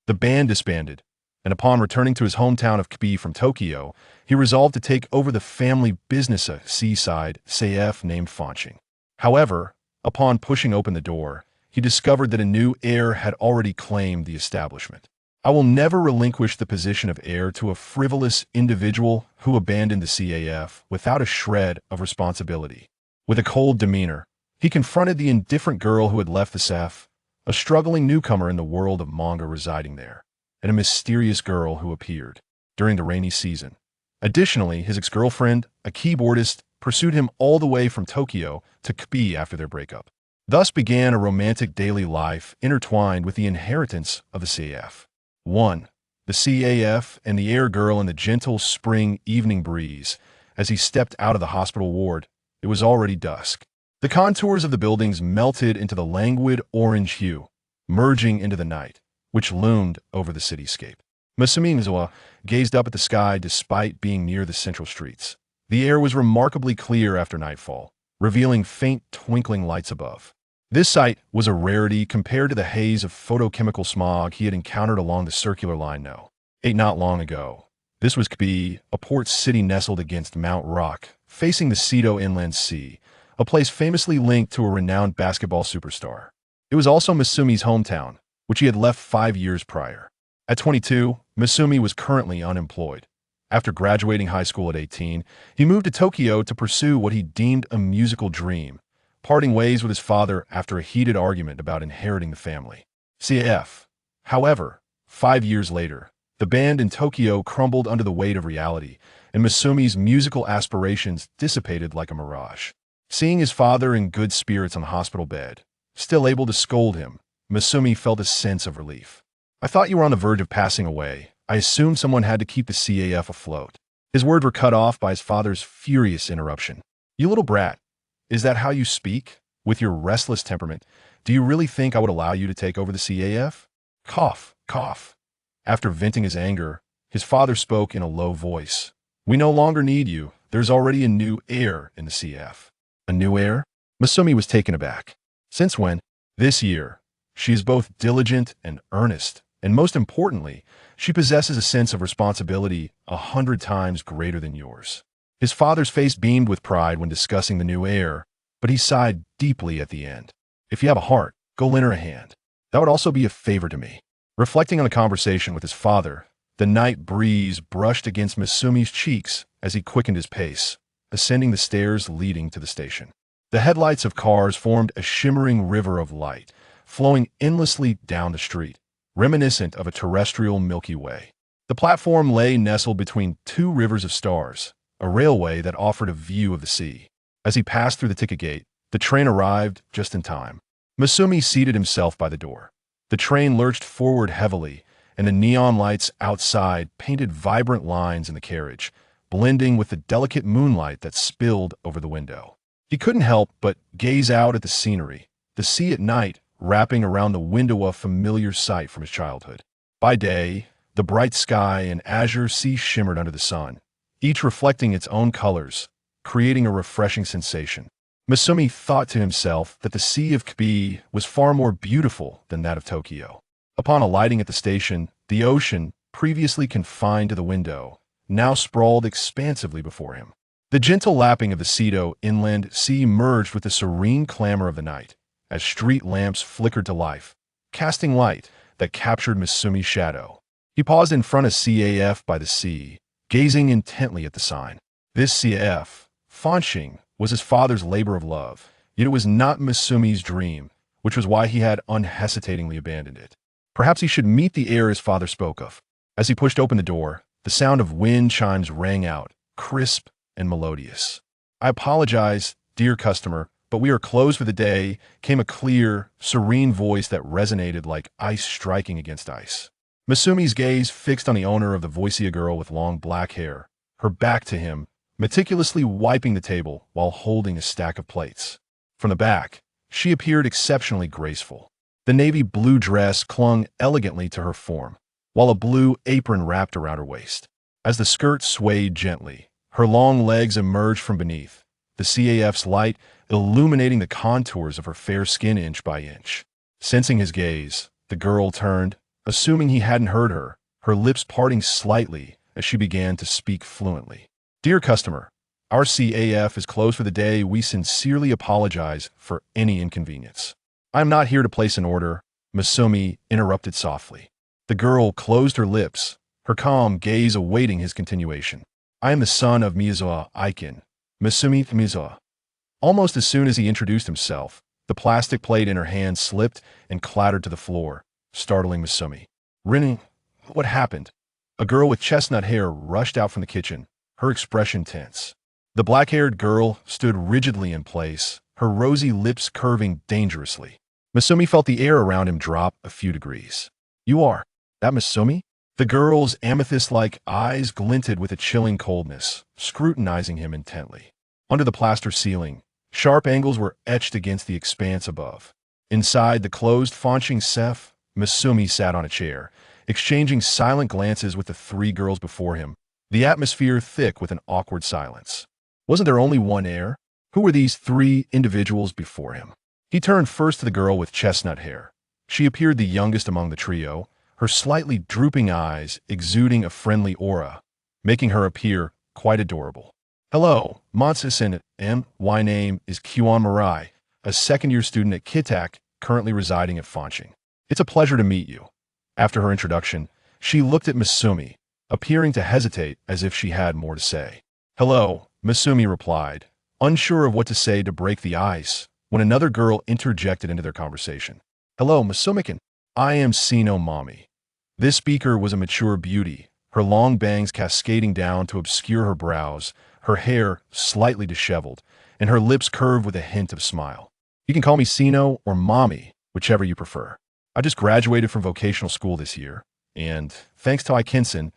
The band disbanded, and upon returning to his hometown of Kbi from Tokyo, he resolved to take over the family business at seaside CF named Fanching. However, upon pushing open the door, he discovered that a new heir had already claimed the establishment. I will never relinquish the position of heir to a frivolous individual who abandoned the CAF without a shred of responsibility. With a cold demeanor, he confronted the indifferent girl who had left the CAF, a struggling newcomer in the world of manga residing there, and a mysterious girl who appeared during the rainy season. Additionally, his ex-girlfriend, a keyboardist, pursued him all the way from Tokyo to Kbi after their breakup. Thus began a romantic daily life intertwined with the inheritance of the CAF. 1. The CAF and the heir girl in the gentle spring evening breeze. As he stepped out of the hospital ward, it was already dusk. The contours of the buildings melted into the languid orange hue, merging into the night, which loomed over the cityscape. Masumi Mizuwa gazed up at the sky despite being near the central streets. The air was remarkably clear after nightfall, revealing faint twinkling lights above. This sight was a rarity compared to the haze of photochemical smog he had encountered along the circular line not long ago. This was Kbi, a port city nestled against Mount Rock, facing the Seto Inland Sea, a place famously linked to a renowned basketball superstar. It was also Masumi's hometown, which he had left 5 years prior. At 22, Masumi was currently unemployed. After graduating high school at 18, he moved to Tokyo to pursue what he deemed a musical dream, parting ways with his father after a heated argument about inheriting the family CAF. However, 5 years later, the band in Tokyo crumbled under the weight of reality, and Masumi's musical aspirations dissipated like a mirage. Seeing his father in good spirits on the hospital bed, still able to scold him, Masumi felt a sense of relief. "I thought you were on the verge of passing away. I assumed someone had to keep the CAF afloat." His words were cut off by his father's furious interruption. "You little brat. Is that how you speak? With your restless temperament, do you really think I would allow you to take over the CAF?" Cough, cough. After venting his anger, his father spoke in a low voice. "We no longer need you. There's already a new heir in the CF." "A new heir?" Masumi was taken aback. "Since when?" "This year. She is both diligent and earnest, and most importantly, she possesses a sense of responsibility 100 times greater than yours." His father's face beamed with pride when discussing the new heir, but he sighed deeply at the end. "If you have a heart, go lend her a hand. That would also be a favor to me." Reflecting on the conversation with his father, the night breeze brushed against Masumi's cheeks as he quickened his pace, ascending the stairs leading to the station. The headlights of cars formed a shimmering river of light, flowing endlessly down the street, reminiscent of a terrestrial Milky Way. The platform lay nestled between two rivers of stars, a railway that offered a view of the sea. As he passed through the ticket gate, the train arrived just in time. Masumi seated himself by the door. The train lurched forward heavily, and the neon lights outside painted vibrant lines in the carriage, blending with the delicate moonlight that spilled over the window. He couldn't help but gaze out at the scenery, the sea at night wrapping around the window, a familiar sight from his childhood. By day, the bright sky and azure sea shimmered under the sun, each reflecting its own colors, creating a refreshing sensation. Masumi thought to himself that the Sea of Kbi was far more beautiful than that of Tokyo. Upon alighting at the station, the ocean, previously confined to the window, now sprawled expansively before him. The gentle lapping of the Seto Inland Sea merged with the serene clamor of the night, as street lamps flickered to life, casting light that captured Masumi's shadow. He paused in front of CAF by the sea, gazing intently at the sign. This CAF, Fanching, was his father's labor of love, yet it was not Masumi's dream, which was why he had unhesitatingly abandoned it. Perhaps he should meet the heir his father spoke of. As he pushed open the door, the sound of wind chimes rang out, crisp and melodious. "I apologize, dear customer, but we are closed for the day," came a clear, serene voice that resonated like ice striking against ice. Masumi's gaze fixed on the owner of the Voicea girl with long black hair, her back to him, meticulously wiping the table while holding a stack of plates. From the back, she appeared exceptionally graceful. The navy blue dress clung elegantly to her form, while a blue apron wrapped around her waist. As the skirt swayed gently, her long legs emerged from beneath, the CAF's light illuminating the contours of her fair skin inch by inch. Sensing his gaze, the girl turned, assuming he hadn't heard her, her lips parting slightly as she began to speak fluently. Dear customer, our CAF is closed for the day. We sincerely apologize for any inconvenience. I am not here to place an order, Masumi interrupted softly. The girl closed her lips, her calm gaze awaiting his continuation. I am the son of Miyazawa Aiken, Masumi Miyazawa. Almost as soon as he introduced himself, the plastic plate in her hand slipped and clattered to the floor, startling Masumi. Rin, what happened? A girl with chestnut hair rushed out from the kitchen, her expression tense. The black-haired girl stood rigidly in place, her rosy lips curving dangerously. Masumi felt the air around him drop a few degrees. You are that Masumi? The girl's amethyst-like eyes glinted with a chilling coldness, scrutinizing him intently. Under the plaster ceiling, sharp angles were etched against the expanse above. Inside the closed Fanching Sef, Masumi sat on a chair, exchanging silent glances with the three girls before him, the atmosphere thick with an awkward silence. Wasn't there only one heir? Who were these three individuals before him? He turned first to the girl with chestnut hair. She appeared the youngest among the trio, her slightly drooping eyes exuding a friendly aura, making her appear quite adorable. Hello, Monsis and my name is Kyuan Marai, a second-year student at Kitak, currently residing at Fanching. It's a pleasure to meet you. After her introduction, she looked at Masumi, appearing to hesitate as if she had more to say. Hello, Masumi replied, unsure of what to say to break the ice, when another girl interjected into their conversation. Hello, Masumikin. I am Sino Mommy. This speaker was a mature beauty, her long bangs cascading down to obscure her brows, her hair slightly disheveled, and her lips curved with a hint of smile. You can call me Sino or Mommy, whichever you prefer. I just graduated from vocational school this year, and, thanks to Ikinson,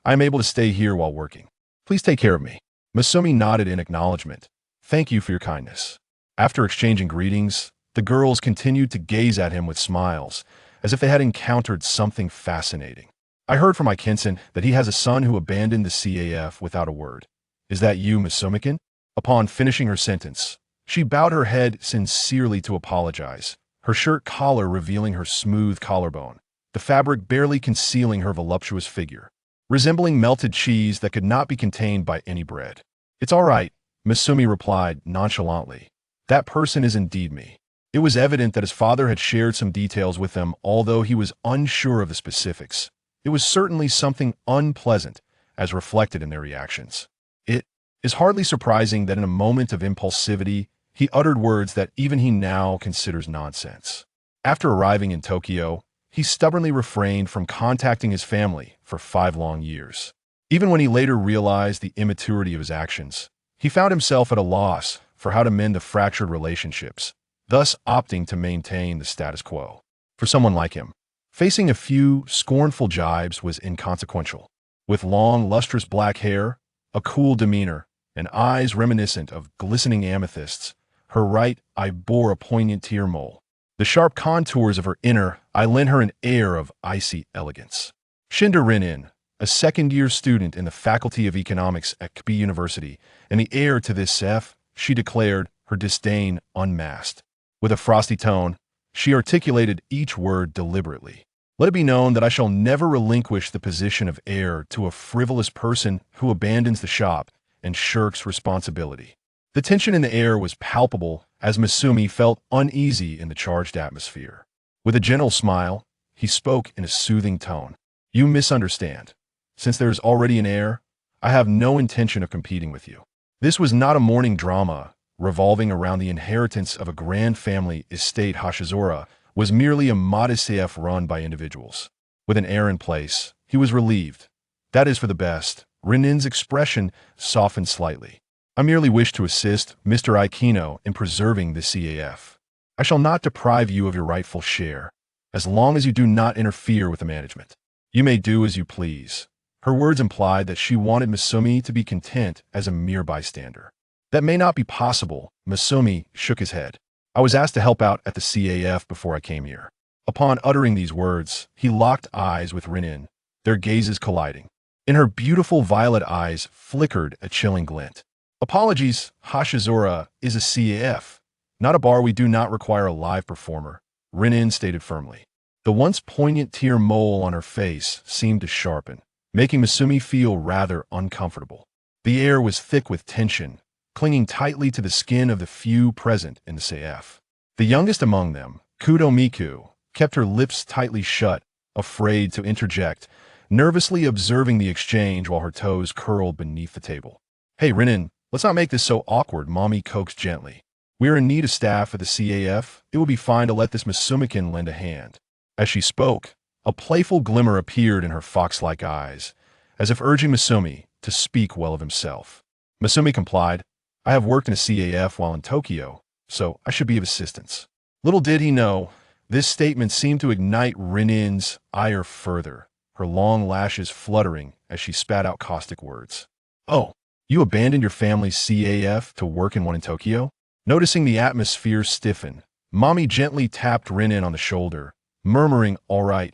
I am able to stay here while working. Please take care of me. Masumi nodded in acknowledgement. Thank you for your kindness. After exchanging greetings, the girls continued to gaze at him with smiles, as if they had encountered something fascinating. I heard from Ikinson that he has a son who abandoned the CAF without a word. Is that you, Masumikin? Upon finishing her sentence, she bowed her head sincerely to apologize, her shirt collar revealing her smooth collarbone, the fabric barely concealing her voluptuous figure, resembling melted cheese that could not be contained by any bread. It's all right, Masumi replied nonchalantly. That person is indeed me. It was evident that his father had shared some details with them, although he was unsure of the specifics. It was certainly something unpleasant, as reflected in their reactions. It is hardly surprising that in a moment of impulsivity, he uttered words that even he now considers nonsense. After arriving in Tokyo, he stubbornly refrained from contacting his family for 5 long years. Even when he later realized the immaturity of his actions, he found himself at a loss for how to mend the fractured relationships, thus opting to maintain the status quo. For someone like him, facing a few scornful jibes was inconsequential. With long, lustrous black hair, a cool demeanor, and eyes reminiscent of glistening amethysts, her right eye bore a poignant tear mole. The sharp contours of her inner eye lent her an air of icy elegance. Shinder Rinin, a second-year student in the Faculty of Economics at Kebbi University, and the heir to this Sef, she declared, her disdain unmasked. With a frosty tone, she articulated each word deliberately. Let it be known that I shall never relinquish the position of heir to a frivolous person who abandons the shop and shirks responsibility. The tension in the air was palpable as Masumi felt uneasy in the charged atmosphere. With a gentle smile, he spoke in a soothing tone. You misunderstand. Since there is already an heir, I have no intention of competing with you. This was not a morning drama revolving around the inheritance of a grand family estate. Hashizora was merely a modest CF run by individuals. With an heir in place, he was relieved. That is for the best. Rinin's expression softened slightly. I merely wish to assist Mr. Aikino in preserving the CAF. I shall not deprive you of your rightful share, as long as you do not interfere with the management. You may do as you please. Her words implied that she wanted Masumi to be content as a mere bystander. That may not be possible, Masumi shook his head. I was asked to help out at the CAF before I came here. Upon uttering these words, he locked eyes with Rinin, their gazes colliding. In her beautiful violet eyes flickered a chilling glint. Apologies, Hashizora is a CAF, not a bar. We do not require a live performer, Rinin stated firmly. The once poignant tear mole on her face seemed to sharpen, making Masumi feel rather uncomfortable. The air was thick with tension, clinging tightly to the skin of the few present in the CF. The youngest among them, Kudo Miku, kept her lips tightly shut, afraid to interject, nervously observing the exchange while her toes curled beneath the table. "Hey, Rinin, let's not make this so awkward," Mommy coaxed gently. "We are in need of staff at the CAF. It will be fine to let this Masumikin lend a hand." As she spoke, a playful glimmer appeared in her fox-like eyes, as if urging Masumi to speak well of himself. Masumi complied. "I have worked in a CAF while in Tokyo, so I should be of assistance." Little did he know, this statement seemed to ignite Rinin's ire further, her long lashes fluttering as she spat out caustic words. "Oh, you abandoned your family's CAF to work in one in Tokyo?" Noticing the atmosphere stiffen, Mommy gently tapped Rinin on the shoulder, murmuring, all right,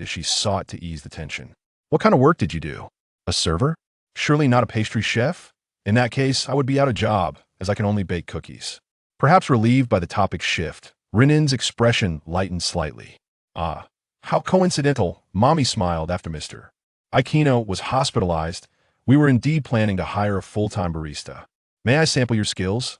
as she sought to ease the tension. "What kind of work did you do? A server? Surely not a pastry chef? In that case, I would be out of job, as I can only bake cookies." Perhaps relieved by the topic shift, Rinin's expression lightened slightly. "Ah, how coincidental," Mommy smiled after Mr. Aikino was hospitalized. "We were indeed planning to hire a full-time barista. May I sample your skills?"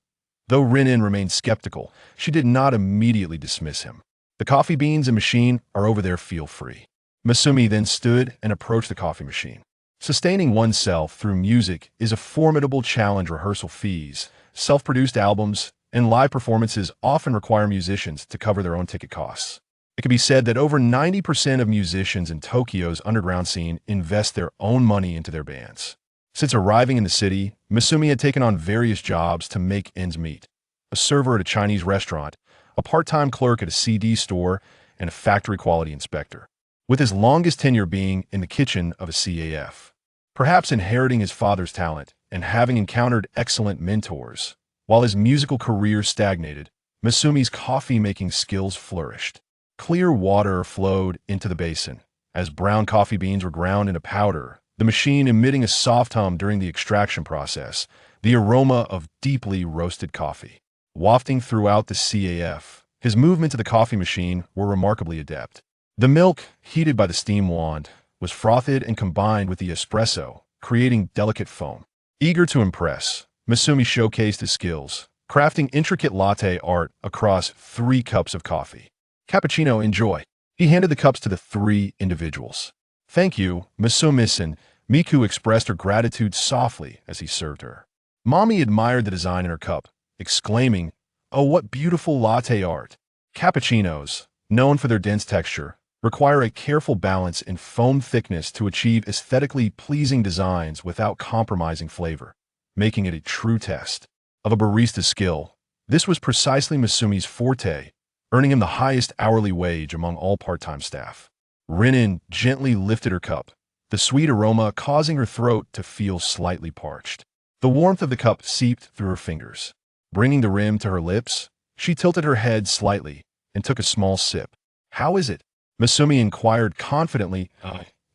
Though Rinin remained skeptical, she did not immediately dismiss him. "The coffee beans and machine are over there, feel free." Masumi then stood and approached the coffee machine. Sustaining oneself through music is a formidable challenge. Rehearsal fees, self-produced albums, and live performances often require musicians to cover their own ticket costs. It can be said that over 90% of musicians in Tokyo's underground scene invest their own money into their bands. Since arriving in the city, Masumi had taken on various jobs to make ends meet. A server at a Chinese restaurant, a part-time clerk at a CD store, and a factory quality inspector, with his longest tenure being in the kitchen of a CAF. Perhaps inheriting his father's talent and having encountered excellent mentors, while his musical career stagnated, Masumi's coffee-making skills flourished. Clear water flowed into the basin, as brown coffee beans were ground into powder, the machine emitting a soft hum during the extraction process, the aroma of deeply roasted coffee wafting throughout the CAF. His movement to the coffee machine were remarkably adept. The milk, heated by the steam wand, was frothed and combined with the espresso, creating delicate foam. Eager to impress, Masumi showcased his skills, crafting intricate latte art across 3 cups of coffee. "Cappuccino, enjoy." He handed the cups to the 3 individuals. "Thank you, Masumi-san." Miku expressed her gratitude softly as he served her. Mommy admired the design in her cup, exclaiming, "Oh, what beautiful latte art." Cappuccinos, known for their dense texture, require a careful balance in foam thickness to achieve aesthetically pleasing designs without compromising flavor, making it a true test of a barista's skill. This was precisely Masumi's forte, earning him the highest hourly wage among all part-time staff. Rinin gently lifted her cup, the sweet aroma causing her throat to feel slightly parched. The warmth of the cup seeped through her fingers. Bringing the rim to her lips, she tilted her head slightly and took a small sip. "How is it?" Masumi inquired confidently.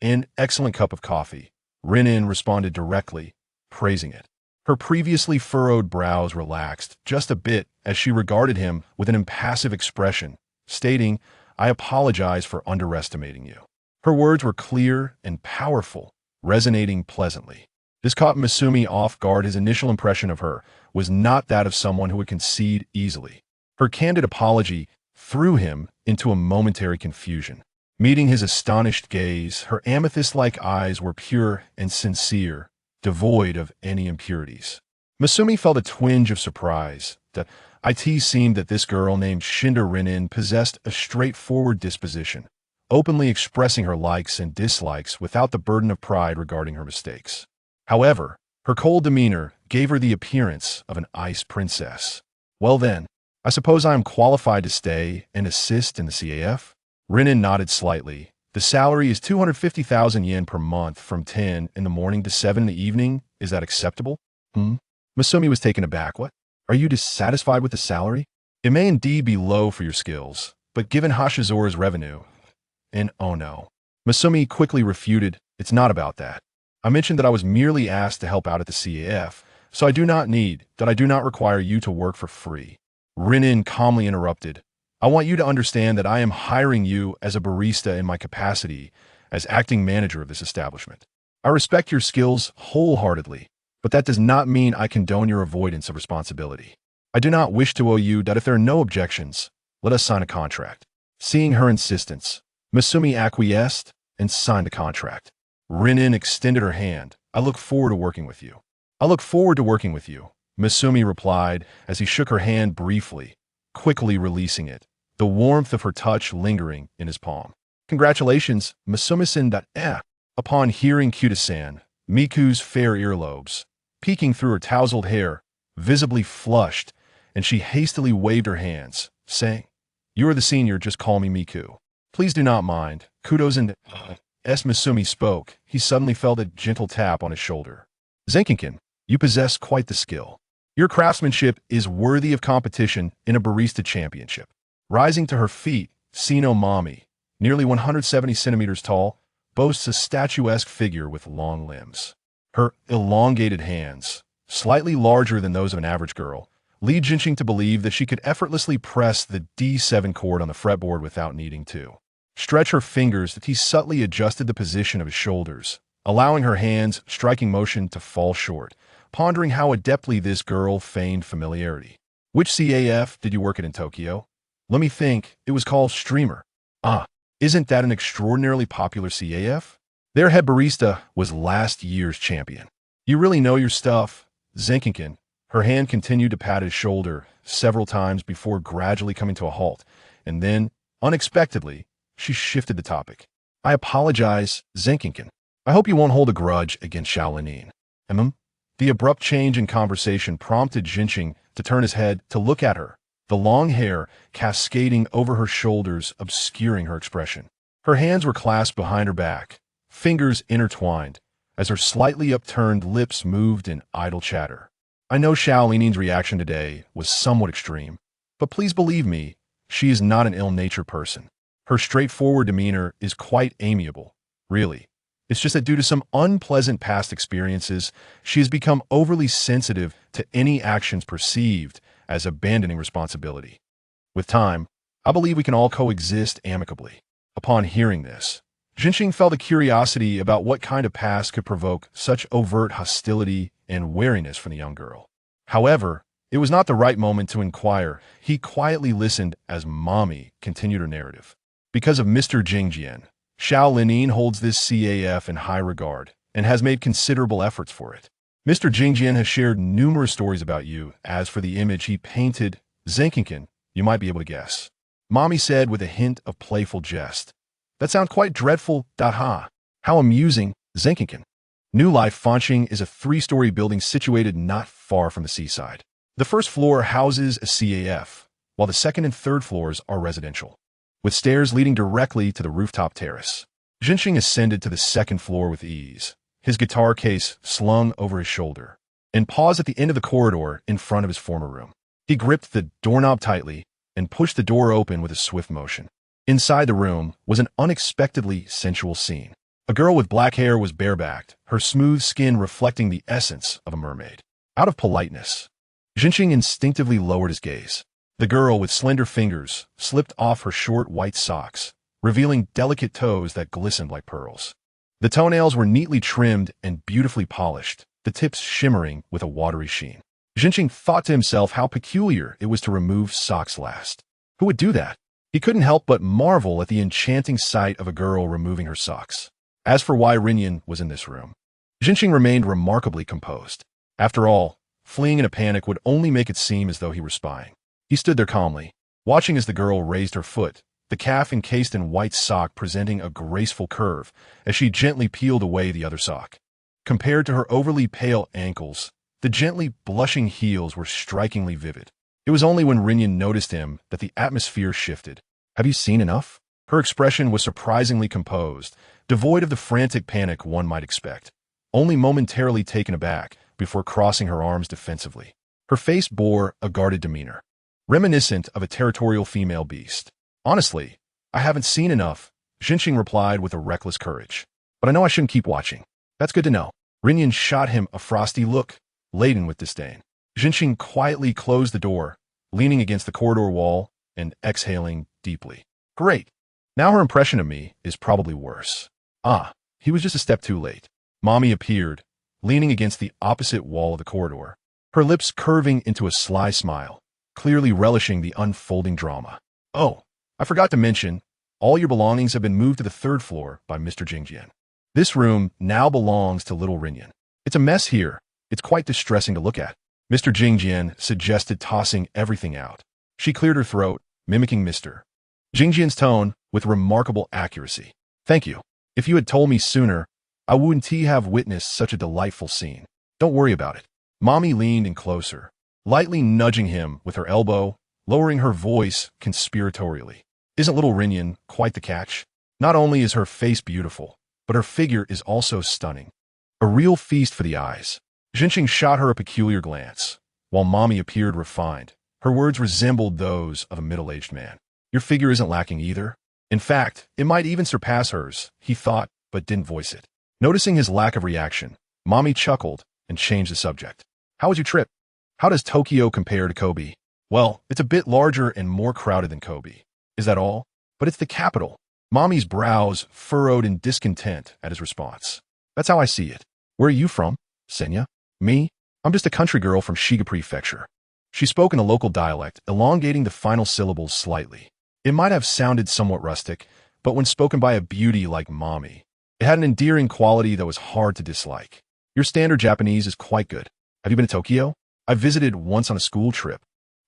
"An excellent cup of coffee." Rinin responded directly, praising it. Her previously furrowed brows relaxed just a bit as she regarded him with an impassive expression, stating, "I apologize for underestimating you." Her words were clear and powerful, resonating pleasantly. This caught Masumi off guard. His initial impression of her was not that of someone who would concede easily. Her candid apology threw him into a momentary confusion. Meeting his astonished gaze, her amethyst-like eyes were pure and sincere, devoid of any impurities. Masumi felt a twinge of surprise. It seemed that this girl named Shinder Rinin possessed a straightforward disposition, openly expressing her likes and dislikes without the burden of pride regarding her mistakes. However, her cold demeanor gave her the appearance of an ice princess. "Well then, I suppose I am qualified to stay and assist in the CAF?" Rinin nodded slightly. "The salary is 250,000 yen per month from 10 in the morning to 7 in the evening. Is that acceptable?" Masumi was taken aback. "What? Are you dissatisfied with the salary? It may indeed be low for your skills, but given Hashizura's revenue..." And oh no. Masumi quickly refuted, "It's not about that. I mentioned that I was merely asked to help out at the CAF, so I do not require you to work for free." Rinin calmly interrupted, I want you to understand that I am hiring you as a barista in my capacity as acting manager of this establishment. I respect your skills wholeheartedly, but that does not mean I condone your avoidance of responsibility. I do not wish to owe you that if there are no objections, let us sign a contract. Seeing her insistence, Masumi acquiesced and signed the contract. Rinin extended her hand. I look forward to working with you. I look forward to working with you, Masumi replied as he shook her hand briefly, quickly releasing it, the warmth of her touch lingering in his palm. Congratulations, Masumi-san. Upon hearing Kyuta-san, Miku's fair earlobes, peeking through her tousled hair, visibly flushed, and she hastily waved her hands, saying, "You are the senior, just call me Miku. Please do not mind." Kudos and as Masumi spoke, he suddenly felt a gentle tap on his shoulder. "Zenkinkin, you possess quite the skill. Your craftsmanship is worthy of competition in a barista championship." Rising to her feet, Sino Mami, nearly 170 centimeters tall, boasts a statuesque figure with long limbs. Her elongated hands, slightly larger than those of an average girl, lead Jinxing to believe that she could effortlessly press the D7 chord on the fretboard without needing to stretch her fingers. That he subtly adjusted the position of his shoulders, allowing her hands striking motion to fall short, pondering how adeptly this girl feigned familiarity. "Which CAF did you work at in Tokyo?" "Let me think, it was called Streamer." "Ah, isn't that an extraordinarily popular CAF? Their head barista was last year's champion." "You really know your stuff, Zenkinkin." Her hand continued to pat his shoulder several times before gradually coming to a halt, and then, unexpectedly, she shifted the topic. "I apologize, Zenkinkin. I hope you won't hold a grudge against Shaolinin." The abrupt change in conversation prompted Jinxing to turn his head to look at her, the long hair cascading over her shoulders obscuring her expression. Her hands were clasped behind her back, fingers intertwined, as her slightly upturned lips moved in idle chatter. "I know Shaolinin's reaction today was somewhat extreme, but please believe me, she is not an ill-natured person. Her straightforward demeanor is quite amiable, really. It's just that due to some unpleasant past experiences, she has become overly sensitive to any actions perceived as abandoning responsibility. With time, I believe we can all coexist amicably." Upon hearing this, Jinxing felt a curiosity about what kind of past could provoke such overt hostility and wariness from the young girl. However, it was not the right moment to inquire. He quietly listened as Mommy continued her narrative. "Because of Mr. Jingjian, Shaolinin holds this CAF in high regard and has made considerable efforts for it. Mr. Jingjian has shared numerous stories about you. As for the image he painted, Zenkinkin, you might be able to guess." Mommy said with a hint of playful jest. "That sounds quite dreadful. Ha! How amusing, Zenkinkin." New Life Fanxing is a 3-story building situated not far from the seaside. The first floor houses a CAF, while the second and third floors are residential, with stairs leading directly to the rooftop terrace. Jinxing ascended to the second floor with ease, his guitar case slung over his shoulder, and paused at the end of the corridor in front of his former room. He gripped the doorknob tightly and pushed the door open with a swift motion. Inside the room was an unexpectedly sensual scene. A girl with black hair was barebacked, her smooth skin reflecting the essence of a mermaid. Out of politeness, Jinxing instinctively lowered his gaze. The girl, with slender fingers, slipped off her short white socks, revealing delicate toes that glistened like pearls. The toenails were neatly trimmed and beautifully polished, the tips shimmering with a watery sheen. Jinxing thought to himself how peculiar it was to remove socks last. Who would do that? He couldn't help but marvel at the enchanting sight of a girl removing her socks. As for why Rinyan was in this room, Jinxing remained remarkably composed. After all, fleeing in a panic would only make it seem as though he were spying. He stood there calmly, watching as the girl raised her foot, the calf encased in white sock presenting a graceful curve as she gently peeled away the other sock. Compared to her overly pale ankles, the gently blushing heels were strikingly vivid. It was only when Rinyan noticed him that the atmosphere shifted. "Have you seen enough?" Her expression was surprisingly composed, devoid of the frantic panic one might expect, only momentarily taken aback before crossing her arms defensively. Her face bore a guarded demeanor, reminiscent of a territorial female beast. "Honestly, I haven't seen enough," Jinxing replied with a reckless courage. "But I know I shouldn't keep watching." "That's good to know." Rinyan shot him a frosty look, laden with disdain. Jinxing quietly closed the door, leaning against the corridor wall, and exhaling deeply. Great. Now her impression of me is probably worse. Ah, he was just a step too late. Mommy appeared, leaning against the opposite wall of the corridor, her lips curving into a sly smile, clearly relishing the unfolding drama. Oh, I forgot to mention, all your belongings have been moved to the third floor by Mr. Jingjian. This room now belongs to little Rinyan. It's a mess here. It's quite distressing to look at. Mr. Jingjian suggested tossing everything out. She cleared her throat, mimicking Mr. Jingjian's tone with remarkable accuracy. Thank you. If you had told me sooner, I wouldn't have witnessed such a delightful scene. Don't worry about it. Mommy leaned in closer, lightly nudging him with her elbow, lowering her voice conspiratorially. Isn't little Rinyan quite the catch? Not only is her face beautiful, but her figure is also stunning. A real feast for the eyes. Jinqing shot her a peculiar glance, while Mommy appeared refined. Her words resembled those of a middle-aged man. Your figure isn't lacking either. In fact, it might even surpass hers, he thought, but didn't voice it. Noticing his lack of reaction, Mommy chuckled and changed the subject. How was your trip? How does Tokyo compare to Kobe? Well, it's a bit larger and more crowded than Kobe. Is that all? But it's the capital. Mommy's brows furrowed in discontent at his response. That's how I see it. Where are you from, Senya? Me? I'm just a country girl from Shiga Prefecture. She spoke in a local dialect, elongating the final syllables slightly. It might have sounded somewhat rustic, but when spoken by a beauty like Mommy, it had an endearing quality that was hard to dislike. Your standard Japanese is quite good. Have you been to Tokyo? I visited once on a school trip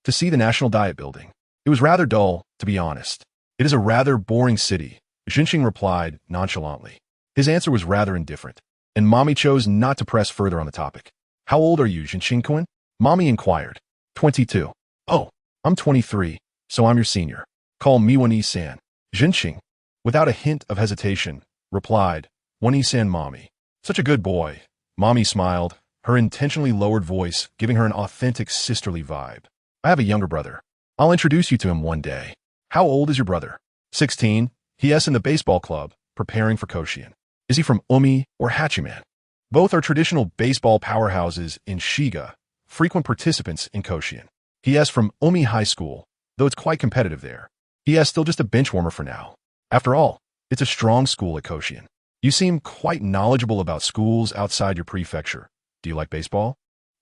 to see the National Diet Building. It was rather dull, to be honest. It is a rather boring city, Jinqing replied nonchalantly. His answer was rather indifferent, and Mommy chose not to press further on the topic. How old are you, Jinqing-kun? Mommy inquired. 22. Oh, I'm 23, so I'm your senior. Call me Wani-san. Jinqing, without a hint of hesitation, replied, Wani-san Mommy. Such a good boy. Mommy smiled, her intentionally lowered voice giving her an authentic sisterly vibe. I have a younger brother. I'll introduce you to him one day. How old is your brother? 16. He is in the baseball club, preparing for Koshien. Is he from Umi or Hachiman? Both are traditional baseball powerhouses in Shiga, frequent participants in Koshien. He is from Umi High School, though it's quite competitive there. He is still just a bench warmer for now. After all, it's a strong school at Koshien. You seem quite knowledgeable about schools outside your prefecture. Do you like baseball?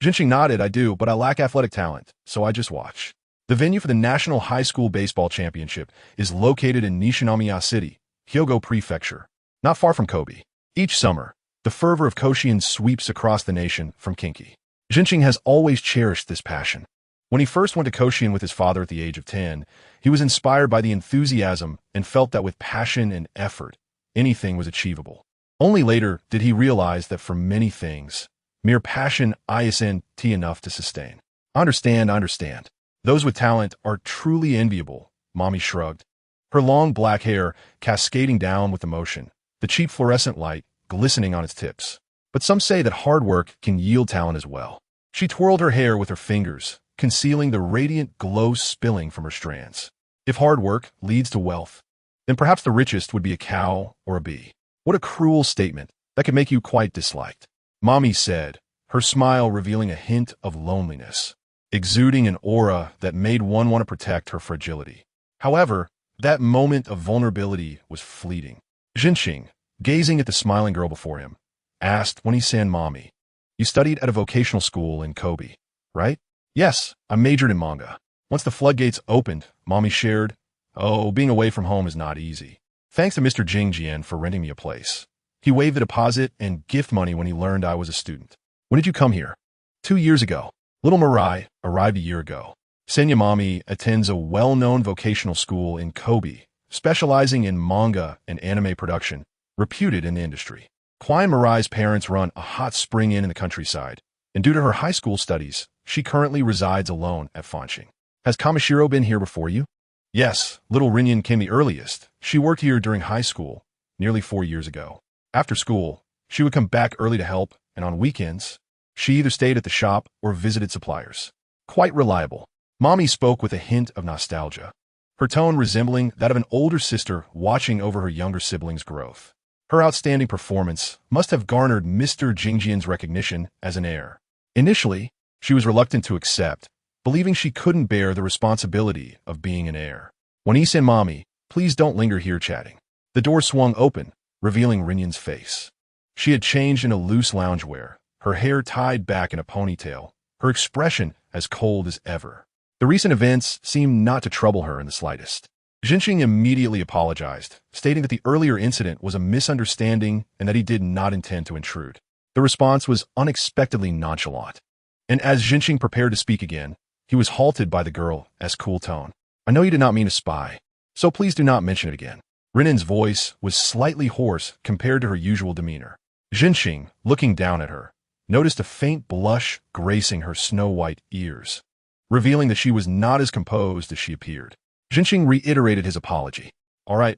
Jinqing nodded. I do, but I lack athletic talent, so I just watch. The venue for the National High School Baseball Championship is located in Nishinomiya City, Hyogo Prefecture, not far from Kobe. Each summer, the fervor of Koshien sweeps across the nation from Kinki. Jinqing has always cherished this passion. When he first went to Koshien with his father at the age of 10, he was inspired by the enthusiasm and felt that with passion and effort, anything was achievable. Only later did he realize that for many things, mere passion isn't enough to sustain. I understand. Those with talent are truly enviable, Mommy shrugged. Her long black hair cascading down with emotion, the cheap fluorescent light glistening on its tips. But some say that hard work can yield talent as well. She twirled her hair with her fingers, concealing the radiant glow spilling from her strands. If hard work leads to wealth, then perhaps the richest would be a cow or a bee. What a cruel statement that could make you quite disliked. Mommy said, her smile revealing a hint of loneliness, exuding an aura that made one want to protect her fragility. However, that moment of vulnerability was fleeting. Jinqing, gazing at the smiling girl before him, asked Wani-san Mommy, you studied at a vocational school in Kobe, right? Yes, I majored in manga. Once the floodgates opened, Mommy shared, oh, being away from home is not easy. Thanks to Mr. Jingjian for renting me a place. He waived the deposit and gift money when he learned I was a student. When did you come here? 2 years ago. Little Mirai arrived a year ago. Senya Mommy attends a well-known vocational school in Kobe, specializing in manga and anime production, reputed in the industry. Kwai Mirai's parents run a hot spring inn in the countryside, and due to her high school studies, she currently resides alone at Fanqing. Has Kamishiro been here before you? Yes, little Rinyan came the earliest. She worked here during high school, nearly 4 years ago. After school, she would come back early to help, and on weekends, she either stayed at the shop or visited suppliers. Quite reliable. Mommy spoke with a hint of nostalgia, her tone resembling that of an older sister watching over her younger sibling's growth. Her outstanding performance must have garnered Mr. Jingjian's recognition as an heir. Initially, she was reluctant to accept, believing she couldn't bear the responsibility of being an heir. "Wanis and Mommy, please don't linger here chatting." The door swung open, revealing Rinyan's face. She had changed into loose loungewear, her hair tied back in a ponytail, her expression as cold as ever. The recent events seemed not to trouble her in the slightest. Jinxing immediately apologized, stating that the earlier incident was a misunderstanding and that he did not intend to intrude. The response was unexpectedly nonchalant. And as Jinxing prepared to speak again, he was halted by the girl's cool tone. "I know you did not mean to spy, so please do not mention it again." Rinan's voice was slightly hoarse compared to her usual demeanor. Jinxing, looking down at her, noticed a faint blush gracing her snow-white ears, revealing that she was not as composed as she appeared. Jinxing reiterated his apology. All right.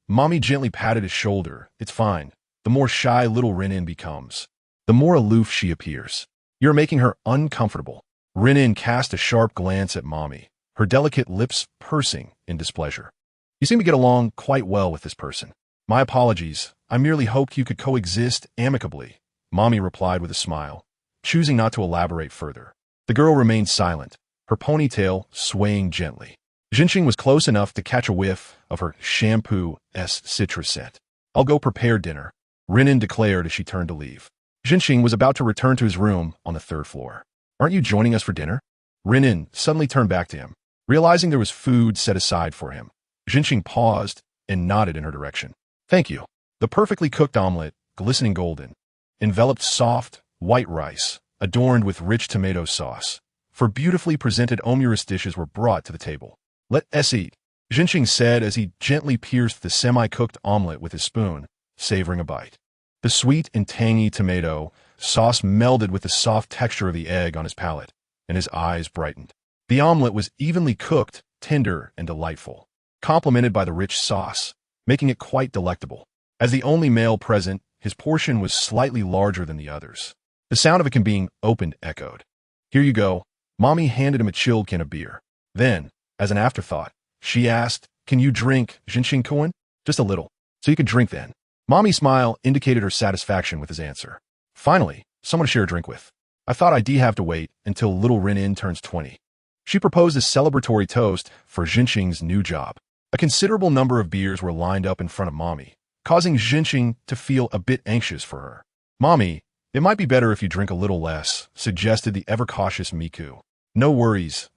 Mommy gently patted his shoulder. "It's fine." The more shy little Rinan becomes, the more aloof she appears. "You're making her uncomfortable." Rinan cast a sharp glance at Mommy, her delicate lips pursing in displeasure. "You seem to get along quite well with this person." "My apologies. I merely hoped you could coexist amicably," Mommy replied with a smile, choosing not to elaborate further. The girl remained silent, her ponytail swaying gently. Jinxing was close enough to catch a whiff of her shampoo-esque citrus scent. "I'll go prepare dinner," Rinan declared as she turned to leave. Jinxing was about to return to his room on the third floor. "Aren't you joining us for dinner?" Rinan suddenly turned back to him, realizing there was food set aside for him. Jinxing paused and nodded in her direction. "Thank you." The perfectly cooked omelet, glistening golden, enveloped soft, white rice, adorned with rich tomato sauce. For beautifully presented omurice dishes were brought to the table. "Let us eat," Jinxing said as he gently pierced the semi-cooked omelet with his spoon, savoring a bite. The sweet and tangy tomato sauce melded with the soft texture of the egg on his palate, and his eyes brightened. The omelet was evenly cooked, tender, and delightful, complemented by the rich sauce, making it quite delectable. As the only male present, his portion was slightly larger than the others. The sound of it being opened echoed. "Here you go." Mommy handed him a chilled can of beer. Then, as an afterthought, she asked, "Can you drink, Jinxing-kun?" "Just a little." "So you can drink then." Mommy's smile indicated her satisfaction with his answer. "Finally, someone to share a drink with. I thought I'd have to wait until little Rin-In turns 20. She proposed a celebratory toast for Jinxing's new job. A considerable number of beers were lined up in front of Mommy, causing Jinxing to feel a bit anxious for her. "Mommy, it might be better if you drink a little less," suggested the ever-cautious Miku. "No worries,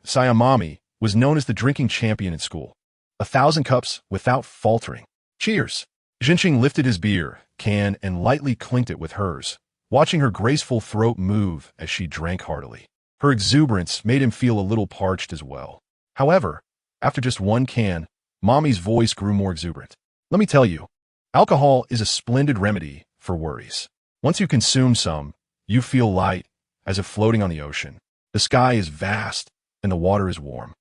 Saya Mommy was known as the drinking champion in school. 1,000 cups without faltering. Cheers." Jinxing lifted his beer can and lightly clinked it with hers, watching her graceful throat move as she drank heartily. Her exuberance made him feel a little parched as well. However, after just one can, Mommy's voice grew more exuberant. "Let me tell you, alcohol is a splendid remedy for worries. Once you consume some, you feel light, as if floating on the ocean. The sky is vast, and the water is warm."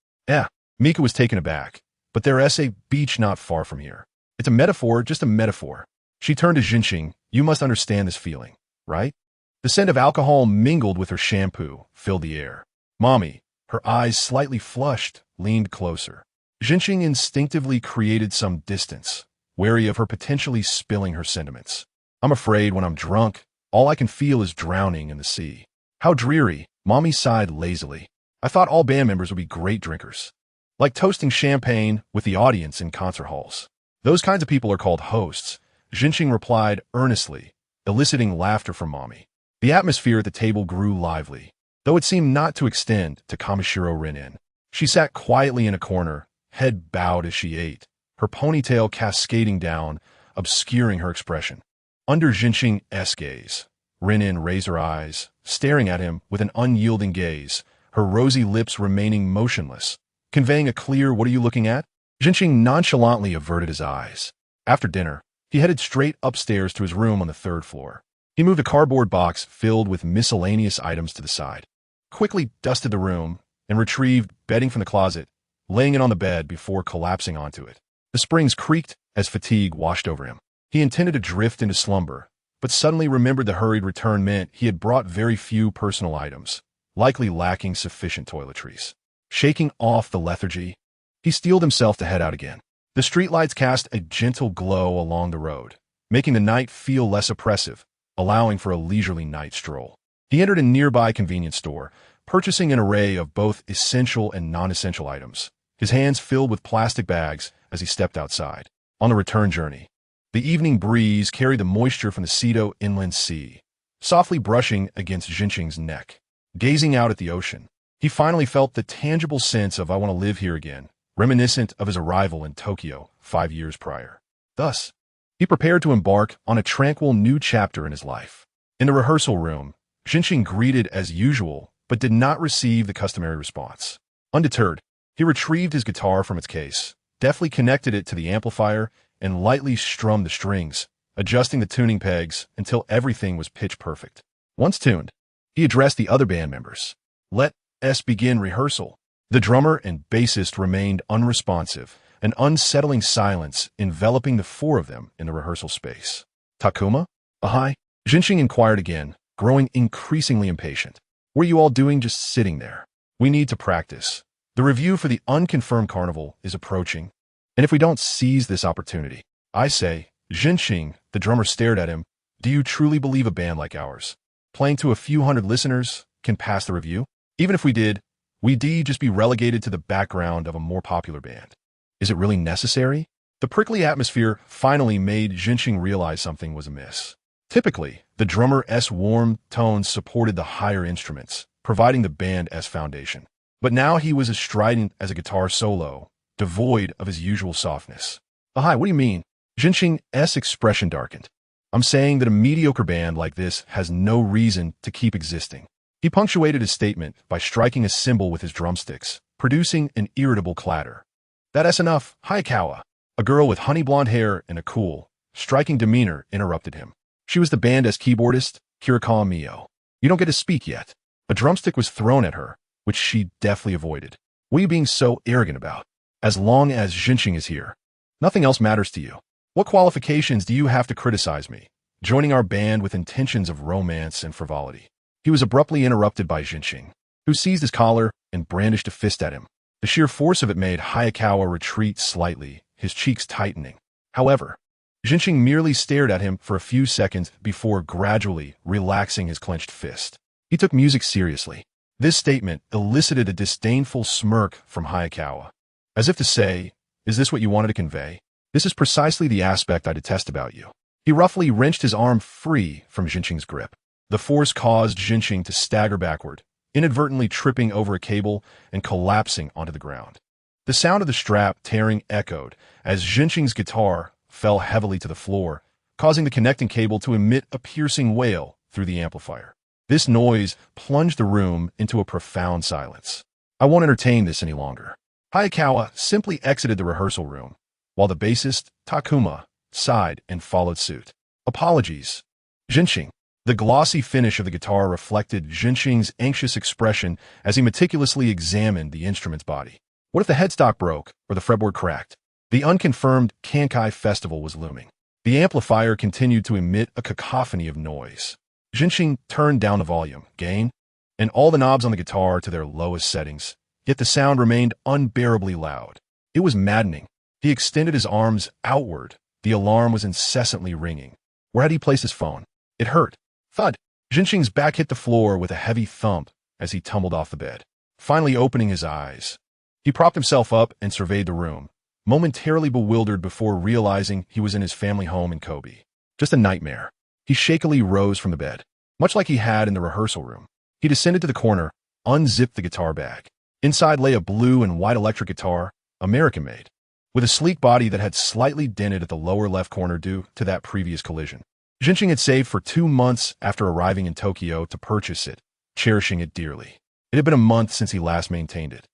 Mika was taken aback, but there's a beach not far from here. "It's a metaphor, just a metaphor." She turned to Jinxing. "You must understand this feeling, right?" The scent of alcohol mingled with her shampoo filled the air. Mommy, her eyes slightly flushed, leaned closer. Jinxing instinctively created some distance, wary of her potentially spilling her sentiments. "I'm afraid when I'm drunk, all I can feel is drowning in the sea." "How dreary," Mommy sighed lazily. "I thought all band members would be great drinkers. Like toasting champagne with the audience in concert halls. Those kinds of people are called hosts," Jinxing replied earnestly, eliciting laughter from Mommy. The atmosphere at the table grew lively, though it seemed not to extend to Kamishiro Rin-In. She sat quietly in a corner, head bowed as she ate, her ponytail cascading down, obscuring her expression. Under Jinxing's gaze, Rin-In raised her eyes, staring at him with an unyielding gaze, her rosy lips remaining motionless, conveying a clear "What are you looking at?" Jinxing nonchalantly averted his eyes. After dinner, he headed straight upstairs to his room on the third floor. He moved a cardboard box filled with miscellaneous items to the side, quickly dusted the room, and retrieved bedding from the closet, laying it on the bed before collapsing onto it. The springs creaked as fatigue washed over him. He intended to drift into slumber, but suddenly remembered the hurried return meant he had brought very few personal items, likely lacking sufficient toiletries. Shaking off the lethargy, he steeled himself to head out again. The streetlights cast a gentle glow along the road, making the night feel less oppressive, allowing for a leisurely night stroll. He entered a nearby convenience store, purchasing an array of both essential and non-essential items, his hands filled with plastic bags as he stepped outside. On the return journey, the evening breeze carried the moisture from the Seto inland sea, softly brushing against Jinqing's neck. Gazing out at the ocean, he finally felt the tangible sense of "I want to live here again," reminiscent of his arrival in Tokyo 5 years prior. Thus, he prepared to embark on a tranquil new chapter in his life. In the rehearsal room, Jinqing greeted as usual, but did not receive the customary response. Undeterred, he retrieved his guitar from its case, deftly connected it to the amplifier, and lightly strummed the strings, adjusting the tuning pegs until everything was pitch perfect. Once tuned, he addressed the other band members. "Let us begin rehearsal." The drummer and bassist remained unresponsive, an unsettling silence enveloping the four of them in the rehearsal space. "Takuma? Hi?" Jinqing inquired again, growing increasingly impatient. "What are you all doing just sitting there? We need to practice. The review for the unconfirmed carnival is approaching, and if we don't seize this opportunity, I say..." Jinqing, the drummer, stared at him. "Do you truly believe a band like ours, playing to a few hundred listeners, can pass the review? Even if we did, we'd just be relegated to the background of a more popular band. Is it really necessary?" The prickly atmosphere finally made Jinqing realize something was amiss. Typically, the drummer's warm tones supported the higher instruments, providing the band's foundation. But now he was as strident as a guitar solo, devoid of his usual softness. "Hi, what do you mean?" Jinqing's expression darkened. "I'm saying that a mediocre band like this has no reason to keep existing." He punctuated his statement by striking a cymbal with his drumsticks, producing an irritable clatter. "That's enough, Hayakawa." A girl with honey blonde hair and a cool, striking demeanor interrupted him. She was the band's keyboardist, Kirikawa Mio. "You don't get to speak yet." A drumstick was thrown at her, which she deftly avoided. "What are you being so arrogant about? As long as Jinqing is here, nothing else matters to you. What qualifications do you have to criticize me, joining our band with intentions of romance and frivolity?" He was abruptly interrupted by Jinqing, who seized his collar and brandished a fist at him. The sheer force of it made Hayakawa retreat slightly, his cheeks tightening. However, Jinqing merely stared at him for a few seconds before gradually relaxing his clenched fist. He took music seriously. This statement elicited a disdainful smirk from Hayakawa, as if to say, "Is this what you wanted to convey? This is precisely the aspect I detest about you." He roughly wrenched his arm free from Jinqing's grip. The force caused Jinqing to stagger backward, inadvertently tripping over a cable and collapsing onto the ground. The sound of the strap tearing echoed as Jinqing's guitar fell heavily to the floor, causing the connecting cable to emit a piercing wail through the amplifier. This noise plunged the room into a profound silence. "I won't entertain this any longer." Hayakawa simply exited the rehearsal room, while the bassist, Takuma, sighed and followed suit. "Apologies, Jinqing." The glossy finish of the guitar reflected Jinqing's anxious expression as he meticulously examined the instrument's body. What if the headstock broke or the fretboard cracked? The unconfirmed Kankai festival was looming. The amplifier continued to emit a cacophony of noise. Jinqing turned down the volume, gain, and all the knobs on the guitar to their lowest settings, yet the sound remained unbearably loud. It was maddening. He extended his arms outward. The alarm was incessantly ringing. Where had he placed his phone? It hurt. Thud! Jinqing's back hit the floor with a heavy thump as he tumbled off the bed. Finally opening his eyes, he propped himself up and surveyed the room, momentarily bewildered before realizing he was in his family home in Kobe. Just a nightmare. He shakily rose from the bed, much like he had in the rehearsal room. He descended to the corner, unzipped the guitar bag. Inside lay a blue and white electric guitar, American-made, with a sleek body that had slightly dented at the lower left corner due to that previous collision. Jinqing had saved for 2 months after arriving in Tokyo to purchase it, cherishing it dearly. It had been a month since he last maintained it,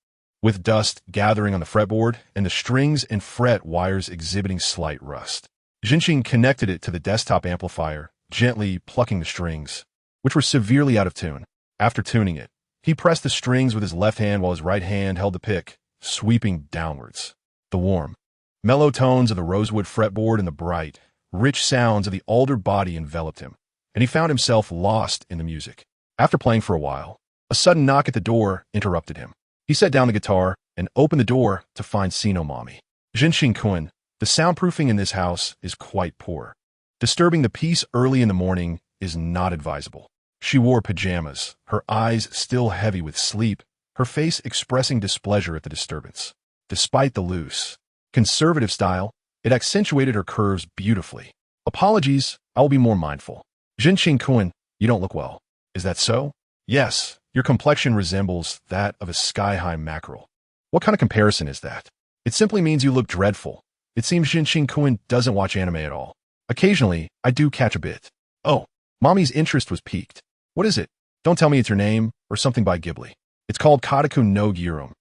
with dust gathering on the fretboard and the strings and fret wires exhibiting slight rust. Jinqing connected it to the desktop amplifier, gently plucking the strings, which were severely out of tune. After tuning it, he pressed the strings with his left hand while his right hand held the pick, sweeping downwards. The warm, mellow tones of the rosewood fretboard and the bright, rich sounds of the alder body enveloped him, and he found himself lost in the music. After playing for a while, a sudden knock at the door interrupted him. He set down the guitar and opened the door to find Sino Mommy. Jinqing-kun, the soundproofing in this house is quite poor. Disturbing the peace early in the morning is not advisable. She wore pajamas, her eyes still heavy with sleep, her face expressing displeasure at the disturbance. Despite the loose, conservative style, it accentuated her curves beautifully. Apologies, I will be more mindful. Jinqing Kun, you don't look well. Is that so? Yes, your complexion resembles that of a sky-high mackerel. What kind of comparison is that? It simply means you look dreadful. It seems Jinqing Kun doesn't watch anime at all. Occasionally, I do catch a bit. Oh, Mommy's interest was piqued. What is it? Don't tell me it's your name or something by Ghibli. It's called Kataku no Girum.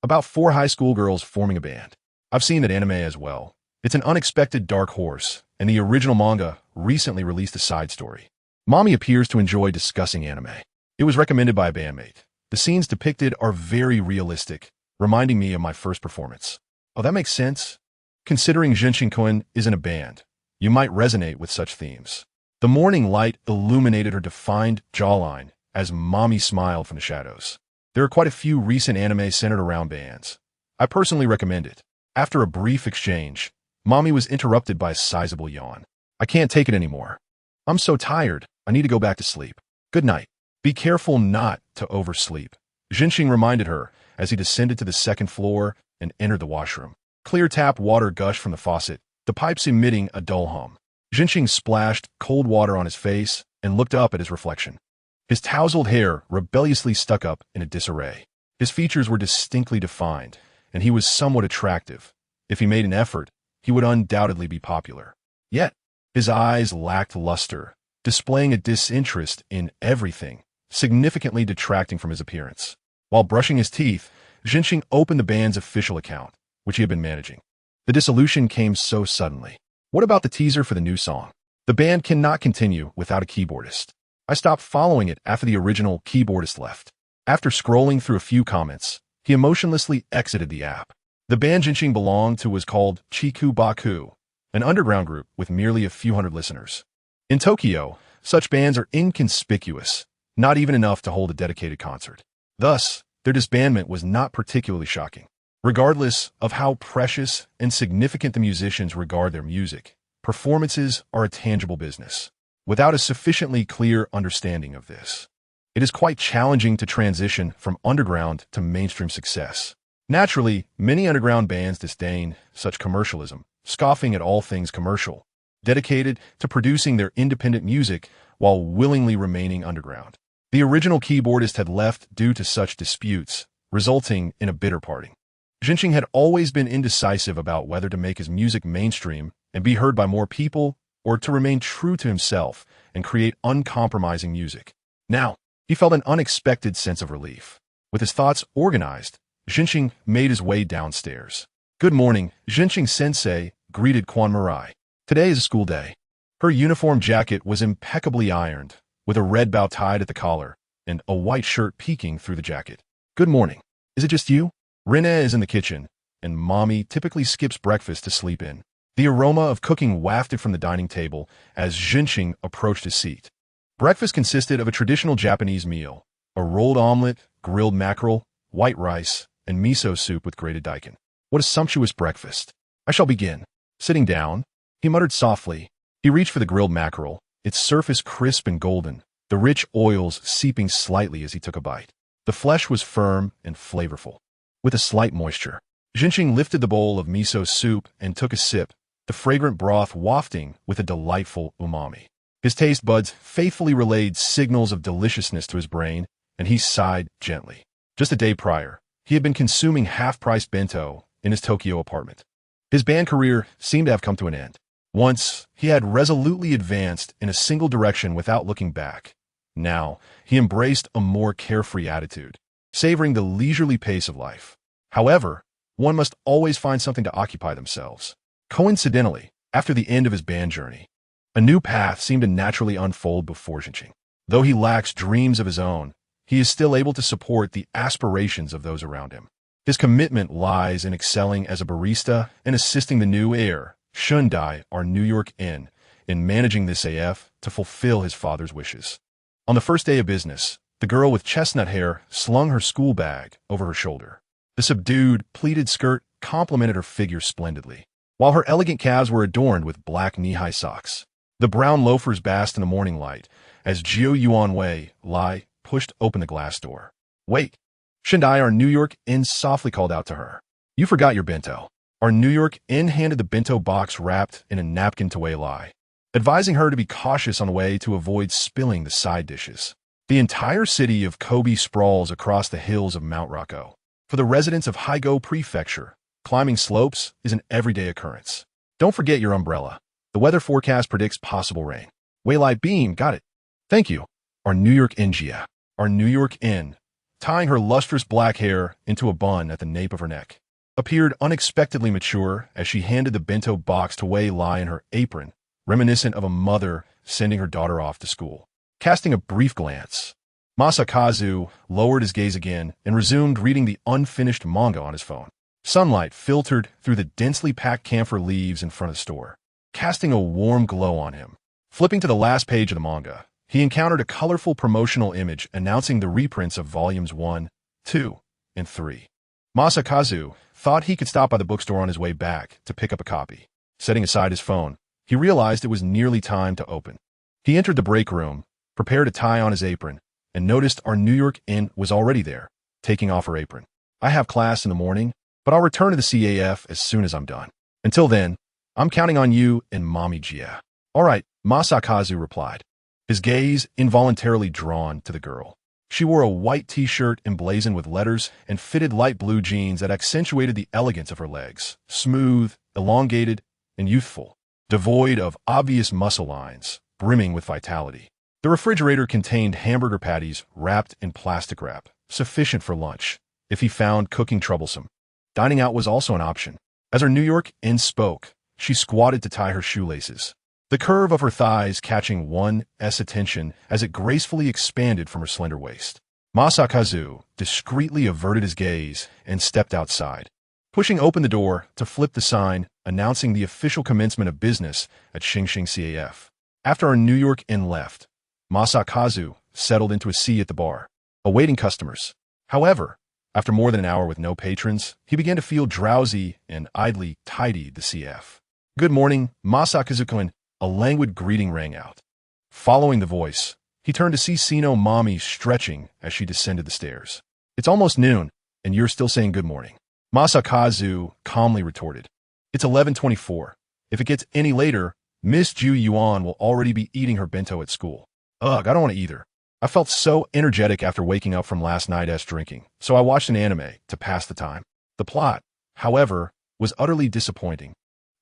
About 4 high school girls forming a band. I've seen that anime as well. It's an unexpected dark horse, and the original manga recently released a side story. Mommy appears to enjoy discussing anime. It was recommended by a bandmate. The scenes depicted are very realistic, reminding me of my first performance. Oh, that makes sense. Considering Jinqing Kun is in a band, you might resonate with such themes. The morning light illuminated her defined jawline as Mommy smiled from the shadows. There are quite a few recent anime centered around bands. I personally recommend it. After a brief exchange, Mommy was interrupted by a sizable yawn. I can't take it anymore. I'm so tired, I need to go back to sleep. Good night. Be careful not to oversleep. Jinqing reminded her as he descended to the second floor and entered the washroom. Clear tap water gushed from the faucet, the pipes emitting a dull hum. Jinqing splashed cold water on his face and looked up at his reflection. His tousled hair rebelliously stuck up in a disarray. His features were distinctly defined, and he was somewhat attractive. If he made an effort, he would undoubtedly be popular. Yet, his eyes lacked luster, displaying a disinterest in everything, significantly detracting from his appearance. While brushing his teeth, Jinqing opened the band's official account, which he had been managing. The dissolution came so suddenly. What about the teaser for the new song? The band cannot continue without a keyboardist. I stopped following it after the original keyboardist left. After scrolling through a few comments, he emotionlessly exited the app. The band Jinqing belonged to was called Chiku Baku, an underground group with merely a few hundred listeners. In Tokyo, such bands are inconspicuous, not even enough to hold a dedicated concert. Thus, their disbandment was not particularly shocking. Regardless of how precious and significant the musicians regard their music, performances are a tangible business. Without a sufficiently clear understanding of this, it is quite challenging to transition from underground to mainstream success. Naturally, many underground bands disdain such commercialism, scoffing at all things commercial, dedicated to producing their independent music while willingly remaining underground. The original keyboardist had left due to such disputes, resulting in a bitter parting. Jinqing had always been indecisive about whether to make his music mainstream and be heard by more people or to remain true to himself and create uncompromising music. Now, he felt an unexpected sense of relief. With his thoughts organized, Jinqing made his way downstairs. Good morning, Jinqing-sensei greeted Quan Mirai. Today is a school day. Her uniform jacket was impeccably ironed, with a red bow tied at the collar and a white shirt peeking through the jacket. Good morning. Is it just you? Rene is in the kitchen, and Mommy typically skips breakfast to sleep in. The aroma of cooking wafted from the dining table as Jinqing approached his seat. Breakfast consisted of a traditional Japanese meal, a rolled omelet, grilled mackerel, white rice, and miso soup with grated daikon. What a sumptuous breakfast. I shall begin. Sitting down, he muttered softly. He reached for the grilled mackerel, its surface crisp and golden, the rich oils seeping slightly as he took a bite. The flesh was firm and flavorful, with a slight moisture. Jinqing lifted the bowl of miso soup and took a sip, the fragrant broth wafting with a delightful umami. His taste buds faithfully relayed signals of deliciousness to his brain, and he sighed gently. Just a day prior, he had been consuming half-price bento in his Tokyo apartment. His band career seemed to have come to an end. Once, he had resolutely advanced in a single direction without looking back. Now, he embraced a more carefree attitude, savoring the leisurely pace of life. However, one must always find something to occupy themselves. Coincidentally, after the end of his band journey, a new path seemed to naturally unfold before Jinqing. Though he lacks dreams of his own, he is still able to support the aspirations of those around him. His commitment lies in excelling as a barista and assisting the new heir, Shundai, our New York inn, in managing this AF to fulfill his father's wishes. On the first day of business, the girl with chestnut hair slung her school bag over her shoulder. The subdued, pleated skirt complemented her figure splendidly, while her elegant calves were adorned with black knee-high socks. The brown loafers basked in the morning light as Jiu Yuan Wei Lai pushed open the glass door. "Wait!" Shindai, our New York inn, softly called out to her. "You forgot your bento." Our New York inn handed the bento box wrapped in a napkin to Wei Lai, advising her to be cautious on the way to avoid spilling the side dishes. The entire city of Kobe sprawls across the hills of Mount Rocco. For the residents of Haigo Prefecture, climbing slopes is an everyday occurrence. Don't forget your umbrella. The weather forecast predicts possible rain. Wei Lai beamed. "Got it. Thank you." Our New York inn, Jia. Our New York inn, tying her lustrous black hair into a bun at the nape of her neck, appeared unexpectedly mature as she handed the bento box to Wei Lai in her apron, reminiscent of a mother sending her daughter off to school. Casting a brief glance, Masakazu lowered his gaze again and resumed reading the unfinished manga on his phone. Sunlight filtered through the densely packed camphor leaves in front of the store, casting a warm glow on him. Flipping to the last page of the manga, he encountered a colorful promotional image announcing the reprints of volumes 1, 2, and 3. Masakazu thought he could stop by the bookstore on his way back to pick up a copy. Setting aside his phone, he realized it was nearly time to open. He entered the break room, prepared a tie on his apron, and noticed our New York inn was already there, taking off her apron. "I have class in the morning, but I'll return to the CAF as soon as I'm done. Until then, I'm counting on you and Mommy Jia." "All right," Masakazu replied, his gaze involuntarily drawn to the girl. She wore a white t-shirt emblazoned with letters and fitted light blue jeans that accentuated the elegance of her legs, smooth, elongated, and youthful, devoid of obvious muscle lines, brimming with vitality. The refrigerator contained hamburger patties wrapped in plastic wrap, sufficient for lunch, if he found cooking troublesome. Dining out was also an option. As her New York inn spoke, she squatted to tie her shoelaces, the curve of her thighs catching one's attention as it gracefully expanded from her slender waist. Masakazu discreetly averted his gaze and stepped outside, pushing open the door to flip the sign announcing the official commencement of business at Xingxing CAF. After our New York inn left, Masakazu settled into a seat at the bar, awaiting customers. However, after more than an hour with no patrons, he began to feel drowsy and idly tidied the CF. "Good morning, Masakazu-kun." A languid greeting rang out. Following the voice, he turned to see Sino Mommy stretching as she descended the stairs. "It's almost noon, and you're still saying good morning," Masakazu calmly retorted. "It's 11:24. If it gets any later, Miss Ju Yuan will already be eating her bento at school." "Ugh, I don't want to either. I felt so energetic after waking up from last night's drinking, so I watched an anime to pass the time." The plot, however, was utterly disappointing,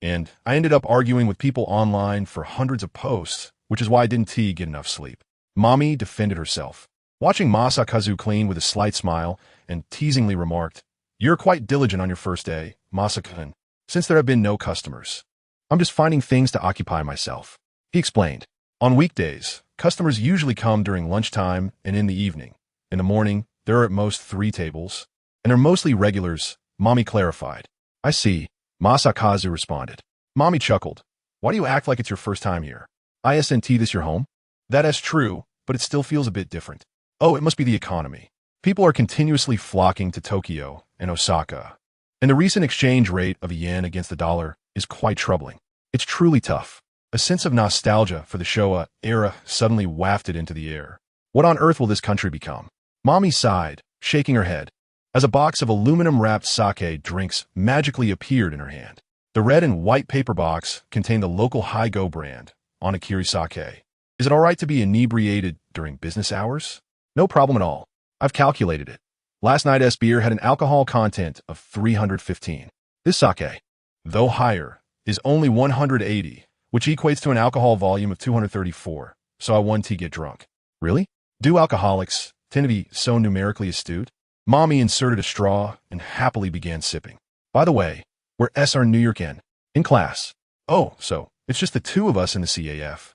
and I ended up arguing with people online for hundreds of posts, which is why I didn't get enough sleep. Mommy defended herself, watching Masakazu clean with a slight smile, and teasingly remarked, "You're quite diligent on your first day, Masaka-kun, since there have been no customers." "I'm just finding things to occupy myself," he explained. "On weekdays, customers usually come during lunchtime and in the evening. In the morning, there are at most 3 tables, and they're mostly regulars," Mommy clarified. "I see," Masakazu responded. Mommy chuckled. "Why do you act like it's your first time here? Isn't this your home?" "That is true, but it still feels a bit different." "Oh, it must be the economy. People are continuously flocking to Tokyo and Osaka, and the recent exchange rate of the yen against the dollar is quite troubling. It's truly tough." A sense of nostalgia for the Showa era suddenly wafted into the air. "What on earth will this country become?" Mommy sighed, shaking her head, as a box of aluminum-wrapped sake drinks magically appeared in her hand. The red and white paper box contained the local Haigo brand, Onigiri sake. "Is it all right to be inebriated during business hours?" "No problem at all. I've calculated it. Last night's beer had an alcohol content of 315. This sake, though higher, is only 180, which equates to an alcohol volume of 234, so I won to get drunk." "Really? Do alcoholics tend to be so numerically astute?" Mommy inserted a straw and happily began sipping. "By the way, we're our New York inn. In class." "Oh, so it's just the 2 of us in the CAF,"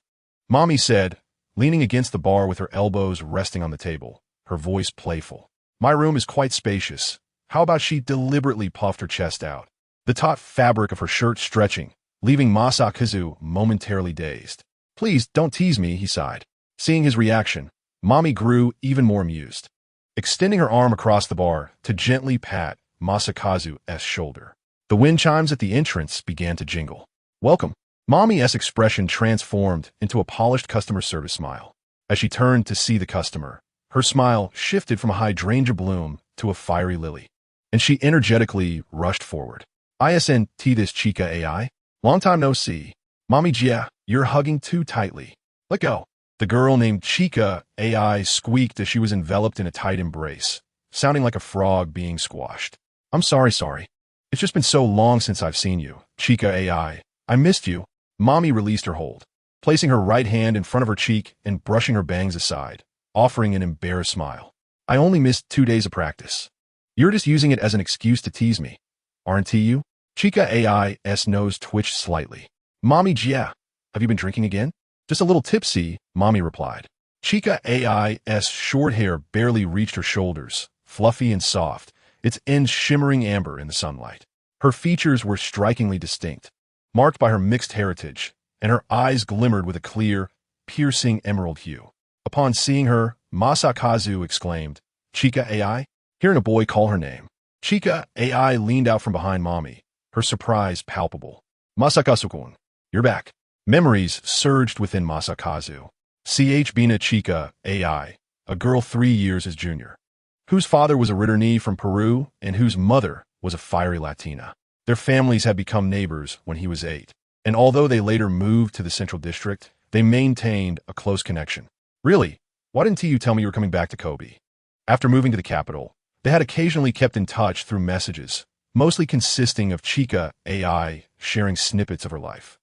Mommy said, leaning against the bar with her elbows resting on the table, her voice playful. "My room is quite spacious. How about?" She deliberately puffed her chest out, the taut fabric of her shirt stretching, leaving Masakazu momentarily dazed. "Please don't tease me," he sighed. Seeing his reaction, Mommy grew even more amused, extending her arm across the bar to gently pat Masakazu's shoulder. The wind chimes at the entrance began to jingle. "Welcome." Mommy's expression transformed into a polished customer service smile. As she turned to see the customer, her smile shifted from a hydrangea bloom to a fiery lily, and she energetically rushed forward. "ISNT this chica AI? Long time no see. Mommy Gia, you're hugging too tightly. Let go." The girl named Chica AI squeaked as she was enveloped in a tight embrace, sounding like a frog being squashed. "I'm sorry. It's just been so long since I've seen you, Chica AI. I missed you." Mommy released her hold, placing her right hand in front of her cheek and brushing her bangs aside, offering an embarrassed smile. "I only missed 2 days of practice. You're just using it as an excuse to tease me, aren't you?" Chica AI's nose twitched slightly. "Mommy Gia, have you been drinking again?" "Just a little tipsy," Mommy replied. Chica AI's short hair barely reached her shoulders, fluffy and soft, its ends shimmering amber in the sunlight. Her features were strikingly distinct, marked by her mixed heritage, and her eyes glimmered with a clear, piercing emerald hue. Upon seeing her, Masakazu exclaimed, "Chica AI?" Hearing a boy call her name, Chica AI leaned out from behind Mommy, her surprise palpable. "Masakazu-kun, you're back." Memories surged within Masakazu. Bina Chica AI, a girl 3 years his junior, whose father was a returnee from Peru and whose mother was a fiery Latina. Their families had become neighbors when he was 8, and although they later moved to the Central District, they maintained a close connection. "Really? Why didn't you tell me you were coming back to Kobe?" After moving to the capital, they had occasionally kept in touch through messages, mostly consisting of Chica AI sharing snippets of her life.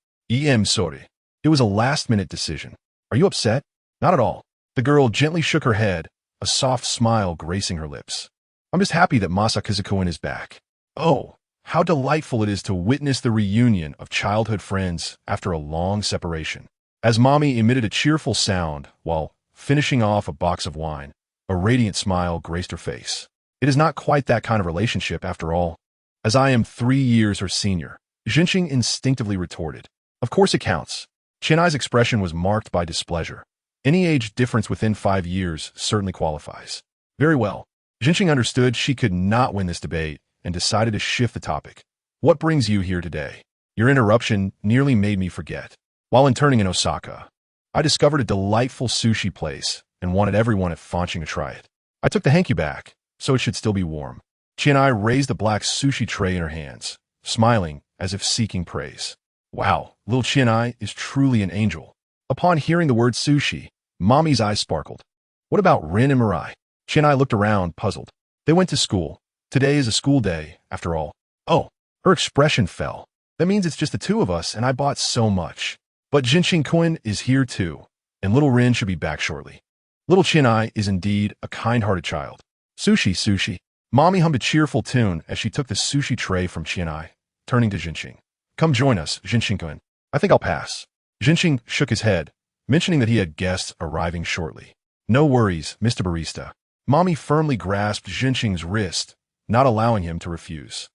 Sorry. It was a last-minute decision. "Are you upset?" "Not at all." The girl gently shook her head, a soft smile gracing her lips. "I'm just happy that Masakazu-kun is back." "Oh, how delightful it is to witness the reunion of childhood friends after a long separation." As Mommy emitted a cheerful sound while finishing off a box of wine, a radiant smile graced her face. "It is not quite that kind of relationship after all. As I am 3 years her senior," Jinqing instinctively retorted. "Of course it counts." Chenai's expression was marked by displeasure. "Any age difference within 5 years certainly qualifies." "Very well." Jinqing understood she could not win this debate and decided to shift the topic. "What brings you here today?" "Your interruption nearly made me forget. While interning in Osaka, I discovered a delightful sushi place and wanted everyone at Fancheng to try it. I took the hanky back, so it should still be warm." Chenai raised the black sushi tray in her hands, smiling as if seeking praise. "Wow, little Chenai is truly an angel." Upon hearing the word sushi, Mommy's eyes sparkled. "What about Rin and Mirai?" Chenai looked around, puzzled. "They went to school. Today is a school day, after all." "Oh." Her expression fell. "That means it's just the two of us, and I bought so much. But Jinqing-kun is here too, and little Rin should be back shortly." Little Chenai is indeed a kind-hearted child. Sushi. Mommy hummed a cheerful tune as she took the sushi tray from Chenai, turning to Jinqing. "Come join us, Jinqing-kun. I think I'll pass." Jinqing shook his head, mentioning that he had guests arriving shortly. "No worries, Mr. Barista." Mommy firmly grasped Jinqing's wrist, not allowing him to refuse.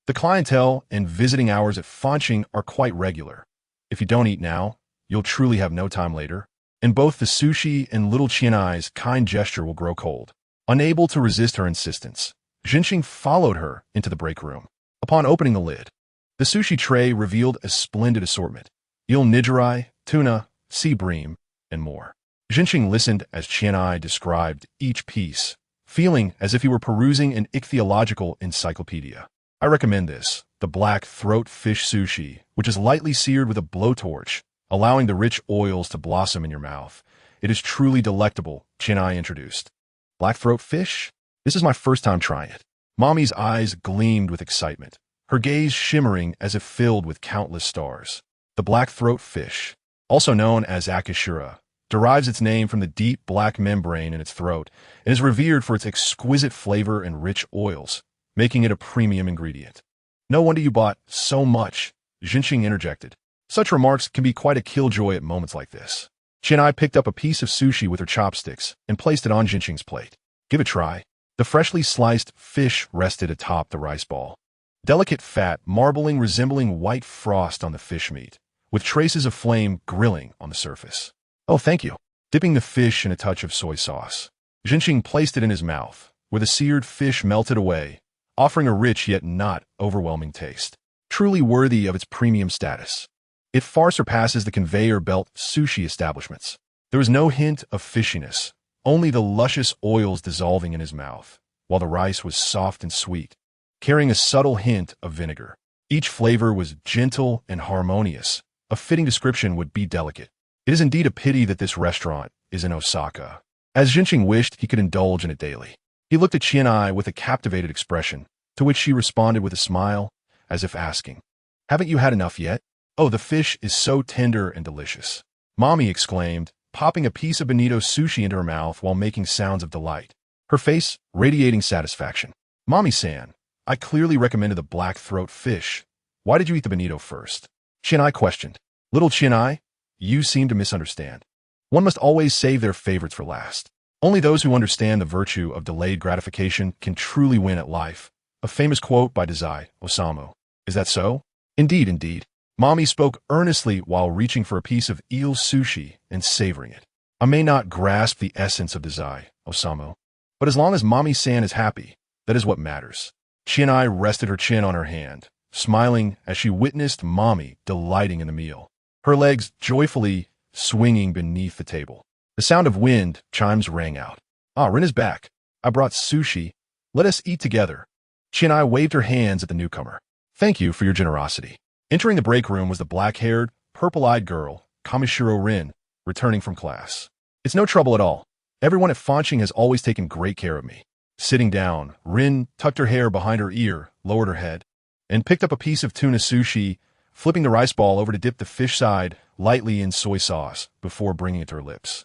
The clientele and visiting hours at Fancheng are quite regular. If you don't eat now, you'll truly have no time later, and both the sushi and little Chenai's kind gesture will grow cold. Unable to resist her insistence, Jinqing followed her into the break room. Upon opening the lid, the sushi tray revealed a splendid assortment: eel nigiri, tuna, sea bream, and more. Jinqing listened as Chenai described each piece, feeling as if he were perusing an ichthyological encyclopedia. "I recommend this, the black throat fish sushi, which is lightly seared with a blowtorch, allowing the rich oils to blossom in your mouth. It is truly delectable," Chenai introduced. "Black throat fish? This is my first time trying it." Mommy's eyes gleamed with excitement, her gaze shimmering as if filled with countless stars. The black throat fish, also known as akishura, derives its name from the deep black membrane in its throat and is revered for its exquisite flavor and rich oils, making it a premium ingredient. "No wonder you bought so much," Jinqing interjected. Such remarks can be quite a killjoy at moments like this. Chenai picked up a piece of sushi with her chopsticks and placed it on Jinqing's plate. "Give it a try." The freshly sliced fish rested atop the rice ball. Delicate fat marbling resembling white frost on the fish meat, with traces of flame grilling on the surface. "Oh, thank you." Dipping the fish in a touch of soy sauce, Jinqing placed it in his mouth, where the seared fish melted away, offering a rich yet not overwhelming taste, truly worthy of its premium status. It far surpasses the conveyor belt sushi establishments. There was no hint of fishiness, only the luscious oils dissolving in his mouth, while the rice was soft and sweet, carrying a subtle hint of vinegar. Each flavor was gentle and harmonious. A fitting description would be delicate. It is indeed a pity that this restaurant is in Osaka, as Jinqing wished he could indulge in it daily. He looked at Qianai with a captivated expression, to which she responded with a smile, as if asking, "Haven't you had enough yet? Oh, the fish is so tender and delicious," Mommy exclaimed, popping a piece of bonito sushi into her mouth while making sounds of delight, her face radiating satisfaction. "Mommy-san, I clearly recommended the black throat fish. Why did you eat the bonito first?" Qianai questioned. "Little Qianai, you seem to misunderstand. One must always save their favorites for last. Only those who understand the virtue of delayed gratification can truly win at life." A famous quote by Dazai Osamu. Is that so? Indeed, indeed. Mommy spoke earnestly while reaching for a piece of eel sushi and savoring it. I may not grasp the essence of Dazai Osamu, but as long as Mommy-san is happy, that is what matters. Qianai rested her chin on her hand, smiling as she witnessed Mommy delighting in the meal, her legs joyfully swinging beneath the table. The sound of wind chimes rang out. "Ah, Rin is back. I brought sushi. Let us eat together." Qianai waved her hands at the newcomer. "Thank you for your generosity." Entering the break room was the black-haired, purple-eyed girl, Kamishiro Rin, returning from class. "It's no trouble at all. Everyone at Fanqing has always taken great care of me." Sitting down, Rin tucked her hair behind her ear, lowered her head, and picked up a piece of tuna sushi, flipping the rice ball over to dip the fish side lightly in soy sauce before bringing it to her lips.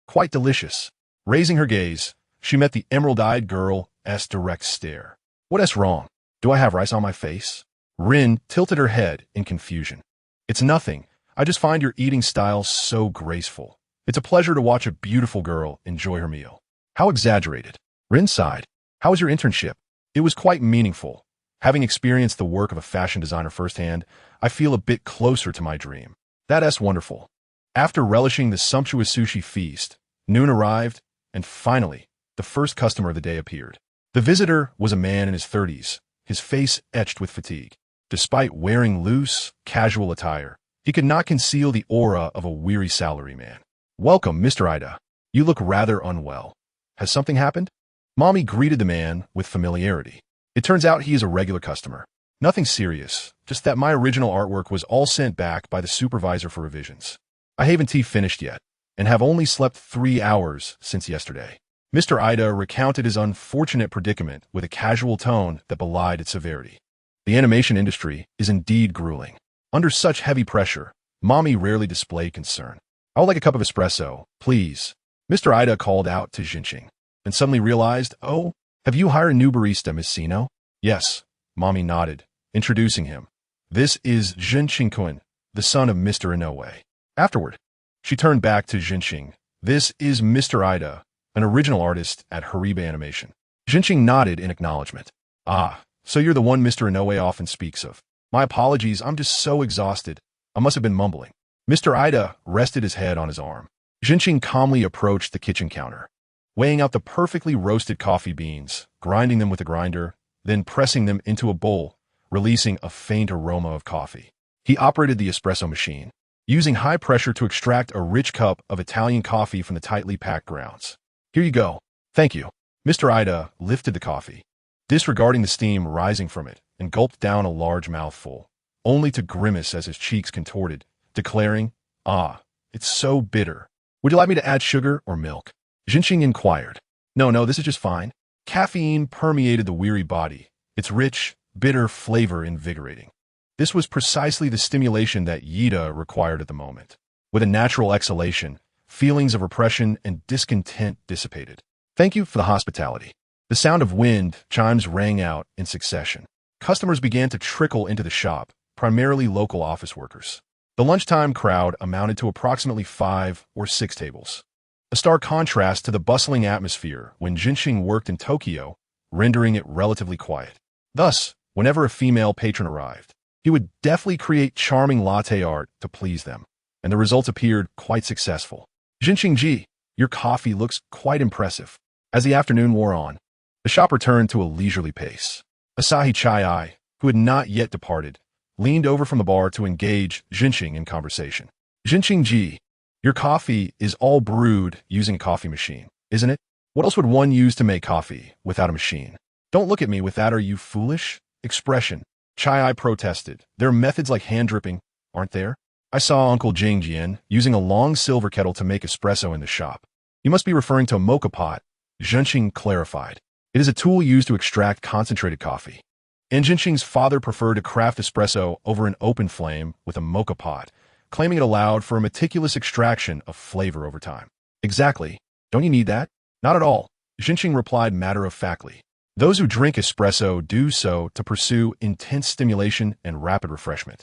Quite delicious. Raising her gaze, she met the emerald-eyed girl's direct stare. "What's wrong? Do I have rice on my face?" Rin tilted her head in confusion. "It's nothing. I just find your eating style so graceful. It's a pleasure to watch a beautiful girl enjoy her meal." "How exaggerated." Rin sighed. "How was your internship?" "It was quite meaningful. Having experienced the work of a fashion designer firsthand, I feel a bit closer to my dream." "That's wonderful." After relishing the sumptuous sushi feast, noon arrived, and finally, the first customer of the day appeared. The visitor was a man in his 30s, his face etched with fatigue. Despite wearing loose, casual attire, he could not conceal the aura of a weary salaryman. "Welcome, Mr. Ida. You look rather unwell. Has something happened?" Mommy greeted the man with familiarity. "It turns out he is a regular customer. Nothing serious, just that my original artwork was all sent back by the supervisor for revisions. I haven't finished yet, and have only slept 3 hours since yesterday." Mr. Ida recounted his unfortunate predicament with a casual tone that belied its severity. The animation industry is indeed grueling. Under such heavy pressure, Mommy rarely displayed concern. "I would like a cup of espresso, please," Mr. Ida called out to Jinqing, and suddenly realized, "Oh, have you hired a new barista, Miss Sino?" "Yes," Mommy nodded, introducing him. "This is Jinqing-kun, the son of Mr. Inoue." Afterward, she turned back to Jinqing. "This is Mr. Ida, an original artist at Hariba Animation." Jinqing nodded in acknowledgement. "Ah, so you're the one Mr. Inoue often speaks of. My apologies, I'm just so exhausted. I must have been mumbling." Mr. Ida rested his head on his arm. Jinqing calmly approached the kitchen counter, weighing out the perfectly roasted coffee beans, grinding them with a grinder, then pressing them into a bowl, releasing a faint aroma of coffee. He operated the espresso machine, using high pressure to extract a rich cup of Italian coffee from the tightly packed grounds. "Here you go." "Thank you." Mr. Ida lifted the coffee, disregarding the steam rising from it, and gulped down a large mouthful, only to grimace as his cheeks contorted, declaring, "Ah, it's so bitter. Would you like me to add sugar or milk?" Jinqing inquired. No, this is just fine." Caffeine permeated the weary body, its rich, bitter flavor invigorating. This was precisely the stimulation that Yida required at the moment. With a natural exhalation, feelings of repression and discontent dissipated. "Thank you for the hospitality." The sound of wind chimes rang out in succession. Customers began to trickle into the shop, primarily local office workers. The lunchtime crowd amounted to approximately 5 or 6 tables. A stark contrast to the bustling atmosphere when Jinqing worked in Tokyo, rendering it relatively quiet. Thus, whenever a female patron arrived, he would deftly create charming latte art to please them, and the results appeared quite successful. "Jinqing-ji, your coffee looks quite impressive." As the afternoon wore on, the shop returned to a leisurely pace. Asahi Chai-ai, who had not yet departed, leaned over from the bar to engage Jinxing in conversation. Jinxing Ji, your coffee is all brewed using a coffee machine, isn't it? What else would one use to make coffee without a machine? Don't look at me with that "are you foolish" expression. Chai protested. There are methods like hand dripping, aren't there? I saw Uncle Jing Jian using a long silver kettle to make espresso in the shop. You must be referring to a mocha pot, Jinxing clarified. It is a tool used to extract concentrated coffee. And Jinxing's father preferred to craft espresso over an open flame with a mocha pot, claiming it allowed for a meticulous extraction of flavor over time. Exactly. Don't you need that? Not at all, Jinxing replied matter-of-factly. Those who drink espresso do so to pursue intense stimulation and rapid refreshment.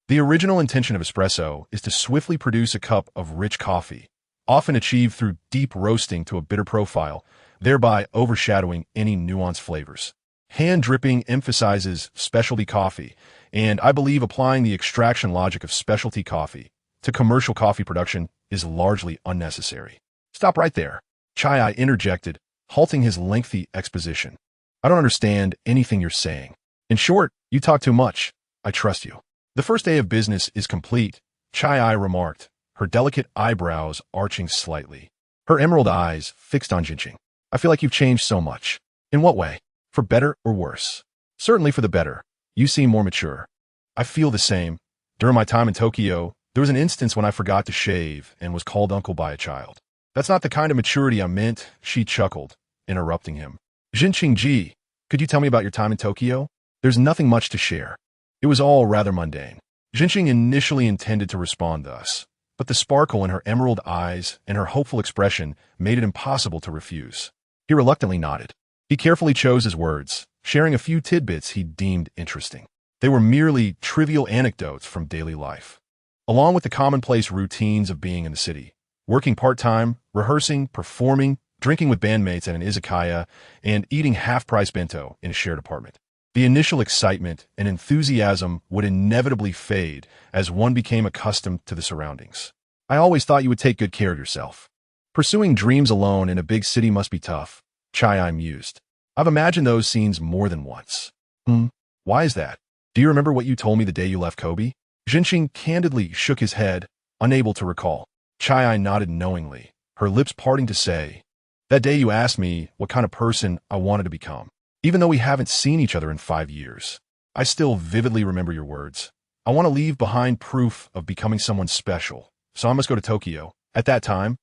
The original intention of espresso is to swiftly produce a cup of rich coffee, often achieved through deep roasting to a bitter profile, thereby overshadowing any nuanced flavors. Hand dripping emphasizes specialty coffee, and I believe applying the extraction logic of specialty coffee to commercial coffee production is largely unnecessary. Stop right there, Chai interjected, halting his lengthy exposition. I don't understand anything you're saying. In short, you talk too much. I trust you. The first day of business is complete, Chai remarked, her delicate eyebrows arching slightly. Her emerald eyes fixed on Jinxing. I feel like you've changed so much. In what way? For better or worse? Certainly for the better. You seem more mature. I feel the same. During my time in Tokyo, there was an instance when I forgot to shave and was called uncle by a child. That's not the kind of maturity I meant, she chuckled, interrupting him. Jinxing Ji, could you tell me about your time in Tokyo? There's nothing much to share. It was all rather mundane. Jinxing initially intended to respond thus, but the sparkle in her emerald eyes and her hopeful expression made it impossible to refuse. He reluctantly nodded. He carefully chose his words, sharing a few tidbits he deemed interesting. They were merely trivial anecdotes from daily life, along with the commonplace routines of being in the city, working part-time, rehearsing, performing, drinking with bandmates at an izakaya, and eating half-price bento in a shared apartment. The initial excitement and enthusiasm would inevitably fade as one became accustomed to the surroundings. I always thought you would take good care of yourself. Pursuing dreams alone in a big city must be tough, Chai mused. I've imagined those scenes more than once. Why is that? Do you remember what you told me the day you left Kobe? Jinxing candidly shook his head, unable to recall. Chai nodded knowingly, her lips parting to say, that day you asked me what kind of person I wanted to become. Even though we haven't seen each other in 5 years, I still vividly remember your words. I want to leave behind proof of becoming someone special, so I must go to Tokyo. At that time,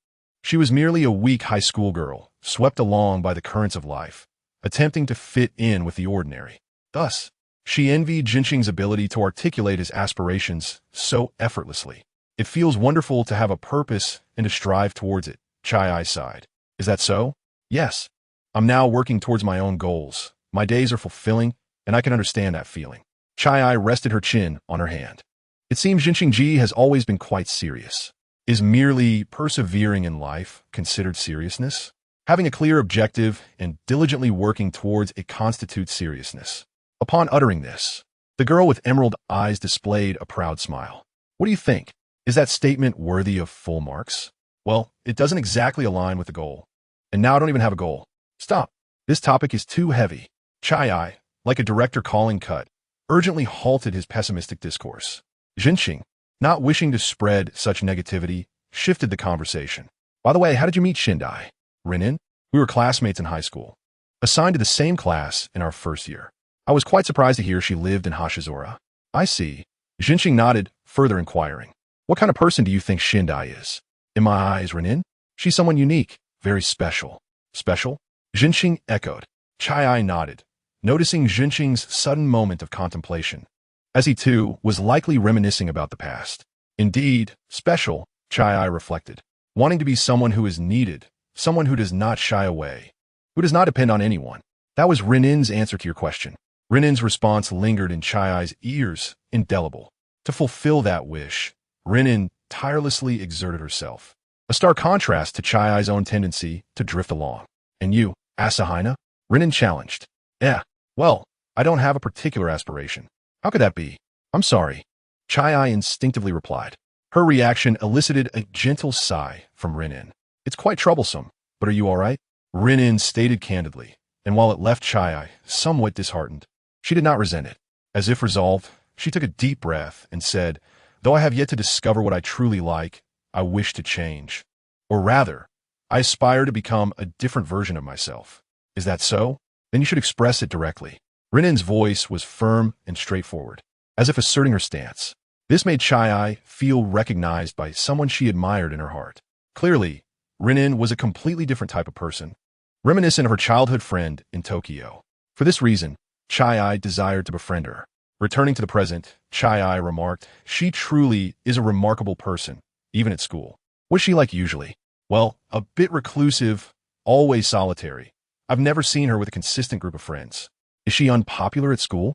she was merely a weak high school girl, swept along by the currents of life, attempting to fit in with the ordinary. Thus, she envied Jinxing's ability to articulate his aspirations so effortlessly. It feels wonderful to have a purpose and to strive towards it, Chai sighed. Is that so? Yes. I'm now working towards my own goals. My days are fulfilling, and I can understand that feeling. Chai rested her chin on her hand. It seems Jinxing Ji has always been quite serious. Is merely persevering in life considered seriousness? Having a clear objective and diligently working towards it constitutes seriousness. Upon uttering this, the girl with emerald eyes displayed a proud smile. What do you think? Is that statement worthy of full marks? Well, it doesn't exactly align with the goal. And now I don't even have a goal. Stop. This topic is too heavy. Chai, like a director calling cut, urgently halted his pessimistic discourse. Jinxing, not wishing to spread such negativity, shifted the conversation. By the way, how did you meet Shindai? Renin? We were classmates in high school, assigned to the same class in our first year. I was quite surprised to hear she lived in Hashizora. I see. Jinxing nodded, further inquiring. What kind of person do you think Shindai is? In my eyes, Renin? She's someone unique, very special. Special? Jinxing echoed. Chai nodded, noticing Jinxing's sudden moment of contemplation, as he too was likely reminiscing about the past. Indeed, special, Chai reflected, wanting to be someone who is needed, someone who does not shy away, who does not depend on anyone. That was Renin's answer to your question. Renin's response lingered in Chai's ears, indelible. To fulfill that wish, Renin tirelessly exerted herself. A stark contrast to Chai's own tendency to drift along. And you, Asahina? Renin challenged. Yeah, well, I don't have a particular aspiration. How could that be? I'm sorry. Chai instinctively replied. Her reaction elicited a gentle sigh from Renin. It's quite troublesome, but are you all right? Renin stated candidly, and while it left Chai somewhat disheartened, she did not resent it. As if resolved, She took a deep breath and said, "Though I have yet to discover what I truly like, I wish to change. Or rather, I aspire to become a different version of myself. Is that so? Then you should express it directly." Rinin's voice was firm and straightforward, as if asserting her stance. This made Chai feel recognized by someone she admired in her heart. Clearly, Rinin was a completely different type of person, reminiscent of her childhood friend in Tokyo. For this reason, Chai desired to befriend her. Returning to the present, Chai remarked, "She truly is a remarkable person, even at school. What's she like usually?" "Well, a bit reclusive, always solitary. I've never seen her with a consistent group of friends." "Is she unpopular at school?"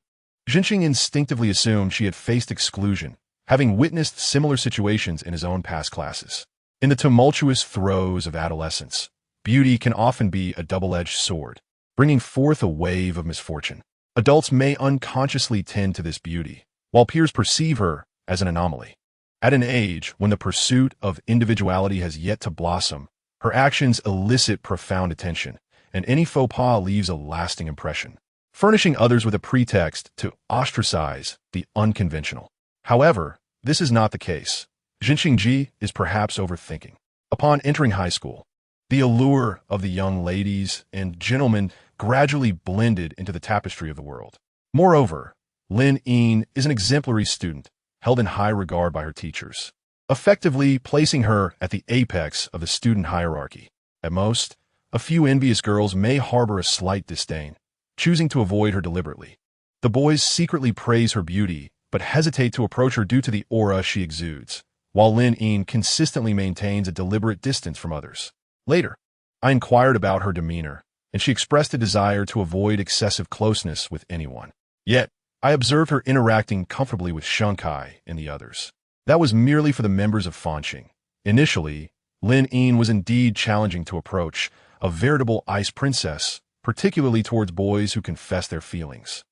Jinxing instinctively assumed she had faced exclusion, having witnessed similar situations in his own past classes. In the tumultuous throes of adolescence, beauty can often be a double-edged sword, bringing forth a wave of misfortune. Adults may unconsciously tend to this beauty, while peers perceive her as an anomaly. At an age when the pursuit of individuality has yet to blossom, her actions elicit profound attention, and any faux pas leaves a lasting impression, furnishing others with a pretext to ostracize the unconventional. However, this is not the case. Jinxingji is perhaps overthinking. Upon entering high school, the allure of the young ladies and gentlemen gradually blended into the tapestry of the world. Moreover, Lin Yin is an exemplary student, held in high regard by her teachers, effectively placing her at the apex of the student hierarchy. At most, a few envious girls may harbor a slight disdain, choosing to avoid her deliberately. The boys secretly praise her beauty, but hesitate to approach her due to the aura she exudes, while Lin Yin consistently maintains a deliberate distance from others. Later, I inquired about her demeanor, and she expressed a desire to avoid excessive closeness with anyone. Yet, I observed her interacting comfortably with Shunkai and the others. That was merely for the members of Fanqing. Initially, Lin Yin was indeed challenging to approach, a veritable ice princess, particularly towards boys who confess their feelings,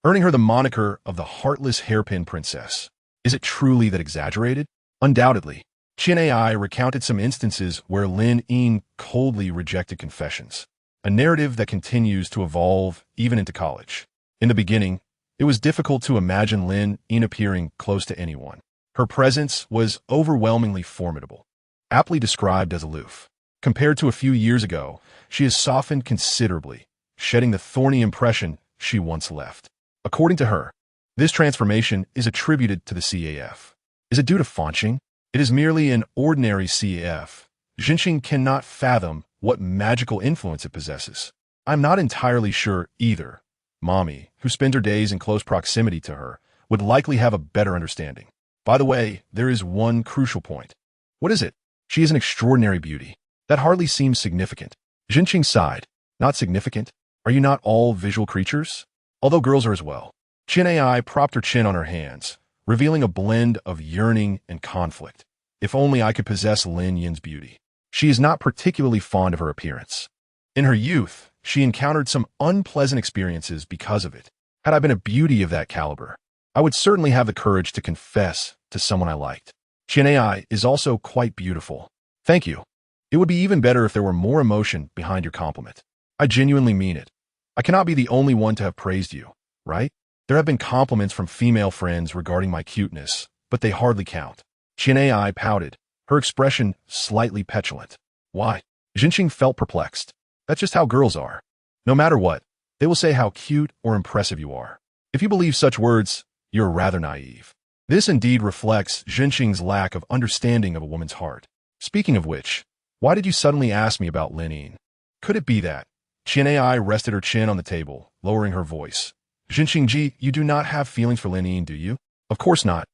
earning her the moniker of the heartless hairpin princess. Is it truly that exaggerated? Undoubtedly. Chin Ai recounted some instances where Lin Yin coldly rejected confessions, a narrative that continues to evolve even into college. In the beginning, it was difficult to imagine Lin Yin appearing close to anyone. Her presence was overwhelmingly formidable, aptly described as aloof. Compared to a few years ago, she has softened considerably, shedding the thorny impression she once left. According to her, this transformation is attributed to the CAF. Is it due to Fanqing? It is merely an ordinary CAF. Jinxing cannot fathom what magical influence it possesses. I'm not entirely sure either. Mommy, who spends her days in close proximity to her, would likely have a better understanding. By the way, there is one crucial point. What is it? She is an extraordinary beauty. That hardly seems significant. Jinxing sighed. Not significant? Are you not all visual creatures? Although girls are as well. Chin Ai propped her chin on her hands, revealing a blend of yearning and conflict. If only I could possess Lin Yin's beauty. She is not particularly fond of her appearance. In her youth, she encountered some unpleasant experiences because of it. Had I been a beauty of that caliber, I would certainly have the courage to confess to someone I liked. Chin Ai is also quite beautiful. Thank you. It would be even better if there were more emotion behind your compliment. I genuinely mean it. I cannot be the only one to have praised you, right? There have been compliments from female friends regarding my cuteness, but they hardly count. Chin Ai pouted, her expression slightly petulant. Why? Jinxing felt perplexed. That's just how girls are. No matter what, they will say how cute or impressive you are. If you believe such words, you're rather naive. This indeed reflects Jinxing's lack of understanding of a woman's heart. Speaking of which, why did you suddenly ask me about Lin Yin? Could it be that? Chin Ai rested her chin on the table, lowering her voice. Jinxingji, you do not have feelings for Lin Yin, do you? Of course not.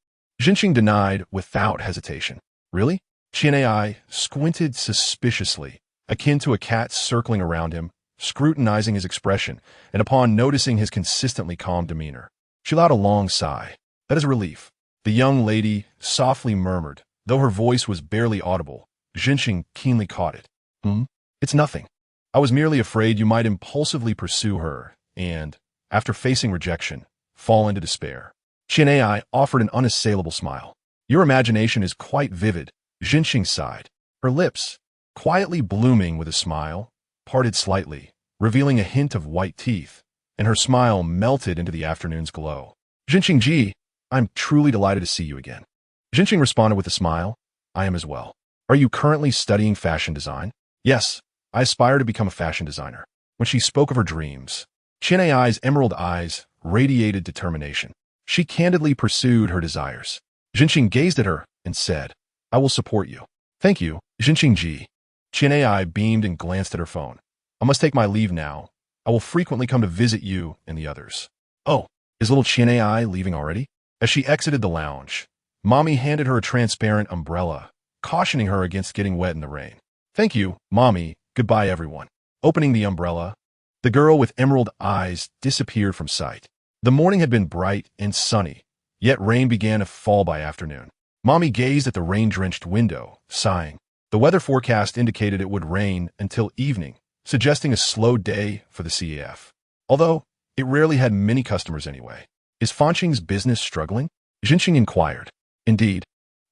Jinxing denied without hesitation. Really? Chin Ai squinted suspiciously, akin to a cat circling around him, scrutinizing his expression, and upon noticing his consistently calm demeanor, she allowed a long sigh. That is a relief. The young lady softly murmured, though her voice was barely audible. Jinxing keenly caught it. It's nothing. I was merely afraid you might impulsively pursue her and, after facing rejection, fall into despair. Chin Ai offered an unassailable smile. Your imagination is quite vivid. Jinxing sighed. Her lips, quietly blooming with a smile, parted slightly, revealing a hint of white teeth, and her smile melted into the afternoon's glow. Jinxingji, I'm truly delighted to see you again. Jinqing responded with a smile. I am as well. Are you currently studying fashion design? Yes, I aspire to become a fashion designer. When she spoke of her dreams, Qin Ai's emerald eyes radiated determination. She candidly pursued her desires. Jinqing gazed at her and said, I will support you. Thank you, Jinqing Ji. Qin Ai beamed and glanced at her phone. I must take my leave now. I will frequently come to visit you and the others. Oh, is little Qin Ai leaving already? As she exited the lounge, Mommy handed her a transparent umbrella, cautioning her against getting wet in the rain. Thank you, Mommy. Goodbye, everyone. Opening the umbrella, the girl with emerald eyes disappeared from sight. The morning had been bright and sunny, yet rain began to fall by afternoon. Mommy gazed at the rain-drenched window, sighing. The weather forecast indicated it would rain until evening, suggesting a slow day for the CAF. Although, it rarely had many customers anyway. Is Fanqing's business struggling? Jinqing inquired. Indeed,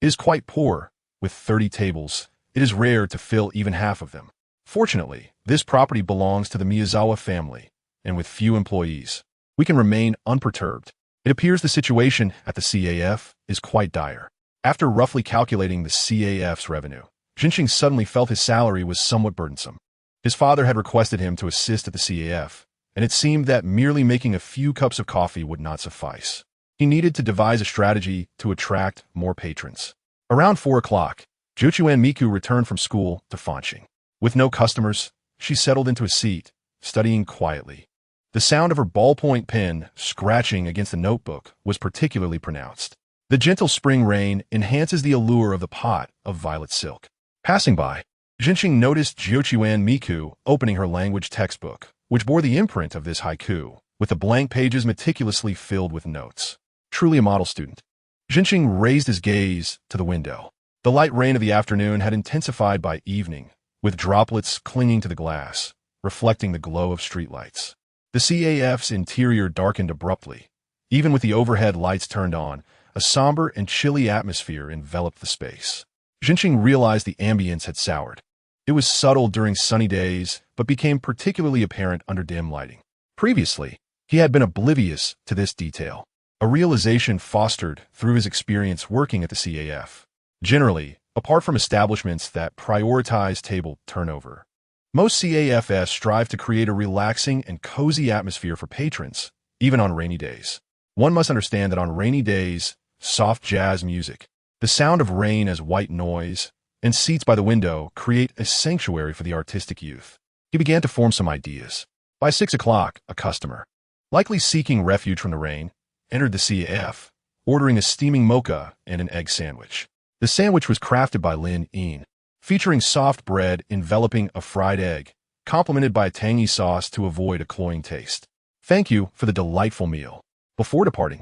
it is quite poor. With 30 tables, it is rare to fill even half of them. Fortunately, this property belongs to the Miyazawa family, and with few employees, we can remain unperturbed. It appears the situation at the CAF is quite dire. After roughly calculating the CAF's revenue, Jinqing suddenly felt his salary was somewhat burdensome. His father had requested him to assist at the CAF, and it seemed that merely making a few cups of coffee would not suffice. He needed to devise a strategy to attract more patrons. Around 4 o'clock, Juchuan Miku returned from school to Fanqing. With no customers, she settled into a seat, studying quietly. The sound of her ballpoint pen scratching against the notebook was particularly pronounced. The gentle spring rain enhances the allure of the pot of violet silk. Passing by, Jinqing noticed Juchuan Miku opening her language textbook, which bore the imprint of this haiku, with the blank pages meticulously filled with notes. Truly a model student. Jinqing raised his gaze to the window. The light rain of the afternoon had intensified by evening, with droplets clinging to the glass, reflecting the glow of streetlights. The CAF's interior darkened abruptly. Even with the overhead lights turned on, a somber and chilly atmosphere enveloped the space. Jinqing realized the ambience had soured. It was subtle during sunny days, but became particularly apparent under dim lighting. Previously, he had been oblivious to this detail, a realization fostered through his experience working at the CAF. Generally, apart from establishments that prioritize table turnover, most CAFs strive to create a relaxing and cozy atmosphere for patrons, even on rainy days. One must understand that on rainy days, soft jazz music, the sound of rain as white noise, and seats by the window create a sanctuary for the artistic youth. He began to form some ideas. By 6 o'clock, a customer, likely seeking refuge from the rain, entered the CAF, ordering a steaming mocha and an egg sandwich. The sandwich was crafted by Lin Yin, featuring soft bread enveloping a fried egg, complemented by a tangy sauce to avoid a cloying taste. Thank you for the delightful meal. Before departing,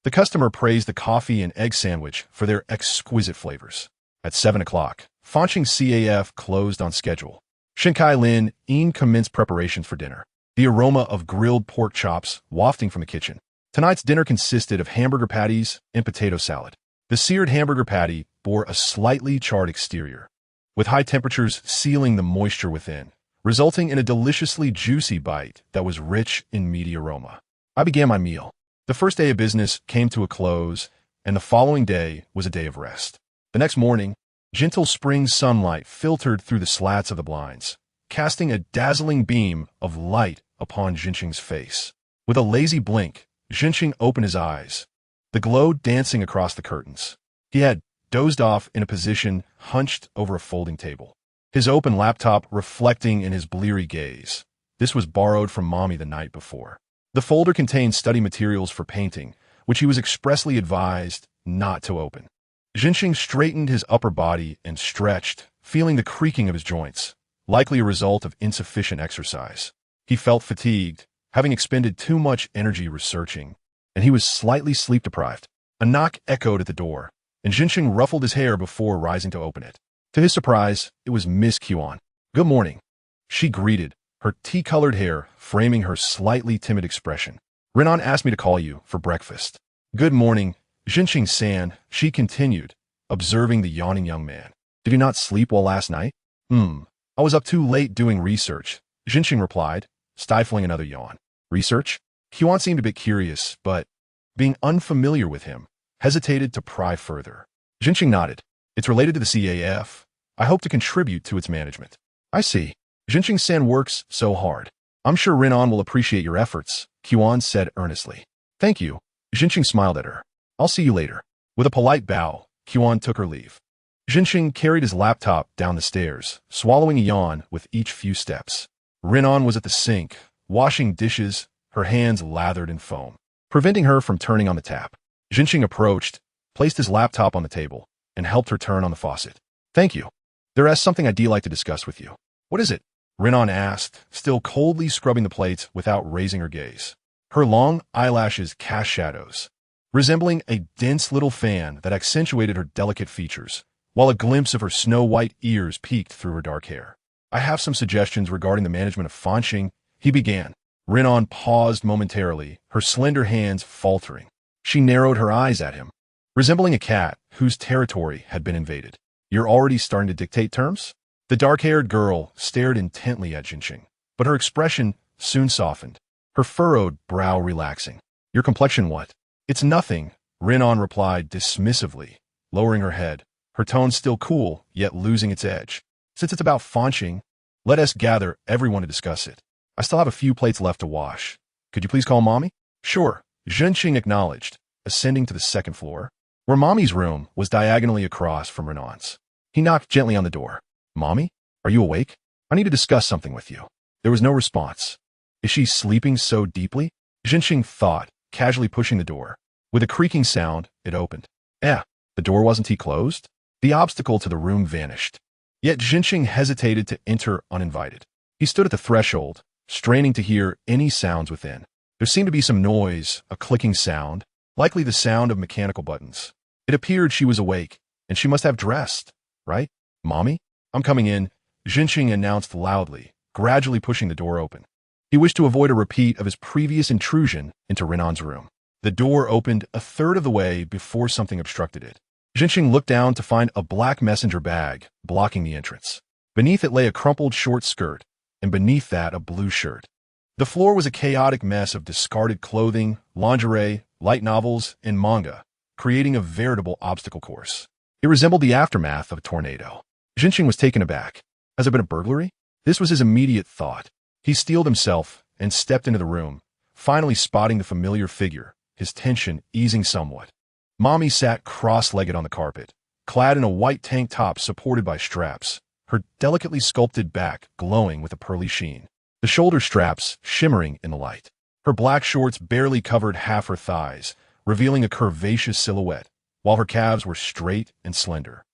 the customer praised the coffee and egg sandwich for their exquisite flavors. At 7 o'clock, Fanqing CAF closed on schedule. Shinkai Lin Yin commenced preparations for dinner, the aroma of grilled pork chops wafting from the kitchen. Tonight's dinner consisted of hamburger patties and potato salad. The seared hamburger patty bore a slightly charred exterior, with high temperatures sealing the moisture within, resulting in a deliciously juicy bite that was rich in meaty aroma. I began my meal. The first day of business came to a close, and the following day was a day of rest. The next morning, gentle spring sunlight filtered through the slats of the blinds, casting a dazzling beam of light upon Jinqing's face. With a lazy blink, Jinqing opened his eyes, the glow dancing across the curtains. He had dozed off in a position hunched over a folding table, his open laptop reflecting in his bleary gaze. This was borrowed from Mommy the night before. The folder contained study materials for painting, which he was expressly advised not to open. Jinqing straightened his upper body and stretched, feeling the creaking of his joints, likely a result of insufficient exercise. He felt fatigued, having expended too much energy researching, and he was slightly sleep-deprived. A knock echoed at the door, and Jinqing ruffled his hair before rising to open it. To his surprise, it was Miss Qian. Good morning, she greeted, her tea-colored hair framing her slightly timid expression. Renan asked me to call you for breakfast. Good morning, Jinqing-san, she continued, observing the yawning young man. Did you not sleep well last night? I was up too late doing research, Jinqing replied, stifling another yawn. Research? Qian seemed a bit curious, but, being unfamiliar with him, hesitated to pry further. Jinqing nodded. It's related to the CAF. I hope to contribute to its management. I see. Jinqing-san works so hard. I'm sure Renan will appreciate your efforts, Qian said earnestly. Thank you. Jinqing smiled at her. I'll see you later. With a polite bow, Qian took her leave. Jinqing carried his laptop down the stairs, swallowing a yawn with each few steps. Renan was at the sink, washing dishes, her hands lathered in foam, preventing her from turning on the tap. Jinqing approached, placed his laptop on the table, and helped her turn on the faucet. Thank you. There is something I'd like to discuss with you. What is it? Renan asked, still coldly scrubbing the plates without raising her gaze. Her long eyelashes cast shadows, resembling a dense little fan that accentuated her delicate features, while a glimpse of her snow-white ears peeked through her dark hair. I have some suggestions regarding the management of Fanqing, he began. Renan paused momentarily, her slender hands faltering. She narrowed her eyes at him, resembling a cat whose territory had been invaded. You're already starting to dictate terms? The dark-haired girl stared intently at Jinqing, but her expression soon softened, her furrowed brow relaxing. Your complexion what? It's nothing, Renan replied dismissively, lowering her head, her tone still cool, yet losing its edge. Since it's about Fanqing, let us gather everyone to discuss it. I still have a few plates left to wash. Could you please call Mommy? Sure, Jinqing acknowledged, ascending to the second floor, where Mommy's room was diagonally across from Renan's. He knocked gently on the door. Mommy, are you awake? I need to discuss something with you. There was no response. Is she sleeping so deeply? Jinqing thought, casually pushing the door. With a creaking sound, it opened. The door wasn't he closed? The obstacle to the room vanished. Yet Jinqing hesitated to enter uninvited. He stood at the threshold, straining to hear any sounds within. There seemed to be some noise, a clicking sound, likely the sound of mechanical buttons. It appeared she was awake, and she must have dressed, right? Mommy? I'm coming in, Jinqing announced loudly, gradually pushing the door open. He wished to avoid a repeat of his previous intrusion into Renan's room. The door opened a third of the way before something obstructed it. Jinqing looked down to find a black messenger bag blocking the entrance. Beneath it lay a crumpled short skirt, and beneath that a blue shirt. The floor was a chaotic mess of discarded clothing, lingerie, light novels, and manga, creating a veritable obstacle course. It resembled the aftermath of a tornado. Jinqing was taken aback. Has it been a burglary? This was his immediate thought. He steeled himself and stepped into the room, finally spotting the familiar figure, his tension easing somewhat. Mommy sat cross-legged on the carpet, clad in a white tank top supported by straps, her delicately sculpted back glowing with a pearly sheen, the shoulder straps shimmering in the light. Her black shorts barely covered half her thighs, revealing a curvaceous silhouette, while her calves were straight and slender,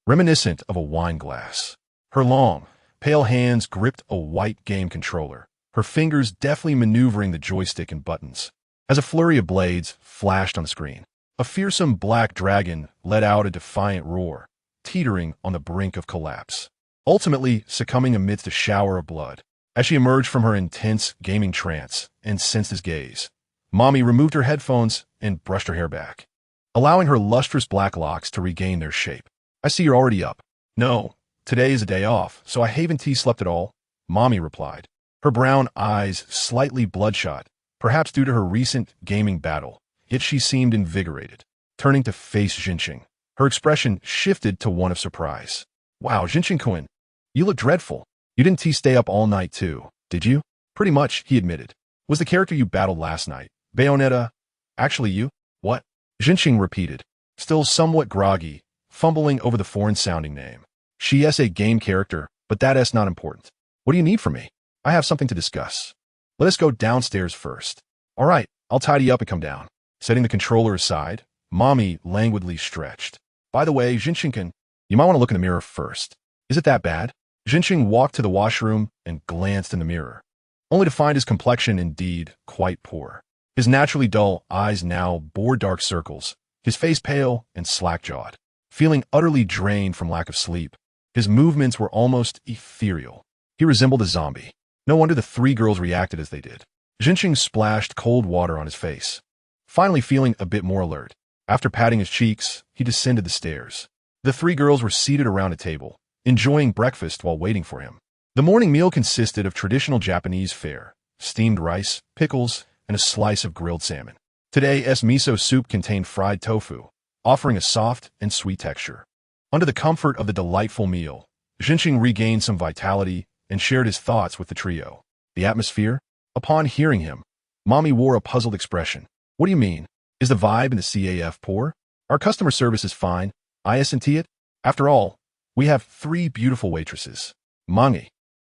reminiscent of a wine glass. Her long, pale hands gripped a white game controller, her fingers deftly maneuvering the joystick and buttons. As a flurry of blades flashed on the screen, a fearsome black dragon let out a defiant roar, teetering on the brink of collapse, ultimately succumbing amidst a shower of blood. As she emerged from her intense gaming trance and sensed his gaze, Mommy removed her headphones and brushed her hair back, allowing her lustrous black locks to regain their shape. I see you're already up. No, today is a day off, so I haven't slept at all, Mommy replied, her brown eyes slightly bloodshot, perhaps due to her recent gaming battle, yet she seemed invigorated. Turning to face Jinqing, her expression shifted to one of surprise. Wow, Jinqing-kun, you look dreadful. You didn't stay up all night too, did you? Pretty much, he admitted. Was the character you battled last night, Bayonetta, actually you? What? Jinqing repeated, still somewhat groggy, fumbling over the foreign-sounding name. She is a game character, but that is not important. What do you need from me? I have something to discuss. Let us go downstairs first. All right, I'll tidy up and come down. Setting the controller aside, Mommy languidly stretched. By the way, Jinqing-kun, you might want to look in the mirror first. Is it that bad? Jinqing walked to the washroom and glanced in the mirror, only to find his complexion indeed quite poor. His naturally dull eyes now bore dark circles, his face pale and slack-jawed. Feeling utterly drained from lack of sleep, his movements were almost ethereal. He resembled a zombie. No wonder the three girls reacted as they did. Jinqing splashed cold water on his face, finally feeling a bit more alert. After patting his cheeks, he descended the stairs. The three girls were seated around a table, enjoying breakfast while waiting for him. The morning meal consisted of traditional Japanese fare, steamed rice, pickles, and a slice of grilled salmon. Today's miso soup contained fried tofu, offering a soft and sweet texture. Under the comfort of the delightful meal, Xinxing regained some vitality and shared his thoughts with the trio. The atmosphere? Upon hearing him, Mommy wore a puzzled expression. What do you mean? Is the vibe in the CAF poor? Our customer service is fine. Isn't it? After all, we have 3 beautiful waitresses. Manga,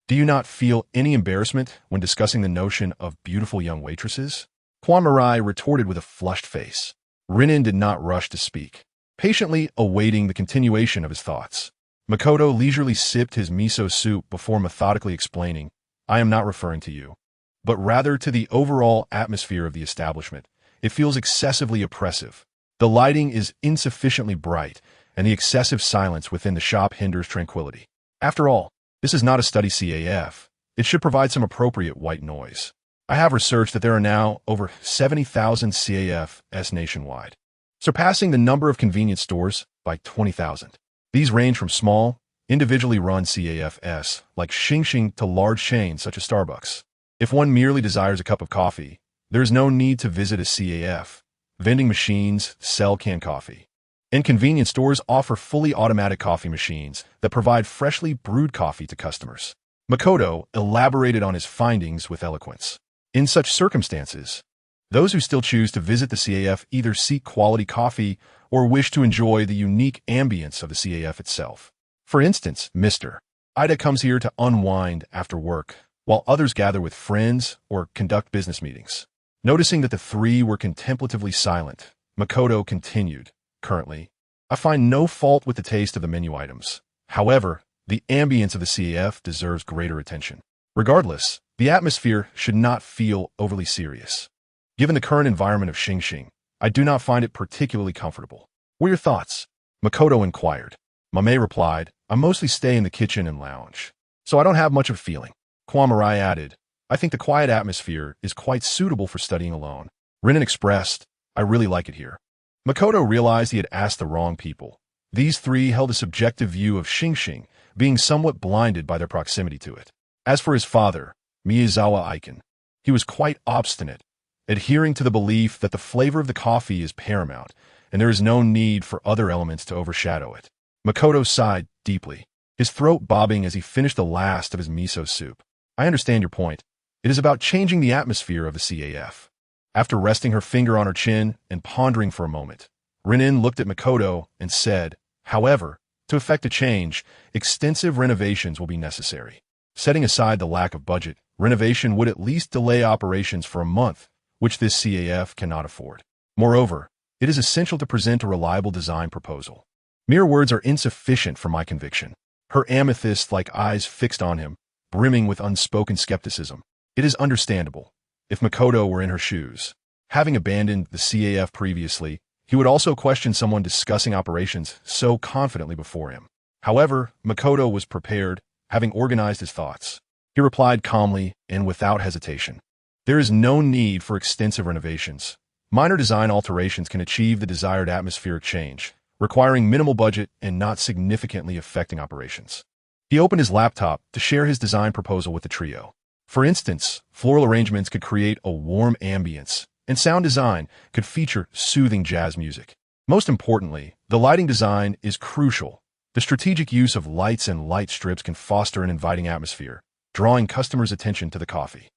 do you not feel any embarrassment when discussing the notion of beautiful young waitresses? Quan Mirai retorted with a flushed face. Rinin did not rush to speak, patiently awaiting the continuation of his thoughts. Makoto leisurely sipped his miso soup before methodically explaining, I am not referring to you, but rather to the overall atmosphere of the establishment. It feels excessively oppressive. The lighting is insufficiently bright, and the excessive silence within the shop hinders tranquility. After all, this is not a study CAF. It should provide some appropriate white noise. I have researched that there are now over 70,000 CAFs nationwide, surpassing the number of convenience stores by 20,000. These range from small, individually run CAFs like Xinxing to large chains such as Starbucks. If one merely desires a cup of coffee, there is no need to visit a CAF. Vending machines sell canned coffee, and convenience stores offer fully automatic coffee machines that provide freshly brewed coffee to customers. Makoto elaborated on his findings with eloquence. In such circumstances, those who still choose to visit the CAF either seek quality coffee or wish to enjoy the unique ambience of the CAF itself. For instance, Mr. Ida comes here to unwind after work, while others gather with friends or conduct business meetings. Noticing that the 3 were contemplatively silent, Makoto continued, Currently, I find no fault with the taste of the menu items. However, the ambience of the CAF deserves greater attention. Regardless, the atmosphere should not feel overly serious. Given the current environment of Xinxing, I do not find it particularly comfortable. What are your thoughts? Makoto inquired. Mame replied, I mostly stay in the kitchen and lounge, so I don't have much of a feeling. Kwamarai added, I think the quiet atmosphere is quite suitable for studying alone. Rinin expressed, I really like it here. Makoto realized he had asked the wrong people. These 3 held a subjective view of Xinxing, being somewhat blinded by their proximity to it. As for his father, Miyazawa Aiken, he was quite obstinate, adhering to the belief that the flavor of the coffee is paramount, and there is no need for other elements to overshadow it. Makoto sighed deeply, his throat bobbing as he finished the last of his miso soup. I understand your point. It is about changing the atmosphere of the CAF. After resting her finger on her chin and pondering for a moment, Rinin looked at Makoto and said, however, to effect a change, extensive renovations will be necessary. Setting aside the lack of budget, renovation would at least delay operations for a month, which this CAF cannot afford. Moreover, it is essential to present a reliable design proposal. Mere words are insufficient for my conviction. Her amethyst-like eyes fixed on him, brimming with unspoken skepticism. It is understandable. If Makoto were in her shoes, having abandoned the CAF previously, he would also question someone discussing operations so confidently before him. However, Makoto was prepared, having organized his thoughts. He replied calmly and without hesitation. There is no need for extensive renovations. Minor design alterations can achieve the desired atmospheric change, requiring minimal budget and not significantly affecting operations. He opened his laptop to share his design proposal with the trio. For instance, floral arrangements could create a warm ambience, and sound design could feature soothing jazz music. Most importantly, the lighting design is crucial. The strategic use of lights and light strips can foster an inviting atmosphere, drawing customers' attention to the coffee.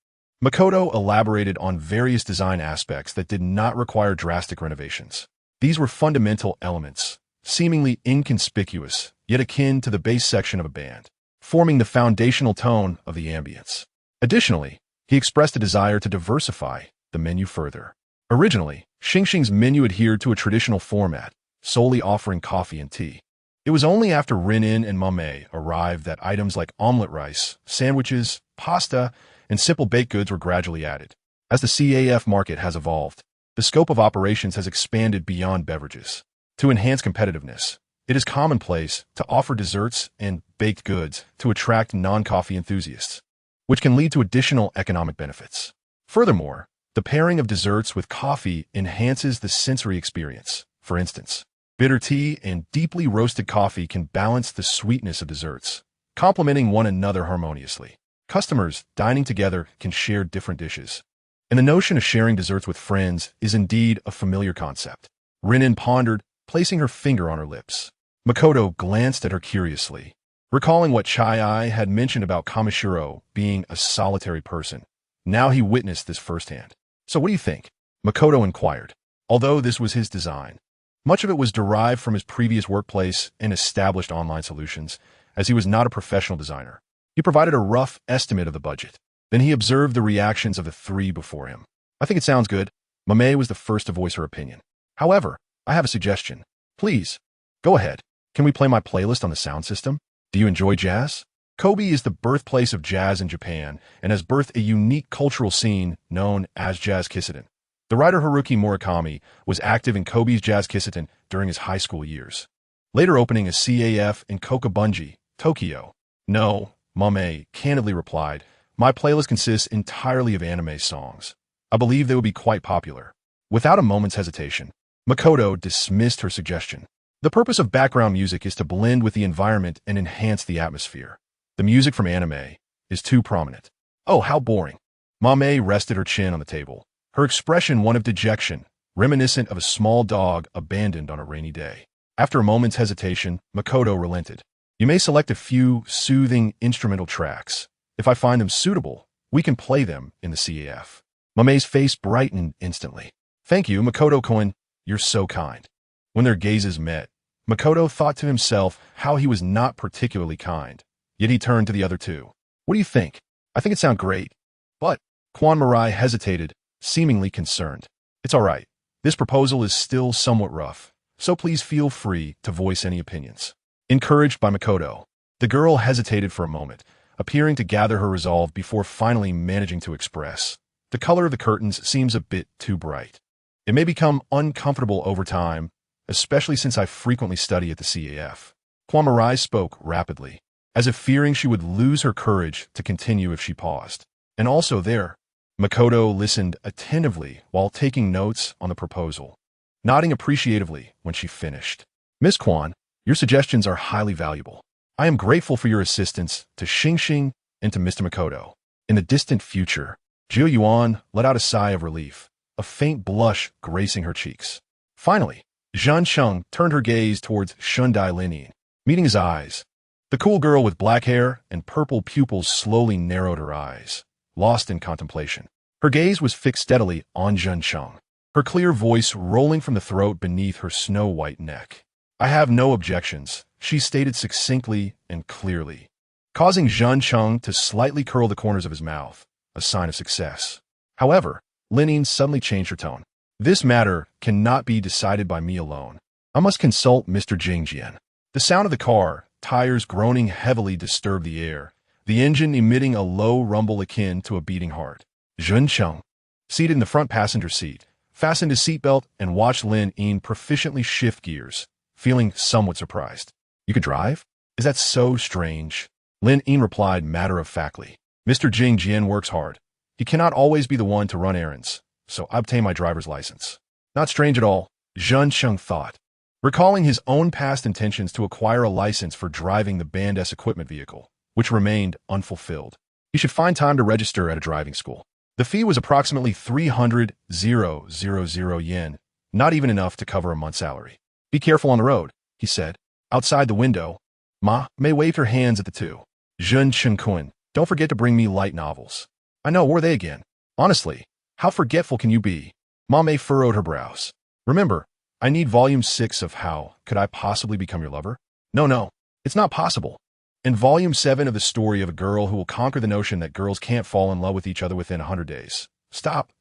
Makoto elaborated on various design aspects that did not require drastic renovations. These were fundamental elements, seemingly inconspicuous, yet akin to the bass section of a band, forming the foundational tone of the ambience. Additionally, he expressed a desire to diversify the menu further. Originally, Xinxing's menu adhered to a traditional format, solely offering coffee and tea. It was only after Rinin and Mame arrived that items like omelet rice, sandwiches, pasta, and simple baked goods were gradually added. As the CAF market has evolved, the scope of operations has expanded beyond beverages. To enhance competitiveness, it is commonplace to offer desserts and baked goods to attract non-coffee enthusiasts, which can lead to additional economic benefits. Furthermore, the pairing of desserts with coffee enhances the sensory experience. For instance, bitter tea and deeply roasted coffee can balance the sweetness of desserts, complementing one another harmoniously. Customers dining together can share different dishes, and the notion of sharing desserts with friends is indeed a familiar concept. Rinin pondered, placing her finger on her lips. Makoto glanced at her curiously, recalling what Chai had mentioned about Kamishiro being a solitary person. Now he witnessed this firsthand. "So what do you think?" Makoto inquired. Although this was his design, much of it was derived from his previous workplace and established online solutions, as he was not a professional designer. He provided a rough estimate of the budget. Then he observed the reactions of the three before him. "I think it sounds good." Mame was the first to voice her opinion. "However, I have a suggestion." "Please, go ahead. Can we play my playlist on the sound system?" "Do you enjoy jazz?" Kobe is the birthplace of jazz in Japan and has birthed a unique cultural scene known as Jazz Kisuten. The writer Haruki Murakami was active in Kobe's Jazz Kisuten during his high school years, later opening a CAF in Kokubunji, Tokyo. "No," Mame candidly replied. "My playlist consists entirely of anime songs. I believe they would be quite popular." Without a moment's hesitation, Makoto dismissed her suggestion. The purpose of background music is to blend with the environment and enhance the atmosphere. The music from anime is too prominent. "Oh, how boring." Mame rested her chin on the table, her expression one of dejection, reminiscent of a small dog abandoned on a rainy day. After a moment's hesitation, Makoto relented. "You may select a few soothing instrumental tracks. If I find them suitable, we can play them in the CAF." Mame's face brightened instantly. "Thank you, Makoto-kun. You're so kind." When their gazes met, Makoto thought to himself how he was not particularly kind. Yet he turned to the other two. "What do you think?" "I think it sounds great." "But," Kwan Mirai hesitated, seemingly concerned. "It's all right. This proposal is still somewhat rough, so please feel free to voice any opinions." Encouraged by Makoto, the girl hesitated for a moment, appearing to gather her resolve before finally managing to express. "The color of the curtains seems a bit too bright. It may become uncomfortable over time, especially since I frequently study at the CAF." Kwan Mirai spoke rapidly, as if fearing she would lose her courage to continue if she paused. "And also there." Makoto listened attentively while taking notes on the proposal, nodding appreciatively when she finished. "Miss Kwan, your suggestions are highly valuable. I am grateful for your assistance to Xingxing and to Mr. Makoto." In the distant future, Jiu Yuan let out a sigh of relief, a faint blush gracing her cheeks. Finally, Zhan Cheng turned her gaze towards Shundai Linin. Meeting his eyes, the cool girl with black hair and purple pupils slowly narrowed her eyes, lost in contemplation. Her gaze was fixed steadily on Zhan Cheng, her clear voice rolling from the throat beneath her snow-white neck. "I have no objections," she stated succinctly and clearly, causing Zhan Cheng to slightly curl the corners of his mouth, a sign of success. However, Linin suddenly changed her tone. "This matter cannot be decided by me alone. I must consult Mr. Jingjian." The sound of the car, tires groaning heavily, disturbed the air, the engine emitting a low rumble akin to a beating heart. Zhen Cheng, seated in the front passenger seat, fastened his seatbelt and watched Lin Yin proficiently shift gears, feeling somewhat surprised. "You could drive? Is that so strange?" Lin Yin replied matter-of-factly. "Mr. Jingjian works hard. He cannot always be the one to run errands, so I obtained my driver's license." Not strange at all, Zhen Cheng thought, recalling his own past intentions to acquire a license for driving the Band S equipment vehicle, which remained unfulfilled. He should find time to register at a driving school. The fee was approximately 300,000 yen, not even enough to cover a month's salary. "Be careful on the road," he said. Outside the window, May waved her hands at the two. "Zhen Cheng-kun, don't forget to bring me light novels." "I know, where are they again?" "Honestly, how forgetful can you be?" May furrowed her brows. "Remember, I need volume 6 of How Could I Possibly Become Your Lover? No, it's not possible. And volume 7 of the story of a girl who will conquer the notion that girls can't fall in love with each other within 100 days. Stop.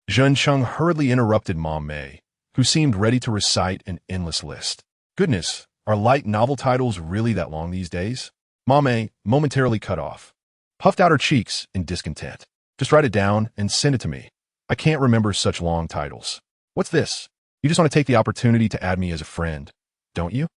Zhen Cheng hurriedly interrupted May, who seemed ready to recite an endless list. "Goodness, are light novel titles really that long these days?" May momentarily cut off, puffed out her cheeks in discontent. "Just write it down and send it to me. I can't remember such long titles." "What's this? You just want to take the opportunity to add me as a friend, don't you?"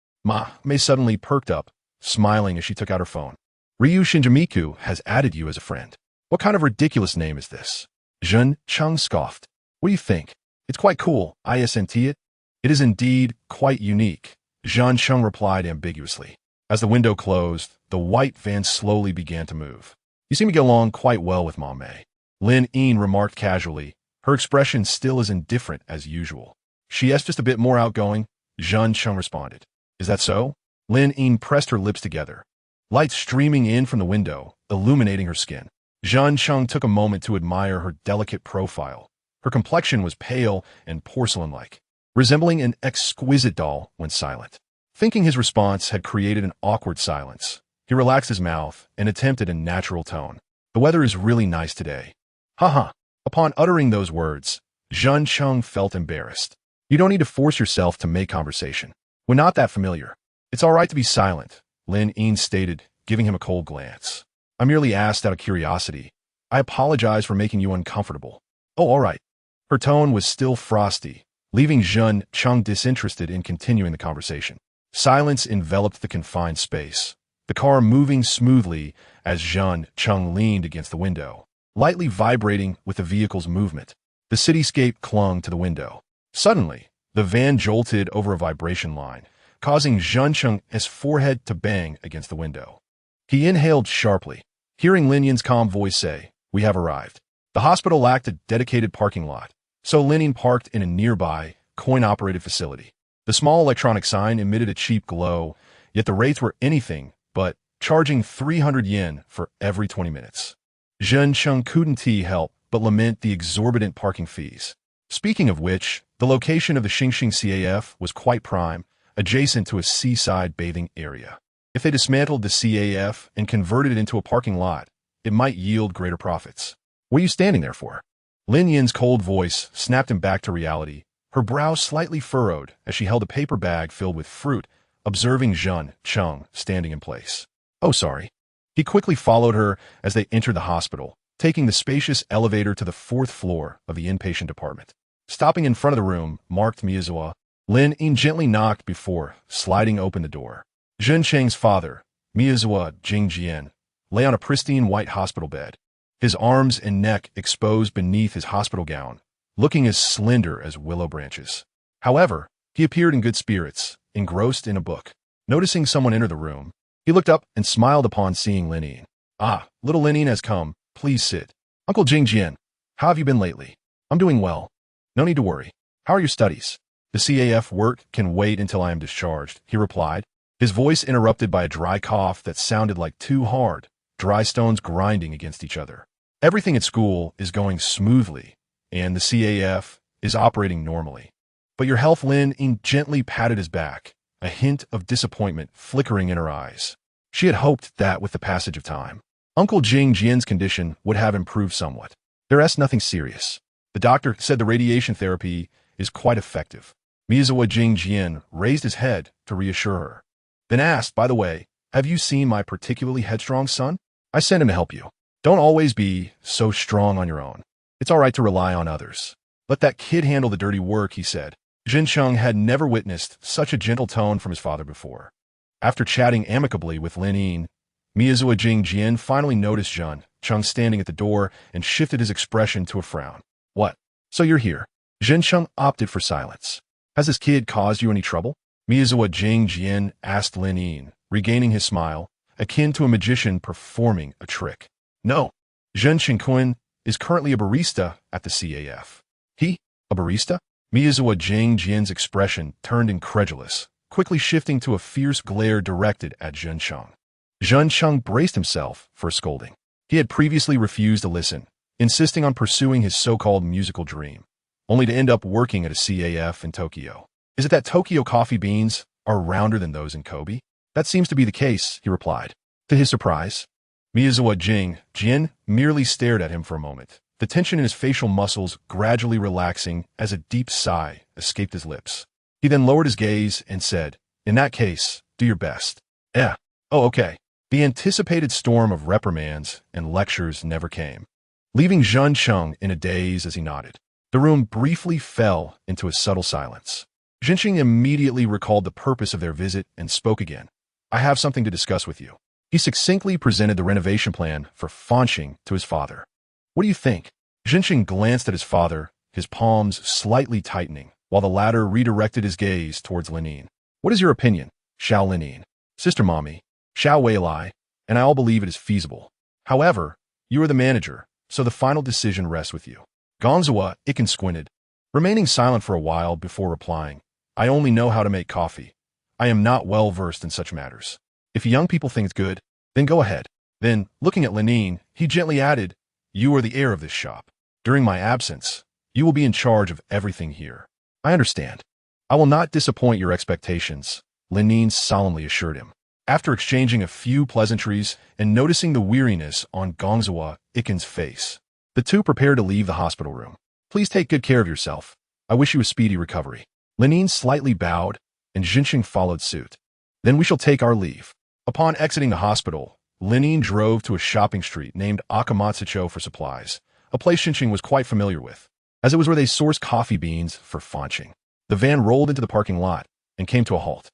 May suddenly perked up, smiling as she took out her phone. "Ryu Shinjimiku has added you as a friend. What kind of ridiculous name is this?" Zhen Cheng scoffed. "What do you think? It's quite cool, isn't it?" "It is indeed quite unique," Zhan Cheng replied ambiguously. As the window closed, the white van slowly began to move. "You seem to get along quite well with May," Lin Yin remarked casually, her expression still as indifferent as usual. She is just a bit more outgoing, Zhen Cheng responded. Is that so? Lin Ying pressed her lips together. Light streaming in from the window, illuminating her skin. Zhen Cheng took a moment to admire her delicate profile. Her complexion was pale and porcelain-like, resembling an exquisite doll when silent. Thinking his response had created an awkward silence, he relaxed his mouth and attempted a natural tone. The weather is really nice today. Haha. Upon uttering those words, Zhen Cheng felt embarrassed. You don't need to force yourself to make conversation. We're not that familiar. It's all right to be silent, Lin Ying stated, giving him a cold glance. I merely asked out of curiosity. I apologize for making you uncomfortable. Oh, all right. Her tone was still frosty, leaving Zhen Cheng disinterested in continuing the conversation. Silence enveloped the confined space, the car moving smoothly as Zhen Cheng leaned against the window, lightly vibrating with the vehicle's movement. The cityscape clung to the window. Suddenly, the van jolted over a vibration line, causing Zhen Cheng's forehead to bang against the window. He inhaled sharply, hearing Lin Ying's calm voice say, "We have arrived." The hospital lacked a dedicated parking lot, so Lin Ying parked in a nearby, coin-operated facility. The small electronic sign emitted a cheap glow, yet the rates were anything but, charging 300 yen for every 20 minutes. Zhen Cheng couldn't help but lament the exorbitant parking fees. Speaking of which, the location of the Xingxing CAF was quite prime, adjacent to a seaside bathing area. If they dismantled the CAF and converted it into a parking lot, it might yield greater profits. What are you standing there for? Lin Yin's cold voice snapped him back to reality, her brow slightly furrowed as she held a paper bag filled with fruit, observing Zhen Cheng standing in place. Oh, sorry. He quickly followed her as they entered the hospital, taking the spacious elevator to the 4th floor of the inpatient department. Stopping in front of the room marked Miyazawa, Lin Ying gently knocked before sliding open the door. Zhen Cheng's father, Miyazawa Jingjian, lay on a pristine white hospital bed, his arms and neck exposed beneath his hospital gown, looking as slender as willow branches. However, he appeared in good spirits, engrossed in a book. Noticing someone enter the room, he looked up and smiled upon seeing Lin Ying. Ah, little Lin Ying has come. Please sit. Uncle Jingjian, how have you been lately? I'm doing well. No need to worry. How are your studies? The CAF work can wait until I am discharged, he replied, his voice interrupted by a dry cough that sounded like two hard, dry stones grinding against each other. Everything at school is going smoothly, and the CAF is operating normally. But your health, Lin Ying gently patted his back, a hint of disappointment flickering in her eyes. She had hoped that with the passage of time, Uncle Jingjian's condition would have improved somewhat. There's nothing serious. The doctor said the radiation therapy is quite effective. Miyazawa Jingjian raised his head to reassure her. Then asked, by the way, have you seen my particularly headstrong son? I sent him to help you. Don't always be so strong on your own. It's all right to rely on others. Let that kid handle the dirty work, he said. Zhen Cheng had never witnessed such a gentle tone from his father before. After chatting amicably with Lin Ying, Miyazawa Jingjian finally noticed Zhen Cheng standing at the door and shifted his expression to a frown. What? So you're here? Zhen Cheng opted for silence. Has this kid caused you any trouble? Miyazawa Jingjian asked Lin Ying, regaining his smile, akin to a magician performing a trick. No. Zhen Chengquan is currently a barista at the CAF. He? A barista? Miyazawa Jingjian's expression turned incredulous, quickly shifting to a fierce glare directed at Zhen Cheng. Zhen Cheng braced himself for a scolding. He had previously refused to listen, insisting on pursuing his so-called musical dream, only to end up working at a CAF in Tokyo. Is it that Tokyo coffee beans are rounder than those in Kobe? That seems to be the case, he replied. To his surprise, Miyazawa Jingjian merely stared at him for a moment, the tension in his facial muscles gradually relaxing as a deep sigh escaped his lips. He then lowered his gaze and said, in that case, do your best. Oh, okay. The anticipated storm of reprimands and lectures never came, leaving Zhen Cheng in a daze as he nodded. The room briefly fell into a subtle silence. Zhen Cheng immediately recalled the purpose of their visit and spoke again. I have something to discuss with you. He succinctly presented the renovation plan for Fanxing to his father. What do you think? Zhen Cheng glanced at his father, his palms slightly tightening, while the latter redirected his gaze towards Lin Ying. What is your opinion, Xiao Lin Ying? Sister Mommy, Xiao Weilai, and I all believe it is feasible. However, you are the manager, so the final decision rests with you. Gonzawa Iken squinted. remaining silent for a while before replying. I only know how to make coffee. I am not well versed in such matters. If young people think it's good, then go ahead. Then, looking at Lenine, he gently added, you are the heir of this shop. During my absence, you will be in charge of everything here. I understand. I will not disappoint your expectations, Lenine solemnly assured him. After exchanging a few pleasantries and noticing the weariness on Gongzawa Iken's face, the two prepared to leave the hospital room. Please take good care of yourself. I wish you a speedy recovery. Lenine slightly bowed, and Jinxing followed suit. Then we shall take our leave. Upon exiting the hospital, Lenine drove to a shopping street named Akamatsucho for supplies, a place Jinxing was quite familiar with, as it was where they sourced coffee beans for Fanqing. The van rolled into the parking lot and came to a halt.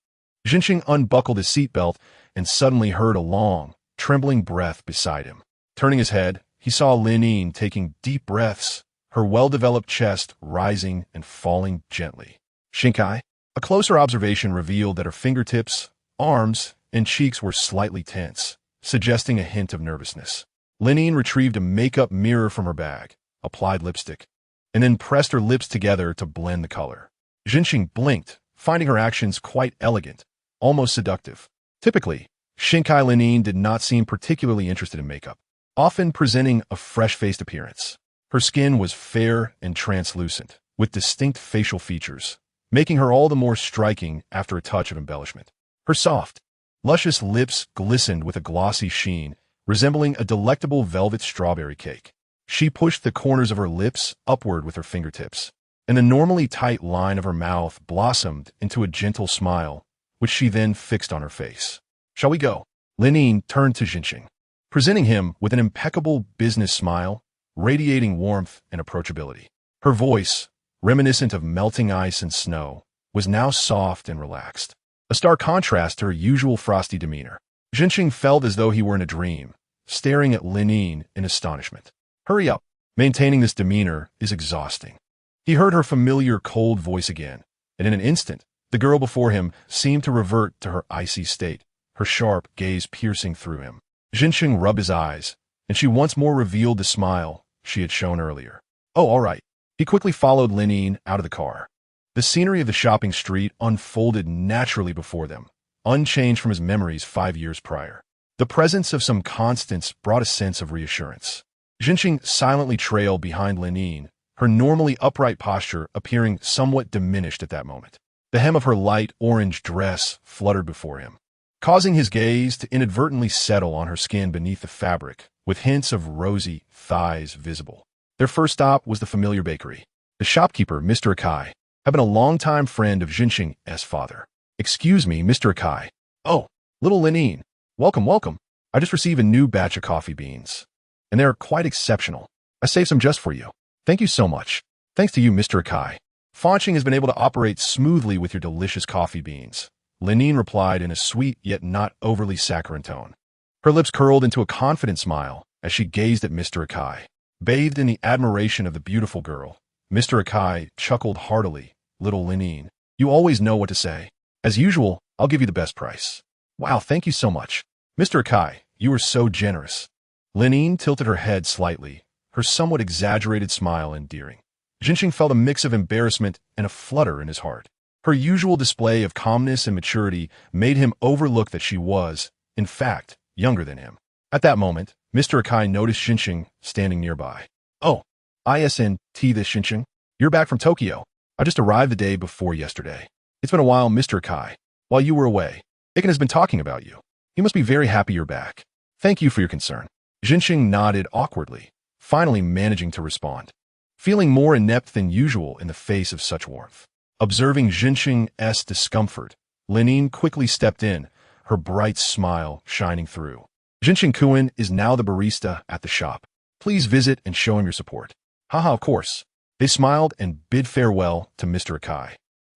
Jinxing unbuckled his seatbelt and suddenly heard a long, trembling breath beside him. Turning his head, he saw Lenine taking deep breaths, her well-developed chest rising and falling gently. Shinkai? A closer observation revealed that her fingertips, arms, and cheeks were slightly tense, suggesting a hint of nervousness. Lenine retrieved a makeup mirror from her bag, applied lipstick, and then pressed her lips together to blend the color. Jinxing blinked, finding her actions quite elegant, almost seductive. Typically, Shinkai Lenine did not seem particularly interested in makeup, often presenting a fresh-faced appearance. Her skin was fair and translucent, with distinct facial features, making her all the more striking after a touch of embellishment. Her soft, luscious lips glistened with a glossy sheen, resembling a delectable velvet strawberry cake. She pushed the corners of her lips upward with her fingertips, and the normally tight line of her mouth blossomed into a gentle smile, which she then fixed on her face. Shall we go? Lenine turned to Jinxing, presenting him with an impeccable business smile, radiating warmth and approachability. Her voice, reminiscent of melting ice and snow, was now soft and relaxed, a stark contrast to her usual frosty demeanor. Jinxing felt as though he were in a dream, staring at Lenine in astonishment. Hurry up. Maintaining this demeanor is exhausting. He heard her familiar cold voice again, and in an instant, the girl before him seemed to revert to her icy state, her sharp gaze piercing through him. Jinxing rubbed his eyes, and she once more revealed the smile she had shown earlier. Oh, all right. He quickly followed Lenine out of the car. The scenery of the shopping street unfolded naturally before them, unchanged from his memories 5 years prior. The presence of some constants brought a sense of reassurance. Jinxing silently trailed behind Lenine, her normally upright posture appearing somewhat diminished at that moment. The hem of her light orange dress fluttered before him, causing his gaze to inadvertently settle on her skin beneath the fabric, with hints of rosy thighs visible. Their first stop was the familiar bakery. The shopkeeper, Mr. Akai, had been a longtime friend of Jinxing's father. Excuse me, Mr. Akai. Oh, little Lenine. Welcome, welcome. I just received a new batch of coffee beans, and they're quite exceptional. I saved some just for you. Thank you so much. Thanks to you, Mr. Akai. Fanqing has been able to operate smoothly with your delicious coffee beans, Lenine replied in a sweet yet not overly saccharine tone. Her lips curled into a confident smile as she gazed at Mr. Akai. Bathed in the admiration of the beautiful girl, Mr. Akai chuckled heartily. Little Lenine, you always know what to say. As usual, I'll give you the best price. Wow, thank you so much. Mr. Akai, you are so generous. Lenine tilted her head slightly, her somewhat exaggerated smile endearing. Jinxing felt a mix of embarrassment and a flutter in his heart. Her usual display of calmness and maturity made him overlook that she was, in fact, younger than him. At that moment, Mr. Akai noticed Jinxing standing nearby. Oh, ISNT this Jinxing? You're back from Tokyo. I just arrived the day before yesterday. It's been a while, Mr. Akai. While you were away, Iken has been talking about you. He must be very happy you're back. Thank you for your concern. Jinxing nodded awkwardly, finally managing to respond, feeling more inept than usual in the face of such warmth. Observing Jinxing's discomfort, Lenine quickly stepped in, her bright smile shining through. Jinxing-kun is now the barista at the shop. Please visit and show him your support. Haha, of course. They smiled and bid farewell to Mr. Akai.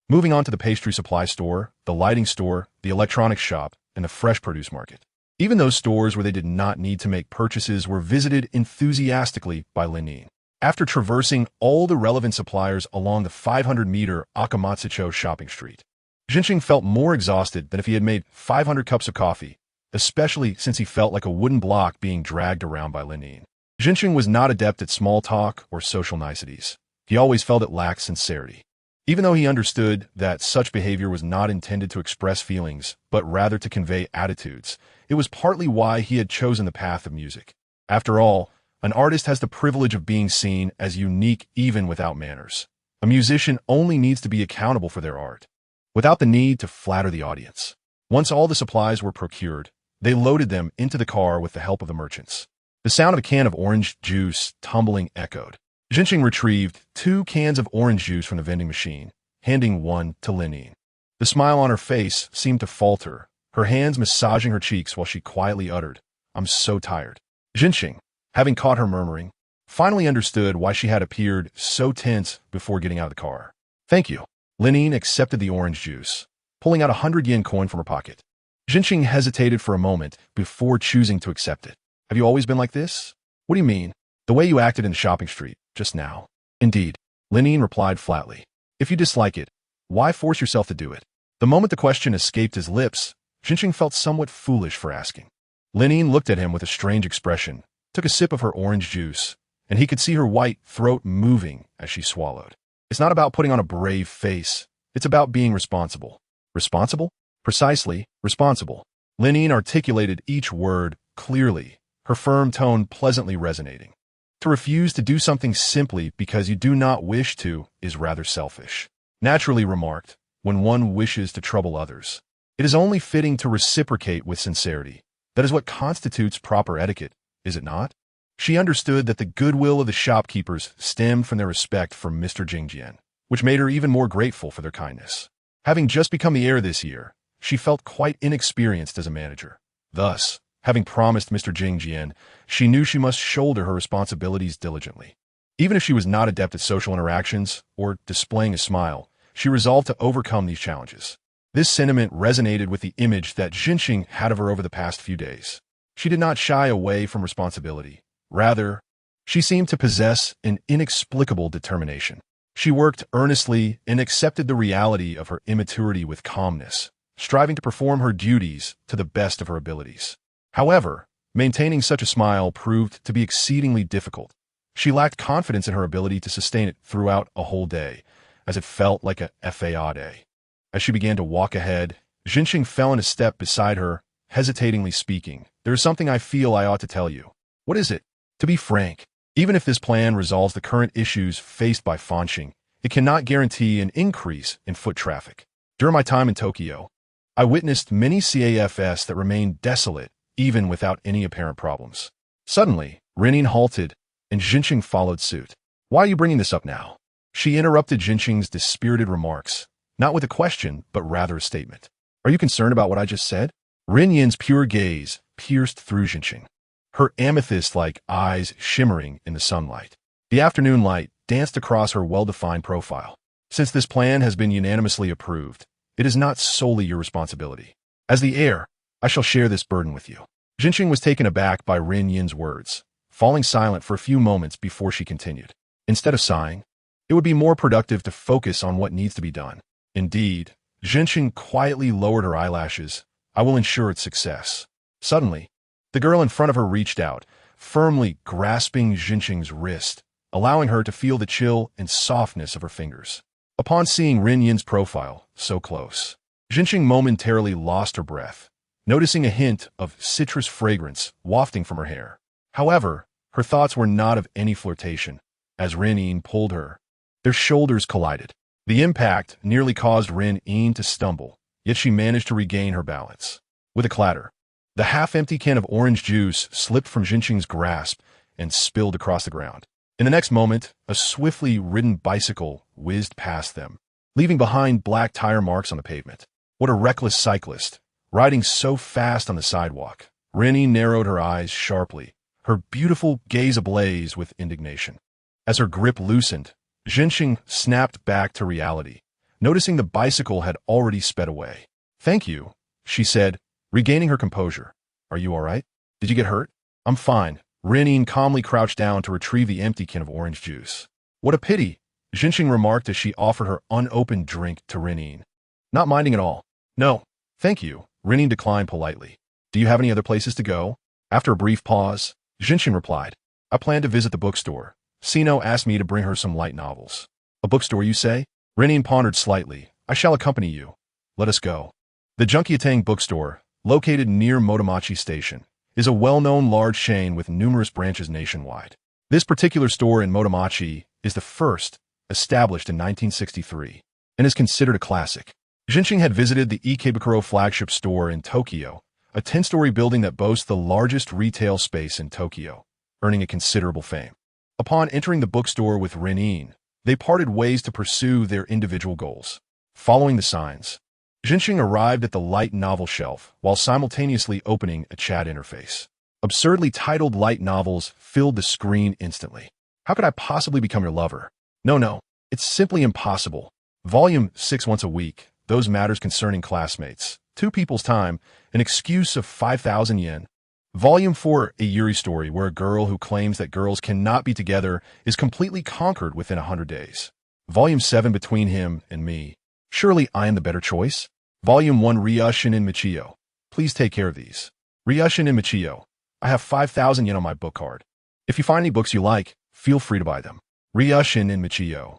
Moving on to the pastry supply store, the lighting store, the electronics shop, and the fresh produce market. Even those stores where they did not need to make purchases were visited enthusiastically by Lenine. After traversing all the relevant suppliers along the 500-meter Akamatsucho shopping street, Jinxing felt more exhausted than if he had made 500 cups of coffee, especially since he felt like a wooden block being dragged around by Lenine. Jinxing was not adept at small talk or social niceties. he always felt it lacked sincerity. Even though he understood that such behavior was not intended to express feelings, but rather to convey attitudes, it was partly why he had chosen the path of music. After all, an artist has the privilege of being seen as unique even without manners. A musician only needs to be accountable for their art, without the need to flatter the audience. Once all the supplies were procured, they loaded them into the car with the help of the merchants. The sound of a can of orange juice tumbling echoed. Jinxing retrieved 2 cans of orange juice from the vending machine, handing one to Linine. The smile on her face seemed to falter, her hands massaging her cheeks while she quietly uttered, "I'm so tired." Jinxing, having caught her murmuring, finally understood why she had appeared so tense before getting out of the car. "Thank you." Linine accepted the orange juice, pulling out a 100-yen coin from her pocket. Jinxing hesitated for a moment before choosing to accept it. "Have you always been like this?" "What do you mean?" "The way you acted in the shopping street just now." "Indeed," Linine replied flatly. "If you dislike it, why force yourself to do it?" The moment the question escaped his lips, Jinxing felt somewhat foolish for asking. Linine looked at him with a strange expression, took a sip of her orange juice, and he could see her white throat moving as she swallowed. "It's not about putting on a brave face. It's about being responsible." "Responsible?" "Precisely, responsible." Linine articulated each word clearly, her firm tone pleasantly resonating. To refuse to do something simply because you do not wish to is rather selfish. Naturally remarked, when one wishes to trouble others, it is only fitting to reciprocate with sincerity. That is what constitutes proper etiquette, is it not? She understood that the goodwill of the shopkeepers stemmed from their respect for Mr. Jingjian, which made her even more grateful for their kindness. Having just become the heir this year, she felt quite inexperienced as a manager. Thus, having promised Mr. Jingjian, she knew she must shoulder her responsibilities diligently. Even if she was not adept at social interactions or displaying a smile, she resolved to overcome these challenges. This sentiment resonated with the image that Jinxing had of her over the past few days. She did not shy away from responsibility. Rather, she seemed to possess an inexplicable determination. She worked earnestly and accepted the reality of her immaturity with calmness, striving to perform her duties to the best of her abilities. However, maintaining such a smile proved to be exceedingly difficult. She lacked confidence in her ability to sustain it throughout a whole day, as it felt like a FAA day. As she began to walk ahead, Jinxing fell in a step beside her, hesitatingly speaking. "There is something I feel I ought to tell you." "What is it?" "To be frank, even if this plan resolves the current issues faced by Fanxing, it cannot guarantee an increase in foot traffic. During my time in Tokyo, I witnessed many CAFs that remained desolate even without any apparent problems." Suddenly, Renin halted, and Jinxing followed suit. "Why are you bringing this up now?" She interrupted Jinxing's dispirited remarks, not with a question, but rather a statement. "Are you concerned about what I just said?" Rin Yin's pure gaze pierced through Jinxing, her amethyst-like eyes shimmering in the sunlight. The afternoon light danced across her well-defined profile. "Since this plan has been unanimously approved, it is not solely your responsibility. As the heir, I shall share this burden with you." Jinxing was taken aback by Rin Yin's words, falling silent for a few moments before she continued. Instead of sighing, "It would be more productive to focus on what needs to be done." "Indeed." Jinxing quietly lowered her eyelashes. "I will ensure its success." Suddenly, the girl in front of her reached out, firmly grasping Jinxing's wrist, allowing her to feel the chill and softness of her fingers. Upon seeing Rin Yin's profile so close, Jinxing momentarily lost her breath, noticing a hint of citrus fragrance wafting from her hair. However, her thoughts were not of any flirtation. As Rin Yin pulled her, their shoulders collided. The impact nearly caused Rin Yin to stumble, yet she managed to regain her balance. With a clatter, the half-empty can of orange juice slipped from Jinxing's grasp and spilled across the ground. In the next moment, a swiftly ridden bicycle whizzed past them, leaving behind black tire marks on the pavement. What a reckless cyclist, riding so fast on the sidewalk. Rin Yin narrowed her eyes sharply, her beautiful gaze ablaze with indignation. As her grip loosened, Jinxing snapped back to reality, noticing the bicycle had already sped away. "Thank you," she said, regaining her composure. "Are you all right? Did you get hurt?" "I'm fine." Rin Yin calmly crouched down to retrieve the empty can of orange juice. "What a pity," Jinxing remarked as she offered her unopened drink to Rin Yin. "Not minding at all." "No, thank you," Rin Yin declined politely. "Do you have any other places to go?" After a brief pause, Jinxing replied, "I plan to visit the bookstore, Sino asked me to bring her some light novels. A bookstore, you say? Renin pondered slightly. I shall accompany you. Let us go. The Junkiatang bookstore, located near Motomachi Station, is a well-known large chain with numerous branches nationwide. This particular store in Motomachi is the first, established in 1963, and is considered a classic. Jinshin had visited the Ikebukuro flagship store in Tokyo, a 10-story building that boasts the largest retail space in Tokyo, earning a considerable fame. Upon entering the bookstore with Renin, they parted ways to pursue their individual goals. Following the signs, Jinshin arrived at the light novel shelf while simultaneously opening a chat interface. Absurdly titled light novels filled the screen instantly. How could I possibly become your lover? No, it's simply impossible. Volume 6 once a week, those matters concerning classmates, 2 people's time, an excuse of 5,000 yen. Volume 4, a Yuri story where a girl who claims that girls cannot be together is completely conquered within 100 days. Volume 7, between him and me. Surely I am the better choice? Volume 1, Ryushin and Michio. Please take care of these. Ryushin and Michio. I have 5,000 yen on my book card. If you find any books you like, feel free to buy them. Ryushin and Michio.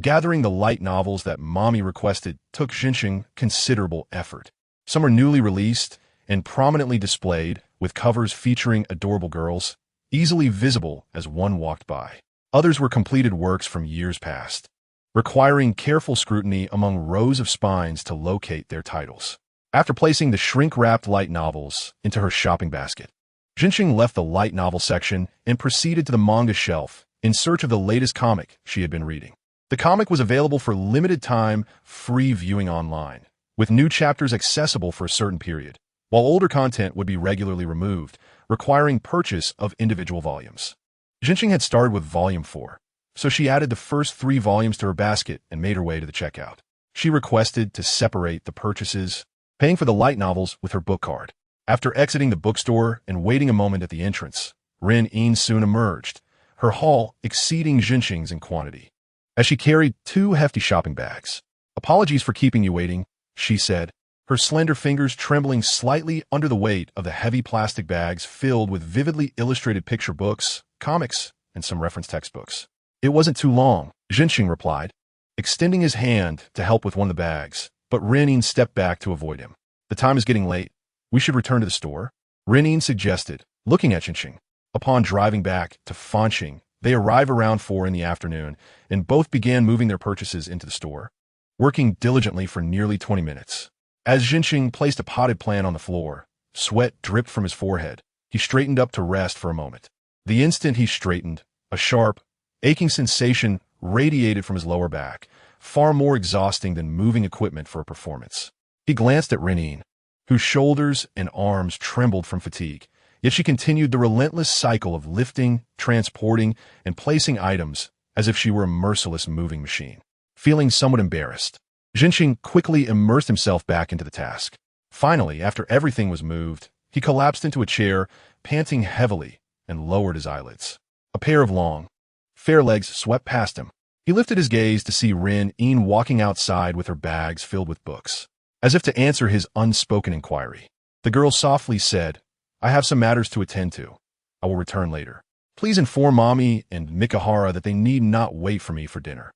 Gathering the light novels that mommy requested took Jinshin considerable effort. Some are newly released and prominently displayed, with covers featuring adorable girls, easily visible as one walked by. Others were completed works from years past, requiring careful scrutiny among rows of spines to locate their titles. After placing the shrink-wrapped light novels into her shopping basket, Jinshin left the light novel section and proceeded to the manga shelf in search of the latest comic she had been reading. The comic was available for limited time, free viewing online, with new chapters accessible for a certain period, while older content would be regularly removed, requiring purchase of individual volumes. Jinshin had started with Volume 4, so she added the first 3 volumes to her basket and made her way to the checkout. She requested to separate the purchases, paying for the light novels with her book card. After exiting the bookstore and waiting a moment at the entrance, Rin-in soon emerged, her haul exceeding Jinshin's in quantity, as she carried 2 hefty shopping bags. Apologies for keeping you waiting, she said, her slender fingers trembling slightly under the weight of the heavy plastic bags filled with vividly illustrated picture books, comics, and some reference textbooks. It wasn't too long, Jinshin replied, extending his hand to help with one of the bags, but Rin-in stepped back to avoid him. The time is getting late. We should return to the store, Rin-in suggested, looking at Jinshin. Upon driving back to Fanching, they arrived around 4 in the afternoon, and both began moving their purchases into the store, working diligently for nearly 20 minutes. As Jinshin placed a potted plant on the floor, sweat dripped from his forehead. He straightened up to rest for a moment. The instant he straightened, a sharp, aching sensation radiated from his lower back, far more exhausting than moving equipment for a performance. He glanced at Rin-in, whose shoulders and arms trembled from fatigue, yet she continued the relentless cycle of lifting, transporting, and placing items as if she were a merciless moving machine. Feeling somewhat embarrassed, Jinshin quickly immersed himself back into the task. Finally, after everything was moved, he collapsed into a chair, panting heavily, and lowered his eyelids. A pair of long, fair legs swept past him. He lifted his gaze to see Rin-in walking outside with her bags filled with books. As if to answer his unspoken inquiry, the girl softly said, I have some matters to attend to. I will return later. Please inform Mommy and Mikahara that they need not wait for me for dinner.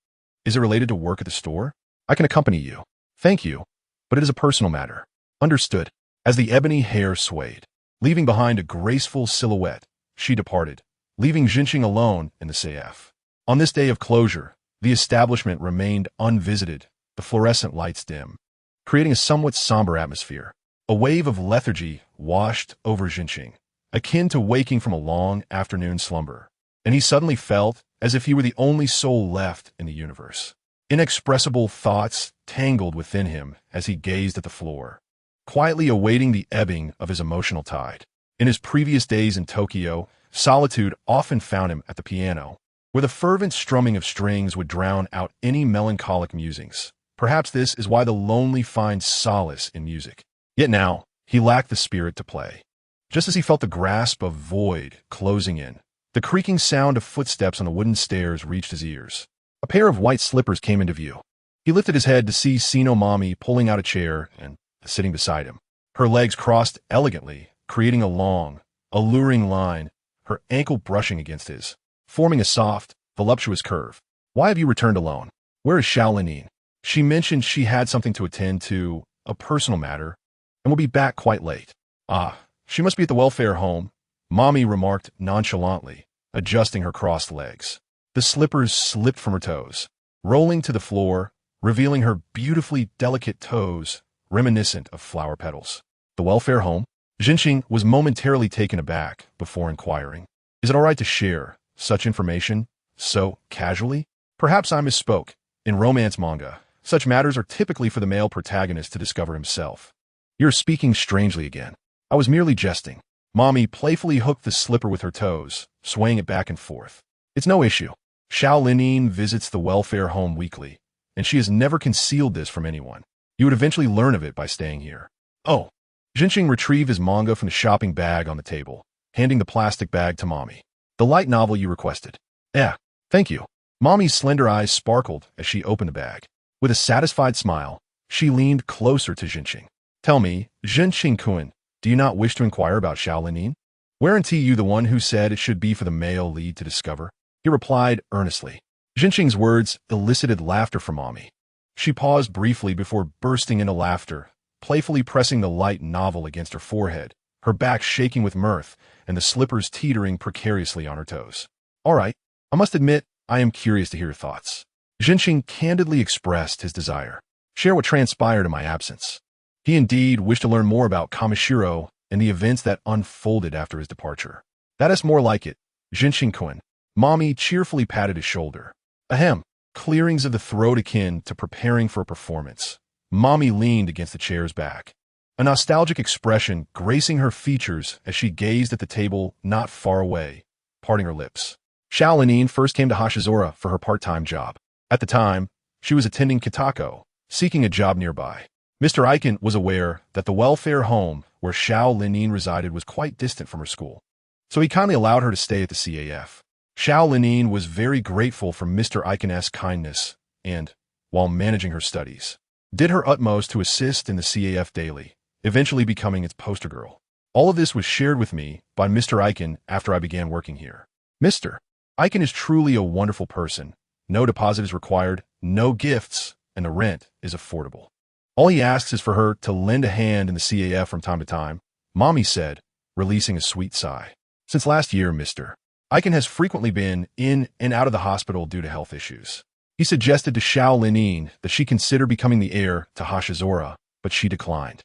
Is it related to work at the store? I can accompany you. Thank you, but it is a personal matter. Understood. As the ebony heir swayed, leaving behind a graceful silhouette, she departed, leaving Jinshin alone in the CF. On this day of closure, the establishment remained unvisited, the fluorescent lights dim, creating a somewhat somber atmosphere. A wave of lethargy washed over Jinshin, akin to waking from a long afternoon slumber, and he suddenly felt as if he were the only soul left in the universe. Inexpressible thoughts tangled within him as he gazed at the floor, quietly awaiting the ebbing of his emotional tide. In his previous days in Tokyo, solitude often found him at the piano, where the fervent strumming of strings would drown out any melancholic musings. Perhaps this is why the lonely find solace in music. Yet now, he lacked the spirit to play. Just as he felt the grasp of void closing in, the creaking sound of footsteps on the wooden stairs reached his ears. A pair of white slippers came into view. He lifted his head to see Sino Mommy pulling out a chair and sitting beside him. Her legs crossed elegantly, creating a long, alluring line, her ankle brushing against his, forming a soft, voluptuous curve. Why have you returned alone? Where is Xiao Lining? She mentioned she had something to attend to, a personal matter, and will be back quite late. Ah, she must be at the welfare home, Mommy remarked nonchalantly, adjusting her crossed legs. The slippers slipped from her toes, rolling to the floor, revealing her beautifully delicate toes, reminiscent of flower petals. The welfare home? Jinxing was momentarily taken aback before inquiring. Is it all right to share such information so casually? Perhaps I misspoke. In romance manga, such matters are typically for the male protagonist to discover himself. You're speaking strangely again. I was merely jesting. Mommy playfully hooked the slipper with her toes, swaying it back and forth. It's no issue. Xiao Lining visits the welfare home weekly, and she has never concealed this from anyone. You would eventually learn of it by staying here. Oh. Jinxing retrieved his manga from the shopping bag on the table, handing the plastic bag to Mommy. The light novel you requested. Yeah, thank you. Mommy's slender eyes sparkled as she opened the bag. With a satisfied smile, she leaned closer to Jinxing. Tell me, Jinxing-kun, do you not wish to inquire about Xiao Lining? Weren't you the one who said it should be for the male lead to discover? He replied earnestly. Jinxing's words elicited laughter from Mommy. She paused briefly before bursting into laughter, playfully pressing the light novel against her forehead, her back shaking with mirth, and the slippers teetering precariously on her toes. All right, I must admit, I am curious to hear your thoughts. Jinxing candidly expressed his desire. Share what transpired in my absence. He indeed wished to learn more about Kamishiro and the events that unfolded after his departure. That is more like it, Jinxing-kun. Mommy cheerfully patted his shoulder. Ahem, clearings of the throat akin to preparing for a performance. Mommy leaned against the chair's back, a nostalgic expression gracing her features as she gazed at the table not far away, parting her lips. Xiao Lining first came to Hashizora for her part-time job. At the time, she was attending Kitako, seeking a job nearby. Mr. Aiken was aware that the welfare home where Xiao Lining resided was quite distant from her school, so he kindly allowed her to stay at the CAF. Xiao Lining was very grateful for Mr. Aiken's kindness and, while managing her studies, did her utmost to assist in the CAF daily, eventually becoming its poster girl. All of this was shared with me by Mr. Aiken after I began working here. Mr. Aiken is truly a wonderful person. No deposit is required, no gifts, and the rent is affordable. All he asks is for her to lend a hand in the CAF from time to time, Mommy said, releasing a sweet sigh. Since last year, Mr. Aiken has frequently been in and out of the hospital due to health issues. He suggested to Xiao Lining that she consider becoming the heir to Hashizora, but she declined.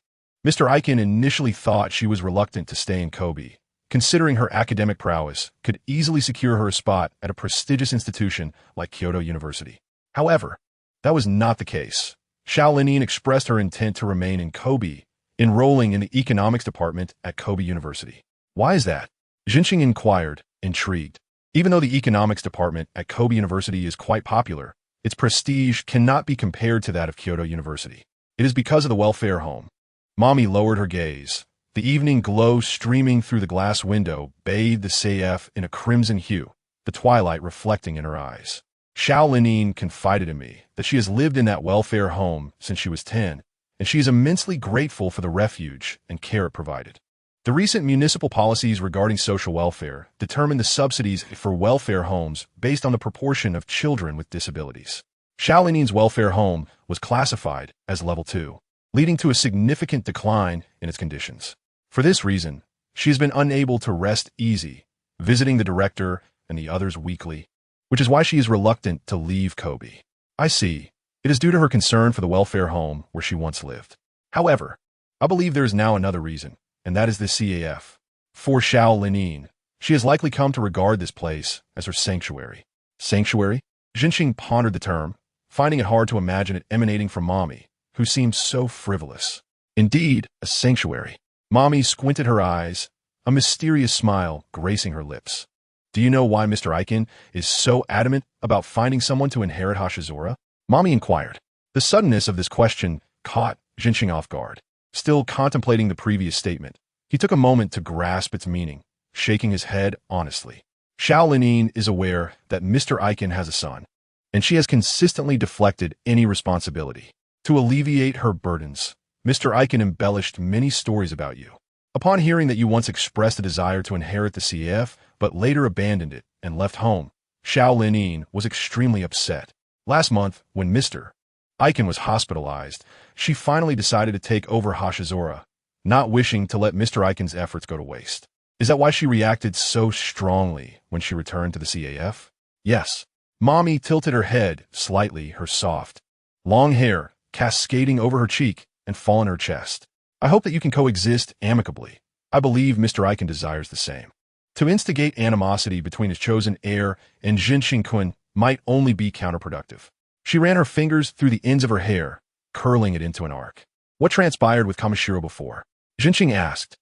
Mr. Aiken initially thought she was reluctant to stay in Kobe, considering her academic prowess could easily secure her a spot at a prestigious institution like Kyoto University. However, that was not the case. Xiao Lining expressed her intent to remain in Kobe, enrolling in the economics department at Kobe University. Why is that? Jinxing inquired, intrigued. Even though the economics department at Kobe University is quite popular, its prestige cannot be compared to that of Kyoto University. It is because of the welfare home. Mommy lowered her gaze. The evening glow streaming through the glass window bathed the CAF in a crimson hue, the twilight reflecting in her eyes. Xiao Lining confided in me that she has lived in that welfare home since she was 10, and she is immensely grateful for the refuge and care it provided. The recent municipal policies regarding social welfare determine the subsidies for welfare homes based on the proportion of children with disabilities. Xiao Lining's welfare home was classified as Level 2, leading to a significant decline in its conditions. For this reason, she has been unable to rest easy, visiting the director and the others weekly, which is why she is reluctant to leave Kobe. I see. It is due to her concern for the welfare home where she once lived. However, I believe there is now another reason, and that is the CAF. For Xiao Lining, she has likely come to regard this place as her sanctuary. Sanctuary? Jinxing pondered the term, finding it hard to imagine it emanating from Mommy, who seemed so frivolous. Indeed, a sanctuary. Mommy squinted her eyes, a mysterious smile gracing her lips. Do you know why Mr. Aiken is so adamant about finding someone to inherit Hashizora? Mommy inquired. The suddenness of this question caught Jinxing off guard. Still contemplating the previous statement, he took a moment to grasp its meaning, shaking his head honestly. Xiao Lining is aware that Mr. Aiken has a son, and she has consistently deflected any responsibility. To alleviate her burdens, Mr. Aiken embellished many stories about you. Upon hearing that you once expressed a desire to inherit the CF, but later abandoned it and left home, Xiao Lining was extremely upset. Last month, when Mr. Aiken was hospitalized, she finally decided to take over Hashizora, not wishing to let Mr. Aiken's efforts go to waste. Is that why she reacted so strongly when she returned to the CAF? Yes. Mommy tilted her head slightly, her soft, long hair cascading over her cheek and fall in her chest. I hope that you can coexist amicably. I believe Mr. Aiken desires the same. To instigate animosity between his chosen heir and Jinshin-kun might only be counterproductive. She ran her fingers through the ends of her hair, curling it into an arc. What transpired with Kamishiro before? Jinshin asked.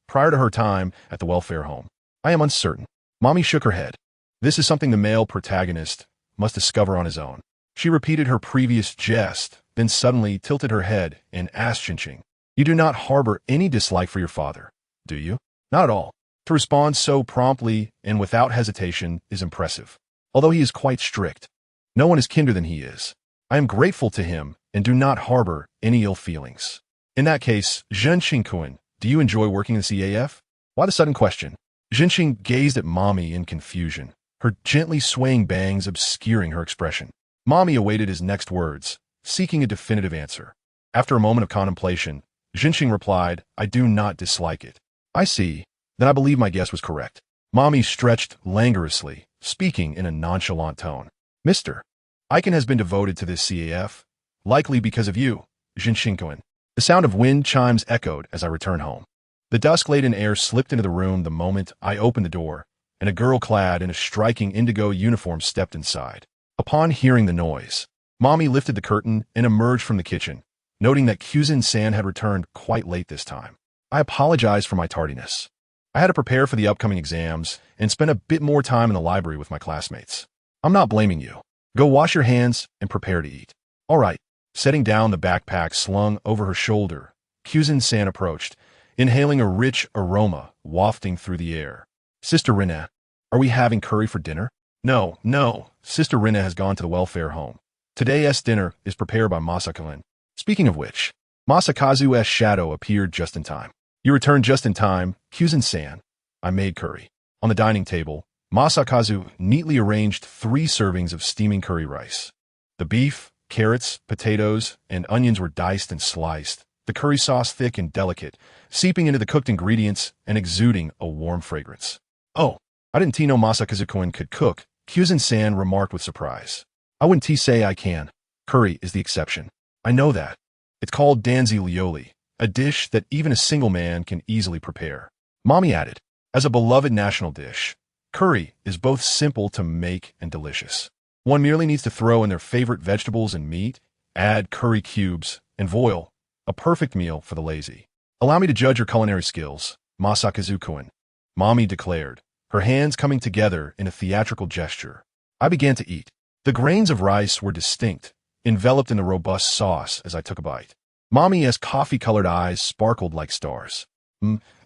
Prior to her time at the welfare home. I am uncertain. Mommy shook her head. This is something the male protagonist must discover on his own. She repeated her previous jest, then suddenly tilted her head and asked Jinshin, "You do not harbor any dislike for your father, do you?" Not at all. To respond so promptly and without hesitation is impressive. Although he is quite strict, no one is kinder than he is. I am grateful to him and do not harbor any ill feelings. In that case, Jinshin-kun, do you enjoy working in the CAF? Why the sudden question? Jinshin gazed at Mommy in confusion, her gently swaying bangs obscuring her expression. Mommy awaited his next words, seeking a definitive answer. After a moment of contemplation, Jinshin replied, "I do not dislike it." I see. Then I believe my guess was correct. Mommy stretched languorously, speaking in a nonchalant tone. Mr. Aiken has been devoted to this CAF, likely because of you, Jinshin-kun. The sound of wind chimes echoed as I returned home. The dusk-laden air slipped into the room the moment I opened the door, and a girl clad in a striking indigo uniform stepped inside. Upon hearing the noise, Mommy lifted the curtain and emerged from the kitchen, noting that Kyuzin-san had returned quite late this time. I apologized for my tardiness. I had to prepare for the upcoming exams and spend a bit more time in the library with my classmates. I'm not blaming you. Go wash your hands and prepare to eat. All right. Setting down the backpack slung over her shoulder, Kyuzin-san approached, inhaling a rich aroma wafting through the air. Sister Rina, are we having curry for dinner? No. Sister Rina has gone to the welfare home. Today's dinner is prepared by Masakazu. Speaking of which, Masakazu's shadow appeared just in time. You returned just in time, Kyuzin-san. I made curry. On the dining table, Masakazu neatly arranged 3 servings of steaming curry rice. The beef, carrots, potatoes, and onions were diced and sliced, the curry sauce thick and delicate, seeping into the cooked ingredients and exuding a warm fragrance. Oh, I didn't know Masakazu-kun could cook, Kyuzin-san remarked with surprise. I wouldn't say I can. Curry is the exception. I know that. It's called danzi lioli, a dish that even a single man can easily prepare. Mommy added, as a beloved national dish, curry is both simple to make and delicious. One merely needs to throw in their favorite vegetables and meat, add curry cubes, and voil. A perfect meal for the lazy. Allow me to judge your culinary skills, Masakazu-kun, Mommy declared, her hands coming together in a theatrical gesture. I began to eat. The grains of rice were distinct, enveloped in a robust sauce as I took a bite. Mommy's coffee-colored eyes sparkled like stars.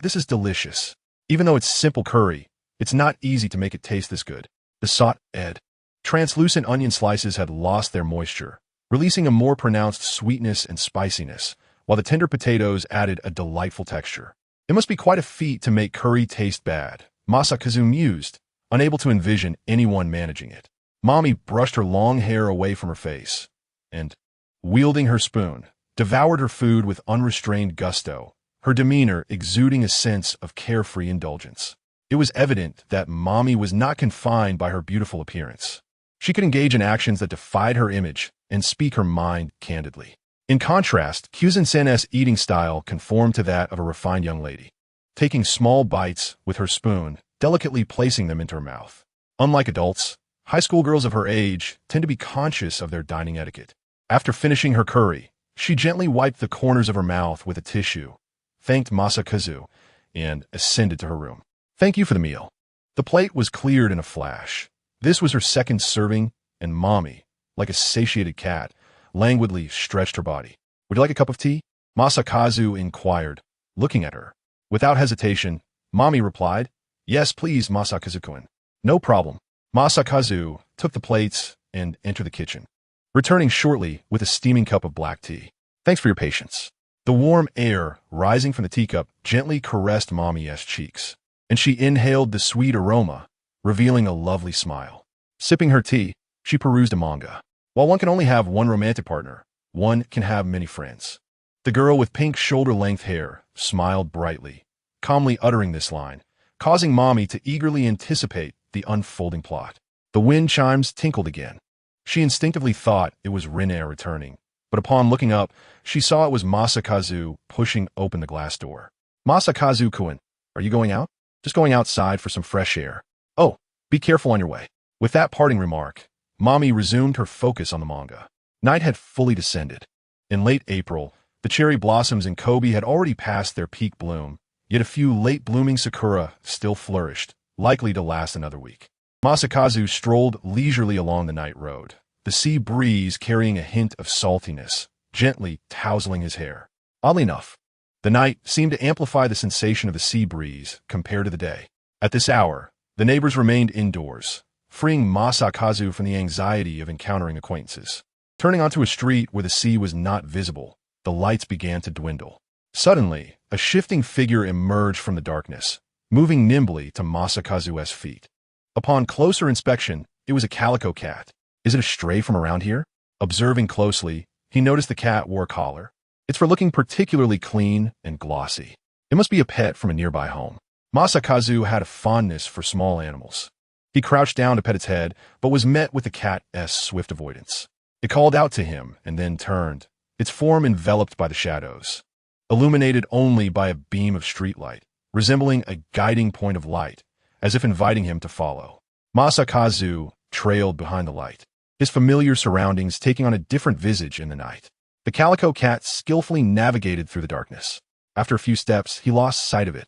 This is delicious. Even though it's simple curry, it's not easy to make it taste this good. The sautéed, translucent onion slices had lost their moisture, releasing a more pronounced sweetness and spiciness, while the tender potatoes added a delightful texture. It must be quite a feat to make curry taste bad, Masakazu mused, unable to envision anyone managing it. Mommy brushed her long hair away from her face, and, wielding her spoon, devoured her food with unrestrained gusto, her demeanor exuding a sense of carefree indulgence. It was evident that Mommy was not confined by her beautiful appearance. She could engage in actions that defied her image and speak her mind candidly. In contrast, Kyuzin-san's eating style conformed to that of a refined young lady, taking small bites with her spoon, delicately placing them into her mouth. Unlike adults, high school girls of her age tend to be conscious of their dining etiquette. After finishing her curry, she gently wiped the corners of her mouth with a tissue, thanked Masakazu, and ascended to her room. Thank you for the meal. The plate was cleared in a flash. This was her second serving, and Mommy, like a satiated cat, languidly stretched her body. Would you like a cup of tea? Masakazu inquired, looking at her. Without hesitation, Mommy replied, Yes, please, Masakazu-kun. No problem. Masakazu took the plates and entered the kitchen, returning shortly with a steaming cup of black tea. Thanks for your patience. The warm air rising from the teacup gently caressed Mommy's cheeks, and she inhaled the sweet aroma, revealing a lovely smile. Sipping her tea, she perused a manga. While one can only have one romantic partner, one can have many friends. The girl with pink shoulder-length hair smiled brightly, calmly uttering this line, causing Mommy to eagerly anticipate the unfolding plot. The wind chimes tinkled again. She instinctively thought it was Rinne returning, but upon looking up, she saw it was Masakazu pushing open the glass door. Masakazu-kun, are you going out? Just going outside for some fresh air. Oh, be careful on your way. With that parting remark, Mommy resumed her focus on the manga. Night had fully descended. In late April, the cherry blossoms in Kobe had already passed their peak bloom, yet a few late-blooming sakura still flourished, likely to last another week. Masakazu strolled leisurely along the night road, the sea breeze carrying a hint of saltiness, gently tousling his hair. Oddly enough, the night seemed to amplify the sensation of the sea breeze compared to the day. At this hour, the neighbors remained indoors, freeing Masakazu from the anxiety of encountering acquaintances. Turning onto a street where the sea was not visible, the lights began to dwindle. Suddenly, a shifting figure emerged from the darkness, moving nimbly to Masakazu's feet. Upon closer inspection, it was a calico cat. Is it a stray from around here? Observing closely, he noticed the cat wore a collar. It's for looking particularly clean and glossy. It must be a pet from a nearby home. Masakazu had a fondness for small animals. He crouched down to pet its head, but was met with the cat's swift avoidance. It called out to him and then turned, its form enveloped by the shadows, illuminated only by a beam of streetlight, resembling a guiding point of light, as if inviting him to follow. Masakazu trailed behind the light, his familiar surroundings taking on a different visage in the night. The calico cat skillfully navigated through the darkness. After a few steps, he lost sight of it,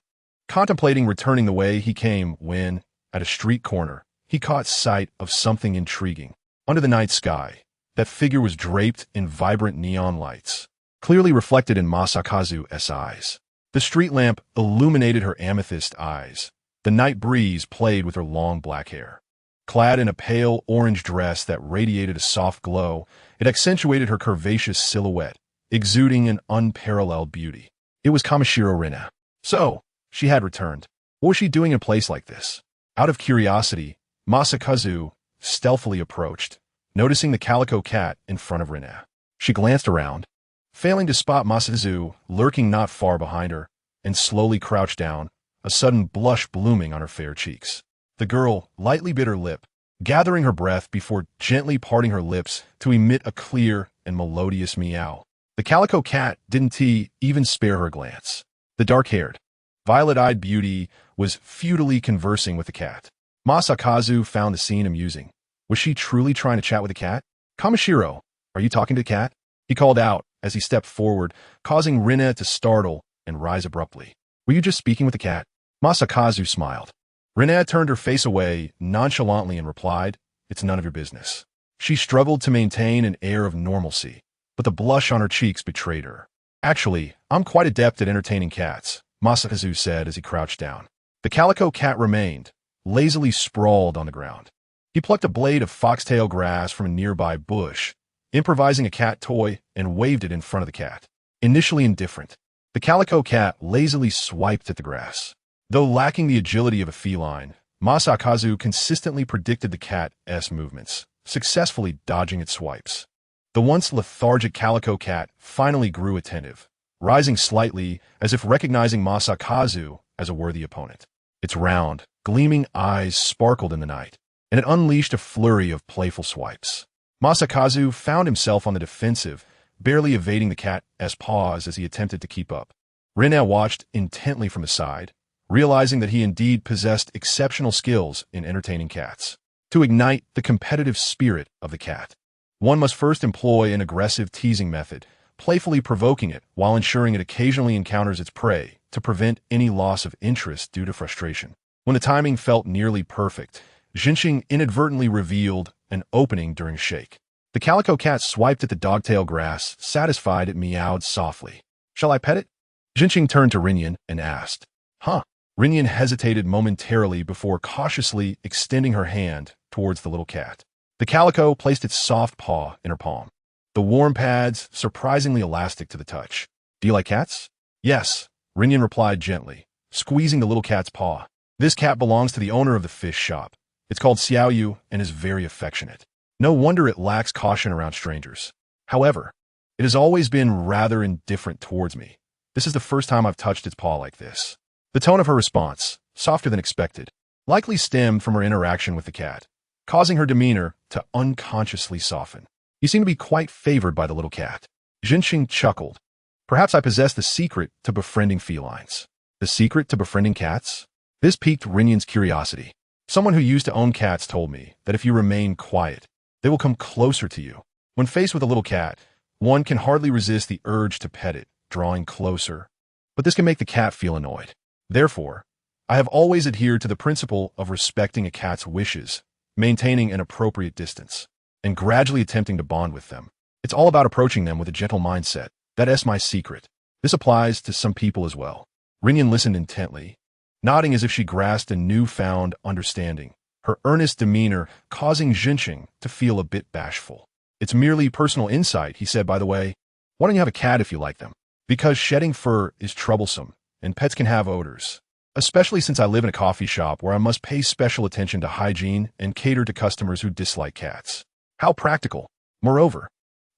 contemplating returning the way he came when, at a street corner, he caught sight of something intriguing. Under the night sky, that figure was draped in vibrant neon lights, clearly reflected in Masakazu's eyes. The street lamp illuminated her amethyst eyes. The night breeze played with her long black hair. Clad in a pale orange dress that radiated a soft glow, it accentuated her curvaceous silhouette, exuding an unparalleled beauty. It was Kamishiro Rinne. So, she had returned. What was she doing in a place like this? Out of curiosity, Masakazu stealthily approached, noticing the calico cat in front of Rinne. She glanced around, failing to spot Masakazu lurking not far behind her, and slowly crouched down, a sudden blush blooming on her fair cheeks. The girl lightly bit her lip, gathering her breath before gently parting her lips to emit a clear and melodious meow. The calico cat didn't even spare her a glance. The dark-haired, violet-eyed beauty was futilely conversing with the cat. Masakazu found the scene amusing. Was she truly trying to chat with the cat? Kamishiro, are you talking to the cat? He called out as he stepped forward, causing Rinne to startle and rise abruptly. Were you just speaking with the cat? Masakazu smiled. Rinne turned her face away nonchalantly and replied, "It's none of your business." She struggled to maintain an air of normalcy, but the blush on her cheeks betrayed her. "Actually, I'm quite adept at entertaining cats," Masakazu said as he crouched down. The calico cat remained, lazily sprawled on the ground. He plucked a blade of foxtail grass from a nearby bush, improvising a cat toy, and waved it in front of the cat. Initially indifferent, the calico cat lazily swiped at the grass. Though lacking the agility of a feline, Masakazu consistently predicted the cat's movements, successfully dodging its swipes. The once lethargic calico cat finally grew attentive, rising slightly as if recognizing Masakazu as a worthy opponent. Its round, gleaming eyes sparkled in the night, and it unleashed a flurry of playful swipes. Masakazu found himself on the defensive, barely evading the cat's paws as he attempted to keep up. Rinne watched intently from the side, realizing that he indeed possessed exceptional skills in entertaining cats. To ignite the competitive spirit of the cat, one must first employ an aggressive teasing method, playfully provoking it while ensuring it occasionally encounters its prey to prevent any loss of interest due to frustration. When the timing felt nearly perfect, Jinxing inadvertently revealed an opening during a shake. The calico cat swiped at the dogtail grass, satisfied it meowed softly. "Shall I pet it?" Jinxing turned to Rinyan and asked. "Huh?" Rinyan hesitated momentarily before cautiously extending her hand towards the little cat. The calico placed its soft paw in her palm, the warm pads surprisingly elastic to the touch. "Do you like cats?" "Yes," Rinyan replied gently, squeezing the little cat's paw. "This cat belongs to the owner of the fish shop. It's called Xiaoyu and is very affectionate. No wonder it lacks caution around strangers. However, it has always been rather indifferent towards me. This is the first time I've touched its paw like this. The tone of her response, softer than expected, likely stemmed from her interaction with the cat, causing her demeanor to unconsciously soften. You seem to be quite favored by the little cat. Jinxing chuckled. Perhaps I possess the secret to befriending felines. The secret to befriending cats? This piqued Rinyan's curiosity. Someone who used to own cats told me that if you remain quiet, they will come closer to you. When faced with a little cat, one can hardly resist the urge to pet it, drawing closer. But this can make the cat feel annoyed. Therefore, I have always adhered to the principle of respecting a cat's wishes, maintaining an appropriate distance, and gradually attempting to bond with them. It's all about approaching them with a gentle mindset. That's my secret. This applies to some people as well. Rinyan listened intently, nodding as if she grasped a newfound understanding, her earnest demeanor causing Jinxing to feel a bit bashful. It's merely personal insight, he said, by the way. Why don't you have a cat if you like them? Because shedding fur is troublesome, and pets can have odors. Especially since I live in a coffee shop where I must pay special attention to hygiene and cater to customers who dislike cats. How practical. Moreover,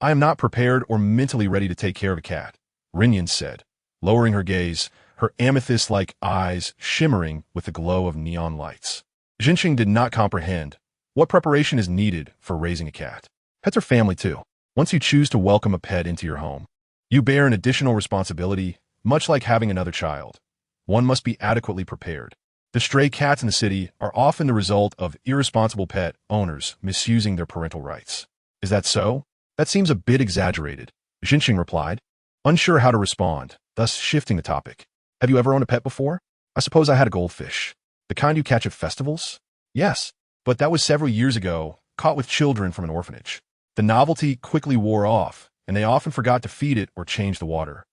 I am not prepared or mentally ready to take care of a cat, Rinyan said, lowering her gaze, her amethyst-like eyes shimmering with the glow of neon lights. Jinxing did not comprehend what preparation is needed for raising a cat. Pets are family too. Once you choose to welcome a pet into your home, you bear an additional responsibility, much like having another child. One must be adequately prepared. The stray cats in the city are often the result of irresponsible pet owners misusing their parental rights. Is that so? That seems a bit exaggerated, Jinxing replied, unsure how to respond, thus shifting the topic. Have you ever owned a pet before? I suppose I had a goldfish. The kind you catch at festivals? Yes, but that was several years ago, caught with children from an orphanage. The novelty quickly wore off, and they often forgot to feed it or change the water.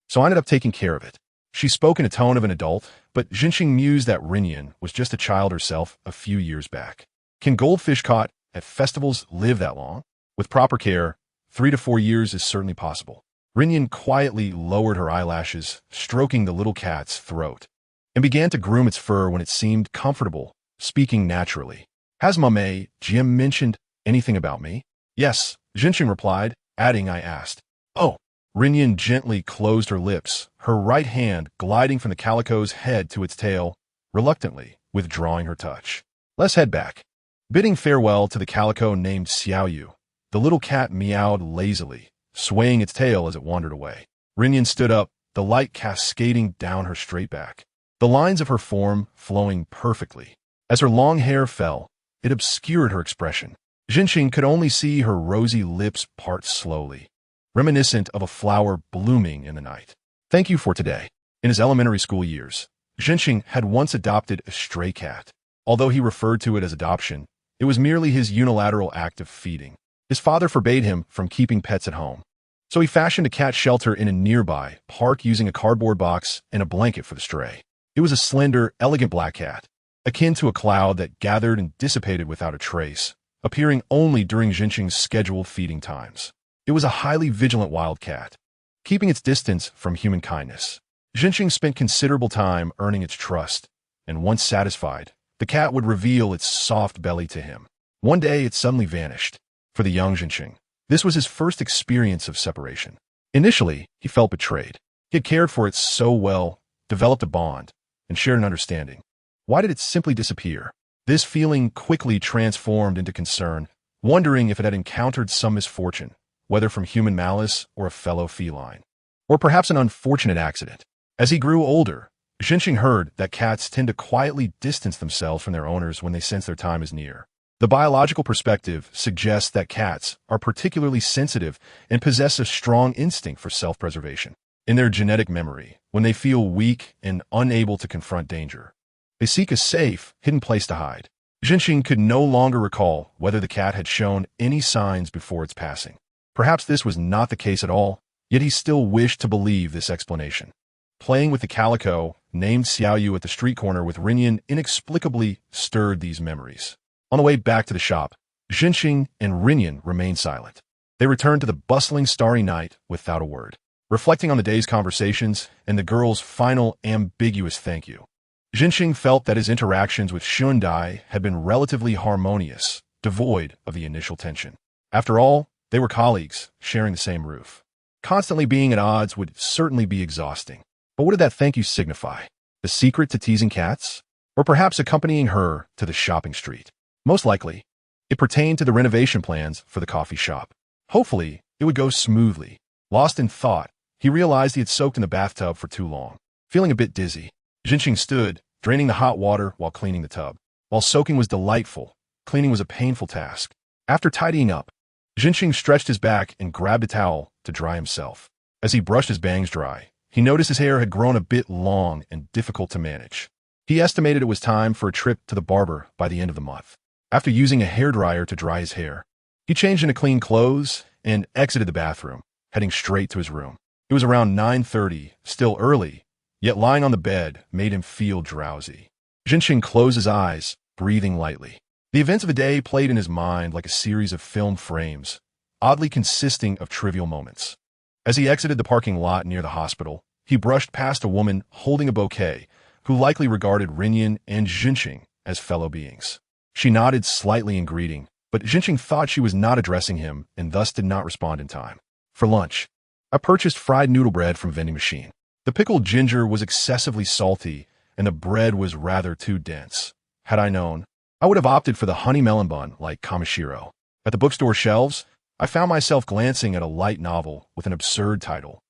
So I ended up taking care of it. She spoke in a tone of an adult, but Jinxing mused that Rinyan was just a child herself a few years back. Can goldfish caught at festivals live that long? With proper care, 3 to 4 years is certainly possible. Rinyan quietly lowered her eyelashes, stroking the little cat's throat, and began to groom its fur when it seemed comfortable, speaking naturally. Has Mame, Jim mentioned anything about me? Yes, Jinxing replied, adding I asked. Oh. Rinyan gently closed her lips, her right hand gliding from the calico's head to its tail, reluctantly withdrawing her touch. Let's head back. Bidding farewell to the calico named Xiaoyu, the little cat meowed lazily, swaying its tail as it wandered away. Rinyan stood up, the light cascading down her straight back, the lines of her form flowing perfectly. As her long hair fell, it obscured her expression. Jinxing could only see her rosy lips part slowly, reminiscent of a flower blooming in the night. Thank you for today. In his elementary school years, Jinxing had once adopted a stray cat. Although he referred to it as adoption, it was merely his unilateral act of feeding. His father forbade him from keeping pets at home, so he fashioned a cat shelter in a nearby park using a cardboard box and a blanket for the stray. It was a slender, elegant black cat, akin to a cloud that gathered and dissipated without a trace, appearing only during Jinxing's scheduled feeding times. It was a highly vigilant wild cat, keeping its distance from human kindness. Jinxing spent considerable time earning its trust, and once satisfied, the cat would reveal its soft belly to him. One day, it suddenly vanished. For the young Jinxing, this was his first experience of separation. Initially, he felt betrayed. He had cared for it so well, developed a bond, and shared an understanding. Why did it simply disappear? This feeling quickly transformed into concern, wondering if it had encountered some misfortune, whether from human malice or a fellow feline, or perhaps an unfortunate accident. As he grew older, Jinxing heard that cats tend to quietly distance themselves from their owners when they sense their time is near. The biological perspective suggests that cats are particularly sensitive and possess a strong instinct for self-preservation. In their genetic memory, when they feel weak and unable to confront danger, they seek a safe, hidden place to hide. Jinxing could no longer recall whether the cat had shown any signs before its passing. Perhaps this was not the case at all, yet he still wished to believe this explanation. Playing with the calico, named Xiaoyu at the street corner with Rinyan inexplicably stirred these memories. On the way back to the shop, Jinxing and Rinyan remained silent. They returned to the bustling starry night without a word. Reflecting on the day's conversations and the girl's final ambiguous thank you, Jinxing felt that his interactions with Shundai had been relatively harmonious, devoid of the initial tension. After all, they were colleagues, sharing the same roof. Constantly being at odds would certainly be exhausting. But what did that thank you signify? The secret to teasing cats? Or perhaps accompanying her to the shopping street? Most likely, it pertained to the renovation plans for the coffee shop. Hopefully, it would go smoothly. Lost in thought, he realized he had soaked in the bathtub for too long. Feeling a bit dizzy, Jinxing stood, draining the hot water while cleaning the tub. While soaking was delightful, cleaning was a painful task. After tidying up, Jinxing stretched his back and grabbed a towel to dry himself. As he brushed his bangs dry, he noticed his hair had grown a bit long and difficult to manage. He estimated it was time for a trip to the barber by the end of the month. After using a hairdryer to dry his hair, he changed into clean clothes and exited the bathroom, heading straight to his room. It was around 9:30, still early, yet lying on the bed made him feel drowsy. Jinxing closed his eyes, breathing lightly. The events of the day played in his mind like a series of film frames, oddly consisting of trivial moments. As he exited the parking lot near the hospital, he brushed past a woman holding a bouquet, who likely regarded Rinyan and Jinxing as fellow beings. She nodded slightly in greeting, but Jinxing thought she was not addressing him and thus did not respond in time. For lunch, I purchased fried noodle bread from vending machine. The pickled ginger was excessively salty, and the bread was rather too dense. Had I known, I would have opted for the honey melon bun like Kamishiro. At the bookstore shelves, I found myself glancing at a light novel with an absurd title,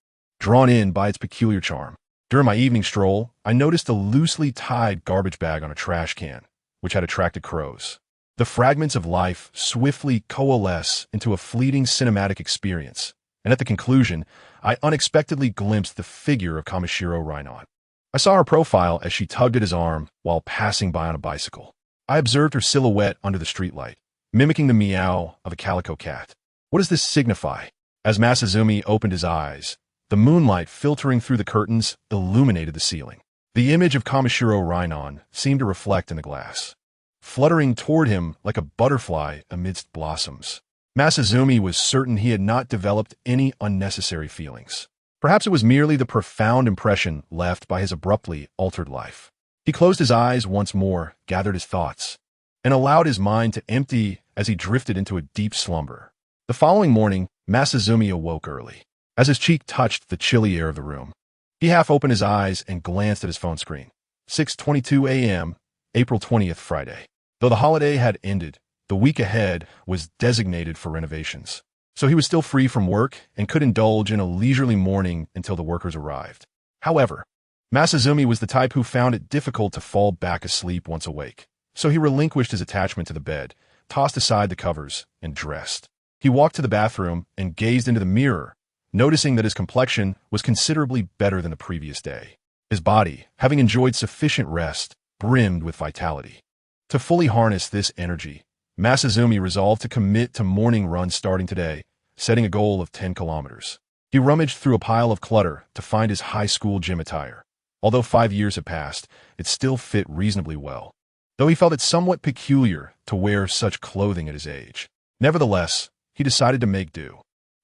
drawn in by its peculiar charm. During my evening stroll, I noticed a loosely tied garbage bag on a trash can, which had attracted crows. The fragments of life swiftly coalesce into a fleeting cinematic experience, and at the conclusion, I unexpectedly glimpsed the figure of Kamishiro Rainon. I saw her profile as she tugged at his arm while passing by on a bicycle. I observed her silhouette under the streetlight, mimicking the meow of a calico cat. What does this signify? As Masazumi opened his eyes, the moonlight filtering through the curtains illuminated the ceiling. The image of Kamishiro Rainon seemed to reflect in the glass, fluttering toward him like a butterfly amidst blossoms. Masazumi was certain he had not developed any unnecessary feelings. Perhaps it was merely the profound impression left by his abruptly altered life. He closed his eyes once more, gathered his thoughts, and allowed his mind to empty as he drifted into a deep slumber. The following morning, Masazumi awoke early. As his cheek touched the chilly air of the room, he half opened his eyes and glanced at his phone screen. 6:22 a.m., April 20th, Friday. Though the holiday had ended, the week ahead was designated for renovations. So he was still free from work and could indulge in a leisurely morning until the workers arrived. However, Masazumi was the type who found it difficult to fall back asleep once awake. So he relinquished his attachment to the bed, tossed aside the covers, and dressed. He walked to the bathroom and gazed into the mirror, noticing that his complexion was considerably better than the previous day. His body, having enjoyed sufficient rest, brimmed with vitality. To fully harness this energy, Masazumi resolved to commit to morning runs starting today, setting a goal of 10 kilometers. He rummaged through a pile of clutter to find his high school gym attire. Although 5 years had passed, it still fit reasonably well, though he felt it somewhat peculiar to wear such clothing at his age. Nevertheless, he decided to make do.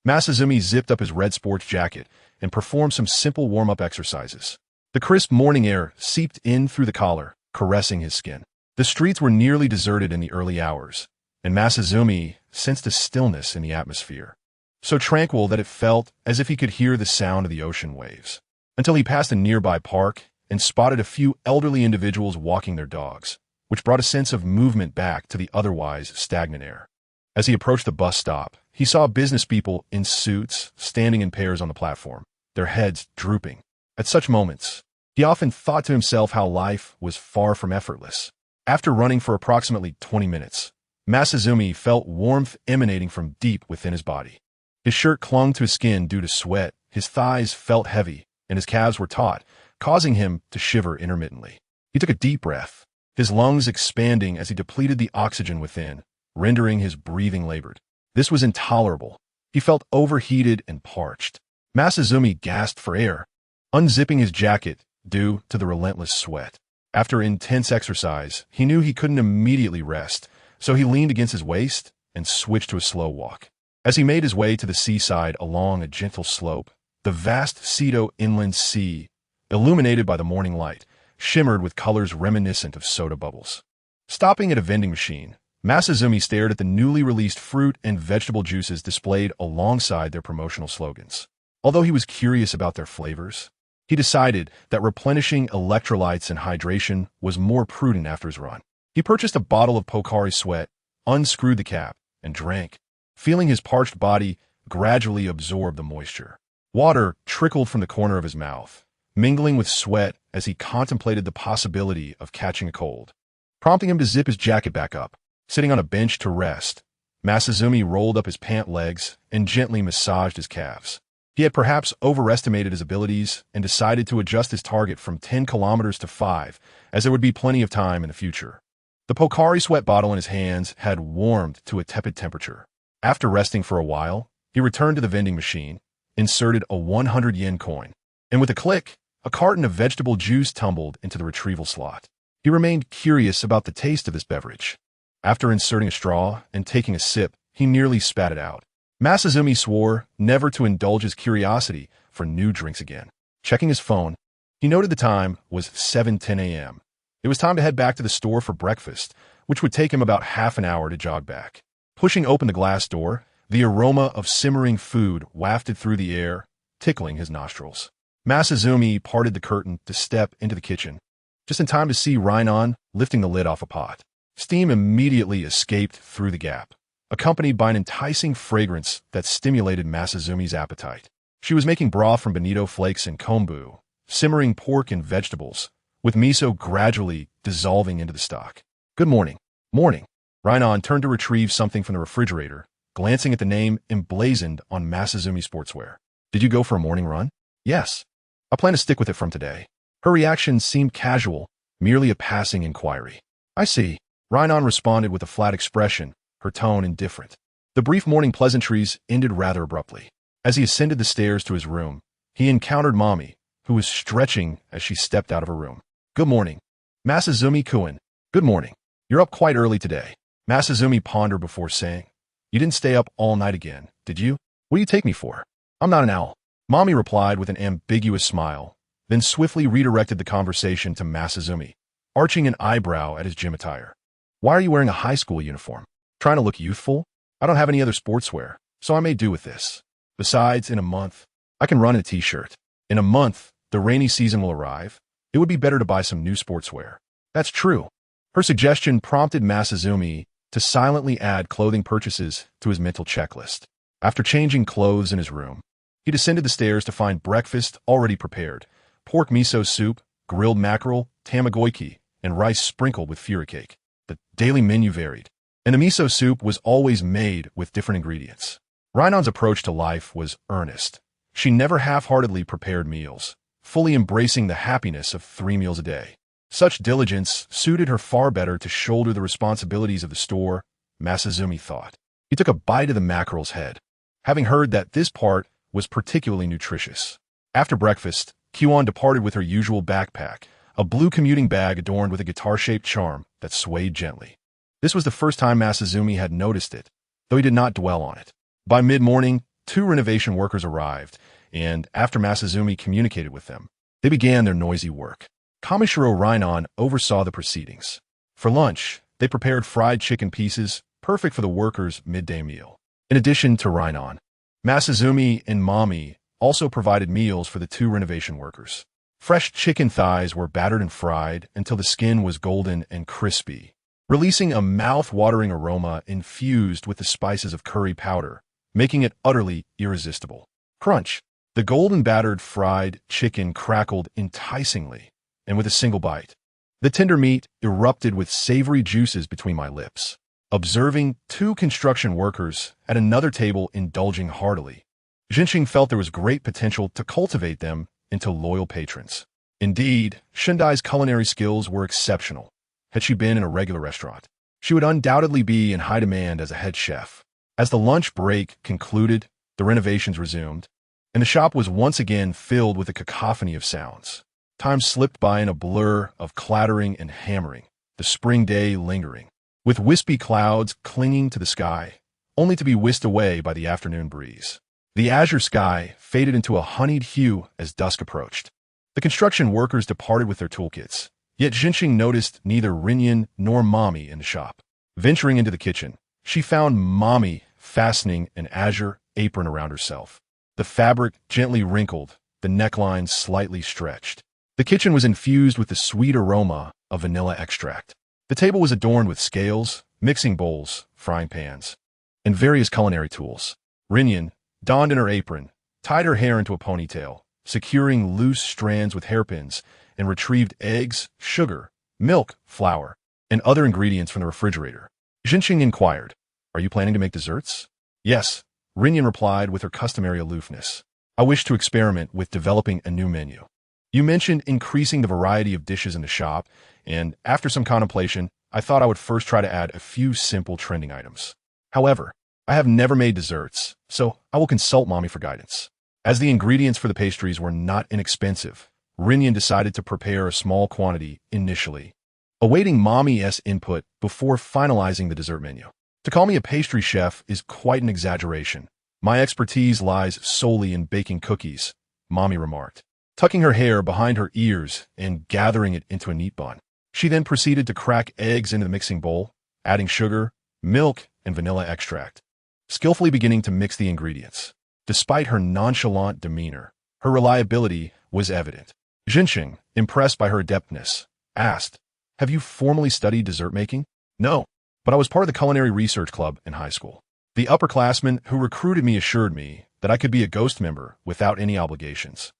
Masazumi zipped up his red sports jacket and performed some simple warm-up exercises. The crisp morning air seeped in through the collar, caressing his skin. The streets were nearly deserted in the early hours, and Masazumi sensed a stillness in the atmosphere, so tranquil that it felt as if he could hear the sound of the ocean waves. Until he passed a nearby park and spotted a few elderly individuals walking their dogs, which brought a sense of movement back to the otherwise stagnant air. As he approached the bus stop, he saw business people in suits standing in pairs on the platform, their heads drooping. At such moments, he often thought to himself how life was far from effortless. After running for approximately 20 minutes, Masazumi felt warmth emanating from deep within his body. His shirt clung to his skin due to sweat, his thighs felt heavy, and his calves were taut, causing him to shiver intermittently. He took a deep breath, his lungs expanding as he depleted the oxygen within, rendering his breathing labored. This was intolerable. He felt overheated and parched. Masazumi gasped for air, unzipping his jacket due to the relentless sweat. After intense exercise, he knew he couldn't immediately rest, so he leaned against his waist and switched to a slow walk. As he made his way to the seaside along a gentle slope, the vast Seto Inland Sea, illuminated by the morning light, shimmered with colors reminiscent of soda bubbles. Stopping at a vending machine, Masazumi stared at the newly released fruit and vegetable juices displayed alongside their promotional slogans. Although he was curious about their flavors, he decided that replenishing electrolytes and hydration was more prudent after his run. He purchased a bottle of Pocari Sweat, unscrewed the cap, and drank, feeling his parched body gradually absorb the moisture. Water trickled from the corner of his mouth, mingling with sweat as he contemplated the possibility of catching a cold, prompting him to zip his jacket back up. Sitting on a bench to rest, Masazumi rolled up his pant legs and gently massaged his calves. He had perhaps overestimated his abilities and decided to adjust his target from 10 kilometers to 5, as there would be plenty of time in the future. The Pocari Sweat bottle in his hands had warmed to a tepid temperature. After resting for a while, he returned to the vending machine, inserted a 100 yen coin, and with a click, a carton of vegetable juice tumbled into the retrieval slot. He remained curious about the taste of this beverage. After inserting a straw and taking a sip, he nearly spat it out. Masazumi swore never to indulge his curiosity for new drinks again. Checking his phone, he noted the time was 7:10 a.m. It was time to head back to the store for breakfast, which would take him about half an hour to jog back. Pushing open the glass door, the aroma of simmering food wafted through the air, tickling his nostrils. Masazumi parted the curtain to step into the kitchen, just in time to see Rhinon lifting the lid off a pot. Steam immediately escaped through the gap, accompanied by an enticing fragrance that stimulated Masazumi's appetite. She was making broth from bonito flakes and kombu, simmering pork and vegetables, with miso gradually dissolving into the stock. Good morning. Morning. Rhinon turned to retrieve something from the refrigerator, glancing at the name emblazoned on Masazumi sportswear. Did you go for a morning run? Yes. I plan to stick with it from today. Her reaction seemed casual, merely a passing inquiry. I see. Rhinon responded with a flat expression, her tone indifferent. The brief morning pleasantries ended rather abruptly. As he ascended the stairs to his room, he encountered Mommy, who was stretching as she stepped out of her room. Good morning. Masazumi-kun. Good morning. You're up quite early today. Masazumi pondered before saying, You didn't stay up all night again, did you? What do you take me for? I'm not an owl. Mommy replied with an ambiguous smile, then swiftly redirected the conversation to Masazumi, arching an eyebrow at his gym attire. Why are you wearing a high school uniform? Trying to look youthful? I don't have any other sportswear, so I may do with this. Besides, in a month, I can run in a t-shirt. In a month, the rainy season will arrive. It would be better to buy some new sportswear. That's true. Her suggestion prompted Masazumi to silently add clothing purchases to his mental checklist. After changing clothes in his room, he descended the stairs to find breakfast already prepared: pork miso soup, grilled mackerel, tamagoyaki, and rice sprinkled with furicake. The daily menu varied, and the miso soup was always made with different ingredients. Rhinon's approach to life was earnest. She never half-heartedly prepared meals, fully embracing the happiness of 3 meals a day. Such diligence suited her far better to shoulder the responsibilities of the store, Masazumi thought. He took a bite of the mackerel's head, having heard that this part was particularly nutritious. After breakfast, Kyuan departed with her usual backpack, a blue commuting bag adorned with a guitar-shaped charm that swayed gently. This was the first time Masazumi had noticed it, though he did not dwell on it. By mid-morning, 2 renovation workers arrived, and after Masazumi communicated with them, they began their noisy work. Kamishiro Rhinon oversaw the proceedings. For lunch, they prepared fried chicken pieces, perfect for the workers' midday meal. In addition to Rhinon, Masazumi and Mommy also provided meals for the 2 renovation workers. Fresh chicken thighs were battered and fried until the skin was golden and crispy, releasing a mouth-watering aroma infused with the spices of curry powder, making it utterly irresistible. Crunch! The golden battered fried chicken crackled enticingly, and with a single bite, the tender meat erupted with savory juices between my lips. Observing 2 construction workers at another table indulging heartily, Jinxing felt there was great potential to cultivate them into loyal patrons. Indeed, Shindai's culinary skills were exceptional. Had she been in a regular restaurant, she would undoubtedly be in high demand as a head chef. As the lunch break concluded, the renovations resumed, and the shop was once again filled with a cacophony of sounds. Time slipped by in a blur of clattering and hammering, the spring day lingering, with wispy clouds clinging to the sky, only to be whisked away by the afternoon breeze. The azure sky faded into a honeyed hue as dusk approached. The The construction workers departed with their toolkits, yet Jinxing noticed neither Rinyan nor Mommy in the shop. Venturing into the kitchen, she found Mommy fastening an azure apron around herself. The fabric gently wrinkled, the neckline slightly stretched. The kitchen was infused with the sweet aroma of vanilla extract. The table was adorned with scales, mixing bowls, frying pans, and various culinary tools. Rinyan, donned in her apron, tied her hair into a ponytail, securing loose strands with hairpins, and retrieved eggs, sugar, milk, flour, and other ingredients from the refrigerator. Jinxing inquired, "Are you planning to make desserts?" "Yes," Rinyan replied with her customary aloofness. "I wish to experiment with developing a new menu. You mentioned increasing the variety of dishes in the shop, and after some contemplation, I thought I would first try to add a few simple trending items. However, I have never made desserts, so I will consult Mommy for guidance." As the ingredients for the pastries were not inexpensive, Rinyan decided to prepare a small quantity initially, awaiting Mommy's input before finalizing the dessert menu. "To call me a pastry chef is quite an exaggeration. My expertise lies solely in baking cookies," Mommy remarked, tucking her hair behind her ears and gathering it into a neat bun. She then proceeded to crack eggs into the mixing bowl, adding sugar, milk, and vanilla extract, skillfully beginning to mix the ingredients. Despite her nonchalant demeanor, her reliability was evident. Jinxing, impressed by her adeptness, asked, "Have you formally studied dessert making?" "No, but I was part of the culinary research club in high school. The upperclassmen who recruited me assured me that I could be a ghost member without any obligations."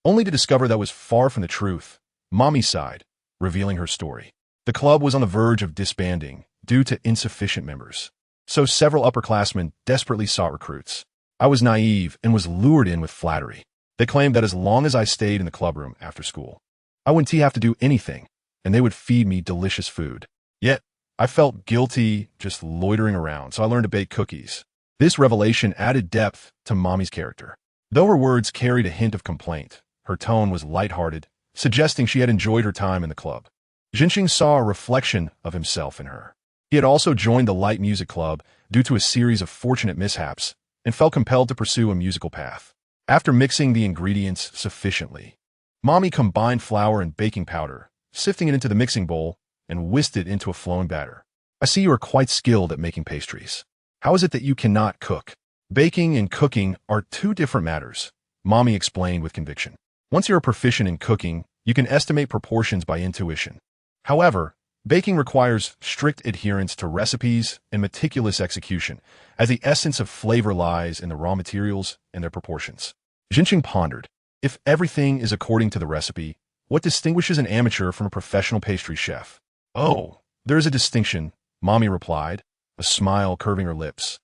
Only to discover that was far from the truth, Mommy sighed, revealing her story. The club was on the verge of disbanding due to insufficient members, so several upperclassmen desperately sought recruits. I was naive and was lured in with flattery. They claimed that as long as I stayed in the clubroom after school, I wouldn't have to do anything, and they would feed me delicious food. Yet, I felt guilty just loitering around, so I learned to bake cookies. This revelation added depth to Mommy's character. Though her words carried a hint of complaint, her tone was lighthearted, suggesting she had enjoyed her time in the club. Jinxing saw a reflection of himself in her. He had also joined the light music club due to a series of fortunate mishaps and felt compelled to pursue a musical path. After mixing the ingredients sufficiently, Mommy combined flour and baking powder, sifting it into the mixing bowl, and whisked it into a flowing batter. "I see you are quite skilled at making pastries. How is it that you cannot cook?" "Baking and cooking are two different matters," Mommy explained with conviction. "Once you're proficient in cooking, you can estimate proportions by intuition. However, baking requires strict adherence to recipes and meticulous execution, as the essence of flavor lies in the raw materials and their proportions." Jinxing pondered. If everything is according to the recipe, what distinguishes an amateur from a professional pastry chef? "Oh, there is a distinction," Mommy replied, a smile curving her lips.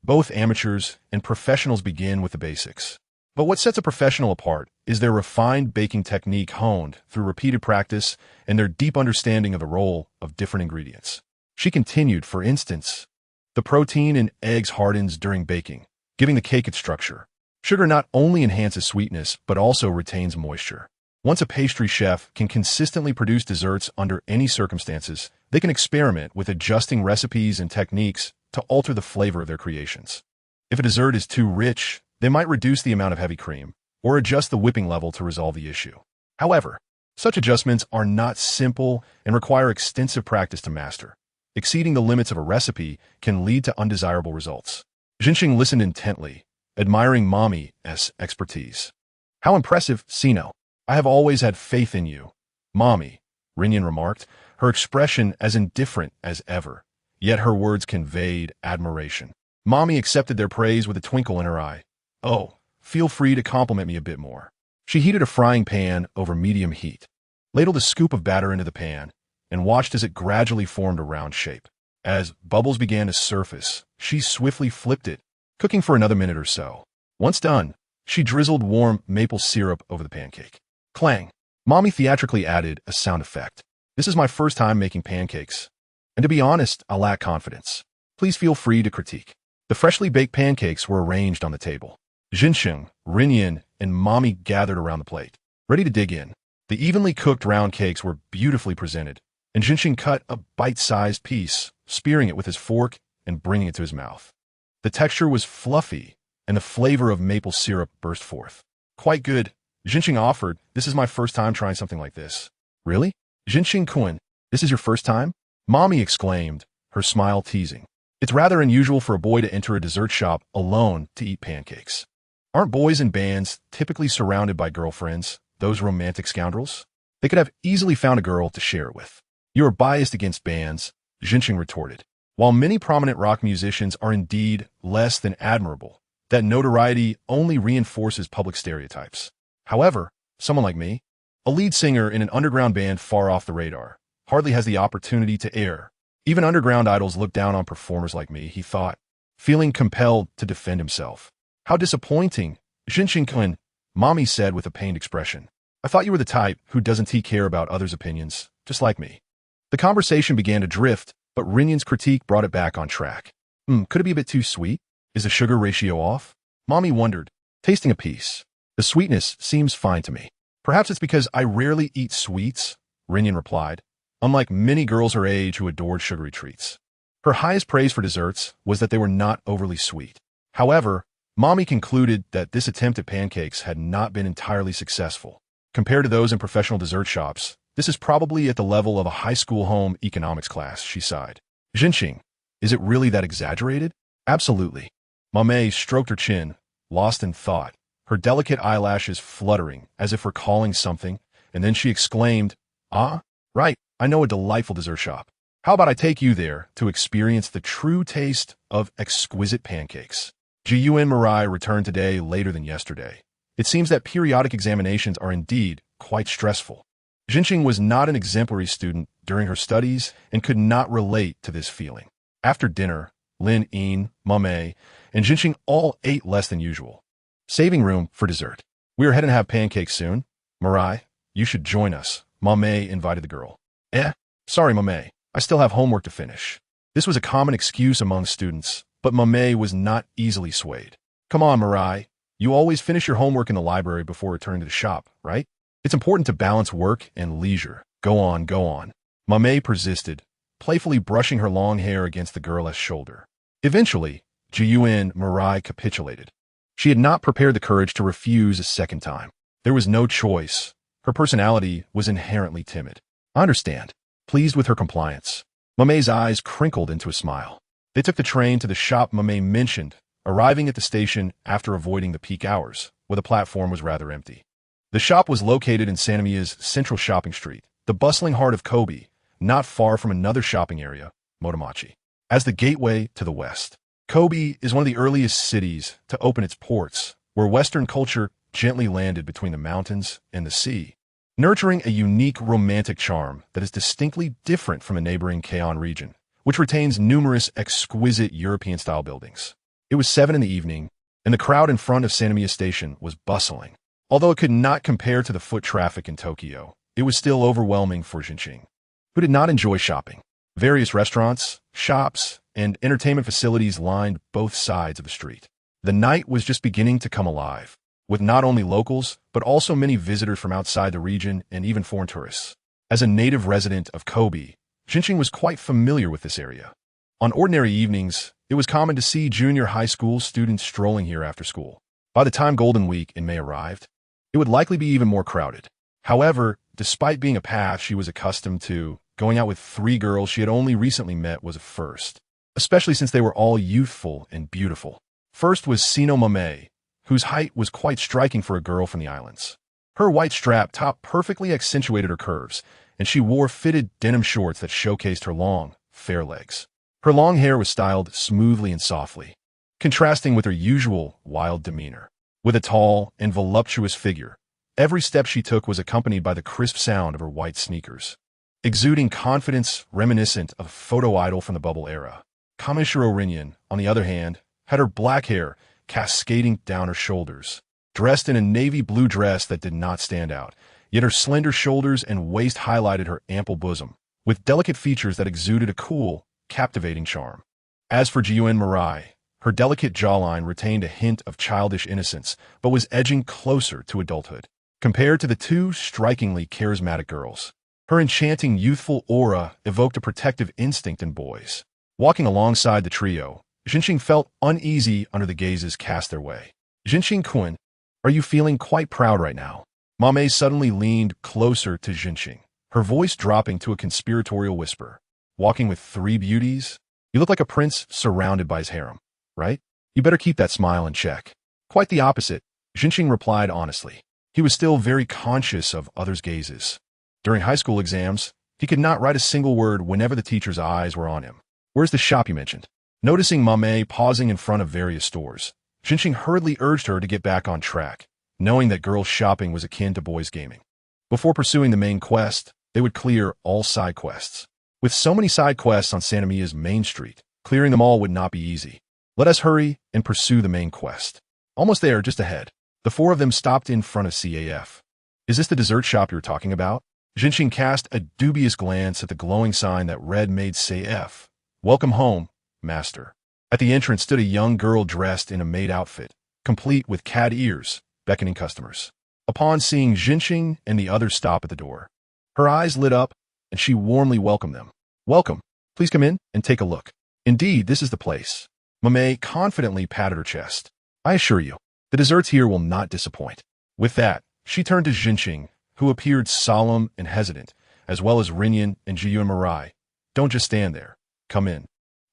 "Both amateurs and professionals begin with the basics. But what sets a professional apart is their refined baking technique honed through repeated practice and their deep understanding of the role of different ingredients." She continued, "For instance, the protein in eggs hardens during baking, giving the cake its structure. Sugar not only enhances sweetness, but also retains moisture. Once a pastry chef can consistently produce desserts under any circumstances, they can experiment with adjusting recipes and techniques to alter the flavor of their creations. If a dessert is too rich, they might reduce the amount of heavy cream or adjust the whipping level to resolve the issue. However, such adjustments are not simple and require extensive practice to master. Exceeding the limits of a recipe can lead to undesirable results." Jinxing listened intently, admiring Mommy's expertise. "How impressive, Sino. I have always had faith in you, Mommy," Rinyan remarked, her expression as indifferent as ever, yet her words conveyed admiration. Mommy accepted their praise with a twinkle in her eye. "Oh, feel free to compliment me a bit more." She heated a frying pan over medium heat, ladled a scoop of batter into the pan, and watched as it gradually formed a round shape. As bubbles began to surface, she swiftly flipped it, cooking for another minute or so. Once done, she drizzled warm maple syrup over the pancake. Clang! Mommy theatrically added a sound effect. "This is my first time making pancakes, and to be honest, I lack confidence. Please feel free to critique." The freshly baked pancakes were arranged on the table. Jinxing, Rinyan, and Mommy gathered around the plate, ready to dig in. The evenly cooked round cakes were beautifully presented, and Jinxing cut a bite-sized piece, spearing it with his fork and bringing it to his mouth. The texture was fluffy, and the flavor of maple syrup burst forth. "Quite good," Jinxing offered, "This is my first time trying something like this." "Really? Jinxing-kun, this is your first time?" Mommy exclaimed, her smile teasing. "It's rather unusual for a boy to enter a dessert shop alone to eat pancakes. Aren't boys in bands typically surrounded by girlfriends, those romantic scoundrels? They could have easily found a girl to share it with." "You are biased against bands," Jinxing retorted. "While many prominent rock musicians are indeed less than admirable, that notoriety only reinforces public stereotypes. However, someone like me, a lead singer in an underground band far off the radar, hardly has the opportunity to air. Even underground idols look down on performers like me," he thought, feeling compelled to defend himself. "How disappointing," Jinxing-kun, Mommy said with a pained expression. "I thought you were the type who doesn't care about others' opinions, just like me." The conversation began to drift, but Rinyan's critique brought it back on track. Could it be a bit too sweet? Is the sugar ratio off?" Mommy wondered, tasting a piece. "The sweetness seems fine to me." "Perhaps it's because I rarely eat sweets," Rinyan replied, unlike many girls her age who adored sugary treats. Her highest praise for desserts was that they were not overly sweet. However, Mommy concluded that this attempt at pancakes had not been entirely successful. Compared to those in professional dessert shops, this is probably at the level of a high school home economics class, she sighed. "Jinxing, is it really that exaggerated?" "Absolutely." Mamei stroked her chin, lost in thought, her delicate eyelashes fluttering as if recalling something, and then she exclaimed, "Ah, right, I know a delightful dessert shop. How about I take you there to experience the true taste of exquisite pancakes?" Ji-Yun Mirai returned today later than yesterday. It seems that periodic examinations are indeed quite stressful. Jinxing was not an exemplary student during her studies and could not relate to this feeling. After dinner, Lin Yin, Mamei, and Jinxing all ate less than usual, saving room for dessert. "We are heading to have pancakes soon. Mirai, you should join us," Mamei invited the girl. Sorry, Mamei, I still have homework to finish." This was a common excuse among students, but Mamei was not easily swayed. "Come on, Mirai. You always finish your homework in the library before returning to the shop, right? It's important to balance work and leisure. Go on, go on." Mamei persisted, playfully brushing her long hair against the girl's shoulder. Eventually, Ji-Yun Mirai capitulated. She had not prepared the courage to refuse a second time. There was no choice. Her personality was inherently timid. "I understand." Pleased with her compliance, Mamei's eyes crinkled into a smile. They took the train to the shop Mamei mentioned, arriving at the station after avoiding the peak hours, where the platform was rather empty. The shop was located in Sanamiya's central shopping street, the bustling heart of Kobe, not far from another shopping area, Motomachi. As the gateway to the west, Kobe is one of the earliest cities to open its ports, where Western culture gently landed between the mountains and the sea, nurturing a unique romantic charm that is distinctly different from the neighboring Keion region, which retains numerous exquisite European-style buildings. It was 7 in the evening, and the crowd in front of Sanamiya Station was bustling. Although it could not compare to the foot traffic in Tokyo, it was still overwhelming for Jinxing, who did not enjoy shopping. Various restaurants, shops, and entertainment facilities lined both sides of the street. The night was just beginning to come alive, with not only locals, but also many visitors from outside the region and even foreign tourists. As a native resident of Kobe, Jinxing was quite familiar with this area. On ordinary evenings, it was common to see junior high school students strolling here after school. By the time Golden Week in May arrived, it would likely be even more crowded. However, despite being a path she was accustomed to, going out with 3 girls she had only recently met was a first, especially since they were all youthful and beautiful. First was Sino Mamei, whose height was quite striking for a girl from the islands. Her white strap top perfectly accentuated her curves, and she wore fitted denim shorts that showcased her long, fair legs. Her long hair was styled smoothly and softly, contrasting with her usual wild demeanor. With a tall and voluptuous figure, every step she took was accompanied by the crisp sound of her white sneakers, exuding confidence reminiscent of a photo idol from the bubble era. Kamishiro Rinyan, on the other hand, had her black hair cascading down her shoulders, dressed in a navy blue dress that did not stand out, yet her slender shoulders and waist highlighted her ample bosom, with delicate features that exuded a cool, captivating charm. As for Ji-Yun Mirai, her delicate jawline retained a hint of childish innocence, but was edging closer to adulthood. Compared to the two strikingly charismatic girls, her enchanting youthful aura evoked a protective instinct in boys. Walking alongside the trio, Jinxing felt uneasy under the gazes cast their way. "Jinxing-kun, are you feeling quite proud right now?" Mame suddenly leaned closer to Jinxing, her voice dropping to a conspiratorial whisper. Walking with 3 beauties? You look like a prince surrounded by his harem, right? You better keep that smile in check. Quite the opposite, Jinxing replied honestly. He was still very conscious of others' gazes. During high school exams, he could not write a single word whenever the teacher's eyes were on him. Where's the shop you mentioned? Noticing Mame pausing in front of various stores, Jinxing hurriedly urged her to get back on track, knowing that girls' shopping was akin to boys' gaming. Before pursuing the main quest, they would clear all side quests. With so many side quests on Sanamiya's main street, clearing them all would not be easy. Let us hurry and pursue the main quest. Almost there, just ahead. The 4 of them stopped in front of CAF. Is this the dessert shop you were talking about? Jinxing cast a dubious glance at the glowing sign that read made CAF. Welcome home, master. At the entrance stood a young girl dressed in a maid outfit, complete with cat ears, beckoning customers. Upon seeing Jinxing and the others stop at the door, her eyes lit up and she warmly welcomed them. Welcome. Please come in and take a look. Indeed, this is the place. Mame confidently patted her chest. I assure you, the desserts here will not disappoint. With that, she turned to Jinxing, who appeared solemn and hesitant, as well as Rinyan and Jiyu and Mirai. Don't just stand there. Come in.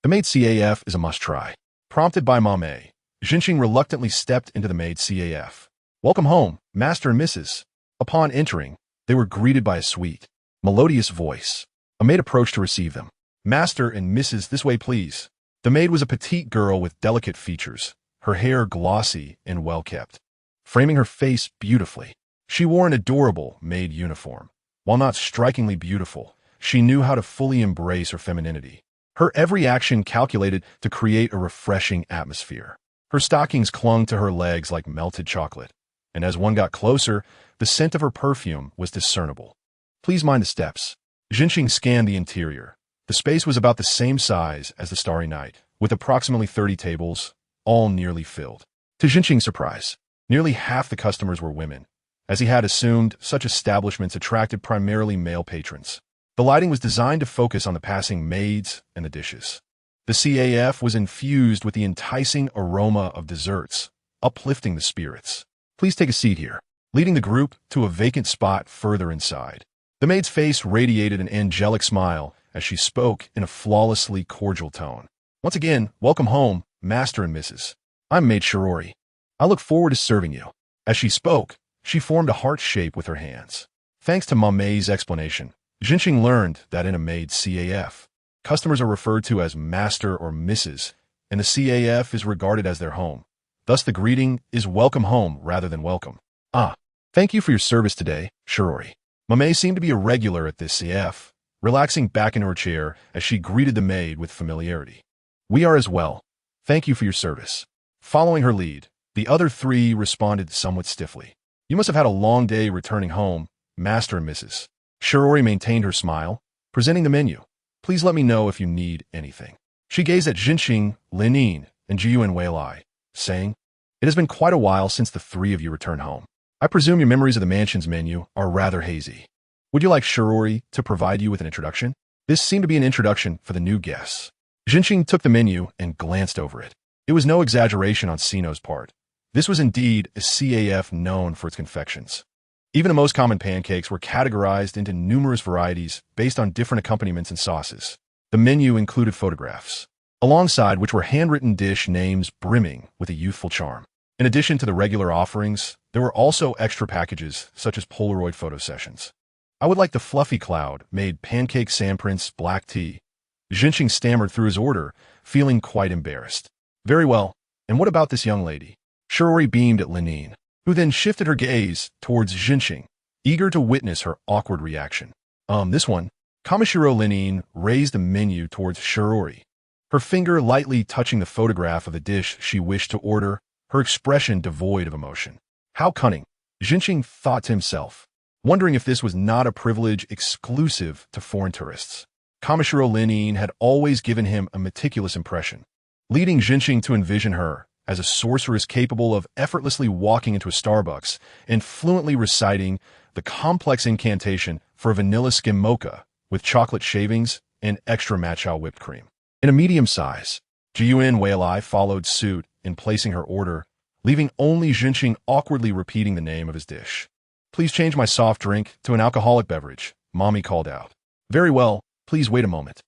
The maid CAF is a must-try. Prompted by Mame, Jinxing reluctantly stepped into the maid CAF. Welcome home, Master and Mrs. Upon entering, they were greeted by a sweet, melodious voice. A maid approached to receive them. Master and Mrs. This way, please. The maid was a petite girl with delicate features, her hair glossy and well-kept, framing her face beautifully. She wore an adorable maid uniform. While not strikingly beautiful, she knew how to fully embrace her femininity. Her every action calculated to create a refreshing atmosphere. Her stockings clung to her legs like melted chocolate, and as one got closer, the scent of her perfume was discernible. Please mind the steps. Jinxing scanned the interior. The space was about the same size as the Starry Night, with approximately 30 tables, all nearly filled. To Jinxing's surprise, nearly half the customers were women. As he had assumed, such establishments attracted primarily male patrons. The lighting was designed to focus on the passing maids and the dishes. The CAF was infused with the enticing aroma of desserts, uplifting the spirits. Please take a seat here, leading the group to a vacant spot further inside. The maid's face radiated an angelic smile as she spoke in a flawlessly cordial tone. Once again, welcome home, Master and Mrs. I'm Maid Shirori. I look forward to serving you. As she spoke, she formed a heart shape with her hands. Thanks to Mame's explanation, Jinxing learned that in a maid CAF, customers are referred to as Master or Mrs., and the CAF is regarded as their home. Thus the greeting is welcome home rather than welcome. Thank you for your service today, Shirori. Mame seemed to be a regular at this CAF, relaxing back in her chair as she greeted the maid with familiarity. We are as well. Thank you for your service. Following her lead, the other 3 responded somewhat stiffly. You must have had a long day returning home, Master and Mrs. Shirori maintained her smile, presenting the menu. Please let me know if you need anything. She gazed at Jinxing, Linin, and Jiyu and Weilai, saying, It has been quite a while since the 3 of you returned home. I presume your memories of the mansion's menu are rather hazy. Would you like Shirori to provide you with an introduction? This seemed to be an introduction for the new guests. Jinxing took the menu and glanced over it. It was no exaggeration on Sino's part. This was indeed a CAF known for its confections. Even the most common pancakes were categorized into numerous varieties based on different accompaniments and sauces. The menu included photographs, alongside which were handwritten dish names brimming with a youthful charm. In addition to the regular offerings, there were also extra packages such as Polaroid photo sessions. I would like the fluffy cloud made pancake sandprints black tea. Jinxing stammered through his order, feeling quite embarrassed. Very well, and what about this young lady? Shirori beamed at Linin, who then shifted her gaze towards Jinxing, eager to witness her awkward reaction. This one. Kamishiro Linin raised the menu towards Shirori, her finger lightly touching the photograph of the dish she wished to order, her expression devoid of emotion. How cunning, Jinxing thought to himself, wondering if this was not a privilege exclusive to foreign tourists. Kamishiro Linin had always given him a meticulous impression, leading Jinxing to envision her as a sorceress capable of effortlessly walking into a Starbucks and fluently reciting the complex incantation for a vanilla skim mocha with chocolate shavings and extra matcha whipped cream. In a medium size, Jiyuan Weilai followed suit in placing her order, leaving only Jinxing awkwardly repeating the name of his dish. Please change my soft drink to an alcoholic beverage, Mommy called out. Very well, please wait a moment.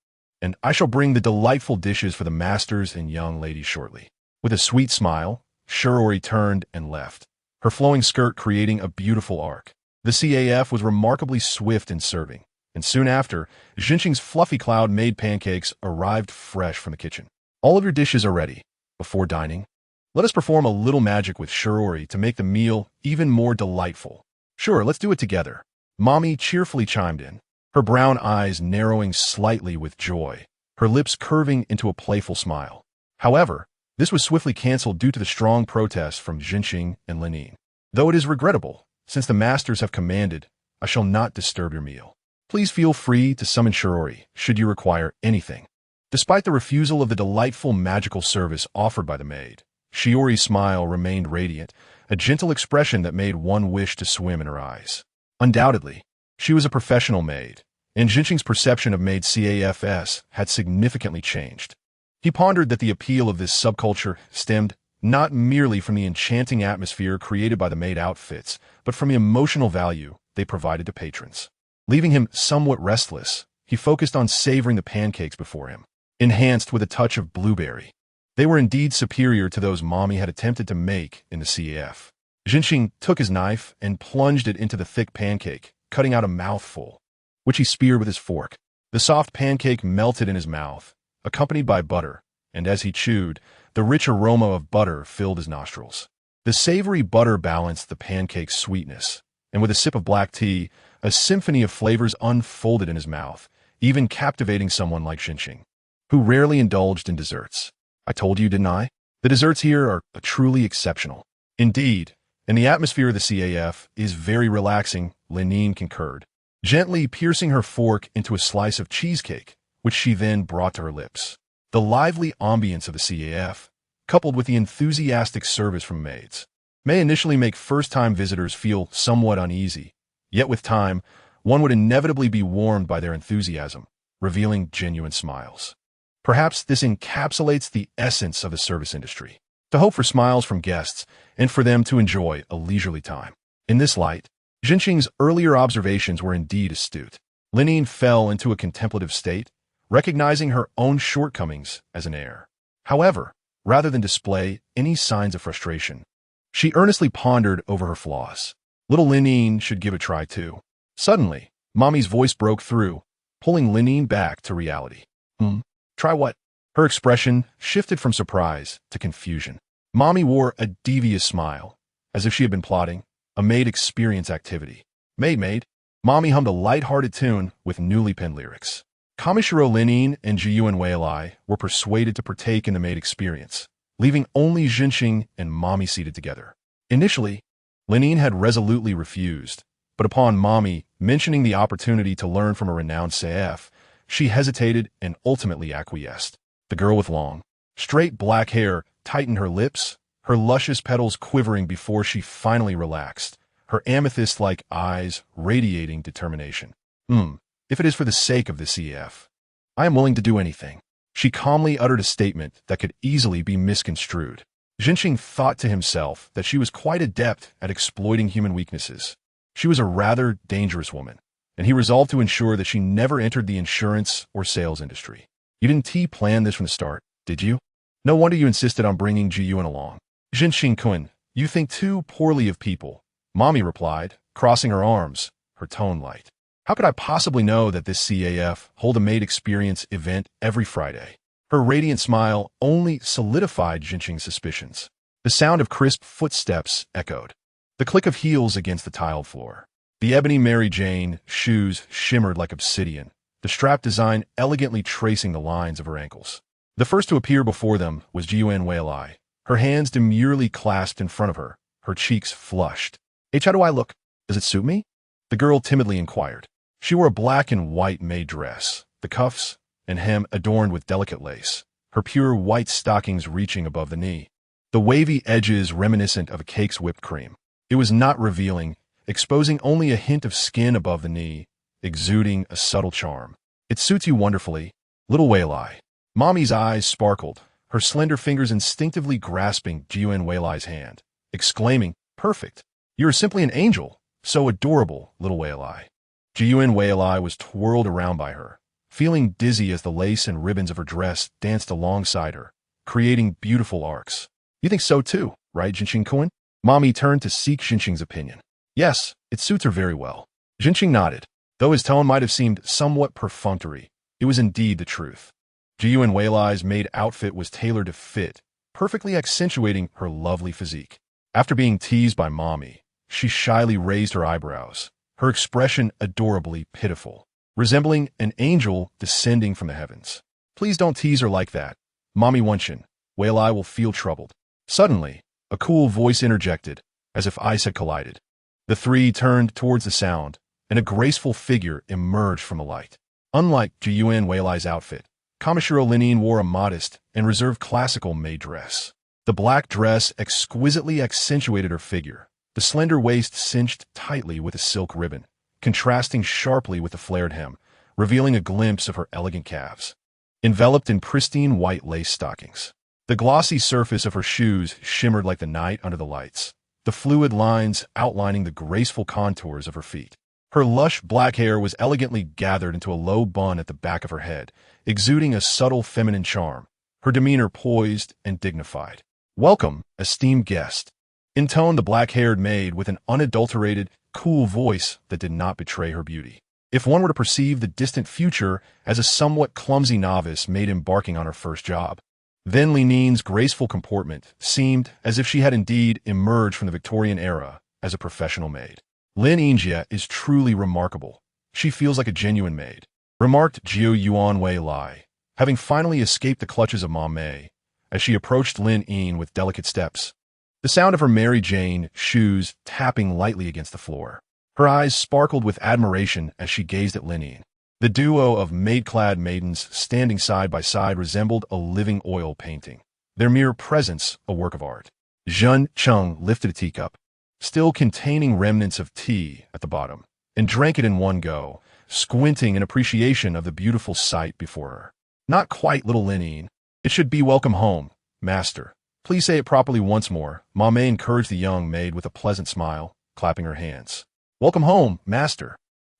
And I shall bring the delightful dishes for the masters and young ladies shortly. With a sweet smile, Shiori turned and left, her flowing skirt creating a beautiful arc. The CAF was remarkably swift in serving, and soon after, Jinxing's fluffy cloud-made pancakes arrived fresh from the kitchen. All of your dishes are ready. Before dining, let us perform a little magic with Shiori to make the meal even more delightful. Sure, let's do it together. Mommy cheerfully chimed in, her brown eyes narrowing slightly with joy, her lips curving into a playful smile. However, this was swiftly cancelled due to the strong protests from Jinxing and Lenin. Though it is regrettable, since the masters have commanded, I shall not disturb your meal. Please feel free to summon Shiori should you require anything. Despite the refusal of the delightful magical service offered by the maid, Shiori's smile remained radiant, a gentle expression that made one wish to swim in her eyes. Undoubtedly, she was a professional maid, and Jinxing's perception of maid CAFS had significantly changed. He pondered that the appeal of this subculture stemmed not merely from the enchanting atmosphere created by the maid outfits, but from the emotional value they provided to patrons. Leaving him somewhat restless, he focused on savoring the pancakes before him, enhanced with a touch of blueberry. They were indeed superior to those Mommy had attempted to make in the CAF. Jinxing took his knife and plunged it into the thick pancake, cutting out a mouthful, which he speared with his fork. The soft pancake melted in his mouth, accompanied by butter, and as he chewed, the rich aroma of butter filled his nostrils. The savory butter balanced the pancake's sweetness, and with a sip of black tea, a symphony of flavors unfolded in his mouth, even captivating someone like Jinxing, who rarely indulged in desserts. I told you, didn't I? The desserts here are truly exceptional. Indeed, and the atmosphere of the CAF is very relaxing, Lenin concurred, gently piercing her fork into a slice of cheesecake, which she then brought to her lips. The lively ambience of the CAF, coupled with the enthusiastic service from maids, may initially make first-time visitors feel somewhat uneasy, yet with time, one would inevitably be warmed by their enthusiasm, revealing genuine smiles. Perhaps this encapsulates the essence of the service industry, to hope for smiles from guests and for them to enjoy a leisurely time. In this light, Jinxing's earlier observations were indeed astute. Lenin fell into a contemplative state, recognizing her own shortcomings as an heir. However, rather than display any signs of frustration, she earnestly pondered over her flaws. Little Lenin should give a try too. Suddenly, Mommy's voice broke through, pulling Lenin back to reality. Try what? Her expression shifted from surprise to confusion. Mommy wore a devious smile, as if she had been plotting a maid experience activity. Maid. Mommy hummed a light-hearted tune with newly penned lyrics. Kamishiro Lenin and Jiyuan Weilai were persuaded to partake in the maid experience, leaving only Jinxing and Mommy seated together. Initially, Lenin had resolutely refused, but upon Mommy mentioning the opportunity to learn from a renowned CF, she hesitated and ultimately acquiesced. The girl with long, straight black hair tightened her lips, her luscious petals quivering before she finally relaxed, her amethyst-like eyes radiating determination. If it is for the sake of the CF, I am willing to do anything. She calmly uttered a statement that could easily be misconstrued. Jinxing thought to himself that she was quite adept at exploiting human weaknesses. She was a rather dangerous woman, and he resolved to ensure that she never entered the insurance or sales industry. You didn't plan this from the start, did you? No wonder you insisted on bringing Jiyuan along. Jinxing-kun, you think too poorly of people, Mommy replied, crossing her arms, her tone light. How could I possibly know that this CAF hold a maid experience event every Friday? Her radiant smile only solidified Jinxing's suspicions. The sound of crisp footsteps echoed, the click of heels against the tiled floor. The ebony Mary Jane shoes shimmered like obsidian, the strap design elegantly tracing the lines of her ankles. The first to appear before them was Jiyuan Weilai, her hands demurely clasped in front of her, her cheeks flushed. How do I look? Does it suit me? The girl timidly inquired. She wore a black and white maid dress, the cuffs and hem adorned with delicate lace, her pure white stockings reaching above the knee, the wavy edges reminiscent of a cake's whipped cream. It was not revealing, exposing only a hint of skin above the knee, exuding a subtle charm. It suits you wonderfully, little Weilai. Mommy's eyes sparkled, her slender fingers instinctively grasping Jiyuan Weilai's hand, exclaiming, Perfect! You are simply an angel, So adorable, little Wei-Lai. Jiyuan Wei-Lai was twirled around by her, feeling dizzy as the lace and ribbons of her dress danced alongside her, creating beautiful arcs. You think so too, right, Jinqing-kun? Mommy turned to seek Jinqing's opinion. Yes, it suits her very well. Jinqing nodded. Though his tone might have seemed somewhat perfunctory, it was indeed the truth. Jiyuan Wei-Lai's maid outfit was tailored to fit, perfectly accentuating her lovely physique. After being teased by Mommy, she shyly raised her eyebrows, her expression adorably pitiful, resembling an angel descending from the heavens. Please don't tease her like that. Mommy Wenchen, Wei-Lai will feel troubled. Suddenly, a cool voice interjected, as if ice had collided. The three turned towards the sound, and a graceful figure emerged from the light. Unlike Jiyuan Wei-Lai's outfit, Kamishiro Linin wore a modest and reserved classical maid dress. The black dress exquisitely accentuated her figure, the slender waist cinched tightly with a silk ribbon, contrasting sharply with the flared hem, revealing a glimpse of her elegant calves. Enveloped in pristine white lace stockings, the glossy surface of her shoes shimmered like the night under the lights, the fluid lines outlining the graceful contours of her feet. Her lush black hair was elegantly gathered into a low bun at the back of her head, exuding a subtle feminine charm, her demeanor poised and dignified. Welcome, esteemed guest, intoned the black-haired maid with an unadulterated, cool voice that did not betray her beauty. If one were to perceive the distant future as a somewhat clumsy novice maid embarking on her first job, then Linin's graceful comportment seemed as if she had indeed emerged from the Victorian era as a professional maid. Lin Yinjie is truly remarkable. She feels like a genuine maid, remarked Jiyuan Wei-Lai, having finally escaped the clutches of Ma Mei, as she approached Lin Yin with delicate steps, the sound of her Mary Jane shoes tapping lightly against the floor. Her eyes sparkled with admiration as she gazed at Lin Yin. The duo of maid-clad maidens standing side by side resembled a living oil painting, their mere presence a work of art. Zhen Cheng lifted a teacup, still containing remnants of tea at the bottom, and drank it in one go, squinting in appreciation of the beautiful sight before her. Not quite, little Lin Yin. It should be welcome home, master. Please say it properly once more. Ma Mei encouraged the young maid with a pleasant smile, clapping her hands. Welcome home, master.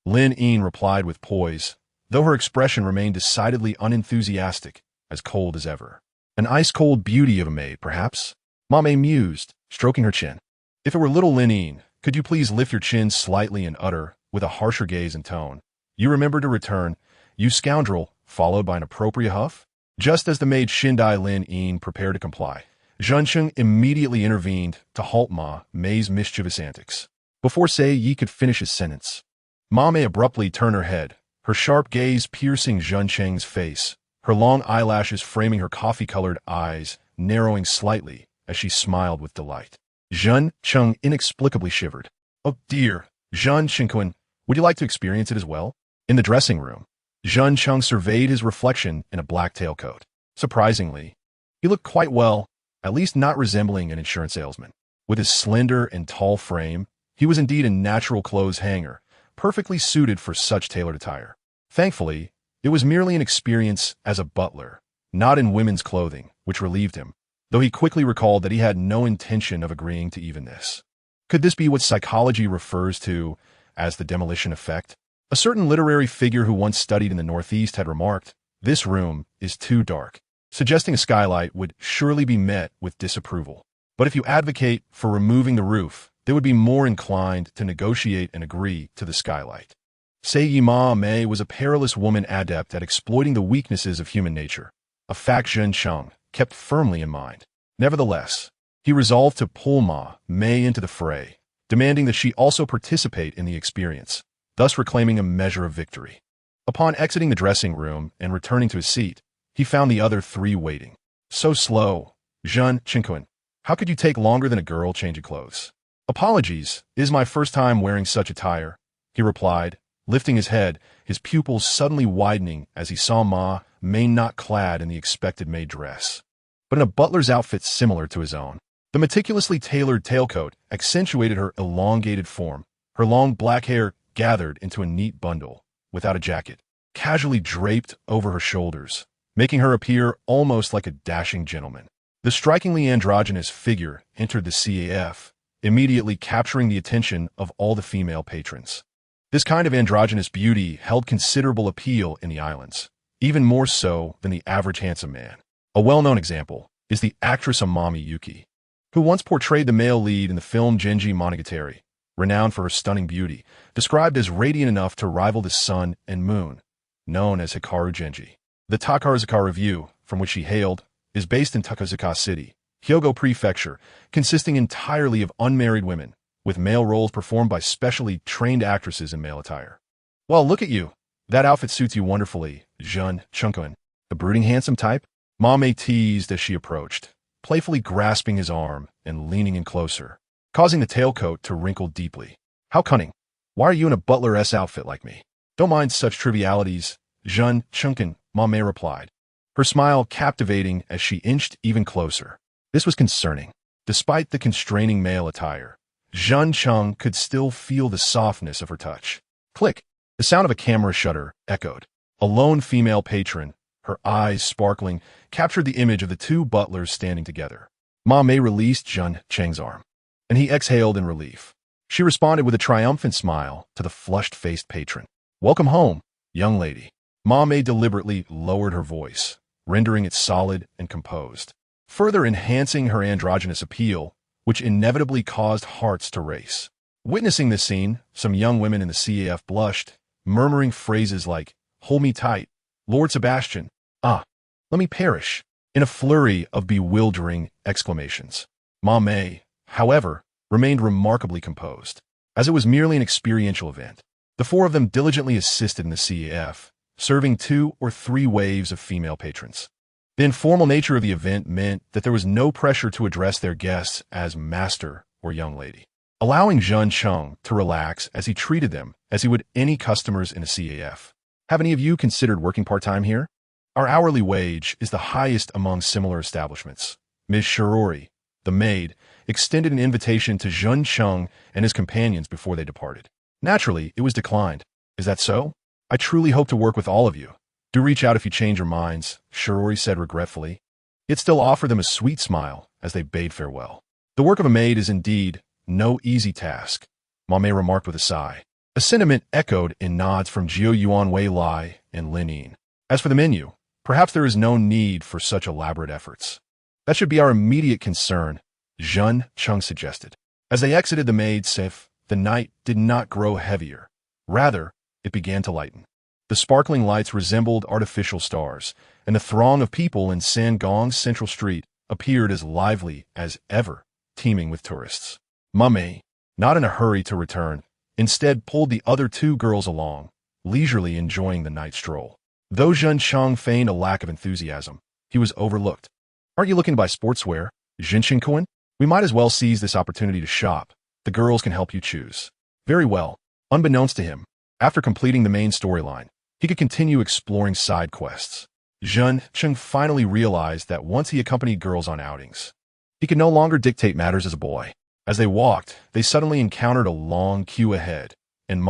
Lin Yin replied with poise, though her expression remained decidedly unenthusiastic, as cold as ever. An ice-cold beauty of a maid, perhaps? Ma Mei mused, stroking her chin. If it were little Lin Yin, could you please lift your chin slightly and utter, with a harsher gaze and tone, you remember to return, you scoundrel, followed by an appropriate huff? Just as the maid Shindai Lin Yin prepared to comply, Zhencheng immediately intervened to halt Ma Mei's mischievous antics. Before Sei Yi could finish his sentence, Ma Mei abruptly turned her head, her sharp gaze piercing Zhencheng's face, her long eyelashes framing her coffee-colored eyes, narrowing slightly as she smiled with delight. Zhencheng inexplicably shivered. Oh dear, Zhencheng, would you like to experience it as well? In the dressing room, Zhencheng surveyed his reflection in a black tailcoat. Surprisingly, he looked quite well, at least not resembling an insurance salesman. With his slender and tall frame, he was indeed a natural clothes hanger, perfectly suited for such tailored attire. Thankfully, it was merely an experience as a butler, not in women's clothing, which relieved him, though he quickly recalled that he had no intention of agreeing to even this. Could this be what psychology refers to as the demolition effect? A certain literary figure who once studied in the Northeast had remarked, "This room is too dark," suggesting a skylight would surely be met with disapproval. But if you advocate for removing the roof, they would be more inclined to negotiate and agree to the skylight. Sei Ma Mei was a perilous woman adept at exploiting the weaknesses of human nature, a fact Zhencheng kept firmly in mind. Nevertheless, he resolved to pull Ma Mei into the fray, demanding that she also participate in the experience, thus reclaiming a measure of victory. Upon exiting the dressing room and returning to his seat, he found the other three waiting. So slow, Zhencheng. How could you take longer than a girl changing clothes? Apologies, it is my first time wearing such attire, he replied, lifting his head, his pupils suddenly widening as he saw Ma Mei not clad in the expected maid dress, but in a butler's outfit similar to his own. The meticulously tailored tailcoat accentuated her elongated form, her long black hair gathered into a neat bundle, without a jacket, casually draped over her shoulders, making her appear almost like a dashing gentleman. The strikingly androgynous figure entered the CAF, immediately capturing the attention of all the female patrons. This kind of androgynous beauty held considerable appeal in the islands, even more so than the average handsome man. A well-known example is the actress Amami Yuki, who once portrayed the male lead in the film Genji Monogatari, renowned for her stunning beauty, described as radiant enough to rival the sun and moon, known as Hikaru Genji. The Takarazuka Review, from which she hailed, is based in Takazuka City, Hyogo Prefecture, consisting entirely of unmarried women, with male roles performed by specially trained actresses in male attire. Well, look at you. That outfit suits you wonderfully, Jun Chunkun. The brooding handsome type? Mame teased as she approached, playfully grasping his arm and leaning in closer, causing the tailcoat to wrinkle deeply. How cunning. Why are you in a butler-esque outfit like me? Don't mind such trivialities, Jun Chunkun, Mame replied, her smile captivating as she inched even closer. This was concerning. Despite the constraining male attire, Jun Chung could still feel the softness of her touch. Click! The sound of a camera shutter echoed. A lone female patron, her eyes sparkling, captured the image of the two butlers standing together. Mame released Jun Cheng's arm, and he exhaled in relief. She responded with a triumphant smile to the flushed-faced patron. Welcome home, young lady. Mame deliberately lowered her voice, rendering it solid and composed, further enhancing her androgynous appeal, which inevitably caused hearts to race. Witnessing this scene, some young women in the CAF blushed, murmuring phrases like, "Hold me tight, Lord Sebastian, ah, let me perish," in a flurry of bewildering exclamations. Mame, however, remained remarkably composed. As it was merely an experiential event, the four of them diligently assisted in the CAF, serving 2 or 3 waves of female patrons. The informal nature of the event meant that there was no pressure to address their guests as master or young lady, allowing Jun Chung to relax as he treated them as he would any customers in a CAF. Have any of you considered working part-time here? Our hourly wage is the highest among similar establishments. Ms. Shirori, the maid, extended an invitation to Jun Chung and his companions before they departed. Naturally, it was declined. Is that so? I truly hope to work with all of you. Do reach out if you change your minds, Shirori said regretfully. Yet still offered them a sweet smile as they bade farewell. The work of a maid is indeed no easy task, Mame remarked with a sigh. A sentiment echoed in nods from Jiu Yuan Wei Lai and Lin Yin. As for the menu, perhaps there is no need for such elaborate efforts. That should be our immediate concern, Jun Chung suggested. As they exited the maid's safe, the night did not grow heavier. Rather, it began to lighten. The sparkling lights resembled artificial stars, and the throng of people in Sangong's central street appeared as lively as ever, teeming with tourists. Mame, not in a hurry to return, instead pulled the other 2 girls along, leisurely enjoying the night stroll. Though Jun Chung feigned a lack of enthusiasm, he was overlooked. Aren't you looking to buy sportswear, Jinshin-kun? We might as well seize this opportunity to shop. The girls can help you choose. Very well. Unbeknownst to him, after completing the main storyline, he could continue exploring side quests. Jun Chung finally realized that once he accompanied girls on outings, he could no longer dictate matters as a boy. As they walked, they suddenly encountered a long queue ahead, and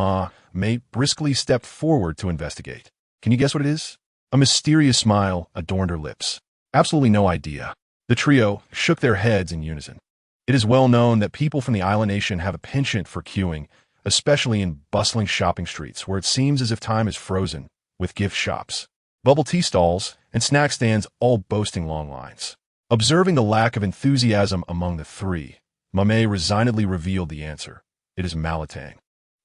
Mame briskly stepped forward to investigate. Can you guess what it is? A mysterious smile adorned her lips. Absolutely no idea. The trio shook their heads in unison. It is well known that people from the island nation have a penchant for queuing, especially in bustling shopping streets where it seems as if time is frozen, with gift shops, bubble tea stalls, and snack stands all boasting long lines. Observing the lack of enthusiasm among the 3, Mame resignedly revealed the answer. It is malatang,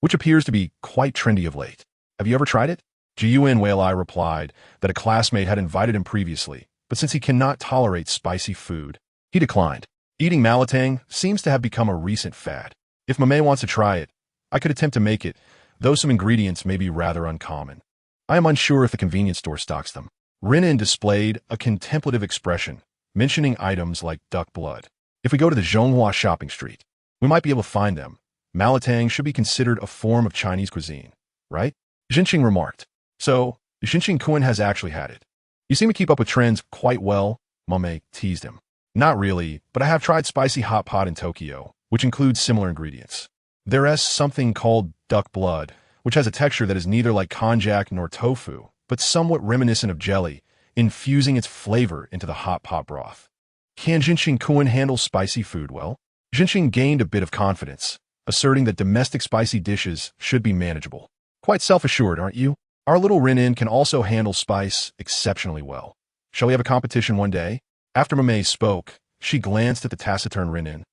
which appears to be quite trendy of late. Have you ever tried it? Jiun Weilai replied that a classmate had invited him previously, but since he cannot tolerate spicy food, he declined. Eating malatang seems to have become a recent fad. If Mame wants to try it, I could attempt to make it, though some ingredients may be rather uncommon. I am unsure if the convenience store stocks them. Renan displayed a contemplative expression, mentioning items like duck blood. If we go to the Zhonghua shopping street, we might be able to find them. Malatang should be considered a form of Chinese cuisine, right? Jinqing remarked. So, Jinqing-kun has actually had it. You seem to keep up with trends quite well, Mame teased him. Not really, but I have tried spicy hot pot in Tokyo, which includes similar ingredients. There is something called duck blood, which has a texture that is neither like konjac nor tofu, but somewhat reminiscent of jelly, infusing its flavor into the hot pot broth. Can Jinqing-kun handle spicy food well? Jinxing gained a bit of confidence, asserting that domestic spicy dishes should be manageable. Quite self-assured, aren't you? Our little Rin-In can also handle spice exceptionally well. Shall we have a competition one day? After Mamei spoke, she glanced at the taciturn Rin-In,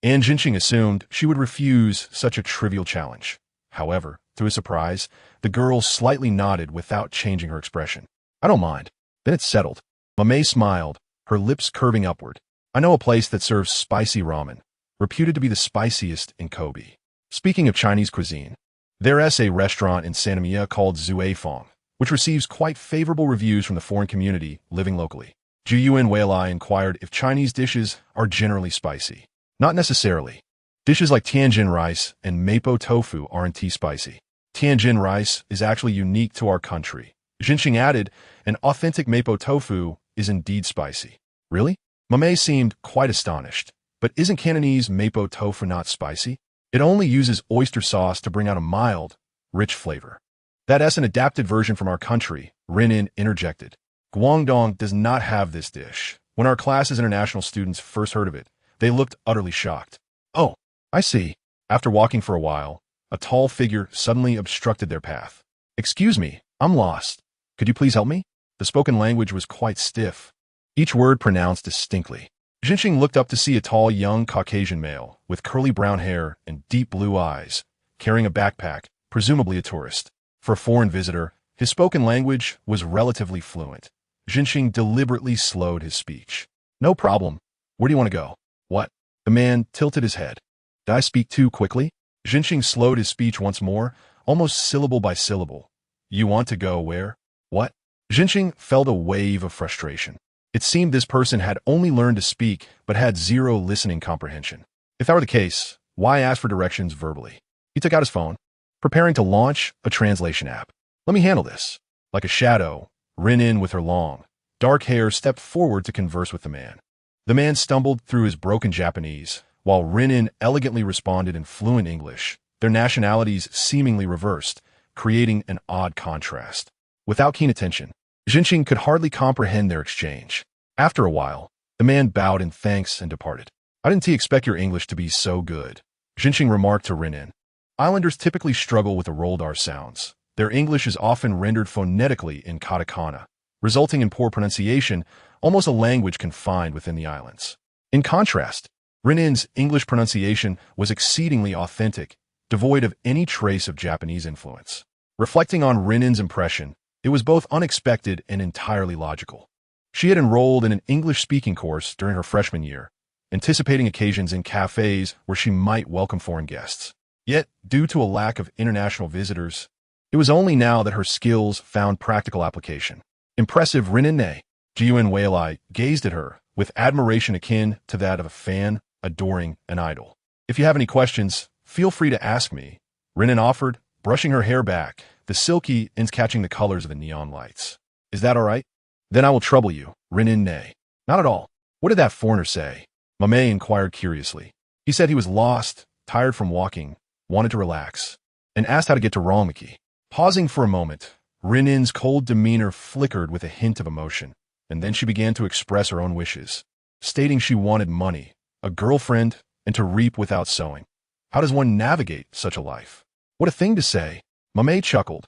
and Jinxing assumed she would refuse such a trivial challenge. However, to his surprise, the girl slightly nodded without changing her expression. I don't mind. Then it's settled. Mamei smiled, her lips curving upward. I know a place that serves spicy ramen, reputed to be the spiciest in Kobe. Speaking of Chinese cuisine, there's a restaurant in Sanamiya called Zuifeng, which receives quite favorable reviews from the foreign community living locally. Juyuan Weilai inquired if Chinese dishes are generally spicy. Not necessarily. Dishes like Tianjin rice and mapo tofu aren't spicy. Tianjin rice is actually unique to our country. Jinxing added, an authentic mapo tofu is indeed spicy. Really? Mamei seemed quite astonished. But isn't Cantonese mapo tofu not spicy? It only uses oyster sauce to bring out a mild, rich flavor. That's an adapted version from our country, Rin-In interjected. Guangdong does not have this dish. When our class's international students first heard of it, they looked utterly shocked. Oh, I see. After walking for a while, a tall figure suddenly obstructed their path. Excuse me, I'm lost. Could you please help me? The spoken language was quite stiff, each word pronounced distinctly. Jinxing looked up to see a tall young Caucasian male with curly brown hair and deep blue eyes, carrying a backpack, presumably a tourist. For a foreign visitor, his spoken language was relatively fluent. Jinxing deliberately slowed his speech. No problem. Where do you want to go? What? The man tilted his head. Did I speak too quickly? Jinxing slowed his speech once more, almost syllable by syllable. You want to go where? What? Jinxing felt a wave of frustration. It seemed this person had only learned to speak, but had zero listening comprehension. If that were the case, why ask for directions verbally? He took out his phone, preparing to launch a translation app. Let me handle this. Like a shadow, Rin-In with her long, dark hair stepped forward to converse with the man. The man stumbled through his broken Japanese, while Rin-In elegantly responded in fluent English, their nationalities seemingly reversed, creating an odd contrast. Without keen attention, Jinxing could hardly comprehend their exchange. After a while, the man bowed in thanks and departed. I didn't expect your English to be so good, Jinxing remarked to Rin-In. Islanders typically struggle with the rolled R sounds. Their English is often rendered phonetically in katakana, resulting in poor pronunciation, almost a language confined within the islands. In contrast, Rin-In's English pronunciation was exceedingly authentic, devoid of any trace of Japanese influence. Reflecting on Rin-In's impression, it was both unexpected and entirely logical. She had enrolled in an English-speaking course during her freshman year, anticipating occasions in cafes where she might welcome foreign guests. Yet, due to a lack of international visitors, it was only now that her skills found practical application. Impressive Rin-In. Jiyuan Weilai gazed at her with admiration akin to that of a fan adoring an idol. If you have any questions, feel free to ask me, Rin-In offered, brushing her hair back, the silky ends catching the colors of the neon lights. Is that all right? Then I will trouble you, Rin-In. Not at all. What did that foreigner say? Mamei inquired curiously. He said he was lost, tired from walking, wanted to relax, and asked how to get to Rongmaki. Pausing for a moment, Rin-In's cold demeanor flickered with a hint of emotion, and then she began to express her own wishes, stating she wanted money, a girlfriend, and to reap without sowing. How does one navigate such a life? What a thing to say. Mamei chuckled.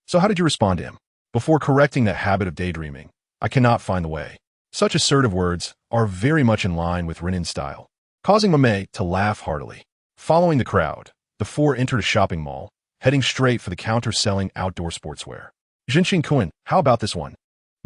So how did you respond to him? Before correcting that habit of daydreaming, I cannot find the way. Such assertive words are very much in line with Rin-In's style, causing Mamei to laugh heartily. Following the crowd, the four entered a shopping mall, heading straight for the counter selling outdoor sportswear. Jinxing-kun, how about this one?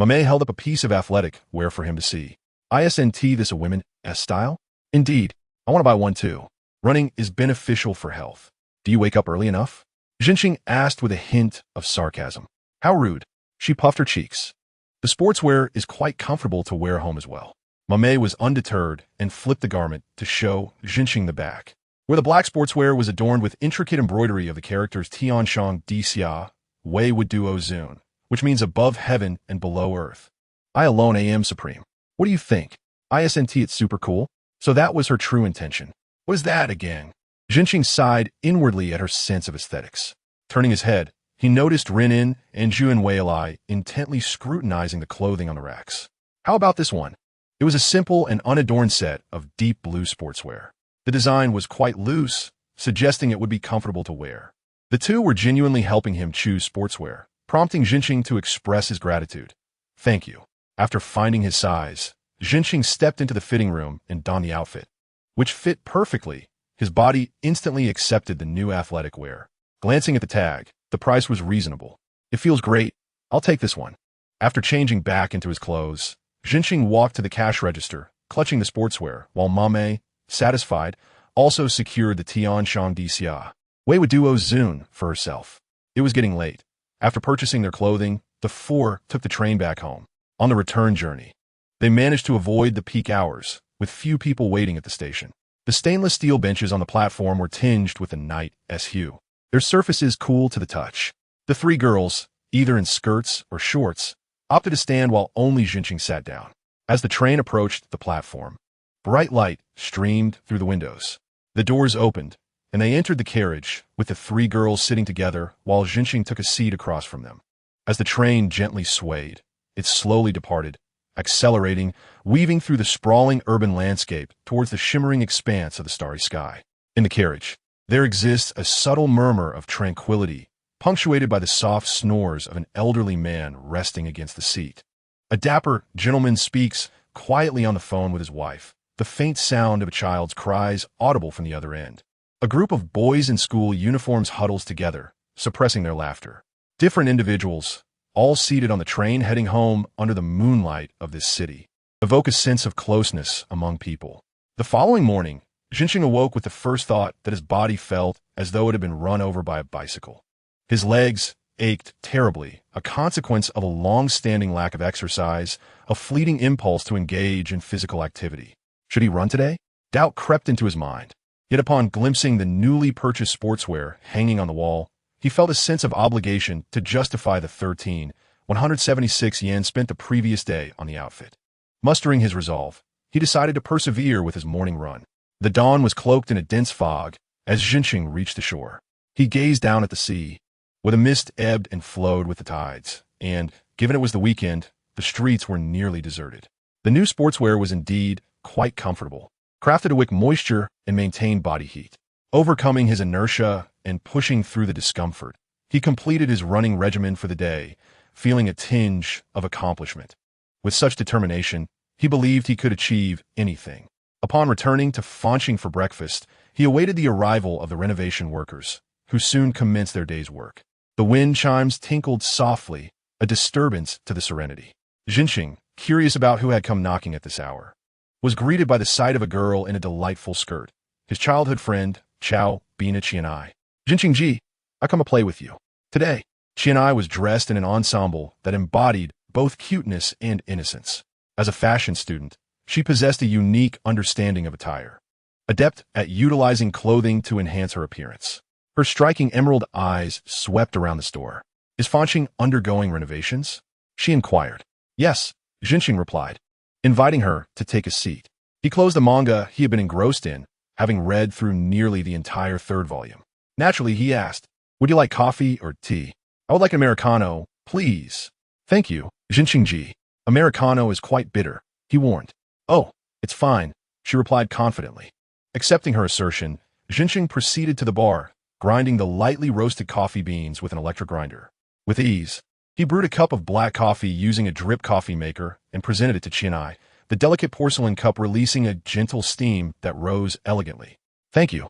Mamei held up a piece of athletic wear for him to see. Isn't this a women's style? Indeed, I want to buy one too. Running is beneficial for health. Do you wake up early enough? Jinxing asked with a hint of sarcasm. How rude. She puffed her cheeks. The sportswear is quite comfortable to wear home as well. Mamei was undeterred and flipped the garment to show Jinxing the back, where the black sportswear was adorned with intricate embroidery of the characters Tianshang Di Xia, Wei Wuduo Zun, which means above heaven and below earth. I alone am supreme. What do you think? Isn't it's super cool? So that was her true intention. What is that again? Jinxing sighed inwardly at her sense of aesthetics. Turning his head, he noticed Rin-In and Jiyuan Weilai intently scrutinizing the clothing on the racks. How about this one? It was a simple and unadorned set of deep blue sportswear. The design was quite loose, suggesting it would be comfortable to wear. The two were genuinely helping him choose sportswear, prompting Jinqing to express his gratitude. Thank you. After finding his size, Jinqing stepped into the fitting room and donned the outfit, which fit perfectly. His body instantly accepted the new athletic wear. Glancing at the tag, the price was reasonable. It feels great. I'll take this one. After changing back into his clothes, Jinqing walked to the cash register, clutching the sportswear, while Mame, satisfied, also secured the Tianshan Dixia. Wei would duo Zun for herself. It was getting late. After purchasing their clothing, the four took the train back home. On the return journey, they managed to avoid the peak hours, with few people waiting at the station. The stainless steel benches on the platform were tinged with a night-s hue, their surfaces cool to the touch. The three girls, either in skirts or shorts, opted to stand while only Jinqing sat down. As the train approached the platform, bright light streamed through the windows. The doors opened, and they entered the carriage, with the three girls sitting together while Jinqing took a seat across from them. As the train gently swayed, it slowly departed, accelerating, weaving through the sprawling urban landscape towards the shimmering expanse of the starry sky. In the carriage, there exists a subtle murmur of tranquility, punctuated by the soft snores of an elderly man resting against the seat. A dapper gentleman speaks quietly on the phone with his wife, the faint sound of a child's cries audible from the other end. A group of boys in school uniforms huddles together, suppressing their laughter. Different individuals, all seated on the train heading home under the moonlight of this city, evoke a sense of closeness among people. The following morning, Jinqing awoke with the first thought that his body felt as though it had been run over by a bicycle. His legs ached terribly, a consequence of a long-standing lack of exercise, a fleeting impulse to engage in physical activity. Should he run today? Doubt crept into his mind. Yet upon glimpsing the newly purchased sportswear hanging on the wall, he felt a sense of obligation to justify the 176 yen spent the previous day on the outfit. Mustering his resolve, he decided to persevere with his morning run. The dawn was cloaked in a dense fog as Jinqing reached the shore. He gazed down at the sea, where the mist ebbed and flowed with the tides, and, given it was the weekend, the streets were nearly deserted. The new sportswear was indeed quite comfortable, crafted to wick moisture and maintain body heat. Overcoming his inertia and pushing through the discomfort, he completed his running regimen for the day, feeling a tinge of accomplishment. With such determination, he believed he could achieve anything. Upon returning to Fancheng for breakfast, he awaited the arrival of the renovation workers, who soon commenced their day's work. The wind chimes tinkled softly, a disturbance to the serenity. Jinqing, curious about who had come knocking at this hour, was greeted by the sight of a girl in a delightful skirt, his childhood friend, Chao Bina Qianai. Jinqing Ji, I come to play with you. Today, Qianai was dressed in an ensemble that embodied both cuteness and innocence. As a fashion student, she possessed a unique understanding of attire, adept at utilizing clothing to enhance her appearance. Her striking emerald eyes swept around the store. Is Fancheng undergoing renovations? She inquired. Yes, Jinqing replied, inviting her to take a seat. He closed the manga he had been engrossed in, having read through nearly the entire third volume. Naturally, he asked, would you like coffee or tea? I would like an Americano, please. Thank you, Jinqing Ji. Americano is quite bitter, he warned. Oh, it's fine, she replied confidently. Accepting her assertion, Jinqing proceeded to the bar, grinding the lightly roasted coffee beans with an electric grinder. With ease, he brewed a cup of black coffee using a drip coffee maker and presented it to Qianai, the delicate porcelain cup releasing a gentle steam that rose elegantly. Thank you.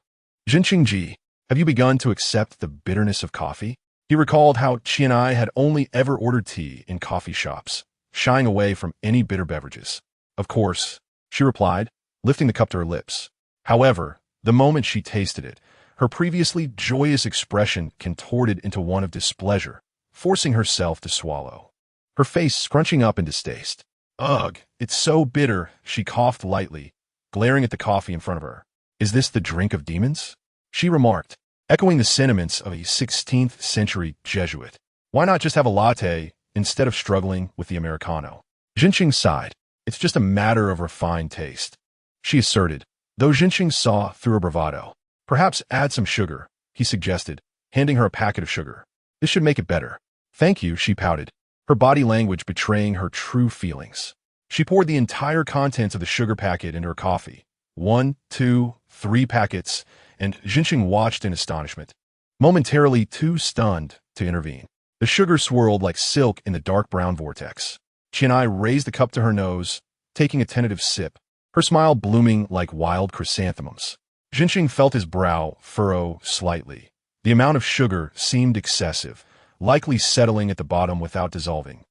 Jinqing Ji, have you begun to accept the bitterness of coffee? He recalled how Qianai had only ever ordered tea in coffee shops, shying away from any bitter beverages. Of course, she replied, lifting the cup to her lips. However, the moment she tasted it, her previously joyous expression contorted into one of displeasure, forcing herself to swallow, her face scrunching up in distaste. Ugh, it's so bitter, she coughed lightly, glaring at the coffee in front of her. Is this the drink of demons? She remarked, echoing the sentiments of a 16th century Jesuit. Why not just have a latte instead of struggling with the Americano? Jinqing sighed. It's just a matter of refined taste, she asserted, though Jinqing saw through her bravado. Perhaps add some sugar, he suggested, handing her a packet of sugar. This should make it better. Thank you, she pouted, her body language betraying her true feelings. She poured the entire contents of the sugar packet into her coffee, 1, 2, 3 packets, and Jinxing watched in astonishment, momentarily too stunned to intervene. The sugar swirled like silk in the dark brown vortex. Qianai raised the cup to her nose, taking a tentative sip, her smile blooming like wild chrysanthemums. Jinxing felt his brow furrow slightly. The amount of sugar seemed excessive, likely settling at the bottom without dissolving.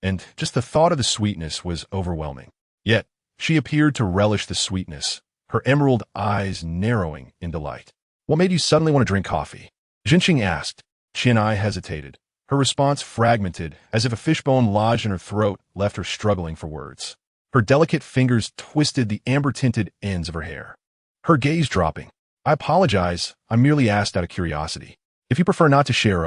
And just the thought of the sweetness was overwhelming. Yet, she appeared to relish the sweetness, her emerald eyes narrowing in delight. "What made you suddenly want to drink coffee?" Jinxing asked. Qianai hesitated. Her response fragmented, as if a fishbone lodged in her throat left her struggling for words. Her delicate fingers twisted the amber-tinted ends of her hair. Her gaze dropping. "I apologize. I merely asked out of curiosity. If you prefer not to share,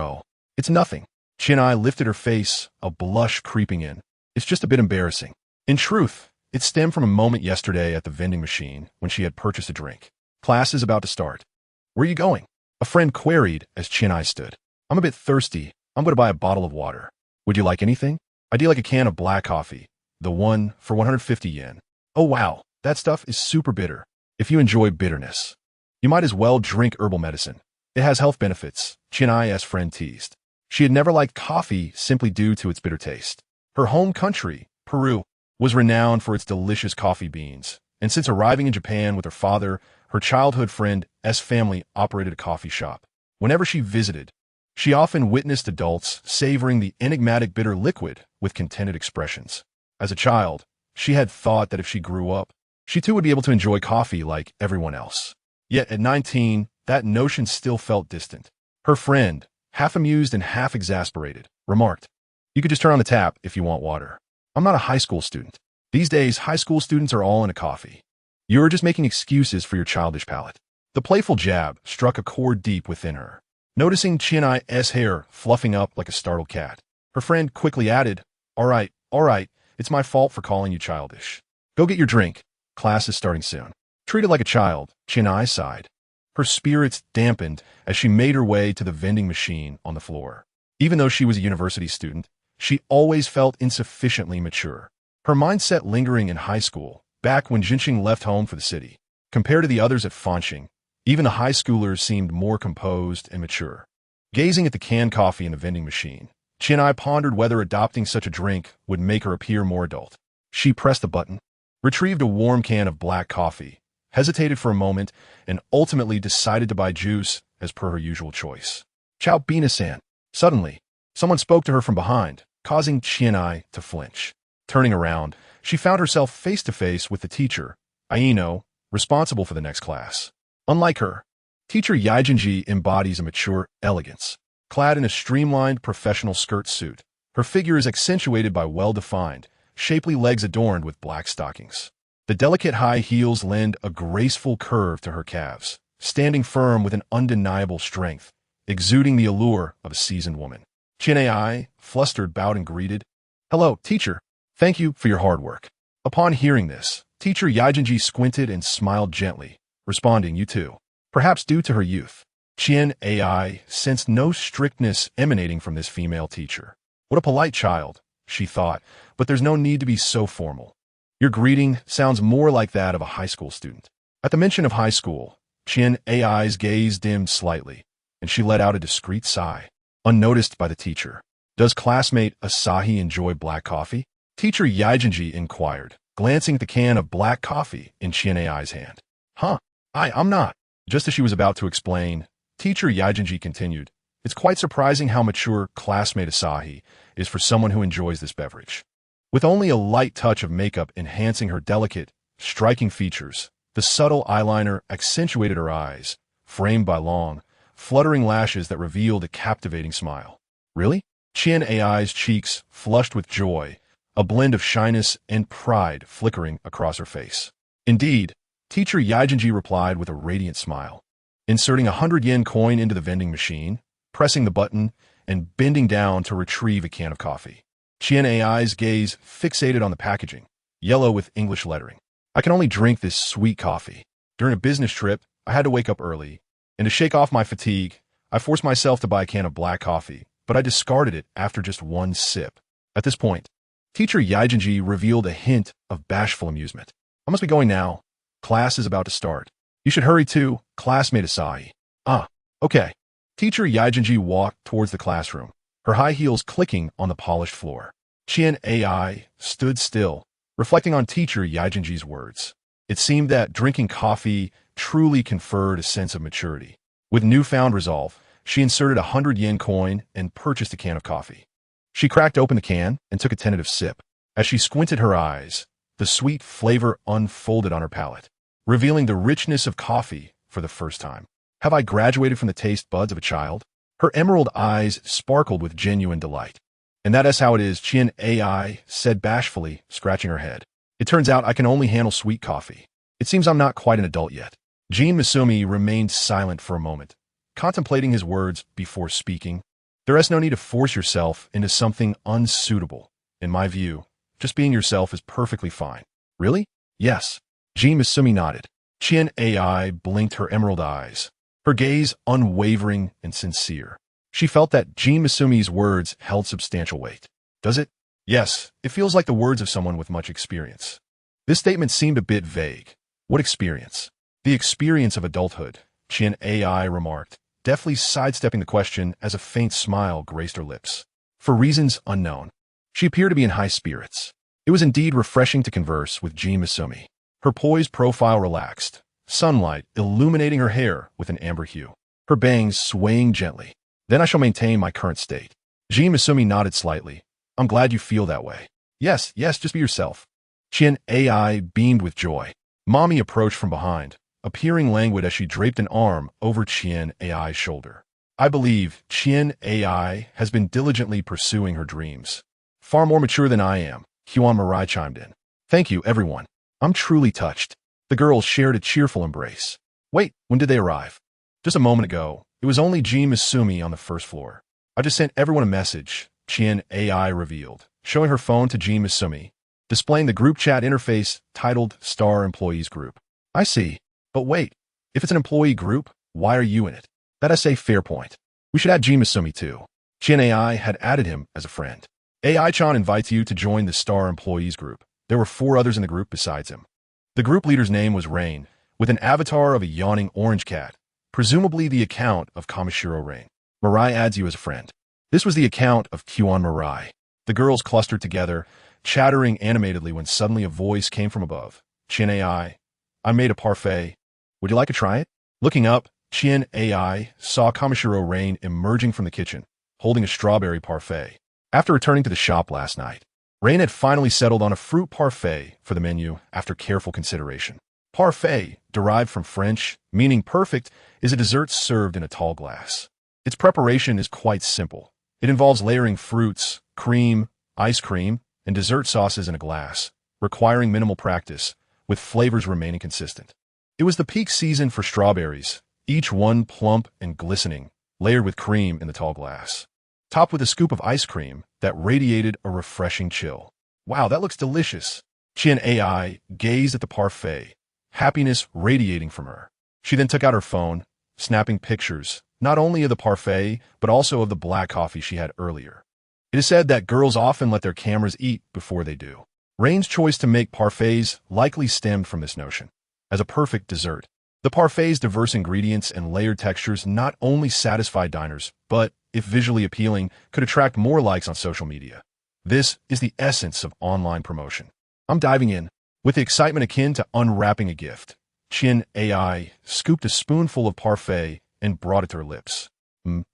it's nothing." Qianai lifted her face, a blush creeping in. "It's just a bit embarrassing." In truth, it stemmed from a moment yesterday at the vending machine when she had purchased a drink. "Class is about to start. Where are you going?" a friend queried as Qianai stood. "I'm a bit thirsty. I'm going to buy a bottle of water. Would you like anything?" "I'd like a can of black coffee. The one for 150 yen. "Oh wow, that stuff is super bitter. If you enjoy bitterness, you might as well drink herbal medicine. It has health benefits," Qianai's friend teased. She had never liked coffee simply due to its bitter taste. Her home country, Peru, was renowned for its delicious coffee beans, and since arriving in Japan with her father, her childhood friend's family operated a coffee shop. Whenever she visited, she often witnessed adults savoring the enigmatic bitter liquid with contented expressions. As a child, she had thought that if she grew up, she too would be able to enjoy coffee like everyone else. Yet at 19, that notion still felt distant. Her friend, half amused and half exasperated, remarked, "You could just turn on the tap if you want water. I'm not a high school student. These days, high school students are all into coffee. You're just making excuses for your childish palate." The playful jab struck a chord deep within her. Noticing Qianai's hair fluffing up like a startled cat, her friend quickly added, all right, it's my fault for calling you childish. Go get your drink. Class is starting soon." Treated like a child, Qianai sighed. Her spirits dampened as she made her way to the vending machine on the floor. Even though she was a university student, she always felt insufficiently mature. Her mindset lingering in high school, back when Jinxing left home for the city. Compared to the others at Fanxing, even the high schoolers seemed more composed and mature. Gazing at the canned coffee in the vending machine, Qianai pondered whether adopting such a drink would make her appear more adult. She pressed a button, retrieved a warm can of black coffee, hesitated for a moment, and ultimately decided to buy juice as per her usual choice. "Ciao, Bina-san." Suddenly, someone spoke to her from behind, causing Qianai to flinch. Turning around, she found herself face-to-face with the teacher, Aino, responsible for the next class. Unlike her, teacher Yaijinji embodies a mature elegance. Clad in a streamlined professional skirt suit, her figure is accentuated by well-defined, shapely legs adorned with black stockings. The delicate high heels lend a graceful curve to her calves, standing firm with an undeniable strength, exuding the allure of a seasoned woman. Qianai, flustered, bowed and greeted, "Hello, teacher. Thank you for your hard work." Upon hearing this, teacher Yaijinji squinted and smiled gently, responding, "You too." Perhaps due to her youth, Qianai sensed no strictness emanating from this female teacher. What a polite child, she thought, but there's no need to be so formal. Your greeting sounds more like that of a high school student. At the mention of high school, Qianai's gaze dimmed slightly, and she let out a discreet sigh, unnoticed by the teacher. "Does classmate Asahi enjoy black coffee?" Teacher Yaijinji inquired, glancing at the can of black coffee in Qianai's hand. I'm not." Just as she was about to explain, teacher Yaijinji continued, "It's quite surprising how mature classmate Asahi is for someone who enjoys this beverage." With only a light touch of makeup enhancing her delicate, striking features, the subtle eyeliner accentuated her eyes, framed by long, fluttering lashes that revealed a captivating smile. "Really?" Qianai's cheeks flushed with joy, a blend of shyness and pride flickering across her face. "Indeed," teacher Yaijinji replied with a radiant smile, inserting a 100-yen coin into the vending machine, pressing the button, and bending down to retrieve a can of coffee. Qianai's gaze fixated on the packaging, yellow with English lettering. "I can only drink this sweet coffee. During a business trip, I had to wake up early, and to shake off my fatigue, I forced myself to buy a can of black coffee, but I discarded it after just one sip." At this point, teacher Yaijinji revealed a hint of bashful amusement. "I must be going now. Class is about to start. You should hurry too, classmate Asahi. Ah, okay. Teacher Yaijinji walked towards the classroom, her high heels clicking on the polished floor. Chien Ai stood still, reflecting on teacher Yaijinji's words. It seemed that drinking coffee truly conferred a sense of maturity. With newfound resolve, she inserted a 100 yen coin and purchased a can of coffee. She cracked open the can and took a tentative sip. As she squinted her eyes, the sweet flavor unfolded on her palate, revealing the richness of coffee for the first time. Have I graduated from the taste buds of a child? Her emerald eyes sparkled with genuine delight. And that is how it is, Chien Ai said bashfully, scratching her head. It turns out I can only handle sweet coffee. It seems I'm not quite an adult yet. Jean Misumi remained silent for a moment, contemplating his words before speaking. There is no need to force yourself into something unsuitable. In my view, just being yourself is perfectly fine. Really? Yes. Jean Misumi nodded. Chien Ai blinked her emerald eyes, her gaze unwavering and sincere. She felt that Jean Misumi's words held substantial weight. Does it? Yes, it feels like the words of someone with much experience. This statement seemed a bit vague. What experience? The experience of adulthood, Chien Ai remarked, deftly sidestepping the question as a faint smile graced her lips. For reasons unknown, she appeared to be in high spirits. It was indeed refreshing to converse with Jean Misumi. Her poised profile relaxed, sunlight illuminating her hair with an amber hue, her bangs swaying gently. Then I shall maintain my current state. Jean Misumi nodded slightly. I'm glad you feel that way. Yes, just be yourself. Chien Ai beamed with joy. Mommy approached from behind, appearing languid as she draped an arm over Chien Ai's shoulder. I believe Chien Ai has been diligently pursuing her dreams. Far more mature than I am, Huan Mirai chimed in. Thank you, everyone. I'm truly touched. The girls shared a cheerful embrace. Wait, when did they arrive? Just a moment ago. It was only Jean Misumi on the first floor. I just sent everyone a message, Chien Ai revealed, showing her phone to Jean Misumi, displaying the group chat interface titled Star Employees Group. I see. But wait, if it's an employee group, why are you in it? That is a fair point. We should add Jean Misumi too. Chien Ai had added him as a friend. AI-chan invites you to join the Star Employees Group. There were 4 others in the group besides him. The group leader's name was Rain, with an avatar of a yawning orange cat, presumably the account of Kamishiro Rain. Mirai adds you as a friend. This was the account of Huan Mirai. The girls clustered together, chattering animatedly when suddenly a voice came from above. Chien Ai, I made a parfait. Would you like to try it? Looking up, Chien Ai saw Kamishiro Rain emerging from the kitchen, holding a strawberry parfait. After returning to the shop last night, Rain had finally settled on a fruit parfait for the menu after careful consideration. Parfait, derived from French, meaning perfect, is a dessert served in a tall glass. Its preparation is quite simple. It involves layering fruits, cream, ice cream, and dessert sauces in a glass, requiring minimal practice, with flavors remaining consistent. It was the peak season for strawberries, each one plump and glistening, layered with cream in the tall glass, topped with a scoop of ice cream that radiated a refreshing chill. Wow, that looks delicious. Chien Ai gazed at the parfait, happiness radiating from her. She then took out her phone, snapping pictures, not only of the parfait, but also of the black coffee she had earlier. It is said that girls often let their cameras eat before they do. Rain's choice to make parfaits likely stemmed from this notion. As a perfect dessert, the parfait's diverse ingredients and layered textures not only satisfied diners, but, if visually appealing, could attract more likes on social media. This is the essence of online promotion. I'm diving in. With the excitement akin to unwrapping a gift, Chien Ai scooped a spoonful of parfait and brought it to her lips.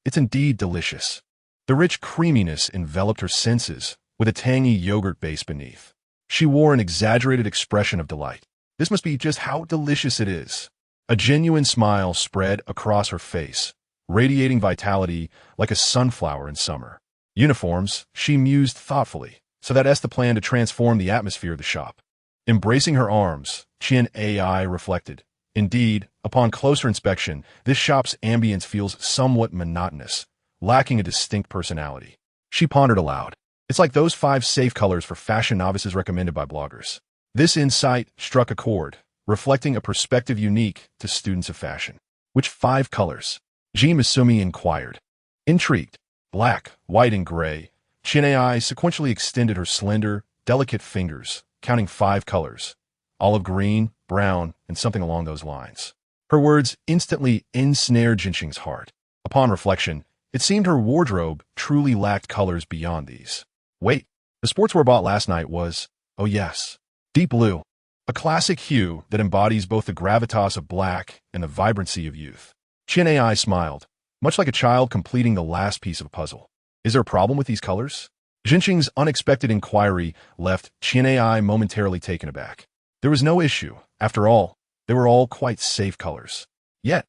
It's indeed delicious. The rich creaminess enveloped her senses, with a tangy yogurt base beneath. She wore an exaggerated expression of delight. This must be just how delicious it is. A genuine smile spread across her face, radiating vitality like a sunflower in summer. Uniforms, she mused thoughtfully, so that's the plan to transform the atmosphere of the shop. Embracing her arms, Chien Ai reflected. Indeed, upon closer inspection, this shop's ambience feels somewhat monotonous, lacking a distinct personality. She pondered aloud. It's like those 5 safe colors for fashion novices recommended by bloggers. This insight struck a chord, reflecting a perspective unique to students of fashion. Which 5 colors? Jean Misumi inquired. Intrigued. Black, white, and gray. Chien Ai sequentially extended her slender, delicate fingers, counting 5 colors. Olive green, brown, and something along those lines. Her words instantly ensnared Jinxing's heart. Upon reflection, it seemed her wardrobe truly lacked colors beyond these. Wait, the sportswear bought last night was, oh yes, deep blue. A classic hue that embodies both the gravitas of black and the vibrancy of youth. Chin Ai smiled, much like a child completing the last piece of a puzzle. Is there a problem with these colors? Jinxing's unexpected inquiry left Chin Ai momentarily taken aback. There was no issue. After all, they were all quite safe colors. Yet,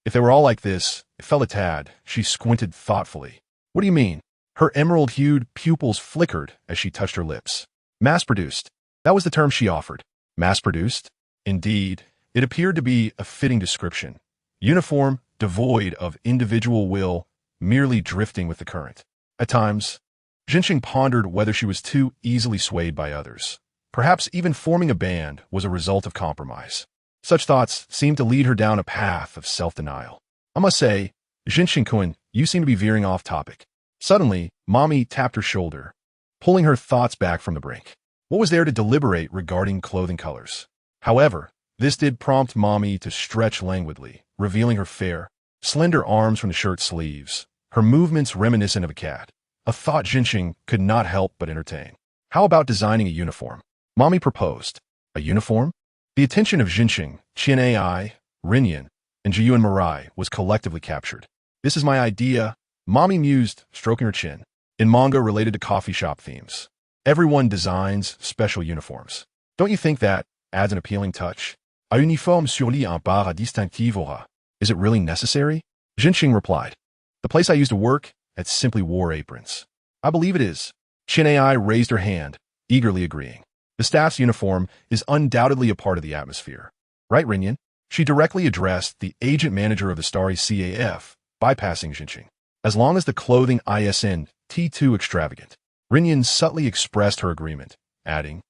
if they were all like this, it felt a tad. She squinted thoughtfully. What do you mean? Her emerald-hued pupils flickered as she touched her lips. Mass-produced. That was the term she offered. Mass-produced? Indeed, it appeared to be a fitting description. Uniform, devoid of individual will, merely drifting with the current. At times, Jinxing pondered whether she was too easily swayed by others. Perhaps even forming a band was a result of compromise. Such thoughts seemed to lead her down a path of self-denial. I must say, Jinxing-kun, you seem to be veering off topic. Suddenly, Mommy tapped her shoulder, pulling her thoughts back from the brink. What was there to deliberate regarding clothing colors? However, this did prompt Mommy to stretch languidly, revealing her fair, slender arms from the shirt sleeves, her movements reminiscent of a cat. A thought Jinxing could not help but entertain. How about designing a uniform? Mommy proposed. A uniform? The attention of Jinxing, Chin Ai, Rinyan, and Jiyuan Mirai was collectively captured. This is my idea, Mommy mused, stroking her chin. In manga related to coffee shop themes, everyone designs special uniforms. Don't you think that adds an appealing touch? Un uniforme surlit un barre distinctive aura. Is it really necessary? Jinxing replied. The place I used to work had simply wore aprons. I believe it is. Chin Ai raised her hand, eagerly agreeing. The staff's uniform is undoubtedly a part of the atmosphere. Right, Rinyan? She directly addressed the agent manager of the Starry CAF, bypassing Jinxing. As long as the clothing isn't too extravagant. Rinyan subtly expressed her agreement, adding,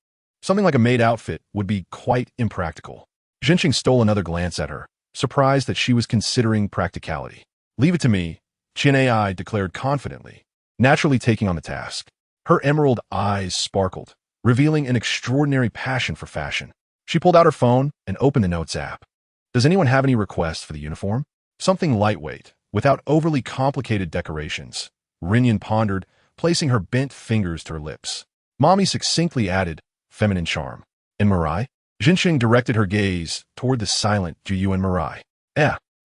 something like a maid outfit would be quite impractical. Jinxing stole another glance at her, surprised that she was considering practicality. Leave it to me, Chin Ai declared confidently, naturally taking on the task. Her emerald eyes sparkled, revealing an extraordinary passion for fashion. She pulled out her phone and opened the Notes app. Does anyone have any requests for the uniform? Something lightweight, without overly complicated decorations. Rinyan pondered, placing her bent fingers to her lips. Mommy succinctly added, feminine charm. And Mirai? Jinxing directed her gaze toward the silent Jiyuan Mirai.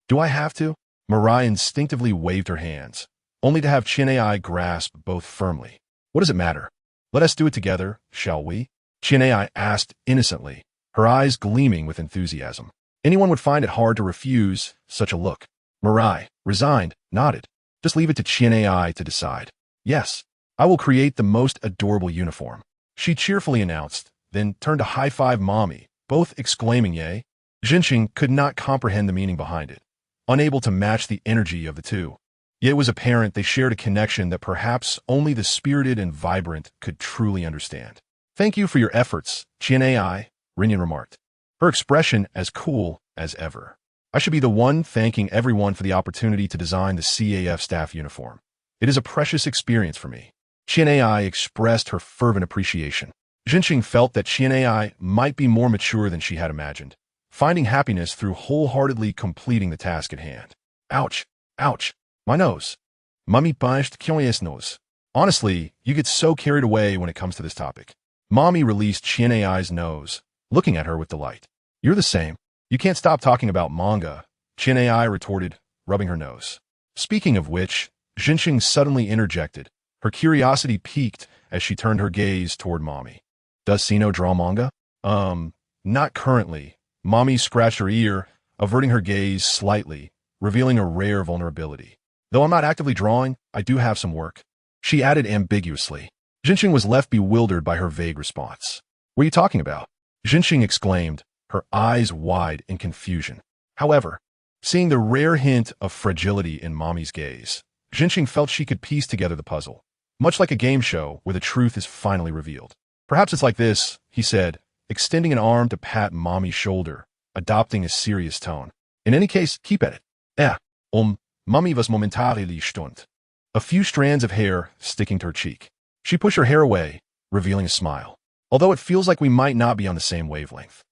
Do I have to? Mirai instinctively waved her hands, only to have Chin Ai grasp both firmly. What does it matter? Let us do it together, shall we? Chin Ai asked innocently, her eyes gleaming with enthusiasm. Anyone would find it hard to refuse such a look. Mirai, resigned, nodded. Just leave it to Chin Ai to decide. Yes, I will create the most adorable uniform. She cheerfully announced, then turned to high-five Mommy, both exclaiming yay. Jinxing could not comprehend the meaning behind it, unable to match the energy of the two. Yet it was apparent they shared a connection that perhaps only the spirited and vibrant could truly understand. Thank you for your efforts, Chin Ai, Rinyan remarked, her expression as cool as ever. I should be the one thanking everyone for the opportunity to design the CAF staff uniform. It is a precious experience for me. Chin Ai expressed her fervent appreciation. Jinxing felt that Chin Ai might be more mature than she had imagined, finding happiness through wholeheartedly completing the task at hand. Ouch, ouch, my nose. Mommy punched Kyungye's nose. Honestly, you get so carried away when it comes to this topic. Mommy released Chin Ai's nose, looking at her with delight. You're the same. You can't stop talking about manga, Chin Ai retorted, rubbing her nose. Speaking of which, Jinxing suddenly interjected, her curiosity piqued as she turned her gaze toward Mommy. Does Sino draw manga? Not currently. Mommy scratched her ear, averting her gaze slightly, revealing a rare vulnerability. Though I'm not actively drawing, I do have some work. She added ambiguously. Jinxing was left bewildered by her vague response. What are you talking about? Jinxing exclaimed, her eyes wide in confusion. However, seeing the rare hint of fragility in Mommy's gaze, Jinxing felt she could piece together the puzzle, much like a game show where the truth is finally revealed. Perhaps it's like this, he said, extending an arm to pat Mommy's shoulder, adopting a serious tone. In any case, keep at it. Mommy was momentarily stunned. A few strands of hair sticking to her cheek. She pushed her hair away, revealing a smile. Although it feels like we might not be on the same wavelength.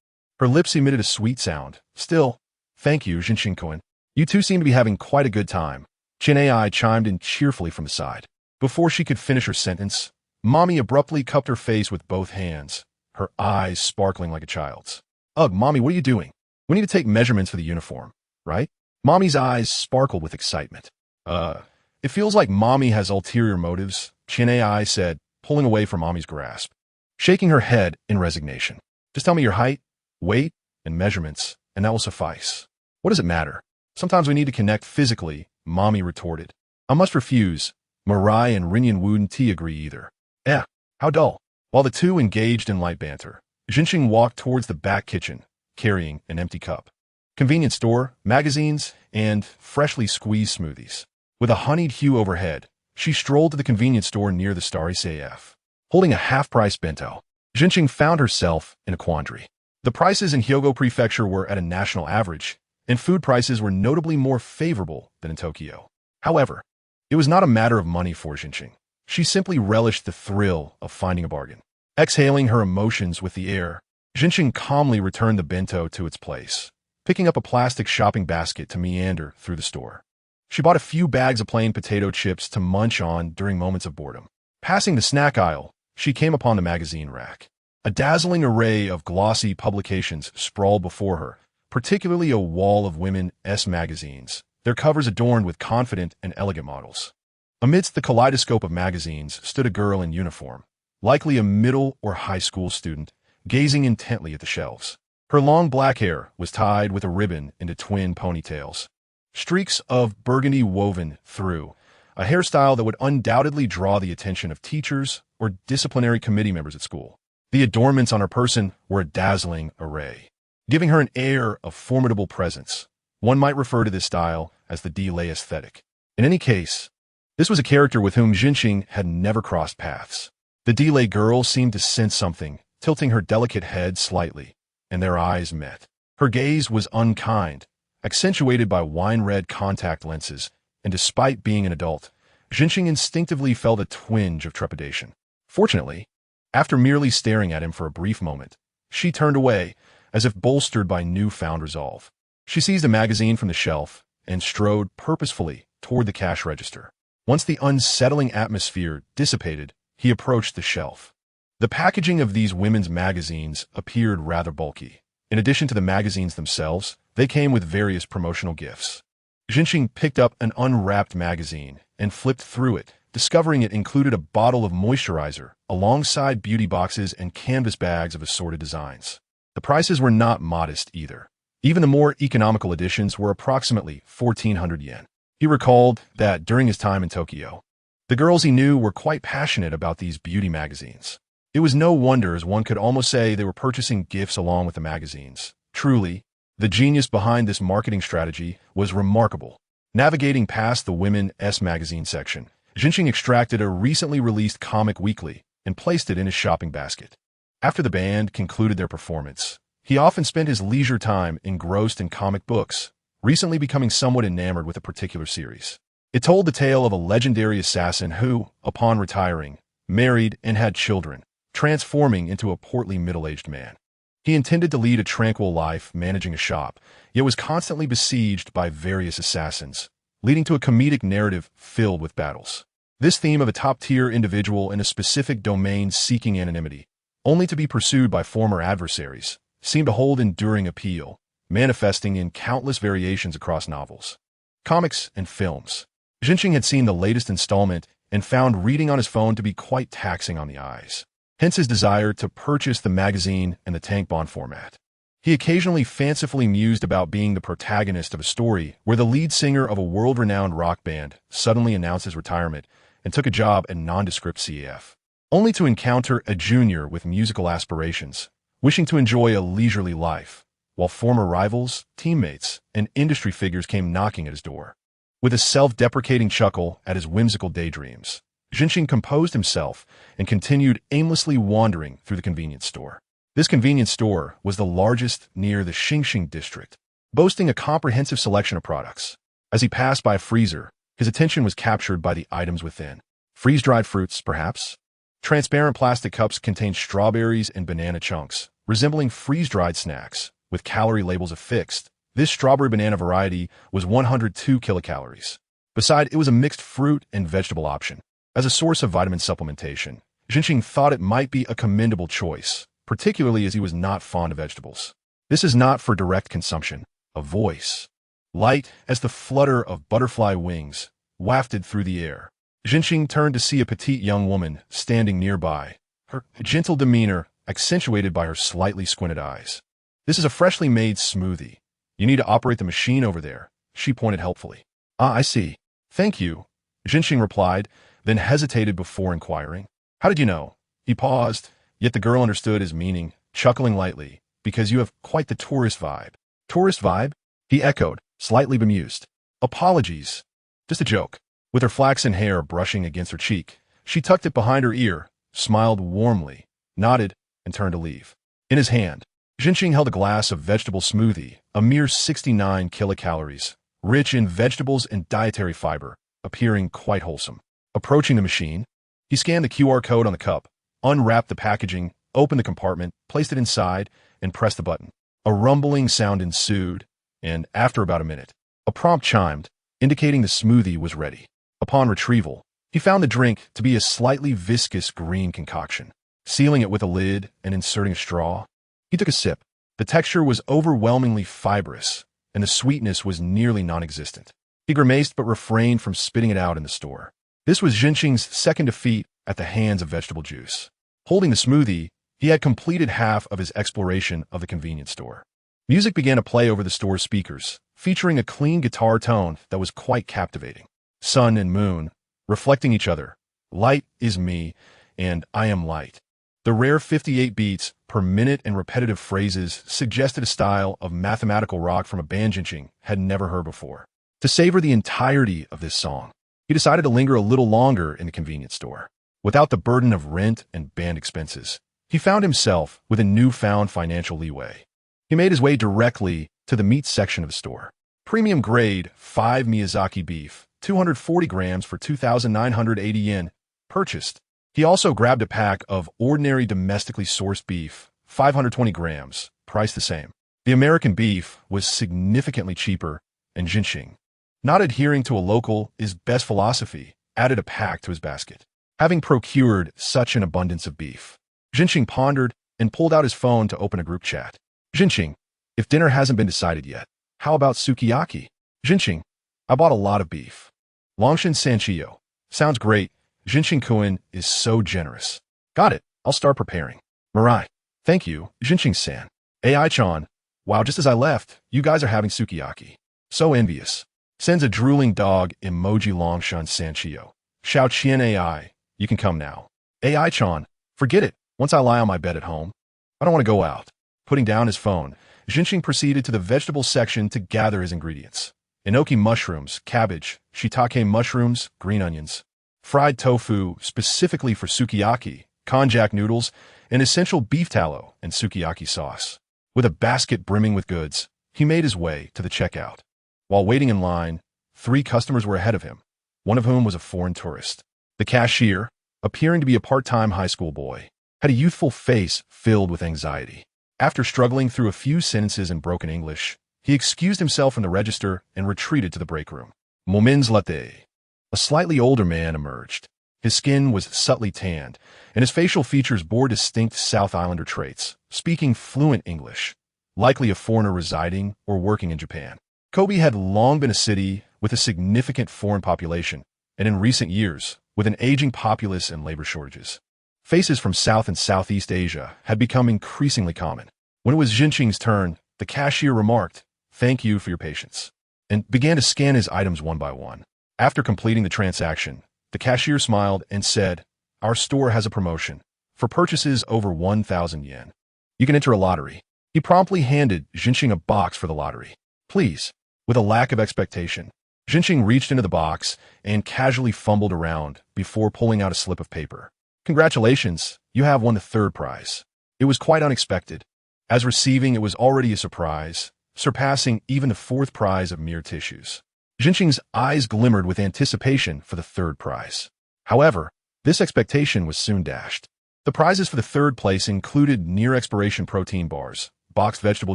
Her lips emitted a sweet sound. Still, thank you, Jinshin-kun. You two seem to be having quite a good time. Chin Ai chimed in cheerfully from the side. Before she could finish her sentence, Mommy abruptly cupped her face with both hands, her eyes sparkling like a child's. Ugh, Mommy, what are you doing? We need to take measurements for the uniform, right? Mommy's eyes sparkled with excitement. It feels like Mommy has ulterior motives, Chin Ai said, pulling away from Mommy's grasp, shaking her head in resignation. Just tell me your height, weight, and measurements, and that will suffice. What does it matter? Sometimes we need to connect physically, Mommy retorted. I must refuse. Mirai and Rinyan wouldn't agree either. How dull. While the two engaged in light banter, Jinshin walked towards the back kitchen, carrying an empty cup. Convenience store, magazines, and freshly squeezed smoothies. With a honeyed hue overhead, she strolled to the convenience store near the Starry AF. Holding a half-price bento, Jinshin found herself in a quandary. The prices in Hyogo Prefecture were at a national average, and food prices were notably more favorable than in Tokyo. However, it was not a matter of money for Jinshin. She simply relished the thrill of finding a bargain. Exhaling her emotions with the air, Jinshin calmly returned the bento to its place, picking up a plastic shopping basket to meander through the store. She bought a few bags of plain potato chips to munch on during moments of boredom. Passing the snack aisle, she came upon the magazine rack. A dazzling array of glossy publications sprawled before her, particularly a wall of women's magazines, their covers adorned with confident and elegant models. Amidst the kaleidoscope of magazines stood a girl in uniform, likely a middle or high school student, gazing intently at the shelves. Her long black hair was tied with a ribbon into twin ponytails, streaks of burgundy woven through, a hairstyle that would undoubtedly draw the attention of teachers or disciplinary committee members at school. The adornments on her person were a dazzling array, giving her an air of formidable presence. One might refer to this style as the delay aesthetic. In any case, this was a character with whom Jinshin had never crossed paths. The delay girl seemed to sense something, tilting her delicate head slightly, and their eyes met. Her gaze was unkind, accentuated by wine-red contact lenses, and despite being an adult, Jinshin instinctively felt a twinge of trepidation. Fortunately, after merely staring at him for a brief moment, she turned away, as if bolstered by newfound resolve. She seized a magazine from the shelf and strode purposefully toward the cash register. Once the unsettling atmosphere dissipated, he approached the shelf. The packaging of these women's magazines appeared rather bulky. In addition to the magazines themselves, they came with various promotional gifts. Jinshin picked up an unwrapped magazine and flipped through it, discovering it included a bottle of moisturizer alongside beauty boxes and canvas bags of assorted designs. The prices were not modest either. Even the more economical editions were approximately 1,400 yen. He recalled that during his time in Tokyo, the girls he knew were quite passionate about these beauty magazines. It was no wonder, as one could almost say they were purchasing gifts along with the magazines. Truly, the genius behind this marketing strategy was remarkable. Navigating past the women's magazine section, Jinshin extracted a recently released comic weekly and placed it in his shopping basket. After the band concluded their performance, he often spent his leisure time engrossed in comic books, recently becoming somewhat enamored with a particular series. It told the tale of a legendary assassin who, upon retiring, married and had children, transforming into a portly middle-aged man. He intended to lead a tranquil life managing a shop, yet was constantly besieged by various assassins, leading to a comedic narrative filled with battles. This theme of a top-tier individual in a specific domain seeking anonymity, only to be pursued by former adversaries, seemed to hold enduring appeal, manifesting in countless variations across novels, comics, and films. Jinshin had seen the latest installment and found reading on his phone to be quite taxing on the eyes. Hence his desire to purchase the magazine in the tankbon format. He occasionally fancifully mused about being the protagonist of a story where the lead singer of a world-renowned rock band suddenly announced his retirement and took a job at nondescript CAF, only to encounter a junior with musical aspirations, wishing to enjoy a leisurely life, while former rivals, teammates, and industry figures came knocking at his door. With a self-deprecating chuckle at his whimsical daydreams, Jinshin composed himself and continued aimlessly wandering through the convenience store. This convenience store was the largest near the Xingxing district, boasting a comprehensive selection of products. As he passed by a freezer, his attention was captured by the items within. Freeze-dried fruits, perhaps? Transparent plastic cups contained strawberries and banana chunks, resembling freeze-dried snacks, with calorie labels affixed. This strawberry banana variety was 102 kilocalories. Besides, it was a mixed fruit and vegetable option. As a source of vitamin supplementation, Jinxing thought it might be a commendable choice, particularly as he was not fond of vegetables. This is not for direct consumption. A voice, light as the flutter of butterfly wings, wafted through the air. Jinxing turned to see a petite young woman standing nearby, her gentle demeanor accentuated by her slightly squinted eyes. "This is a freshly made smoothie. You need to operate the machine over there," she pointed helpfully. "Ah, I see. Thank you," Jinxing replied, then hesitated before inquiring. "How did you know?" He paused, yet the girl understood his meaning, chuckling lightly, "Because you have quite the tourist vibe." "Tourist vibe?" he echoed, slightly bemused. "Apologies. Just a joke." With her flaxen hair brushing against her cheek, she tucked it behind her ear, smiled warmly, nodded, and turned to leave. In his hand, Jinxing held a glass of vegetable smoothie, a mere 69 kilocalories, rich in vegetables and dietary fiber, appearing quite wholesome. Approaching the machine, he scanned the QR code on the cup, unwrapped the packaging, opened the compartment, placed it inside, and pressed the button. A rumbling sound ensued, and after about a minute, a prompt chimed, indicating the smoothie was ready. Upon retrieval, he found the drink to be a slightly viscous green concoction. Sealing it with a lid and inserting a straw, he took a sip. The texture was overwhelmingly fibrous, and the sweetness was nearly non-existent. He grimaced but refrained from spitting it out in the store. This was Jinxing's second defeat at the hands of vegetable juice. Holding the smoothie, he had completed half of his exploration of the convenience store. Music began to play over the store's speakers, featuring a clean guitar tone that was quite captivating. Sun and moon, reflecting each other. Light is me, and I am light. The rare 58 beats per minute and repetitive phrases suggested a style of mathematical rock from a band Jinxing had never heard before. To savor the entirety of this song, he decided to linger a little longer in the convenience store. Without the burden of rent and band expenses, he found himself with a newfound financial leeway. He made his way directly to the meat section of the store. Premium grade 5 Miyazaki beef, 240 grams for 2,980 yen, purchased. He also grabbed a pack of ordinary domestically sourced beef, 520 grams, priced the same. The American beef was significantly cheaper, and Jinxing, not adhering to a local is best philosophy, added a pack to his basket. Having procured such an abundance of beef, Jinxing pondered and pulled out his phone to open a group chat. "Jinxing, if dinner hasn't been decided yet, how about sukiyaki?" "Jinxing, I bought a lot of beef." "Longshin Sanchio. Sounds great. Jinxing-kun is so generous." "Got it. I'll start preparing." "Mirai. Thank you, Jinxing-san." "AI-chan. Wow, just as I left, you guys are having sukiyaki. So envious." Sends a drooling dog emoji. Longshan Sanchio. "Xiao Qian AI. You can come now." "AI-chan. Forget it. Once I lie on my bed at home, I don't want to go out." Putting down his phone, Jinxing proceeded to the vegetable section to gather his ingredients. Enoki mushrooms, cabbage, shiitake mushrooms, green onions, fried tofu specifically for sukiyaki, konjac noodles, and essential beef tallow and sukiyaki sauce. With a basket brimming with goods, he made his way to the checkout. While waiting in line, 3 customers were ahead of him, one of whom was a foreign tourist. The cashier, appearing to be a part-time high school boy, had a youthful face filled with anxiety. After struggling through a few sentences in broken English, he excused himself from the register and retreated to the break room. Moments latte. A slightly older man emerged. His skin was subtly tanned, and his facial features bore distinct South Islander traits, speaking fluent English, likely a foreigner residing or working in Japan. Kobe had long been a city with a significant foreign population, and in recent years, with an aging populace and labor shortages. Faces from South and Southeast Asia had become increasingly common. When it was Jinxing's turn, the cashier remarked, "Thank you for your patience," and began to scan his items one by one. After completing the transaction, the cashier smiled and said, "Our store has a promotion. For purchases over 1,000 yen, you can enter a lottery." He promptly handed Jinxing a box for the lottery. "Please." With a lack of expectation, Jinxing reached into the box and casually fumbled around before pulling out a slip of paper. "Congratulations, you have won the 3rd prize." It was quite unexpected, as receiving it was already a surprise, surpassing even the 4th prize of mere tissues. Jinxing's eyes glimmered with anticipation for the 3rd prize. However, this expectation was soon dashed. The prizes for the third place included near-expiration protein bars, boxed vegetable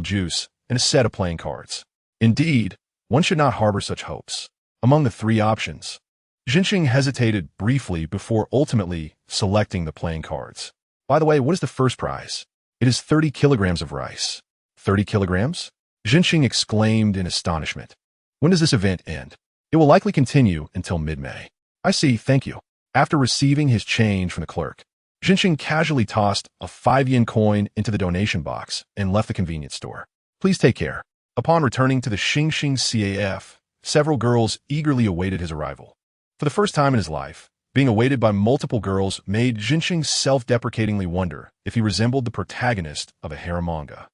juice, and a set of playing cards. Indeed, one should not harbor such hopes. Among the three options, Jinxing hesitated briefly before ultimately selecting the playing cards. By the way, what is the first prize? It is 30 kilograms of rice. 30 kilograms? Jinxing exclaimed in astonishment. When does this event end? It will likely continue until mid-May. I see, thank you. After receiving his change from the clerk, Jinxing casually tossed a 5-yen coin into the donation box and left the convenience store. Please take care. Upon returning to the Xingxing CAF, several girls eagerly awaited his arrival. For the first time in his life, being awaited by multiple girls made Jinxing self-deprecatingly wonder if he resembled the protagonist of a heir manga.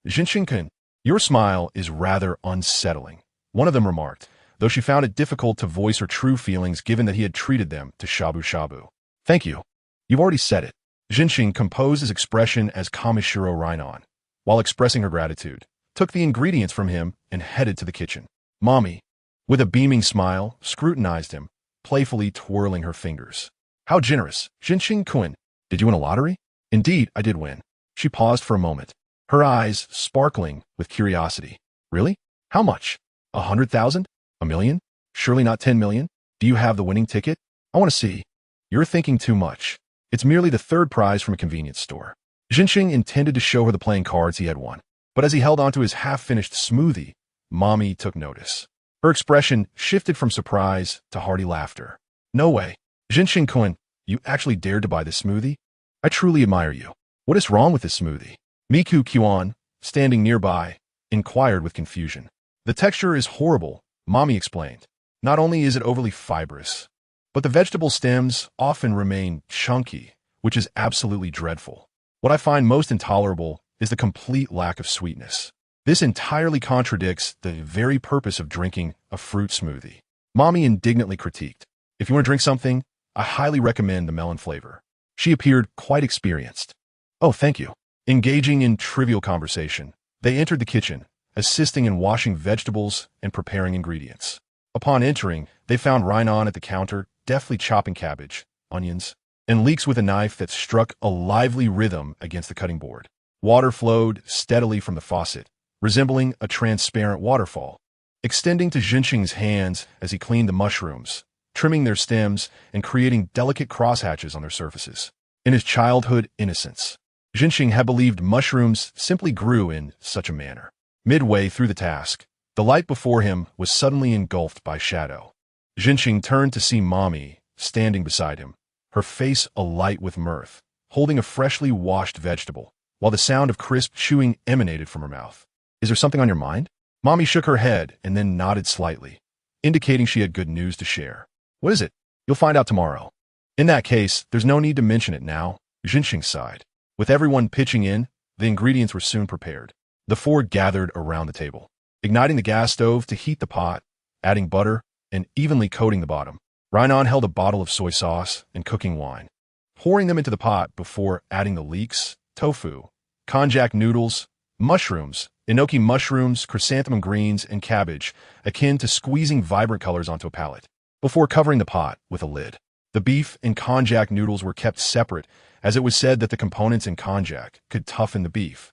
Jinxing-kun, your smile is rather unsettling, one of them remarked, though she found it difficult to voice her true feelings given that he had treated them to shabu-shabu. Thank you. You've already said it. Jinxing composed his expression as Kamishiro Rainon, while expressing her gratitude, took the ingredients from him and headed to the kitchen. Mommy, with a beaming smile, scrutinized him, playfully twirling her fingers. How generous. Jinxing-kun, did you win a lottery? Indeed, I did win. She paused for a moment, her eyes sparkling with curiosity. Really? How much? 100,000? A million? Surely not 10 million? Do you have the winning ticket? I want to see. You're thinking too much. It's merely the third prize from a convenience store. Jinxing intended to show her the playing cards he had won, but as he held onto his half-finished smoothie, Mommy took notice. Her expression shifted from surprise to hearty laughter. No way. Jinxing-kun, you actually dared to buy this smoothie? I truly admire you. What is wrong with this smoothie? Miku Kyuan, standing nearby, inquired with confusion. The texture is horrible, Mommy explained. Not only is it overly fibrous, but the vegetable stems often remain chunky, which is absolutely dreadful. What I find most intolerable is the complete lack of sweetness. This entirely contradicts the very purpose of drinking a fruit smoothie. Mommy indignantly critiqued. If you want to drink something, I highly recommend the melon flavor. She appeared quite experienced. Oh, thank you. Engaging in trivial conversation, they entered the kitchen, assisting in washing vegetables and preparing ingredients. Upon entering, they found Rainon at the counter, deftly chopping cabbage, onions, and leeks with a knife that struck a lively rhythm against the cutting board. Water flowed steadily from the faucet, resembling a transparent waterfall, extending to Jinxing's hands as he cleaned the mushrooms, trimming their stems and creating delicate crosshatches on their surfaces. In his childhood innocence, Jinxing had believed mushrooms simply grew in such a manner. Midway through the task, the light before him was suddenly engulfed by shadow. Jinxing turned to see Mommy standing beside him, her face alight with mirth, holding a freshly washed vegetable, while the sound of crisp chewing emanated from her mouth. Is there something on your mind? Mommy shook her head and then nodded slightly, indicating she had good news to share. What is it? You'll find out tomorrow. In that case, there's no need to mention it now, Jinxing sighed. With everyone pitching in, the ingredients were soon prepared. The four gathered around the table, igniting the gas stove to heat the pot, adding butter, and evenly coating the bottom. Rainon held a bottle of soy sauce and cooking wine, pouring them into the pot before adding the leeks, tofu, konjac noodles, mushrooms, enoki mushrooms, chrysanthemum greens, and cabbage, akin to squeezing vibrant colors onto a palette, before covering the pot with a lid. The beef and konjac noodles were kept separate, as it was said that the components in konjac could toughen the beef,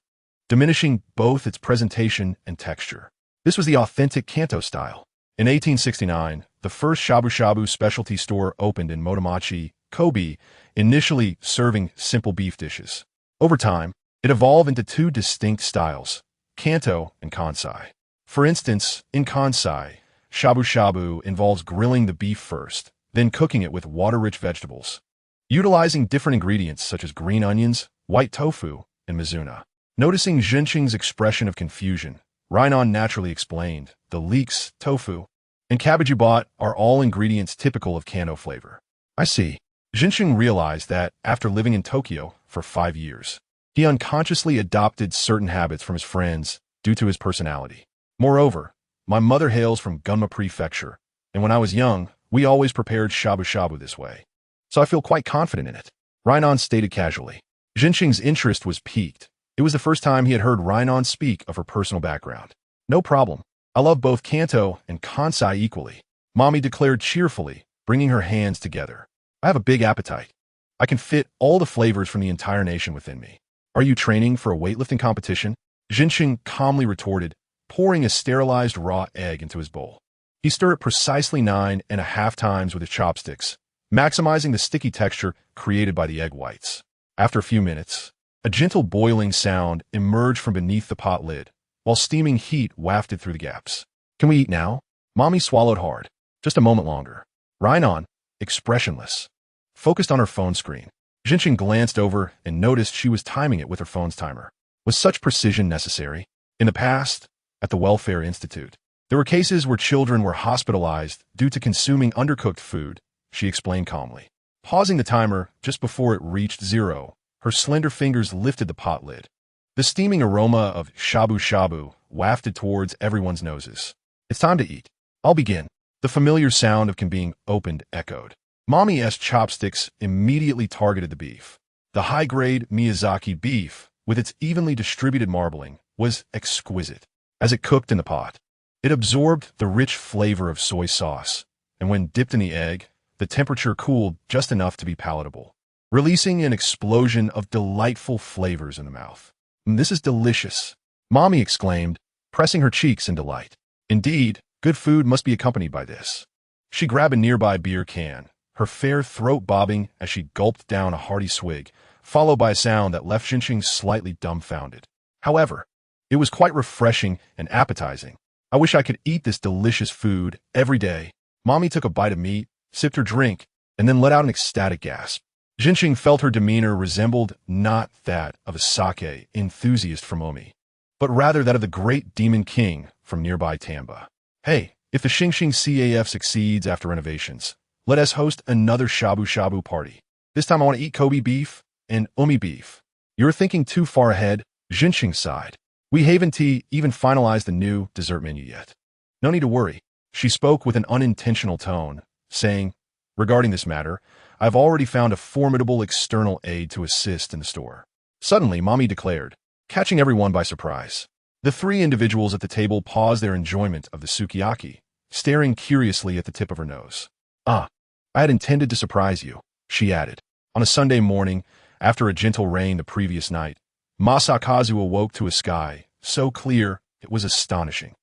diminishing both its presentation and texture. This was the authentic Kanto style. In 1869, the first shabu-shabu specialty store opened in Motomachi, Kobe, initially serving simple beef dishes. Over time, it evolved into two distinct styles, Kanto and Kansai. For instance, in Kansai, shabu-shabu involves grilling the beef first, then cooking it with water-rich vegetables, utilizing different ingredients such as green onions, white tofu, and mizuna. Noticing Jinxing's expression of confusion, Rainon naturally explained, the leeks, tofu, and cabbage you bought are all ingredients typical of Kanto flavor. I see. Jinxing realized that, after living in Tokyo for 5 years, he unconsciously adopted certain habits from his friends due to his personality. Moreover, my mother hails from Gunma Prefecture, and when I was young, we always prepared shabu-shabu this way. So I feel quite confident in it. Rainon stated casually. Jinxing's interest was piqued. It was the first time he had heard Rainon speak of her personal background. No problem. I love both Kanto and Kansai equally, Mommy declared cheerfully, bringing her hands together. I have a big appetite. I can fit all the flavors from the entire nation within me. Are you training for a weightlifting competition? Jinxing calmly retorted, pouring a sterilized raw egg into his bowl. He stirred it precisely 9.5 times with his chopsticks, maximizing the sticky texture created by the egg whites. After a few minutes, a gentle boiling sound emerged from beneath the pot lid, while steaming heat wafted through the gaps. Can we eat now? Mommy swallowed hard. Just a moment longer. Rhinon, expressionless, focused on her phone screen. Jinxing glanced over and noticed she was timing it with her phone's timer. Was such precision necessary? In the past, at the Welfare Institute, there were cases where children were hospitalized due to consuming undercooked food, she explained calmly. Pausing the timer just before it reached 0, her slender fingers lifted the pot lid. The steaming aroma of shabu-shabu wafted towards everyone's noses. It's time to eat. I'll begin. The familiar sound of can being opened echoed. Mommy's chopsticks immediately targeted the beef. The high-grade Miyazaki beef, with its evenly distributed marbling, was exquisite. As it cooked in the pot, it absorbed the rich flavor of soy sauce, and when dipped in the egg, the temperature cooled just enough to be palatable, releasing an explosion of delightful flavors in the mouth. This is delicious, Mommy exclaimed, pressing her cheeks in delight. Indeed, good food must be accompanied by this. She grabbed a nearby beer can, her fair throat bobbing as she gulped down a hearty swig, followed by a sound that left Jinxing slightly dumbfounded. However, it was quite refreshing and appetizing. I wish I could eat this delicious food every day. Mommy took a bite of meat, sipped her drink, and then let out an ecstatic gasp. Jinxing felt her demeanor resembled not that of a sake enthusiast from Omi, but rather that of the great demon king from nearby Tamba. Hey, if the Xingxing CAF succeeds after renovations, let us host another shabu-shabu party. This time I want to eat Kobe beef and Omi beef. You're thinking too far ahead, Jinxing sighed. We haven't even finalized the new dessert menu yet. No need to worry. She spoke with an unintentional tone, saying, regarding this matter, I've already found a formidable external aid to assist in the store. Suddenly, Mommy declared, catching everyone by surprise. The three individuals at the table paused their enjoyment of the sukiyaki, staring curiously at the tip of her nose. I had intended to surprise you, she added. On a Sunday morning, after a gentle rain the previous night, Masakazu awoke to a sky so clear it was astonishing.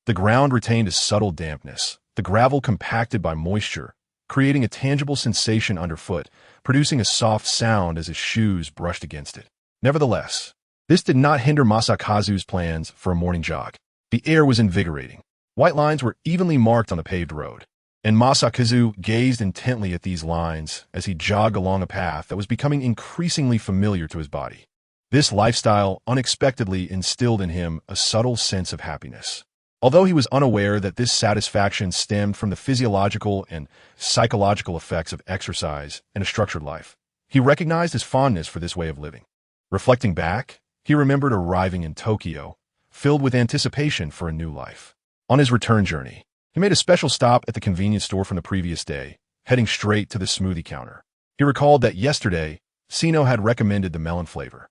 The ground retained a subtle dampness, the gravel compacted by moisture, creating a tangible sensation underfoot, producing a soft sound as his shoes brushed against it. Nevertheless, this did not hinder Masakazu's plans for a morning jog. The air was invigorating. White lines were evenly marked on the paved road, and Masakazu gazed intently at these lines as he jogged along a path that was becoming increasingly familiar to his body. This lifestyle unexpectedly instilled in him a subtle sense of happiness. Although he was unaware that this satisfaction stemmed from the physiological and psychological effects of exercise and a structured life, he recognized his fondness for this way of living. Reflecting back, he remembered arriving in Tokyo, filled with anticipation for a new life. On his return journey, he made a special stop at the convenience store from the previous day, heading straight to the smoothie counter. He recalled that yesterday, Sino had recommended the melon flavor.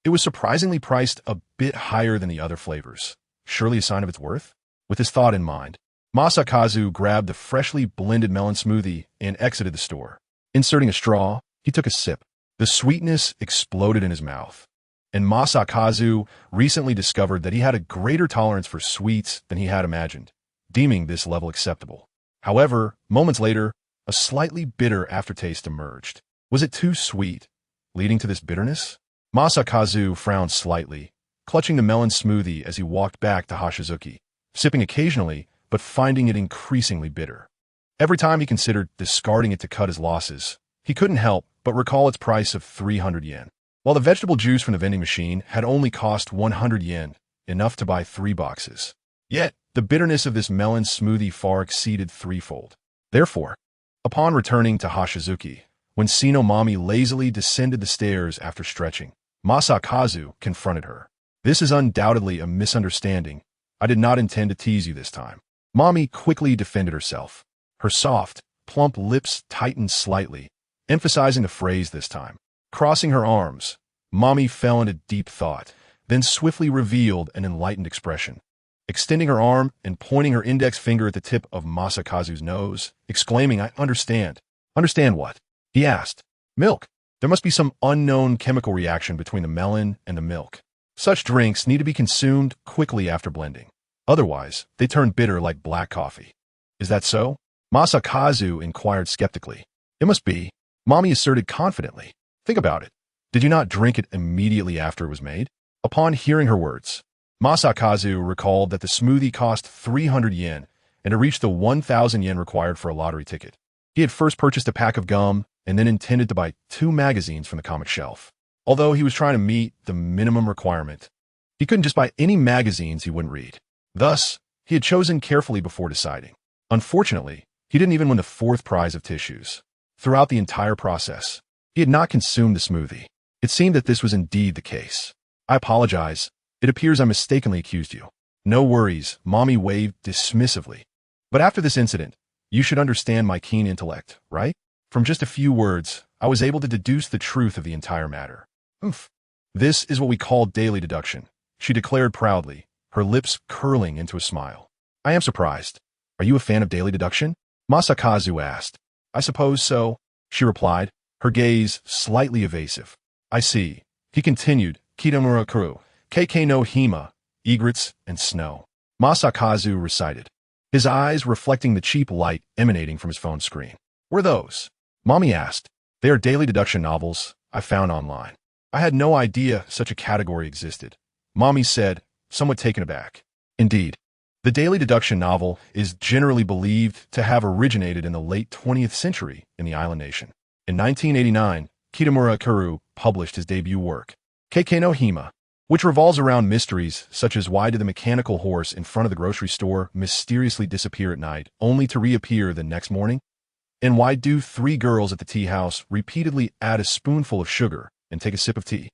It was surprisingly priced a bit higher than the other flavors, surely a sign of its worth? With his thought in mind, Masakazu grabbed the freshly blended melon smoothie and exited the store. Inserting a straw, he took a sip. The sweetness exploded in his mouth, and Masakazu recently discovered that he had a greater tolerance for sweets than he had imagined, deeming this level acceptable. However, moments later, a slightly bitter aftertaste emerged. Was it too sweet, leading to this bitterness? Masakazu frowned slightly, clutching the melon smoothie as he walked back to Hashizuki, sipping occasionally, but finding it increasingly bitter. Every time he considered discarding it to cut his losses, he couldn't help but recall its price of 300 yen. While the vegetable juice from the vending machine had only cost 100 yen, enough to buy 3 boxes. Yet, the bitterness of this melon smoothie far exceeded threefold. Therefore, upon returning to Hashizuki, when Sino Mommy lazily descended the stairs after stretching, Masakazu confronted her. This is undoubtedly a misunderstanding. I did not intend to tease you this time. Mommy quickly defended herself. Her soft, plump lips tightened slightly, emphasizing the phrase this time. Crossing her arms, Mommy fell into deep thought, then swiftly revealed an enlightened expression. Extending her arm and pointing her index finger at the tip of Masakazu's nose, exclaiming, I understand. Understand what? He asked. Milk. There must be some unknown chemical reaction between the melon and the milk. Such drinks need to be consumed quickly after blending. Otherwise, they turn bitter like black coffee. Is that so? Masakazu inquired skeptically. It must be, Mommy asserted confidently. Think about it. Did you not drink it immediately after it was made? Upon hearing her words, Masakazu recalled that the smoothie cost 300 yen and to reach the 1,000 yen required for a lottery ticket. He had first purchased a pack of gum and then intended to buy 2 magazines from the comic shelf. Although he was trying to meet the minimum requirement, he couldn't just buy any magazines he wouldn't read. Thus, he had chosen carefully before deciding. Unfortunately, he didn't even win the 4th prize of tissues. Throughout the entire process, he had not consumed the smoothie. It seemed that this was indeed the case. I apologize. It appears I mistakenly accused you. No worries, Mommy waved dismissively. But after this incident, you should understand my keen intellect, right? From just a few words, I was able to deduce the truth of the entire matter. Oof. This is what we call daily deduction, she declared proudly, her lips curling into a smile. I am surprised. Are you a fan of daily deduction? Masakazu asked. I suppose so, she replied, her gaze slightly evasive. I see. He continued, Kitamura Kuru, Keikei no Hima, egrets, and snow. Masakazu recited, his eyes reflecting the cheap light emanating from his phone screen. Were those? Mommy asked. They are daily deduction novels I found online. I had no idea such a category existed. Mommy said, somewhat taken aback. Indeed, the daily deduction novel is generally believed to have originated in the late 20th century in the island nation. In 1989, Kitamura Kuru published his debut work, Keikei no Hima, which revolves around mysteries such as why did the mechanical horse in front of the grocery store mysteriously disappear at night only to reappear the next morning? And why do 3 girls at the tea house repeatedly add a spoonful of sugar and take a sip of tea?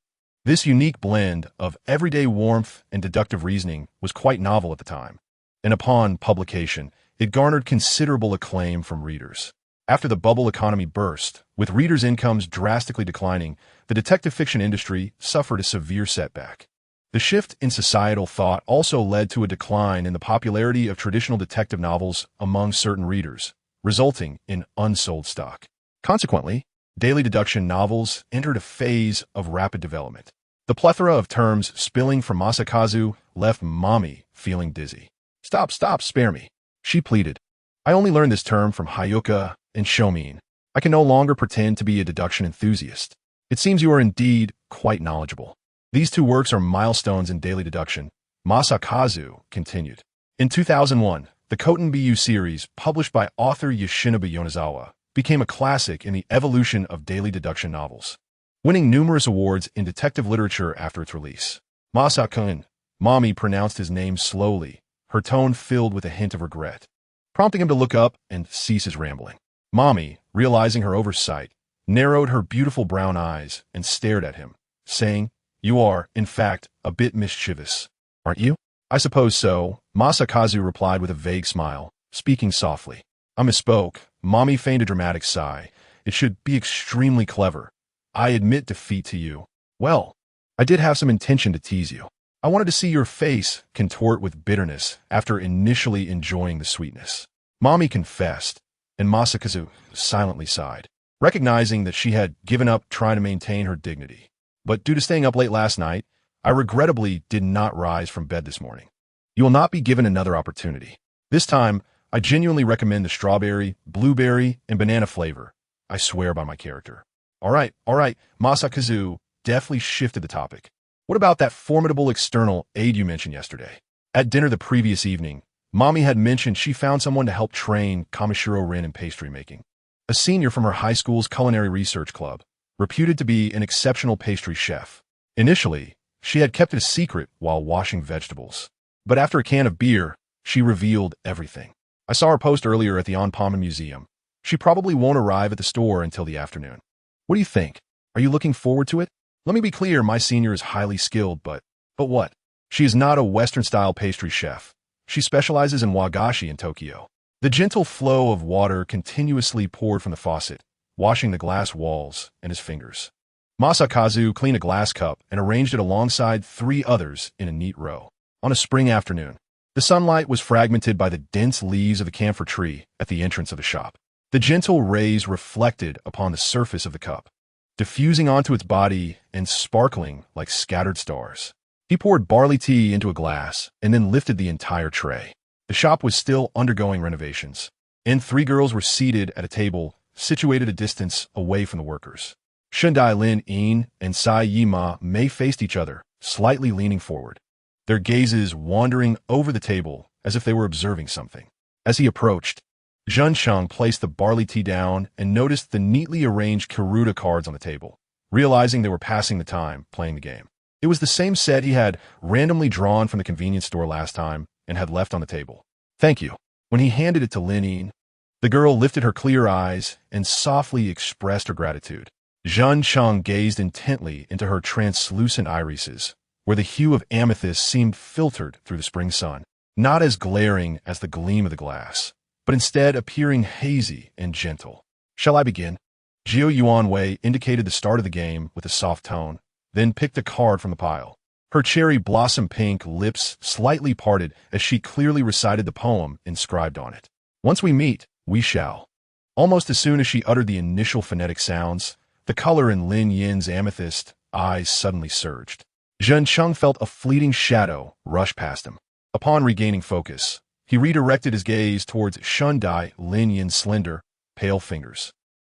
This unique blend of everyday warmth and deductive reasoning was quite novel at the time, and upon publication, it garnered considerable acclaim from readers. After the bubble economy burst, with readers' incomes drastically declining, the detective fiction industry suffered a severe setback. The shift in societal thought also led to a decline in the popularity of traditional detective novels among certain readers, resulting in unsold stock. Consequently, daily deduction novels entered a phase of rapid development. The plethora of terms spilling from Masakazu left Mommy feeling dizzy. Stop, spare me, she pleaded. I only learned this term from Hayuka and Shomin. I can no longer pretend to be a deduction enthusiast. It seems you are indeed quite knowledgeable. These 2 works are milestones in daily deduction, Masakazu continued. In 2001, the Koten BU series, published by author Yoshinobu Yonezawa, became a classic in the evolution of daily deduction novels, winning numerous awards in detective literature after its release. Masakun, Mommy pronounced his name slowly, her tone filled with a hint of regret, prompting him to look up and cease his rambling. Mommy, realizing her oversight, narrowed her beautiful brown eyes and stared at him, saying, You are, in fact, a bit mischievous, aren't you? I suppose so, Masakazu replied with a vague smile, speaking softly. I misspoke. Mommy feigned a dramatic sigh. It should be extremely clever. I admit defeat to you. Well, I did have some intention to tease you. I wanted to see your face contort with bitterness after initially enjoying the sweetness. Mommy confessed, and Masakazu silently sighed, recognizing that she had given up trying to maintain her dignity. But due to staying up late last night, I regrettably did not rise from bed this morning. You will not be given another opportunity. This time, I genuinely recommend the strawberry, blueberry, and banana flavor. I swear by my character. All right, Masakazu deftly shifted the topic. What about that formidable external aid you mentioned yesterday? At dinner the previous evening, Mommy had mentioned she found someone to help train Kamishiro Rin in pastry making. A senior from her high school's culinary research club, reputed to be an exceptional pastry chef. Initially, she had kept it a secret while washing vegetables. But after a can of beer, she revealed everything. I saw her post earlier at the Onpaman Museum. She probably won't arrive at the store until the afternoon. What do you think? Are you looking forward to it? Let me be clear, my senior is highly skilled, but what? She is not a Western-style pastry chef. She specializes in wagashi in Tokyo. The gentle flow of water continuously poured from the faucet, washing the glass walls and his fingers. Masakazu cleaned a glass cup and arranged it alongside 3 others in a neat row. On a spring afternoon, the sunlight was fragmented by the dense leaves of the camphor tree at the entrance of the shop. The gentle rays reflected upon the surface of the cup, diffusing onto its body and sparkling like scattered stars. He poured barley tea into a glass and then lifted the entire tray. The shop was still undergoing renovations, and 3 girls were seated at a table situated a distance away from the workers. Shundai Lin In and Sai Yima Mei faced each other, slightly leaning forward, their gazes wandering over the table as if they were observing something. As he approached, Zhen Cheng placed the barley tea down and noticed the neatly arranged Kiruda cards on the table, realizing they were passing the time playing the game. It was the same set he had randomly drawn from the convenience store last time and had left on the table. "Thank you." When he handed it to Lin In, the girl lifted her clear eyes and softly expressed her gratitude. Zhen Cheng gazed intently into her translucent irises, where the hue of amethyst seemed filtered through the spring sun, not as glaring as the gleam of the glass, but instead appearing hazy and gentle. "Shall I begin?" Jiu Yuanwei indicated the start of the game with a soft tone, then picked a card from the pile. Her cherry blossom pink lips slightly parted as she clearly recited the poem inscribed on it. "Once we meet, we shall." Almost as soon as she uttered the initial phonetic sounds, the color in Lin Yin's amethyst eyes suddenly surged. Zhen Cheng felt a fleeting shadow rush past him. Upon regaining focus, he redirected his gaze towards Shundai Lin Yin's slender, pale fingers.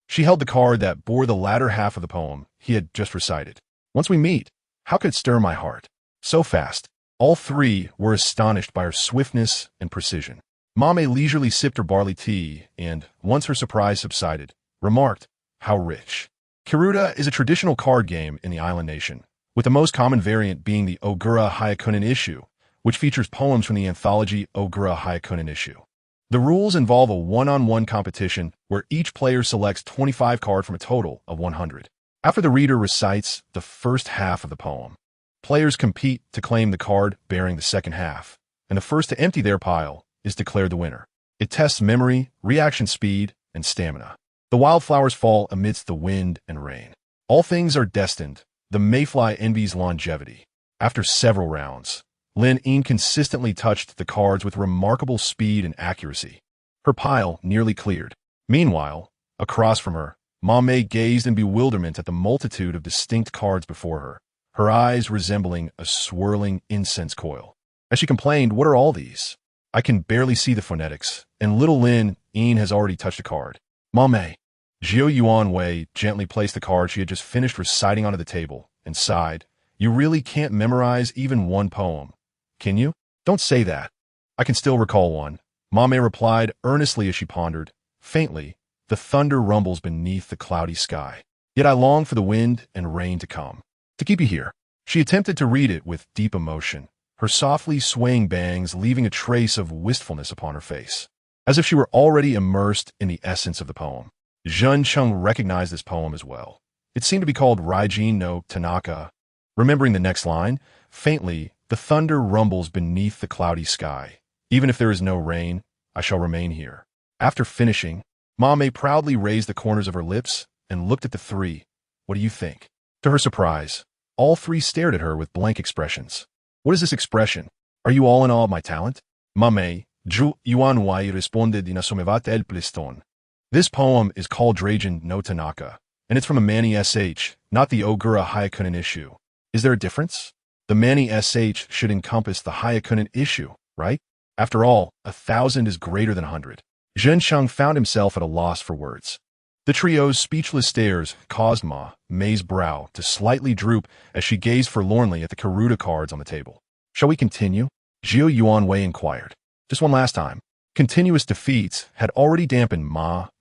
She held the card that bore the latter half of the poem he had just recited. "Once we meet, how could it stir my heart? So fast." All 3 were astonished by her swiftness and precision. Mame leisurely sipped her barley tea and, once her surprise subsided, remarked, "How rich." Kiruda is a traditional card game in the island nation, with the most common variant being the Ogura Hyakunin issue, which features poems from the anthology Ogura Hyakunin issue. The rules involve a one-on-one competition where each player selects 25 cards from a total of 100. After the reader recites the first half of the poem, players compete to claim the card bearing the second half, and the first to empty their pile is declared the winner. It tests memory, reaction speed, and stamina. The wildflowers fall amidst the wind and rain. All things are destined. The mayfly envies longevity. After several rounds, Lin In consistently touched the cards with remarkable speed and accuracy. Her pile nearly cleared. Meanwhile, across from her, Mame gazed in bewilderment at the multitude of distinct cards before her, her eyes resembling a swirling incense coil. As she complained, "What are all these? I can barely see the phonetics, and little Lin In has already touched a card." "Mame." Jiu Yuanwei gently placed the card she had just finished reciting onto the table and sighed. "You really can't memorize even one poem, can you?" "Don't say that. I can still recall one," Mame replied earnestly as she pondered. Faintly, the thunder rumbles beneath the cloudy sky. Yet I long for the wind and rain to come, to keep you here. She attempted to read it with deep emotion, her softly swaying bangs leaving a trace of wistfulness upon her face, as if she were already immersed in the essence of the poem. Zhen Cheng recognized this poem as well. It seemed to be called Raijin no Tanaka. Remembering the next line, faintly, the thunder rumbles beneath the cloudy sky. Even if there is no rain, I shall remain here. After finishing, Mame proudly raised the corners of her lips and looked at the 3. "What do you think?" To her surprise, all 3 stared at her with blank expressions. "What is this expression? Are you all in awe of my talent?" Mame, Jiu Yuanwei responded in a sommevat el pliston. This poem is called Draijin no Tanaka, and it's from a Manny SH, not the Ogura Hyakunin issue. Is there a difference? The Manny SH should encompass the Hyakunin issue, right? After all, 1,000 is greater than 100. Zhen Cheng found himself at a loss for words. The trio's speechless stares caused May's brow to slightly droop as she gazed forlornly at the Kiruda cards on the table. "Shall we continue?" Jiu Yuanwei inquired. "Just one last time." Continuous defeats had already dampened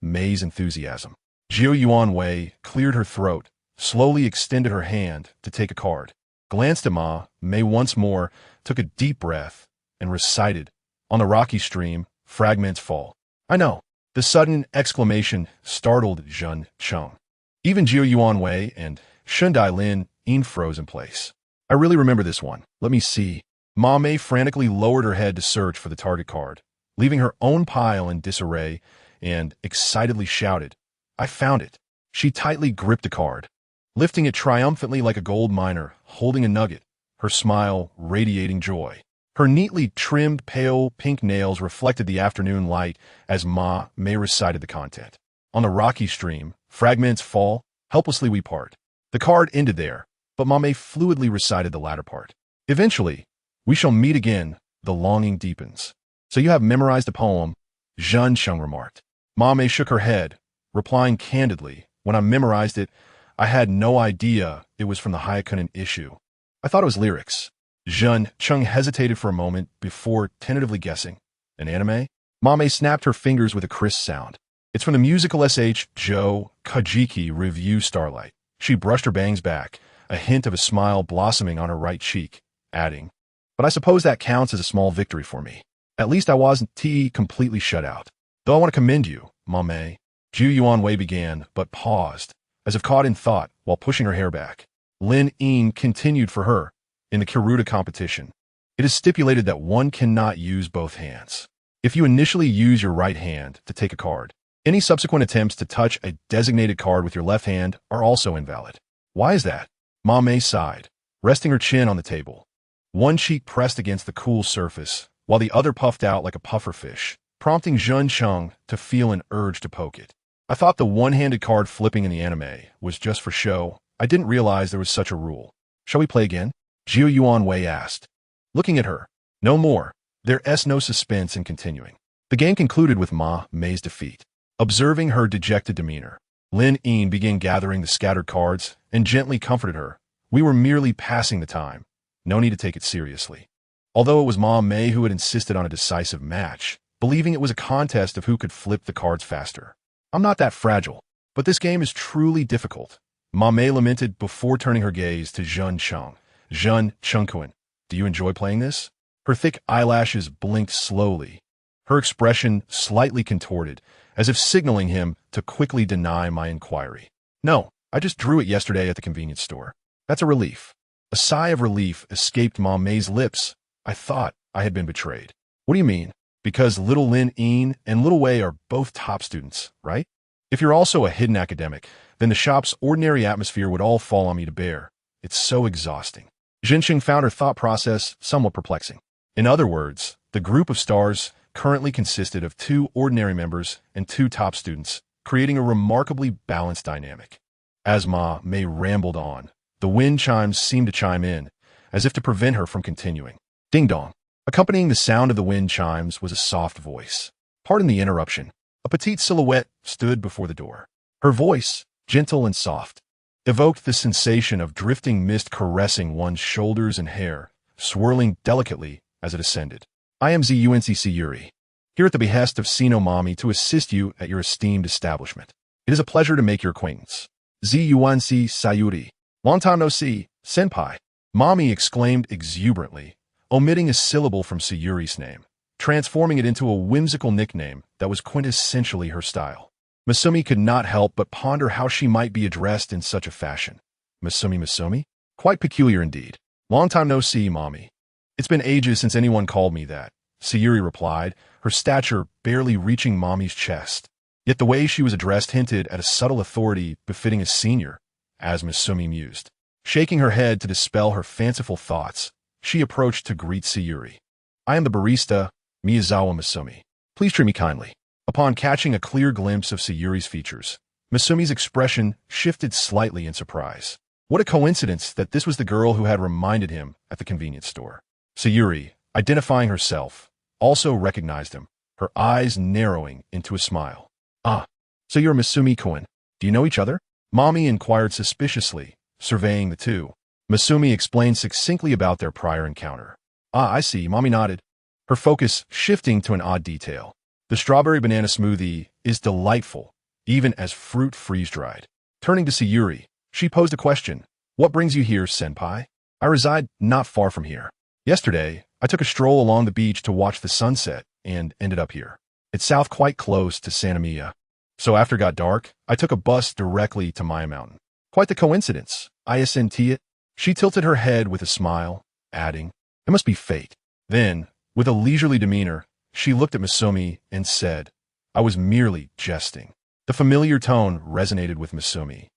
May's enthusiasm. Jiu Yuanwei cleared her throat, slowly extended her hand to take a card, glanced at May once more, took a deep breath, and recited, "On the rocky stream, fragments fall." "I know." The sudden exclamation startled Zhen Cheng. Even Jiu Yuanwei and Shundai Lin In froze in place. "I really remember this one. Let me see." Mame frantically lowered her head to search for the target card, leaving her own pile in disarray, and excitedly shouted, "I found it." She tightly gripped the card, lifting it triumphantly like a gold miner holding a nugget, her smile radiating joy. Her neatly trimmed pale pink nails reflected the afternoon light as May recited the content. "On the rocky stream, fragments fall, Helplessly we part. The card ended there, but Mame fluidly recited the latter part. Eventually, we shall meet again, the longing deepens. So you have memorized a poem, Zhen Sheng remarked. Mame shook her head, replying candidly, when I memorized it, I had no idea it was from the Hyakunin issue. I thought it was lyrics. Zhen Sheng hesitated for a moment before tentatively guessing. An anime? Mame snapped her fingers with a crisp sound. It's from the musical SH Joe Kajiki review Starlight. She brushed her bangs back, a hint of a smile blossoming on her right cheek, adding, but I suppose that counts as a small victory for me. At least I wasn't completely shut out. Though I want to commend you, Mame. Ju Yuan Wei began, but paused, as if caught in thought while pushing her hair back. Lin Yin continued for her. In the Kiruda competition, it is stipulated that one cannot use both hands. If you initially use your right hand to take a card, any subsequent attempts to touch a designated card with your left hand are also invalid. Why is that? Mame sighed, resting her chin on the table. One cheek pressed against the cool surface, while the other puffed out like a pufferfish, prompting Zhen Sheng to feel an urge to poke it. I thought the one-handed card flipping in the anime was just for show. I didn't realize there was such a rule. Shall we play again? Jiu Yuan Wei asked. Looking at her. No more. There's no suspense in continuing. The game concluded with Mae's defeat. Observing her dejected demeanor, Lin Yin began gathering the scattered cards and gently comforted her. We were merely passing the time. No need to take it seriously. Although it was Mae who had insisted on a decisive match, believing it was a contest of who could flip the cards faster. I'm not that fragile, but this game is truly difficult. Mae lamented before turning her gaze to Zhen Sheng. Zhen Shengkuan, do you enjoy playing this? Her thick eyelashes blinked slowly, her expression slightly contorted, as if signaling him to quickly deny my inquiry. No, I just drew it yesterday at the convenience store. That's a relief. A sigh of relief escaped Mae's lips. I thought I had been betrayed. What do you mean? Because little Lin Yin and little Wei are both top students, right? If you're also a hidden academic, then the shop's ordinary atmosphere would all fall on me to bear. It's so exhausting. Zhenxing found her thought process somewhat perplexing. In other words, the group of stars currently consisted of 2 ordinary members and 2 top students, creating a remarkably balanced dynamic. As Mae rambled on, the wind chimes seemed to chime in, as if to prevent her from continuing. Ding-dong. Accompanying the sound of the wind chimes was a soft voice. Pardon the interruption. A petite silhouette stood before the door. Her voice, gentle and soft, evoked the sensation of drifting mist caressing one's shoulders and hair, swirling delicately as it ascended. I am ZUNC Sayuri, here at the behest of Sino Mommy to assist you at your esteemed establishment. It is a pleasure to make your acquaintance. ZUNC Sayuri. Long time no see, senpai. Mommy exclaimed exuberantly, omitting a syllable from Sayuri's name, transforming it into a whimsical nickname that was quintessentially her style. Masumi could not help but ponder how she might be addressed in such a fashion. Masumi? Quite peculiar indeed. Long time no see, Mommy. It's been ages since anyone called me that, Sayuri replied, her stature barely reaching Mommy's chest. Yet the way she was addressed hinted at a subtle authority befitting a senior, as Masumi mused. Shaking her head to dispel her fanciful thoughts, she approached to greet Sayuri. I am the barista, Miyazawa Masumi. Please treat me kindly. Upon catching a clear glimpse of Sayuri's features, Masumi's expression shifted slightly in surprise. What a coincidence that this was the girl who had reminded him at the convenience store. Sayuri, identifying herself, also recognized him, her eyes narrowing into a smile. Ah, so you're Masumi-kun. Do you know each other? Mommy inquired suspiciously, surveying the two. Masumi explained succinctly about their prior encounter. Ah, I see, Mommy nodded, her focus shifting to an odd detail. The strawberry banana smoothie is delightful, even as fruit freeze-dried. Turning to Sayuri, she posed a question. What brings you here, senpai? I reside not far from here. Yesterday, I took a stroll along the beach to watch the sunset and ended up here. It's south quite close to Santa Mia. So after it got dark, I took a bus directly to Maya Mountain. Quite the coincidence. ISNT it. She tilted her head with a smile, adding, it must be fate. Then, with a leisurely demeanor, she looked at Masumi and said, I was merely jesting. The familiar tone resonated with Masumi,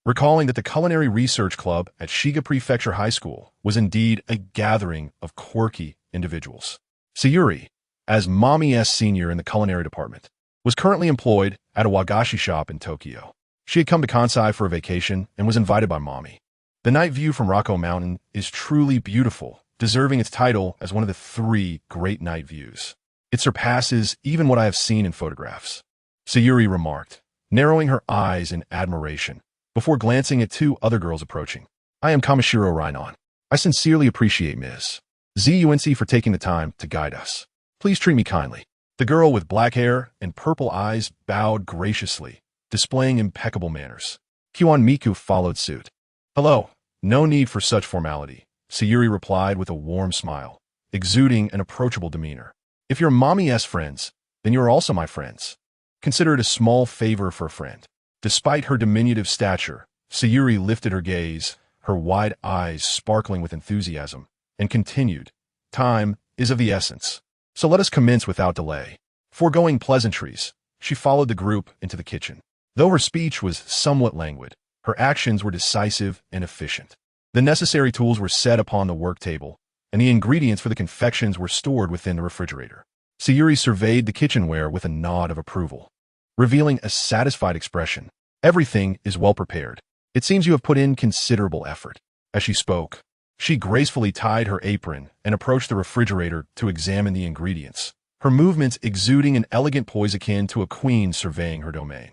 recalling that the Culinary Research Club at Shiga Prefecture High School was indeed a gathering of quirky individuals. Sayuri, as Mommy S. Senior in the culinary department, was currently employed at a wagashi shop in Tokyo. She had come to Kansai for a vacation and was invited by mommy. The night view from Rocco Mountain is truly beautiful, deserving its title as one of the 3 great night views. It surpasses even what I have seen in photographs, Sayuri remarked, narrowing her eyes in admiration, before glancing at 2 other girls approaching. I am Kamishiro Rainon. I sincerely appreciate Ms. ZUNC for taking the time to guide us. Please treat me kindly. The girl with black hair and purple eyes bowed graciously, displaying impeccable manners. Kyuan Miku followed suit. Hello. No need for such formality, Sayuri replied with a warm smile, exuding an approachable demeanor. If you're mommy's friends, then you are also my friends. Consider it a small favor for a friend. Despite her diminutive stature, Sayuri lifted her gaze, her wide eyes sparkling with enthusiasm, and continued, Time is of the essence. So let us commence without delay. Foregoing pleasantries, she followed the group into the kitchen. Though her speech was somewhat languid, her actions were decisive and efficient. The necessary tools were set upon the work table, and the ingredients for the confections were stored within the refrigerator. Sayuri surveyed the kitchenware with a nod of approval, revealing a satisfied expression. Everything is well prepared. It seems you have put in considerable effort. As she spoke, she gracefully tied her apron and approached the refrigerator to examine the ingredients, her movements exuding an elegant poise akin to a queen surveying her domain.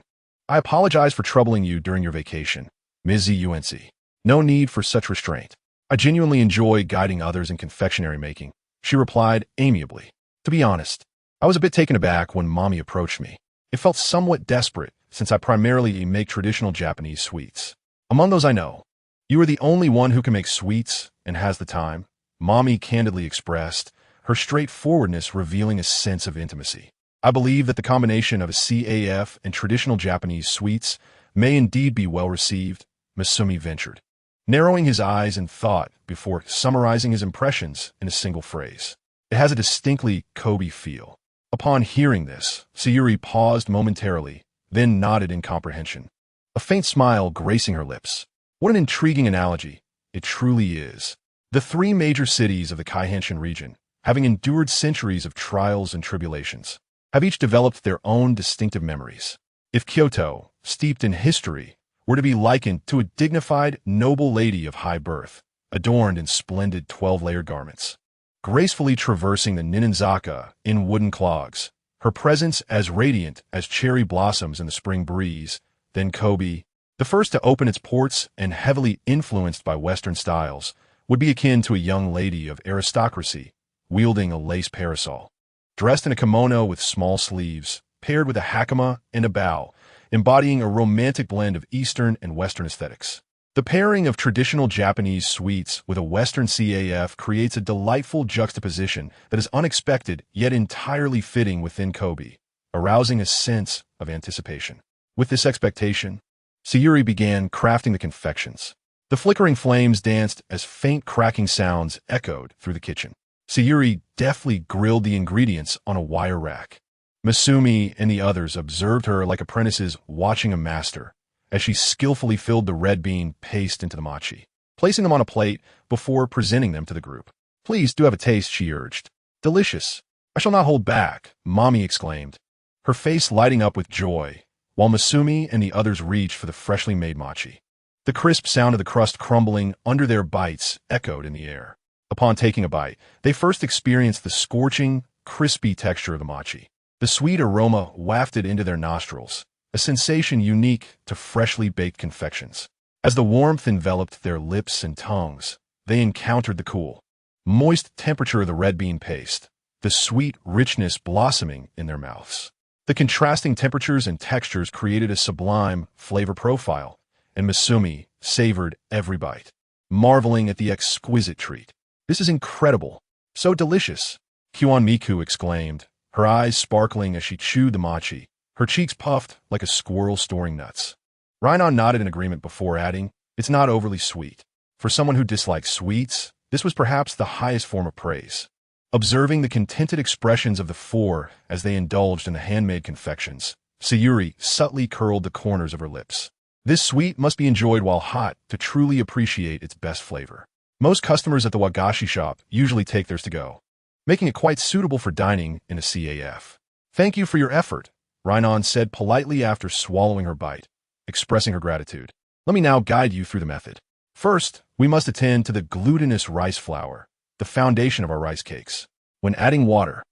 I apologize for troubling you during your vacation, Ms. ZUNC. No need for such restraint. I genuinely enjoy guiding others in confectionery making, she replied amiably. To be honest, I was a bit taken aback when mommy approached me. It felt somewhat desperate since I primarily make traditional Japanese sweets. Among those I know, you are the only one who can make sweets and has the time, mommy candidly expressed, her straightforwardness revealing a sense of intimacy. I believe that the combination of a CAF and traditional Japanese sweets may indeed be well received, Masumi ventured, narrowing his eyes in thought before summarizing his impressions in a single phrase. It has a distinctly Kobe feel. Upon hearing this, Sayuri paused momentarily, then nodded in comprehension, a faint smile gracing her lips. What an intriguing analogy. It truly is. The 3 major cities of the Kaihenshin region, having endured centuries of trials and tribulations, have each developed their own distinctive memories. If Kyoto, steeped in history, were to be likened to a dignified, noble lady of high birth, adorned in splendid 12-layered garments, gracefully traversing the Ninenzaka in wooden clogs, her presence as radiant as cherry blossoms in the spring breeze, then Kobe, the first to open its ports and heavily influenced by Western styles, would be akin to a young lady of aristocracy, wielding a lace parasol, dressed in a kimono with small sleeves, paired with a hakama and a bao, embodying a romantic blend of Eastern and Western aesthetics. The pairing of traditional Japanese sweets with a Western CAF creates a delightful juxtaposition that is unexpected yet entirely fitting within Kobe, arousing a sense of anticipation. With this expectation, Sayuri began crafting the confections. The flickering flames danced as faint cracking sounds echoed through the kitchen. Sayuri deftly grilled the ingredients on a wire rack. Masumi and the others observed her like apprentices watching a master, as she skillfully filled the red bean paste into the mochi, placing them on a plate before presenting them to the group. Please do have a taste, she urged. Delicious. I shall not hold back, mommy exclaimed, her face lighting up with joy, while Masumi and the others reached for the freshly made mochi. The crisp sound of the crust crumbling under their bites echoed in the air. Upon taking a bite, they first experienced the scorching, crispy texture of the mochi. The sweet aroma wafted into their nostrils, a sensation unique to freshly baked confections. As the warmth enveloped their lips and tongues, they encountered the cool, moist temperature of the red bean paste, the sweet richness blossoming in their mouths. The contrasting temperatures and textures created a sublime flavor profile, and Masumi savored every bite, marveling at the exquisite treat. This is incredible. So delicious, Kyuan Miku exclaimed, her eyes sparkling as she chewed the mochi, her cheeks puffed like a squirrel storing nuts. Rainon nodded in agreement before adding, it's not overly sweet. For someone who dislikes sweets, this was perhaps the highest form of praise. Observing the contented expressions of the 4 as they indulged in the handmade confections, Sayuri subtly curled the corners of her lips. This sweet must be enjoyed while hot to truly appreciate its best flavor. Most customers at the wagashi shop usually take theirs to go, making it quite suitable for dining in a CAF. Thank you for your effort, Rainon said politely after swallowing her bite, expressing her gratitude. Let me now guide you through the method. First, we must attend to the glutinous rice flour, the foundation of our rice cakes. When adding water,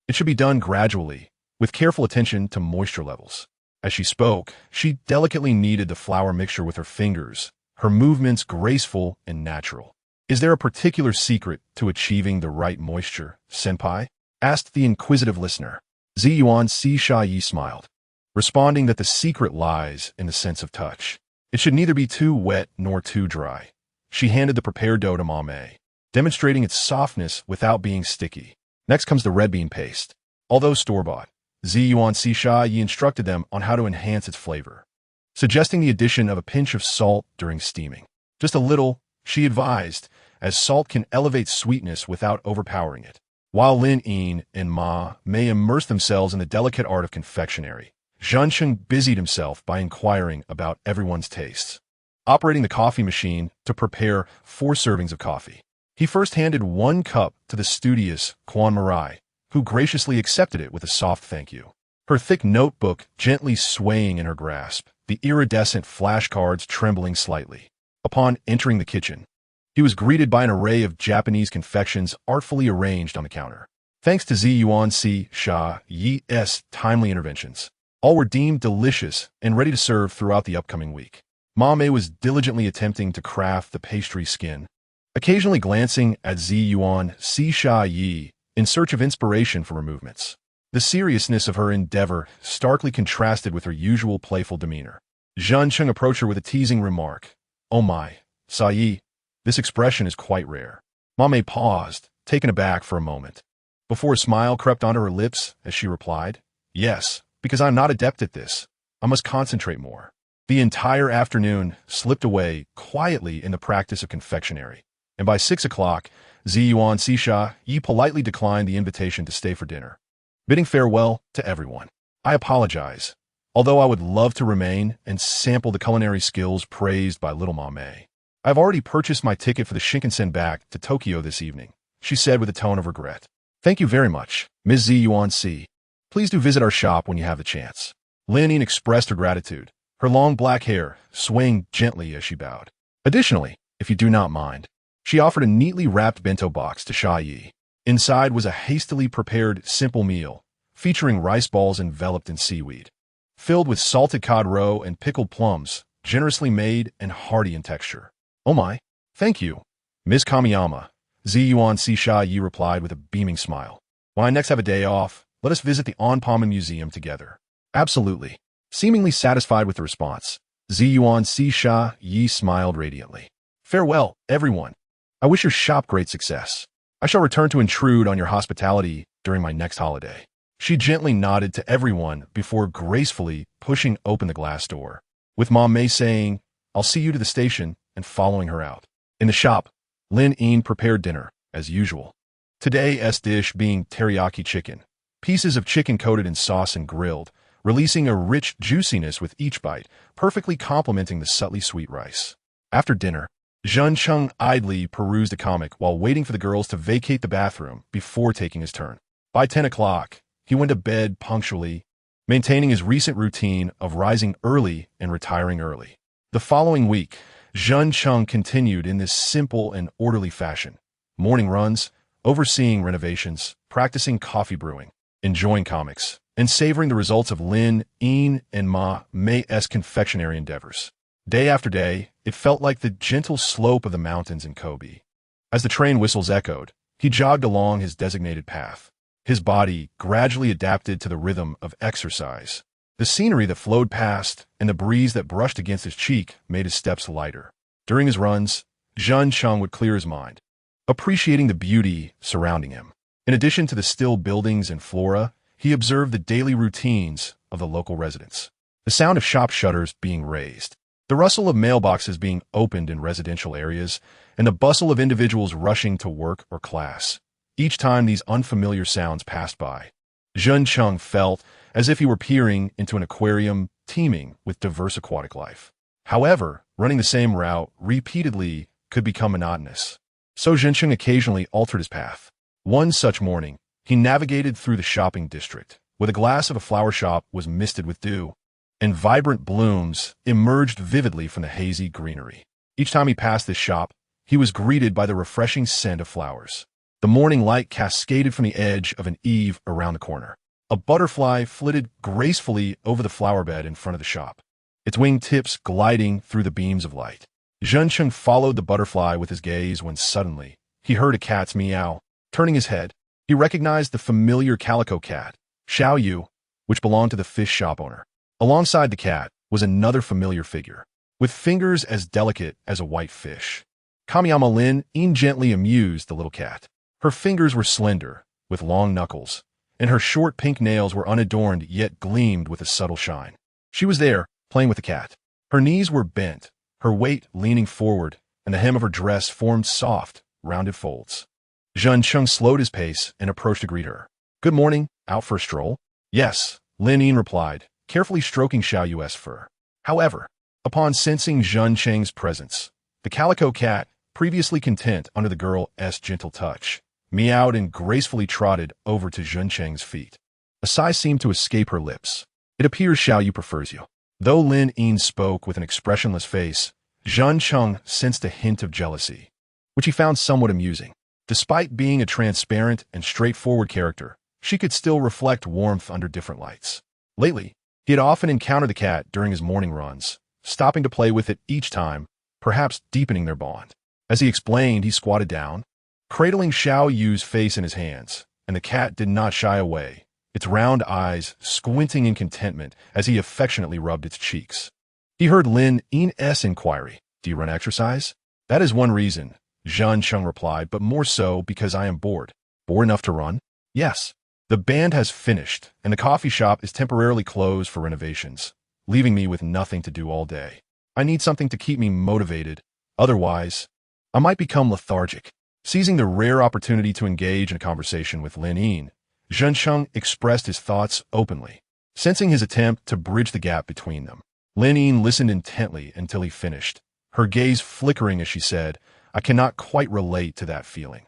it should be done gradually, with careful attention to moisture levels. As she spoke, she delicately kneaded the flour mixture with her fingers, her movements graceful and natural. Is there a particular secret to achieving the right moisture, senpai? Asked the inquisitive listener. Ziyuan Si Sha Yi smiled, responding that the secret lies in the sense of touch. It should neither be too wet nor too dry. She handed the prepared dough to Ma Mei, demonstrating its softness without being sticky. Next comes the red bean paste. Although store-bought, Ziyuan Si Sha Yi instructed them on how to enhance its flavor, suggesting the addition of a pinch of salt during steaming. Just a little, she advised, as salt can elevate sweetness without overpowering it. While Lin Yin and Ma Mei immerse themselves in the delicate art of confectionery, Zhencheng busied himself by inquiring about everyone's tastes, operating the coffee machine to prepare 4 servings of coffee. He first handed 1 cup to the studious Quan Marai, who graciously accepted it with a soft thank you. Her thick notebook gently swaying in her grasp, the iridescent flashcards trembling slightly. Upon entering the kitchen, he was greeted by an array of Japanese confections artfully arranged on the counter. Thanks to Ziyuan Si Sha Yi's timely interventions, all were deemed delicious and ready to serve throughout the upcoming week. Ma Mei was diligently attempting to craft the pastry skin, occasionally glancing at Ziyuan Si Sha Yi in search of inspiration for her movements. The seriousness of her endeavor starkly contrasted with her usual playful demeanor. Zhencheng approached her with a teasing remark. "Oh my, Sa Yi, this expression is quite rare." Ma Mei paused, taken aback for a moment, before a smile crept onto her lips as she replied, "Yes, because I'm not adept at this. I must concentrate more." The entire afternoon slipped away quietly in the practice of confectionery, and by 6 o'clock, Ziyuan Si Sha Yi politely declined the invitation to stay for dinner, bidding farewell to everyone. "I apologize, although I would love to remain and sample the culinary skills praised by little Ma Mei. I've already purchased my ticket for the Shinkansen back to Tokyo this evening," she said with a tone of regret. "Thank you very much, Ms. Ziyuan Si. Please do visit our shop when you have the chance." Lin Yin expressed her gratitude, her long black hair swaying gently as she bowed. "Additionally, if you do not mind," she offered a neatly wrapped bento box to Sha Yi. Inside was a hastily prepared simple meal, featuring rice balls enveloped in seaweed, filled with salted cod roe and pickled plums, generously made and hearty in texture. "Oh my, thank you, Ms. Kamiyama," Ziyuan Si Sha Yi replied with a beaming smile. "When I next have a day off, let us visit the Onpaman Museum together." "Absolutely." Seemingly satisfied with the response, Ziyuan Si Sha Yi smiled radiantly. "Farewell, everyone. I wish your shop great success. I shall return to intrude on your hospitality during my next holiday." She gently nodded to everyone before gracefully pushing open the glass door, with Ma Mei saying, "I'll see you to the station," and following her out. In the shop, Lin Yin prepared dinner, as usual. Today's dish being teriyaki chicken, pieces of chicken coated in sauce and grilled, releasing a rich juiciness with each bite, perfectly complementing the subtly sweet rice. After dinner, Zhencheng idly perused a comic while waiting for the girls to vacate the bathroom before taking his turn. By 10 o'clock, he went to bed punctually, maintaining his recent routine of rising early and retiring early. The following week, Zhencheng continued in this simple and orderly fashion. Morning runs, overseeing renovations, practicing coffee brewing, enjoying comics, and savoring the results of Lin Yin and Ma Mei's confectionery endeavors. Day after day, it felt like the gentle slope of the mountains in Kobe. As the train whistles echoed, he jogged along his designated path, his body gradually adapted to the rhythm of exercise. The scenery that flowed past and the breeze that brushed against his cheek made his steps lighter. During his runs, Zhencheng would clear his mind, appreciating the beauty surrounding him. In addition to the still buildings and flora, he observed the daily routines of the local residents. The sound of shop shutters being raised, the rustle of mailboxes being opened in residential areas, and the bustle of individuals rushing to work or class. Each time these unfamiliar sounds passed by, Zhencheng felt as if he were peering into an aquarium teeming with diverse aquatic life. However, running the same route repeatedly could become monotonous, so Zhencheng occasionally altered his path. One such morning, he navigated through the shopping district, where the glass of a flower shop was misted with dew, and vibrant blooms emerged vividly from the hazy greenery. Each time he passed this shop, he was greeted by the refreshing scent of flowers. The morning light cascaded from the edge of an eave around the corner. A butterfly flitted gracefully over the flower bed in front of the shop, its wing tips gliding through the beams of light. Zhencheng followed the butterfly with his gaze when suddenly he heard a cat's meow. Turning his head, he recognized the familiar calico cat, Xiao Yu, which belonged to the fish shop owner. Alongside the cat was another familiar figure, with fingers as delicate as a white fish. Kamiyama Lin gently amused the little cat. Her fingers were slender, with long knuckles, and her short pink nails were unadorned yet gleamed with a subtle shine. She was there, playing with the cat. Her knees were bent, her weight leaning forward, and the hem of her dress formed soft, rounded folds. Zhencheng slowed his pace and approached to greet her. "Good morning, out for a stroll?" "Yes," Lin Yin replied, carefully stroking Xiao Yu's fur. However, upon sensing Zhencheng's presence, the calico cat, previously content under the girl's gentle touch, meowed and gracefully trotted over to Zhencheng's feet. A sigh seemed to escape her lips. "It appears Xiao Yu prefers you." Though Lin Yin spoke with an expressionless face, Zhencheng sensed a hint of jealousy, which he found somewhat amusing. Despite being a transparent and straightforward character, she could still reflect warmth under different lights. Lately, he had often encountered the cat during his morning runs, stopping to play with it each time, perhaps deepening their bond. As he explained, he squatted down, cradling Xiao Yu's face in his hands, and the cat did not shy away, its round eyes squinting in contentment as he affectionately rubbed its cheeks. He heard Lin Yin's inquiry, "Do you run exercise?" "That is one reason," Zhencheng replied, "but more so because I am bored." "Bored enough to run?" "Yes. The band has finished, and the coffee shop is temporarily closed for renovations, leaving me with nothing to do all day. I need something to keep me motivated. Otherwise, I might become lethargic." Seizing the rare opportunity to engage in a conversation with Lin Yin, Zhencheng expressed his thoughts openly. Sensing his attempt to bridge the gap between them, Lin Yin listened intently until he finished, her gaze flickering as she said, "I cannot quite relate to that feeling."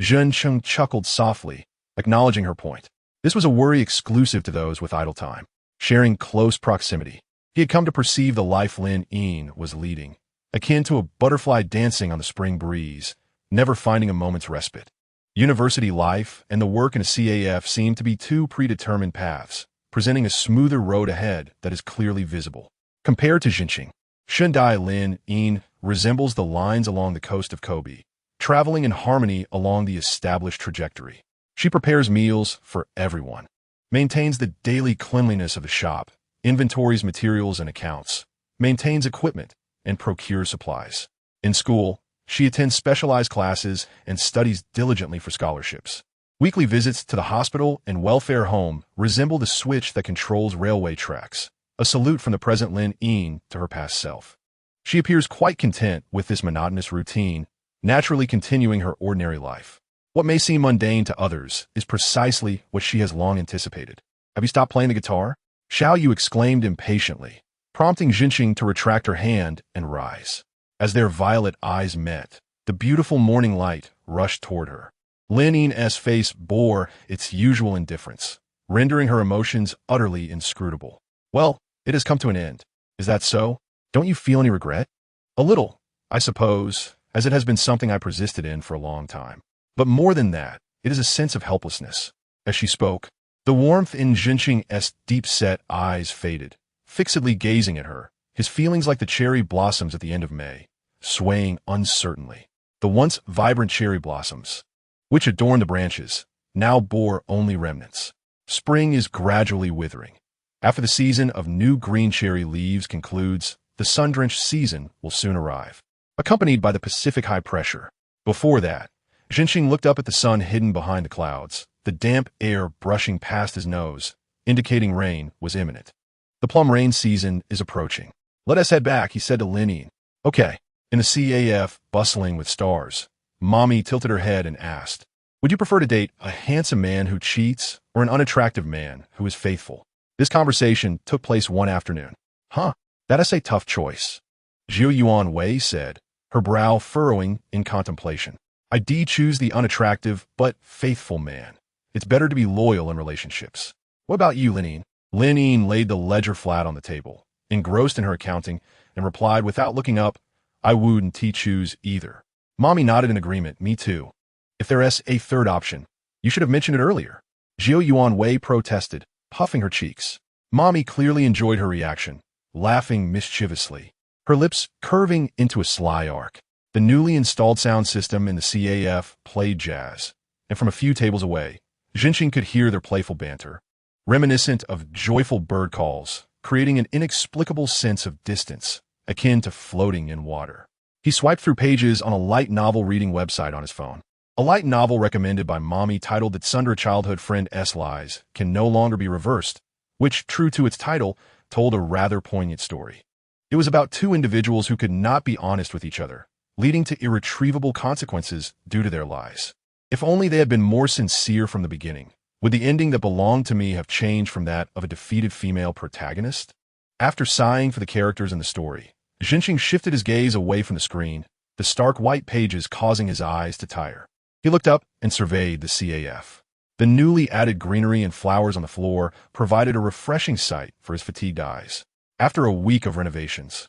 Zhencheng chuckled softly, acknowledging her point. This was a worry exclusive to those with idle time, sharing close proximity. He had come to perceive the life Lin Yin was leading, akin to a butterfly dancing on the spring breeze, never finding a moment's respite. University life and the work in a CAF seemed to be two predetermined paths, presenting a smoother road ahead that is clearly visible. Compared to Zhencheng, Shundai Lin Yin resembles the lines along the coast of Kobe, traveling in harmony along the established trajectory. She prepares meals for everyone, maintains the daily cleanliness of the shop, inventories materials and accounts, maintains equipment, and procures supplies. In school, she attends specialized classes and studies diligently for scholarships. Weekly visits to the hospital and welfare home resemble the switch that controls railway tracks, a salute from the present Lin Yin to her past self. She appears quite content with this monotonous routine, naturally continuing her ordinary life. What may seem mundane to others is precisely what she has long anticipated. "Have you stopped playing the guitar?" Xiao Yu exclaimed impatiently, prompting Zhencheng to retract her hand and rise. As their violet eyes met, the beautiful morning light rushed toward her. Lin Yin's face bore its usual indifference, rendering her emotions utterly inscrutable. "Well, it has come to an end. Is that so? Don't you feel any regret?" "A little, I suppose, as it has been something I persisted in for a long time. But more than that, it is a sense of helplessness." As she spoke, the warmth in Zhencheng's deep-set eyes faded, fixedly gazing at her, his feelings like the cherry blossoms at the end of May, swaying uncertainly. The once vibrant cherry blossoms, which adorned the branches, now bore only remnants. Spring is gradually withering. After the season of new green cherry leaves concludes, the sun-drenched season will soon arrive, accompanied by the Pacific high pressure. Before that, Zhencheng looked up at the sun hidden behind the clouds, the damp air brushing past his nose, indicating rain was imminent. "The plum rain season is approaching. Let us head back," he said to Lin Yin. "Okay." In the CAF, bustling with stars, Mommy tilted her head and asked, "Would you prefer to date a handsome man who cheats or an unattractive man who is faithful?" This conversation took place one afternoon. "Huh, that is a tough choice," Zhu Yuan Wei said, her brow furrowing in contemplation. "I choose the unattractive but faithful man. It's better to be loyal in relationships." "What about you, Lin Yin?" Lin Ying laid the ledger flat on the table, engrossed in her accounting, and replied without looking up, I wouldn't choose either. Mommy nodded in agreement, me too. If there's a third option, you should have mentioned it earlier. Jiu Yuan Wei protested, puffing her cheeks. Mommy clearly enjoyed her reaction, laughing mischievously, her lips curving into a sly arc. The newly installed sound system in the CAF played jazz, and from a few tables away, Jinqing could hear their playful banter, reminiscent of joyful bird calls, creating an inexplicable sense of distance, akin to floating in water. He swiped through pages on a light novel reading website on his phone. A light novel recommended by Mommy titled That Sundra Childhood Friend's Lies Can No Longer Be Reversed, which, true to its title, told a rather poignant story. It was about two individuals who could not be honest with each other, leading to irretrievable consequences due to their lies. If only they had been more sincere from the beginning, would the ending that belonged to me have changed from that of a defeated female protagonist? After sighing for the characters in the story, Jinqing shifted his gaze away from the screen, the stark white pages causing his eyes to tire. He looked up and surveyed the CAF. The newly added greenery and flowers on the floor provided a refreshing sight for his fatigued eyes. After a week of renovations,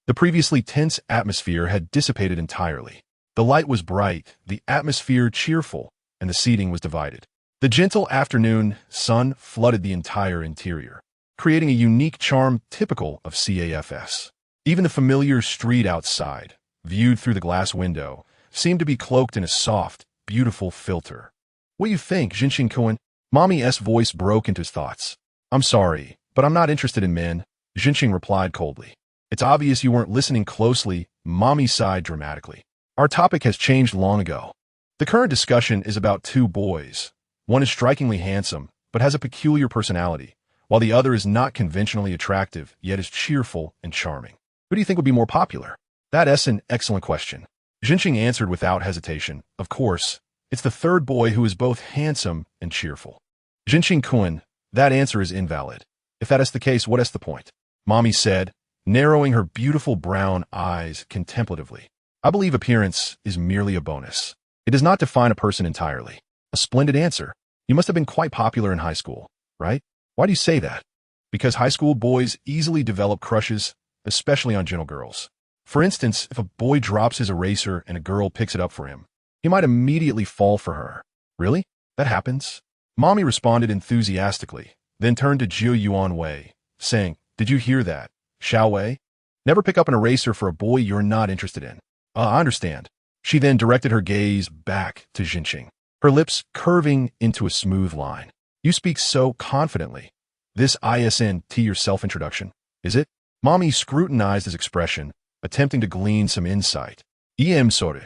the previously tense atmosphere had dissipated entirely. The light was bright, the atmosphere cheerful, and the seating was divided. The gentle afternoon sun flooded the entire interior, creating a unique charm typical of CAFS. Even the familiar street outside, viewed through the glass window, seemed to be cloaked in a soft, beautiful filter. What do you think, Jinqing Kuan? Mommy's voice broke into his thoughts. I'm sorry, but I'm not interested in men, Jinqing replied coldly. It's obvious you weren't listening closely, Mommy sighed dramatically. Our topic has changed long ago. The current discussion is about two boys. One is strikingly handsome, but has a peculiar personality, while the other is not conventionally attractive, yet is cheerful and charming. Who do you think would be more popular? That's an excellent question. Jinqing answered without hesitation. Of course, it's the third boy who is both handsome and cheerful. Jinqing Kuan, that answer is invalid. If that is the case, what is the point? Mommy said, narrowing her beautiful brown eyes contemplatively. I believe appearance is merely a bonus. It does not define a person entirely. A splendid answer. You must have been quite popular in high school, right? Why do you say that? Because high school boys easily develop crushes, especially on gentle girls. For instance, if a boy drops his eraser and a girl picks it up for him, he might immediately fall for her. Really? That happens? Mommy responded enthusiastically, then turned to Jiu Yuan Wei, saying, Did you hear that, Xiao Wei? Never pick up an eraser for a boy you're not interested in. I understand. She then directed her gaze back to Jinqing, her lips curving into a smooth line. You speak so confidently. This isn't your self-introduction, is it? Mommy scrutinized his expression, attempting to glean some insight. Sorry.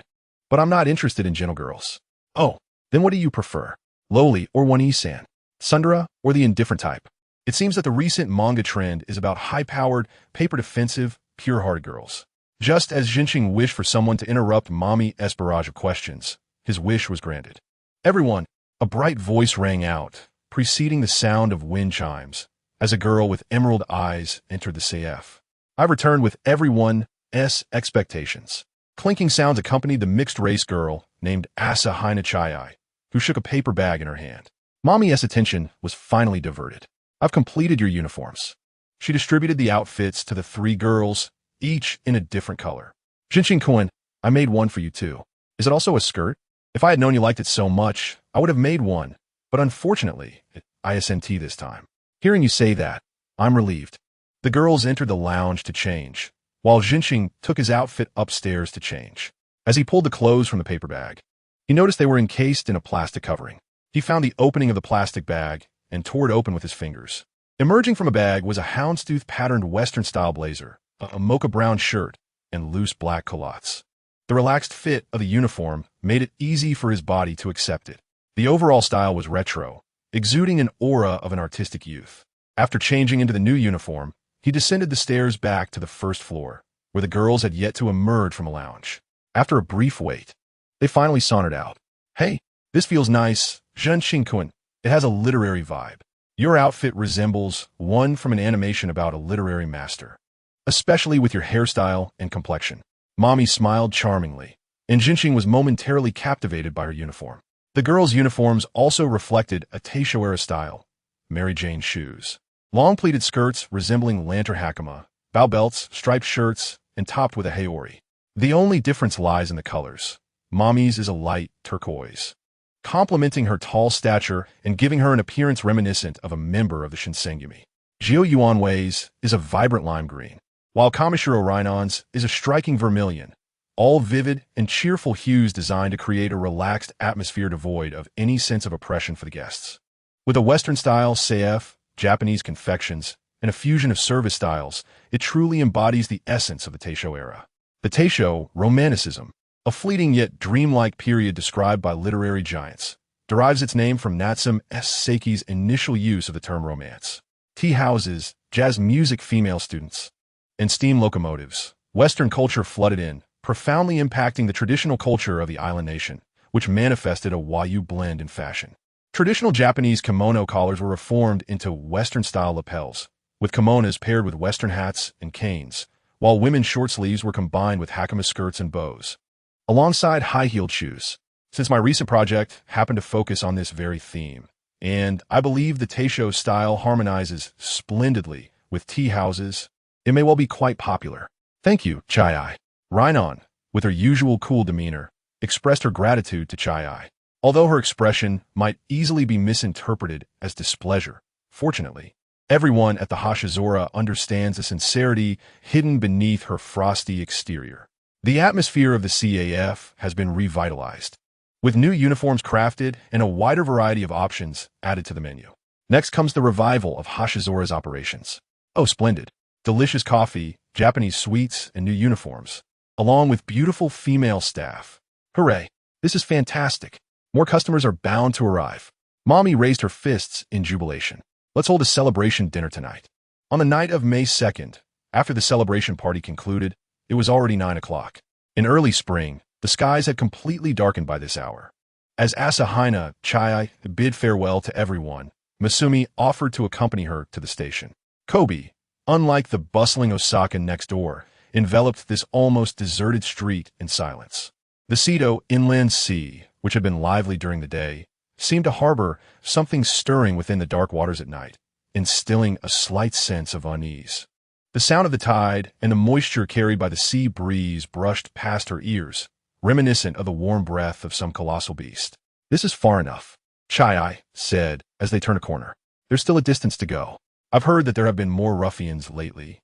But I'm not interested in gentle girls. Oh, then what do you prefer? Lowly or one-san? Sundra or the indifferent type? It seems that the recent manga trend is about high-powered, paper-defensive, pure-hearted girls. Just as Jinqing wished for someone to interrupt Mommy's barrage of questions, his wish was granted. Everyone, a bright voice rang out, preceding the sound of wind chimes, as a girl with emerald eyes entered the CF. I returned with everyone's expectations. Clinking sounds accompanied the mixed-race girl named Asa Hinachai, who shook a paper bag in her hand. Mommy's attention was finally diverted. I've completed your uniforms. She distributed the outfits to the three girls, each in a different color. Jinqing Kuan, I made one for you too. Is it also a skirt? If I had known you liked it so much, I would have made one, but unfortunately, it isn't this time. Hearing you say that, I'm relieved. The girls entered the lounge to change, while Jinqing took his outfit upstairs to change. As he pulled the clothes from the paper bag, he noticed they were encased in a plastic covering. He found the opening of the plastic bag and tore it open with his fingers. Emerging from a bag was a houndstooth-patterned Western-style blazer, a mocha brown shirt, and loose black culottes. The relaxed fit of the uniform made it easy for his body to accept it. The overall style was retro, exuding an aura of an artistic youth. After changing into the new uniform, he descended the stairs back to the first floor, where the girls had yet to emerge from a lounge. After a brief wait, they finally sauntered out. Hey, this feels nice, Jinqing Kuan. It has a literary vibe. Your outfit resembles one from an animation about a literary master, especially with your hairstyle and complexion. Mommy smiled charmingly, and Jinqing was momentarily captivated by her uniform. The girls' uniforms also reflected a Taisho-era style, Mary Jane shoes, Long pleated skirts resembling lantern hakama, bow belts, striped shirts, and topped with a heori. The only difference lies in the colors. Mommy's is a light turquoise, complementing her tall stature and giving her an appearance reminiscent of a member of the Shinsengumi. Jiu Yuanwei's is a vibrant lime green, while Kamishiro Rhinon's is a striking vermilion, all vivid and cheerful hues designed to create a relaxed atmosphere devoid of any sense of oppression for the guests. With a Western-style CF, Japanese confections, and a fusion of service styles, it truly embodies the essence of the Taisho era. The Taisho, romanticism, a fleeting yet dreamlike period described by literary giants, derives its name from Natsume Seiki's initial use of the term romance. Tea houses, jazz music female students, and steam locomotives. Western culture flooded in, profoundly impacting the traditional culture of the island nation, which manifested a Wayuu blend in fashion. Traditional Japanese kimono collars were reformed into Western-style lapels, with kimonos paired with Western hats and canes, while women's short sleeves were combined with hakama skirts and bows, alongside high-heeled shoes. Since my recent project happened to focus on this very theme, and I believe the Taisho style harmonizes splendidly with tea houses, it may well be quite popular. Thank you, Chai-ai. Rhinon, with her usual cool demeanor, expressed her gratitude to Chai-ai. Although her expression might easily be misinterpreted as displeasure, fortunately, everyone at the Hashizora understands the sincerity hidden beneath her frosty exterior. The atmosphere of the CAF has been revitalized, with new uniforms crafted and a wider variety of options added to the menu. Next comes the revival of Hashizora's operations. Oh, splendid. Delicious coffee, Japanese sweets, and new uniforms, along with beautiful female staff. Hooray! This is fantastic. More customers are bound to arrive. Mommy raised her fists in jubilation. Let's hold a celebration dinner tonight. On the night of May 2nd, after the celebration party concluded, it was already 9 o'clock. In early spring, the skies had completely darkened by this hour. As Asahina Chai bid farewell to everyone, Masumi offered to accompany her to the station. Kobe, unlike the bustling Osaka next door, enveloped this almost deserted street in silence. The Seto Inland Sea, which had been lively during the day, seemed to harbor something stirring within the dark waters at night, instilling a slight sense of unease. The sound of the tide and the moisture carried by the sea breeze brushed past her ears, reminiscent of the warm breath of some colossal beast. This is far enough, Chai said as they turned a corner. There's still a distance to go. I've heard that there have been more ruffians lately,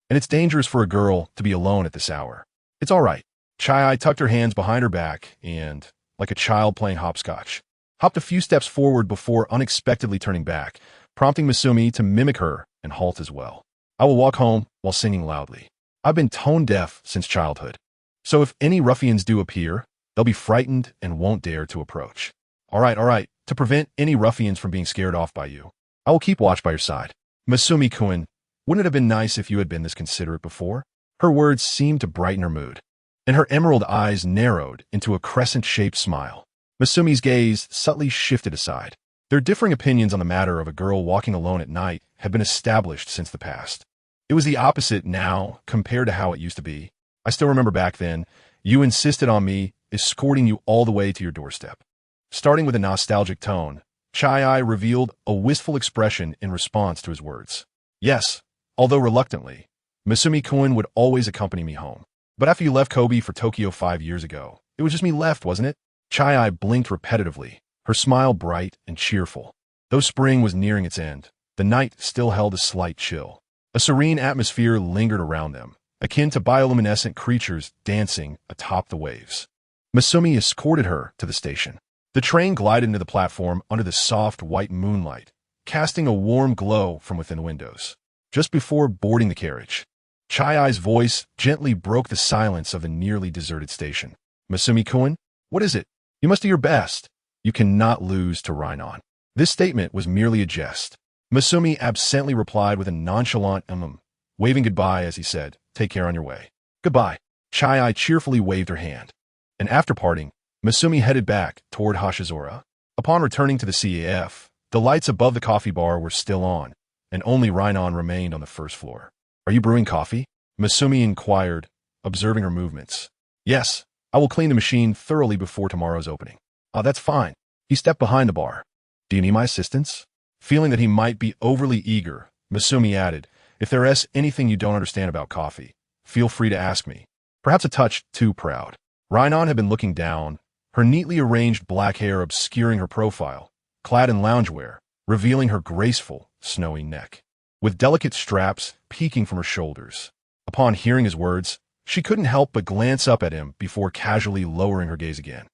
and it's dangerous for a girl to be alone at this hour. It's all right. Chai tucked her hands behind her back and, like a child playing hopscotch, hopped a few steps forward before unexpectedly turning back, prompting Masumi to mimic her and halt as well. I will walk home while singing loudly. I've been tone deaf since childhood, so if any ruffians do appear, they'll be frightened and won't dare to approach. All right, to prevent any ruffians from being scared off by you, I will keep watch by your side. Masumi-kun, wouldn't it have been nice if you had been this considerate before? Her words seemed to brighten her mood, and her emerald eyes narrowed into a crescent-shaped smile. Masumi's gaze subtly shifted aside. Their differing opinions on the matter of a girl walking alone at night had been established since the past. It was the opposite now compared to how it used to be. I still remember back then, you insisted on me escorting you all the way to your doorstep. Starting with a nostalgic tone, Chai revealed a wistful expression in response to his words. Yes, although reluctantly, Masumi-kun would always accompany me home. But after you left Kobe for Tokyo 5 years ago, it was just me left, wasn't it? Chai blinked repetitively, her smile bright and cheerful. Though spring was nearing its end, the night still held a slight chill. A serene atmosphere lingered around them, akin to bioluminescent creatures dancing atop the waves. Masumi escorted her to the station. The train glided into the platform under the soft white moonlight, casting a warm glow from within the windows. Just before boarding the carriage, Chai-ai's voice gently broke the silence of the nearly deserted station. Masumi-kun, what is it? You must do your best. You cannot lose to Rhinon. This statement was merely a jest. Masumi absently replied with a nonchalant waving goodbye as he said, take care on your way. Goodbye. Chai-ai cheerfully waved her hand. And after parting, Masumi headed back toward Hashizora. Upon returning to the CAF, the lights above the coffee bar were still on, and only Rhinon remained on the first floor. Are you brewing coffee? Masumi inquired, observing her movements. Yes, I will clean the machine thoroughly before tomorrow's opening. Ah, that's fine. He stepped behind the bar. Do you need my assistance? Feeling that he might be overly eager, Masumi added, if there's anything you don't understand about coffee, feel free to ask me. Perhaps a touch too proud. Rhinon had been looking down, her neatly arranged black hair obscuring her profile, clad in loungewear, revealing her graceful, snowy neck, with delicate straps peeking from her shoulders. Upon hearing his words, she couldn't help but glance up at him before casually lowering her gaze again.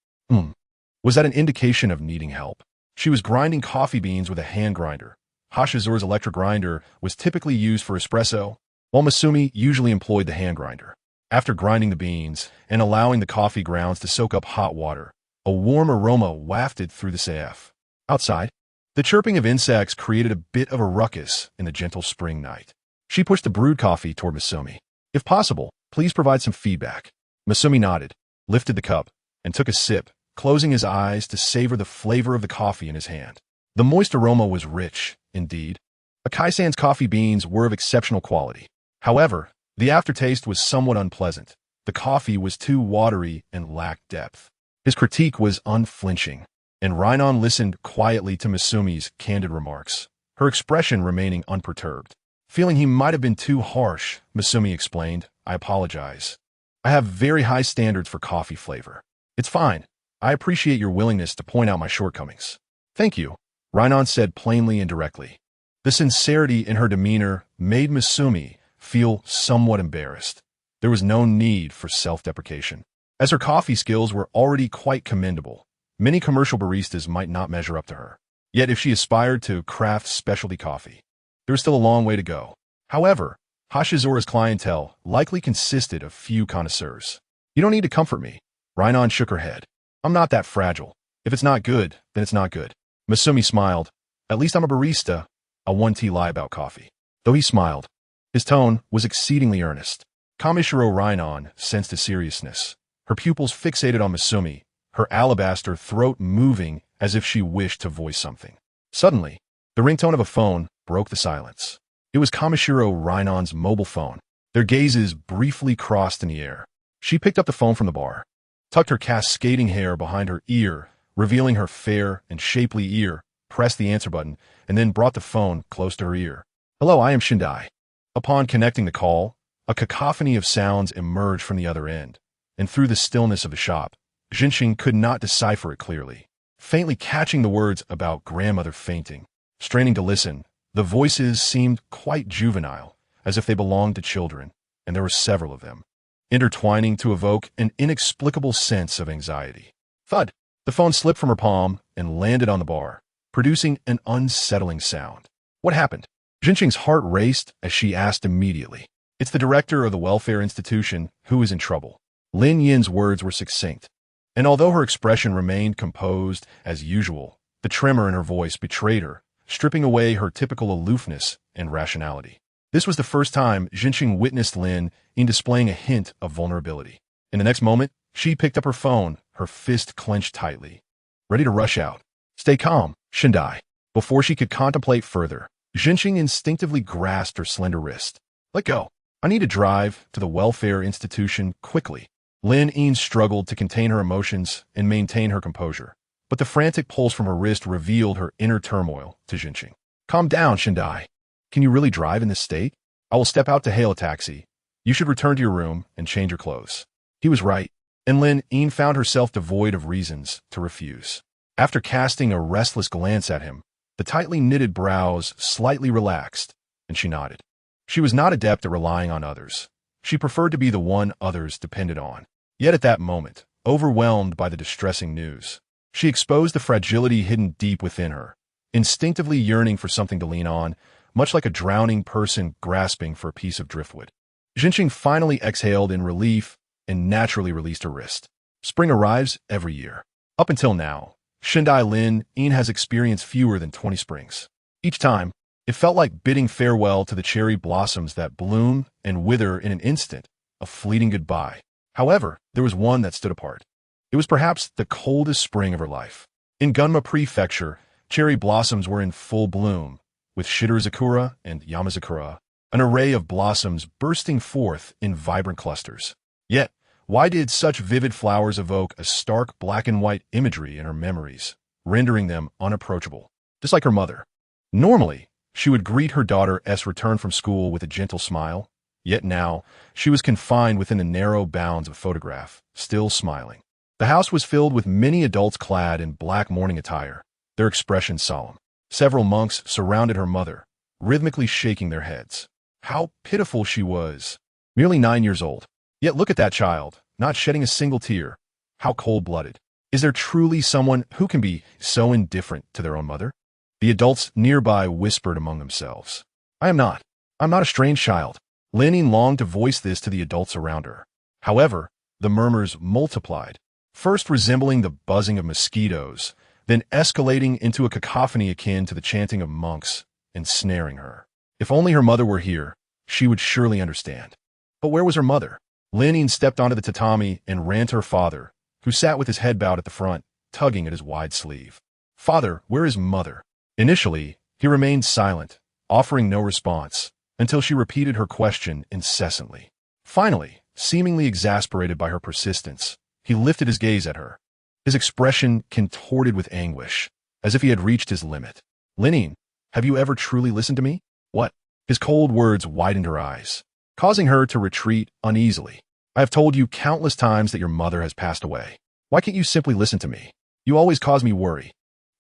Was that an indication of needing help? She was grinding coffee beans with a hand grinder. Hashizuru's electric grinder was typically used for espresso, while Masumi usually employed the hand grinder. After grinding the beans and allowing the coffee grounds to soak up hot water, a warm aroma wafted through the CF. Outside, the chirping of insects created a bit of a ruckus in the gentle spring night. She pushed the brewed coffee toward Masumi. If possible, please provide some feedback. Masumi nodded, lifted the cup, and took a sip, closing his eyes to savor the flavor of the coffee in his hand. The moist aroma was rich, indeed. Akaisan's coffee beans were of exceptional quality. However, the aftertaste was somewhat unpleasant. The coffee was too watery and lacked depth. His critique was unflinching, and Rhinon listened quietly to Masumi's candid remarks, her expression remaining unperturbed. Feeling he might have been too harsh, Masumi explained, I apologize. I have very high standards for coffee flavor. It's fine. I appreciate your willingness to point out my shortcomings. Thank you, Rhinon said plainly and directly. The sincerity in her demeanor made Masumi feel somewhat embarrassed. There was no need for self-deprecation, as her coffee skills were already quite commendable. Many commercial baristas might not measure up to her. Yet if she aspired to craft specialty coffee, there was still a long way to go. However, Hashizuru's clientele likely consisted of few connoisseurs. You don't need to comfort me. Rhinon shook her head. I'm not that fragile. If it's not good, then it's not good. Masumi smiled. At least I'm a barista. A one-tea lie about coffee. Though he smiled, his tone was exceedingly earnest. Kamishiro Rhinon sensed his seriousness. Her pupils fixated on Masumi, her alabaster throat moving as if she wished to voice something. Suddenly, the ringtone of a phone broke the silence. It was Kamishiro Rhinon's mobile phone. Their gazes briefly crossed in the air. She picked up the phone from the bar, tucked her cascading hair behind her ear, revealing her fair and shapely ear, pressed the answer button, and then brought the phone close to her ear. Hello, I am Shindai. Upon connecting the call, a cacophony of sounds emerged from the other end, and through the stillness of the shop, Jinshin could not decipher it clearly. Faintly catching the words about grandmother fainting, straining to listen, the voices seemed quite juvenile, as if they belonged to children, and there were several of them, intertwining to evoke an inexplicable sense of anxiety. Thud! The phone slipped from her palm and landed on the bar, producing an unsettling sound. What happened? Jinshin's heart raced as she asked immediately. It's the director of the welfare institution who is in trouble. Lin Yin's words were succinct, and although her expression remained composed as usual, the tremor in her voice betrayed her, stripping away her typical aloofness and rationality. This was the first time Jinshin witnessed Lin in displaying a hint of vulnerability. In the next moment, she picked up her phone, her fist clenched tightly, ready to rush out. Stay calm, Shindai. Before she could contemplate further, Jinshin instinctively grasped her slender wrist. Let go. I need to drive to the welfare institution quickly. Lin Yin struggled to contain her emotions and maintain her composure, but the frantic pulse from her wrist revealed her inner turmoil to Jinshin. Calm down, Shindai. Can you really drive in this state? I will step out to hail a taxi. You should return to your room and change your clothes. He was right, and Lin Yin found herself devoid of reasons to refuse. After casting a restless glance at him, the tightly knitted brows slightly relaxed, and she nodded. She was not adept at relying on others. She preferred to be the one others depended on. Yet at that moment, overwhelmed by the distressing news, she exposed the fragility hidden deep within her, instinctively yearning for something to lean on, much like a drowning person grasping for a piece of driftwood. Jinshin finally exhaled in relief and naturally released her wrist. Spring arrives every year. Up until now, Shindai Lin Yin has experienced fewer than 20 springs. Each time, it felt like bidding farewell to the cherry blossoms that bloom and wither in an instant, a fleeting goodbye. However, there was one that stood apart. It was perhaps the coldest spring of her life. In Gunma Prefecture, cherry blossoms were in full bloom, with Shidorazakura and Yamazakura, an array of blossoms bursting forth in vibrant clusters. Yet, why did such vivid flowers evoke a stark black and white imagery in her memories, rendering them unapproachable? Just like her mother. Normally, She would greet her daughter's return from school with a gentle smile. Yet now, she was confined within the narrow bounds of a photograph, still smiling. The house was filled with many adults clad in black mourning attire, their expressions solemn. Several monks surrounded her mother, rhythmically shaking their heads. How pitiful she was! Merely 9 years old. Yet look at that child, not shedding a single tear. How cold-blooded. Is there truly someone who can be so indifferent to their own mother? The adults nearby whispered among themselves. I'm not a strange child. Lenin longed to voice this to the adults around her. However, the murmurs multiplied, first resembling the buzzing of mosquitoes, then escalating into a cacophony akin to the chanting of monks, ensnaring her. If only her mother were here, she would surely understand. But where was her mother? Lenin stepped onto the tatami and ran to her father, who sat with his head bowed at the front, tugging at his wide sleeve. Father, where is mother? Initially, he remained silent, offering no response, until she repeated her question incessantly. Finally, seemingly exasperated by her persistence, he lifted his gaze at her, his expression contorted with anguish, as if he had reached his limit. Lenin, have you ever truly listened to me? What? His cold words widened her eyes, causing her to retreat uneasily. I have told you countless times that your mother has passed away. Why can't you simply listen to me? You always cause me worry.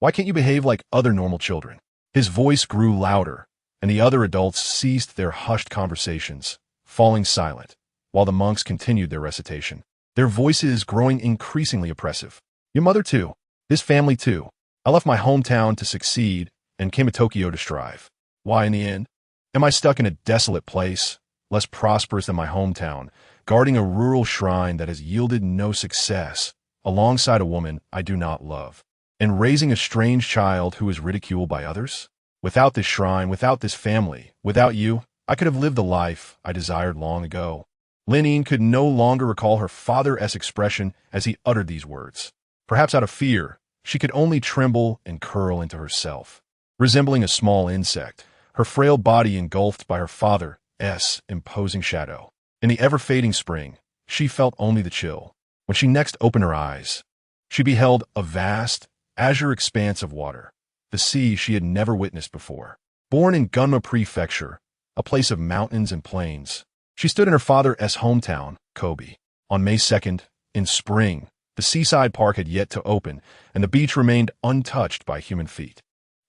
Why can't you behave like other normal children? His voice grew louder, and the other adults ceased their hushed conversations, falling silent, while the monks continued their recitation, their voices growing increasingly oppressive. Your mother too. This family too. I left my hometown to succeed and came to Tokyo to strive. Why in the end? Am I stuck in a desolate place, less prosperous than my hometown, guarding a rural shrine that has yielded no success, alongside a woman I do not love, and raising a strange child who is ridiculed by others? Without this shrine, without this family, without you, I could have lived the life I desired long ago. Lenin could no longer recall her father's expression as he uttered these words. Perhaps out of fear, she could only tremble and curl into herself. Resembling a small insect, her frail body engulfed by her father's imposing shadow. In the ever-fading spring, she felt only the chill. When she next opened her eyes, she beheld a vast, azure expanse of water, the sea she had never witnessed before. Born in Gunma Prefecture, a place of mountains and plains, she stood in her father's hometown, Kobe. On May 2nd, in spring, the seaside park had yet to open, and the beach remained untouched by human feet.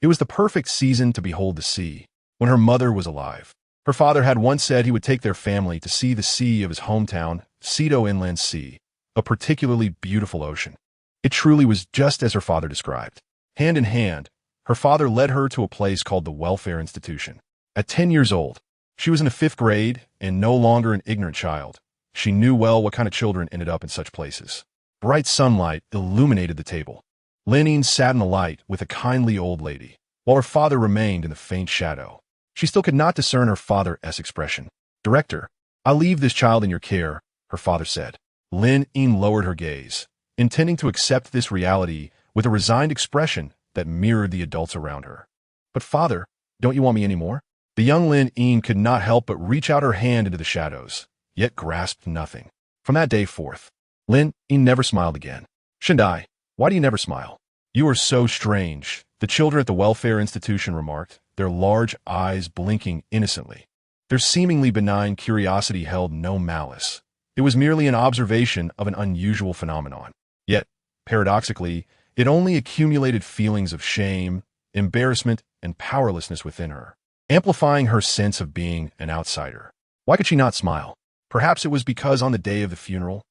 It was the perfect season to behold the sea, when her mother was alive. Her father had once said he would take their family to see the sea of his hometown, Seto Inland Sea, a particularly beautiful ocean. It truly was just as her father described. Hand in hand, her father led her to a place called the Welfare Institution. At 10 years old, she was in the 5th grade and no longer an ignorant child. She knew well what kind of children ended up in such places. Bright sunlight illuminated the table. Lenin sat in the light with a kindly old lady, while her father remained in the faint shadow. She still could not discern her father's expression. Director, I leave this child in your care, her father said. Lenin lowered her gaze, intending to accept this reality with a resigned expression that mirrored the adults around her. But father, don't you want me anymore? The young Lenin could not help but reach out her hand into the shadows, yet grasped nothing. From that day forth, Lenin never smiled again. Shindai, why do you never smile? You are so strange, the children at the welfare institution remarked, their large eyes blinking innocently. Their seemingly benign curiosity held no malice. It was merely an observation of an unusual phenomenon. Yet, paradoxically, it only accumulated feelings of shame, embarrassment, and powerlessness within her, amplifying her sense of being an outsider. Why could she not smile? Perhaps it was because on the day of the funeral,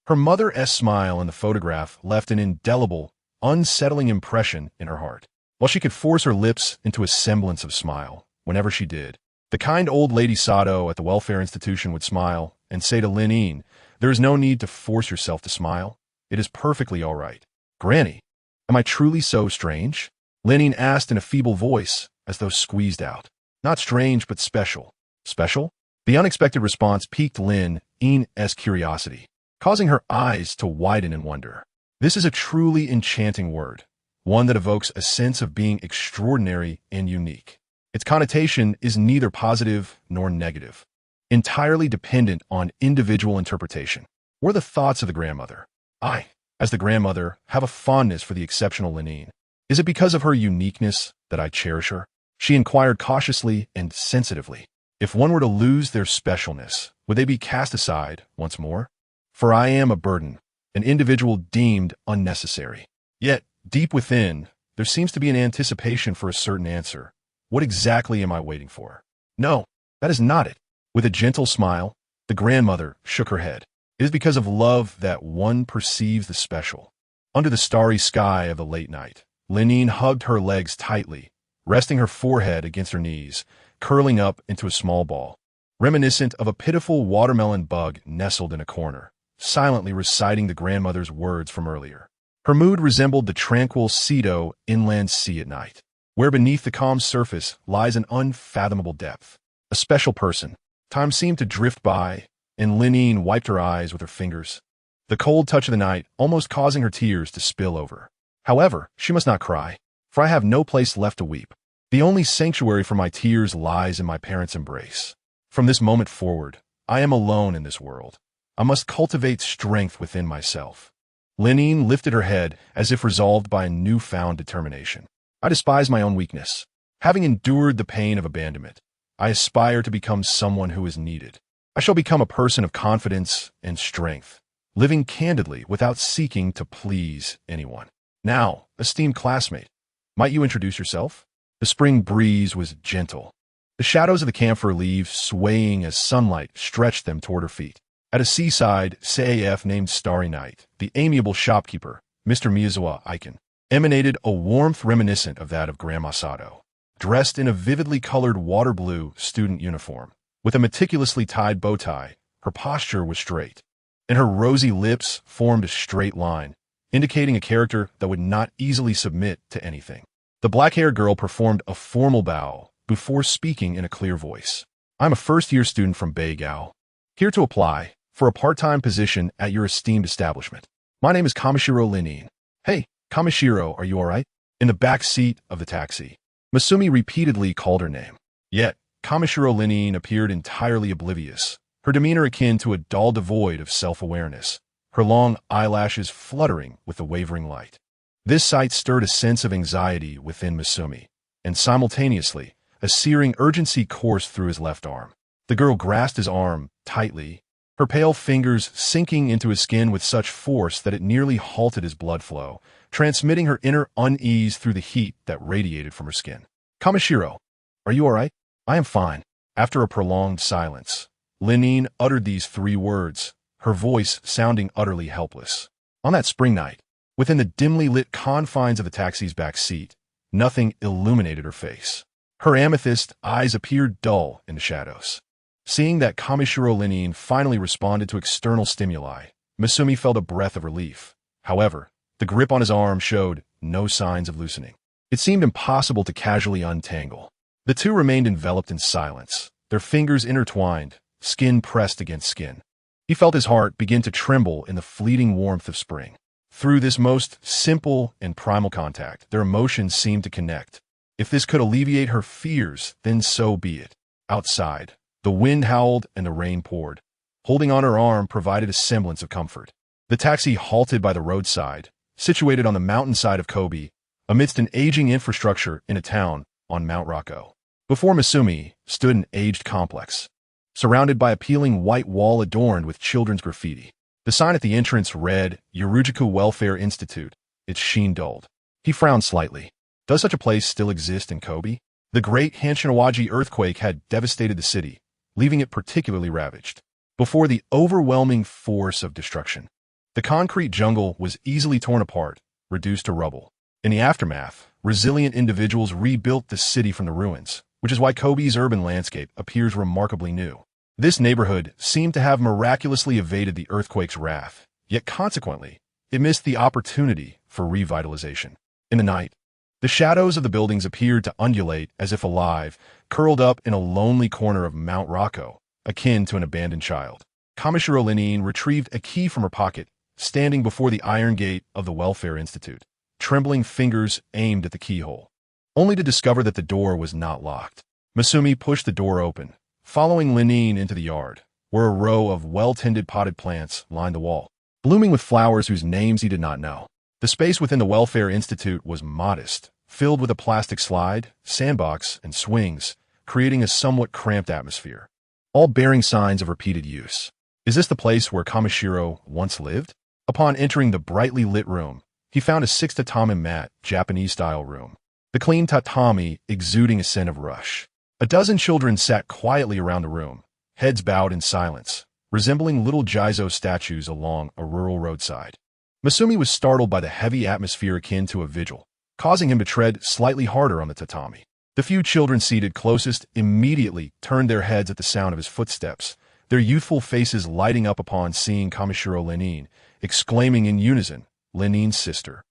her mother's smile in the photograph left an indelible, unsettling impression in her heart. While she could force her lips into a semblance of smile whenever she did, the kind old lady Sato at the welfare institution would smile and say to Lenin, "There is no need to force yourself to smile. It is perfectly all right." Granny, am I truly so strange? Lenin asked in a feeble voice, as though squeezed out. Not strange, but special. Special? The unexpected response piqued Lenin's curiosity, causing her eyes to widen in wonder. This is a truly enchanting word, one that evokes a sense of being extraordinary and unique. Its connotation is neither positive nor negative, entirely dependent on individual interpretation. Were the thoughts of the grandmother? I, as the grandmother, have a fondness for the exceptional Lenin. Is it because of her uniqueness that I cherish her? She inquired cautiously and sensitively. If one were to lose their specialness, would they be cast aside once more? For I am a burden, an individual deemed unnecessary. Yet, deep within, there seems to be an anticipation for a certain answer. What exactly am I waiting for? No, that is not it. With a gentle smile, the grandmother shook her head. It is because of love that one perceives the special. Under the starry sky of the late night, Lenine hugged her legs tightly, resting her forehead against her knees, curling up into a small ball, reminiscent of a pitiful watermelon bug nestled in a corner, silently reciting the grandmother's words from earlier. Her mood resembled the tranquil Cedo inland sea at night, where beneath the calm surface lies an unfathomable depth. A special person. Time seemed to drift by, and Lenine wiped her eyes with her fingers, the cold touch of the night almost causing her tears to spill over. However, she must not cry, for I have no place left to weep. The only sanctuary for my tears lies in my parents' embrace. From this moment forward, I am alone in this world. I must cultivate strength within myself. Lenine lifted her head as if resolved by a newfound determination. I despise my own weakness. Having endured the pain of abandonment, I aspire to become someone who is needed. I shall become a person of confidence and strength, living candidly without seeking to please anyone. Now, esteemed classmate, might you introduce yourself? The spring breeze was gentle, the shadows of the camphor leaves swaying as sunlight stretched them toward her feet. At a seaside café named Starry Night, the amiable shopkeeper, Mr. Miyazawa Aiken, emanated a warmth reminiscent of that of Grandma Sato. Dressed in a vividly colored water blue student uniform, with a meticulously tied bow tie, her posture was straight, and her rosy lips formed a straight line, indicating a character that would not easily submit to anything. The black-haired girl performed a formal bow before speaking in a clear voice. I'm a first-year student from Beigao, here to apply for a part-time position at your esteemed establishment. My name is Kamishiro Lenine. Hey, Kamishiro, are you all right? In the back seat of the taxi, Masumi repeatedly called her name. Yet, Kamishiro Lenine appeared entirely oblivious, her demeanor akin to a doll devoid of self-awareness, her long eyelashes fluttering with the wavering light. This sight stirred a sense of anxiety within Masumi, and simultaneously, a searing urgency coursed through his left arm. The girl grasped his arm tightly, her pale fingers sinking into his skin with such force that it nearly halted his blood flow, transmitting her inner unease through the heat that radiated from her skin. Kamishiro, are you all right? I am fine. After a prolonged silence, Lenine uttered these three words, her voice sounding utterly helpless. On that spring night, within the dimly lit confines of the taxi's back seat, nothing illuminated her face. Her amethyst eyes appeared dull in the shadows. Seeing that Kamishiro Lenine finally responded to external stimuli, Masumi felt a breath of relief. However, the grip on his arm showed no signs of loosening. It seemed impossible to casually untangle. The two remained enveloped in silence, their fingers intertwined, skin pressed against skin. He felt his heart begin to tremble in the fleeting warmth of spring. Through this most simple and primal contact, their emotions seemed to connect. If this could alleviate her fears, then so be it. Outside, the wind howled and the rain poured. Holding on her arm provided a semblance of comfort. The taxi halted by the roadside, situated on the mountainside of Kobe, amidst an aging infrastructure in a town on Mount Rocco. Before Masumi stood an aged complex, surrounded by appealing white wall adorned with children's graffiti. The sign at the entrance read, Yurujiku Welfare Institute, its sheen dulled. He frowned slightly. Does such a place still exist in Kobe? The great Hanshinawagi earthquake had devastated the city, leaving it particularly ravaged. Before the overwhelming force of destruction, the concrete jungle was easily torn apart, reduced to rubble. In the aftermath, resilient individuals rebuilt the city from the ruins, which is why Kobe's urban landscape appears remarkably new. This neighborhood seemed to have miraculously evaded the earthquake's wrath, yet consequently, it missed the opportunity for revitalization. In the night, the shadows of the buildings appeared to undulate as if alive, curled up in a lonely corner of Mount Rocco, akin to an abandoned child. Kamishiro Lenine retrieved a key from her pocket, standing before the iron gate of the Welfare Institute, trembling fingers aimed at the keyhole, only to discover that the door was not locked. Masumi pushed the door open, following Lenine into the yard, where a row of well-tended potted plants lined the wall, blooming with flowers whose names he did not know. The space within the Welfare Institute was modest, filled with a plastic slide, sandbox, and swings, creating a somewhat cramped atmosphere, all bearing signs of repeated use. Is this the place where Kamishiro once lived? Upon entering the brightly lit room, he found a 6 tatami mat, Japanese-style room. The clean tatami exuding a scent of rush. A dozen children sat quietly around the room, heads bowed in silence, resembling little Jizo statues along a rural roadside. Masumi was startled by the heavy atmosphere akin to a vigil, causing him to tread slightly harder on the tatami. The few children seated closest immediately turned their heads at the sound of his footsteps, their youthful faces lighting up upon seeing Kamishiro Lenin, exclaiming in unison, "Lenin's sister.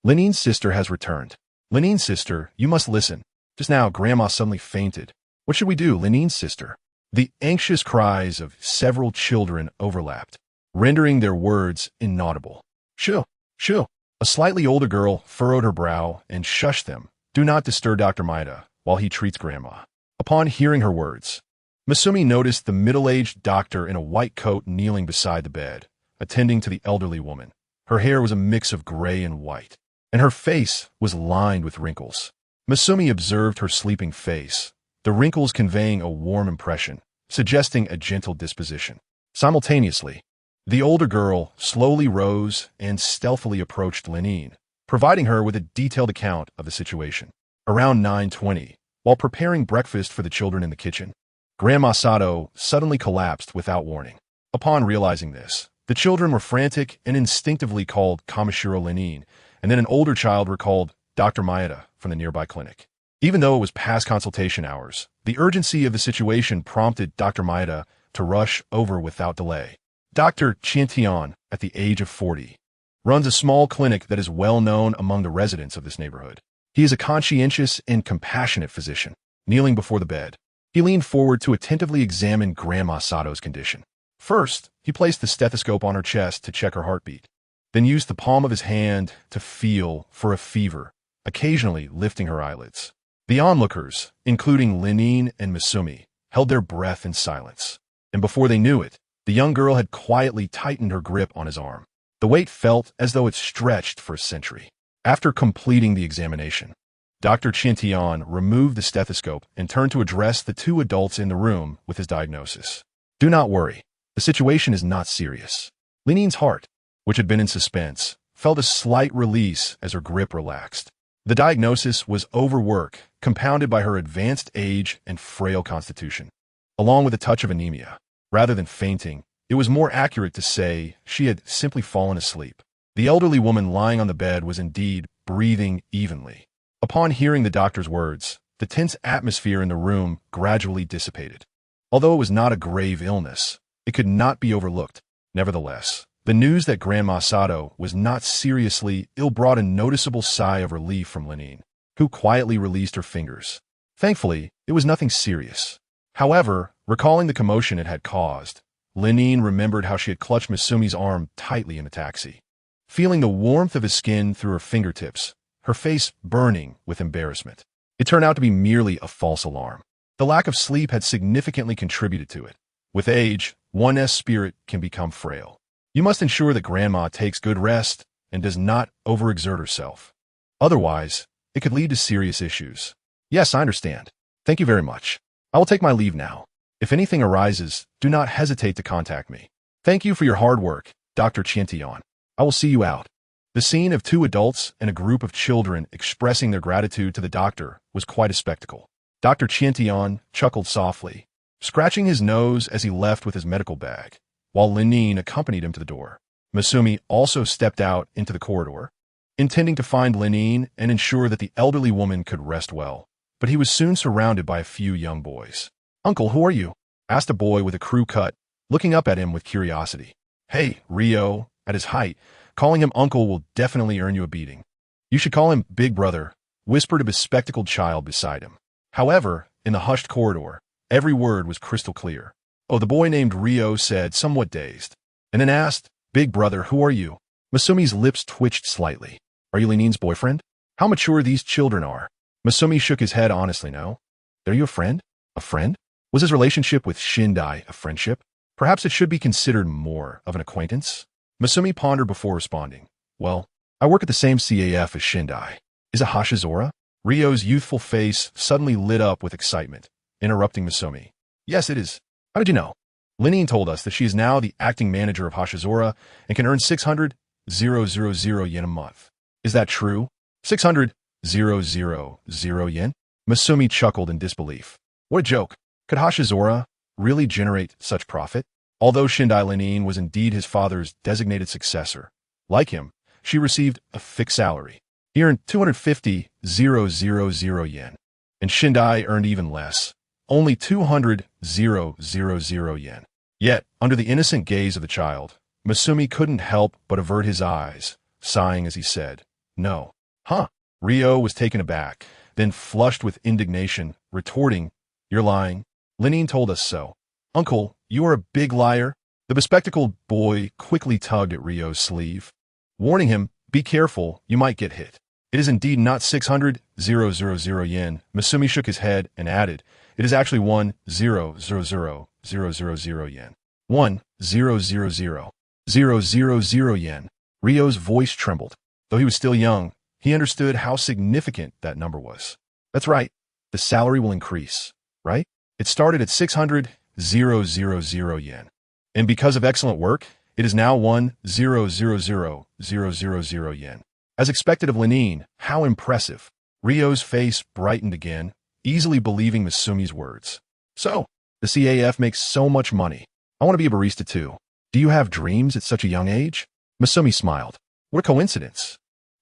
Lenin's sister has returned. Lenin's sister, you must listen. Just now, Grandma suddenly fainted. What should we do, Lenin's sister?" The anxious cries of several children overlapped, rendering their words inaudible. "Shoo, shoo." A slightly older girl furrowed her brow and shushed them. "Do not disturb Dr. Maeda while he treats Grandma." Upon hearing her words, Masumi noticed the middle-aged doctor in a white coat kneeling beside the bed, attending to the elderly woman. Her hair was a mix of gray and white, and her face was lined with wrinkles. Masumi observed her sleeping face, the wrinkles conveying a warm impression, suggesting a gentle disposition. Simultaneously, the older girl slowly rose and stealthily approached Lenin, providing her with a detailed account of the situation. Around 9:20, while preparing breakfast for the children in the kitchen, Grandma Sato suddenly collapsed without warning. Upon realizing this, the children were frantic and instinctively called Kamishiro Lenin, and then an older child recalled Dr. Maeda from the nearby clinic. Even though it was past consultation hours, the urgency of the situation prompted Dr. Maeda to rush over without delay. Dr. Chintian, at the age of 40, runs a small clinic that is well known among the residents of this neighborhood. He is a conscientious and compassionate physician. Kneeling before the bed, he leaned forward to attentively examine Grandma Sato's condition. First, he placed the stethoscope on her chest to check her heartbeat, then used the palm of his hand to feel for a fever, occasionally lifting her eyelids. The onlookers, including Lenin and Masumi, held their breath in silence, and before they knew it, the young girl had quietly tightened her grip on his arm. The weight felt as though it stretched for a century. After completing the examination, Dr. Chintian removed the stethoscope and turned to address the two adults in the room with his diagnosis. "Do not worry. The situation is not serious." Lenin's heart, which had been in suspense, felt a slight release as her grip relaxed. The diagnosis was overwork, compounded by her advanced age and frail constitution, along with a touch of anemia. Rather than fainting, it was more accurate to say she had simply fallen asleep. The elderly woman lying on the bed was indeed breathing evenly. Upon hearing the doctor's words, the tense atmosphere in the room gradually dissipated. Although it was not a grave illness, it could not be overlooked. Nevertheless, the news that Grandma Sato was not seriously ill brought a noticeable sigh of relief from Lenin, who quietly released her fingers. Thankfully, it was nothing serious. However, recalling the commotion it had caused, Lenin remembered how she had clutched Masumi's arm tightly in the taxi. Feeling the warmth of his skin through her fingertips, her face burning with embarrassment. It turned out to be merely a false alarm. The lack of sleep had significantly contributed to it. With age, one's spirit can become frail. You must ensure that Grandma takes good rest and does not overexert herself. Otherwise, it could lead to serious issues. Yes, I understand. Thank you very much. I will take my leave now. If anything arises, do not hesitate to contact me. Thank you for your hard work, Dr. Chintian. I will see you out. The scene of two adults and a group of children expressing their gratitude to the doctor was quite a spectacle. Dr. Chintian chuckled softly, scratching his nose as he left with his medical bag, while Lenin accompanied him to the door. Masumi also stepped out into the corridor, intending to find Lenin and ensure that the elderly woman could rest well. But he was soon surrounded by a few young boys. "Uncle, who are you?" asked a boy with a crew cut, looking up at him with curiosity. "Hey, Rio," at his height, calling him uncle will definitely earn you a beating. "You should call him Big Brother," whispered a bespectacled child beside him. However, in the hushed corridor, every word was crystal clear. "Oh," the boy named Rio said, somewhat dazed, and then asked, "Big Brother, who are you?" Masumi's lips twitched slightly. "Are you Lenin's boyfriend?" How mature these children are. Masumi shook his head honestly. "No." "Are you a friend?" "A friend?" Was his relationship with Shindai a friendship? Perhaps it should be considered more of an acquaintance? Masumi pondered before responding. "Well, I work at the same CAF as Shindai." "Is it Hashizora?" Ryo's youthful face suddenly lit up with excitement, interrupting Masumi. Yes, it is. How did you know? Linine told us that she is now the acting manager of Hashizora and can earn 600,000 yen a month. Is that true? 600,000 yen? Masumi chuckled in disbelief. What a joke. Could Hashizora really generate such profit? Although Shindai Linine was indeed his father's designated successor, like him, she received a fixed salary. He earned 250,000 yen, and Shindai earned even less, only 200,000 yen. Yet, under the innocent gaze of the child, Masumi couldn't help but avert his eyes, sighing as he said, No. Huh? Ryo was taken aback, then flushed with indignation, retorting, You're lying. Linine told us so. Uncle, you are a big liar. The bespectacled boy quickly tugged at Ryo's sleeve, warning him, Be careful, you might get hit. It is indeed not 600,000 yen. Masumi shook his head and added, It is actually 1,000,000 yen. 1,000,000 yen. Ryo's voice trembled. Though he was still young, he understood how significant that number was. That's right. The salary will increase, right? It started at 600,000 yen. And because of excellent work, it is now 1,000,000 yen. As expected of Linine, how impressive. Ryo's face brightened again, easily believing Masumi's words. So, the CAF makes so much money. I want to be a barista too. Do you have dreams at such a young age? Masumi smiled. What a coincidence.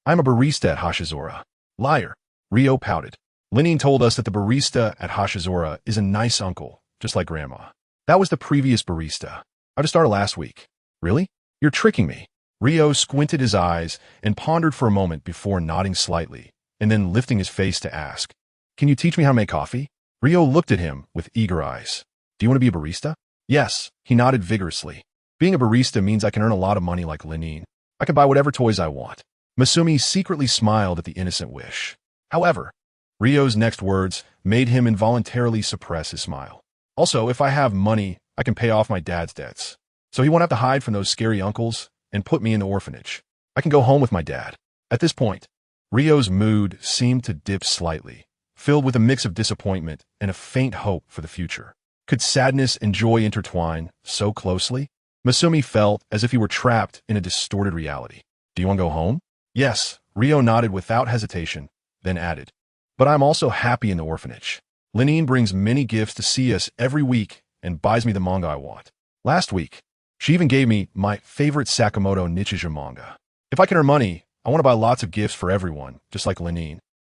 I'm a barista at Hashizora. Liar. Ryo pouted. Linine told us that the barista at Hashizora is a nice uncle, just like Grandma. That was the previous barista. I just started last week. Really? You're tricking me. Ryo squinted his eyes and pondered for a moment before nodding slightly, and then lifting his face to ask, Can you teach me how to make coffee? Ryo looked at him with eager eyes. Do you want to be a barista? Yes, he nodded vigorously. Being a barista means I can earn a lot of money like Linine. I can buy whatever toys I want. Masumi secretly smiled at the innocent wish. However, Ryo's next words made him involuntarily suppress his smile. Also, if I have money, I can pay off my dad's debts. So he won't have to hide from those scary uncles and put me in the orphanage. I can go home with my dad. At this point, Ryo's mood seemed to dip slightly, filled with a mix of disappointment and a faint hope for the future. Could sadness and joy intertwine so closely? Masumi felt as if he were trapped in a distorted reality. Do you want to go home? Yes, Ryo nodded without hesitation, then added. But I'm also happy in the orphanage. Linine brings many gifts to see us every week and buys me the manga I want. Last week, she even gave me my favorite Sakamoto Nichijou manga. If I can earn money, I want to buy lots of gifts for everyone, just like Linine.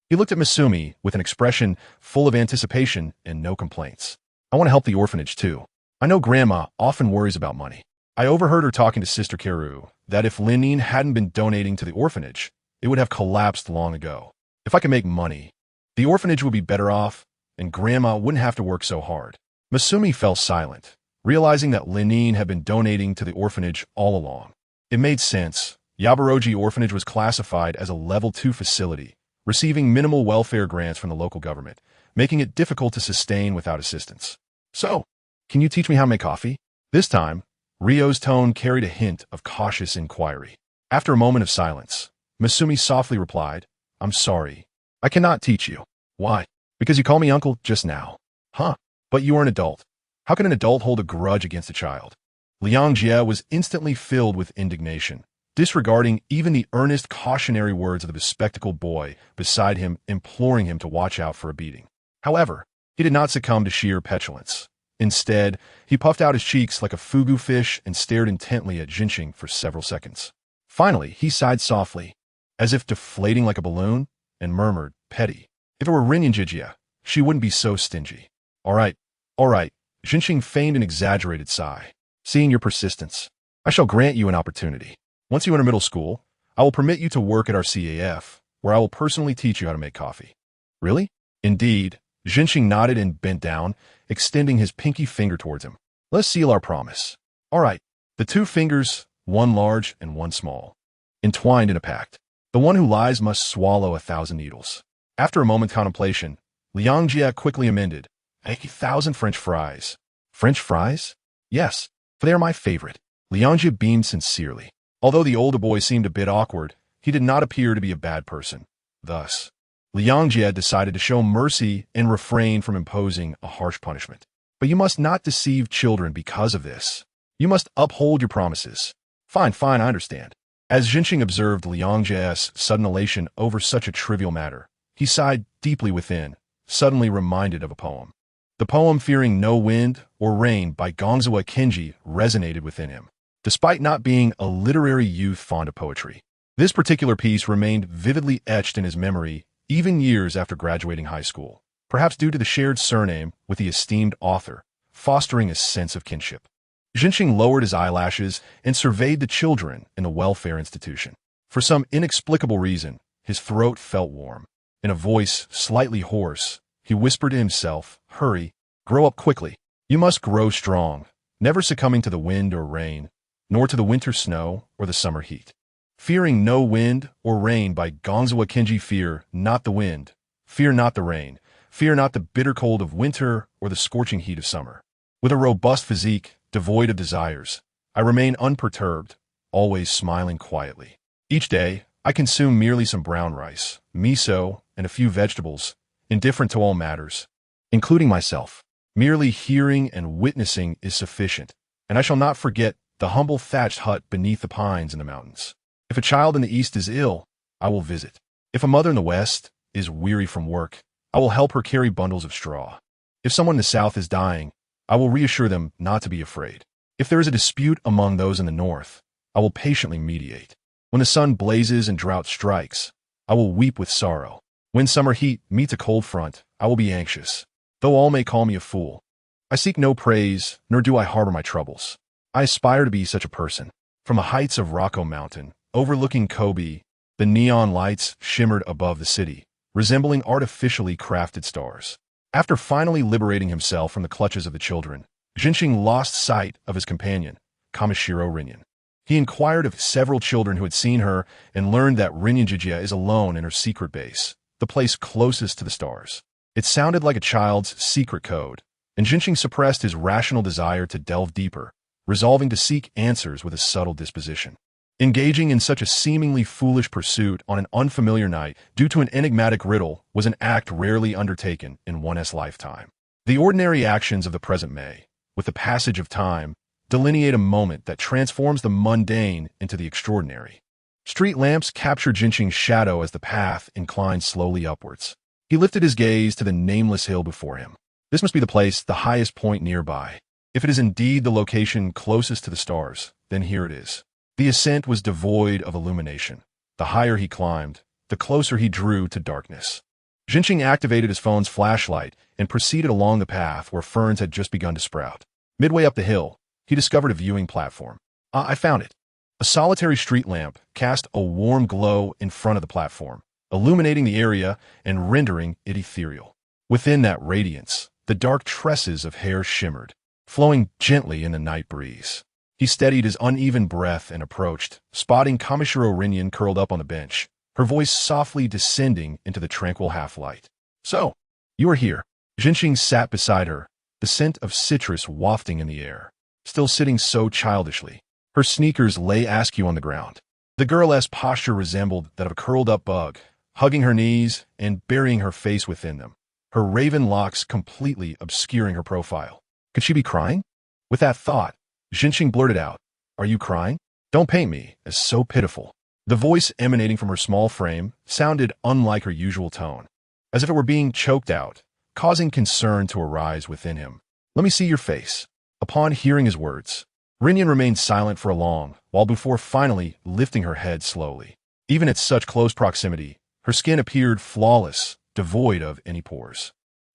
He looked at Masumi with an expression full of anticipation and no complaints. I want to help the orphanage too. I know Grandma often worries about money. I overheard her talking to Sister Karu that if Linine hadn't been donating to the orphanage, it would have collapsed long ago. If I could make money, the orphanage would be better off, and Grandma wouldn't have to work so hard. Masumi fell silent, realizing that Linine had been donating to the orphanage all along. It made sense. Yabaroji Orphanage was classified as a Level 2 facility, receiving minimal welfare grants from the local government, making it difficult to sustain without assistance. So, can you teach me how to make coffee? This time, Ryo's tone carried a hint of cautious inquiry. After a moment of silence, Masumi softly replied, I'm sorry. I cannot teach you. Why? Because you called me uncle just now. Huh? But you are an adult. How can an adult hold a grudge against a child? Liang Jie was instantly filled with indignation, disregarding even the earnest cautionary words of the bespectacled boy beside him, imploring him to watch out for a beating. However, he did not succumb to sheer petulance. Instead, he puffed out his cheeks like a fugu fish and stared intently at Jinxing for several seconds. Finally, he sighed softly, as if deflating like a balloon, and murmured, Petty. If it were Rinyanjijia, she wouldn't be so stingy. All right. Jinxing feigned an exaggerated sigh. Seeing your persistence, I shall grant you an opportunity. Once you enter middle school, I will permit you to work at our CAF, where I will personally teach you how to make coffee. Really? Indeed. Jinxing nodded and bent down, extending his pinky finger towards him. Let's seal our promise. All right. The two fingers, one large and one small, entwined in a pact. The one who lies must swallow 1,000 needles. After a moment's contemplation, Liang Jie quickly amended, 1,000 French fries. French fries? Yes, for they are my favorite. Liang Jie beamed sincerely. Although the older boy seemed a bit awkward, he did not appear to be a bad person. Thus, Liangjie decided to show mercy and refrain from imposing a harsh punishment. But you must not deceive children because of this. You must uphold your promises. Fine, I understand. As Jinxing observed Liangjie's sudden elation over such a trivial matter, he sighed deeply within, suddenly reminded of a poem. The poem Fearing No Wind or Rain by Gongzhou Qinji resonated within him, despite not being a literary youth fond of poetry. This particular piece remained vividly etched in his memory even years after graduating high school, perhaps due to the shared surname with the esteemed author, fostering a sense of kinship. Jinxing lowered his eyelashes and surveyed the children in the welfare institution. For some inexplicable reason, his throat felt warm. In a voice slightly hoarse, he whispered to himself, "Hurry, grow up quickly. You must grow strong, never succumbing to the wind or rain, nor to the winter snow or the summer heat." Fearing No Wind or Rain by Gongzhou Qinji. Fear not the wind, fear not the rain, fear not the bitter cold of winter or the scorching heat of summer. With a robust physique, devoid of desires, I remain unperturbed, always smiling quietly. Each day, I consume merely some brown rice, miso, and a few vegetables, indifferent to all matters, including myself. Merely hearing and witnessing is sufficient, and I shall not forget the humble thatched hut beneath the pines in the mountains. If a child in the east is ill, I will visit. If a mother in the west is weary from work, I will help her carry bundles of straw. If someone in the south is dying, I will reassure them not to be afraid. If there is a dispute among those in the north, I will patiently mediate. When the sun blazes and drought strikes, I will weep with sorrow. When summer heat meets a cold front, I will be anxious, though all may call me a fool. I seek no praise, nor do I harbor my troubles. I aspire to be such a person. From the heights of Rocco Mountain, overlooking Kobe, the neon lights shimmered above the city, resembling artificially crafted stars. After finally liberating himself from the clutches of the children, Jinxing lost sight of his companion, Kamishiro Rinyan. He inquired of several children who had seen her and learned that Rinyan is alone in her secret base, the place closest to the stars. It sounded like a child's secret code, and Jinxing suppressed his rational desire to delve deeper, resolving to seek answers with a subtle disposition. Engaging in such a seemingly foolish pursuit on an unfamiliar night due to an enigmatic riddle was an act rarely undertaken in one's lifetime. The ordinary actions of the present may, with the passage of time, delineate a moment that transforms the mundane into the extraordinary. Street lamps captured Jinxing's shadow as the path inclined slowly upwards. He lifted his gaze to the nameless hill before him. This must be the place, the highest point nearby. If it is indeed the location closest to the stars, then here it is. The ascent was devoid of illumination. The higher he climbed, the closer he drew to darkness. Jinxing activated his phone's flashlight and proceeded along the path where ferns had just begun to sprout. Midway up the hill, he discovered a viewing platform. I found it. A solitary street lamp cast a warm glow in front of the platform, illuminating the area and rendering it ethereal. Within that radiance, the dark tresses of hair shimmered, flowing gently in the night breeze. He steadied his uneven breath and approached, spotting Kamishiro Rinyan curled up on the bench, her voice softly descending into the tranquil half-light. "So, you are here." Jinxing sat beside her, the scent of citrus wafting in the air, still sitting so childishly. Her sneakers lay askew on the ground. The girl's posture resembled that of a curled-up bug, hugging her knees and burying her face within them, her raven locks completely obscuring her profile. Could she be crying? With that thought, Jinxing blurted out, "Are you crying? Don't paint me as so pitiful." The voice emanating from her small frame sounded unlike her usual tone, as if it were being choked out, causing concern to arise within him. "Let me see your face." Upon hearing his words, Rinyan remained silent for a long while before finally lifting her head slowly. Even at such close proximity, her skin appeared flawless, devoid of any pores.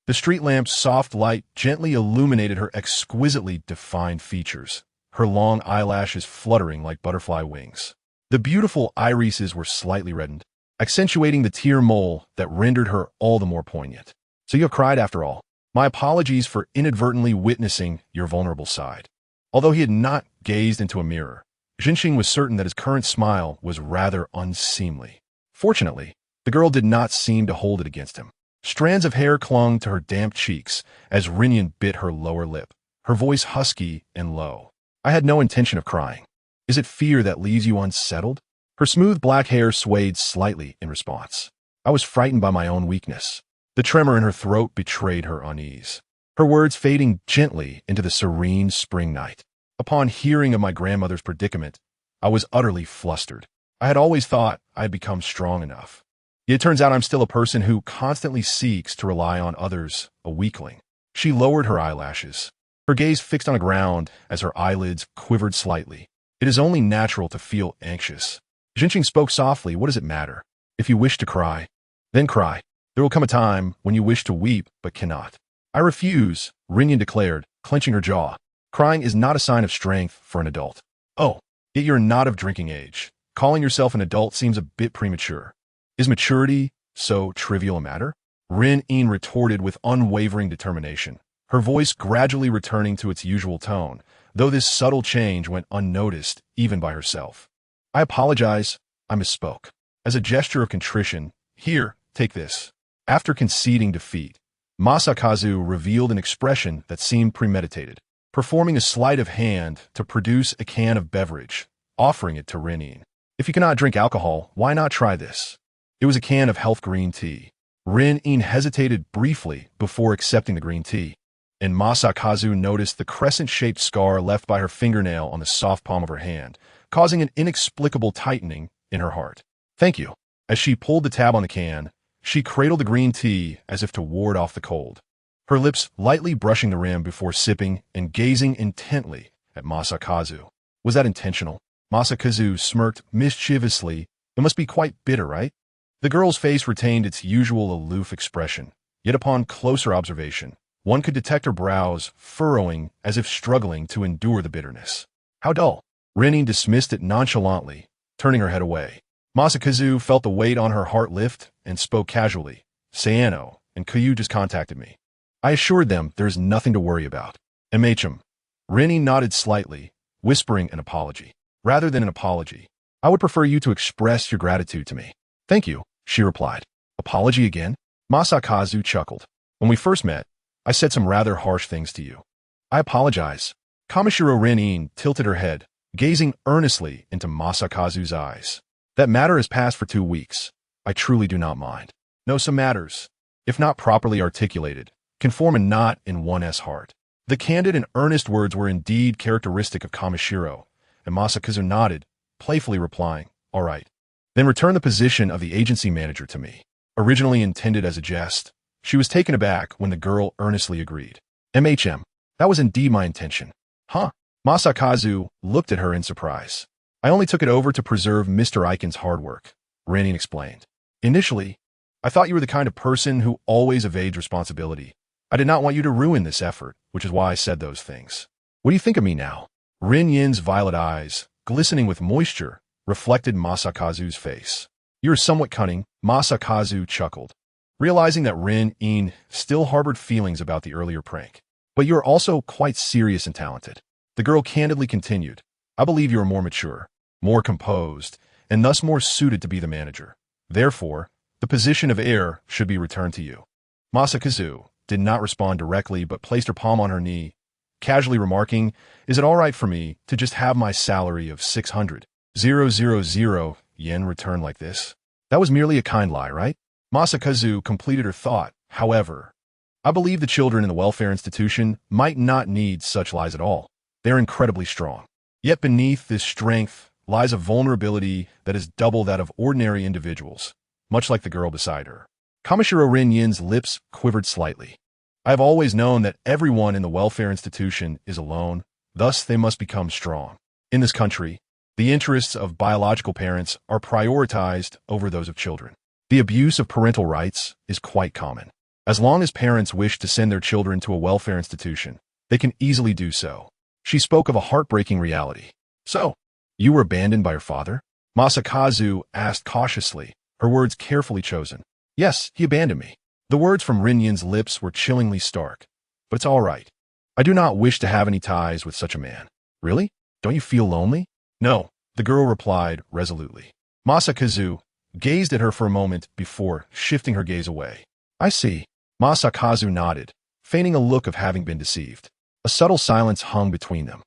The street lamp's soft light gently illuminated her exquisitely defined features, her long eyelashes fluttering like butterfly wings. The beautiful irises were slightly reddened, accentuating the tear mole that rendered her all the more poignant. "So you have cried after all. My apologies for inadvertently witnessing your vulnerable side." Although he had not gazed into a mirror, Jinxing was certain that his current smile was rather unseemly. Fortunately, the girl did not seem to hold it against him. Strands of hair clung to her damp cheeks as Rinyan bit her lower lip, her voice husky and low. "I had no intention of crying. Is it fear that leaves you unsettled?" Her smooth black hair swayed slightly in response. I was frightened by my own weakness. The tremor in her throat betrayed her unease, her words fading gently into the serene spring night. Upon hearing of my grandmother's predicament, I was utterly flustered. I had always thought I had become strong enough. Yet it turns out I'm still a person who constantly seeks to rely on others, a weakling. She lowered her eyelashes, her gaze fixed on the ground as her eyelids quivered slightly. It is only natural to feel anxious. Jinqing spoke softly. What does it matter? If you wish to cry, then cry. There will come a time when you wish to weep but cannot. I refuse, Rinyan declared, clenching her jaw. Crying is not a sign of strength for an adult. Oh, yet you're not of drinking age. Calling yourself an adult seems a bit premature. Is maturity so trivial a matter? Rin-yin retorted with unwavering determination, her voice gradually returning to its usual tone, though this subtle change went unnoticed even by herself. I apologize, I misspoke. As a gesture of contrition, here, take this. After conceding defeat, Masakazu revealed an expression that seemed premeditated, performing a sleight of hand to produce a can of beverage, offering it to Rin-yin. If you cannot drink alcohol, why not try this? It was a can of health green tea. Rin-yin hesitated briefly before accepting the green tea, and Masakazu noticed the crescent-shaped scar left by her fingernail on the soft palm of her hand, causing an inexplicable tightening in her heart. Thank you. As she pulled the tab on the can, she cradled the green tea as if to ward off the cold, her lips lightly brushing the rim before sipping and gazing intently at Masakazu. Was that intentional? Masakazu smirked mischievously. It must be quite bitter, right? The girl's face retained its usual aloof expression, yet upon closer observation, one could detect her brows furrowing as if struggling to endure the bitterness. How dull. Rin-yin dismissed it nonchalantly, turning her head away. Masakazu felt the weight on her heart lift and spoke casually. Sayano and Kuyu just contacted me. I assured them there is nothing to worry about. MHM. Rin-yin nodded slightly, whispering an apology. Rather than an apology, I would prefer you to express your gratitude to me. Thank you, she replied. Apology again? Masakazu chuckled. When we first met, I said some rather harsh things to you. I apologize. Kamishiro Rin-yin tilted her head, gazing earnestly into Masakazu's eyes. That matter has passed for 2 weeks. I truly do not mind. No, some matters, if not properly articulated, can form a knot in one's heart. The candid and earnest words were indeed characteristic of Kamishiro, and Masakazu nodded, playfully replying, all right. Then return the position of the agency manager to me. Originally intended as a jest, she was taken aback when the girl earnestly agreed. MHM, that was indeed my intention. Huh? Masakazu looked at her in surprise. I only took it over to preserve Mr. Aiken's hard work, Rin-yin explained. Initially, I thought you were the kind of person who always evades responsibility. I did not want you to ruin this effort, which is why I said those things. What do you think of me now? Rin-yin's violet eyes, glistening with moisture, reflected Masakazu's face. You're somewhat cunning, Masakazu chuckled, realizing that Rin-yin still harbored feelings about the earlier prank. But you're also quite serious and talented. The girl candidly continued. I believe you are more mature, more composed, and thus more suited to be the manager. Therefore, the position of heir should be returned to you. Masakazu did not respond directly but placed her palm on her knee, casually remarking, is it all right for me to just have my salary of 600,000 yen returned like this? That was merely a kind lie, right? Masakazu completed her thought. However, I believe the children in the welfare institution might not need such lies at all. They're incredibly strong. Yet beneath this strength lies a vulnerability that is double that of ordinary individuals, much like the girl beside her. Kamishiro Rin-yin's lips quivered slightly. I have always known that everyone in the welfare institution is alone, thus they must become strong. In this country, the interests of biological parents are prioritized over those of children. The abuse of parental rights is quite common. As long as parents wish to send their children to a welfare institution, they can easily do so. She spoke of a heartbreaking reality. So, you were abandoned by your father? Masakazu asked cautiously, her words carefully chosen. Yes, he abandoned me. The words from Rin-yin's lips were chillingly stark. But it's all right. I do not wish to have any ties with such a man. Really? Don't you feel lonely? No, the girl replied resolutely. Masakazu gazed at her for a moment before shifting her gaze away. I see. Masakazu nodded, feigning a look of having been deceived. A subtle silence hung between them.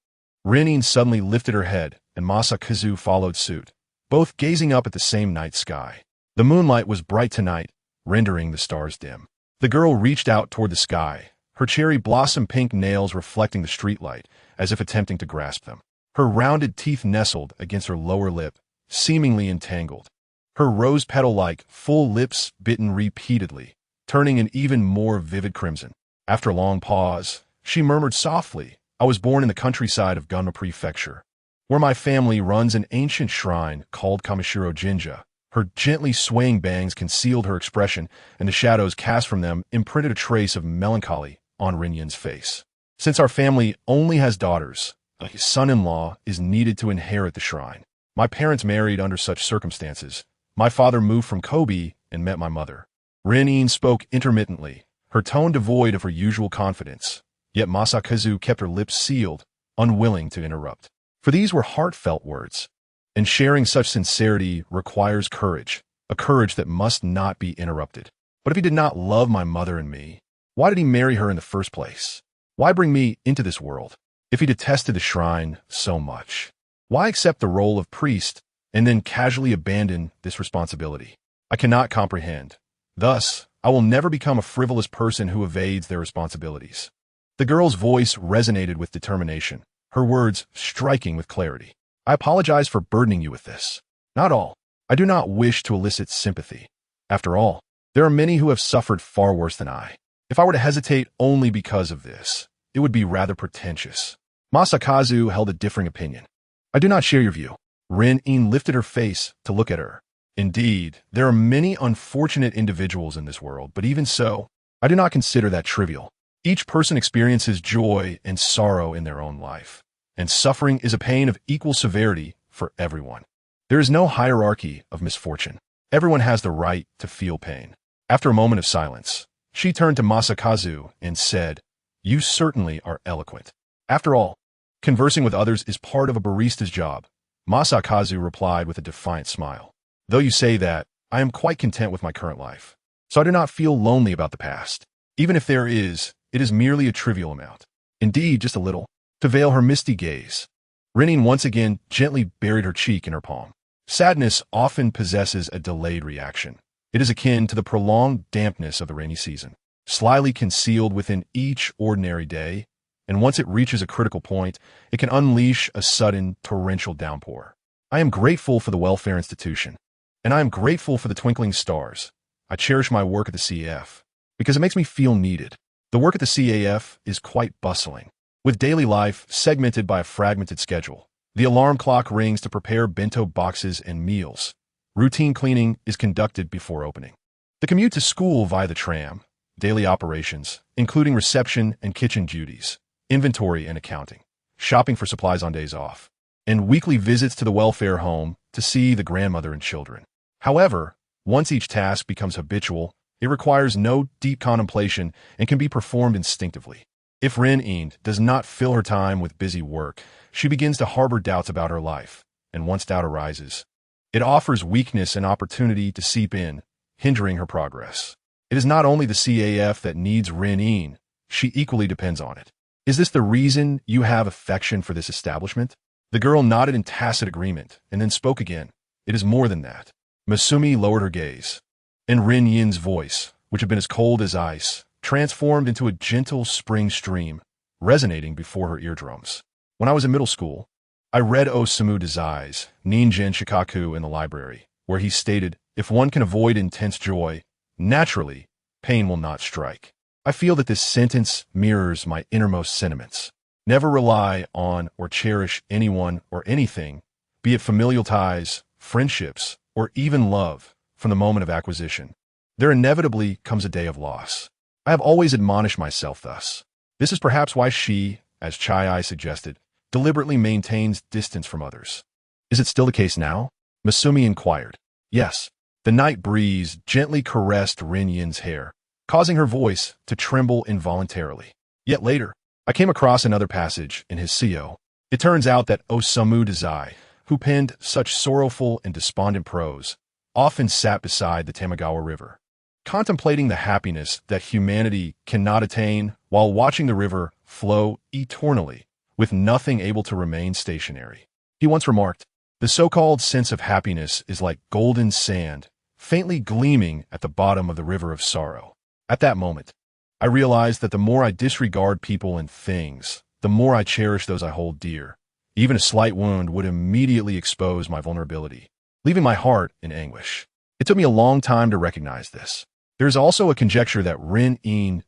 Rin-yin suddenly lifted her head, and Masakazu followed suit, both gazing up at the same night sky. The moonlight was bright tonight, rendering the stars dim. The girl reached out toward the sky, her cherry blossom pink nails reflecting the streetlight, as if attempting to grasp them. Her rounded teeth nestled against her lower lip, seemingly entangled. Her rose petal-like, full lips bitten repeatedly, turning an even more vivid crimson. After a long pause, she murmured softly, "I was born in the countryside of Gunma Prefecture, where my family runs an ancient shrine called Kamishiro Jinja." Her gently swaying bangs concealed her expression, and the shadows cast from them imprinted a trace of melancholy on Rinyan's face. "Since our family only has daughters, a son-in-law is needed to inherit the shrine. My parents married under such circumstances. My father moved from Kobe and met my mother." Rin spoke intermittently, her tone devoid of her usual confidence, yet Masakazu kept her lips sealed, unwilling to interrupt. For these were heartfelt words, and sharing such sincerity requires courage, a courage that must not be interrupted. But if he did not love my mother and me, why did he marry her in the first place? Why bring me into this world? If he detested the shrine so much, why accept the role of priest and then casually abandon this responsibility? I cannot comprehend. Thus, I will never become a frivolous person who evades their responsibilities. The girl's voice resonated with determination, her words striking with clarity. "I apologize for burdening you with this. Not all. I do not wish to elicit sympathy. After all, there are many who have suffered far worse than I. If I were to hesitate only because of this, it would be rather pretentious." Masakazu held a differing opinion. "I do not share your view." Rin-in lifted her face to look at her. "Indeed, there are many unfortunate individuals in this world, but even so, I do not consider that trivial. Each person experiences joy and sorrow in their own life, and suffering is a pain of equal severity for everyone. There is no hierarchy of misfortune. Everyone has the right to feel pain." After a moment of silence, she turned to Masakazu and said, "You certainly are eloquent. After all, conversing with others is part of a barista's job." Masakazu replied with a defiant smile. "Though you say that, I am quite content with my current life, so I do not feel lonely about the past. Even if there is, it is merely a trivial amount. Indeed, just a little." To veil her misty gaze, Rin once again gently buried her cheek in her palm. Sadness often possesses a delayed reaction. It is akin to the prolonged dampness of the rainy season, slyly concealed within each ordinary day, and once it reaches a critical point, it can unleash a sudden torrential downpour. "I am grateful for the welfare institution, and I am grateful for the twinkling stars. I cherish my work at the CAF, because it makes me feel needed. The work at the CAF is quite bustling, with daily life segmented by a fragmented schedule. The alarm clock rings to prepare bento boxes and meals. Routine cleaning is conducted before opening. The commute to school via the tram, daily operations, including reception and kitchen duties, inventory and accounting, shopping for supplies on days off, and weekly visits to the welfare home to see the grandmother and children. However, once each task becomes habitual, it requires no deep contemplation and can be performed instinctively. If Rin does not fill her time with busy work, she begins to harbor doubts about her life, and once doubt arises, it offers weakness and opportunity to seep in, hindering her progress. It is not only the CAF that needs Rin, she equally depends on it. "Is this the reason you have affection for this establishment?" The girl nodded in tacit agreement, and then spoke again. "It is more than that." Masumi lowered her gaze, and Rin-yin's voice, which had been as cold as ice, transformed into a gentle spring stream, resonating before her eardrums. "When I was in middle school, I read Osamu Dazai's Ninjin Shikaku in the library, where he stated, if one can avoid intense joy, naturally, pain will not strike. I feel that this sentence mirrors my innermost sentiments. Never rely on or cherish anyone or anything, be it familial ties, friendships, or even love, from the moment of acquisition. There inevitably comes a day of loss. I have always admonished myself thus. This is perhaps why she, as Chai-ai suggested, deliberately maintains distance from others." "Is it still the case now?" Masumi inquired. "Yes." The night breeze gently caressed Rin-yin's hair, causing her voice to tremble involuntarily. "Yet later, I came across another passage in his Sio. It turns out that Osamu Dazai, who penned such sorrowful and despondent prose, often sat beside the Tamagawa River, contemplating the happiness that humanity cannot attain while watching the river flow eternally, with nothing able to remain stationary. He once remarked, "The so-called sense of happiness is like golden sand faintly gleaming at the bottom of the river of sorrow. At that moment, I realized that the more I disregard people and things, the more I cherish those I hold dear. Even a slight wound would immediately expose my vulnerability, leaving my heart in anguish. It took me a long time to recognize this. There is also a conjecture that Rin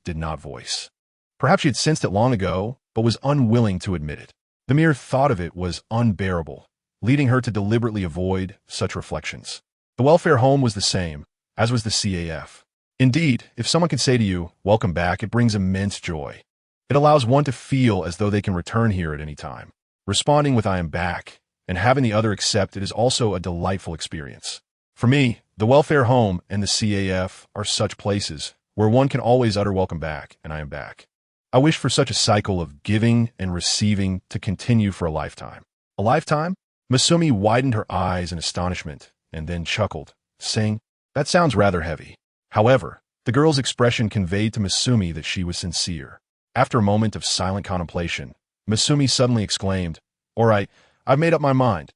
did not voice. Perhaps she had sensed it long ago, but was unwilling to admit it. The mere thought of it was unbearable, leading her to deliberately avoid such reflections. The welfare home was the same, as was the CAF. Indeed, if someone can say to you, "Welcome back," it brings immense joy. It allows one to feel as though they can return here at any time. Responding with "I am back," and having the other accept it is also a delightful experience. For me, the welfare home and the CAF are such places where one can always utter "Welcome back" and "I am back." I wish for such a cycle of giving and receiving to continue for a lifetime. A lifetime? Masumi widened her eyes in astonishment and then chuckled, saying, "That sounds rather heavy." However, the girl's expression conveyed to Masumi that she was sincere. After a moment of silent contemplation, Masumi suddenly exclaimed, "All right, I've made up my mind.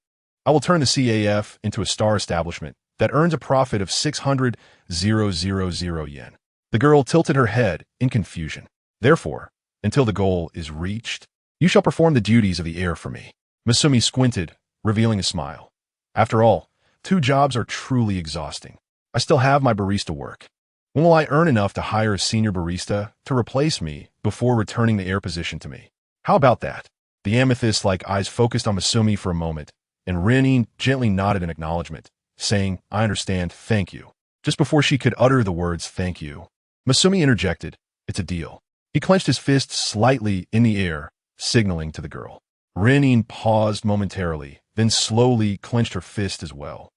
I will turn the CAF into a star establishment that earns a profit of 600,000 yen. The girl tilted her head in confusion. "Therefore, until the goal is reached, you shall perform the duties of the heir for me." Masumi squinted, revealing a smile. "After all, 2 jobs are truly exhausting. I still have my barista work. When will I earn enough to hire a senior barista to replace me before returning the heir position to me? How about that?" The amethyst-like eyes focused on Masumi for a moment, and Rin gently nodded in acknowledgement, saying, "I understand, thank you." Just before she could utter the words "thank you," Masumi interjected, "It's a deal." He clenched his fist slightly in the air, signaling to the girl. Rin paused momentarily, then slowly clenched her fist as well,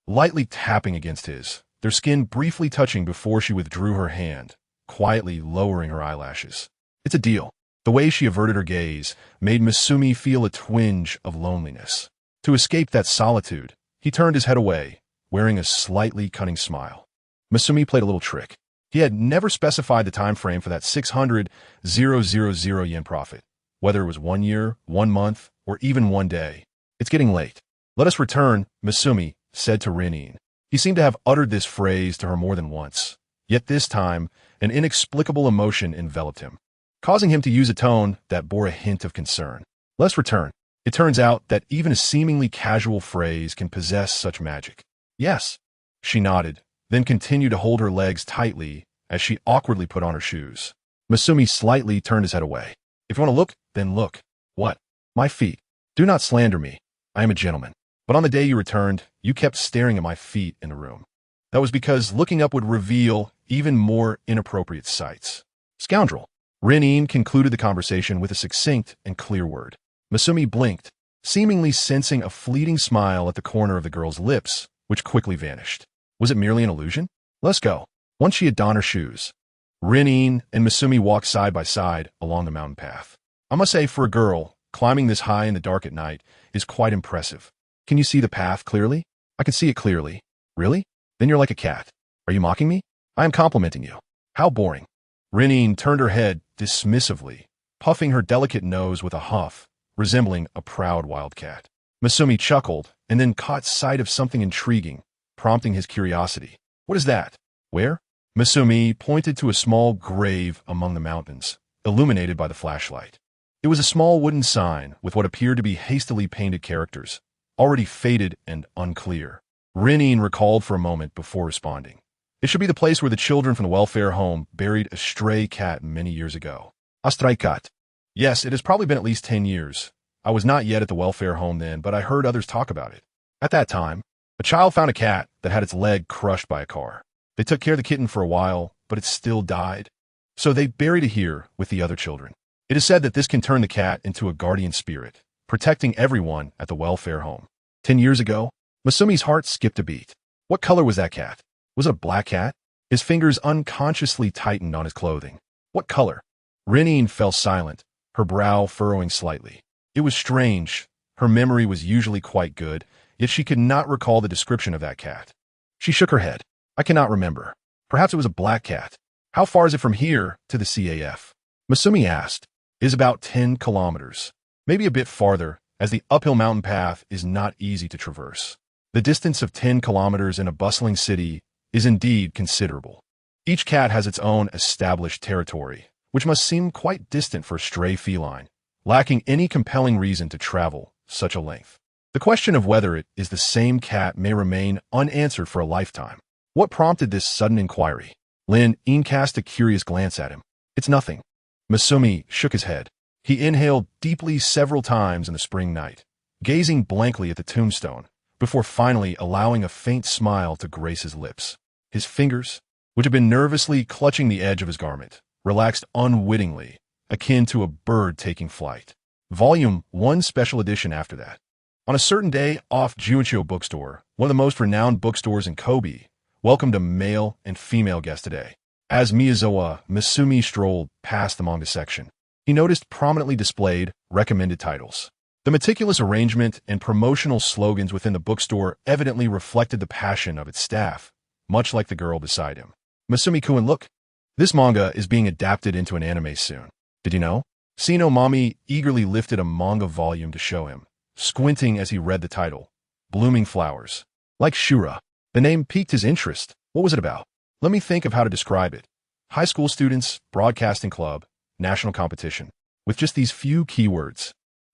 lightly tapping against his, their skin briefly touching before she withdrew her hand, quietly lowering her eyelashes. "It's a deal." The way she averted her gaze made Masumi feel a twinge of loneliness. To escape that solitude, he turned his head away, wearing a slightly cunning smile. Masumi played a little trick. He had never specified the time frame for that 600,000 yen profit, whether it was 1 year, 1 month, or even 1 day. "It's getting late. Let us return," Masumi said to Rin. He seemed to have uttered this phrase to her more than once, yet this time an inexplicable emotion enveloped him, causing him to use a tone that bore a hint of concern. "Let's return." It turns out that even a seemingly casual phrase can possess such magic. "Yes." She nodded, then continued to hold her legs tightly as she awkwardly put on her shoes. Masumi slightly turned his head away. "If you want to look, then look." "What?" "My feet. Do not slander me. I am a gentleman. But on the day you returned, you kept staring at my feet in the room. That was because looking up would reveal even more inappropriate sights." "Scoundrel." Rin concluded the conversation with a succinct and clear word. Masumi blinked, seemingly sensing a fleeting smile at the corner of the girl's lips, which quickly vanished. Was it merely an illusion? "Let's go." Once she had donned her shoes, Rin and Masumi walked side by side along the mountain path. I must say, for a girl, climbing this high in the dark at night is quite impressive. "Can you see the path clearly?" "I can see it clearly." "Really? Then you're like a cat." "Are you mocking me?" "I am complimenting you." "How boring." Rin turned her head dismissively, puffing her delicate nose with a huff, resembling a proud wildcat. Masumi chuckled and then caught sight of something intriguing, prompting his curiosity. "What is that?" "Where?" Masumi pointed to a small grave among the mountains, illuminated by the flashlight. It was a small wooden sign with what appeared to be hastily painted characters, already faded and unclear. Rin recalled for a moment before responding. "It should be the place where the children from the welfare home buried a stray cat many years ago." "A stray cat?" "Yes, it has probably been at least 10 years. I was not yet at the welfare home then, but I heard others talk about it. At that time, a child found a cat that had its leg crushed by a car. They took care of the kitten for a while, but it still died. So they buried it here with the other children. It is said that this can turn the cat into a guardian spirit, protecting everyone at the welfare home." 10 years ago? Masumi's heart skipped a beat. What color was that cat? Was it a black cat? His fingers unconsciously tightened on his clothing. What color? Rin fell silent, her brow furrowing slightly. It was strange. Her memory was usually quite good, yet she could not recall the description of that cat. She shook her head. "I cannot remember. Perhaps it was a black cat." "How far is it from here to the CAF?" Masumi asked. "It is about 10 kilometers. Maybe a bit farther, as the uphill mountain path is not easy to traverse." The distance of 10 kilometers in a bustling city is indeed considerable. Each cat has its own established territory, which must seem quite distant for a stray feline, lacking any compelling reason to travel such a length. The question of whether it is the same cat may remain unanswered for a lifetime. What prompted this sudden inquiry? Lin cast a curious glance at him. It's nothing. Masumi shook his head. He inhaled deeply several times in the spring night, gazing blankly at the tombstone, before finally allowing a faint smile to grace his lips. His fingers, which had been nervously clutching the edge of his garment, relaxed unwittingly, akin to a bird taking flight. Volume 1 Special Edition after that. On a certain day, off Juncho Bookstore, one of the most renowned bookstores in Kobe, welcomed a male and female guest today. As Miyazawa Masumi strolled past the manga section, he noticed prominently displayed recommended titles. The meticulous arrangement and promotional slogans within the bookstore evidently reflected the passion of its staff, much like the girl beside him. Masumi-kun, look. This manga is being adapted into an anime soon. Did you know? Sino Mami eagerly lifted a manga volume to show him, squinting as he read the title, Blooming Flowers. Like Shura. The name piqued his interest. What was it about? Let me think of how to describe it. High school students, broadcasting club, national competition. With just these few keywords,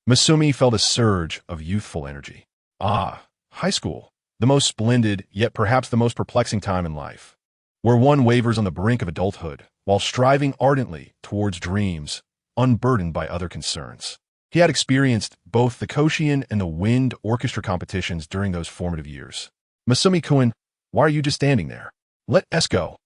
Masumi felt a surge of youthful energy. Ah, high school. The most splendid, yet perhaps the most perplexing time in life, where one wavers on the brink of adulthood while striving ardently towards dreams, unburdened by other concerns. He had experienced both the Koshien and the wind orchestra competitions during those formative years. Masumi-kun, why are you just standing there? Let us go.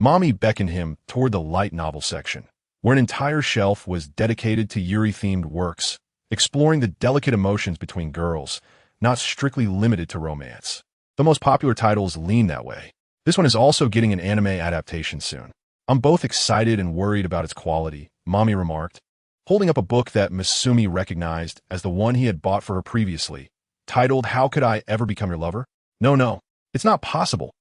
Mami beckoned him toward the light novel section, where an entire shelf was dedicated to Yuri-themed works, exploring the delicate emotions between girls, not strictly limited to romance. The most popular titles lean that way. This one is also getting an anime adaptation soon. I'm both excited and worried about its quality, Mami remarked, holding up a book that Masumi recognized as the one he had bought for her previously, titled How Could I Ever Become Your Lover? No, it's not possible.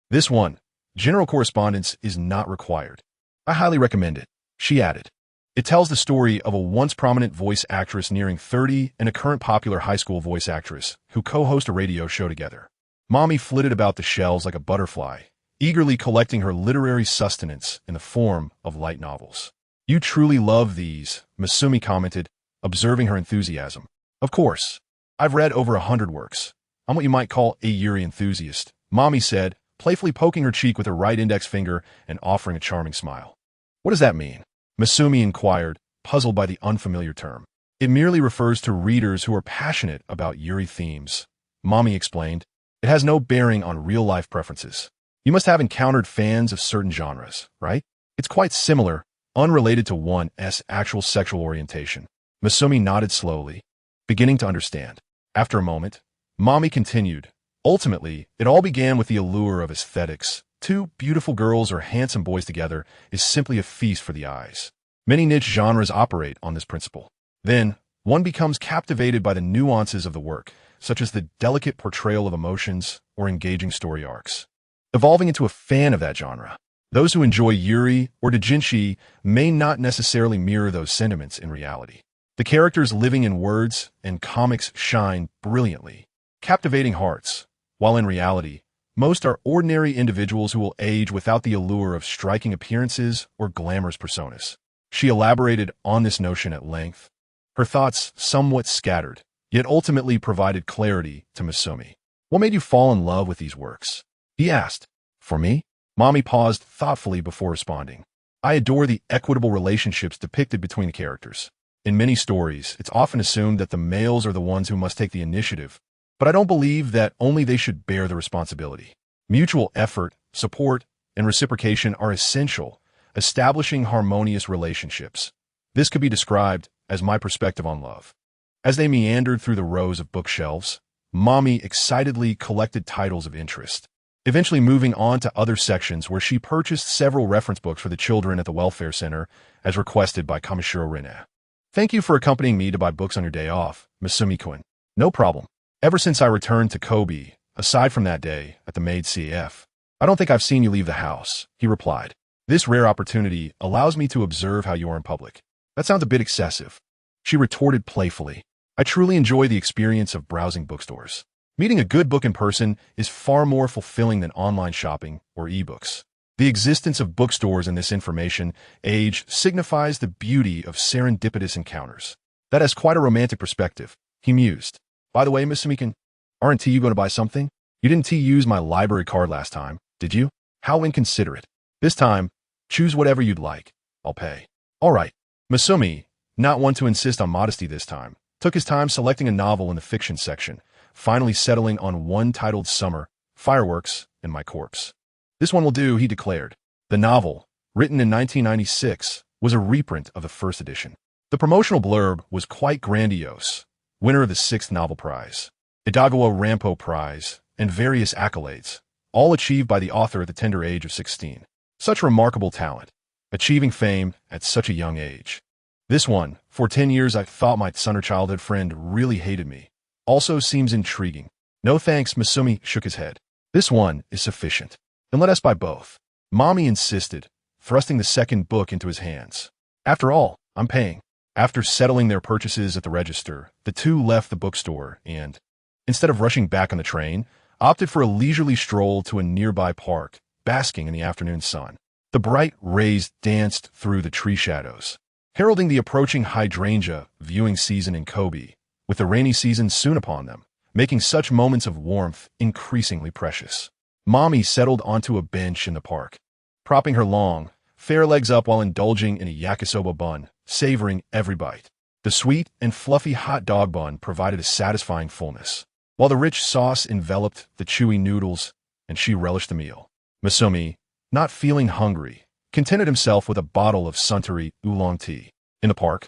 This one, general correspondence is not required. I highly recommend it, she added. It tells the story of a once prominent voice actress nearing 30 and a current popular high school voice actress who co-host a radio show together. Mami flitted about the shelves like a butterfly, eagerly collecting her literary sustenance in the form of light novels. You truly love these, Masumi commented, observing her enthusiasm. Of course. I've read over 100 works. I'm what you might call a Yuri enthusiast, Mami said, playfully poking her cheek with her right index finger and offering a charming smile. What does that mean? Masumi inquired, puzzled by the unfamiliar term. It merely refers to readers who are passionate about Yuri themes, Mami explained. It has no bearing on real-life preferences. You must have encountered fans of certain genres, right? It's quite similar, unrelated to one's actual sexual orientation. Masumi nodded slowly, beginning to understand. After a moment, Mami continued. Ultimately, it all began with the allure of aesthetics. Two beautiful girls or handsome boys together is simply a feast for the eyes. Many niche genres operate on this principle. Then, one becomes captivated by the nuances of the work, such as the delicate portrayal of emotions or engaging story arcs, evolving into a fan of that genre. Those who enjoy Yuri or dejinshi may not necessarily mirror those sentiments in reality. The characters living in words and comics shine brilliantly, captivating hearts, while in reality, most are ordinary individuals who will age without the allure of striking appearances or glamorous personas. She elaborated on this notion at length, her thoughts somewhat scattered, yet ultimately provided clarity to Masumi. What made you fall in love with these works? He asked. For me? Mami paused thoughtfully before responding. I adore the equitable relationships depicted between the characters. In many stories, it's often assumed that the males are the ones who must take the initiative, but I don't believe that only they should bear the responsibility. Mutual effort, support, and reciprocation are essential, establishing harmonious relationships. This could be described as my perspective on love. As they meandered through the rows of bookshelves, Mami excitedly collected titles of interest, eventually moving on to other sections where she purchased several reference books for the children at the welfare center, as requested by Kamishiro Rina. Thank you for accompanying me to buy books on your day off, Masumi-kun. No problem. Ever since I returned to Kobe, aside from that day at the maid CF, I don't think I've seen you leave the house, he replied. This rare opportunity allows me to observe how you are in public. That sounds a bit excessive. She retorted playfully. I truly enjoy the experience of browsing bookstores. Meeting a good book in person is far more fulfilling than online shopping or ebooks. The existence of bookstores in this information age signifies the beauty of serendipitous encounters. That has quite a romantic perspective, he mused. By the way, Miss Sumikan, aren't you going to buy something? You didn't use my library card last time, did you? How inconsiderate. This time, choose whatever you'd like. I'll pay. All right. Masumi, not one to insist on modesty this time, took his time selecting a novel in the fiction section, finally settling on one titled Summer, Fireworks, and My Corpse. This one will do, he declared. The novel, written in 1996, was a reprint of the first edition. The promotional blurb was quite grandiose, winner of the 6th Novel Prize, Idagawa Rampo Prize, and various accolades, all achieved by the author at the tender age of 16. Such remarkable talent, achieving fame at such a young age. This one, for 10 years I thought my son or childhood friend really hated me, also seems intriguing. No thanks, Masumi shook his head. This one is sufficient. Then let us buy both. Mommy insisted, thrusting the second book into his hands. After all, I'm paying. After settling their purchases at the register, the two left the bookstore and, instead of rushing back on the train, opted for a leisurely stroll to a nearby park, basking in the afternoon sun. The bright rays danced through the tree shadows, heralding the approaching hydrangea viewing season in Kobe, with the rainy season soon upon them, making such moments of warmth increasingly precious. Mommy settled onto a bench in the park, propping her long, fair legs up while indulging in a yakisoba bun, savoring every bite. The sweet and fluffy hot dog bun provided a satisfying fullness, while the rich sauce enveloped the chewy noodles, and she relished the meal. Masumi, not feeling hungry, contented himself with a bottle of Suntory oolong tea. In the park,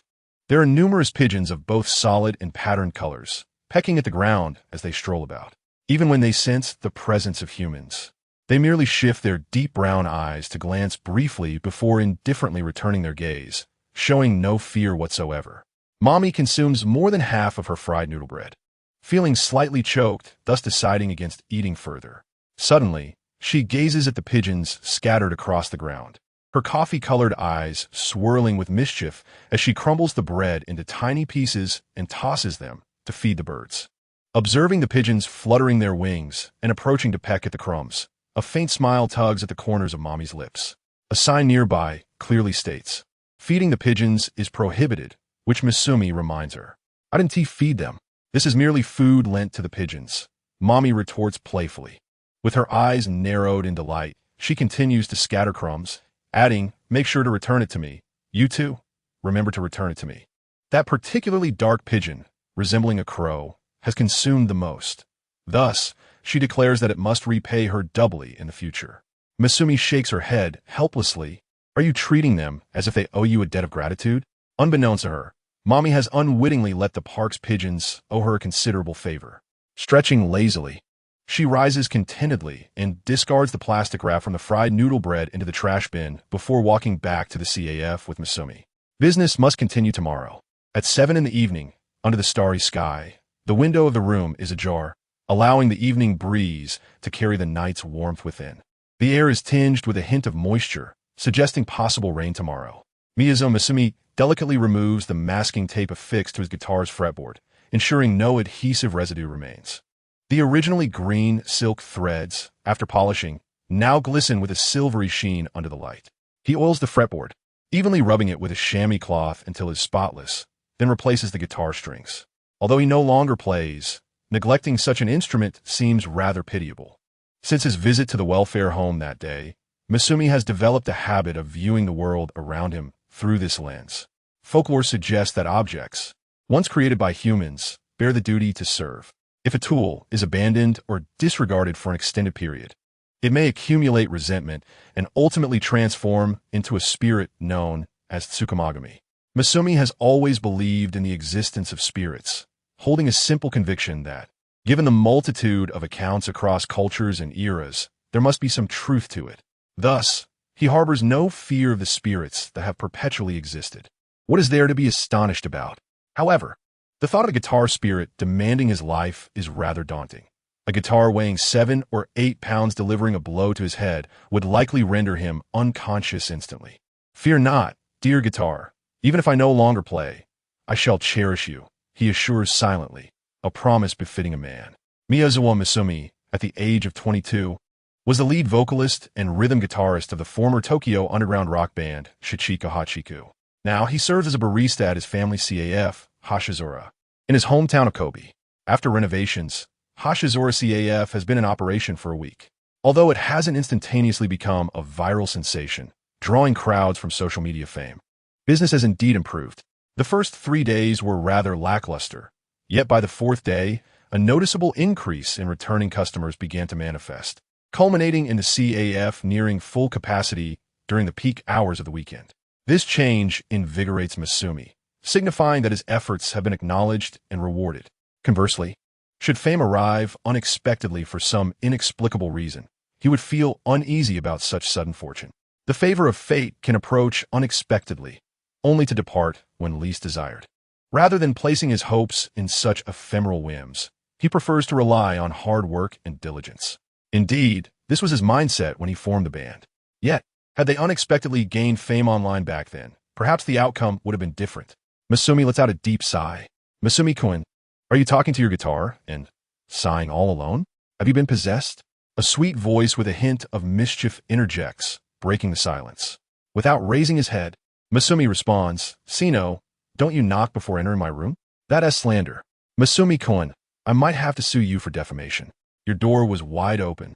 there are numerous pigeons of both solid and patterned colors, pecking at the ground as they stroll about. Even when they sense the presence of humans, they merely shift their deep brown eyes to glance briefly before indifferently returning their gaze, showing no fear whatsoever. Mommy consumes more than half of her fried noodle bread, feeling slightly choked, thus deciding against eating further. Suddenly, she gazes at the pigeons scattered across the ground, her coffee-colored eyes swirling with mischief as she crumbles the bread into tiny pieces and tosses them to feed the birds. Observing the pigeons fluttering their wings and approaching to peck at the crumbs, a faint smile tugs at the corners of Mommy's lips. A sign nearby clearly states, "Feeding the pigeons is prohibited," which Masumi reminds her. "I didn't feed them. This is merely food lent to the pigeons," Mommy retorts playfully. With her eyes narrowed in delight, she continues to scatter crumbs, adding, "Make sure to return it to me. You too, remember to return it to me." That particularly dark pigeon, resembling a crow, has consumed the most. Thus, she declares that it must repay her doubly in the future. Masumi shakes her head helplessly. Are you treating them as if they owe you a debt of gratitude? Unbeknownst to her, Mommy has unwittingly let the park's pigeons owe her a considerable favor. Stretching lazily, she rises contentedly and discards the plastic wrap from the fried noodle bread into the trash bin before walking back to the CAF with Masumi. Business must continue tomorrow. At 7 in the evening, under the starry sky, the window of the room is ajar, allowing the evening breeze to carry the night's warmth within. The air is tinged with a hint of moisture, suggesting possible rain tomorrow. Miyazo Masumi delicately removes the masking tape affixed to his guitar's fretboard, ensuring no adhesive residue remains. The originally green silk threads, after polishing, now glisten with a silvery sheen under the light. He oils the fretboard, evenly rubbing it with a chamois cloth until it is spotless, then replaces the guitar strings. Although he no longer plays, neglecting such an instrument seems rather pitiable. Since his visit to the welfare home that day, Masumi has developed a habit of viewing the world around him through this lens. Folklore suggests that objects, once created by humans, bear the duty to serve. If a tool is abandoned or disregarded for an extended period, it may accumulate resentment and ultimately transform into a spirit known as tsukumogami. Masumi has always believed in the existence of spirits, holding a simple conviction that, given the multitude of accounts across cultures and eras, there must be some truth to it. Thus, he harbors no fear of the spirits that have perpetually existed. What is there to be astonished about? However, the thought of a guitar spirit demanding his life is rather daunting. A guitar weighing 7 or 8 pounds delivering a blow to his head would likely render him unconscious instantly. "Fear not, dear guitar. Even if I no longer play, I shall cherish you," he assures silently, a promise befitting a man. Miyazawa Misumi, at the age of 22, was the lead vocalist and rhythm guitarist of the former Tokyo underground rock band Shichika Hachiku. Now, he serves as a barista at his family CAF, Hashizura, in his hometown of Kobe. After renovations, Hashizura CAF has been in operation for a week. Although it hasn't instantaneously become a viral sensation, drawing crowds from social media fame, business has indeed improved. The first 3 days were rather lackluster, yet by the fourth day, a noticeable increase in returning customers began to manifest, culminating in the CAF nearing full capacity during the peak hours of the weekend. This change invigorates Misumi, signifying that his efforts have been acknowledged and rewarded. Conversely, should fame arrive unexpectedly for some inexplicable reason, he would feel uneasy about such sudden fortune. The favor of fate can approach unexpectedly, only to depart when least desired. Rather than placing his hopes in such ephemeral whims, he prefers to rely on hard work and diligence. Indeed, this was his mindset when he formed the band. Yet, had they unexpectedly gained fame online back then, perhaps the outcome would have been different. Misumi lets out a deep sigh. Misumi-kun, are you talking to your guitar and sighing all alone? Have you been possessed? A sweet voice with a hint of mischief interjects, breaking the silence. Without raising his head, Misumi responds, Sino, don't you knock before entering my room? That is slander. Misumi-kun, I might have to sue you for defamation. Your door was wide open,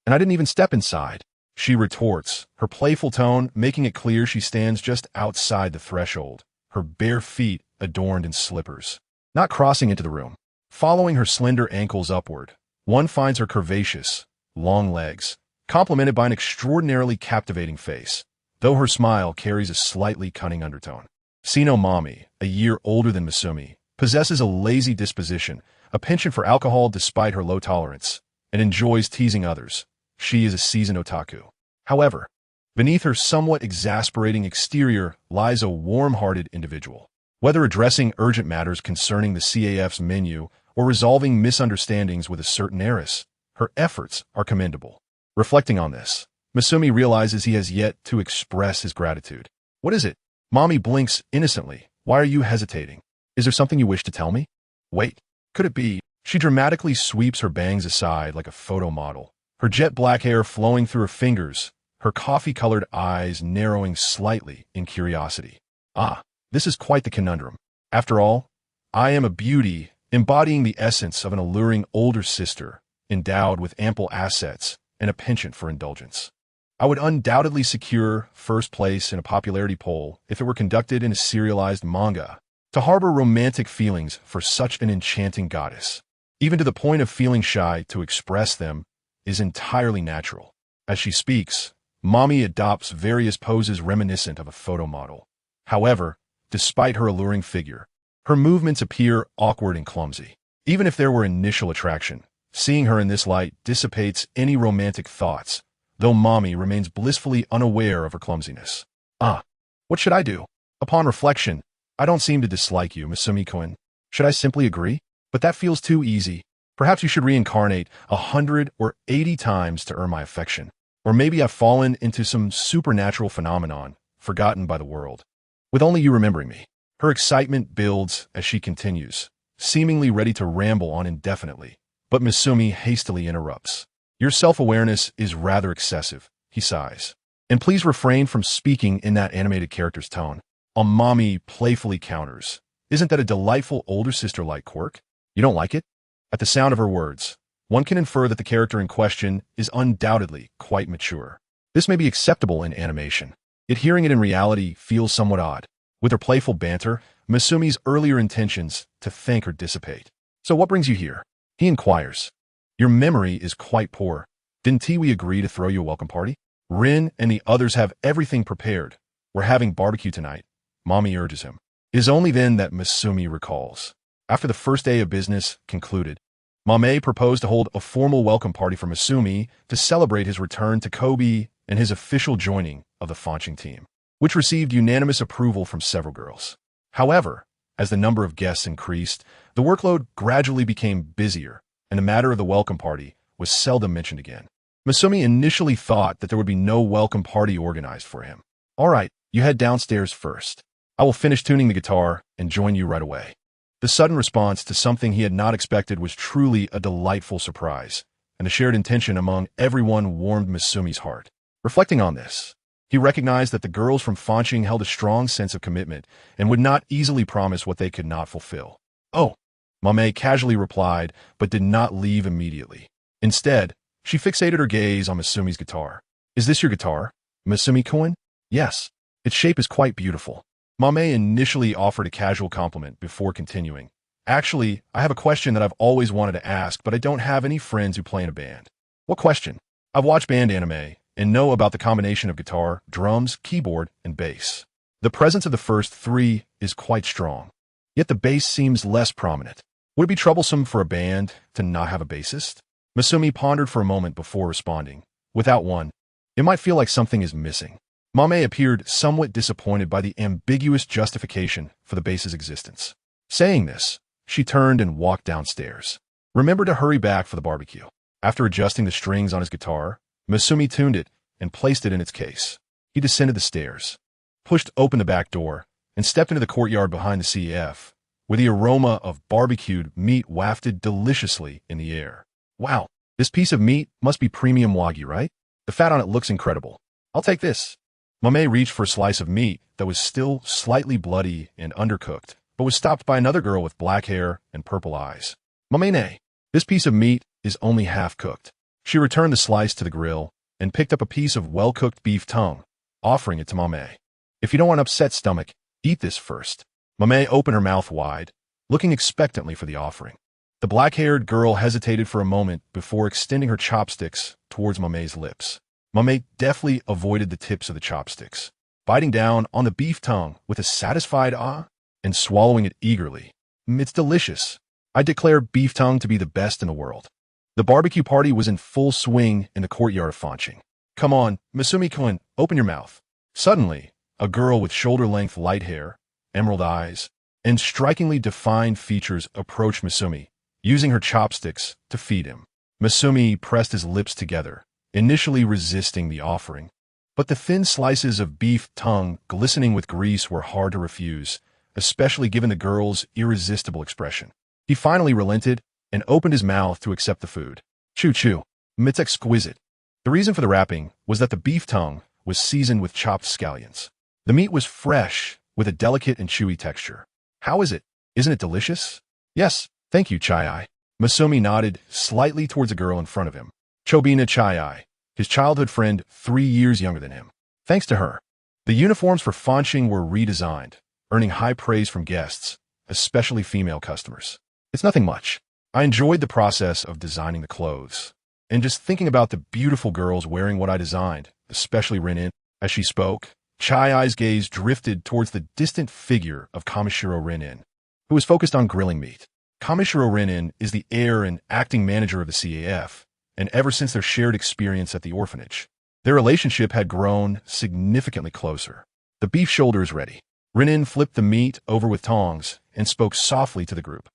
and I didn't even step inside. She retorts, her playful tone making it clear she stands just outside the threshold, her bare feet adorned in slippers. Not crossing into the room. Following her slender ankles upward, one finds her curvaceous, long legs, complemented by an extraordinarily captivating face, though her smile carries a slightly cunning undertone. Sino Mami, a year older than Misumi, possesses a lazy disposition, a penchant for alcohol despite her low tolerance, and enjoys teasing others. She is a seasoned otaku. However, beneath her somewhat exasperating exterior lies a warm-hearted individual. Whether addressing urgent matters concerning the CAF's menu or resolving misunderstandings with a certain heiress, her efforts are commendable. Reflecting on this, Misumi realizes he has yet to express his gratitude. What is it? Mommy blinks innocently. Why are you hesitating? Is there something you wish to tell me? Wait, could it be? She dramatically sweeps her bangs aside like a photo model, her jet black hair flowing through her fingers, her coffee-colored eyes narrowing slightly in curiosity. Ah, this is quite the conundrum. After all, I am a beauty embodying the essence of an alluring older sister, endowed with ample assets and a penchant for indulgence. I would undoubtedly secure first place in a popularity poll if it were conducted in a serialized manga. To harbor romantic feelings for such an enchanting goddess, even to the point of feeling shy to express them, is entirely natural. As she speaks, Mommy adopts various poses reminiscent of a photo model. However, despite her alluring figure, her movements appear awkward and clumsy. Even if there were initial attraction, seeing her in this light dissipates any romantic thoughts, though Mommy remains blissfully unaware of her clumsiness. What should I do? Upon reflection, I don't seem to dislike you, Misumi-kun. Should I simply agree? But that feels too easy. Perhaps you should reincarnate 100 or 80 times to earn my affection. Or maybe I've fallen into some supernatural phenomenon, forgotten by the world, with only you remembering me. Her excitement builds as she continues, seemingly ready to ramble on indefinitely. But Misumi hastily interrupts. Your self-awareness is rather excessive, he sighs. And please refrain from speaking in that animated character's tone. Mommy playfully counters. Isn't that a delightful older sister-like quirk? You don't like it? At the sound of her words, one can infer that the character in question is undoubtedly quite mature. This may be acceptable in animation, yet hearing it in reality feels somewhat odd. With her playful banter, Misumi's earlier intentions to thank her dissipate. So what brings you here? He inquires. Your memory is quite poor. Didn't we agree to throw you a welcome party? Rin and the others have everything prepared. We're having barbecue tonight. Mommy urges him. It is only then that Misumi recalls. After the first day of business concluded, Mame proposed to hold a formal welcome party for Misumi to celebrate his return to Kobe and his official joining of the Fanching team, which received unanimous approval from several girls. However, as the number of guests increased, the workload gradually became busier, and the matter of the welcome party was seldom mentioned again. Misumi initially thought that there would be no welcome party organized for him. All right, you head downstairs first. I will finish tuning the guitar and join you right away. The sudden response to something he had not expected was truly a delightful surprise, and the shared intention among everyone warmed Misumi's heart. Reflecting on this, he recognized that the girls from Fanqing held a strong sense of commitment and would not easily promise what they could not fulfill. "Oh," Mame casually replied, but did not leave immediately. Instead, she fixated her gaze on Misumi's guitar. "Is this your guitar, Misumi-kun?" "Yes. Its shape is quite beautiful." Mame initially offered a casual compliment before continuing. "Actually, I have a question that I've always wanted to ask, but I don't have any friends who play in a band." "What question?" "I've watched band anime and know about the combination of guitar, drums, keyboard, and bass. The presence of the first three is quite strong, yet the bass seems less prominent. Would it be troublesome for a band to not have a bassist?" Misumi pondered for a moment before responding. "Without one, it might feel like something is missing." Mame appeared somewhat disappointed by the ambiguous justification for the bass's existence. Saying this, she turned and walked downstairs. "Remember to hurry back for the barbecue." After adjusting the strings on his guitar, Misumi tuned it and placed it in its case. He descended the stairs, pushed open the back door, and stepped into the courtyard behind the CF, where the aroma of barbecued meat wafted deliciously in the air. "Wow, this piece of meat must be premium Wagyu, right? The fat on it looks incredible. I'll take this." Mame reached for a slice of meat that was still slightly bloody and undercooked, but was stopped by another girl with black hair and purple eyes. "Mame, this piece of meat is only half cooked." She returned the slice to the grill and picked up a piece of well-cooked beef tongue, offering it to Mame. "If you don't want an upset stomach, eat this first." Mame opened her mouth wide, looking expectantly for the offering. The black-haired girl hesitated for a moment before extending her chopsticks towards Mame's lips. Mame deftly avoided the tips of the chopsticks, biting down on the beef tongue with a satisfied ah and swallowing it eagerly. "It's delicious. I declare beef tongue to be the best in the world." The barbecue party was in full swing in the courtyard of Fanqing. "Come on, Misumi-kun, open your mouth." Suddenly, a girl with shoulder-length light hair, emerald eyes, and strikingly defined features approached Misumi, using her chopsticks to feed him. Misumi pressed his lips together, initially resisting the offering, but the thin slices of beef tongue glistening with grease were hard to refuse, especially given the girl's irresistible expression. He finally relented and opened his mouth to accept the food. "Choo-choo, it's exquisite." The reason for the wrapping was that the beef tongue was seasoned with chopped scallions. The meat was fresh, with a delicate and chewy texture. "How is it? Isn't it delicious?" "Yes, thank you, Chai-ai." Misumi nodded slightly towards the girl in front of him. Chobina Chai-ai, his childhood friend 3 years younger than him. Thanks to her, the uniforms for Fanqing were redesigned, earning high praise from guests, especially female customers. "It's nothing much. I enjoyed the process of designing the clothes, and just thinking about the beautiful girls wearing what I designed, especially Rin-in." As she spoke, Chai-ai's gaze drifted towards the distant figure of Kamishiro Rin-in, who was focused on grilling meat. Kamishiro Rin-in is the heir and acting manager of the CAF, and ever since their shared experience at the orphanage, their relationship had grown significantly closer. "The beef shoulder is ready." Rin-in flipped the meat over with tongs and spoke softly to the group.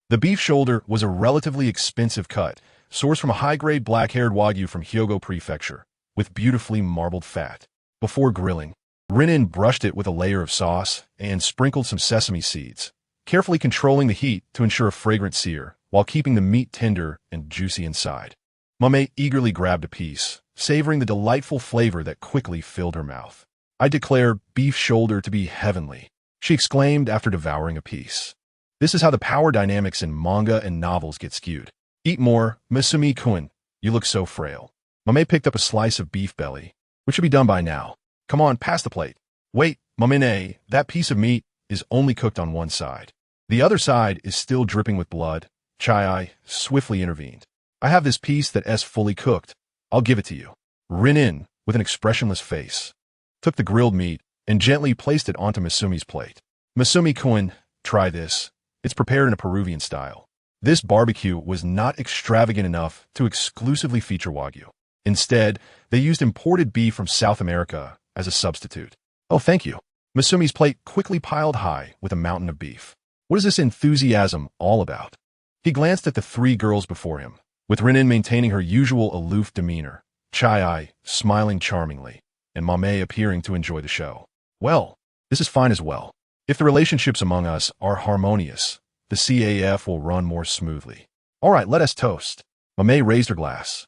The beef shoulder was a relatively expensive cut, sourced from a high-grade black-haired Wagyu from Hyogo Prefecture, with beautifully marbled fat. Before grilling, Rin-in brushed it with a layer of sauce and sprinkled some sesame seeds, carefully controlling the heat to ensure a fragrant sear, while keeping the meat tender and juicy inside. Mame eagerly grabbed a piece, savoring the delightful flavor that quickly filled her mouth. "I declare beef shoulder to be heavenly," she exclaimed after devouring a piece. This is how the power dynamics in manga and novels get skewed. "Eat more, Misumi-kun. You look so frail." Mame picked up a slice of beef belly, which should be done by now. "Come on, pass the plate." "Wait, Mamine, that piece of meat is only cooked on one side. The other side is still dripping with blood." Chai-ai swiftly intervened. "I have this piece that is fully cooked. I'll give it to you." Rin-in, with an expressionless face, took the grilled meat and gently placed it onto Misumi's plate. "Misumi-kun, try this. It's prepared in a Peruvian style." This barbecue was not extravagant enough to exclusively feature Wagyu. Instead, they used imported beef from South America as a substitute. "Oh, thank you." Misumi's plate quickly piled high with a mountain of beef. What is this enthusiasm all about? He glanced at the 3 girls before him, with Rin-in maintaining her usual aloof demeanor, Chai-ai smiling charmingly, and Mame appearing to enjoy the show. "Well, this is fine as well. If the relationships among us are harmonious, the CAF will run more smoothly. All right, let us toast. Mame raised her glass.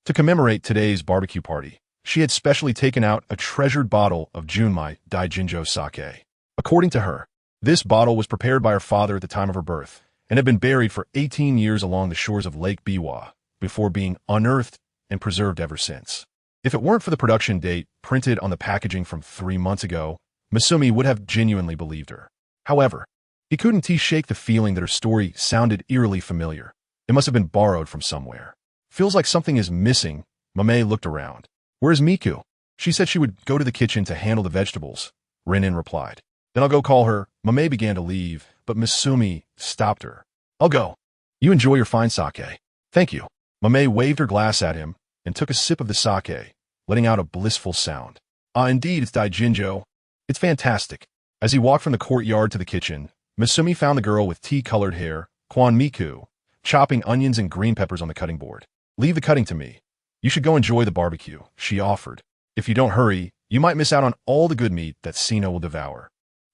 To commemorate today's barbecue party, she had specially taken out a treasured bottle of Junmai Daijinjo sake. According to her, this bottle was prepared by her father at the time of her birth and had been buried for 18 years along the shores of Lake Biwa before being unearthed and preserved ever since. If it weren't for the production date printed on the packaging from 3 months ago, Masumi would have genuinely believed her. However, he couldn't shake the feeling that her story sounded eerily familiar. It must have been borrowed from somewhere. Feels like something is missing. Mame looked around. Where's Miku? She said she would go to the kitchen to handle the vegetables. Renin replied. Then I'll go call her. Mame began to leave, but Masumi stopped her. I'll go. You enjoy your fine sake. Thank you. Mame waved her glass at him and took a sip of the sake, letting out a blissful sound. Indeed, it's Daijinjo. It's fantastic. As he walked from the courtyard to the kitchen, Masumi found the girl with tea-colored hair, Kwan Miku, chopping onions and green peppers on the cutting board. Leave the cutting to me. You should go enjoy the barbecue, she offered. If you don't hurry, you might miss out on all the good meat that Sino will devour.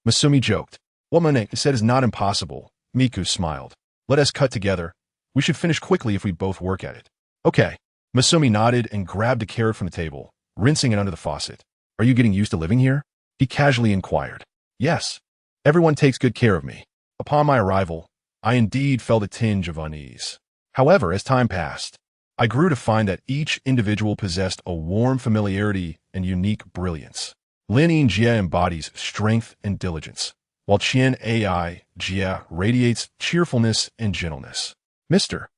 Masumi joked. What Mane said is not impossible. Miku smiled. Let us cut together. We should finish quickly if we both work at it. Okay. Masumi nodded and grabbed a carrot from the table, rinsing it under the faucet. Are you getting used to living here? He casually inquired. Yes. Everyone takes good care of me. Upon my arrival, I indeed felt a tinge of unease. However, as time passed, I grew to find that each individual possessed a warm familiarity and unique brilliance. Lin Yin Jie embodies strength and diligence, while Qian Ai Jie radiates cheerfulness and gentleness. Mr.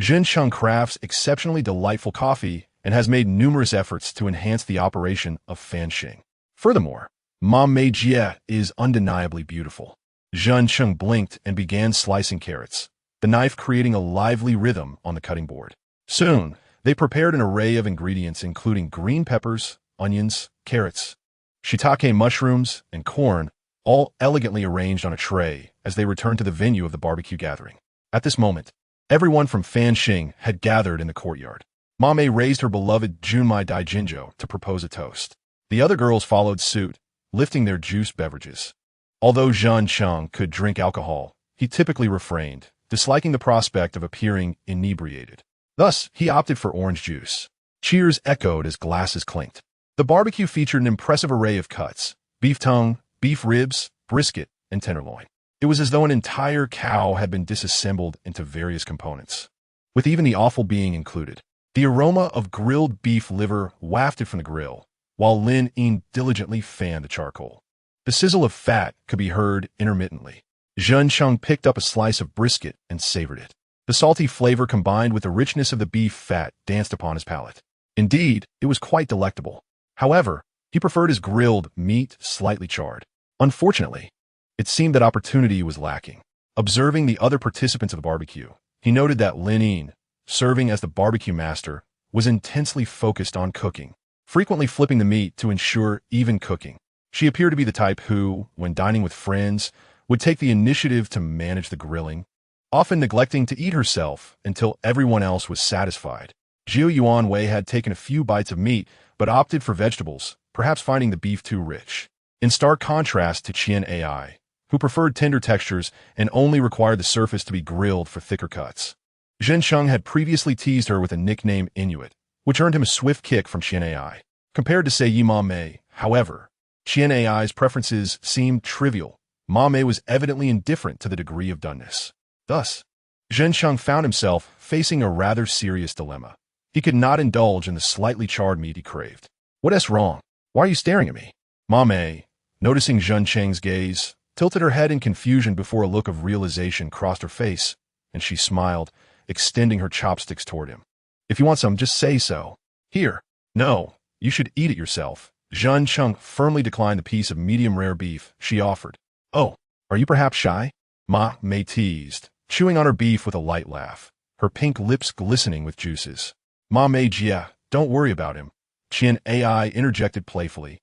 Zhen Cheng crafts exceptionally delightful coffee and has made numerous efforts to enhance the operation of Fanxing. Furthermore, Ma Mei Jie is undeniably beautiful. Zhen Cheng blinked and began slicing carrots, the knife creating a lively rhythm on the cutting board. Soon, they prepared an array of ingredients including green peppers, onions, carrots, shiitake mushrooms, and corn, all elegantly arranged on a tray as they returned to the venue of the barbecue gathering. At this moment, everyone from Fanxing had gathered in the courtyard. Mame raised her beloved Junmai Daijinjo to propose a toast. The other girls followed suit, lifting their juice beverages. Although Zhen Cheng could drink alcohol, he typically refrained, disliking the prospect of appearing inebriated. Thus, he opted for orange juice. Cheers echoed as glasses clinked. The barbecue featured an impressive array of cuts: beef tongue, beef ribs, brisket, and tenderloin. It was as though an entire cow had been disassembled into various components, with even the offal being included. The aroma of grilled beef liver wafted from the grill, while Lin Yin diligently fanned the charcoal. The sizzle of fat could be heard intermittently. Zhen Cheng picked up a slice of brisket and savored it. The salty flavor combined with the richness of the beef fat danced upon his palate. Indeed, it was quite delectable. However, he preferred his grilled meat slightly charred. Unfortunately, it seemed that opportunity was lacking. Observing the other participants of the barbecue, he noted that Lin Yin, serving as the barbecue master, was intensely focused on cooking, frequently flipping the meat to ensure even cooking. She appeared to be the type who, when dining with friends, would take the initiative to manage the grilling, often neglecting to eat herself until everyone else was satisfied. Jiu Yuan Wei had taken a few bites of meat, but opted for vegetables, perhaps finding the beef too rich. In stark contrast to Qian Ai, who preferred tender textures and only required the surface to be grilled for thicker cuts. Zhen Cheng had previously teased her with a nickname Inuit, which earned him a swift kick from Qian Ai. Compared to, say, Yi Ma Mei, however, Qian Ai's preferences seemed trivial. Ma Mei was evidently indifferent to the degree of doneness. Thus, Zhen Cheng found himself facing a rather serious dilemma. He could not indulge in the slightly charred meat he craved. What's wrong? Why are you staring at me? Ma Mei, noticing Zhen Cheng's gaze, tilted her head in confusion before a look of realization crossed her face, and she smiled, extending her chopsticks toward him. If you want some, just say so. Here. No, you should eat it yourself. Zhen Cheng firmly declined the piece of medium-rare beef she offered. Oh, are you perhaps shy? Ma Mei teased, chewing on her beef with a light laugh, her pink lips glistening with juices. Ma Mei Jie, don't worry about him, Qian Ai interjected playfully,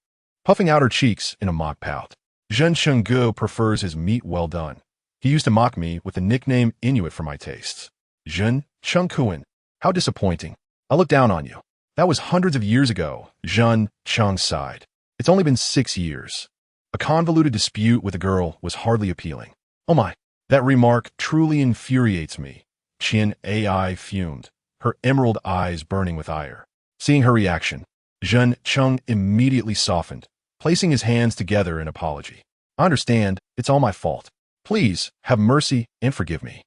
puffing out her cheeks in a mock pout. Zhen Chenggu prefers his meat well done. He used to mock me with the nickname Inuit for my tastes. Zhen Chengkuan, how disappointing. I look down on you. That was hundreds of years ago, Zhen Cheng sighed. It's only been 6 years. A convoluted dispute with a girl was hardly appealing. Oh my, That remark truly infuriates me. Qian AI fumed, her emerald eyes burning with ire. Seeing her reaction, Zhen Cheng immediately softened, placing his hands together in apology. I understand, it's all my fault. Please, have mercy and forgive me.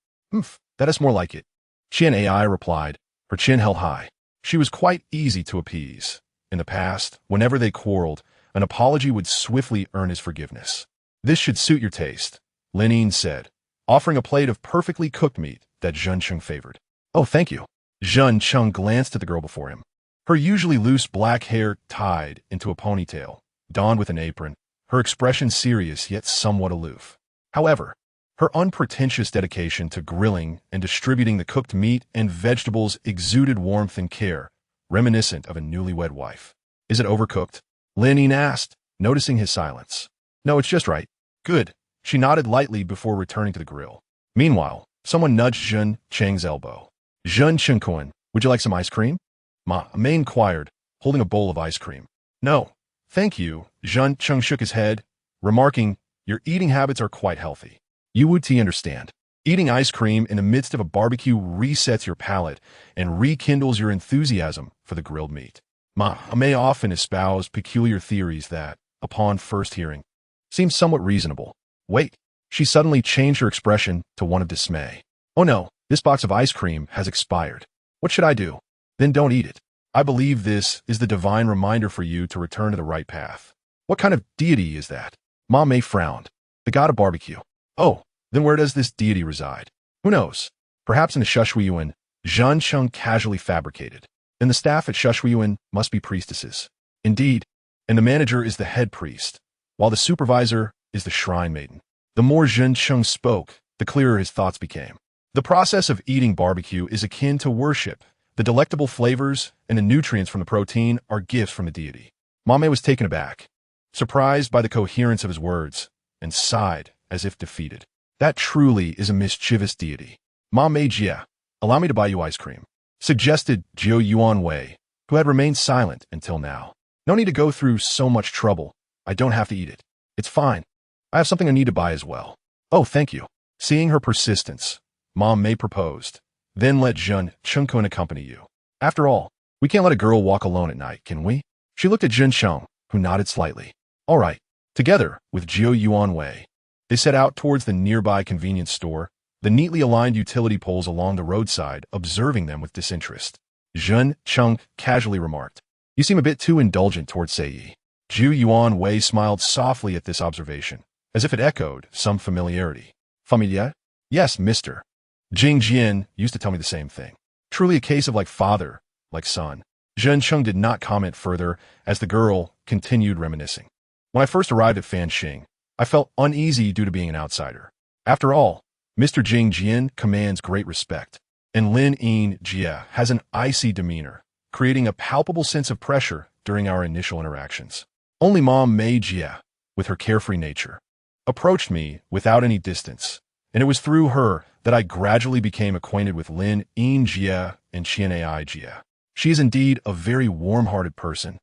That is more like it. Qian AI replied, her chin held high. She was quite easy to appease. In the past, whenever they quarreled, an apology would swiftly earn his forgiveness. This should suit your taste, Lin Yin said, offering a plate of perfectly cooked meat that Zhen Cheng favored. Oh, thank you. Zhen Cheng glanced at the girl before him. Her usually loose black hair tied into a ponytail, donned with an apron, her expression serious yet somewhat aloof. However, her unpretentious dedication to grilling and distributing the cooked meat and vegetables exuded warmth and care, reminiscent of a newlywed wife. Is it overcooked? Lin Yin asked, noticing his silence. No, it's just right. Good. She nodded lightly before returning to the grill. Meanwhile, someone nudged Zhen Cheng's elbow. Zhen Chengkuan, would you like some ice cream? May inquired, holding a bowl of ice cream. No, thank you. Zhen Cheng shook his head, remarking, your eating habits are quite healthy. You would understand. Eating ice cream in the midst of a barbecue resets your palate and rekindles your enthusiasm for the grilled meat. May often espouse peculiar theories that, upon first hearing, seem somewhat reasonable. Wait, she suddenly changed her expression to one of dismay. Oh no, this box of ice cream has expired. What should I do? Then don't eat it. I believe this is the divine reminder for you to return to the right path. What kind of deity is that? Ma Mei frowned. The god of barbecue. Oh, then where does this deity reside? Who knows? Perhaps in the Shushuyuan, Zhen Cheng casually fabricated. Then the staff at Shushuyuan must be priestesses. Indeed, and the manager is the head priest, while the supervisor is the shrine maiden. The more Zhen Cheng spoke, the clearer his thoughts became. The process of eating barbecue is akin to worship. The delectable flavors and the nutrients from the protein are gifts from the deity. Mame was taken aback, surprised by the coherence of his words, and sighed as if defeated. That truly is a mischievous deity. Mame Jia, allow me to buy you ice cream, suggested Jiu Yuan Wei, who had remained silent until now. No need to go through so much trouble. I don't have to eat it. It's fine. I have something I need to buy as well. Oh, thank you. Seeing her persistence, Mom May proposed, then let Zhen Chengkuan accompany you. After all, we can't let a girl walk alone at night, can we? She looked at Zhen Cheng, who nodded slightly. All right. Together with Jiu Yuan Wei, they set out towards the nearby convenience store, the neatly aligned utility poles along the roadside observing them with disinterest. Zhen Cheng casually remarked, you seem a bit too indulgent towards Sei. Jiu Yuan Wei smiled softly at this observation, as if it echoed some familiarity. Familiar? Yes, mister. Jing Jian used to tell me the same thing. Truly a case of like father, like son. Zhen Cheng did not comment further as the girl continued reminiscing. When I first arrived at Fanxing, I felt uneasy due to being an outsider. After all, Mr. Jing Jian commands great respect, and Lin Yin Jia has an icy demeanor, creating a palpable sense of pressure during our initial interactions. Only Mom Mei Jia, with her carefree nature, approached me without any distance, and it was through her that I gradually became acquainted with Lin Yin Jia and Qian Ai Jia. She is indeed a very warm-hearted person.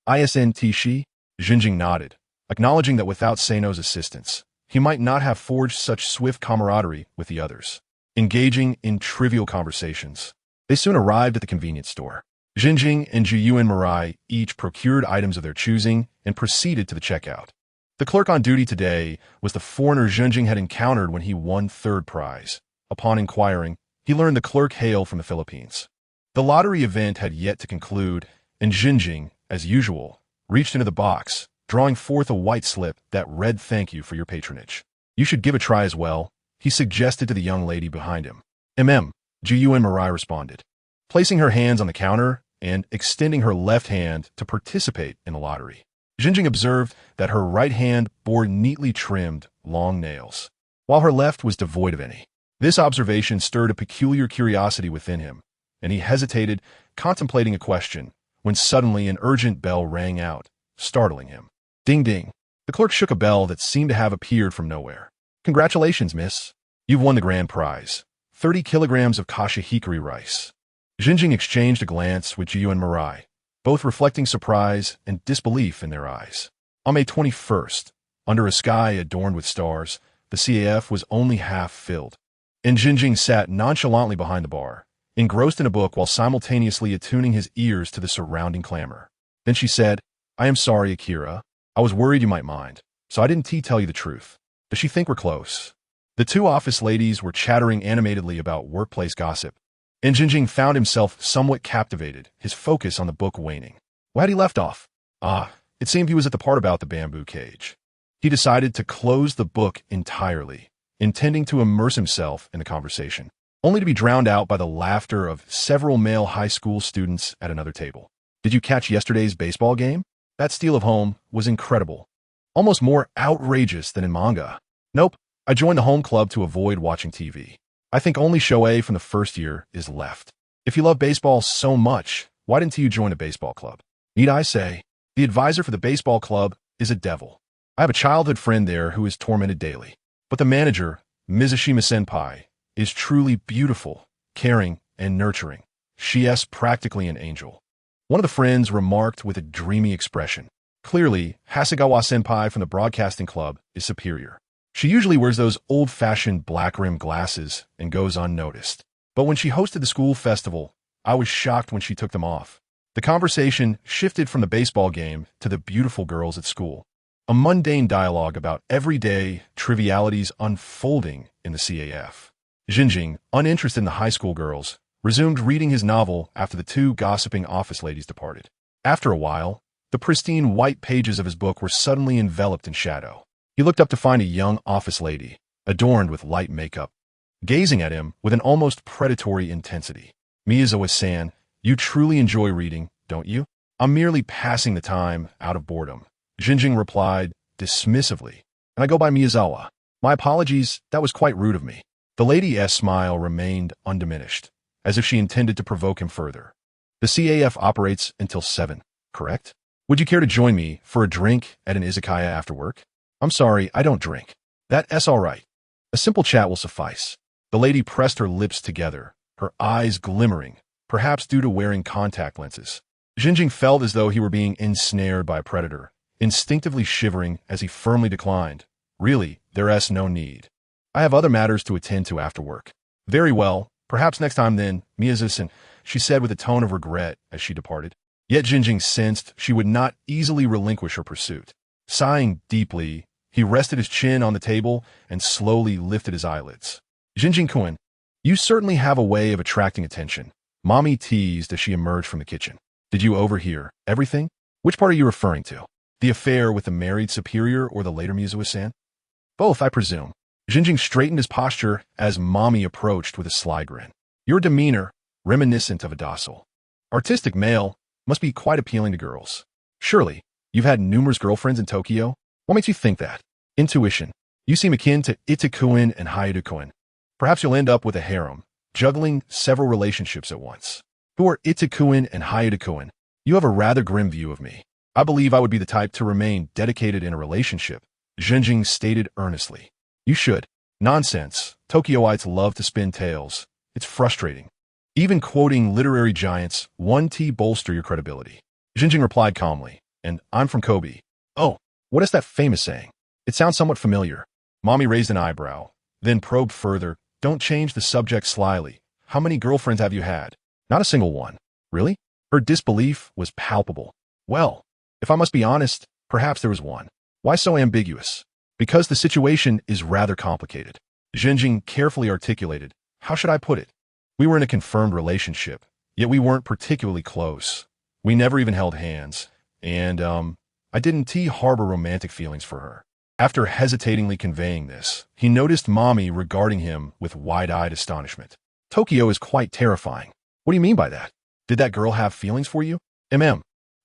Isnt she? Jinjing nodded, acknowledging that without Seino's assistance, he might not have forged such swift camaraderie with the others. Engaging in trivial conversations, they soon arrived at the convenience store. Jinjing and Jiyuan Mirai each procured items of their choosing and proceeded to the checkout. The clerk on duty today was the foreigner Jinjing had encountered when he won third prize. Upon inquiring, he learned the clerk hailed from the Philippines. The lottery event had yet to conclude, and Jinjing, as usual, reached into the box, drawing forth a white slip that read thank you for your patronage. You should give a try as well, he suggested to the young lady behind him. Jiyuan Mirai responded, placing her hands on the counter and extending her left hand to participate in the lottery. Jinjing observed that her right hand bore neatly trimmed, long nails, while her left was devoid of any. This observation stirred a peculiar curiosity within him, and he hesitated, contemplating a question, when suddenly an urgent bell rang out, startling him. Ding ding. The clerk shook a bell that seemed to have appeared from nowhere. Congratulations, miss. You've won the grand prize. 30 kilograms of kasha hikari rice. Jinjing exchanged a glance with Jiu and Mirai, both reflecting surprise and disbelief in their eyes. On May 21st, under a sky adorned with stars, The CAF was only half filled, and Jinjing sat nonchalantly behind the bar, engrossed in a book while simultaneously attuning his ears to the surrounding clamor. Then she said, "I am sorry, Akira. I was worried you might mind, so I didn't tell you the truth. Does she think we're close?" The two office ladies were chattering animatedly about workplace gossip, and Jinjing found himself somewhat captivated, his focus on the book waning. Where had he left off? It seemed he was at the part about the bamboo cage. He decided to close the book entirely, intending to immerse himself in the conversation, only to be drowned out by the laughter of several male high school students at another table. "Did you catch yesterday's baseball game? That steal of home was incredible. Almost more outrageous than in manga." "Nope, I joined the home club to avoid watching TV. I think only Shoei from the first year is left. If you love baseball so much, why didn't you join a baseball club?" "Need I say, the advisor for the baseball club is a devil. I have a childhood friend there who is tormented daily. But the manager, Mizushima-senpai, is truly beautiful, caring, and nurturing. She is practically an angel." One of the friends remarked with a dreamy expression. Clearly, Hasegawa-senpai from the broadcasting club is superior. She usually wears those old-fashioned black-rimmed glasses and goes unnoticed. But when she hosted the school festival, I was shocked when she took them off. The conversation shifted from the baseball game to the beautiful girls at school. A mundane dialogue about everyday trivialities unfolding in the CAF. Jinjing, uninterested in the high school girls, resumed reading his novel after the two gossiping office ladies departed. After a while, the pristine white pages of his book were suddenly enveloped in shadow. He looked up to find a young office lady, adorned with light makeup, gazing at him with an almost predatory intensity. "Miyazawa-san, you truly enjoy reading, don't you?" "I'm merely passing the time out of boredom," Jinjing replied dismissively. "And I go by Miyazawa. My apologies, that was quite rude of me." The lady's smile remained undiminished, as if she intended to provoke him further. "The CAF operates until 7, correct? Would you care to join me for a drink at an izakaya after work?" "I'm sorry, I don't drink." "That's all right. A simple chat will suffice." The lady pressed her lips together, her eyes glimmering, perhaps due to wearing contact lenses. Jinjing felt as though he were being ensnared by a predator, instinctively shivering as he firmly declined. "Really, there's no need. I have other matters to attend to after work." "Very well, perhaps next time then, Miyazu-san," she said with a tone of regret as she departed. Yet Jinjing sensed she would not easily relinquish her pursuit. Sighing deeply, he rested his chin on the table and slowly lifted his eyelids. "Jinjing-kun, you certainly have a way of attracting attention," Mommy teased as she emerged from the kitchen. "Did you overhear everything? Which part are you referring to? The affair with the married superior or the later Miyazawa-san?" "Both, I presume." Jinjing straightened his posture as Mommy approached with a sly grin. "Your demeanor, reminiscent of a docile, artistic male, must be quite appealing to girls. Surely, you've had numerous girlfriends in Tokyo? What makes you think that?" "Intuition. You seem akin to Itakuen and Hayadakuen. Perhaps you'll end up with a harem, juggling several relationships at once." "Who are Itakuen and Hayadakuen?" "You have a rather grim view of me. I believe I would be the type to remain dedicated in a relationship," Jinjing stated earnestly. "You should." "Nonsense. Tokyoites love to spin tales. It's frustrating. Even quoting literary giants, one T bolster your credibility." Jinjing replied calmly, "And I'm from Kobe." "Oh, what is that famous saying? It sounds somewhat familiar." Mommy raised an eyebrow, then probed further. "Don't change the subject slyly. How many girlfriends have you had?" "Not a single one." "Really?" Her disbelief was palpable. "Well, if I must be honest, perhaps there was one." "Why so ambiguous?" "Because the situation is rather complicated." Jinjing carefully articulated. "How should I put it? We were in a confirmed relationship, yet we weren't particularly close. We never even held hands, and, I didn't harbor romantic feelings for her." After hesitatingly conveying this, he noticed Mommy regarding him with wide-eyed astonishment. "Tokyo is quite terrifying. What do you mean by that? Did that girl have feelings for you?"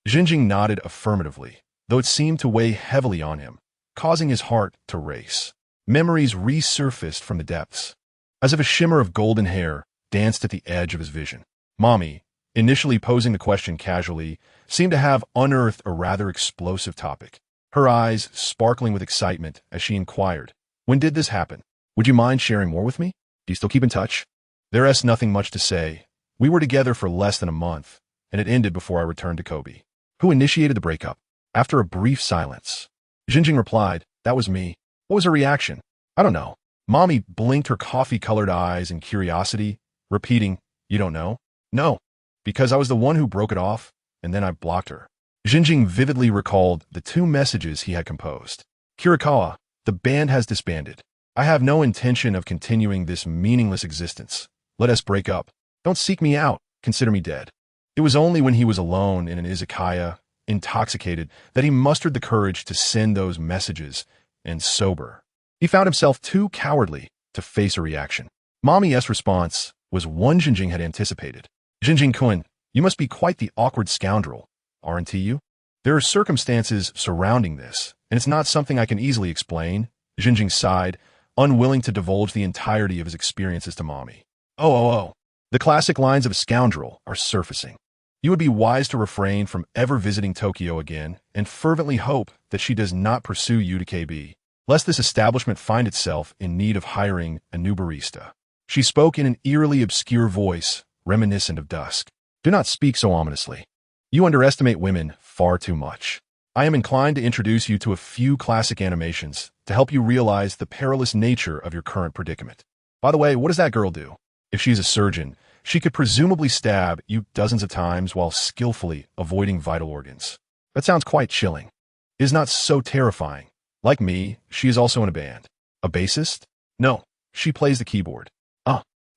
Jinjing nodded affirmatively, though it seemed to weigh heavily on him, causing his heart to race. Memories resurfaced from the depths, as if a shimmer of golden hair danced at the edge of his vision. Mommy, initially posing the question casually, seemed to have unearthed a rather explosive topic, her eyes sparkling with excitement as she inquired, "When did this happen? Would you mind sharing more with me? Do you still keep in touch?" "There's nothing much to say. We were together for less than a month, and it ended before I returned to Kobe." "Who initiated the breakup?" After a brief silence, Jinjing replied, "That was me." "What was her reaction?" I don't know. Mommy blinked her coffee-colored eyes in curiosity, repeating, you don't know? No, because I was the one who broke it off, and then I blocked her. Jinjing vividly recalled the two messages he had composed. Kirikawa, the band has disbanded. I have no intention of continuing this meaningless existence. Let us break up. Don't seek me out. Consider me dead. It was only when he was alone in an izakaya, intoxicated, that he mustered the courage to send those messages, and sober. He found himself too cowardly to face a reaction. Mommy's response was one Jinjing had anticipated. Jinjing-kun, you must be quite the awkward scoundrel, aren't you? There are circumstances surrounding this, and it's not something I can easily explain. Jinjing sighed, unwilling to divulge the entirety of his experiences to Mommy. Oh. The classic lines of a scoundrel are surfacing. You would be wise to refrain from ever visiting Tokyo again and fervently hope that she does not pursue you to KB, lest this establishment find itself in need of hiring a new barista. She spoke in an eerily obscure voice, reminiscent of dusk. Do not speak so ominously. You underestimate women far too much. I am inclined to introduce you to a few classic animations to help you realize the perilous nature of your current predicament. By the way, what does that girl do? If she's a surgeon, she could presumably stab you dozens of times while skillfully avoiding vital organs. That sounds quite chilling. It is not so terrifying. Like me, she is also in a band. A bassist? No, she plays the keyboard.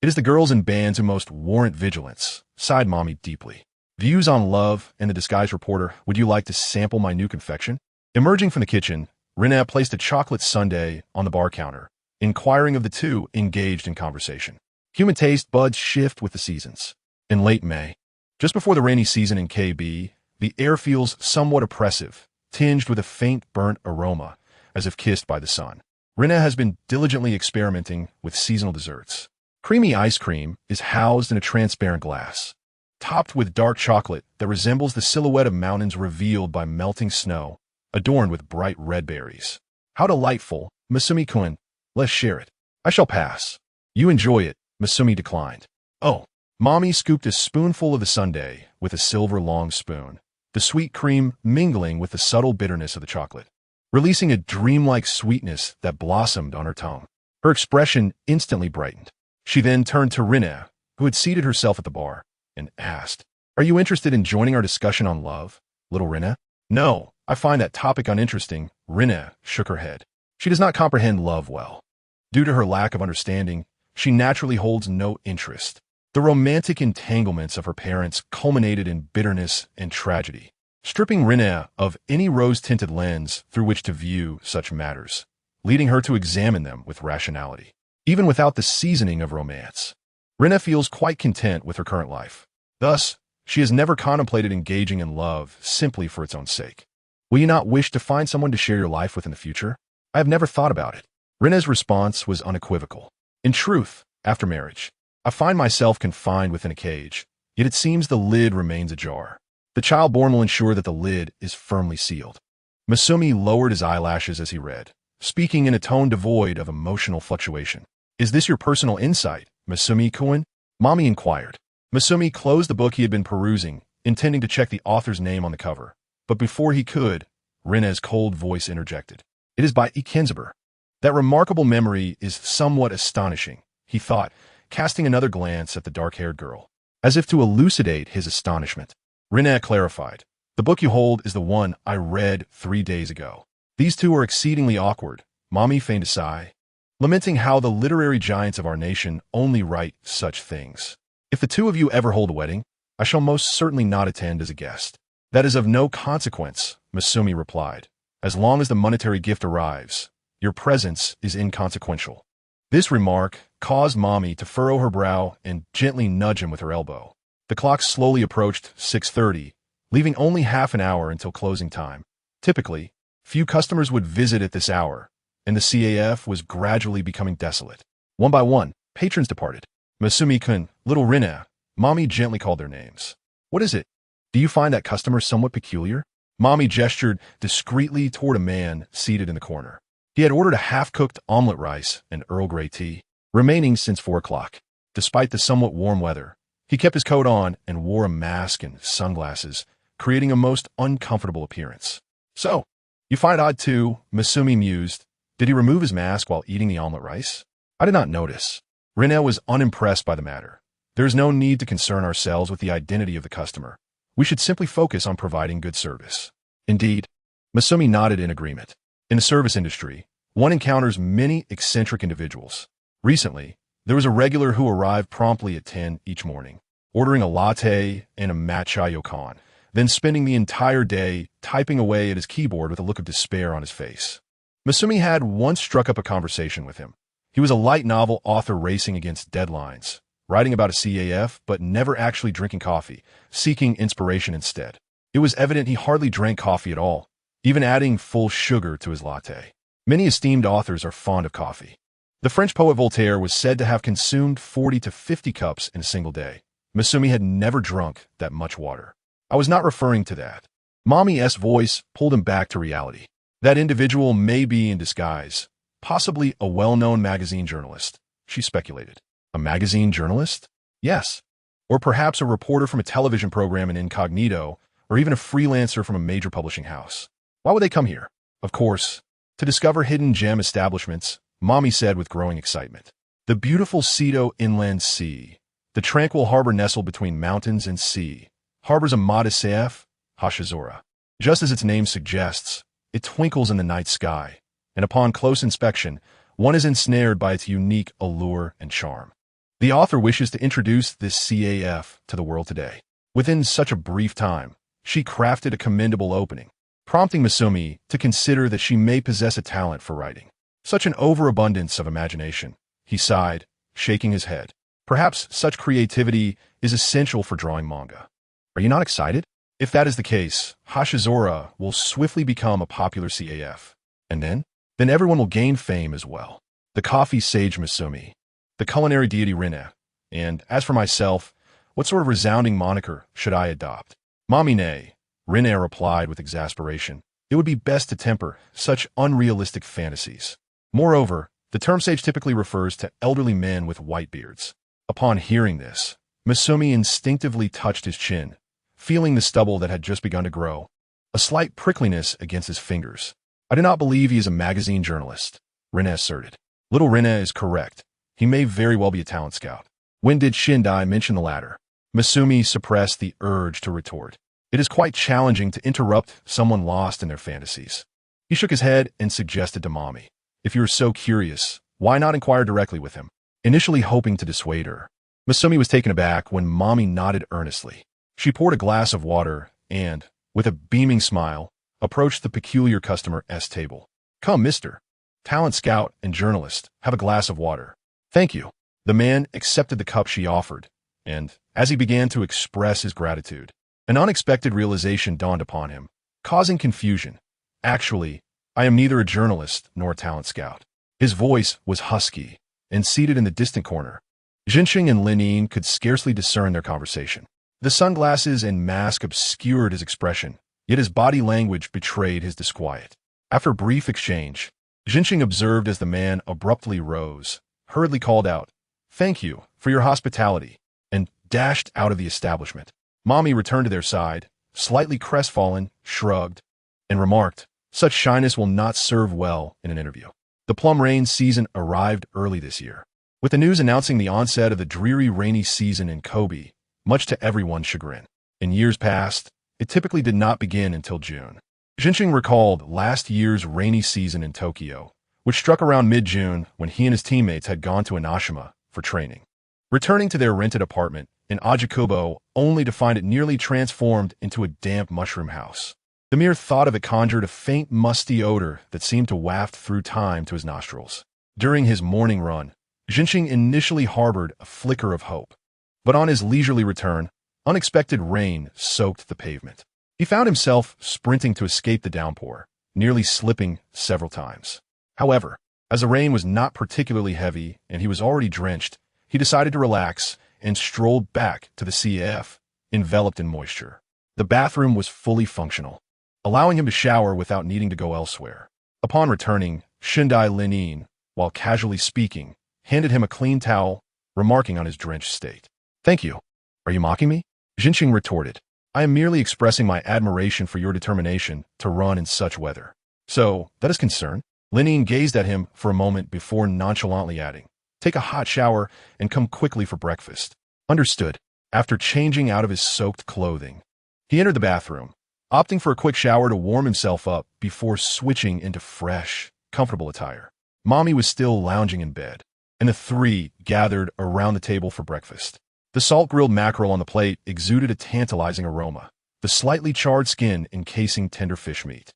It is the girls in bands who most warrant vigilance, sighed Mommy deeply. Views on Love and the Disguised Reporter, would you like to sample my new confection? Emerging from the kitchen, Rina placed a chocolate sundae on the bar counter, inquiring of the two engaged in conversation. Human taste buds shift with the seasons. In late May, just before the rainy season in KB, the air feels somewhat oppressive, tinged with a faint burnt aroma, as if kissed by the sun. Rina has been diligently experimenting with seasonal desserts. Creamy ice cream is housed in a transparent glass, topped with dark chocolate that resembles the silhouette of mountains revealed by melting snow, adorned with bright red berries. How delightful, Masumi-kun. Let's share it. I shall pass. You enjoy it, Masumi declined. Oh. Mommy scooped a spoonful of the sundae with a silver long spoon, the sweet cream mingling with the subtle bitterness of the chocolate, releasing a dreamlike sweetness that blossomed on her tongue. Her expression instantly brightened. She then turned to Rina, who had seated herself at the bar, and asked, Are you interested in joining our discussion on love, little Rina? No, I find that topic uninteresting. Rina shook her head. She does not comprehend love well. Due to her lack of understanding, she naturally holds no interest. The romantic entanglements of her parents culminated in bitterness and tragedy, stripping Rina of any rose-tinted lens through which to view such matters, leading her to examine them with rationality. Even without the seasoning of romance, Rina feels quite content with her current life. Thus, she has never contemplated engaging in love simply for its own sake. Will you not wish to find someone to share your life with in the future? I have never thought about it. Rina's response was unequivocal. In truth, after marriage, I find myself confined within a cage, yet it seems the lid remains ajar. The child born will ensure that the lid is firmly sealed. Masumi lowered his eyelashes as he read, speaking in a tone devoid of emotional fluctuation. Is this your personal insight, Masumi-kun? Mommy inquired. Masumi closed the book he had been perusing, intending to check the author's name on the cover. But before he could, Rina's cold voice interjected. It is by Ikenzaber. That remarkable memory is somewhat astonishing, he thought, casting another glance at the dark-haired girl. As if to elucidate his astonishment, Rina clarified. The book you hold is the one I read 3 days ago. These two are exceedingly awkward. Mommy feigned a sigh, lamenting how the literary giants of our nation only write such things. If the two of you ever hold a wedding, I shall most certainly not attend as a guest. That is of no consequence, Masumi replied. As long as the monetary gift arrives, your presence is inconsequential. This remark caused Mommy to furrow her brow and gently nudge him with her elbow. The clock slowly approached 6:30, leaving only half an hour until closing time. Typically, few customers would visit at this hour, and the CAF was gradually becoming desolate. One by one, patrons departed. Masumi-kun, little Rina, Mommy gently called their names. What is it? Do you find that customer somewhat peculiar? Mommy gestured discreetly toward a man seated in the corner. He had ordered a half-cooked omelet rice and Earl Grey tea, remaining since 4 o'clock. Despite the somewhat warm weather, he kept his coat on and wore a mask and sunglasses, creating a most uncomfortable appearance. So, you find it odd too, Masumi mused, Did he remove his mask while eating the omelet rice? I did not notice. Rinne was unimpressed by the matter. There is no need to concern ourselves with the identity of the customer. We should simply focus on providing good service. Indeed, Masumi nodded in agreement. In the service industry, one encounters many eccentric individuals. Recently, there was a regular who arrived promptly at 10 each morning, ordering a latte and a matcha yokan, then spending the entire day typing away at his keyboard with a look of despair on his face. Masumi had once struck up a conversation with him. He was a light novel author racing against deadlines, writing about a CAF but never actually drinking coffee, seeking inspiration instead. It was evident he hardly drank coffee at all, even adding full sugar to his latte. Many esteemed authors are fond of coffee. The French poet Voltaire was said to have consumed 40 to 50 cups in a single day. Masumi had never drunk that much water. I was not referring to that. Mommy's voice pulled him back to reality. That individual may be in disguise, possibly a well-known magazine journalist, she speculated. A magazine journalist? Yes. Or perhaps a reporter from a television program in incognito, or even a freelancer from a major publishing house. Why would they come here? Of course, to discover hidden gem establishments, Mommy said with growing excitement. The beautiful Seto Inland Sea, the tranquil harbor nestled between mountains and sea, harbors a modest CF, Hashizora. Just as its name suggests, it twinkles in the night sky, and upon close inspection, one is ensnared by its unique allure and charm. The author wishes to introduce this CAF to the world today. Within such a brief time, she crafted a commendable opening, prompting Masumi to consider that she may possess a talent for writing. Such an overabundance of imagination, he sighed, shaking his head. Perhaps such creativity is essential for drawing manga. Are you not excited? If that is the case, Hashizora will swiftly become a popular CAF. And then everyone will gain fame as well. The coffee sage Masumi, the culinary deity Rinne, and as for myself, what sort of resounding moniker should I adopt? Mommy nay, Rinne replied with exasperation. It would be best to temper such unrealistic fantasies. Moreover, the term sage typically refers to elderly men with white beards. Upon hearing this, Masumi instinctively touched his chin, feeling the stubble that had just begun to grow, a slight prickliness against his fingers. I do not believe he is a magazine journalist, Rinne asserted. Little Rinne is correct. He may very well be a talent scout. When did Shindai mention the latter? Masumi suppressed the urge to retort. It is quite challenging to interrupt someone lost in their fantasies. He shook his head and suggested to Mommy, if you are so curious, why not inquire directly with him? Initially hoping to dissuade her, Masumi was taken aback when Mommy nodded earnestly. She poured a glass of water and, with a beaming smile, approached the peculiar customer's table. Come, mister. Talent scout and journalist, have a glass of water. Thank you. The man accepted the cup she offered, and, as he began to express his gratitude, an unexpected realization dawned upon him, causing confusion. Actually, I am neither a journalist nor a talent scout. His voice was husky, and seated in the distant corner, Jinxing and Linine could scarcely discern their conversation. The sunglasses and mask obscured his expression, yet his body language betrayed his disquiet. After a brief exchange, Jinxing observed as the man abruptly rose, hurriedly called out, "Thank you for your hospitality," and dashed out of the establishment. Mommy returned to their side, slightly crestfallen, shrugged, and remarked, "Such shyness will not serve well in an interview." The plum rain season arrived early this year, with the news announcing the onset of the dreary rainy season in Kobe, much to everyone's chagrin. In years past, it typically did not begin until June. Jinxing recalled last year's rainy season in Tokyo, which struck around mid-June when he and his teammates had gone to Inashima for training. Returning to their rented apartment in Ajikubo only to find it nearly transformed into a damp mushroom house. The mere thought of it conjured a faint musty odor that seemed to waft through time to his nostrils. During his morning run, Jinxing initially harbored a flicker of hope. But on his leisurely return, unexpected rain soaked the pavement. He found himself sprinting to escape the downpour, nearly slipping several times. However, as the rain was not particularly heavy and he was already drenched, he decided to relax and strolled back to the CF, enveloped in moisture. The bathroom was fully functional, allowing him to shower without needing to go elsewhere. Upon returning, Shindai Linine, while casually speaking, handed him a clean towel, remarking on his drenched state. "Thank you. Are you mocking me?" Jinxing retorted. "I am merely expressing my admiration for your determination to run in such weather. So, that is concern. Linine gazed at him for a moment before nonchalantly adding, "Take a hot shower and come quickly for breakfast." Understood. After changing out of his soaked clothing, he entered the bathroom, opting for a quick shower to warm himself up before switching into fresh, comfortable attire. Mommy was still lounging in bed, and the three gathered around the table for breakfast. The salt-grilled mackerel on the plate exuded a tantalizing aroma, the slightly charred skin encasing tender fish meat.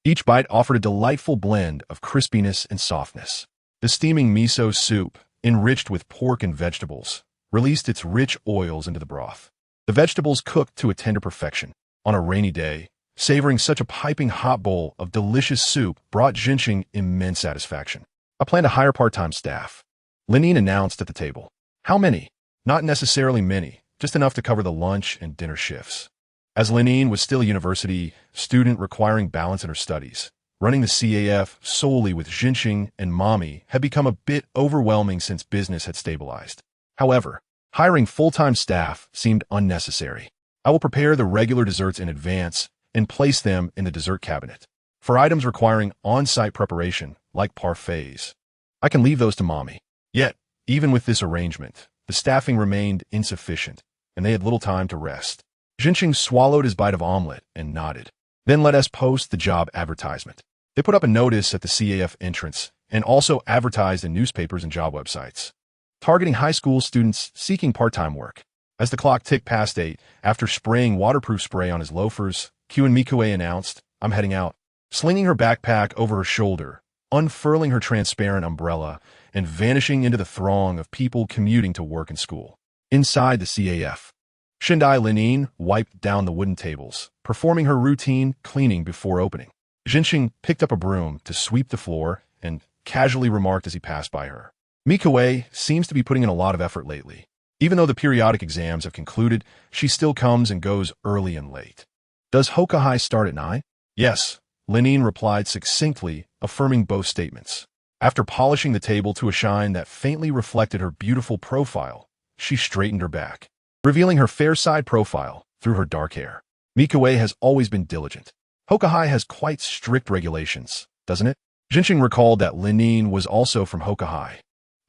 Each bite offered a delightful blend of crispiness and softness. The steaming miso soup, enriched with pork and vegetables, released its rich oils into the broth. The vegetables cooked to a tender perfection. On a rainy day, savoring such a piping hot bowl of delicious soup brought Jinxing immense satisfaction. "I plan to hire part-time staff," Linine announced at the table. "How many?" "Not necessarily many, just enough to cover the lunch and dinner shifts." As Linine was still a university student requiring balance in her studies, running the CAF solely with Jinxing and Mommy had become a bit overwhelming since business had stabilized. However, hiring full-time staff seemed unnecessary. "I will prepare the regular desserts in advance and place them in the dessert cabinet. For items requiring on-site preparation, like parfaits, I can leave those to Mommy." Yet, even with this arrangement, the staffing remained insufficient, and they had little time to rest. Jinxing swallowed his bite of omelet and nodded. "Then let us post the job advertisement." They put up a notice at the CAF entrance and also advertised in newspapers and job websites, targeting high school students seeking part-time work. As the clock ticked past 8, after spraying waterproof spray on his loafers, Q and Mikue announced, "I'm heading out." Slinging her backpack over her shoulder, unfurling her transparent umbrella, and vanishing into the throng of people commuting to work and school. Inside the CAF, Shindai Linine wiped down the wooden tables, performing her routine cleaning before opening. Jinxing picked up a broom to sweep the floor and casually remarked as he passed by her, "Mikue seems to be putting in a lot of effort lately. Even though the periodic exams have concluded, she still comes and goes early and late." "Does Hokuhai start at 9? "Yes," Linine replied succinctly, affirming both statements. After polishing the table to a shine that faintly reflected her beautiful profile, she straightened her back, revealing her fair side profile through her dark hair. "Mikue has always been diligent. Hokuhai has quite strict regulations, doesn't it?" Jinxing recalled that Linine was also from Hokuhai.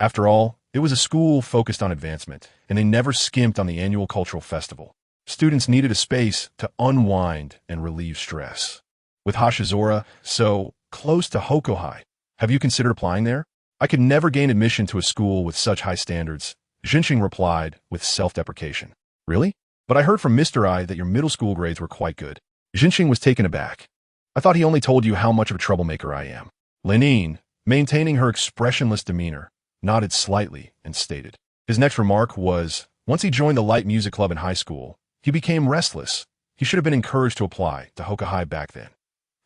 After all, it was a school focused on advancement, and they never skimped on the annual cultural festival. Students needed a space to unwind and relieve stress. With Hashizora so close to Hokuhai, have you considered applying there? "I could never gain admission to a school with such high standards," Jinxing replied with self-deprecation. "Really? But I heard from Mr. I that your middle school grades were quite good." Jinxing was taken aback. "I thought he only told you how much of a troublemaker I am." Linine, maintaining her expressionless demeanor, nodded slightly and stated. His next remark was, once he joined the light music club in high school, he became restless. He should have been encouraged to apply to Hokuhai back then.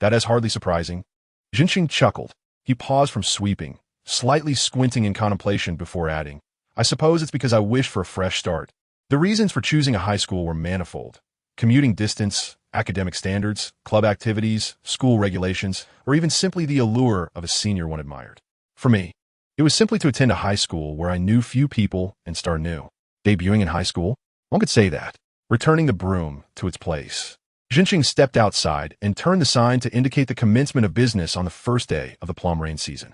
"That is hardly surprising." Jinxing chuckled. He paused from sweeping, slightly squinting in contemplation before adding, "I suppose it's because I wish for a fresh start." The reasons for choosing a high school were manifold: commuting distance, academic standards, club activities, school regulations, or even simply the allure of a senior one admired. For me, it was simply to attend a high school where I knew few people and start new. Debuting in high school? One could say that. Returning the broom to its place, Jinxing stepped outside and turned the sign to indicate the commencement of business on the first day of the plum rain season.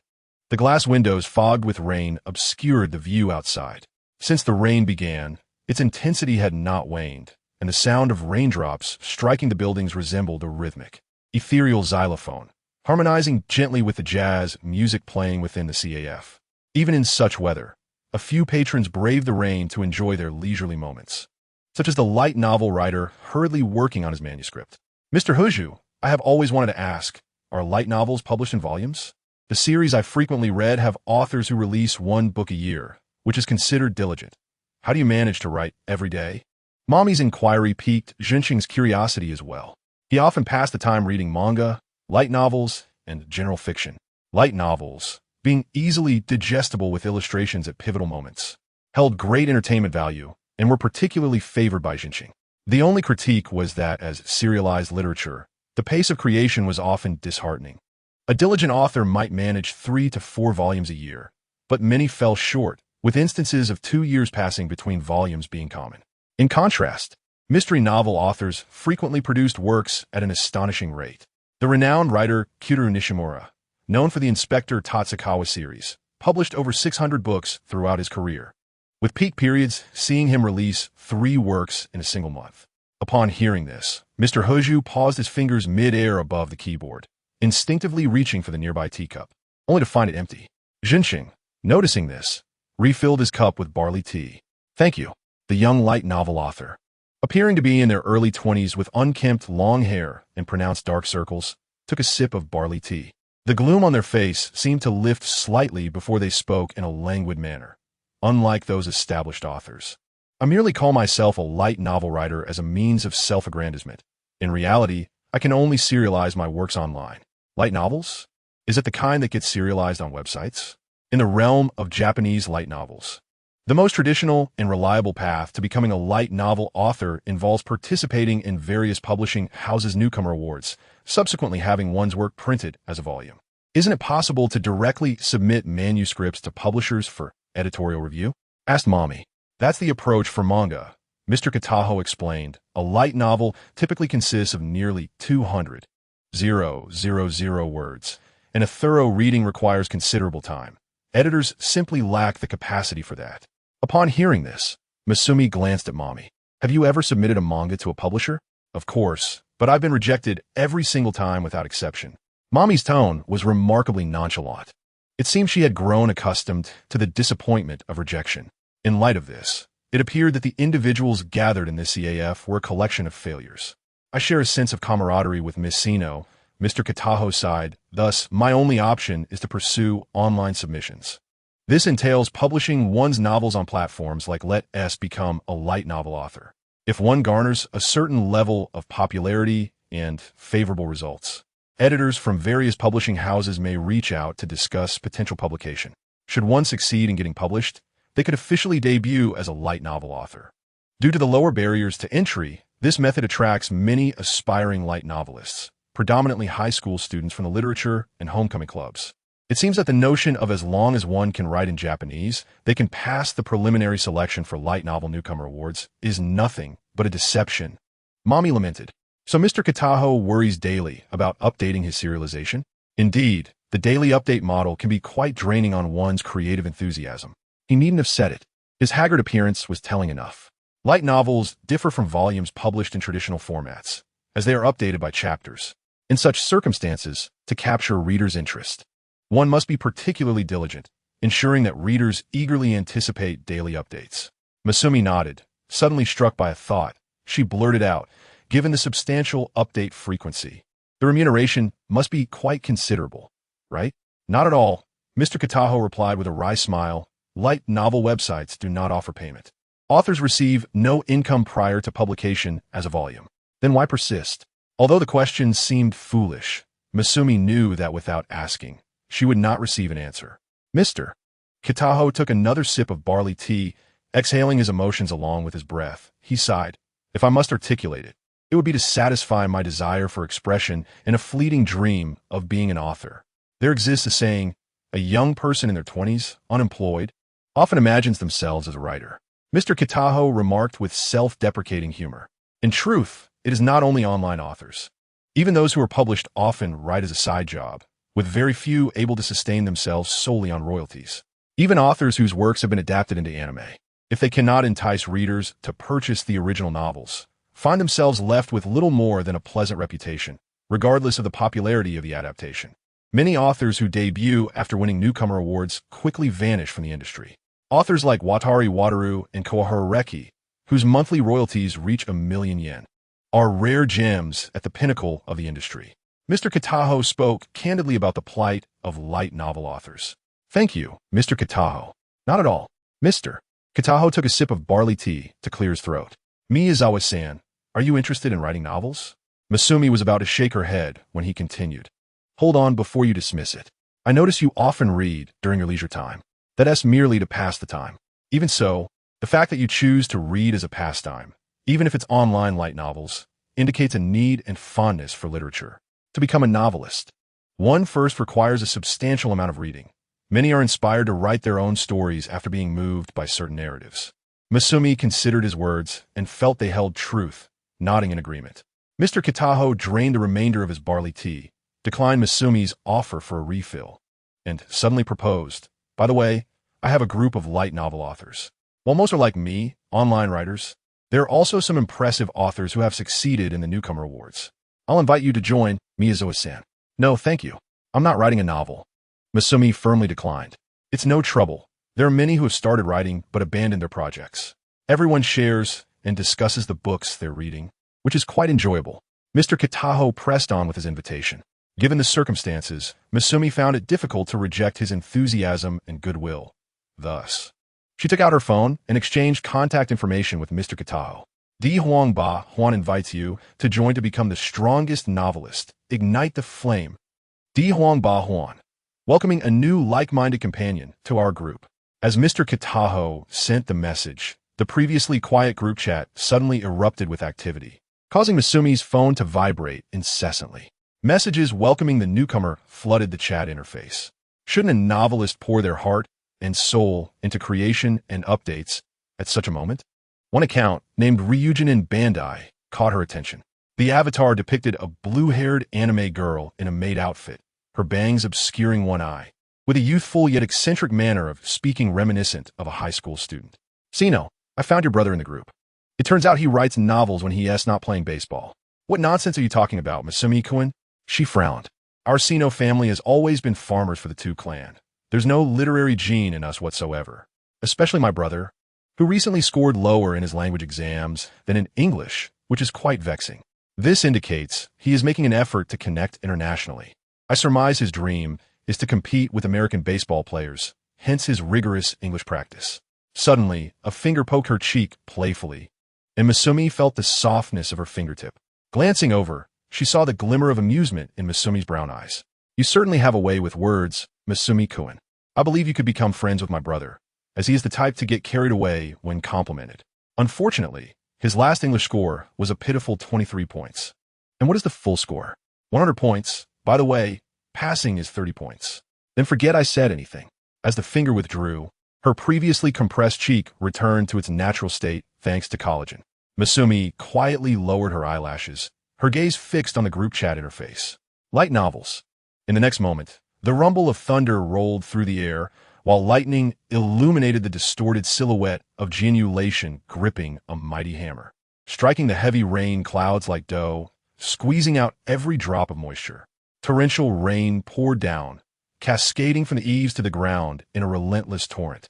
The glass windows fogged with rain obscured the view outside. Since the rain began, its intensity had not waned, and the sound of raindrops striking the buildings resembled a rhythmic, ethereal xylophone, harmonizing gently with the jazz music playing within the CAF. Even in such weather, a few patrons braved the rain to enjoy their leisurely moments, such as the light novel writer hurriedly working on his manuscript. "Mr. Huju, I have always wanted to ask, are light novels published in volumes? The series I frequently read have authors who release one book a year, which is considered diligent. How do you manage to write every day?" Mommy's inquiry piqued Jinxing's curiosity as well. He often passed the time reading manga, light novels, and general fiction. Light novels, being easily digestible with illustrations at pivotal moments, held great entertainment value and were particularly favored by Jinxing. The only critique was that, as serialized literature, the pace of creation was often disheartening. A diligent author might manage 3 to 4 volumes a year, but many fell short, with instances of 2 years passing between volumes being common. In contrast, mystery novel authors frequently produced works at an astonishing rate. The renowned writer Kuru Nishimura, known for the Inspector Tatsukawa series, published over 600 books throughout his career, with peak periods seeing him release 3 works in a single month. Upon hearing this, Mr. Hoju paused his fingers mid-air above the keyboard, instinctively reaching for the nearby teacup, only to find it empty. Jinxing, noticing this, refilled his cup with barley tea. Thank you. The young light novel author, appearing to be in their early 20s with unkempt long hair and pronounced dark circles, took a sip of barley tea. The gloom on their face seemed to lift slightly before they spoke in a languid manner, unlike those established authors. I merely call myself a light novel writer as a means of self-aggrandizement. In reality, I can only serialize my works online. Light novels? Is it the kind that gets serialized on websites? In the realm of Japanese light novels, the most traditional and reliable path to becoming a light novel author involves participating in various publishing houses' newcomer awards, subsequently having one's work printed as a volume. Isn't it possible to directly submit manuscripts to publishers for editorial review? Asked Mommy. That's the approach for manga, Mr. Kataho explained. A light novel typically consists of nearly 200,000 words, and a thorough reading requires considerable time. Editors simply lack the capacity for that. Upon hearing this, Masumi glanced at Mommy. Have you ever submitted a manga to a publisher? Of course, but I've been rejected every single time without exception. Mommy's tone was remarkably nonchalant. It seemed she had grown accustomed to the disappointment of rejection. In light of this, it appeared that the individuals gathered in this CAF were a collection of failures. I share a sense of camaraderie with Miss Sino, Mr. Kataho sighed. Thus, my only option is to pursue online submissions. This entails publishing one's novels on platforms like Let S become a light novel author. If one garners a certain level of popularity and favorable results, editors from various publishing houses may reach out to discuss potential publication. Should one succeed in getting published, they could officially debut as a light novel author. Due to the lower barriers to entry, this method attracts many aspiring light novelists, predominantly high school students from the literature and homecoming clubs. It seems that the notion of as long as one can write in Japanese, they can pass the preliminary selection for light novel newcomer awards is nothing but a deception. Mommy lamented. So Mr. Kataho worries daily about updating his serialization? Indeed, the daily update model can be quite draining on one's creative enthusiasm. He needn't have said it. His haggard appearance was telling enough. Light novels differ from volumes published in traditional formats, as they are updated by chapters. In such circumstances, to capture readers' interest, one must be particularly diligent, ensuring that readers eagerly anticipate daily updates. Masumi nodded, suddenly struck by a thought. She blurted out, given the substantial update frequency, the remuneration must be quite considerable, right? Not at all, Mr. Kataho replied with a wry smile. Light novel websites do not offer payment. Authors receive no income prior to publication as a volume. Then why persist? Although the question seemed foolish, Masumi knew that without asking, she would not receive an answer. Mr. Kataho took another sip of barley tea, exhaling his emotions along with his breath. He sighed. If I must articulate it, it would be to satisfy my desire for expression in a fleeting dream of being an author. There exists a saying, a young person in their 20s, unemployed, often imagines themselves as a writer. Mr. Kataho remarked with self-deprecating humor. In truth, it is not only online authors. Even those who are published often write as a side job, with very few able to sustain themselves solely on royalties. Even authors whose works have been adapted into anime, if they cannot entice readers to purchase the original novels, find themselves left with little more than a pleasant reputation, regardless of the popularity of the adaptation. Many authors who debut after winning newcomer awards quickly vanish from the industry. Authors like Watari Wataru and Koahara Reki, whose monthly royalties reach 1,000,000 yen, are rare gems at the pinnacle of the industry. Mr. Kataho spoke candidly about the plight of light novel authors. Thank you, Mr. Kataho. Not at all. Mr. Kataho took a sip of barley tea to clear his throat. Miyazawa-san, are you interested in writing novels? Masumi was about to shake her head when he continued. Hold on before you dismiss it. I notice you often read during your leisure time. That's merely to pass the time. Even so, the fact that you choose to read as a pastime, even if it's online light novels, indicates a need and fondness for literature. To become a novelist, one first requires a substantial amount of reading. Many are inspired to write their own stories after being moved by certain narratives. Masumi considered his words and felt they held truth, nodding in agreement. Mr. Kataho drained the remainder of his barley tea, declined Misumi's offer for a refill, and suddenly proposed, "By the way, I have a group of light novel authors. While most are like me, online writers, there are also some impressive authors who have succeeded in the Newcomer Awards. I'll invite you to join Miyazawa-san." "No, thank you. I'm not writing a novel." Misumi firmly declined. "It's no trouble. There are many who have started writing but abandoned their projects. Everyone shares and discusses the books they're reading, which is quite enjoyable." Mr. Kataho pressed on with his invitation. Given the circumstances, Misumi found it difficult to reject his enthusiasm and goodwill. Thus, she took out her phone and exchanged contact information with Mr. Kataho. "Di Huang Ba Huan invites you to join to become the strongest novelist. Ignite the flame. Di Huang Ba Huan, welcoming a new like-minded companion to our group." As Mr. Kataho sent the message, the previously quiet group chat suddenly erupted with activity, causing Misumi's phone to vibrate incessantly. Messages welcoming the newcomer flooded the chat interface. Shouldn't a novelist pour their heart and soul into creation and updates at such a moment? One account, named Ryujinin Bandai, caught her attention. The avatar depicted a blue-haired anime girl in a maid outfit, her bangs obscuring one eye, with a youthful yet eccentric manner of speaking reminiscent of a high school student. "Sino, I found your brother in the group. It turns out he writes novels when he's not playing baseball." "What nonsense are you talking about, Misumi-kun?" She frowned. "Our Sino family has always been farmers for the two clan. There's no literary gene in us whatsoever, especially my brother, who recently scored lower in his language exams than in English, which is quite vexing. This indicates he is making an effort to connect internationally. I surmise his dream is to compete with American baseball players, hence his rigorous English practice." Suddenly, a finger poked her cheek playfully, and Misumi felt the softness of her fingertip. Glancing over, she saw the glimmer of amusement in Misumi's brown eyes. "You certainly have a way with words, Misumi-kun. I believe you could become friends with my brother, as he is the type to get carried away when complimented." Unfortunately, his last English score was a pitiful 23 points. "And what is the full score?" 100 points. By the way, passing is 30 points. "Then forget I said anything." As the finger withdrew, her previously compressed cheek returned to its natural state thanks to collagen. Misumi quietly lowered her eyelashes, her gaze fixed on the group chat interface. Light novels. In the next moment, the rumble of thunder rolled through the air, while lightning illuminated the distorted silhouette of Genulation gripping a mighty hammer, striking the heavy rain clouds like dough, squeezing out every drop of moisture. Torrential rain poured down, cascading from the eaves to the ground in a relentless torrent,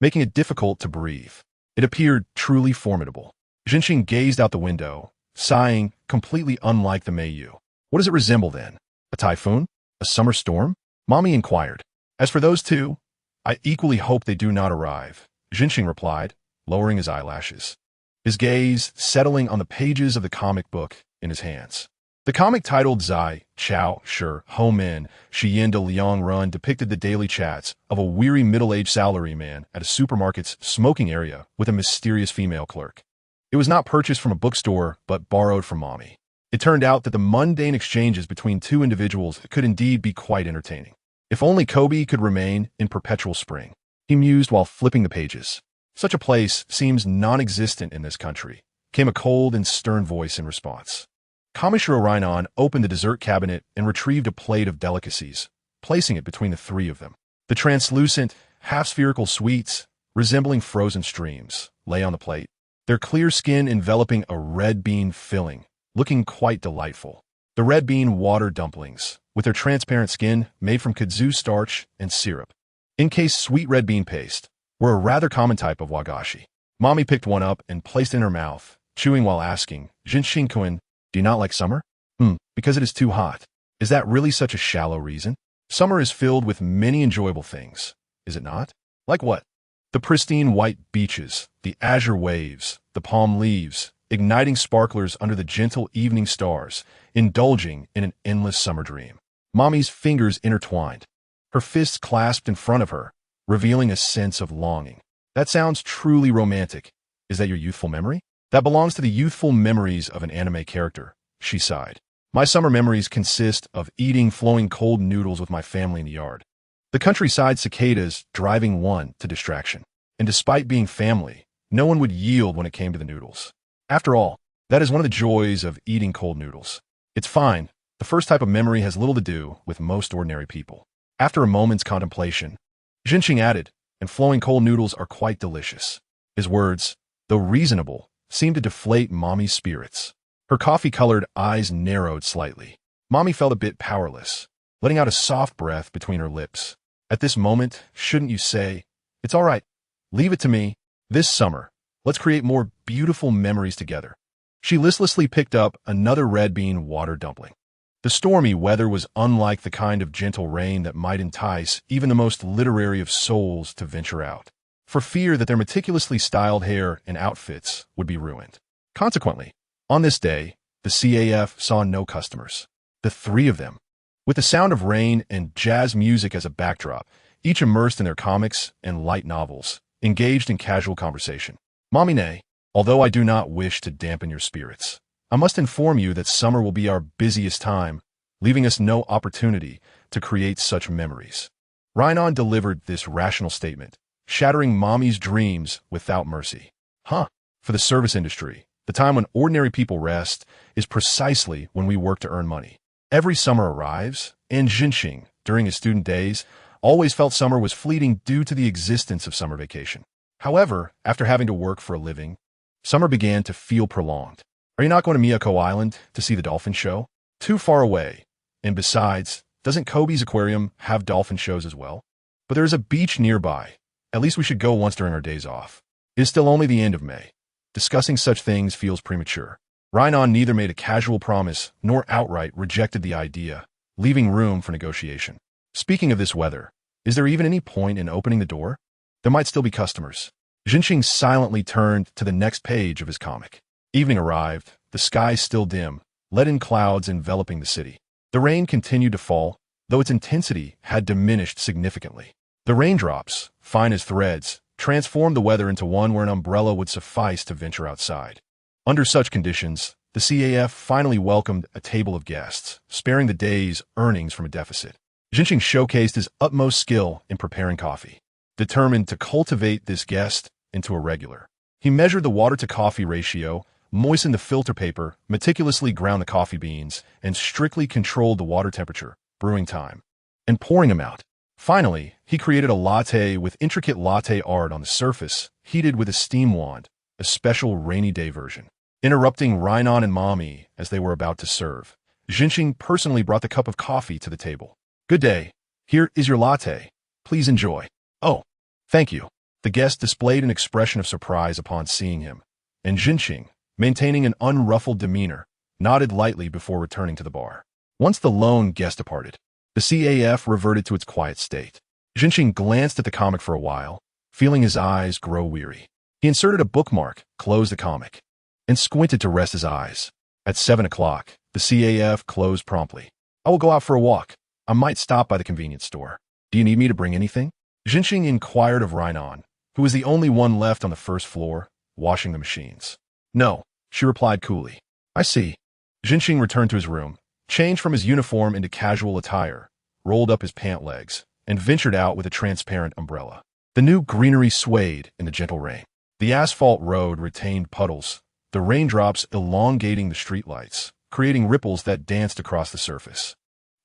making it difficult to breathe. It appeared truly formidable. Jinshin gazed out the window, sighing, completely unlike the Meiyu. "What does it resemble then? A typhoon? A summer storm?" Mommy inquired. "As for those two, I equally hope they do not arrive," Jinshin replied, lowering his eyelashes, his gaze settling on the pages of the comic book in his hands. The comic titled Zai, Chao, Shi, Ho Men, Shiyin de Liang Run depicted the daily chats of a weary middle-aged salaryman at a supermarket's smoking area with a mysterious female clerk. It was not purchased from a bookstore, but borrowed from Mommy. It turned out that the mundane exchanges between two individuals could indeed be quite entertaining. If only Kobe could remain in perpetual spring, he mused while flipping the pages. Such a place seems non-existent in this country, came a cold and stern voice in response. Kamishiro Rainon opened the dessert cabinet and retrieved a plate of delicacies, placing it between the three of them. The translucent, half-spherical sweets, resembling frozen streams, lay on the plate, their clear skin enveloping a red bean filling, looking quite delightful. The red bean water dumplings, with their transparent skin made from kudzu starch and syrup, encased sweet red bean paste, were a rather common type of wagashi. Mommy picked one up and placed it in her mouth, chewing while asking, "Jinshin-kun, do you not like summer?" Because it is too hot." "Is that really such a shallow reason? Summer is filled with many enjoyable things, is it not?" "Like what?" "The pristine white beaches, the azure waves, the palm leaves, igniting sparklers under the gentle evening stars, indulging in an endless summer dream." Mommy's fingers intertwined, her fists clasped in front of her, revealing a sense of longing. "That sounds truly romantic. Is that your youthful memory?" "That belongs to the youthful memories of an anime character," she sighed. "My summer memories consist of eating flowing cold noodles with my family in the yard. The countryside cicadas driving one to distraction. And despite being family, no one would yield when it came to the noodles. After all, that is one of the joys of eating cold noodles. It's fine, The first type of memory has little to do with most ordinary people. After a moment's contemplation, Jinxing added, and flowing cold noodles are quite delicious. His words, though reasonable, seemed to deflate Mommy's spirits. Her coffee-colored eyes narrowed slightly. Mommy felt a bit powerless, letting out a soft breath between her lips. At this moment, shouldn't you say, "It's all right. Leave it to me. This summer, let's create more beautiful memories together." She listlessly picked up another red bean water dumpling. The stormy weather was unlike the kind of gentle rain that might entice even the most literary of souls to venture out, for fear that their meticulously styled hair and outfits would be ruined. Consequently, on this day, the CAF saw no customers. The three of them, with the sound of rain and jazz music as a backdrop, each immersed in their comics and light novels, engaged in casual conversation. Mommy, although I do not wish to dampen your spirits, I must inform you that summer will be our busiest time, leaving us no opportunity to create such memories. Rhinon delivered this rational statement, shattering Mommy's dreams without mercy. For the service industry, the time when ordinary people rest is precisely when we work to earn money. Every summer arrives, and Jinxing, during his student days, always felt summer was fleeting due to the existence of summer vacation. However, after having to work for a living, summer began to feel prolonged. Are you not going to Miyako Island to see the dolphin show? Too far away. And besides, doesn't Kobe's aquarium have dolphin shows as well? But there is a beach nearby. At least we should go once during our days off. It is still only the end of May. Discussing such things feels premature. Rhinon neither made a casual promise nor outright rejected the idea, leaving room for negotiation. Speaking of this weather, is there even any point in opening the door? There might still be customers. Jinxing silently turned to the next page of his comic. Evening arrived, the sky still dim, leaden clouds enveloping the city. The rain continued to fall, though its intensity had diminished significantly. The raindrops, fine as threads, transformed the weather into one where an umbrella would suffice to venture outside. Under such conditions, the CAF finally welcomed a table of guests, sparing the day's earnings from a deficit. Jinxing showcased his utmost skill in preparing coffee, determined to cultivate this guest into a regular. He measured the water-to-coffee ratio, moistened the filter paper, meticulously ground the coffee beans, and strictly controlled the water temperature, brewing time, and pouring them out. Finally, he created a latte with intricate latte art on the surface, heated with a steam wand, a special rainy day version. Interrupting Rhinon and Mommy as they were about to serve, Jinxing personally brought the cup of coffee to the table. "Good day. Here is your latte. Please enjoy." "Oh, thank you." The guest displayed an expression of surprise upon seeing him, and Jinxing, maintaining an unruffled demeanor, nodded lightly before returning to the bar. Once the lone guest departed, the CAF reverted to its quiet state. Jinxing glanced at the comic for a while, feeling his eyes grow weary. He inserted a bookmark, closed the comic, and squinted to rest his eyes. At 7 o'clock, the CAF closed promptly. "I will go out for a walk. I might stop by the convenience store. Do you need me to bring anything?" Jinxing inquired of Rhinon, who was the only one left on the first floor, washing the machines. "No," she replied coolly. "I see." Jinxing returned to his room, changed from his uniform into casual attire, rolled up his pant legs, and ventured out with a transparent umbrella. The new greenery swayed in the gentle rain. The asphalt road retained puddles, the raindrops elongating the streetlights, creating ripples that danced across the surface,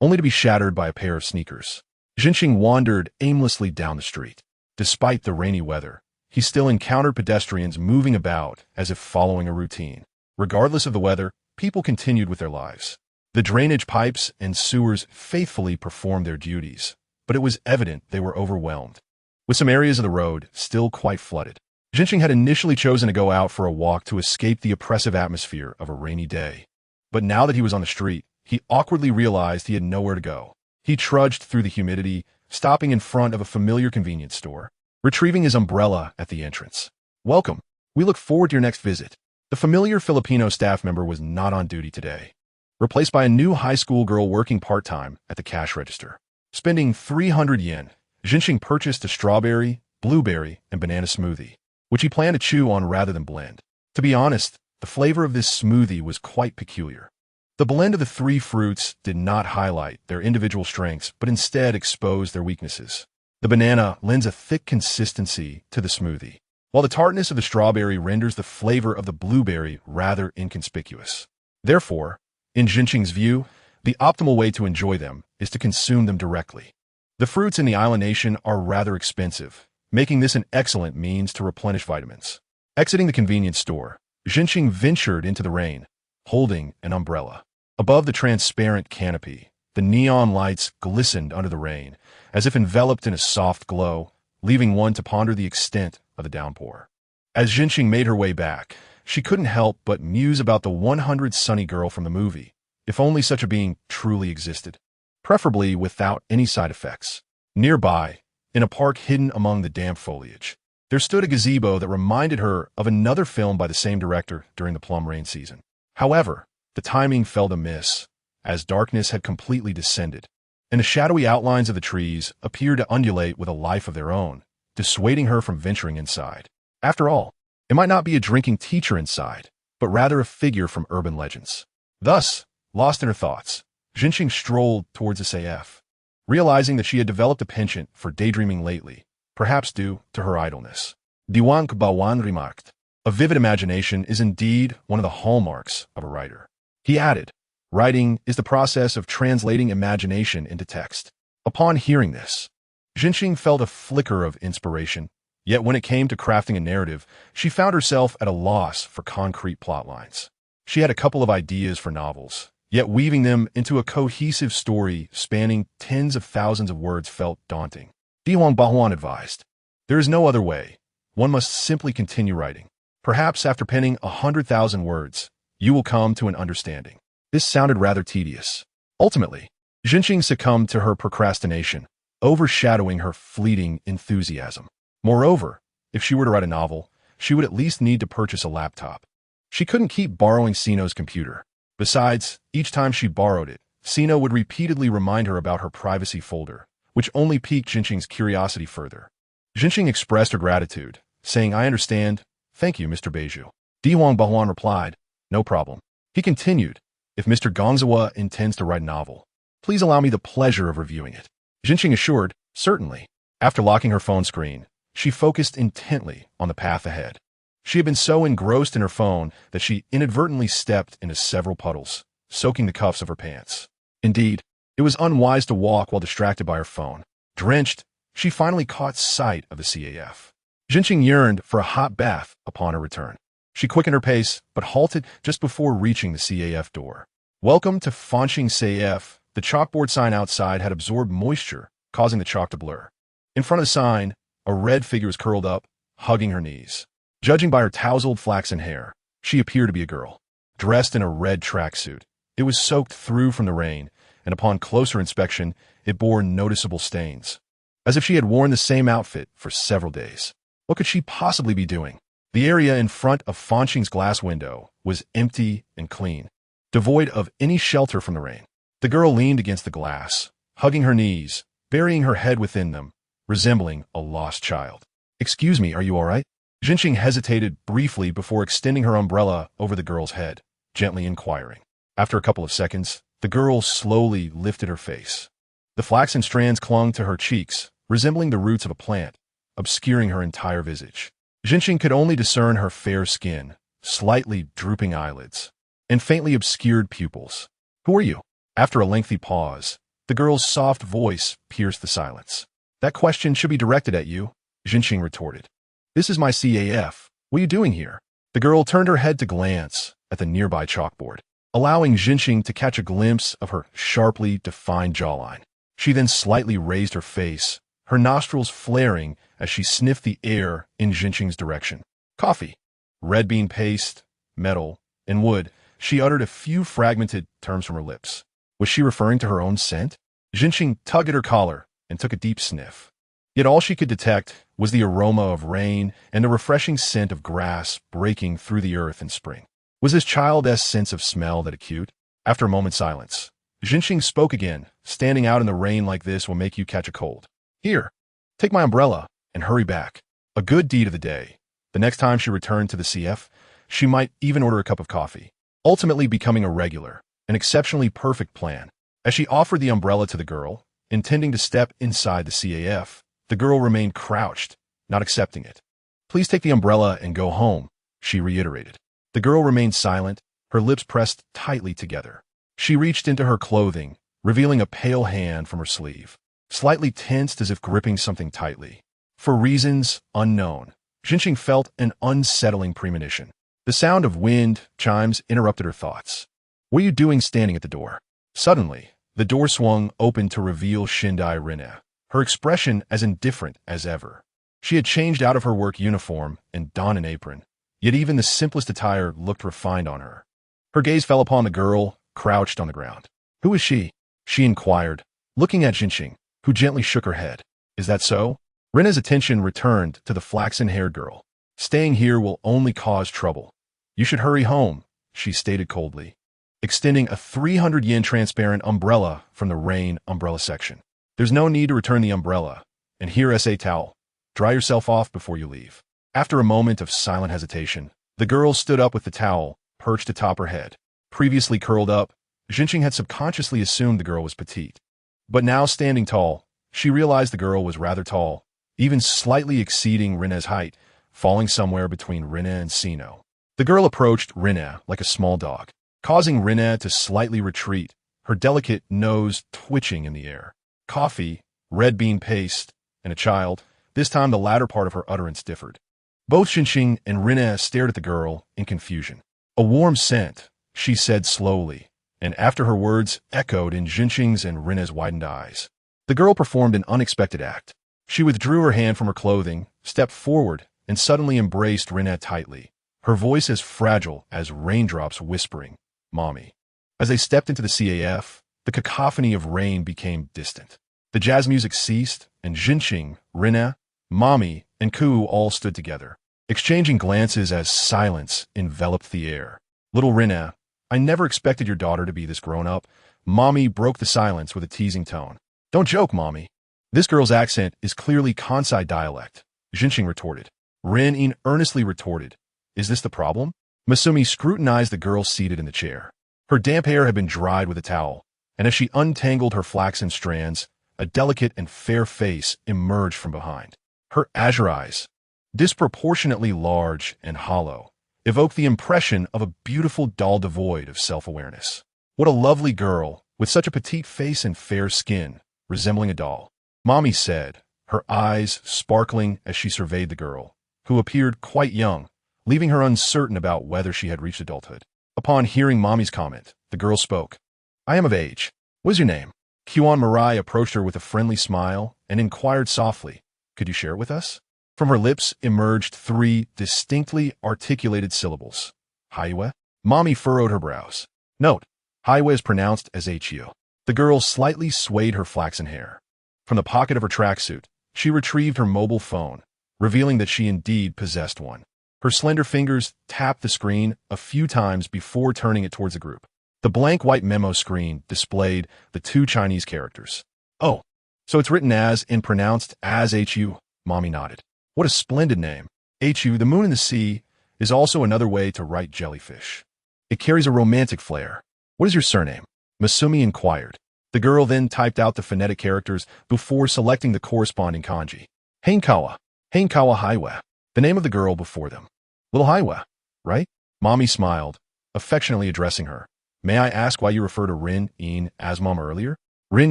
only to be shattered by a pair of sneakers. Jinxing wandered aimlessly down the street. Despite the rainy weather, he still encountered pedestrians moving about as if following a routine. Regardless of the weather, people continued with their lives. The drainage pipes and sewers faithfully performed their duties, but it was evident they were overwhelmed, with some areas of the road still quite flooded. Jinxing had initially chosen to go out for a walk to escape the oppressive atmosphere of a rainy day. But now that he was on the street, he awkwardly realized he had nowhere to go. He trudged through the humidity, stopping in front of a familiar convenience store, retrieving his umbrella at the entrance. "Welcome. We look forward to your next visit." The familiar Filipino staff member was not on duty today, replaced by a new high school girl working part-time at the cash register. Spending 300 yen, Jinxing purchased a strawberry, blueberry, and banana smoothie, which he planned to chew on rather than blend. To be honest, the flavor of this smoothie was quite peculiar. The blend of the three fruits did not highlight their individual strengths, but instead exposed their weaknesses. The banana lends a thick consistency to the smoothie, while the tartness of the strawberry renders the flavor of the blueberry rather inconspicuous. Therefore, in Jinxing's view, The optimal way to enjoy them is to consume them directly. The fruits in the island nation are rather expensive, making this an excellent means to replenish vitamins. Exiting the convenience store, Jinqing ventured into the rain, holding an umbrella. Above the transparent canopy, the neon lights glistened under the rain, as if enveloped in a soft glow, leaving one to ponder the extent of the downpour. As Jinqing made her way back, she couldn't help but muse about the 100 sunny girl from the movie, if only such a being truly existed, preferably without any side effects. Nearby, in a park hidden among the damp foliage, there stood a gazebo that reminded her of another film by the same director during the plum rain season. However, the timing fell amiss, as darkness had completely descended, and the shadowy outlines of the trees appeared to undulate with a life of their own, dissuading her from venturing inside. After all, it might not be a drinking teacher inside, but rather a figure from urban legends. Thus, lost in her thoughts, Jinqing strolled towards the CF, realizing that she had developed a penchant for daydreaming lately, perhaps due to her idleness. Diwan Bawan remarked, "A vivid imagination is indeed one of the hallmarks of a writer." He added, "Writing is the process of translating imagination into text." Upon hearing this, Jinqing felt a flicker of inspiration, yet when it came to crafting a narrative, she found herself at a loss for concrete plot lines. She had a couple of ideas for novels, yet weaving them into a cohesive story spanning tens of thousands of words felt daunting. Diwan Bahuan advised, "There is no other way. One must simply continue writing. Perhaps after penning 100,000 words, you will come to an understanding." This sounded rather tedious. Ultimately, Jinqing succumbed to her procrastination, overshadowing her fleeting enthusiasm. Moreover, if she were to write a novel, she would at least need to purchase a laptop. She couldn't keep borrowing Sino's computer. Besides, each time she borrowed it, Sino would repeatedly remind her about her privacy folder, which only piqued Jinqing's curiosity further. Jinqing expressed her gratitude, saying, "I understand. Thank you, Mr. Beiju." Diwan Bahuan replied, "No problem." He continued, "If Mr. Gongzawa intends to write a novel, please allow me the pleasure of reviewing it." Jinqing assured, "Certainly." After locking her phone screen, she focused intently on the path ahead. She had been so engrossed in her phone that she inadvertently stepped into several puddles, soaking the cuffs of her pants. Indeed, it was unwise to walk while distracted by her phone. Drenched, she finally caught sight of the CAF. Jinqing yearned for a hot bath upon her return. She quickened her pace, but halted just before reaching the CAF door. "Welcome to Fanqing CAF." The chalkboard sign outside had absorbed moisture, causing the chalk to blur. In front of the sign, a red figure was curled up, hugging her knees. Judging by her tousled flaxen hair, she appeared to be a girl. Dressed in a red tracksuit, it was soaked through from the rain, and upon closer inspection, it bore noticeable stains, as if she had worn the same outfit for several days. What could she possibly be doing? The area in front of Fanqing's glass window was empty and clean, devoid of any shelter from the rain. The girl leaned against the glass, hugging her knees, burying her head within them, resembling a lost child. "Excuse me, are you all right?" Jinqing hesitated briefly before extending her umbrella over the girl's head, gently inquiring. After a couple of seconds, the girl slowly lifted her face. The flaxen strands clung to her cheeks, resembling the roots of a plant, obscuring her entire visage. Jinqing could only discern her fair skin, slightly drooping eyelids, and faintly obscured pupils. "Who are you?" After a lengthy pause, the girl's soft voice pierced the silence. "That question should be directed at you," Jinqing retorted. "This is my CAF. What are you doing here?" The girl turned her head to glance at the nearby chalkboard, allowing Jinqing to catch a glimpse of her sharply defined jawline. She then slightly raised her face, her nostrils flaring as she sniffed the air in Jinqing's direction. "Coffee, red bean paste, metal, and wood." She uttered a few fragmented terms from her lips. Was she referring to her own scent? Jinqing tugged at her collar and took a deep sniff. Yet all she could detect was the aroma of rain and the refreshing scent of grass breaking through the earth in spring. Was this childish sense of smell that acute? After a moment's silence, Jinqing spoke again. "Standing out in the rain like this will make you catch a cold. Here, take my umbrella and hurry back." A good deed of the day. The next time she returned to the CF, she might even order a cup of coffee, ultimately becoming a regular, an exceptionally perfect plan. As she offered the umbrella to the girl, intending to step inside the CAF, the girl remained crouched, not accepting it. "Please take the umbrella and go home," she reiterated. The girl remained silent, her lips pressed tightly together. She reached into her clothing, revealing a pale hand from her sleeve, slightly tensed as if gripping something tightly. For reasons unknown, Jinqing felt an unsettling premonition. The sound of wind chimes interrupted her thoughts. What are you doing standing at the door? Suddenly, the door swung open to reveal Shindai Rinne, her expression as indifferent as ever. She had changed out of her work uniform and donned an apron, yet even the simplest attire looked refined on her. Her gaze fell upon the girl, crouched on the ground. Who is she? She inquired, looking at Jinqing, who gently shook her head. Is that so? Rinne's attention returned to the flaxen-haired girl. Staying here will only cause trouble. You should hurry home, she stated coldly, extending a 300 yen transparent umbrella from the rain umbrella section. There's no need to return the umbrella, and here is a towel. Dry yourself off before you leave. After a moment of silent hesitation, the girl stood up with the towel perched atop her head. Previously curled up, Jinqing had subconsciously assumed the girl was petite. But now standing tall, she realized the girl was rather tall, even slightly exceeding Rinne's height, falling somewhere between Rinne and Sino. The girl approached Rinne like a small dog, causing Rinne to slightly retreat, her delicate nose twitching in the air. Coffee, red bean paste, and a child. This time the latter part of her utterance differed. Both Jinqing and Rinne stared at the girl in confusion. A warm scent, she said slowly, and after her words echoed in Jinqing's and Rinne's widened eyes. The girl performed an unexpected act. She withdrew her hand from her clothing, stepped forward, and suddenly embraced Rinne tightly, her voice as fragile as raindrops whispering, "Mommy." As they stepped into the CAF, the cacophony of rain became distant. The jazz music ceased, and Jinqing, Rinne, Mommy, and Ku all stood together, exchanging glances as silence enveloped the air. Little Rinne, I never expected your daughter to be this grown-up. Mommy broke the silence with a teasing tone. Don't joke, Mommy. This girl's accent is clearly Kansai dialect, Jinqing retorted. Rin earnestly retorted, Is this the problem? Masumi scrutinized the girl seated in the chair. Her damp hair had been dried with a towel, and as she untangled her flaxen strands, a delicate and fair face emerged from behind. Her azure eyes, disproportionately large and hollow, evoked the impression of a beautiful doll devoid of self-awareness. What a lovely girl, with such a petite face and fair skin, resembling a doll, Mommy said, her eyes sparkling as she surveyed the girl, who appeared quite young, leaving her uncertain about whether she had reached adulthood. Upon hearing Mommy's comment, the girl spoke. I am of age. What is your name? Kyuan Mirai approached her with a friendly smile and inquired softly, Could you share it with us? From her lips emerged 3 distinctly articulated syllables. Haiwe? Mommy furrowed her brows. Note, Haiwe is pronounced as Hyo. The girl slightly swayed her flaxen hair. From the pocket of her tracksuit, she retrieved her mobile phone, revealing that she indeed possessed one. Her slender fingers tapped the screen a few times before turning it towards the group. The blank white memo screen displayed the 2 Chinese characters. Oh, so it's written as and pronounced as Hu, Mommy nodded. What a splendid name. Hu, the moon in the sea, is also another way to write jellyfish. It carries a romantic flair. What is your surname? Masumi inquired. The girl then typed out the phonetic characters before selecting the corresponding kanji. Hankawa Haiwe, the name of the girl before them. Little Haiwe, right? Mommy smiled, affectionately addressing her. May I ask why you refer to Rin as Mom earlier? Rin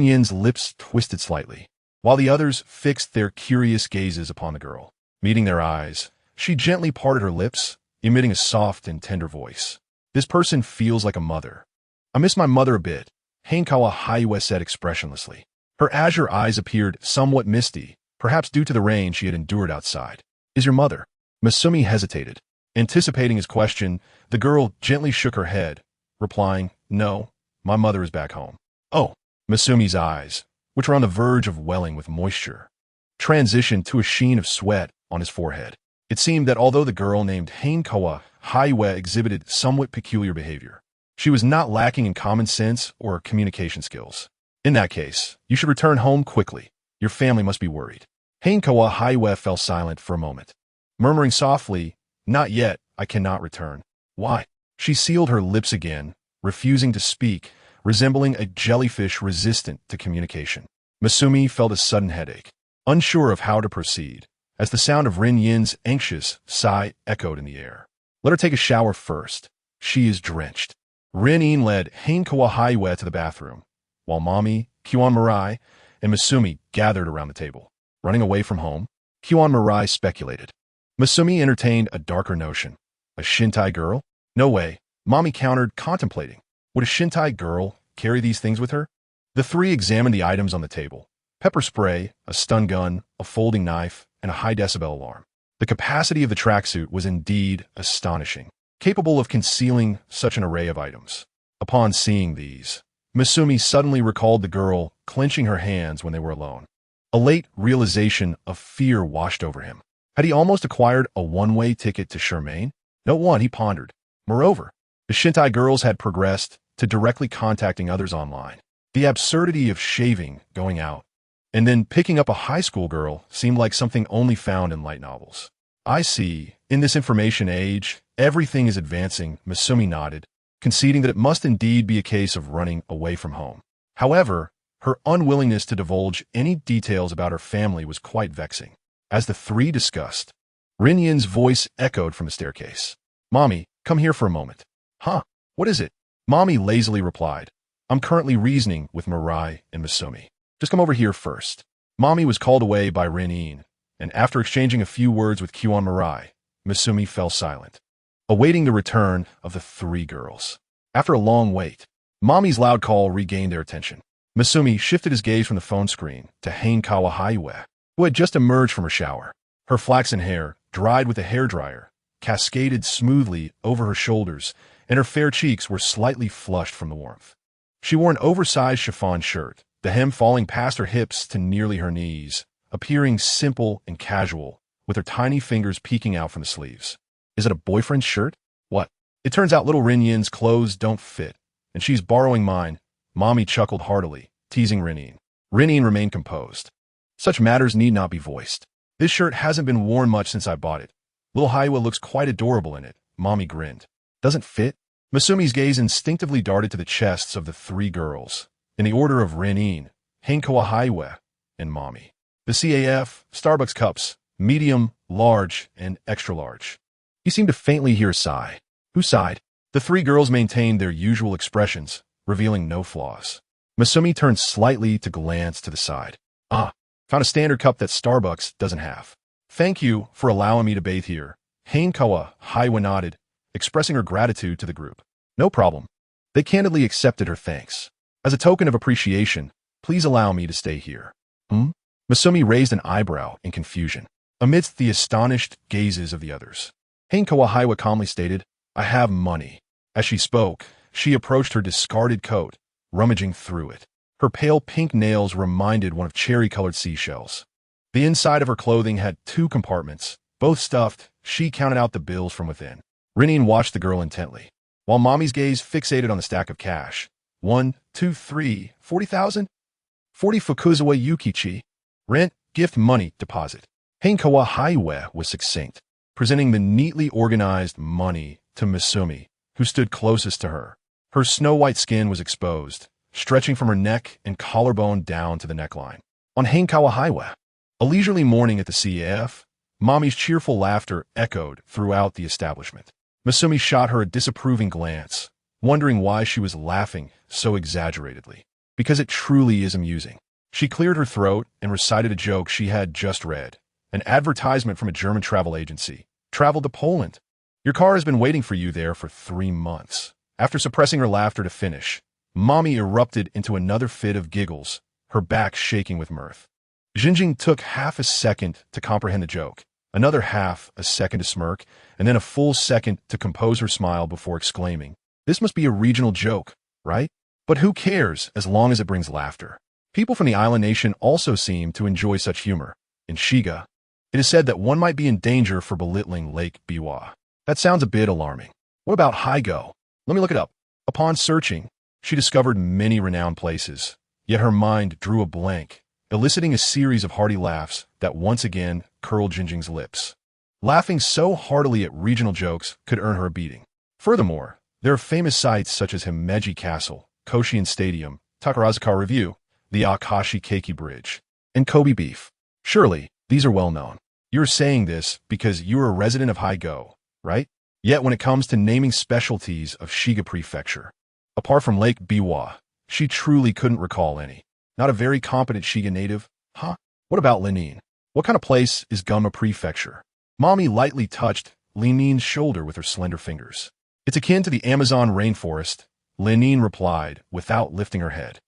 Yin's lips twisted slightly, while the others fixed their curious gazes upon the girl. Meeting their eyes, she gently parted her lips, emitting a soft and tender voice. This person feels like a mother. I miss my mother a bit, Hankawa Haiwe said expressionlessly. Her azure eyes appeared somewhat misty, perhaps due to the rain she had endured outside. Is your mother? Masumi hesitated. Anticipating his question, the girl gently shook her head, replying, No, my mother is back home. Oh, Masumi's eyes, which were on the verge of welling with moisture, transitioned to a sheen of sweat on his forehead. It seemed that although the girl named Hankawa Haiwe exhibited somewhat peculiar behavior, she was not lacking in common sense or communication skills. In that case, you should return home quickly. Your family must be worried. Hankawa Haiwe fell silent for a moment, murmuring softly, Not yet, I cannot return. Why? She sealed her lips again, refusing to speak, resembling a jellyfish resistant to communication. Masumi felt a sudden headache, unsure of how to proceed, as the sound of Rin Yin's anxious sigh echoed in the air. Let her take a shower first. She is drenched. Rin-in led Hainkawa Haiwe to the bathroom, while Mami, Kyuan Mirai, and Masumi gathered around the table. Running away from home, Kyuan Mirai speculated. Masumi entertained a darker notion. A Shintai girl? No way, Mami countered, contemplating. Would a Shintai girl carry these things with her? The three examined the items on the table. Pepper spray, a stun gun, a folding knife, and a high-decibel alarm. The capacity of the tracksuit was indeed astonishing, capable of concealing such an array of items. Upon seeing these, Masumi suddenly recalled the girl clenching her hands when they were alone. A late realization of fear washed over him. Had he almost acquired a one-way ticket to Charmaine? No one, he pondered. Moreover, the Shintai girls had progressed to directly contacting others online. The absurdity of shaving, going out, and then picking up a high school girl seemed like something only found in light novels. I see. In this information age, everything is advancing, Masumi nodded, conceding that it must indeed be a case of running away from home. However, her unwillingness to divulge any details about her family was quite vexing. As the three discussed, Rin-yin's voice echoed from the staircase. Mommy, come here for a moment. Huh? What is it? Mommy lazily replied. I'm currently reasoning with Mirai and Masumi. Just come over here first. Mommy was called away by Rin-yin, and after exchanging a few words with Kyuan Mirai, Masumi fell silent, awaiting the return of the three girls. After a long wait, Mommy's loud call regained their attention. Masumi shifted his gaze from the phone screen to Hainkawa Haiwe, who had just emerged from her shower. Her flaxen hair, dried with a hairdryer, cascaded smoothly over her shoulders, and her fair cheeks were slightly flushed from the warmth. She wore an oversized chiffon shirt, the hem falling past her hips to nearly her knees, appearing simple and casual, with her tiny fingers peeking out from the sleeves. Is it a boyfriend's shirt? What? It turns out little Rin-yin's clothes don't fit, and she's borrowing mine. Mommy chuckled heartily, teasing Rin-yin. Rin-yin remained composed. Such matters need not be voiced. This shirt hasn't been worn much since I bought it. Little Haiwa looks quite adorable in it. Mommy grinned. Doesn't fit? Masumi's gaze instinctively darted to the chests of the three girls, in the order of Rin-yin, Hainkawa Haiwe, and Mommy. The CAF, Starbucks cups, medium, large, and extra large. He seemed to faintly hear a sigh. Who sighed? The three girls maintained their usual expressions, revealing no flaws. Masumi turned slightly to glance to the side. Ah, found a standard cup that Starbucks doesn't have. Thank you for allowing me to bathe here. Hainkawa Haiwe nodded, expressing her gratitude to the group. No problem. They candidly accepted her thanks. As a token of appreciation, please allow me to stay here. Masumi raised an eyebrow in confusion, amidst the astonished gazes of the others. Hainkawa Haiwe calmly stated, I have money. As she spoke, she approached her discarded coat, rummaging through it. Her pale pink nails reminded one of cherry-colored seashells. The inside of her clothing had two compartments, both stuffed. She counted out the bills from within. Rin-yin watched the girl intently, while Mommy's gaze fixated on the stack of cash. 1, 2, 3, 40,000? 40 Fukuzawa Yukichi. Rent, gift, money, deposit. Hainkawa Haiwe was succinct, presenting the neatly organized money to Masumi, who stood closest to her. Her snow-white skin was exposed, stretching from her neck and collarbone down to the neckline. On Hainkawa Haiwe, a leisurely morning at the CAF, Mommy's cheerful laughter echoed throughout the establishment. Masumi shot her a disapproving glance, wondering why she was laughing so exaggeratedly. Because it truly is amusing. She cleared her throat and recited a joke she had just read. An advertisement from a German travel agency. Travel to Poland. Your car has been waiting for you there for 3 months. After suppressing her laughter to finish, Mommy erupted into another fit of giggles, her back shaking with mirth. Jinjing took half a second to comprehend the joke, another half a second to smirk, and then a full second to compose her smile before exclaiming, This must be a regional joke, right? But who cares as long as it brings laughter? People from the island nation also seem to enjoy such humor. In Shiga, it is said that one might be in danger for belittling Lake Biwa. That sounds a bit alarming. What about Haigo? Let me look it up. Upon searching, she discovered many renowned places, yet her mind drew a blank, eliciting a series of hearty laughs that once again curled Jinjing's lips. Laughing so heartily at regional jokes could earn her a beating. Furthermore, there are famous sites such as Himeji Castle, Koshian Stadium, Takarazuka Review, the Akashi Keiki Bridge, and Kobe beef. Surely, these are well known. You're saying this because you're a resident of Haigo, right? Yet when it comes to naming specialties of Shiga Prefecture, Apart from Lake Biwa, she truly couldn't recall any. Not a very competent Shiga native? Huh? What about Linine? What kind of place is Gunma Prefecture? Mommy lightly touched Linine's shoulder with her slender fingers. It's akin to the Amazon rainforest, Linine replied, without lifting her head.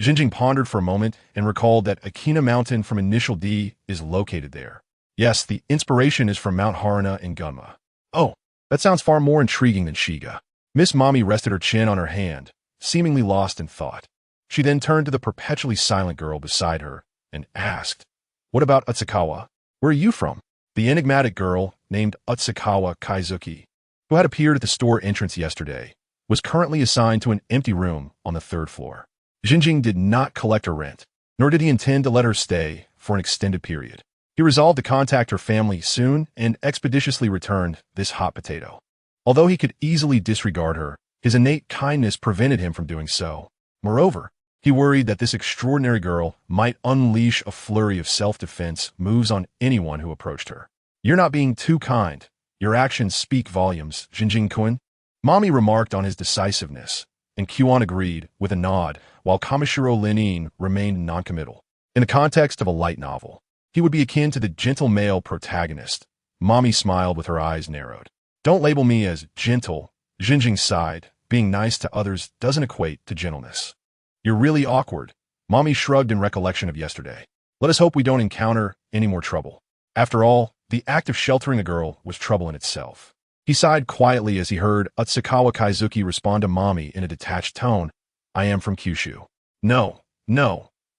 Jinjing pondered for a moment and recalled that Akina Mountain from Initial D is located there. Yes, the inspiration is from Mount Haruna in Gunma. Oh, that sounds far more intriguing than Shiga. Miss Mommy rested her chin on her hand, seemingly lost in thought. She then turned to the perpetually silent girl beside her and asked, "What about Utsukawa? Where are you from?" The enigmatic girl, named Utsukawa Kaizuki, who had appeared at the store entrance yesterday, was currently assigned to an empty room on the 3rd floor. Jinjing did not collect her rent, nor did he intend to let her stay for an extended period. He resolved to contact her family soon and expeditiously returned this hot potato. Although he could easily disregard her, his innate kindness prevented him from doing so. Moreover, he worried that this extraordinary girl might unleash a flurry of self-defense moves on anyone who approached her. "You're not being too kind. Your actions speak volumes, Jinjing-kun," Mommy remarked on his decisiveness, and Kyuan agreed with a nod, while Kamishiro Linine remained noncommittal. In the context of a light novel, he would be akin to the gentle male protagonist. Mommy smiled with her eyes narrowed. "Don't label me as gentle," Jinjing sighed. "Being nice to others doesn't equate to gentleness." "You're really awkward," Mommy shrugged in recollection of yesterday. "Let us hope we don't encounter any more trouble." After all, the act of sheltering a girl was trouble in itself. He sighed quietly as he heard Utsukawa Kaizuki respond to Mommy in a detached tone. "I am from Kyushu." No,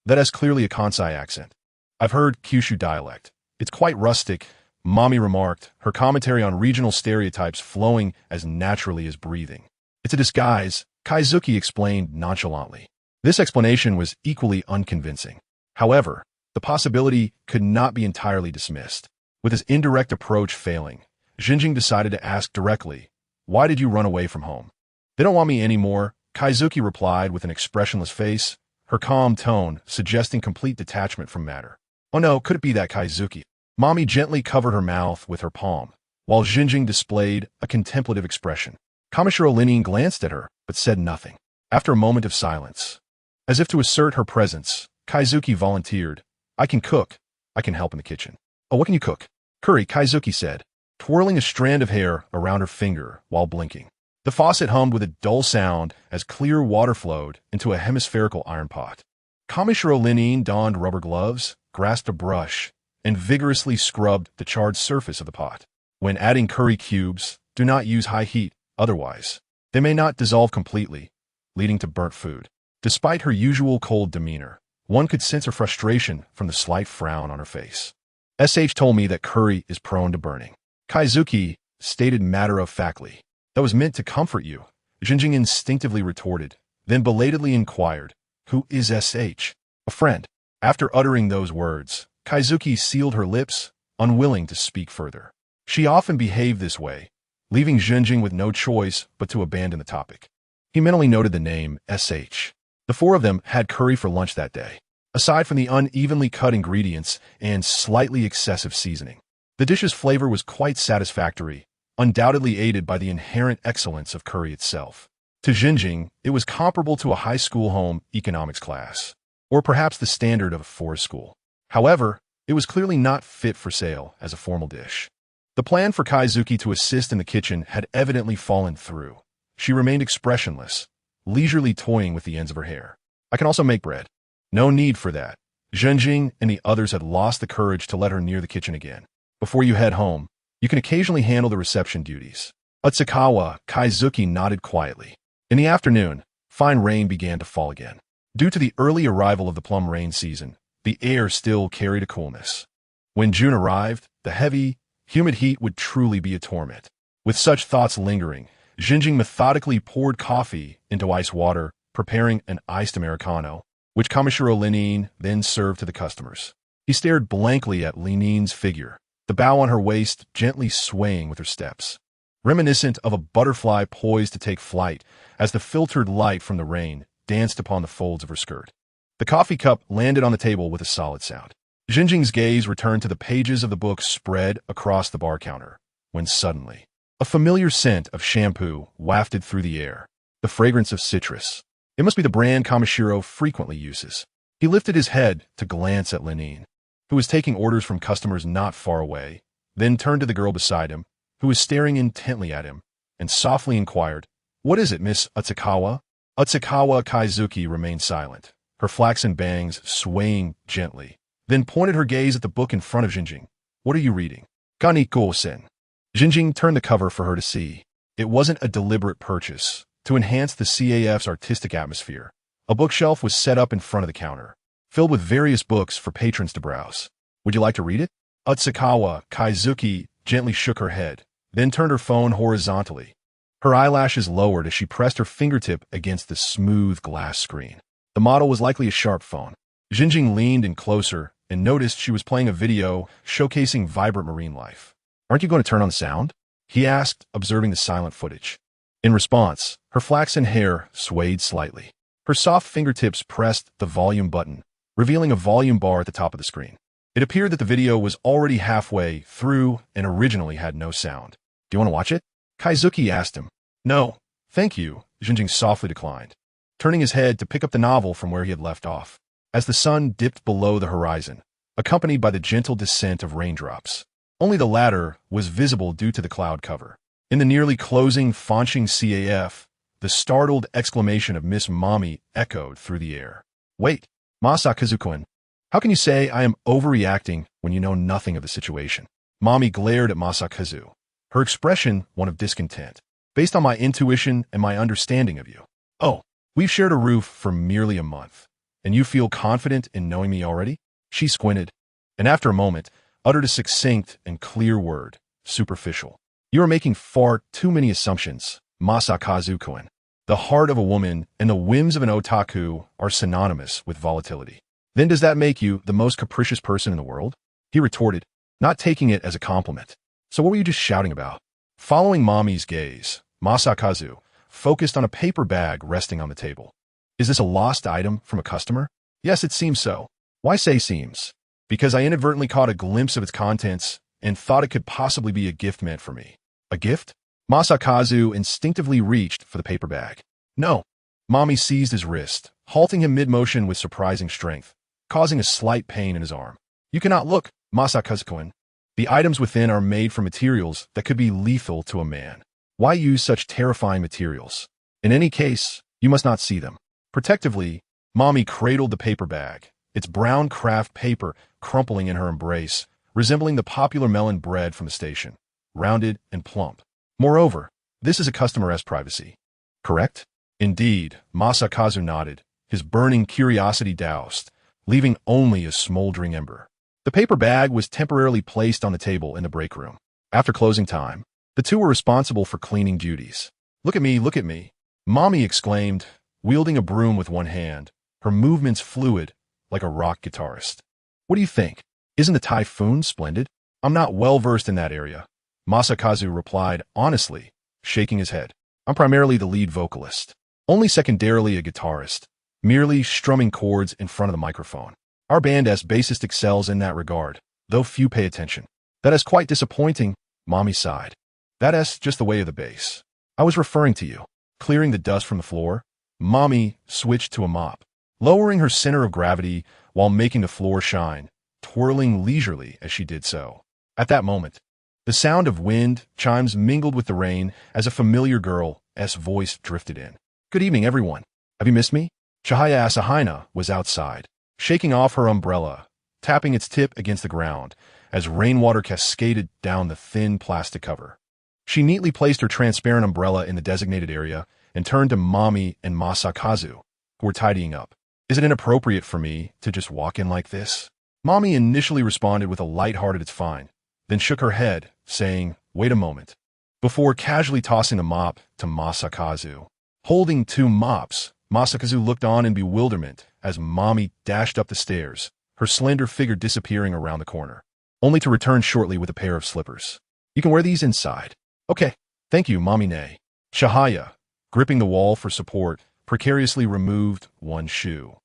that is clearly a Kansai accent. "I've heard Kyushu dialect. It's quite rustic," Mommy remarked, her commentary on regional stereotypes flowing as naturally as breathing. "It's a disguise," Kaizuki explained nonchalantly. This explanation was equally unconvincing. However, the possibility could not be entirely dismissed. With his indirect approach failing, Jinjing decided to ask directly, "Why did you run away from home?" "They don't want me anymore," Kaizuki replied with an expressionless face, her calm tone suggesting complete detachment from matter. "Oh no, could it be that, Kaizuki?" Mommy gently covered her mouth with her palm, while Jinjing displayed a contemplative expression. Kamishiro Linine glanced at her, but said nothing. After a moment of silence, as if to assert her presence, Kaizuki volunteered, "I can cook. I can help in the kitchen." "Oh, what can you cook?" "Curry," Kaizuki said, twirling a strand of hair around her finger while blinking. The faucet hummed with a dull sound as clear water flowed into a hemispherical iron pot. Kamishiro Linine donned rubber gloves, grasped a brush, and vigorously scrubbed the charred surface of the pot. When adding curry cubes, do not use high heat, otherwise they may not dissolve completely, leading to burnt food. Despite her usual cold demeanor, one could sense her frustration from the slight frown on her face. "SH told me that curry is prone to burning," Kaizuki stated matter-of-factly. "That was meant to comfort you," Jinjing instinctively retorted, then belatedly inquired, "Who is SH? "A friend." After uttering those words, Kaizuki sealed her lips, unwilling to speak further. She often behaved this way, leaving Jinjing with no choice but to abandon the topic. He mentally noted the name SH. The four of them had curry for lunch that day. Aside from the unevenly cut ingredients and slightly excessive seasoning, the dish's flavor was quite satisfactory, undoubtedly aided by the inherent excellence of curry itself. To Jinjing, it was comparable to a high school home economics class, or perhaps the standard of a forest school. However, it was clearly not fit for sale as a formal dish. The plan for Kaizuki to assist in the kitchen had evidently fallen through. She remained expressionless, leisurely toying with the ends of her hair. "I can also make bread." "No need for that." Jinjing and the others had lost the courage to let her near the kitchen again. "Before you head home, you can occasionally handle the reception duties." Utsukawa Kaizuki nodded quietly. In the afternoon, fine rain began to fall again. Due to the early arrival of the plum rain season, the air still carried a coolness. When June arrived, the heavy, humid heat would truly be a torment. With such thoughts lingering, Jinjing methodically poured coffee into ice water, preparing an iced Americano, which Kamishiro Linine then served to the customers. He stared blankly at Linine's figure, the bow on her waist gently swaying with her steps, reminiscent of a butterfly poised to take flight as the filtered light from the rain danced upon the folds of her skirt. The coffee cup landed on the table with a solid sound. Jinjing's gaze returned to the pages of the book spread across the bar counter, when suddenly, a familiar scent of shampoo wafted through the air. the fragrance of citrus. It must be the brand Kamishiro frequently uses. He lifted his head to glance at Lenine, who was taking orders from customers not far away, then turned to the girl beside him, who was staring intently at him, and softly inquired, "What is it, Miss Utsukawa?" Utsukawa Kaizuki remained silent, her flaxen bangs swaying gently, then pointed her gaze at the book in front of Jinjing. "What are you reading?" Kaniko-sen. Jinjing turned the cover for her to see. It wasn't a deliberate purchase. To enhance the CAF's artistic atmosphere, a bookshelf was set up in front of the counter, filled with various books for patrons to browse. "Would you like to read it?" Utsukawa Kaizuki gently shook her head, then turned her phone horizontally. Her eyelashes lowered as she pressed her fingertip against the smooth glass screen. The model was likely a sharp phone. Jinjing leaned in closer and noticed she was playing a video showcasing vibrant marine life. "Aren't you going to turn on the sound?" he asked, observing the silent footage. In response, her flaxen hair swayed slightly. Her soft fingertips pressed the volume button, revealing a volume bar at the top of the screen. It appeared that the video was already halfway through and originally had no sound. "Do you want to watch it?" Kaizuki asked him. "No, thank you," Jinjing softly declined, turning his head to pick up the novel from where he had left off. As the sun dipped below the horizon, accompanied by the gentle descent of raindrops, only the latter was visible due to the cloud cover. In the nearly closing Fanching CAF, the startled exclamation of Miss Mommy echoed through the air. "Wait, Masakazu-kun, how can you say I am overreacting when you know nothing of the situation?" Mommy glared at Masakazu, her expression one of discontent. "Based on my intuition and my understanding of you. Oh, we've shared a roof for merely a month, and you feel confident in knowing me already?" She squinted, and after a moment, uttered a succinct and clear word, "superficial." "You are making far too many assumptions, Masakazu-kun. The heart of a woman and the whims of an otaku are synonymous with volatility." "Then does that make you the most capricious person in the world?" he retorted, not taking it as a compliment. "So what were you just shouting about?" Following Mommy's gaze, Masakazu focused on a paper bag resting on the table. "Is this a lost item from a customer?" "Yes, it seems so." "Why say seems?" "Because I inadvertently caught a glimpse of its contents and thought it could possibly be a gift meant for me." "A gift?" Masakazu instinctively reached for the paper bag. "No." Mommy seized his wrist, halting him mid-motion with surprising strength, causing a slight pain in his arm. "You cannot look, Masakazu-kun. The items within are made from materials that could be lethal to a man. Why use such terrifying materials? In any case, you must not see them." Protectively, Mommy cradled the paper bag, its brown craft paper crumpling in her embrace, resembling the popular melon bread from the station, rounded and plump. "Moreover, this is a customer's privacy. Correct?" "Indeed," Masakazu nodded, his burning curiosity doused, leaving only a smoldering ember. The paper bag was temporarily placed on the table in the break room. After closing time, the two were responsible for cleaning duties. Look at me, Mommy exclaimed, wielding a broom with one hand, her movements fluid like a rock guitarist. "What do you think? Isn't the typhoon splendid?" "I'm not well versed in that area," Masakazu replied honestly, shaking his head. "I'm primarily the lead vocalist, only secondarily a guitarist, merely strumming chords in front of the microphone. Our band's bassist excels in that regard, though few pay attention." "That is quite disappointing," Mommy sighed. "That's just the way of the bass. I was referring to you." Clearing the dust from the floor, Mommy switched to a mop, lowering her center of gravity while making the floor shine, twirling leisurely as she did so. At that moment, the sound of wind chimes mingled with the rain as a familiar girl's voice drifted in. "Good evening, everyone. Have you missed me?" Chihaya Asahina was outside, shaking off her umbrella, tapping its tip against the ground as rainwater cascaded down the thin plastic cover. She neatly placed her transparent umbrella in the designated area and turned to Mommy and Masakazu, who were tidying up. "Is it inappropriate for me to just walk in like this?" Mommy initially responded with a light-hearted "it's fine," then shook her head, saying, "Wait a moment," before casually tossing the mop to Masakazu. Holding two mops, Masakazu looked on in bewilderment as Mommy dashed up the stairs, her slender figure disappearing around the corner, only to return shortly with a pair of slippers. "You can wear these inside." "Okay, thank you, Mommy Nay." Chihaya, gripping the wall for support, precariously removed one shoe.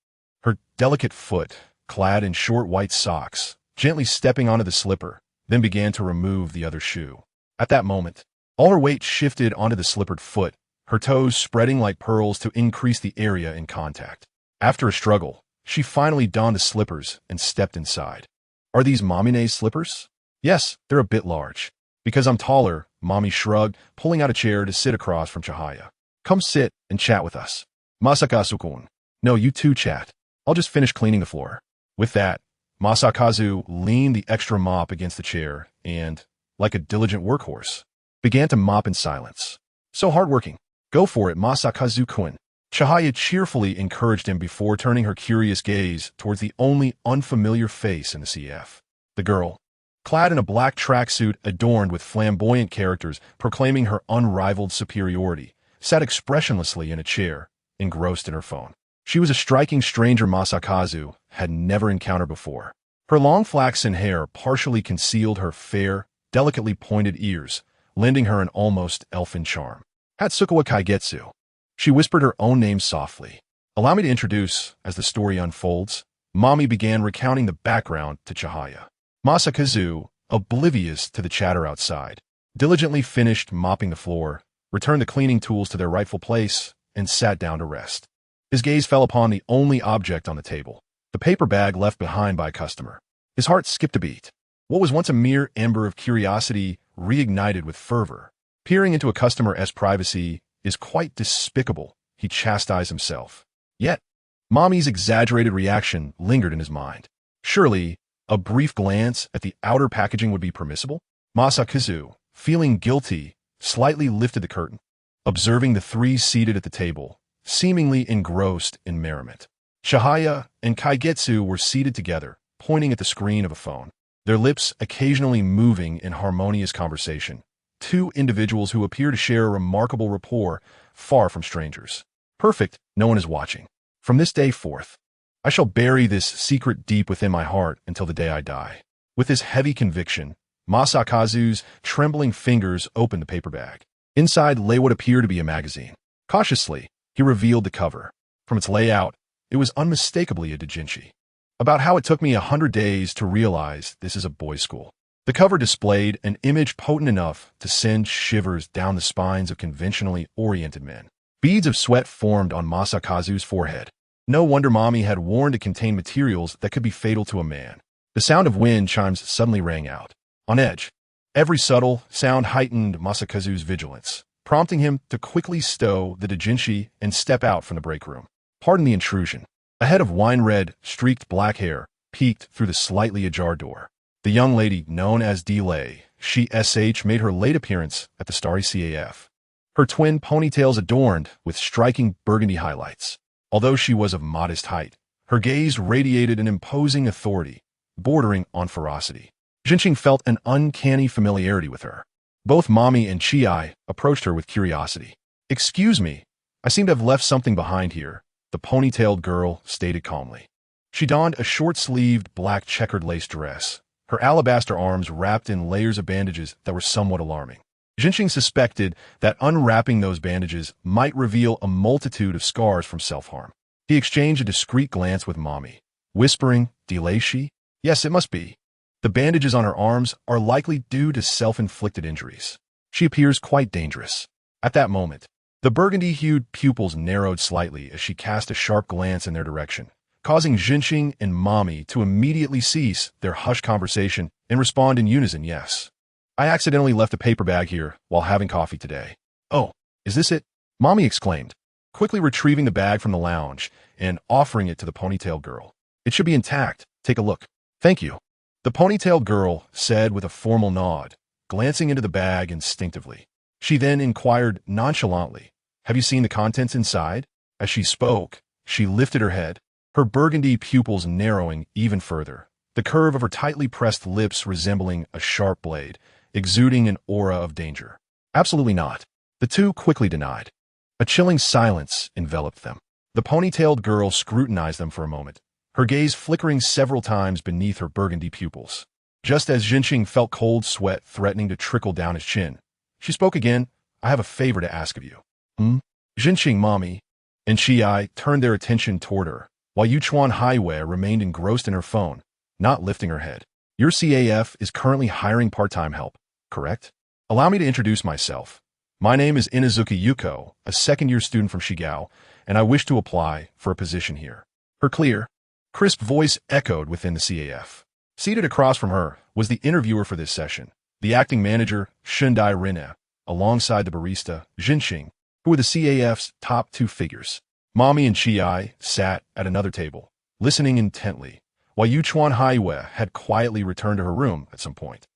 Her delicate foot, clad in short white socks, gently stepping onto the slipper, then began to remove the other shoe. At that moment, all her weight shifted onto the slippered foot, her toes spreading like pearls to increase the area in contact. After a struggle, she finally donned the slippers and stepped inside. Are these Momine's slippers? Yes, they're a bit large. Because I'm taller, Mommy shrugged, pulling out a chair to sit across from Chihaya. Come sit and chat with us. Masakazu-kun. No, you two chat. I'll just finish cleaning the floor. With that, Masakazu leaned the extra mop against the chair and, like a diligent workhorse, began to mop in silence. So hardworking. Go for it, Masakazu-kun. Chihaya cheerfully encouraged him before turning her curious gaze towards the only unfamiliar face in the CF. The girl, clad in a black tracksuit adorned with flamboyant characters proclaiming her unrivaled superiority, sat expressionlessly in a chair, engrossed in her phone. She was a striking stranger Masakazu had never encountered before. Her long flaxen hair partially concealed her fair, delicately pointed ears, lending her an almost elfin charm. Hatsukawa Kaigetsu. She whispered her own name softly. Allow me to introduce, as the story unfolds. Mommy began recounting the background to Chihaya. Masakazu, oblivious to the chatter outside, diligently finished mopping the floor, returned the cleaning tools to their rightful place, and sat down to rest. His gaze fell upon the only object on the table, the paper bag left behind by a customer. His heart skipped a beat. What was once a mere ember of curiosity reignited with fervor. Peering into a customer's privacy is quite despicable, he chastised himself. Yet, Mommy's exaggerated reaction lingered in his mind. Surely, a brief glance at the outer packaging would be permissible? Masakazu, feeling guilty, slightly lifted the curtain, observing the three seated at the table, seemingly engrossed in merriment. Chihaya and Kaigetsu were seated together, pointing at the screen of a phone, their lips occasionally moving in harmonious conversation. Two individuals who appear to share a remarkable rapport, far from strangers. Perfect, no one is watching. From this day forth, I shall bury this secret deep within my heart until the day I die. With this heavy conviction, Masakazu's trembling fingers opened the paper bag. Inside lay what appeared to be a magazine. Cautiously, he revealed the cover. From its layout, it was unmistakably a doujinshi. About how it took me 100 days to realize this is a boys' school. The cover displayed an image potent enough to send shivers down the spines of conventionally oriented men. Beads of sweat formed on Masakazu's forehead. No wonder Mommy had warned to contain materials that could be fatal to a man. The sound of wind chimes suddenly rang out. On edge, every subtle sound heightened Masakazu's vigilance, prompting him to quickly stow the doujinshi and step out from the break room. Pardon the intrusion. A head of wine-red, streaked black hair peeked through the slightly ajar door. The young lady known as Delay, she made her late appearance at the Starry CAF. Her twin ponytails adorned with striking burgundy highlights. Although she was of modest height, her gaze radiated an imposing authority, bordering on ferocity. Jinqing felt an uncanny familiarity with her. Both Mommy and Chi approached her with curiosity. Excuse me, I seem to have left something behind here, the ponytailed girl stated calmly. She donned a short-sleeved black checkered lace dress, her alabaster arms wrapped in layers of bandages that were somewhat alarming. Jinqing suspected that unwrapping those bandages might reveal a multitude of scars from self-harm. He exchanged a discreet glance with Mommy, whispering, "Delay she? Yes, it must be. The bandages on her arms are likely due to self-inflicted injuries. She appears quite dangerous." At that moment, the burgundy-hued pupils narrowed slightly as she cast a sharp glance in their direction, causing Jinqing and Mommy to immediately cease their hushed conversation and respond in unison, "Yes. I accidentally left a paper bag here while having coffee today." "Oh, is this it?" Mommy exclaimed, quickly retrieving the bag from the lounge and offering it to the ponytailed girl. "It should be intact. Take a look." "Thank you," the ponytailed girl said with a formal nod, glancing into the bag instinctively. She then inquired nonchalantly, "Have you seen the contents inside?" As she spoke, she lifted her head, her burgundy pupils narrowing even further, the curve of her tightly pressed lips resembling a sharp blade, exuding an aura of danger. "Absolutely not," the two quickly denied. A chilling silence enveloped them. The ponytailed girl scrutinized them for a moment, her gaze flickering several times beneath her burgundy pupils. Just as Jinqing felt cold sweat threatening to trickle down his chin, she spoke again. "I have a favor to ask of you." Jinqing, Mommy, and Chi turned their attention toward her, while Yuchuan Highway remained engrossed in her phone, not lifting her head. "Your CAF is currently hiring part-time help, correct?" "Allow me to introduce myself. My name is Inazuka Yuko, a second-year student from Shigao, and I wish to apply for a position here." Her clear, crisp voice echoed within the CAF. Seated across from her was the interviewer for this session, the acting manager, Shundai Rina, alongside the barista, Jinxing, who were the CAF's top two figures. Mommy and Chi sat at another table, listening intently, while Yuchuan Haiwe had quietly returned to her room at some point.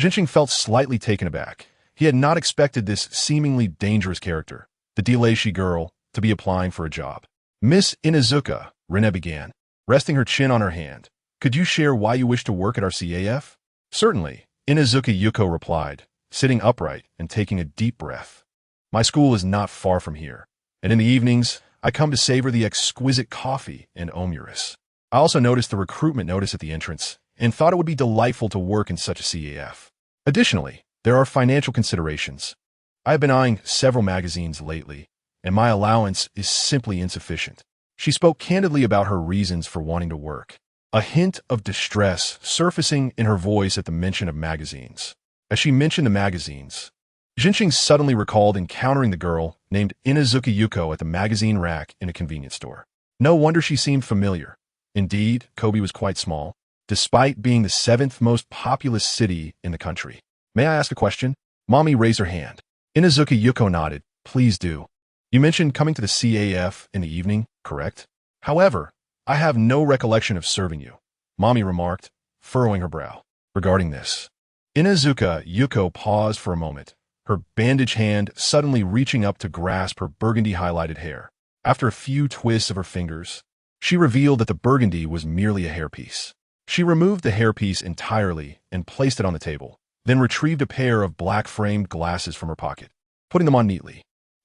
Jinxing felt slightly taken aback. He had not expected this seemingly dangerous character, the Dileishi girl, to be applying for a job. "Miss Inazuka," Rina began, resting her chin on her hand, "could you share why you wish to work at our CAF?" "Certainly," Inazuka Yuko replied, sitting upright and taking a deep breath. "My school is not far from here, and in the evenings, I come to savor the exquisite coffee and omuris. I also noticed the recruitment notice at the entrance and thought it would be delightful to work in such a CAF. Additionally, there are financial considerations. I have been eyeing several magazines lately, and my allowance is simply insufficient." She spoke candidly about her reasons for wanting to work, a hint of distress surfacing in her voice at the mention of magazines. As she mentioned the magazines, Jinxing suddenly recalled encountering the girl named Inazuka Yuko at the magazine rack in a convenience store. No wonder she seemed familiar. Indeed, Kobe was quite small, despite being the 7th most populous city in the country. "May I ask a question?" Mommy raised her hand. Inazuka Yuko nodded. "Please do. You mentioned coming to the CAF in the evening, correct? However, I have no recollection of serving you," Mommy remarked, furrowing her brow. Regarding this, Inazuka Yuko paused for a moment, her bandaged hand suddenly reaching up to grasp her burgundy-highlighted hair. After a few twists of her fingers, she revealed that the burgundy was merely a hairpiece. She removed the hairpiece entirely and placed it on the table, then retrieved a pair of black-framed glasses from her pocket, putting them on neatly.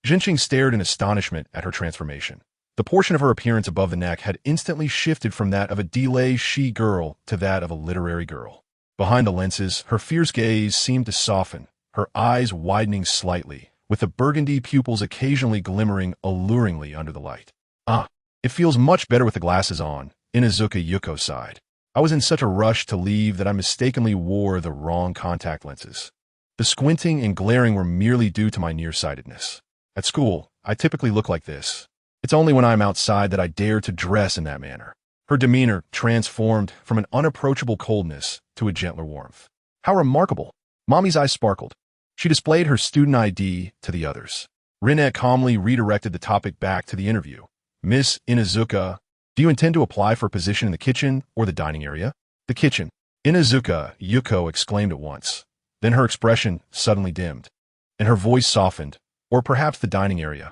Jinxing stared in astonishment at her transformation. The portion of her appearance above the neck had instantly shifted from that of a Dileishi girl to that of a literary girl. Behind the lenses, her fierce gaze seemed to soften, her eyes widening slightly, with the burgundy pupils occasionally glimmering alluringly under the light. "Ah, it feels much better with the glasses on," Inazuka Yuko sighed. "I was in such a rush to leave that I mistakenly wore the wrong contact lenses. The squinting and glaring were merely due to my nearsightedness. At school, I typically look like this. It's only when I'm outside that I dare to dress in that manner." Her demeanor transformed from an unapproachable coldness to a gentler warmth. "How remarkable!" Mommy's eyes sparkled. She displayed her student ID to the others. Rinette calmly redirected the topic back to the interview. "Miss Inazuka, do you intend to apply for a position in the kitchen or the dining area?" "The kitchen," Inazuka Yuko exclaimed at once. Then her expression suddenly dimmed, and her voice softened. "Or perhaps the dining area.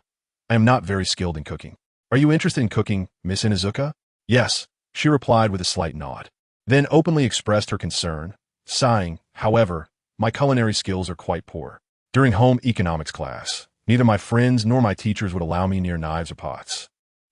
I am not very skilled in cooking." "Are you interested in cooking, Miss Inazuka?" "Yes," she replied with a slight nod. Then openly expressed her concern, sighing, "However, my culinary skills are quite poor. During home economics class, neither my friends nor my teachers would allow me near knives or pots.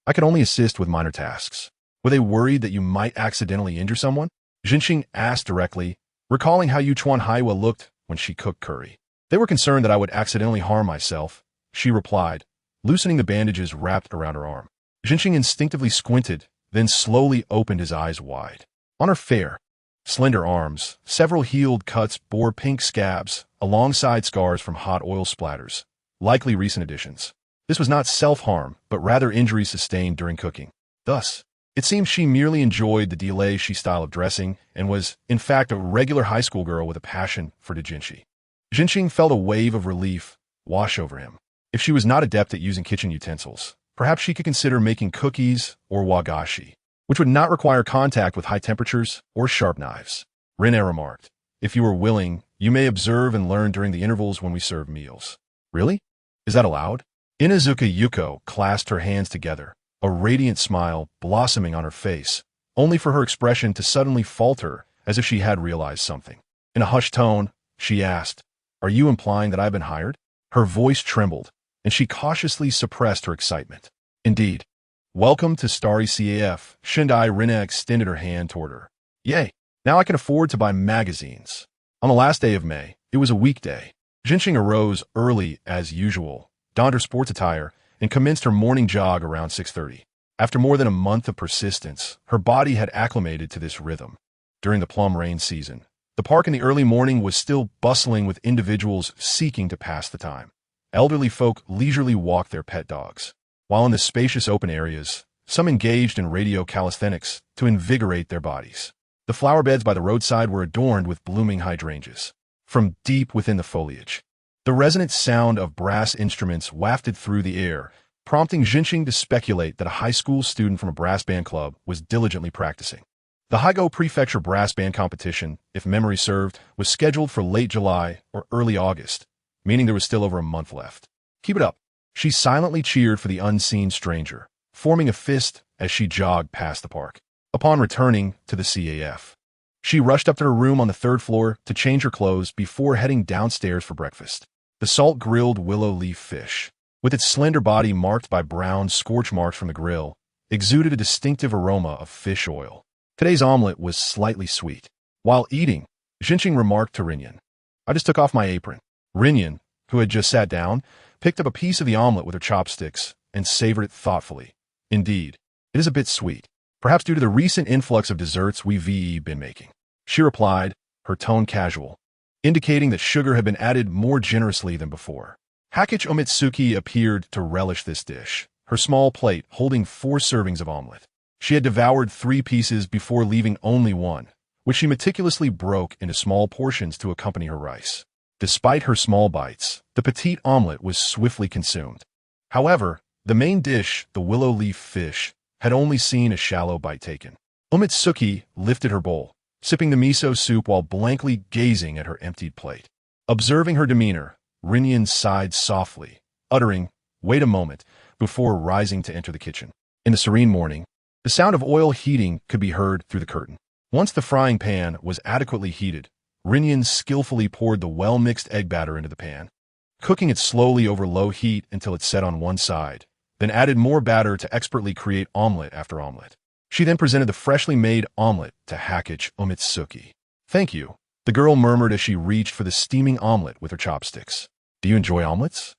I could only assist with minor tasks." "Were they worried that you might accidentally injure someone?" Jinxing asked directly, recalling how Yuchuan Haiwa looked when she cooked curry. "They were concerned that I would accidentally harm myself," she replied, loosening the bandages wrapped around her arm. Jinxing instinctively squinted, then slowly opened his eyes wide. On her fair, slender arms, several healed cuts bore pink scabs, alongside scars from hot oil splatters, likely recent additions. This was not self-harm, but rather injuries sustained during cooking. Thus, it seemed she merely enjoyed the Dileishi style of dressing and was, in fact, a regular high school girl with a passion for dejinshi. Jinxing felt a wave of relief wash over him. If she was not adept at using kitchen utensils, perhaps she could consider making cookies or wagashi, which would not require contact with high temperatures or sharp knives. Rene remarked, "If you are willing, you may observe and learn during the intervals when we serve meals." "Really? Is that allowed?" Inazuka Yuko clasped her hands together, a radiant smile blossoming on her face, only for her expression to suddenly falter as if she had realized something. In a hushed tone, she asked, "Are you implying that I've been hired?" Her voice trembled, and she cautiously suppressed her excitement. "Indeed. Welcome to Starry CAF." Shindai Rina extended her hand toward her. "Yay, now I can afford to buy magazines." On the last day of May, it was a weekday. Jinxing arose early as usual, donned her sports attire, and commenced her morning jog around 6:30. After more than a month of persistence, her body had acclimated to this rhythm. During the plum rain season, the park in the early morning was still bustling with individuals seeking to pass the time. Elderly folk leisurely walked their pet dogs, while in the spacious open areas, some engaged in radio calisthenics to invigorate their bodies. The flower beds by the roadside were adorned with blooming hydrangeas. From deep within the foliage, the resonant sound of brass instruments wafted through the air, prompting Jinxing to speculate that a high school student from a brass band club was diligently practicing. The Haigo Prefecture brass band competition, if memory served, was scheduled for late July or early August, meaning there was still over a month left. Keep it up. She silently cheered for the unseen stranger, forming a fist as she jogged past the park. Upon returning to the CAF, she rushed up to her room on the third floor to change her clothes before heading downstairs for breakfast. The salt-grilled willow leaf fish, with its slender body marked by brown scorch marks from the grill, exuded a distinctive aroma of fish oil. Today's omelet was slightly sweet. While eating, Jinxing remarked to Rinyan, "I just took off my apron." Rinyan, who had just sat down, picked up a piece of the omelet with her chopsticks and savored it thoughtfully. "Indeed, it is a bit sweet, perhaps due to the recent influx of desserts we've been making," she replied, her tone casual, indicating that sugar had been added more generously than before. Hakichi Omitsuki appeared to relish this dish, her small plate holding 4 servings of omelet. She had devoured 3 pieces before leaving only one, which she meticulously broke into small portions to accompany her rice. Despite her small bites, the petite omelet was swiftly consumed. However, the main dish, the willow leaf fish, had only seen a shallow bite taken. Omitsuki lifted her bowl, sipping the miso soup while blankly gazing at her emptied plate. Observing her demeanor, Rinyan sighed softly, uttering, "Wait a moment," before rising to enter the kitchen. In the serene morning, the sound of oil heating could be heard through the curtain. Once the frying pan was adequately heated, Rinyan skillfully poured the well-mixed egg batter into the pan, cooking it slowly over low heat until it set on one side, then added more batter to expertly create omelet after omelet. She then presented the freshly made omelet to Hakichi Omitsuki. "Thank you," the girl murmured as she reached for the steaming omelet with her chopsticks. "Do you enjoy omelets?"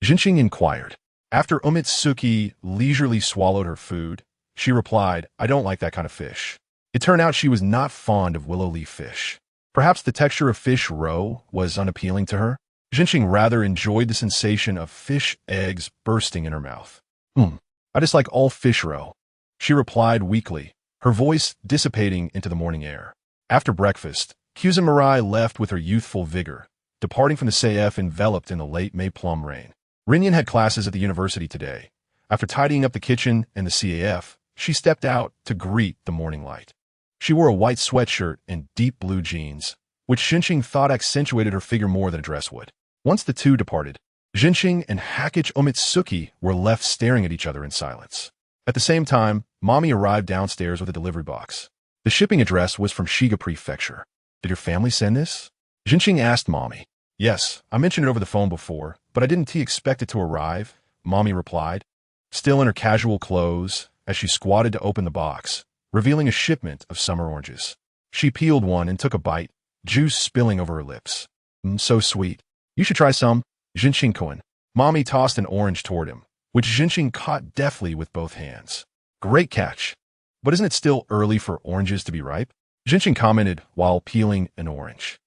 Jinxing inquired. After Omitsuki leisurely swallowed her food, she replied, "I don't like that kind of fish." It turned out she was not fond of willow leaf fish. Perhaps the texture of fish roe was unappealing to her. Jinxing rather enjoyed the sensation of fish eggs bursting in her mouth. I dislike all fish roe," she replied weakly, her voice dissipating into the morning air. After breakfast, Mirai left with her youthful vigor, departing from the CAF enveloped in the late May plum rain. Rinyan had classes at the university today. After tidying up the kitchen and the CAF, she stepped out to greet the morning light. She wore a white sweatshirt and deep blue jeans, which Jinxing thought accentuated her figure more than a dress would. Once the two departed, Jinxing and Hakichi Omitsuki were left staring at each other in silence. At the same time, Mommy arrived downstairs with a delivery box. The shipping address was from Shiga Prefecture. "Did your family send this?" Jinxing asked Mommy. "Yes, I mentioned it over the phone before, but I didn't expect it to arrive," Mommy replied, still in her casual clothes, as she squatted to open the box, revealing a shipment of summer oranges. She peeled one and took a bite, juice spilling over her lips. "So sweet. You should try some." Jinxing-kun. Mommy tossed an orange toward him, which Jinxing caught deftly with both hands. "Great catch. But isn't it still early for oranges to be ripe?" Jinxing commented while peeling an orange.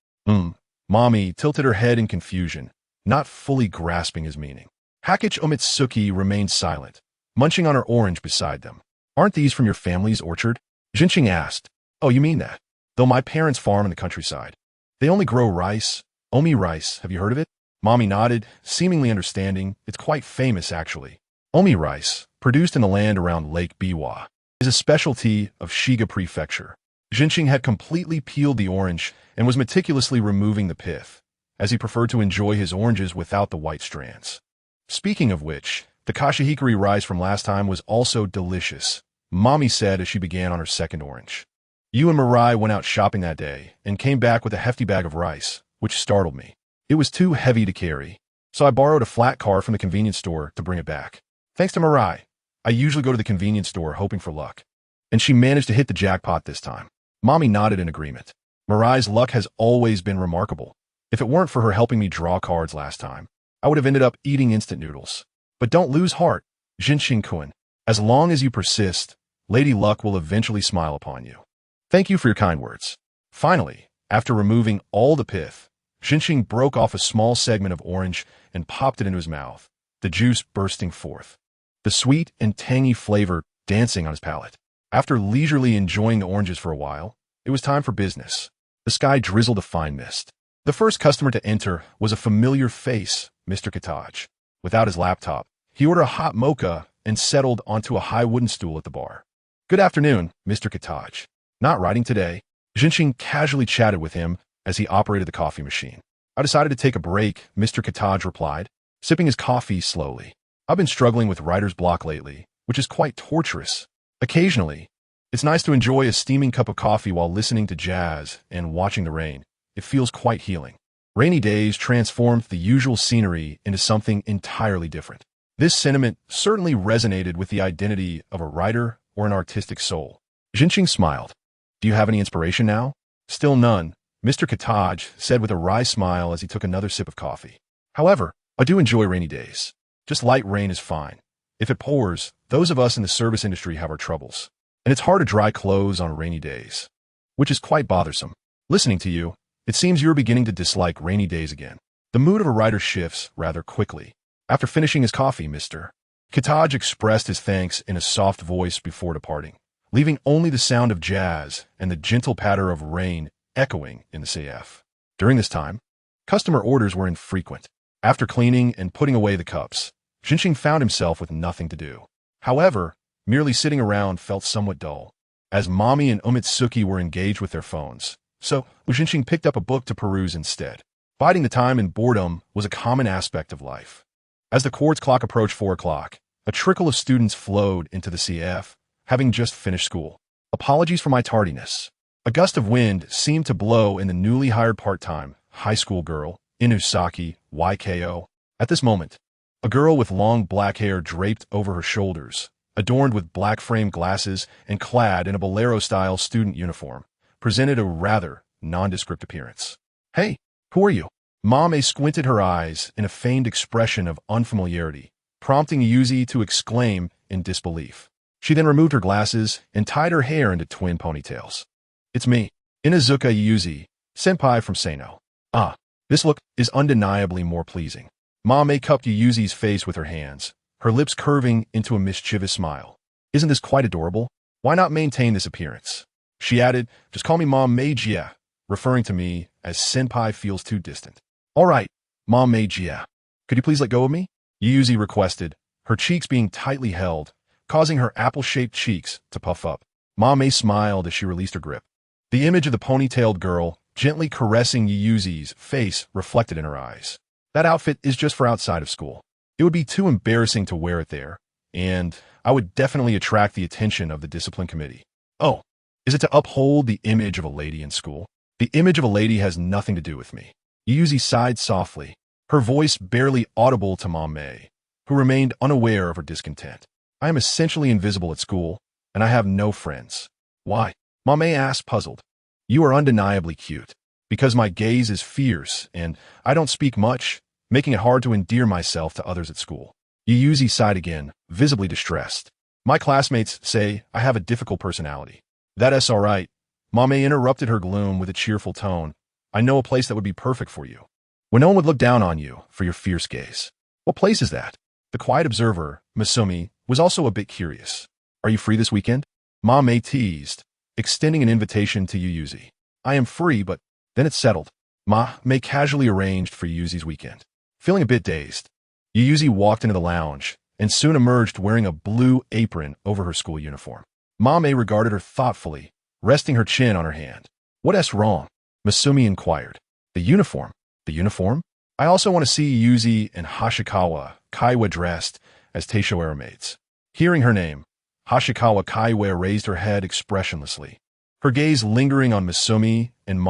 Mommy tilted her head in confusion, not fully grasping his meaning. Hakichi Omitsuki remained silent, munching on her orange beside them. "Aren't these from your family's orchard?" Jinxing asked. "Oh, you mean that? Though my parents farm in the countryside. They only grow rice. Omi rice, have you heard of it?" Mommy nodded, seemingly understanding. "It's quite famous, actually. Omi rice, produced in the land around Lake Biwa, is a specialty of Shiga Prefecture." Jinxing had completely peeled the orange and was meticulously removing the pith, as he preferred to enjoy his oranges without the white strands. Speaking of which, the kashihikari rice from last time was also delicious, Mommy said as she began on her second orange. "You and Mirai went out shopping that day and came back with a hefty bag of rice, which startled me. It was too heavy to carry, so I borrowed a flat car from the convenience store to bring it back. Thanks to Mirai, I usually go to the convenience store hoping for luck, and she managed to hit the jackpot this time." Mommy nodded in agreement. "Mirai's luck has always been remarkable. If it weren't for her helping me draw cards last time, I would have ended up eating instant noodles. But don't lose heart, Jinxing-kun. As long as you persist, Lady Luck will eventually smile upon you. Thank you for your kind words." Finally, after removing all the pith, Xinxing broke off a small segment of orange and popped it into his mouth, the juice bursting forth, the sweet and tangy flavor dancing on his palate. After leisurely enjoying the oranges for a while, it was time for business. The sky drizzled a fine mist. The first customer to enter was a familiar face, Mr. Kataj. Without his laptop, he ordered a hot mocha and settled onto a high wooden stool at the bar. "Good afternoon, Mr. Kataj. Not writing today?" Xinxing casually chatted with him as he operated the coffee machine. "I decided to take a break," Mr. Kataj replied, sipping his coffee slowly. "I've been struggling with writer's block lately, which is quite torturous. Occasionally, it's nice to enjoy a steaming cup of coffee while listening to jazz and watching the rain. It feels quite healing." Rainy days transformed the usual scenery into something entirely different. This sentiment certainly resonated with the identity of a writer or an artistic soul. Xinxing smiled. "Do you have any inspiration now?" "Still none," Mr. Kataj said with a wry smile as he took another sip of coffee. "However, I do enjoy rainy days. Just light rain is fine. If it pours, those of us in the service industry have our troubles. And it's hard to dry clothes on rainy days, which is quite bothersome. Listening to you, it seems you're beginning to dislike rainy days again." The mood of a writer shifts rather quickly. After finishing his coffee, Mr. Kataj expressed his thanks in a soft voice before departing, leaving only the sound of jazz and the gentle patter of rain echoing in the CF. During this time, customer orders were infrequent. After cleaning and putting away the cups, Xinxing found himself with nothing to do. However, merely sitting around felt somewhat dull, as Mommy and Umitsuki were engaged with their phones. So, Xinxing picked up a book to peruse instead. Biding the time in boredom was a common aspect of life. As the quartz clock approached 4 o'clock, a trickle of students flowed into the CF, having just finished school. "Apologies for my tardiness." A gust of wind seemed to blow in the newly hired part-time high school girl, Inusaki YKO. At this moment, a girl with long black hair draped over her shoulders, adorned with black frame glasses and clad in a bolero-style student uniform, presented a rather nondescript appearance. "Hey, who are you?" Mame squinted her eyes in a feigned expression of unfamiliarity, prompting Yuzi to exclaim in disbelief. She then removed her glasses and tied her hair into twin ponytails. "It's me, Inazuka Yuzi, senpai from Seino. Ah, this look is undeniably more pleasing." Mame cupped Yuzi's face with her hands, her lips curving into a mischievous smile. "Isn't this quite adorable? Why not maintain this appearance?" She added, "Just call me Mom Meijia," referring to me as senpai feels too distant. "All right, Mom Meijia. Could you please let go of me?" Yuzi requested, her cheeks being tightly held, causing her apple-shaped cheeks to puff up. Mame smiled as she released her grip. The image of the ponytailed girl gently caressing Yuzi's face reflected in her eyes. "That outfit is just for outside of school. It would be too embarrassing to wear it there, and I would definitely attract the attention of the discipline committee." "Oh, is it to uphold the image of a lady in school?" "The image of a lady has nothing to do with me." Yuzi sighed softly, her voice barely audible to Mame, who remained unaware of her discontent. "I am essentially invisible at school, and I have no friends." "Why?" Mame asked, puzzled. "You are undeniably cute. Because my gaze is fierce, and I don't speak much, making it hard to endear myself to others at school." Yuzi sighed again, visibly distressed. "My classmates say I have a difficult personality." "That's all right." Mame interrupted her gloom with a cheerful tone. "I know a place that would be perfect for you, when no one would look down on you for your fierce gaze." "What place is that?" The quiet observer, Masumi, was also a bit curious. "Are you free this weekend?" Mame teased, extending an invitation to Yuzi. "I am free, but..." Then it's settled. Mame casually arranged for Yuzi's weekend. Feeling a bit dazed, Yuzi walked into the lounge and soon emerged wearing a blue apron over her school uniform. Mame regarded her thoughtfully, resting her chin on her hand. "What's wrong?" Masumi inquired. "The uniform." "The uniform? I also want to see Yuzi and Hashikawa Kaiwa dressed as Teishoera maids." Hearing her name, Hashikawa Kaiwa raised her head expressionlessly, her gaze lingering on Masumi and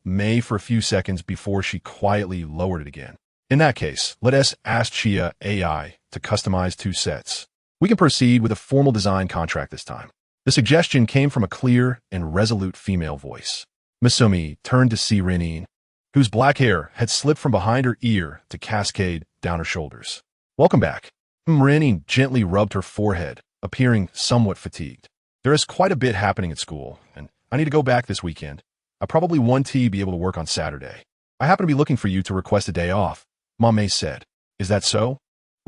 Mame for a few seconds before she quietly lowered it again. "In that case, let us ask Chia AI to customize 2 sets. We can proceed with a formal design contract this time." The suggestion came from a clear and resolute female voice. Masumi turned to see Renin, whose black hair had slipped from behind her ear to cascade down her shoulders. "Welcome back." Renin gently rubbed her forehead, appearing somewhat fatigued. "There is quite a bit happening at school, and I need to go back this weekend. I probably won't be able to work on Saturday." I happen to be looking for you to request a day off, Mame said. Is that so?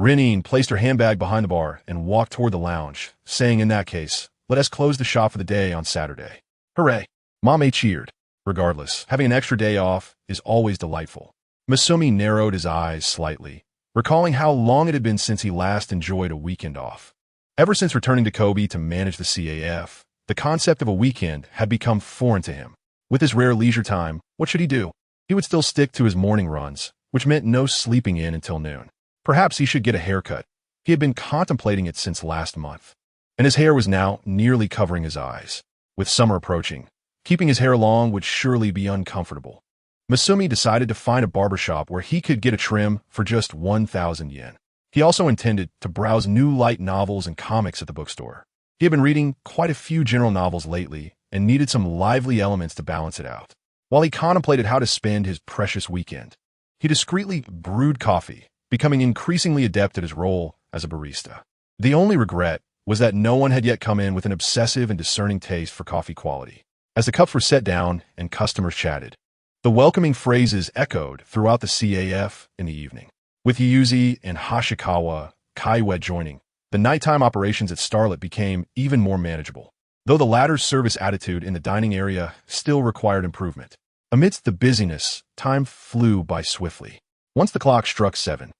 Rinine placed her handbag behind the bar and walked toward the lounge, saying in that case, let us close the shop for the day on Saturday. Hooray! Mame cheered. Regardless, having an extra day off is always delightful. Masumi narrowed his eyes slightly, recalling how long it had been since he last enjoyed a weekend off. Ever since returning to Kobe to manage the CAF, the concept of a weekend had become foreign to him. With his rare leisure time, what should he do? He would still stick to his morning runs, which meant no sleeping in until noon. Perhaps he should get a haircut. He had been contemplating it since last month, and his hair was now nearly covering his eyes. With summer approaching, keeping his hair long would surely be uncomfortable. Masumi decided to find a barbershop where he could get a trim for just 1,000 yen. He also intended to browse new light novels and comics at the bookstore. He had been reading quite a few general novels lately and needed some lively elements to balance it out. While he contemplated how to spend his precious weekend, he discreetly brewed coffee, becoming increasingly adept at his role as a barista. The only regret was that no one had yet come in with an obsessive and discerning taste for coffee quality. As the cups were set down and customers chatted, the welcoming phrases echoed throughout the CAF in the evening. With Yuzi and Hashikawa Kaiwe joining, the nighttime operations at Starlit became even more manageable, though the latter's service attitude in the dining area still required improvement. Amidst the busyness, time flew by swiftly. Once the clock struck 7,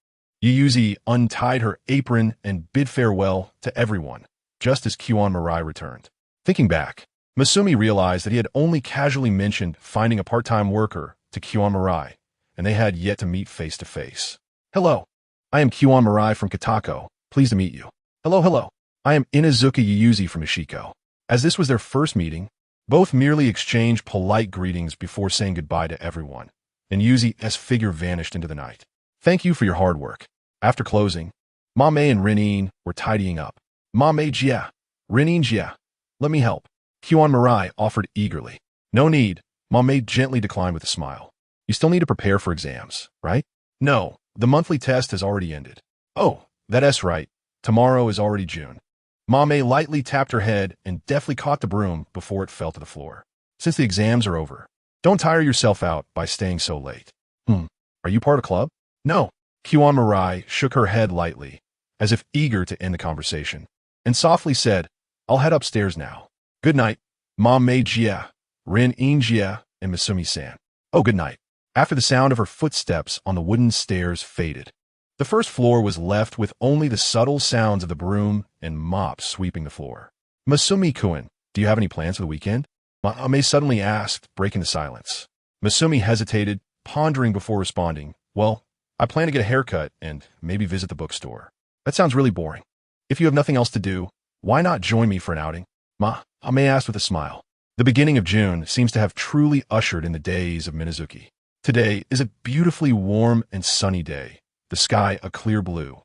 Yuzi untied her apron and bid farewell to everyone, just as Kyuan Mirai returned. Thinking back, Masumi realized that he had only casually mentioned finding a part-time worker to Kyuan Mirai, and they had yet to meet face-to-face. Hello, I am Kyuan Mirai from Katako. Pleased to meet you. Hello. I am Inazuka Yuzi from Ishiko. As this was their first meeting, both merely exchanged polite greetings before saying goodbye to everyone, and Yuzi's figure vanished into the night. Thank you for your hard work. After closing, Mame and Rinine were tidying up. Mame jia, Rinine jia, let me help. Kyuan Mirai offered eagerly. No need, Mame gently declined with a smile. You still need to prepare for exams, right? No, the monthly test has already ended. Oh, that's right. Tomorrow is already June. Mame lightly tapped her head and deftly caught the broom before it fell to the floor. Since the exams are over, don't tire yourself out by staying so late. Are you part of club? No. Kyuan Mirai shook her head lightly, as if eager to end the conversation, and softly said, I'll head upstairs now. Good night, Mame jia, Rin-in jia, and Masumi-san. Oh, good night. After the sound of her footsteps on the wooden stairs faded, the first floor was left with only the subtle sounds of the broom and mop sweeping the floor. Masumi-kun, do you have any plans for the weekend? Mame suddenly asked, breaking the silence. Masumi hesitated, pondering before responding. Well, I plan to get a haircut and maybe visit the bookstore. That sounds really boring. If you have nothing else to do, why not join me for an outing? Mame asked with a smile. The beginning of June seems to have truly ushered in the days of Minazuki. Today is a beautifully warm and sunny day, the sky a clear blue,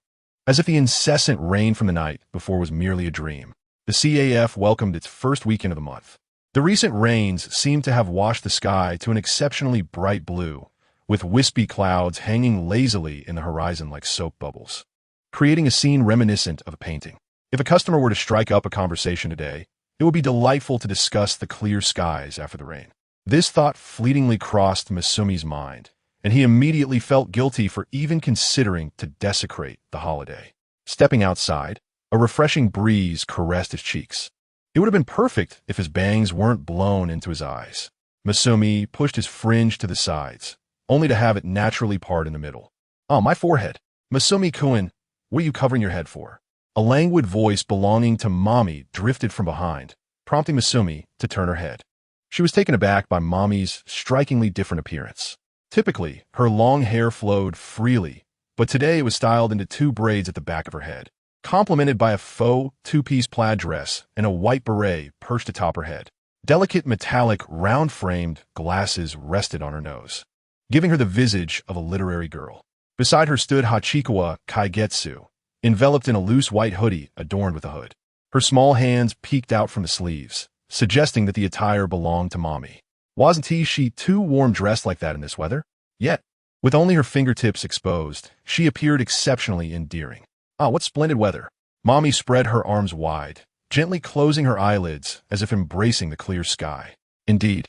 as if the incessant rain from the night before was merely a dream. The CAF welcomed its first weekend of the month. The recent rains seemed to have washed the sky to an exceptionally bright blue, with wispy clouds hanging lazily in the horizon like soap bubbles, creating a scene reminiscent of a painting. If a customer were to strike up a conversation today, it would be delightful to discuss the clear skies after the rain. This thought fleetingly crossed Masumi's mind, and he immediately felt guilty for even considering to desecrate the holiday. Stepping outside, a refreshing breeze caressed his cheeks. It would have been perfect if his bangs weren't blown into his eyes. Masumi pushed his fringe to the sides, only to have it naturally part in the middle. Oh, my forehead. Masumi-kun, what are you covering your head for? A languid voice belonging to Mami drifted from behind, prompting Masumi to turn her head. She was taken aback by Mami's strikingly different appearance. Typically, her long hair flowed freely, but today it was styled into 2 braids at the back of her head, complemented by a faux 2-piece plaid dress and a white beret perched atop her head. Delicate metallic round-framed glasses rested on her nose, giving her the visage of a literary girl. Beside her stood Hachikawa Kaigetsu, enveloped in a loose white hoodie adorned with a hood. Her small hands peeked out from the sleeves, suggesting that the attire belonged to Mami. Wasn't she too warm dressed like that in this weather? Yet, with only her fingertips exposed, she appeared exceptionally endearing. Ah, what splendid weather. Mami spread her arms wide, gently closing her eyelids as if embracing the clear sky. Indeed,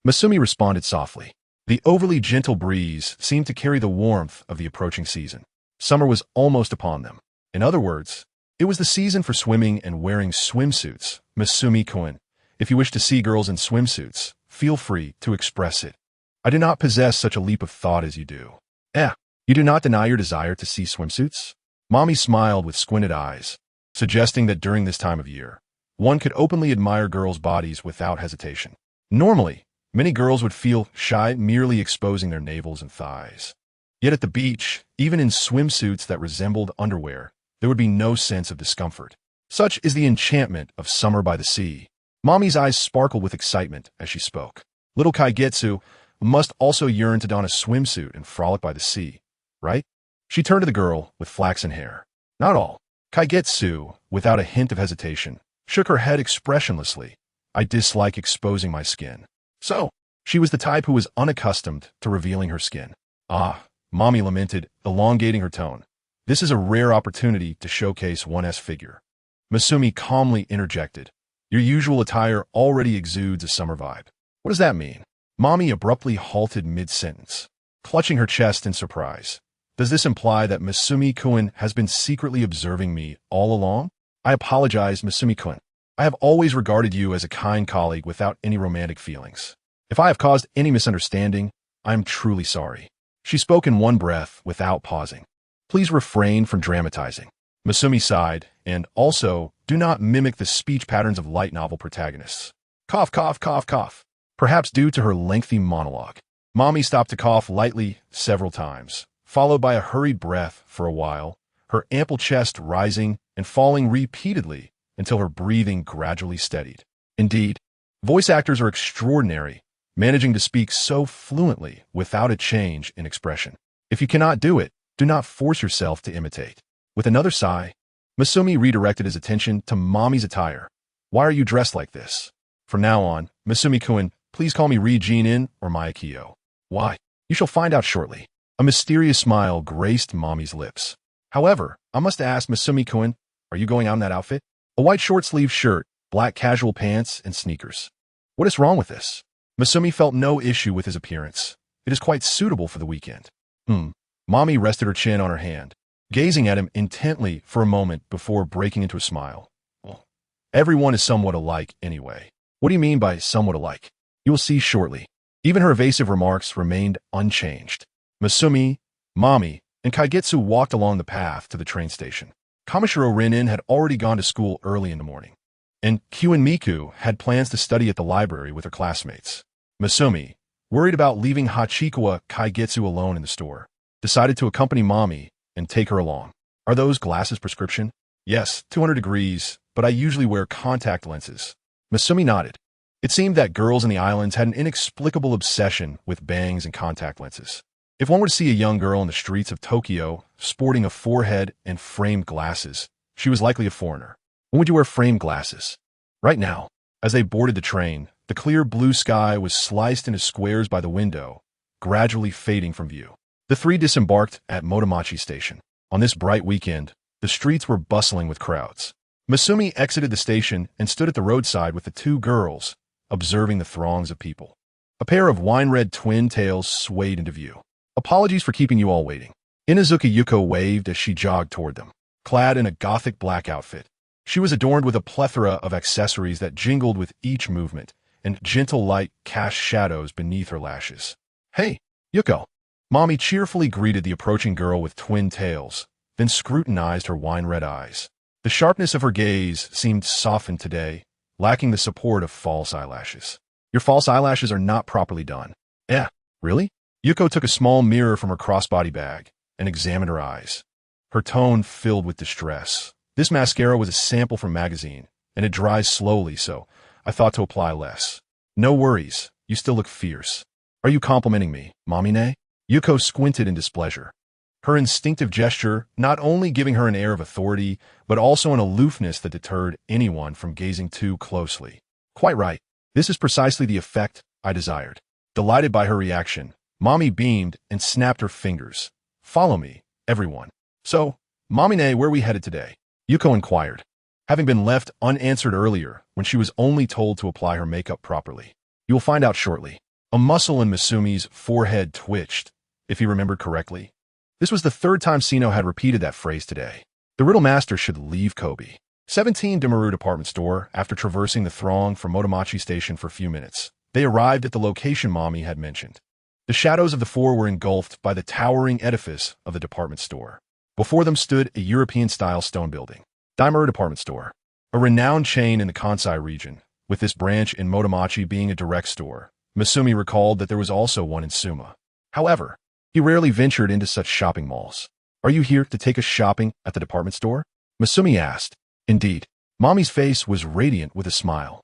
Masumi responded softly. The overly gentle breeze seemed to carry the warmth of the approaching season. Summer was almost upon them. In other words, it was the season for swimming and wearing swimsuits. Masumi-kun, if you wish to see girls in swimsuits, feel free to express it. I do not possess such a leap of thought as you do. You do not deny your desire to see swimsuits? Mommy smiled with squinted eyes, suggesting that during this time of year, one could openly admire girls' bodies without hesitation. Normally, many girls would feel shy merely exposing their navels and thighs. Yet at the beach, even in swimsuits that resembled underwear, there would be no sense of discomfort. Such is the enchantment of summer by the sea. Mommy's eyes sparkled with excitement as she spoke. Little Kaigetsu must also yearn to don a swimsuit and frolic by the sea, right? She turned to the girl with flaxen hair. Not all. Kaigetsu, without a hint of hesitation, shook her head expressionlessly. I dislike exposing my skin. So, she was the type who was unaccustomed to revealing her skin. Mommy lamented, elongating her tone. This is a rare opportunity to showcase one's figure. Masumi calmly interjected. Your usual attire already exudes a summer vibe. What does that mean? Mommy abruptly halted mid-sentence, clutching her chest in surprise. Does this imply that Masumi-kun has been secretly observing me all along? I apologize, Masumi-kun. I have always regarded you as a kind colleague without any romantic feelings. If I have caused any misunderstanding, I am truly sorry. She spoke in one breath without pausing. Please refrain from dramatizing. Masumi sighed, and also, do not mimic the speech patterns of light novel protagonists. Cough, cough, cough, cough. Perhaps due to her lengthy monologue. Mommy stopped to cough lightly several times, followed by a hurried breath for a while, her ample chest rising and falling repeatedly until her breathing gradually steadied. Indeed, voice actors are extraordinary, managing to speak so fluently without a change in expression. If you cannot do it, do not force yourself to imitate. With another sigh, Masumi redirected his attention to Mommy's attire. Why are you dressed like this? From now on, Masumi-kun, please call me Ri-jin-in or Maya-kyo. Why? You shall find out shortly. A mysterious smile graced Mommy's lips. However, I must ask Masumi-kun, are you going out in that outfit? A white short-sleeved shirt, black casual pants, and sneakers. What is wrong with this? Masumi felt no issue with his appearance. It is quite suitable for the weekend. Mommy rested her chin on her hand, gazing at him intently for a moment before breaking into a smile. Well, everyone is somewhat alike anyway. What do you mean by somewhat alike? You will see shortly. Even her evasive remarks remained unchanged. Masumi, Mommy, and Kaigetsu walked along the path to the train station. Kamishiro Renin had already gone to school early in the morning, and Kyun Miku had plans to study at the library with her classmates. Masumi, worried about leaving Hachikawa Kaigetsu alone in the store, decided to accompany Mommy and take her along. Are those glasses prescription? Yes, 200 degrees, but I usually wear contact lenses. Masumi nodded. It seemed that girls in the islands had an inexplicable obsession with bangs and contact lenses. If one were to see a young girl in the streets of Tokyo sporting a forehead and framed glasses, she was likely a foreigner. When would you wear framed glasses? Right now. As they boarded the train, the clear blue sky was sliced into squares by the window, gradually fading from view. The three disembarked at Motomachi Station. On this bright weekend, the streets were bustling with crowds. Masumi exited the station and stood at the roadside with the two girls, observing the throngs of people. A pair of wine-red twin tails swayed into view. Apologies for keeping you all waiting. Inazuki Yuko waved as she jogged toward them, clad in a gothic black outfit. She was adorned with a plethora of accessories that jingled with each movement, and gentle light cast shadows beneath her lashes. Hey, Yuko! Mommy cheerfully greeted the approaching girl with twin tails, then scrutinized her wine-red eyes. The sharpness of her gaze seemed softened today, lacking the support of false eyelashes. Your false eyelashes are not properly done. Really? Yuko took a small mirror from her crossbody bag and examined her eyes. Her tone filled with distress. This mascara was a sample from magazine, and it dries slowly, so I thought to apply less. No worries, you still look fierce. Are you complimenting me, Momine? Yuko squinted in displeasure. Her instinctive gesture not only giving her an air of authority, but also an aloofness that deterred anyone from gazing too closely. Quite right. This is precisely the effect I desired. Delighted by her reaction, Mommy beamed and snapped her fingers. Follow me, everyone. So, Momine, where are we headed today? Yuko inquired, having been left unanswered earlier when she was only told to apply her makeup properly. You will find out shortly. A muscle in Misumi's forehead twitched, if he remembered correctly. This was the third time Sino had repeated that phrase today. The Riddle Master should leave Kobe. 17 Demaru Department Store. After traversing the throng from Motomachi Station for a few minutes, they arrived at the location Mommy had mentioned. The shadows of the four were engulfed by the towering edifice of the department store. Before them stood a European-style stone building. Daimaru Department Store, a renowned chain in the Kansai region, with this branch in Motomachi being a direct store. Misumi recalled that there was also one in Suma. However, he rarely ventured into such shopping malls. Are you here to take us shopping at the department store? Misumi asked. Indeed. Mommy's face was radiant with a smile,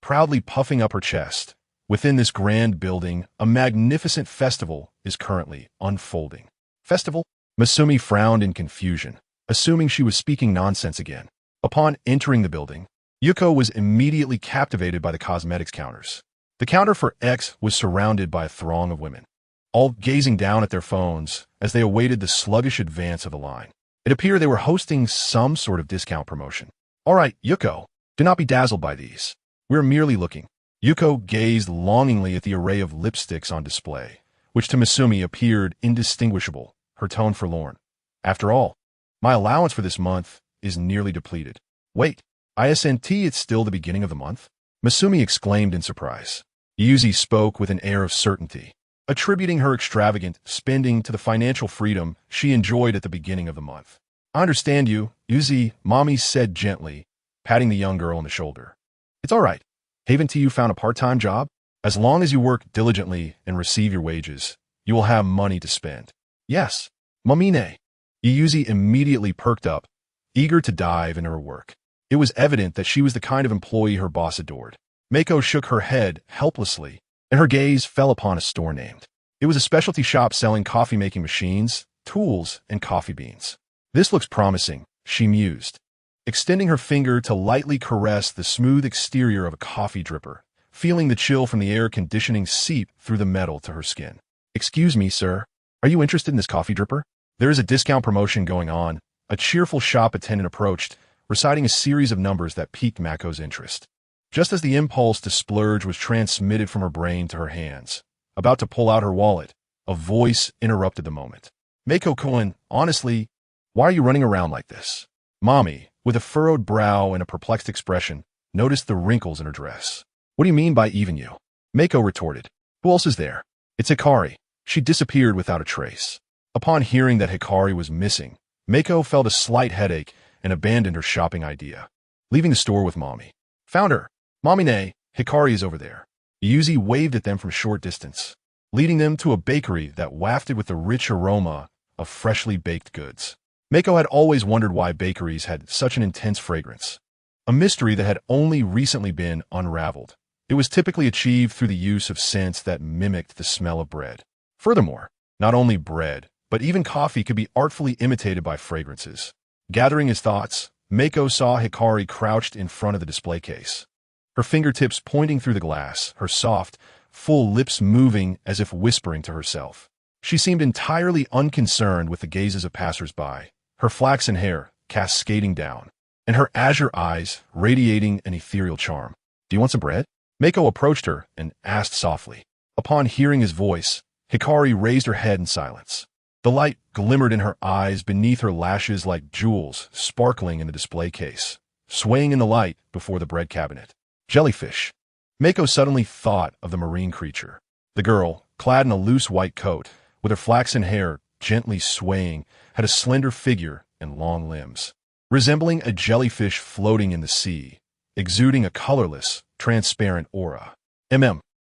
proudly puffing up her chest. Within this grand building, a magnificent festival is currently unfolding. Festival? Misumi frowned in confusion, assuming she was speaking nonsense again. Upon entering the building, Yuko was immediately captivated by the cosmetics counters. The counter for X was surrounded by a throng of women, all gazing down at their phones as they awaited the sluggish advance of the line. It appeared they were hosting some sort of discount promotion. All right, Yuko, do not be dazzled by these. We're merely looking. Yuko gazed longingly at the array of lipsticks on display, which to Misumi appeared indistinguishable, her tone forlorn. After all, my allowance for this month is nearly depleted. Wait, isn't it's still the beginning of the month? Misumi exclaimed in surprise. Yuzi spoke with an air of certainty, attributing her extravagant spending to the financial freedom she enjoyed at the beginning of the month. I understand you, Yuzi, Mommy said gently, patting the young girl on the shoulder. It's all right. Haven't you found a part-time job? As long as you work diligently and receive your wages, you will have money to spend. Yes, Momine. Yuzi immediately perked up, eager to dive into her work. It was evident that she was the kind of employee her boss adored. Mako shook her head helplessly, and her gaze fell upon a store named. It was a specialty shop selling coffee-making machines, tools, and coffee beans. This looks promising, she mused, extending her finger to lightly caress the smooth exterior of a coffee dripper, feeling the chill from the air conditioning seep through the metal to her skin. Excuse me, sir. Are you interested in this coffee dripper? There is a discount promotion going on. A cheerful shop attendant approached, reciting a series of numbers that piqued Mako's interest. Just as the impulse to splurge was transmitted from her brain to her hands, about to pull out her wallet, a voice interrupted the moment. Mako-kun, honestly, why are you running around like this? Mommy, with a furrowed brow and a perplexed expression, noticed the wrinkles in her dress. What do you mean by even you? Mako retorted. Who else is there? It's Hikari. She disappeared without a trace. Upon hearing that Hikari was missing, Mako felt a slight headache and abandoned her shopping idea, leaving the store with Mommy. Found her. Momine, Hikari is over there. Yuzi waved at them from a short distance, leading them to a bakery that wafted with the rich aroma of freshly baked goods. Mako had always wondered why bakeries had such an intense fragrance, a mystery that had only recently been unraveled. It was typically achieved through the use of scents that mimicked the smell of bread. Furthermore, not only bread, but even coffee could be artfully imitated by fragrances. Gathering his thoughts, Mako saw Hikari crouched in front of the display case, her fingertips pointing through the glass, her soft, full lips moving as if whispering to herself. She seemed entirely unconcerned with the gazes of passers-by, her flaxen hair cascading down, and her azure eyes radiating an ethereal charm. Do you want some bread? Mako approached her and asked softly. Upon hearing his voice, Hikari raised her head in silence. The light glimmered in her eyes beneath her lashes like jewels sparkling in the display case, swaying in the light before the bread cabinet. Jellyfish. Mako suddenly thought of the marine creature. The girl, clad in a loose white coat, with her flaxen hair gently swaying, had a slender figure and long limbs, resembling a jellyfish floating in the sea, exuding a colorless, transparent aura.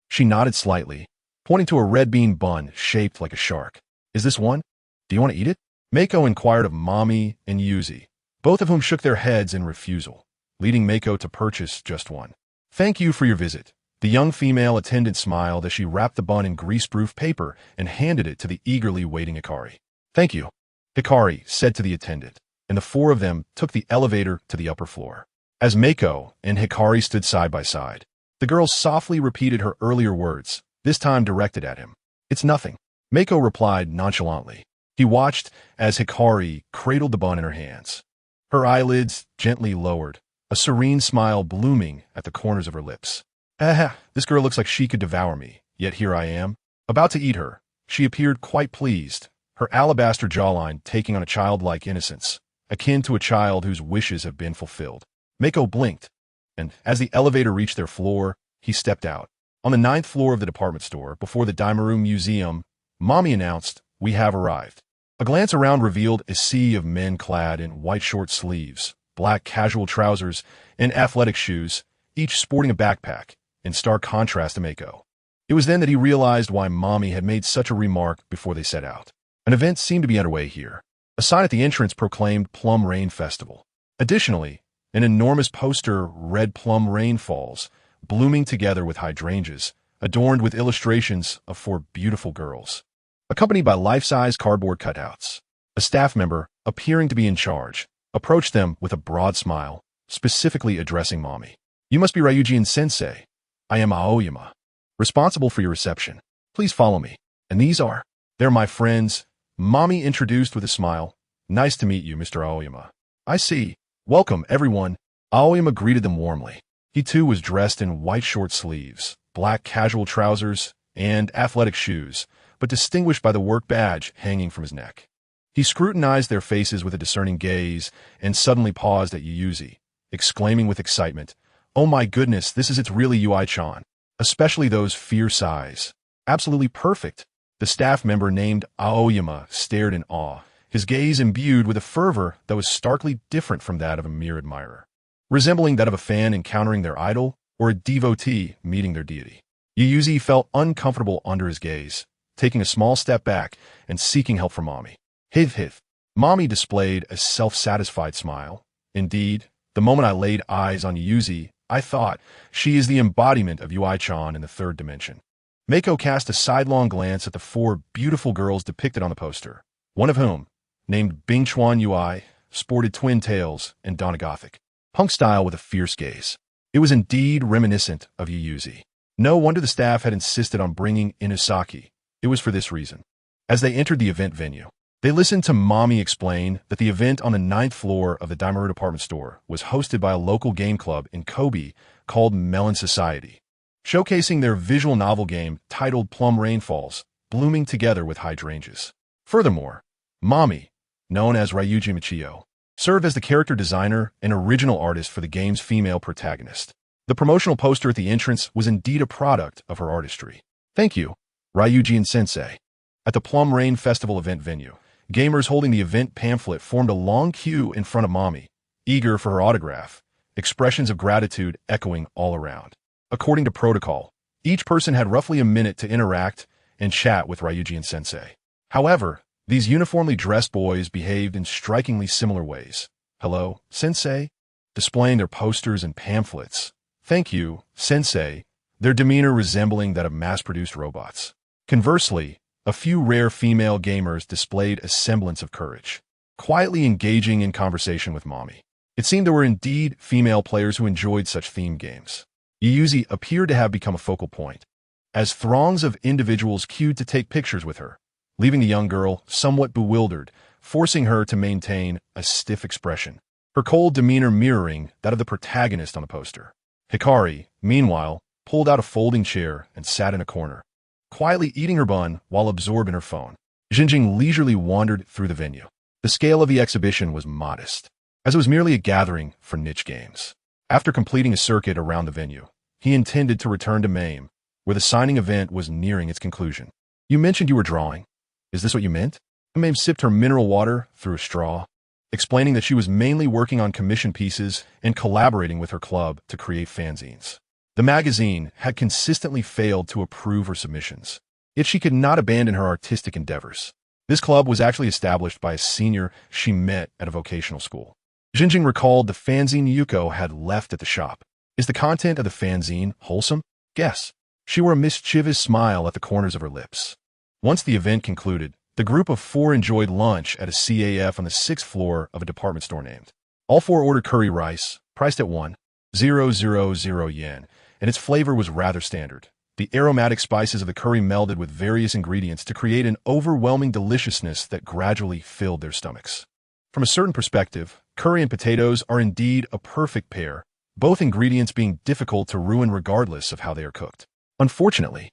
She nodded slightly, pointing to a red bean bun shaped like a shark. Is this one? Do you want to eat it? Mako inquired of Mommy and Yuzi, both of whom shook their heads in refusal, leading Mako to purchase just one. Thank you for your visit. The young female attendant smiled as she wrapped the bun in greaseproof paper and handed it to the eagerly waiting Hikari. Thank you, Hikari said to the attendant, and the four of them took the elevator to the upper floor. As Mako and Hikari stood side by side, the girl softly repeated her earlier words, this time directed at him. It's nothing. Mako replied nonchalantly. He watched as Hikari cradled the bun in her hands, her eyelids gently lowered, a serene smile blooming at the corners of her lips. This girl looks like she could devour me, yet here I am, about to eat her. She appeared quite pleased, her alabaster jawline taking on a childlike innocence, akin to a child whose wishes have been fulfilled. Mako blinked, and as the elevator reached their floor, he stepped out. On the 9th floor of the department store, before the Daimaru Museum, Mommy announced, "We have arrived." A glance around revealed a sea of men clad in white short sleeves, black casual trousers, and athletic shoes, each sporting a backpack, in stark contrast to Mako. It was then that he realized why Mommy had made such a remark before they set out. An event seemed to be underway here. A sign at the entrance proclaimed Plum Rain Festival. Additionally, an enormous poster read Plum Rain Falls, blooming together with hydrangeas, adorned with illustrations of 4 beautiful girls, accompanied by life-size cardboard cutouts. A staff member, appearing to be in charge, approached them with a broad smile, specifically addressing Mommy. "You must be Ryujin-sensei. I am Aoyama, responsible for your reception. Please follow me. And they're my friends," Mommy introduced with a smile. "Nice to meet you, Mr. Aoyama." "I see. Welcome, everyone." Aoyama greeted them warmly. He too was dressed in white short sleeves, black casual trousers, and athletic shoes, but distinguished by the work badge hanging from his neck. He scrutinized their faces with a discerning gaze and suddenly paused at Yuyuzi, exclaiming with excitement, "Oh my goodness, it's really Yui-chan. Especially those fierce eyes. Absolutely perfect." The staff member named Aoyama stared in awe, his gaze imbued with a fervor that was starkly different from that of a mere admirer, resembling that of a fan encountering their idol or a devotee meeting their deity. Yuyuzi felt uncomfortable under his gaze, taking a small step back and seeking help from Mommy. "Hith. Mommy displayed a self-satisfied smile. "Indeed, the moment I laid eyes on Yuyuzi, I thought, she is the embodiment of Yui-chan in the 3rd dimension." Mako cast a sidelong glance at the 4 beautiful girls depicted on the poster, one of whom, named Bingchuan Yui, sported twin tails and donned a gothic punk style with a fierce gaze. It was indeed reminiscent of Yuyuzi. No wonder the staff had insisted on bringing Inusaki. It was for this reason. As they entered the event venue, they listened to Mommy explain that the event on the 9th floor of the Daimaru department store was hosted by a local game club in Kobe called Melon Society, showcasing their visual novel game titled Plum Rain Falls, blooming together with hydrangeas. Furthermore, Mommy, known as Ryuji Michio, served as the character designer and original artist for the game's female protagonist. The promotional poster at the entrance was indeed a product of her artistry. "Thank you, Ryujin-sensei." At the Plum Rain Festival event venue, gamers holding the event pamphlet formed a long queue in front of Mommy, eager for her autograph, expressions of gratitude echoing all around. According to protocol, each person had roughly a minute to interact and chat with Ryujin-sensei. However, these uniformly dressed boys behaved in strikingly similar ways. "Hello, sensei," displaying their posters and pamphlets. "Thank you, sensei," their demeanor resembling that of mass-produced robots. Conversely, a few rare female gamers displayed a semblance of courage, quietly engaging in conversation with Mommy. It seemed there were indeed female players who enjoyed such themed games. Yuyuzi appeared to have become a focal point, as throngs of individuals queued to take pictures with her, leaving the young girl somewhat bewildered, forcing her to maintain a stiff expression, her cold demeanor mirroring that of the protagonist on the poster. Hikari, meanwhile, pulled out a folding chair and sat in a corner, quietly eating her bun while absorbed in her phone. Jinjing leisurely wandered through the venue. The scale of the exhibition was modest, as it was merely a gathering for niche games. After completing a circuit around the venue, he intended to return to MAME, where the signing event was nearing its conclusion. "You mentioned you were drawing. Is this what you meant?" MAME sipped her mineral water through a straw, explaining that she was mainly working on commission pieces and collaborating with her club to create fanzines. The magazine had consistently failed to approve her submissions, yet she could not abandon her artistic endeavors. This club was actually established by a senior she met at a vocational school. Jinjing recalled the fanzine Yuko had left at the shop. "Is the content of the fanzine wholesome?" "Guess." She wore a mischievous smile at the corners of her lips. Once the event concluded, the group of 4 enjoyed lunch at a CAF on the 6th floor of a department store named. All 4 ordered curry rice, priced at 1,000 yen, and its flavor was rather standard. The aromatic spices of the curry melded with various ingredients to create an overwhelming deliciousness that gradually filled their stomachs. From a certain perspective, curry and potatoes are indeed a perfect pair, both ingredients being difficult to ruin regardless of how they are cooked. Unfortunately,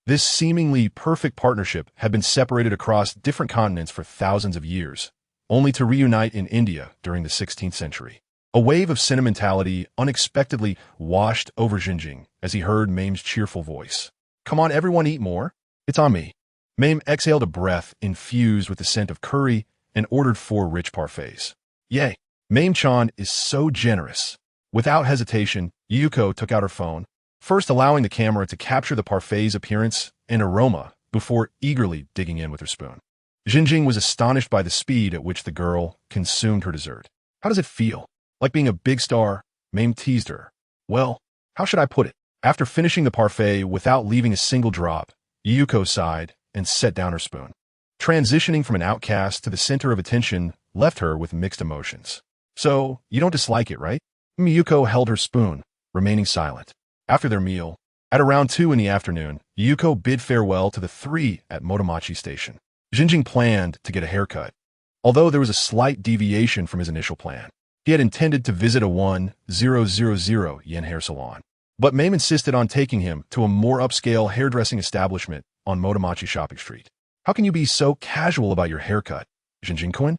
This seemingly perfect partnership had been separated across different continents for thousands of years, only to reunite in India during the 16th century. A wave of sentimentality unexpectedly washed over Jinjing as he heard Mame's cheerful voice. "Come on, everyone, eat more. It's on me." Mame exhaled a breath infused with the scent of curry and ordered 4 rich parfaits. "Yay, Mame-chan is so generous." Without hesitation, Yuko took out her phone, first allowing the camera to capture the parfait's appearance and aroma before eagerly digging in with her spoon. Jinjing was astonished by the speed at which the girl consumed her dessert. "How does it feel? Like being a big star?" Mame teased her. "Well, how should I put it?" After finishing the parfait without leaving a single drop, Yuko sighed and set down her spoon. Transitioning from an outcast to the center of attention left her with mixed emotions. "So, you don't dislike it, right?" Yuko held her spoon, remaining silent. After their meal, at around 2 in the afternoon, Yuko bid farewell to the 3 at Motomachi Station. Jinjing planned to get a haircut, although there was a slight deviation from his initial plan. He had intended to visit a 1,000 yen hair salon, but Mame insisted on taking him to a more upscale hairdressing establishment on Motomachi Shopping Street. "How can you be so casual about your haircut, Jinjing-kun?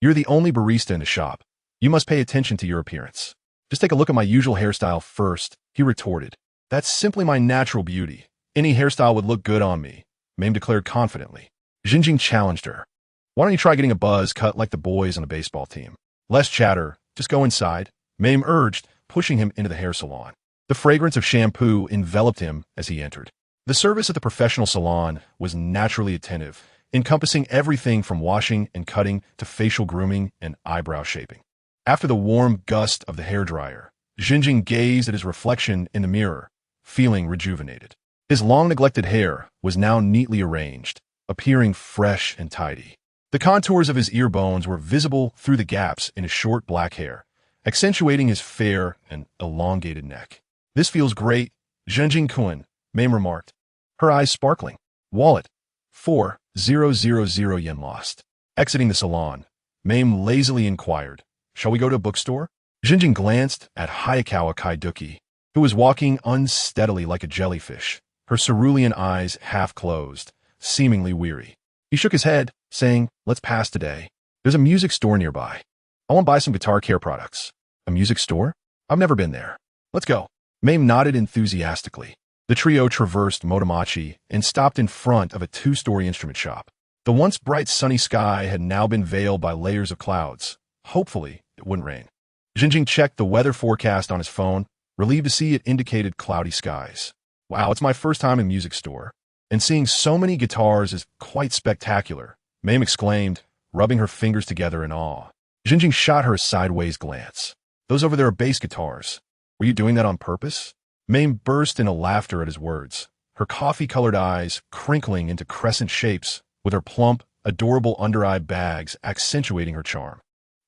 You're the only barista in the shop. You must pay attention to your appearance." "Just take a look at my usual hairstyle first," he retorted. "That's simply my natural beauty. Any hairstyle would look good on me," Mame declared confidently. Jinjing challenged her. "Why don't you try getting a buzz cut like the boys on a baseball team? Less chatter, just go inside," Mame urged, pushing him into the hair salon. The fragrance of shampoo enveloped him as he entered. The service at the professional salon was naturally attentive, encompassing everything from washing and cutting to facial grooming and eyebrow shaping. After the warm gust of the hairdryer, Jinjing gazed at his reflection in the mirror, feeling rejuvenated. His long-neglected hair was now neatly arranged, appearing fresh and tidy. The contours of his ear bones were visible through the gaps in his short black hair, accentuating his fair and elongated neck. "This feels great, Jinjing-kun," Mame remarked, her eyes sparkling. "Wallet, 4,000 yen lost." Exiting the salon, Mame lazily inquired, "Shall we go to a bookstore?" Jinjing glanced at Hayakawa Kaiduki, who was walking unsteadily like a jellyfish, her cerulean eyes half closed, seemingly weary. He shook his head, saying, "Let's pass today. There's a music store nearby. I want to buy some guitar care products." "A music store? I've never been there. Let's go." Mame nodded enthusiastically. The trio traversed Motomachi and stopped in front of a 2-story instrument shop. The once bright sunny sky had now been veiled by layers of clouds. Hopefully, it wouldn't rain. Jinjing checked the weather forecast on his phone, relieved to see it indicated cloudy skies. "Wow, it's my first time in a music store, and seeing so many guitars is quite spectacular," Mame exclaimed, rubbing her fingers together in awe. Jinjing shot her a sideways glance. "Those over there are bass guitars. Were you doing that on purpose?" Mame burst into laughter at his words, her coffee-colored eyes crinkling into crescent shapes, with her plump, adorable under-eye bags accentuating her charm.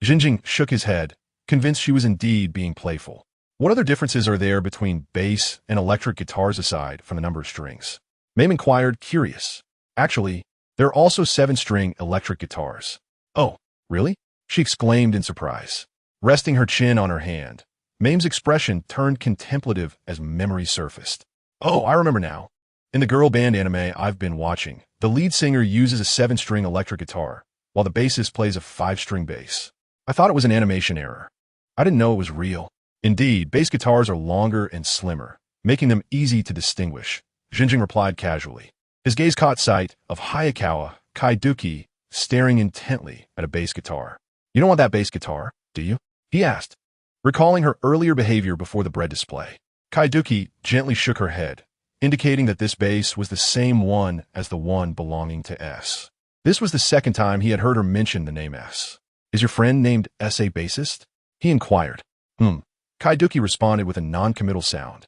Jinjing shook his head, convinced she was indeed being playful. "What other differences are there between bass and electric guitars aside from the number of strings?" Mame inquired, curious. "Actually, there are also 7-string electric guitars." "Oh, really?" she exclaimed in surprise. Resting her chin on her hand, Mame's expression turned contemplative as memory surfaced. "Oh, I remember now. In the girl band anime I've been watching, the lead singer uses a 7-string electric guitar, while the bassist plays a 5-string bass. I thought it was an animation error. I didn't know it was real." "Indeed, bass guitars are longer and slimmer, making them easy to distinguish," Jinjing replied casually. His gaze caught sight of Hayakawa Kaiduki staring intently at a bass guitar. "You don't want that bass guitar, do you?" he asked, recalling her earlier behavior before the bread display. Kaiduki gently shook her head, indicating that this bass was the same one as the one belonging to S. This was the second time he had heard her mention the name S. "Is your friend named S a bassist?" he inquired. Kaiduki responded with a non-committal sound.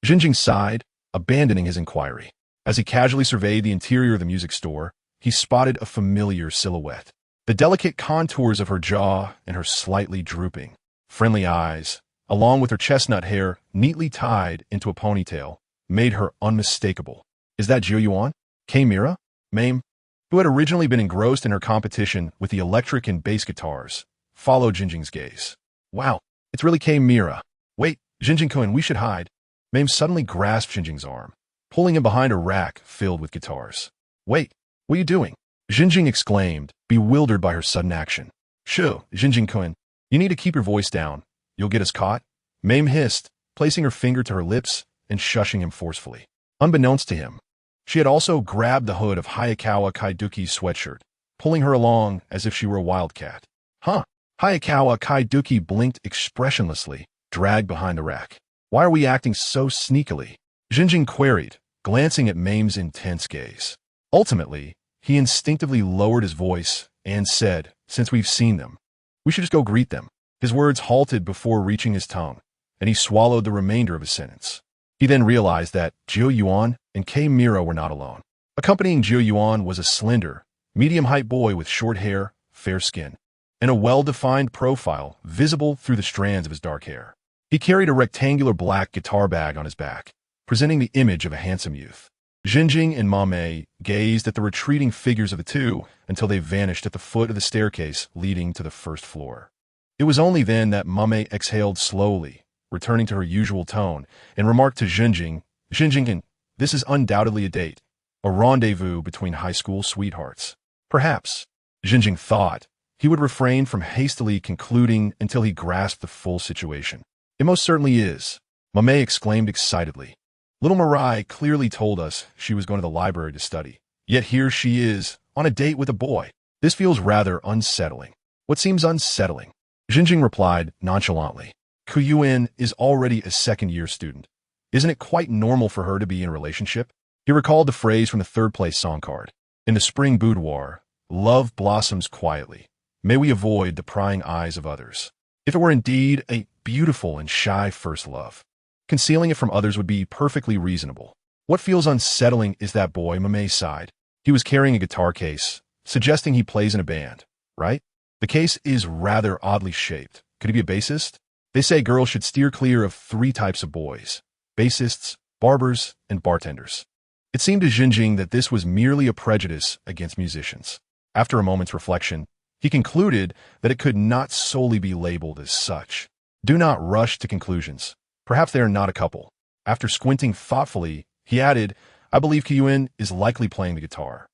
Jinjing sighed, abandoning his inquiry. As he casually surveyed the interior of the music store, he spotted a familiar silhouette. The delicate contours of her jaw and her slightly drooping, friendly eyes, along with her chestnut hair neatly tied into a ponytail, made her unmistakable. "Is that Jiu-Yuan? K-Mira?" Mame, who had originally been engrossed in her competition with the electric and bass guitars, followed Jinjing's gaze. "Wow, it's really K-Mira. Wait, Jinjing-kun, we should hide." Mame suddenly grasped Jinjing's arm, pulling him behind a rack filled with guitars. "Wait, what are you doing?" Jinjing exclaimed, bewildered by her sudden action. "Shoo, Jinjing-kun, you need to keep your voice down. You'll get us caught," Mame hissed, placing her finger to her lips and shushing him forcefully. Unbeknownst to him, she had also grabbed the hood of Hayakawa Kaiduki's sweatshirt, pulling her along as if she were a wildcat. "Huh?" Hayakawa Kaiduki blinked expressionlessly, dragged behind the rack. "Why are we acting so sneakily?" Jinjing queried, glancing at Mame's intense gaze. Ultimately, he instinctively lowered his voice and said, "Since we've seen them, we should just go greet them." His words halted before reaching his tongue, and he swallowed the remainder of his sentence. He then realized that Jiu Yuan and Kei Mira were not alone. Accompanying Jiu Yuan was a slender, medium-height boy with short hair, fair skin, and a well-defined profile visible through the strands of his dark hair. He carried a rectangular black guitar bag on his back, presenting the image of a handsome youth. Jinjing and Mame gazed at the retreating figures of the two until they vanished at the foot of the staircase leading to the first floor. It was only then that Mame exhaled slowly, returning to her usual tone, and remarked to Jinjing, "Jinjing, this is undoubtedly a date, a rendezvous between high school sweethearts." Perhaps, Jinjing thought, he would refrain from hastily concluding until he grasped the full situation. "It most certainly is," Mame exclaimed excitedly. "Little Mirai clearly told us she was going to the library to study. Yet here she is, on a date with a boy. This feels rather unsettling." "What seems unsettling?" Jinjing replied nonchalantly. "Kuyuin is already a second-year student. Isn't it quite normal for her to be in a relationship?" He recalled the phrase from the third-place song card. "In the spring boudoir, love blossoms quietly. May we avoid the prying eyes of others." If it were indeed a beautiful and shy first love, concealing it from others would be perfectly reasonable. "What feels unsettling is that boy," Mame sighed. "He was carrying a guitar case, suggesting he plays in a band, right? The case is rather oddly shaped. Could he be a bassist? They say girls should steer clear of 3 types of boys: bassists, barbers, and bartenders." It seemed to Jinjing that this was merely a prejudice against musicians. After a moment's reflection, he concluded that it could not solely be labeled as such. Do not rush to conclusions. Perhaps they are not a couple. After squinting thoughtfully, he added, "I believe Kiyuin is likely playing the guitar."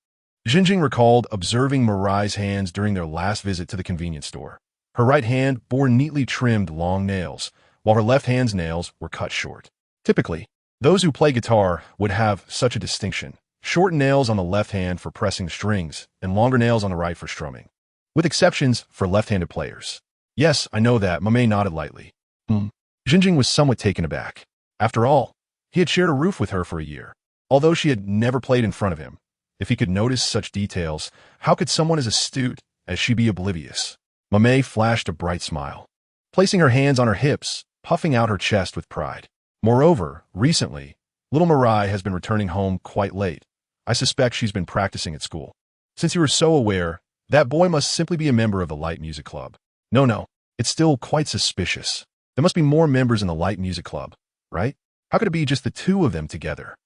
Jinjing recalled observing Mirai's hands during their last visit to the convenience store. Her right hand bore neatly trimmed long nails, while her left hand's nails were cut short. Typically, those who play guitar would have such a distinction: short nails on the left hand for pressing strings, and longer nails on the right for strumming, with exceptions for left-handed players. "Yes, I know that," Mame nodded lightly. Jinjing was somewhat taken aback. After all, he had shared a roof with her for a year. Although she had never played in front of him, if he could notice such details, how could someone as astute as she be oblivious? Mame flashed a bright smile, placing her hands on her hips, puffing out her chest with pride. "Moreover, recently, little Mirai has been returning home quite late. I suspect she's been practicing at school. Since you are so aware, that boy must simply be a member of the light music club." No, it's still quite suspicious. There must be more members in the light music club, right? How could it be just the 2 of them together?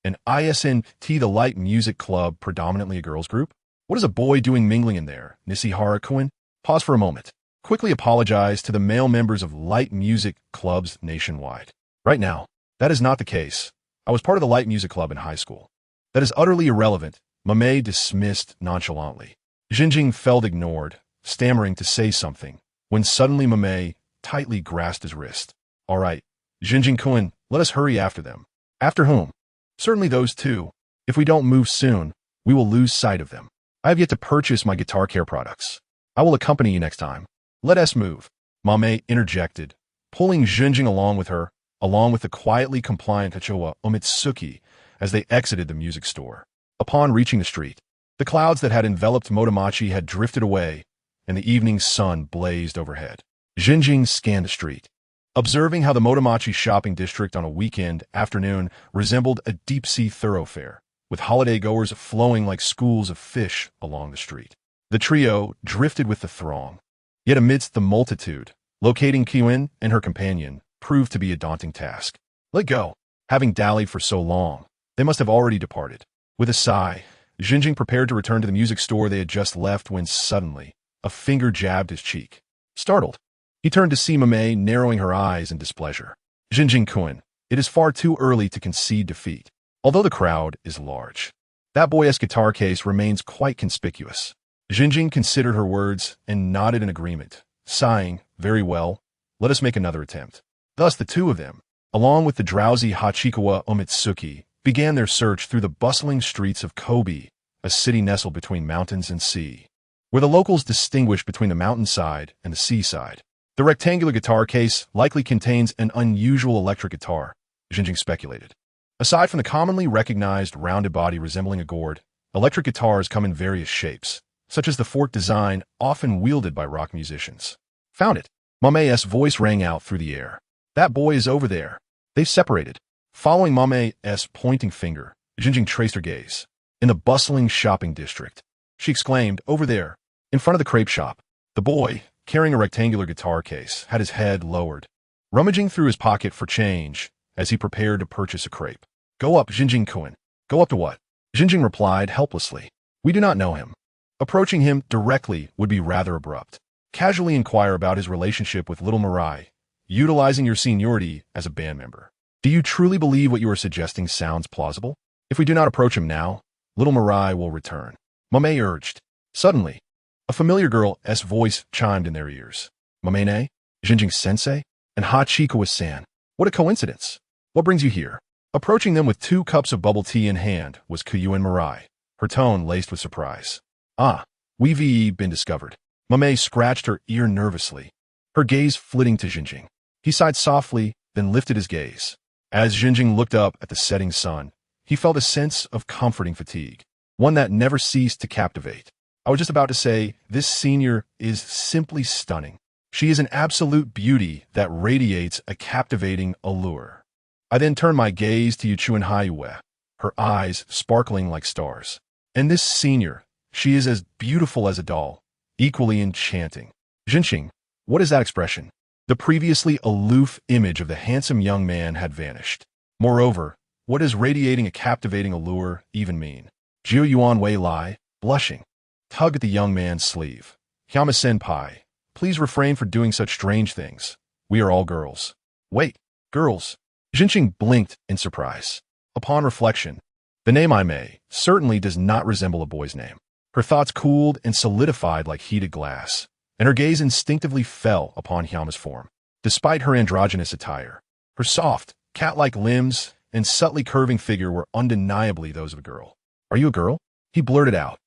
And ISNT, the light music club, predominantly a girls' group? What is a boy doing mingling in there, Nishihara-kun? Pause for a moment. Quickly apologize to the male members of light music clubs nationwide. Right now, that is not the case. I was part of the light music club in high school. That is utterly irrelevant, Mame dismissed nonchalantly. Jinjing felt ignored, stammering to say something, when suddenly Mame tightly grasped his wrist. "All right, Jinjing-kun, let us hurry after them." "After whom?" "Certainly those 2. If we don't move soon, we will lose sight of them. I have yet to purchase my guitar care products. I will accompany you next time. Let us move," Mame interjected, pulling Jinjing along with her, along with the quietly compliant Hachowa Omitsuki, as they exited the music store. Upon reaching the street, the clouds that had enveloped Motomachi had drifted away, and the evening sun blazed overhead. Jinjing scanned the street, observing how the Motomachi shopping district on a weekend afternoon resembled a deep-sea thoroughfare, with holiday-goers flowing like schools of fish along the street. The trio drifted with the throng. Yet amidst the multitude, locating Kiyuin and her companion proved to be a daunting task. Let go. Having dallied for so long, they must have already departed. With a sigh, Jinjing prepared to return to the music store they had just left when suddenly, a finger jabbed his cheek. Startled, he turned to see Mame narrowing her eyes in displeasure. "Jinjing-kun, it is far too early to concede defeat. although the crowd is large. That boy's guitar case remains quite conspicuous. Jinjing considered her words and nodded in agreement, sighing, "Very well, let us make another attempt." Thus the two of them, along with the drowsy Hachikawa Omitsuki, began their search through the bustling streets of Kobe, a city nestled between mountains and sea, where the locals distinguish between the mountainside and the seaside. The rectangular guitar case likely contains an unusual electric guitar, Jinjing speculated. Aside from the commonly recognized rounded body resembling a gourd, electric guitars come in various shapes, such as the fork design often wielded by rock musicians. "Found it." Mame's voice rang out through the air. "That boy is over there." They've separated. Following Mame's pointing finger, Jinjing traced her gaze. "In the bustling shopping district," she exclaimed, "over there, in front of the crepe shop." The boy, carrying a rectangular guitar case, had his head lowered, rummaging through his pocket for change as he prepared to purchase a crepe. "Go up, Jinjing-kun." "Go up to what?" Jinjing replied helplessly. "We do not know him." Approaching him directly would be rather abrupt. Casually inquire about his relationship with Little Mirai, utilizing your seniority as a band member. "Do you truly believe what you are suggesting sounds plausible? If we do not approach him now, Little Mirai will return," Mame urged. Suddenly, a familiar girl's voice chimed in their ears. "Mamene? Jinjing-sensei? And Hachikawa-san. What a coincidence. What brings you here?" Approaching them with 2 cups of bubble tea in hand was Kyuin Mirai, her tone laced with surprise. "Ah, we've been discovered." Mame scratched her ear nervously, her gaze flitting to Jinjing. He sighed softly, then lifted his gaze. As Jinjing looked up at the setting sun, he felt a sense of comforting fatigue, one that never ceased to captivate. "I was just about to say, this senior is simply stunning. She is an absolute beauty that radiates a captivating allure." I then turned my gaze to Yuchuan Haiue, her eyes sparkling like stars. "And this senior, she is as beautiful as a doll, equally enchanting." "Jinjing, what is that expression?" The previously aloof image of the handsome young man had vanished. Moreover, what does radiating a captivating allure even mean? Jiu Yuan Wei Lai, blushing, tugged at the young man's sleeve. "Hyama-senpai, please refrain from doing such strange things. We are all girls." "Wait, girls?" Jinjing blinked in surprise. Upon reflection, the name Aimee certainly does not resemble a boy's name. Her thoughts cooled and solidified like heated glass, and her gaze instinctively fell upon Hyama's form. Despite her androgynous attire, her soft, cat-like limbs and subtly curving figure were undeniably those of a girl. "Are you a girl?" he blurted out.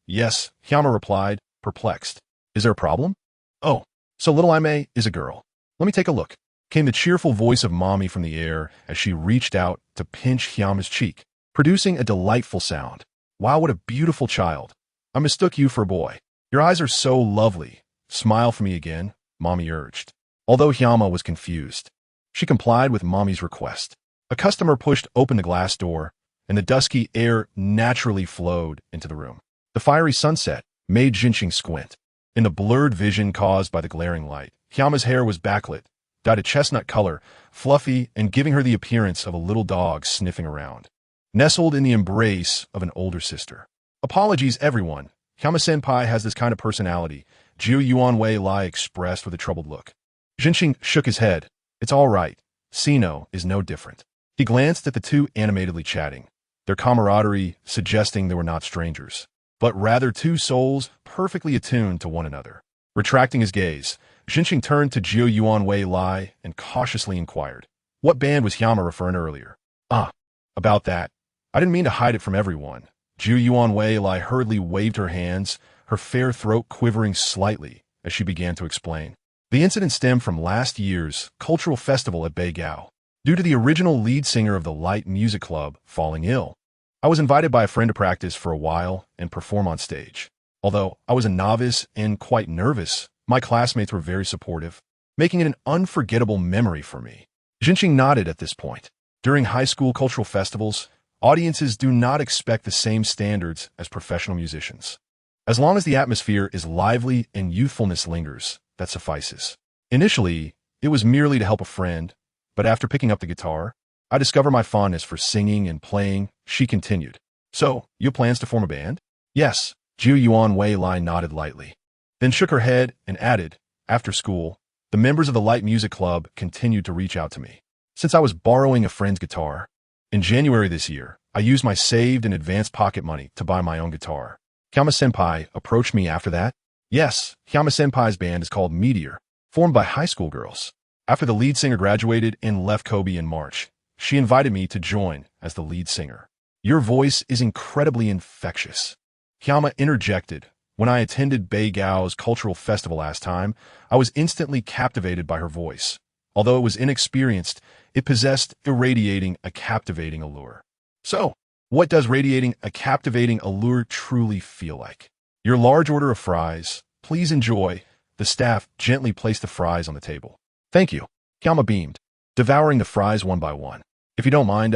Yes," Hyama replied, perplexed. "Is there a problem?" "Oh, so little Aimee is a girl. Let me take a look," came the cheerful voice of Mommy from the air as she reached out to pinch Hyama's cheek, producing a delightful sound. "Wow, what a beautiful child. I mistook you for a boy. Your eyes are so lovely. Smile for me again," Mommy urged. Although Hyama was confused, she complied with Mommy's request. A customer pushed open the glass door, and the dusky air naturally flowed into the room. The fiery sunset made Jinjing squint. In the blurred vision caused by the glaring light, Hyama's hair was backlit, dyed a chestnut color, fluffy and giving her the appearance of a little dog sniffing around, nestled in the embrace of an older sister. "Apologies, everyone. Hyama-senpai has this kind of personality," Jiu Yuan Wei Lai expressed with a troubled look. Jinjing shook his head. "It's all right. Sino is no different." He glanced at the two animatedly chatting, their camaraderie suggesting they were not strangers, but rather two souls perfectly attuned to one another. Retracting his gaze, Jinjing turned to Jiu Yuan Wei Lai and cautiously inquired, "What band was Hyama referring to earlier?" "Ah, about that. I didn't mean to hide it from everyone." Jiu Yuan Wei Lai hurriedly waved her hands, her fair throat quivering slightly as she began to explain. The incident stemmed from last year's cultural festival at Beigao, due to the original lead singer of the light music club falling ill. I was invited by a friend to practice for a while and perform on stage. Although I was a novice and quite nervous, my classmates were very supportive, making it an unforgettable memory for me. Jinjing nodded at this point. During high school cultural festivals, audiences do not expect the same standards as professional musicians. As long as the atmosphere is lively and youthfulness lingers, that suffices. Initially, it was merely to help a friend, but after picking up the guitar, I discovered my fondness for singing and playing, she continued. "So, you have plans to form a band?" "Yes," Jiu Yuan Wei Lai nodded lightly, then shook her head and added, "After school, the members of the light music club continued to reach out to me. Since I was borrowing a friend's guitar, In January this year, I used my saved and advanced pocket money to buy my own guitar. Hyama-senpai approached me after that. Yes, Hyama-senpai's band is called Meteor, formed by high school girls. After the lead singer graduated and left Kobe in March, she invited me to join as the lead singer. Your voice is incredibly infectious. Hyama interjected. When I attended Beigao's cultural festival last time, I was instantly captivated by her voice. Although it was inexperienced, it possessed a captivating allure. So, what does radiating a captivating allure truly feel like? Your large order of fries, please enjoy. The staff gently placed the fries on the table. Thank you. Hyama beamed, devouring the fries one by one. If you don't mind,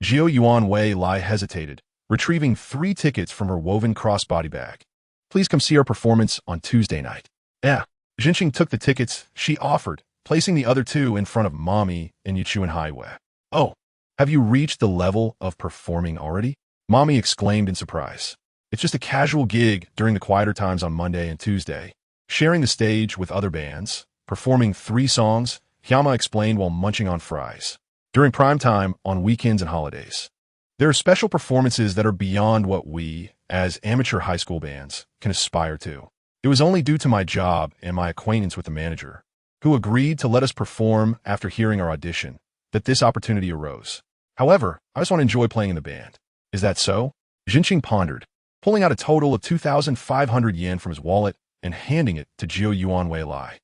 Jiu Yuan Wei Lai hesitated, retrieving 3 tickets from her woven crossbody bag. Please come see our performance on Tuesday night. Jinxing took the tickets she offered, placing the other 2 in front of Mommy and Yichuan Highway. Oh, have you reached the level of performing already? Mommy exclaimed in surprise. It's just a casual gig during the quieter times on Monday and Tuesday. Sharing the stage with other bands, performing 3 songs, Hyama explained while munching on fries. During prime time, on weekends and holidays. There are special performances that are beyond what we, as amateur high school bands, can aspire to. It was only due to my job and my acquaintance with the manager, who agreed to let us perform after hearing our audition, that this opportunity arose. However, I just want to enjoy playing in the band. Is that so? Jinxing pondered, pulling out a total of 2,500 yen from his wallet and handing it to Jiu Yuan Wei Lai.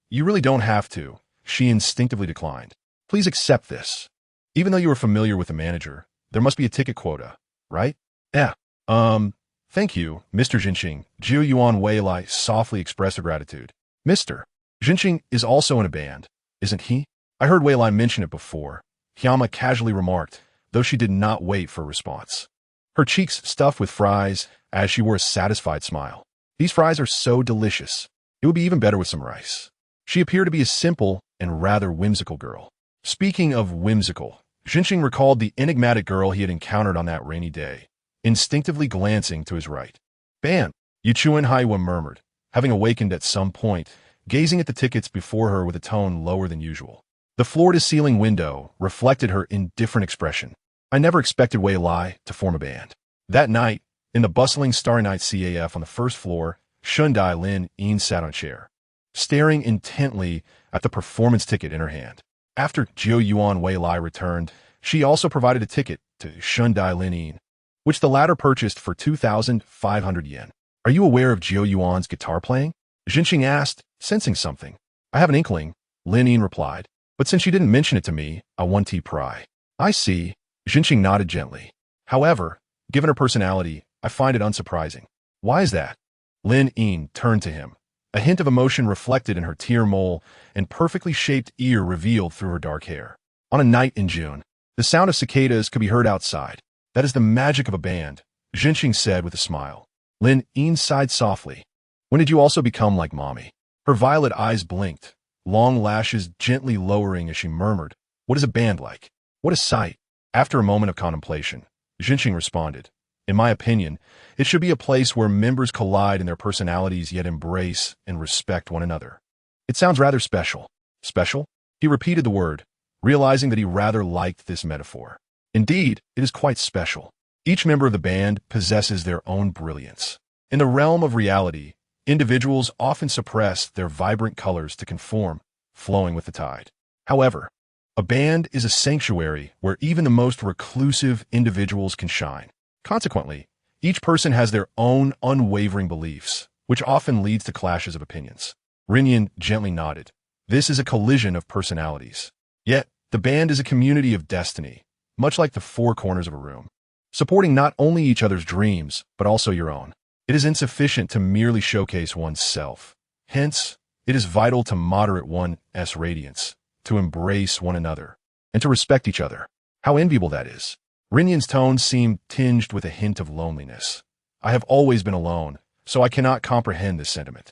You really don't have to, she instinctively declined. Please accept this. Even though you are familiar with the manager, there must be a ticket quota, right? Thank you, Mr. Jinxing. Jiu Yuan Wei Lai softly expressed her gratitude. Mr. Jinxing is also in a band, isn't he? I heard Wei Lai mention it before, Hyama casually remarked, though she did not wait for a response. Her cheeks stuffed with fries as she wore a satisfied smile. These fries are so delicious. It would be even better with some rice. She appeared to be a simple and rather whimsical girl. Speaking of whimsical, Jinxing recalled the enigmatic girl he had encountered on that rainy day, instinctively glancing to his right. Ban, Yichuan Haiwa murmured, having awakened at some point, gazing at the tickets before her with a tone lower than usual. The floor-to-ceiling window reflected her indifferent expression. I never expected Wei Lai to form a band. That night, in the bustling Starry Night CAF on the first floor, Shundai Lin Yin sat on a chair, staring intently at the performance ticket in her hand. After Jiu Yuan Wei Lai returned, she also provided a ticket to Shundai Lin Yin, which the latter purchased for 2,500 yen. Are you aware of Jiu Yuan's guitar playing? Jinxing asked, sensing something. I have an inkling, Lin Yin replied, but since you didn't mention it to me, I want to pry. I see. Jinxing nodded gently. However, given her personality, I find it unsurprising. Why is that? Lin Yin turned to him. A hint of emotion reflected in her tear mole and perfectly shaped ear revealed through her dark hair. On a night in June, the sound of cicadas could be heard outside. That is the magic of a band, Jinxing said with a smile. Lin Yin sighed softly. When did you also become like Mommy? Her violet eyes blinked, long lashes gently lowering as she murmured, what is a band like? What a sight. After a moment of contemplation, Jinxing responded, in my opinion, it should be a place where members collide in their personalities yet embrace and respect one another. It sounds rather special. Special? He repeated the word, realizing that he rather liked this metaphor. Indeed, it is quite special. Each member of the band possesses their own brilliance. In the realm of reality, individuals often suppress their vibrant colors to conform, flowing with the tide. However, a band is a sanctuary where even the most reclusive individuals can shine. Consequently, each person has their own unwavering beliefs, which often leads to clashes of opinions. Rinyan gently nodded. This is a collision of personalities. Yet, the band is a community of destiny, much like the 4 corners of a room, supporting not only each other's dreams, but also your own. It is insufficient to merely showcase one's self. Hence, it is vital to moderate one's radiance, to embrace one another, and to respect each other. How enviable that is. Rinyan's tone seemed tinged with a hint of loneliness. I have always been alone, so I cannot comprehend this sentiment.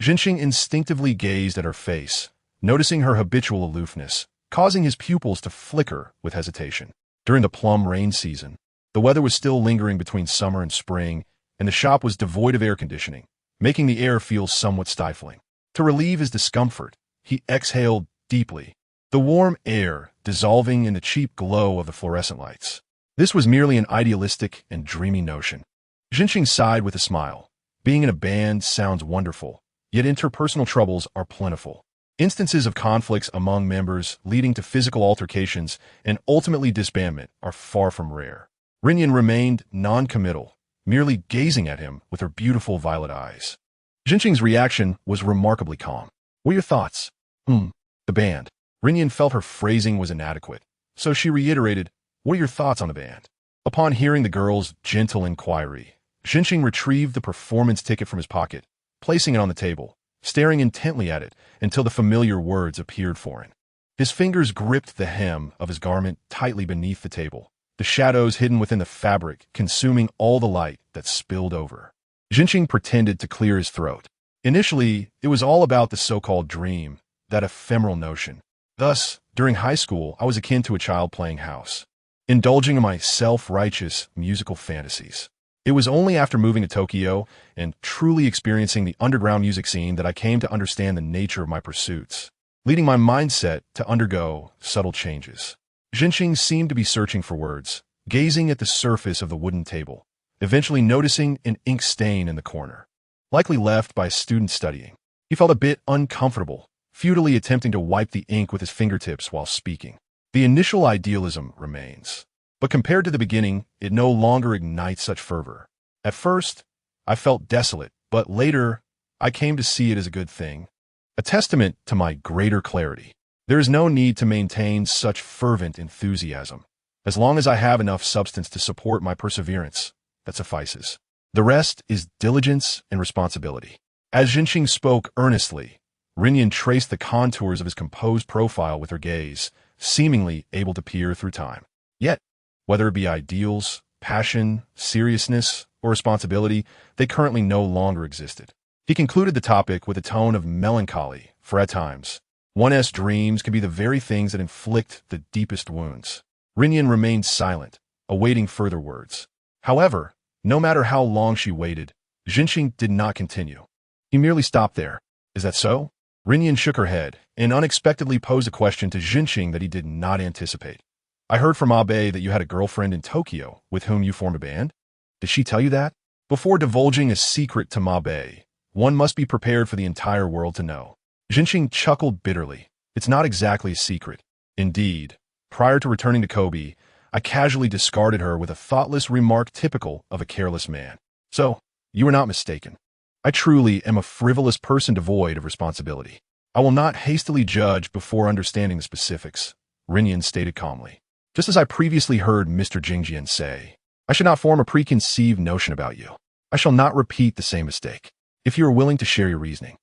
Jinxing instinctively gazed at her face, noticing her habitual aloofness, causing his pupils to flicker with hesitation. During the plum rain season, the weather was still lingering between summer and spring, and the shop was devoid of air conditioning, making the air feel somewhat stifling. To relieve his discomfort, he exhaled deeply. The warm air dissolving in the cheap glow of the fluorescent lights. This was merely an idealistic and dreamy notion. Jinqing sighed with a smile. Being in a band sounds wonderful, yet interpersonal troubles are plentiful. Instances of conflicts among members leading to physical altercations and ultimately disbandment are far from rare. Rinyan remained non-committal, merely gazing at him with her beautiful violet eyes. Jinqing's reaction was remarkably calm. What are your thoughts? The band. Rinyan felt her phrasing was inadequate, so she reiterated, what are your thoughts on the band? Upon hearing the girl's gentle inquiry, Jinqing retrieved the performance ticket from his pocket, placing it on the table, staring intently at it until the familiar words appeared foreign. His fingers gripped the hem of his garment tightly beneath the table, the shadows hidden within the fabric consuming all the light that spilled over. Jinqing pretended to clear his throat. Initially, it was all about the so-called dream, that ephemeral notion. Thus, during high school, I was akin to a child playing house, indulging in my self-righteous musical fantasies. It was only after moving to Tokyo and truly experiencing the underground music scene that I came to understand the nature of my pursuits, leading my mindset to undergo subtle changes. Jinqing seemed to be searching for words, gazing at the surface of the wooden table, eventually noticing an ink stain in the corner, likely left by a student studying. He felt a bit uncomfortable, futilely attempting to wipe the ink with his fingertips while speaking. The initial idealism remains, but compared to the beginning, it no longer ignites such fervor. At first, I felt desolate, but later, I came to see it as a good thing, a testament to my greater clarity. There is no need to maintain such fervent enthusiasm. As long as I have enough substance to support my perseverance, that suffices. The rest is diligence and responsibility. As Jinqing spoke earnestly, Rinyan traced the contours of his composed profile with her gaze, seemingly able to peer through time. Yet, whether it be ideals, passion, seriousness, or responsibility, they currently no longer existed. He concluded the topic with a tone of melancholy, for at times, one's dreams can be the very things that inflict the deepest wounds. Rinyan remained silent, awaiting further words. However, no matter how long she waited, Jinqing did not continue. He merely stopped there. Is that so? Rinyan shook her head and unexpectedly posed a question to Jinqing that he did not anticipate. I heard from Abe that you had a girlfriend in Tokyo with whom you formed a band. Did she tell you that? Before divulging a secret to Mabe, one must be prepared for the entire world to know. Jinqing chuckled bitterly. It's not exactly a secret. Indeed, prior to returning to Kobe, I casually discarded her with a thoughtless remark typical of a careless man. So, you were not mistaken. I truly am a frivolous person devoid of responsibility. I will not hastily judge before understanding the specifics, Rinyan stated calmly. Just as I previously heard Mr. Jingjian say, I should not form a preconceived notion about you. I shall not repeat the same mistake, if you are willing to share your reasoning.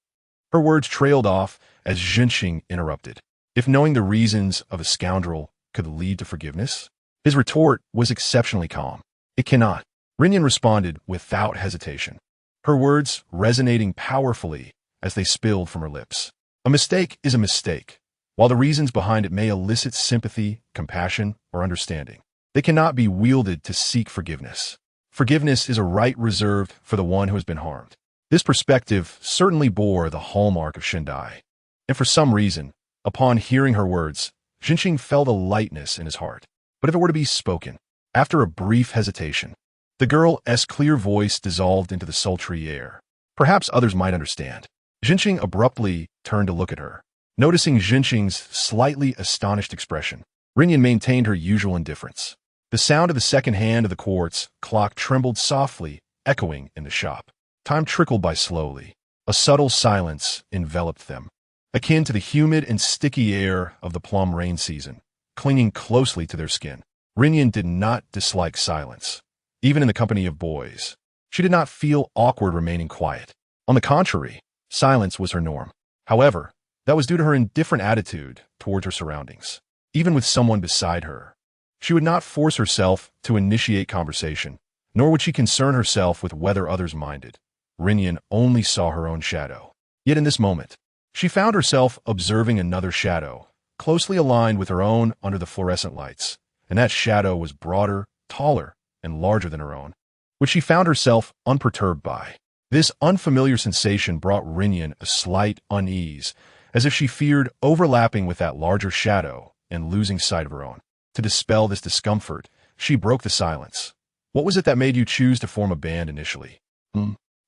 Her words trailed off as Jinqing interrupted. If knowing the reasons of a scoundrel could lead to forgiveness? His retort was exceptionally calm. It cannot. Rinyan responded without hesitation, her words resonating powerfully as they spilled from her lips. A mistake is a mistake, while the reasons behind it may elicit sympathy, compassion, or understanding. They cannot be wielded to seek forgiveness. Forgiveness is a right reserved for the one who has been harmed. This perspective certainly bore the hallmark of Shindai. And for some reason, upon hearing her words, Jinqing felt a lightness in his heart. But if it were to be spoken, after a brief hesitation, the girl's clear voice dissolved into the sultry air. Perhaps others might understand. Jinqing abruptly turned to look at her. Noticing Jinqing's slightly astonished expression, Rinyan maintained her usual indifference. The sound of the second hand of the quartz clock trembled softly, echoing in the shop. Time trickled by slowly. A subtle silence enveloped them, akin to the humid and sticky air of the plum rain season, clinging closely to their skin. Rinyan did not dislike silence, even in the company of boys. She did not feel awkward remaining quiet. On the contrary, silence was her norm. However, that was due to her indifferent attitude towards her surroundings. Even with someone beside her, she would not force herself to initiate conversation, nor would she concern herself with whether others minded. Rinyan only saw her own shadow. Yet in this moment, she found herself observing another shadow, closely aligned with her own under the fluorescent lights, and that shadow was broader, taller, and larger than her own, which she found herself unperturbed by. This unfamiliar sensation brought Rinyan a slight unease, as if she feared overlapping with that larger shadow and losing sight of her own. To dispel this discomfort, she broke the silence. What was it that made you choose to form a band initially?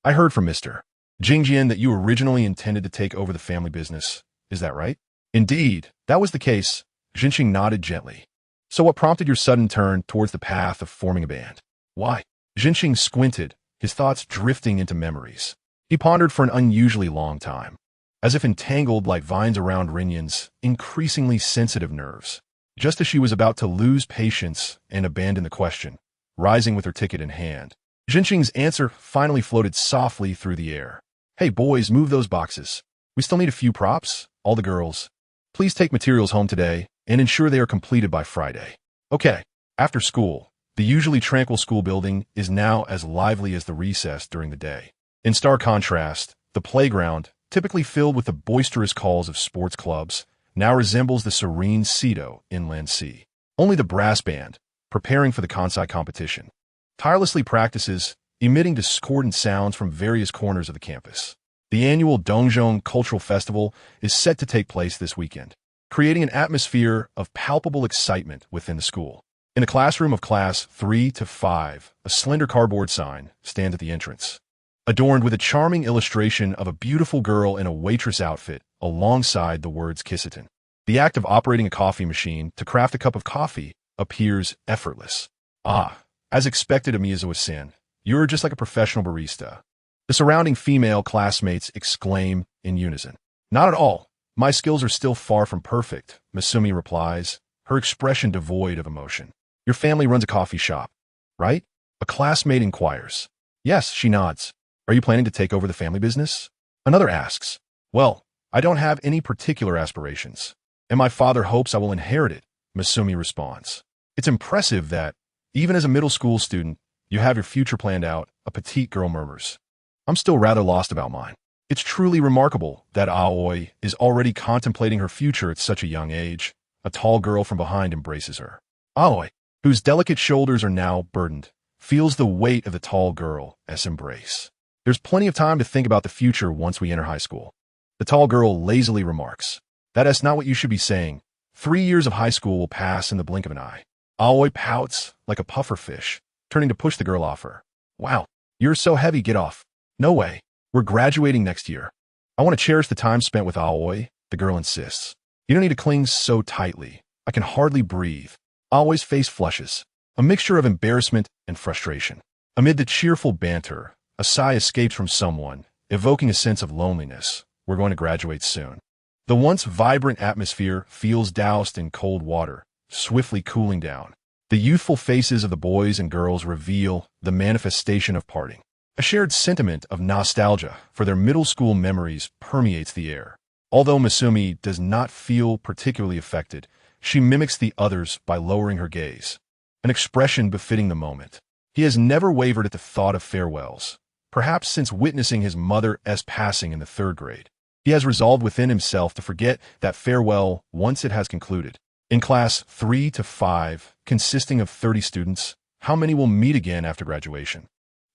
I heard from Mr. Jingjian that you originally intended to take over the family business. Is that right? Indeed, that was the case. Jinxing nodded gently. So what prompted your sudden turn towards the path of forming a band? Why? Jinxing squinted, his thoughts drifting into memories. He pondered for an unusually long time, as if entangled like vines around Rinyan's increasingly sensitive nerves. Just as she was about to lose patience and abandon the question, rising with her ticket in hand, Jinxing's answer finally floated softly through the air. Hey boys, move those boxes. We still need a few props. All the girls. Please take materials home today and ensure they are completed by Friday. Okay. After school, the usually tranquil school building is now as lively as the recess during the day. In stark contrast, the playground, typically filled with the boisterous calls of sports clubs, now resembles the serene Cedo inland sea. Only the brass band, preparing for the Kansai competition, tirelessly practices, emitting discordant sounds from various corners of the campus. The annual Dongjong Cultural Festival is set to take place this weekend, creating an atmosphere of palpable excitement within the school. In the classroom of Class 3 to 5, a slender cardboard sign stands at the entrance, adorned with a charming illustration of a beautiful girl in a waitress outfit alongside the words Kissitten. The act of operating a coffee machine to craft a cup of coffee appears effortless. As expected of Miyazawa-san, you're just like a professional barista. The surrounding female classmates exclaim in unison. Not at all. My skills are still far from perfect, Masumi replies, her expression devoid of emotion. Your family runs a coffee shop, right? A classmate inquires. Yes, she nods. Are you planning to take over the family business? Another asks. Well, I don't have any particular aspirations, and my father hopes I will inherit it, Masumi responds. It's impressive that, even as a middle school student, you have your future planned out, a petite girl murmurs. I'm still rather lost about mine. It's truly remarkable that Aoi is already contemplating her future at such a young age. A tall girl from behind embraces her. Aoi, whose delicate shoulders are now burdened, feels the weight of the tall girl's embrace. There's plenty of time to think about the future once we enter high school. The tall girl lazily remarks. That's not what you should be saying. 3 years of high school will pass in the blink of an eye. Aoi pouts like a puffer fish, turning to push the girl off her. Wow, you're so heavy, get off. No way. We're graduating next year. I want to cherish the time spent with Aoi, the girl insists. You don't need to cling so tightly. I can hardly breathe. Aoi's face flushes, a mixture of embarrassment and frustration. Amid the cheerful banter, a sigh escapes from someone, evoking a sense of loneliness. We're going to graduate soon. The once vibrant atmosphere feels doused in cold water, swiftly cooling down. The youthful faces of the boys and girls reveal the manifestation of parting. A shared sentiment of nostalgia for their middle school memories permeates the air. Although Masumi does not feel particularly affected, she mimics the others by lowering her gaze, an expression befitting the moment. He has never wavered at the thought of farewells, perhaps since witnessing his mother's passing in the 3rd grade. He has resolved within himself to forget that farewell once it has concluded. In Class 3 to 5, consisting of 30 students, how many will meet again after graduation?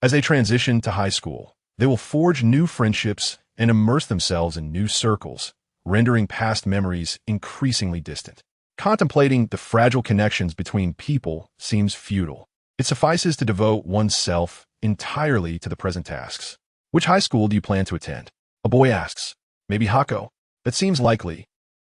As they transition to high school, they will forge new friendships and immerse themselves in new circles, rendering past memories increasingly distant. Contemplating the fragile connections between people seems futile. It suffices to devote oneself entirely to the present tasks. Which high school do you plan to attend? A boy asks. Maybe Hakko. That seems likely,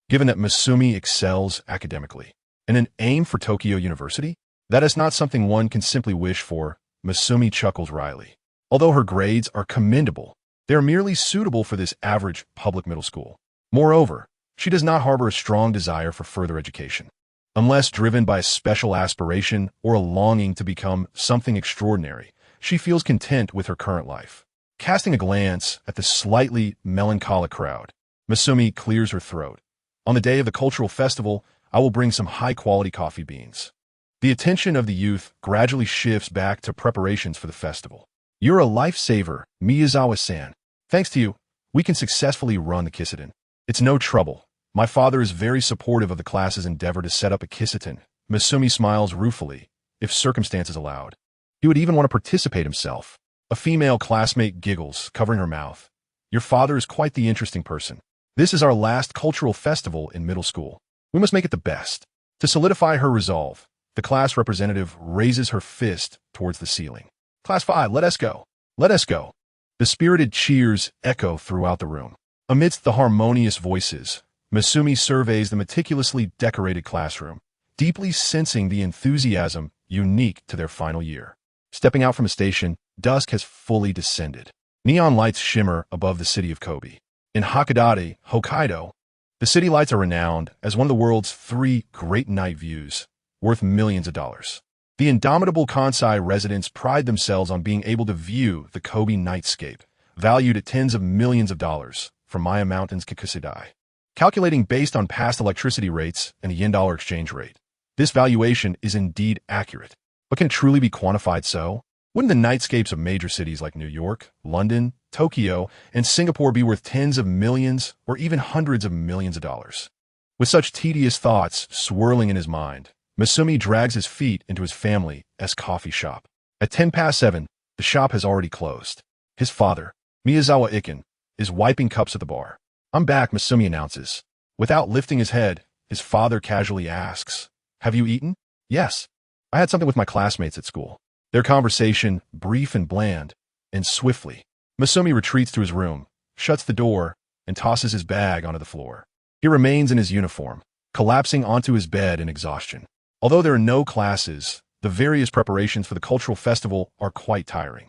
given that Masumi excels academically. And an aim for Tokyo University? That is not something one can simply wish for, Masumi chuckles wryly. Although her grades are commendable, they are merely suitable for this average public middle school. Moreover, she does not harbor a strong desire for further education. Unless driven by a special aspiration or a longing to become something extraordinary, she feels content with her current life. Casting a glance at the slightly melancholic crowd, Masumi clears her throat. On the day of the cultural festival, I will bring some high-quality coffee beans. The attention of the youth gradually shifts back to preparations for the festival. You're a lifesaver, Miyazawa-san. Thanks to you, we can successfully run the Kissitten. It's no trouble. My father is very supportive of the class's endeavor to set up a Kissitten. Masumi smiles ruefully, if circumstances allowed. He would even want to participate himself. A female classmate giggles, covering her mouth. Your father is quite the interesting person. This is our last cultural festival in middle school. We must make it the best. To solidify her resolve, the class representative raises her fist towards the ceiling. Class 5, let us go. Let us go. The spirited cheers echo throughout the room. Amidst the harmonious voices, Masumi surveys the meticulously decorated classroom, deeply sensing the enthusiasm unique to their final year. Stepping out from a station, dusk has fully descended. Neon lights shimmer above the city of Kobe. In Hakodate, Hokkaido, the city lights are renowned as one of the world's 3 great night views, worth millions of dollars. The indomitable Kansai residents pride themselves on being able to view the Kobe nightscape, valued at tens of millions of dollars, from Maya Mountain's Kikusidai. Calculating based on past electricity rates and the yen-dollar exchange rate, this valuation is indeed accurate. But can it truly be quantified so? Wouldn't the nightscapes of major cities like New York, London, Tokyo, and Singapore be worth tens of millions or even hundreds of millions of dollars? With such tedious thoughts swirling in his mind, Masumi drags his feet into his family's coffee shop. At 7:10, the shop has already closed. His father, Miyazawa Iken, is wiping cups at the bar. I'm back, Masumi announces. Without lifting his head, his father casually asks, have you eaten? Yes. I had something with my classmates at school. Their conversation, brief and bland, and swiftly. Masumi retreats to his room, shuts the door, and tosses his bag onto the floor. He remains in his uniform, collapsing onto his bed in exhaustion. Although there are no classes, the various preparations for the cultural festival are quite tiring.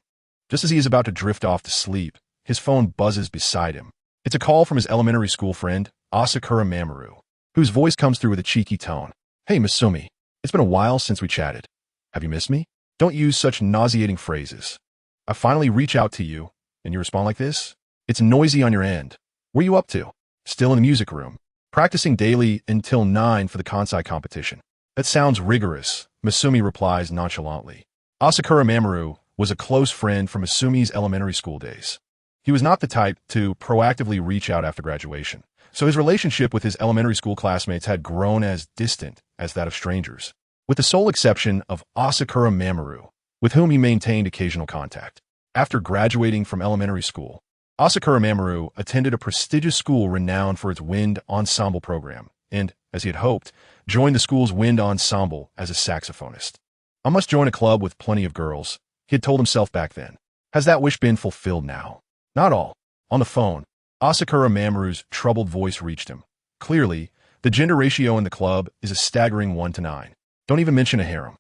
Just as he is about to drift off to sleep, his phone buzzes beside him. It's a call from his elementary school friend, Asakura Mamoru, whose voice comes through with a cheeky tone. Hey, Masumi. It's been a while since we chatted. Have you missed me? Don't use such nauseating phrases. I finally reach out to you, and you respond like this? It's noisy on your end. What are you up to? Still in the music room. Practicing daily until 9 for the Kansai competition. That sounds rigorous, Masumi replies nonchalantly. Asakura Mamoru was a close friend from Masumi's elementary school days. He was not the type to proactively reach out after graduation, so his relationship with his elementary school classmates had grown as distant as that of strangers, with the sole exception of Asakura Mamoru, with whom he maintained occasional contact. After graduating from elementary school, Asakura Mamoru attended a prestigious school renowned for its wind ensemble program, and, as he had hoped, joined the school's wind ensemble as a saxophonist. I must join a club with plenty of girls, he had told himself back then. Has that wish been fulfilled now? Not all. On the phone, Asakura Mamoru's troubled voice reached him. Clearly, the gender ratio in the club is a staggering 1-9. Don't even mention a harem.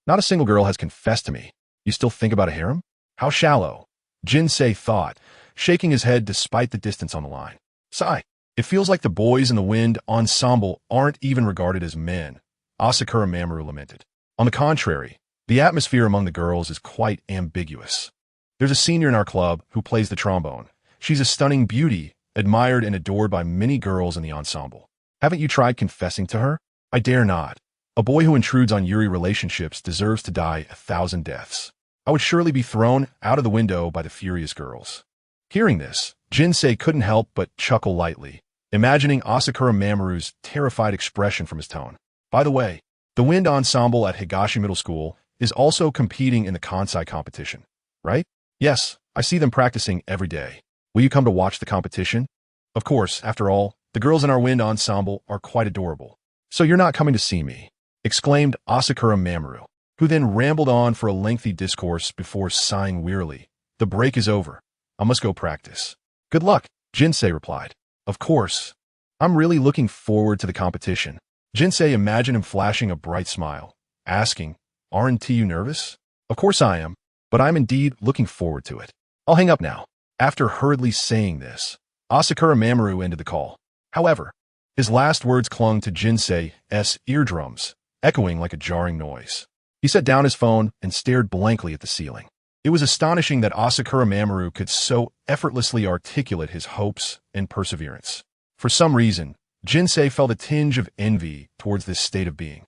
Not a single girl has confessed to me. You still think about a harem? How shallow, Jinsei thought, shaking his head despite the distance on the line. Sigh. It feels like the boys in the wind ensemble aren't even regarded as men, Asakura Mamoru lamented. On the contrary, the atmosphere among the girls is quite ambiguous. There's a senior in our club who plays the trombone. She's a stunning beauty, admired and adored by many girls in the ensemble. Haven't you tried confessing to her? I dare not. A boy who intrudes on Yuri relationships deserves to die 1,000 deaths. I would surely be thrown out of the window by the furious girls. Hearing this, Jinsei couldn't help but chuckle lightly, imagining Asakura Mamoru's terrified expression from his tone. By the way, the wind ensemble at Higashi Middle School is also competing in the Kansai competition, right? Yes, I see them practicing every day. Will you come to watch the competition? Of course, after all, the girls in our wind ensemble are quite adorable. So you're not coming to see me, exclaimed Asakura Mamoru, who then rambled on for a lengthy discourse before sighing wearily. The break is over. I must go practice. Good luck, Jinsei replied. Of course. I'm really looking forward to the competition. Jinsei imagined him flashing a bright smile, asking, aren't you nervous? Of course I am, but I'm indeed looking forward to it. I'll hang up now. After hurriedly saying this, Asakura Mamoru ended the call. However, his last words clung to Jinsei's eardrums, echoing like a jarring noise. He set down his phone and stared blankly at the ceiling. It was astonishing that Asakura Mamoru could so effortlessly articulate his hopes and perseverance. For some reason, Jinsei felt a tinge of envy towards this state of being.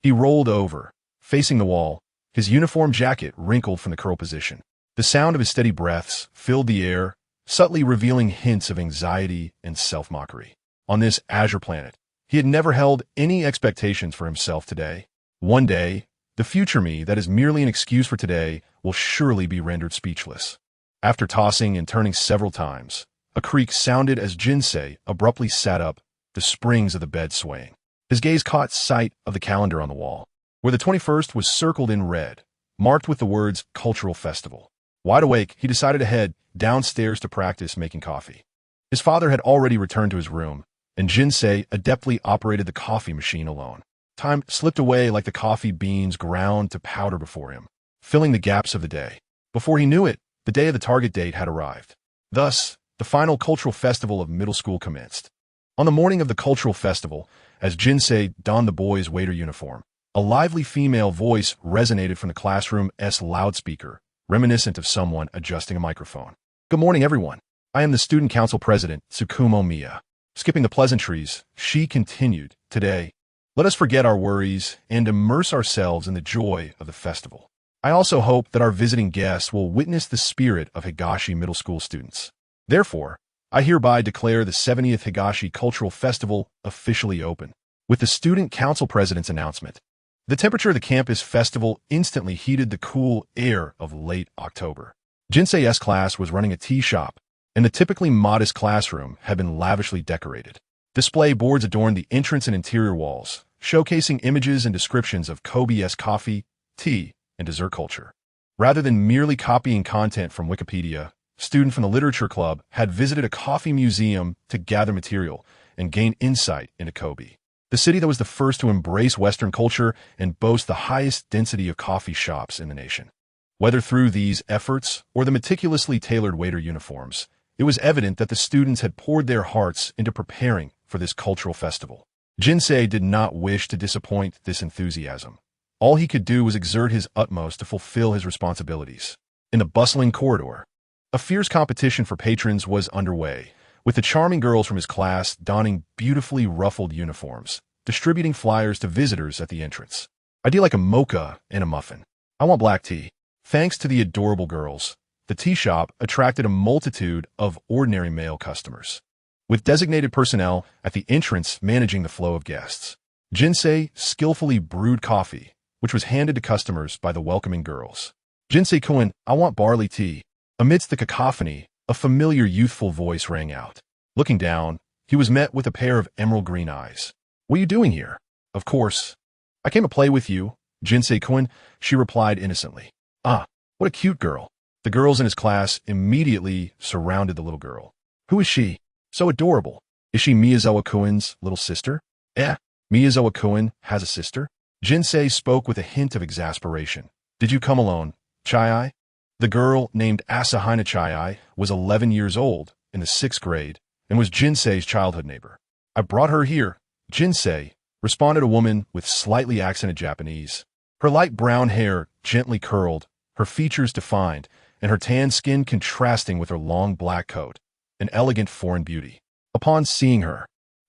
He rolled over, facing the wall, his uniform jacket wrinkled from the curl position. The sound of his steady breaths filled the air, subtly revealing hints of anxiety and self-mockery. On this azure planet, he had never held any expectations for himself today. One day, the future me that is merely an excuse for today will surely be rendered speechless. After tossing and turning several times, a creak sounded as Jinsei abruptly sat up, the springs of the bed swaying. His gaze caught sight of the calendar on the wall, where the 21st was circled in red, marked with the words Cultural Festival. Wide awake, he decided to head downstairs to practice making coffee. His father had already returned to his room, and Jinsei adeptly operated the coffee machine alone. Time slipped away like the coffee beans ground to powder before him, filling the gaps of the day. Before he knew it, the day of the target date had arrived. Thus, the final cultural festival of middle school commenced. On the morning of the cultural festival, as Jinsei donned the boy's waiter uniform, a lively female voice resonated from the classroom's loudspeaker, reminiscent of someone adjusting a microphone. "Good morning, everyone. I am the student council president, Tsukumo Miya." Skipping the pleasantries, she continued, "Today, let us forget our worries and immerse ourselves in the joy of the festival. I also hope that our visiting guests will witness the spirit of Higashi Middle School students. Therefore, I hereby declare the 70th Higashi Cultural Festival officially open." With the student council president's announcement, the temperature of the campus festival instantly heated the cool air of late October. Jinsei's class was running a tea shop, and the typically modest classroom had been lavishly decorated. Display boards adorned the entrance and interior walls, showcasing images and descriptions of Kobe's coffee, tea, and dessert culture. Rather than merely copying content from Wikipedia, students from the literature club had visited a coffee museum to gather material and gain insight into Kobe, the city that was the first to embrace Western culture and boast the highest density of coffee shops in the nation. Whether through these efforts or the meticulously tailored waiter uniforms, it was evident that the students had poured their hearts into preparing for this cultural festival. Jinsei did not wish to disappoint this enthusiasm. All he could do was exert his utmost to fulfill his responsibilities. In the bustling corridor, a fierce competition for patrons was underway, with the charming girls from his class donning beautifully ruffled uniforms, distributing flyers to visitors at the entrance. "I'd like a mocha and a muffin. I want black tea." Thanks to the adorable girls, the tea shop attracted a multitude of ordinary male customers, with designated personnel at the entrance managing the flow of guests. Jinsei skillfully brewed coffee, which was handed to customers by the welcoming girls. "Jinsei-kun, I want barley tea." Amidst the cacophony, a familiar youthful voice rang out. Looking down, he was met with a pair of emerald green eyes. "What are you doing here?" "Of course. I came to play with you, Jinsei-kun," she replied innocently. "Ah, what a cute girl." The girls in his class immediately surrounded the little girl. "Who is she? So adorable. Is she Miyazawa-kun's little sister?" Miyazawa-kun has a sister?" Jinsei spoke with a hint of exasperation. "Did you come alone, Chai?" The girl, named Asahina Chai, was 11 years old, in the 6th grade, and was Jinsei's childhood neighbor. "I brought her here, Jinsei," responded a woman with slightly accented Japanese. Her light brown hair gently curled, her features defined, and her tan skin contrasting with her long black coat, an elegant foreign beauty. Upon seeing her,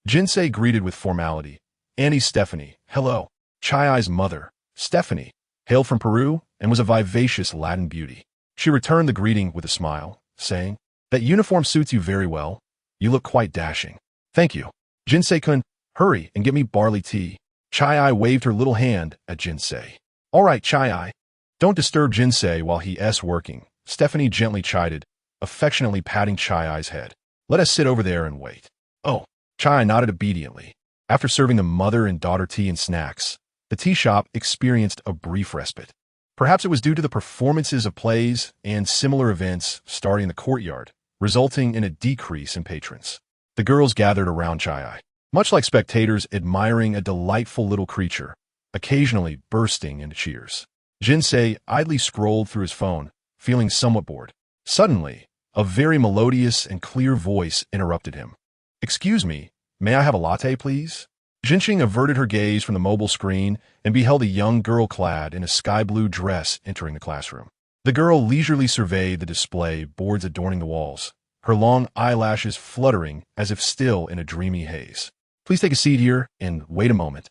Jinsei greeted with formality. "Auntie Stephanie, hello." Chai's mother, Stephanie, hailed from Peru and was a vivacious Latin beauty. She returned the greeting with a smile, saying, "That uniform suits you very well. You look quite dashing." "Thank you." "Jinsei-kun, hurry and get me barley tea." Chai waved her little hand at Jinsei. "All right, Chai. Don't disturb Jinsei while he's working," Stephanie gently chided, affectionately patting Chai's head. "Let us sit over there and wait." "Oh." Chai nodded obediently. After serving the mother and daughter tea and snacks, the tea shop experienced a brief respite. Perhaps it was due to the performances of plays and similar events starting in the courtyard, resulting in a decrease in patrons. The girls gathered around Chai, much like spectators admiring a delightful little creature, occasionally bursting into cheers. Jinsei idly scrolled through his phone, feeling somewhat bored. Suddenly, a very melodious and clear voice interrupted him. "Excuse me, may I have a latte, please?" Jinshin averted her gaze from the mobile screen and beheld a young girl clad in a sky-blue dress entering the classroom. The girl leisurely surveyed the display boards adorning the walls, her long eyelashes fluttering as if still in a dreamy haze. "Please take a seat here and wait a moment,"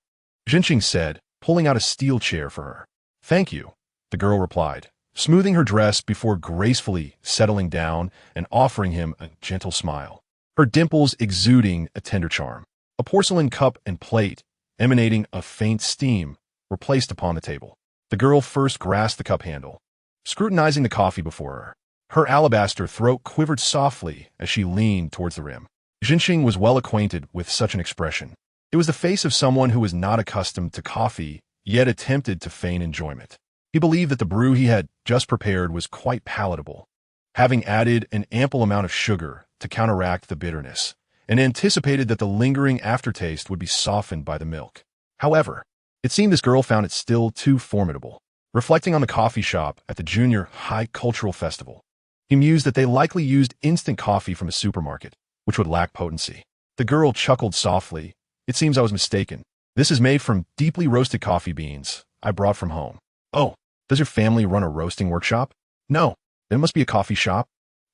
Jinshin said, pulling out a steel chair for her. "Thank you," the girl replied, smoothing her dress before gracefully settling down and offering him a gentle smile, her dimples exuding a tender charm. A porcelain cup and plate, emanating a faint steam, were placed upon the table. The girl first grasped the cup handle, scrutinizing the coffee before her. Her alabaster throat quivered softly as she leaned towards the rim. Jinshin was well acquainted with such an expression. It was the face of someone who was not accustomed to coffee, yet attempted to feign enjoyment. He believed that the brew he had just prepared was quite palatable, having added an ample amount of sugar to counteract the bitterness, and anticipated that the lingering aftertaste would be softened by the milk. However, it seemed this girl found it still too formidable. Reflecting on the coffee shop at the junior high cultural festival, he mused that they likely used instant coffee from a supermarket, which would lack potency. The girl chuckled softly. It seems I was mistaken. This is made from deeply roasted coffee beans I brought from home. Oh, does your family run a roasting workshop? No, then it must be a coffee shop.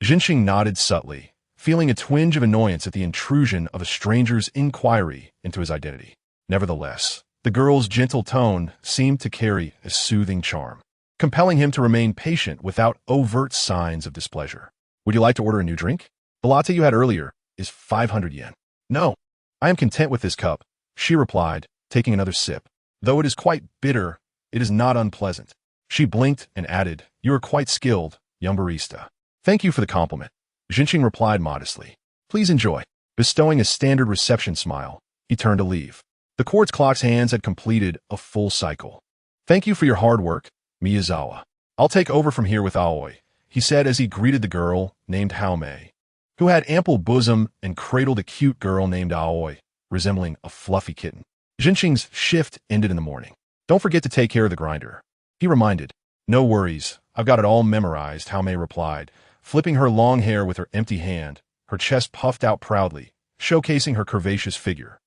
Jinxing nodded subtly, feeling a twinge of annoyance at the intrusion of a stranger's inquiry into his identity. Nevertheless, the girl's gentle tone seemed to carry a soothing charm, compelling him to remain patient without overt signs of displeasure. Would you like to order a new drink? The latte you had earlier is 500 yen. No, I am content with this cup, she replied, taking another sip. Though it is quite bitter, it is not unpleasant. She blinked and added, you are quite skilled, young barista. Thank you for the compliment. Jinxing replied modestly. Please enjoy. Bestowing a standard reception smile, he turned to leave. The quartz clock's hands had completed a full cycle. Thank you for your hard work, Miyazawa. I'll take over from here with Aoi, he said as he greeted the girl named Haomei, who had ample bosom and cradled a cute girl named Aoi, resembling a fluffy kitten. Jinxing's shift ended in the morning. Don't forget to take care of the grinder, he reminded. No worries, I've got it all memorized, Haomei replied, flipping her long hair with her empty hand, her chest puffed out proudly, showcasing her curvaceous figure,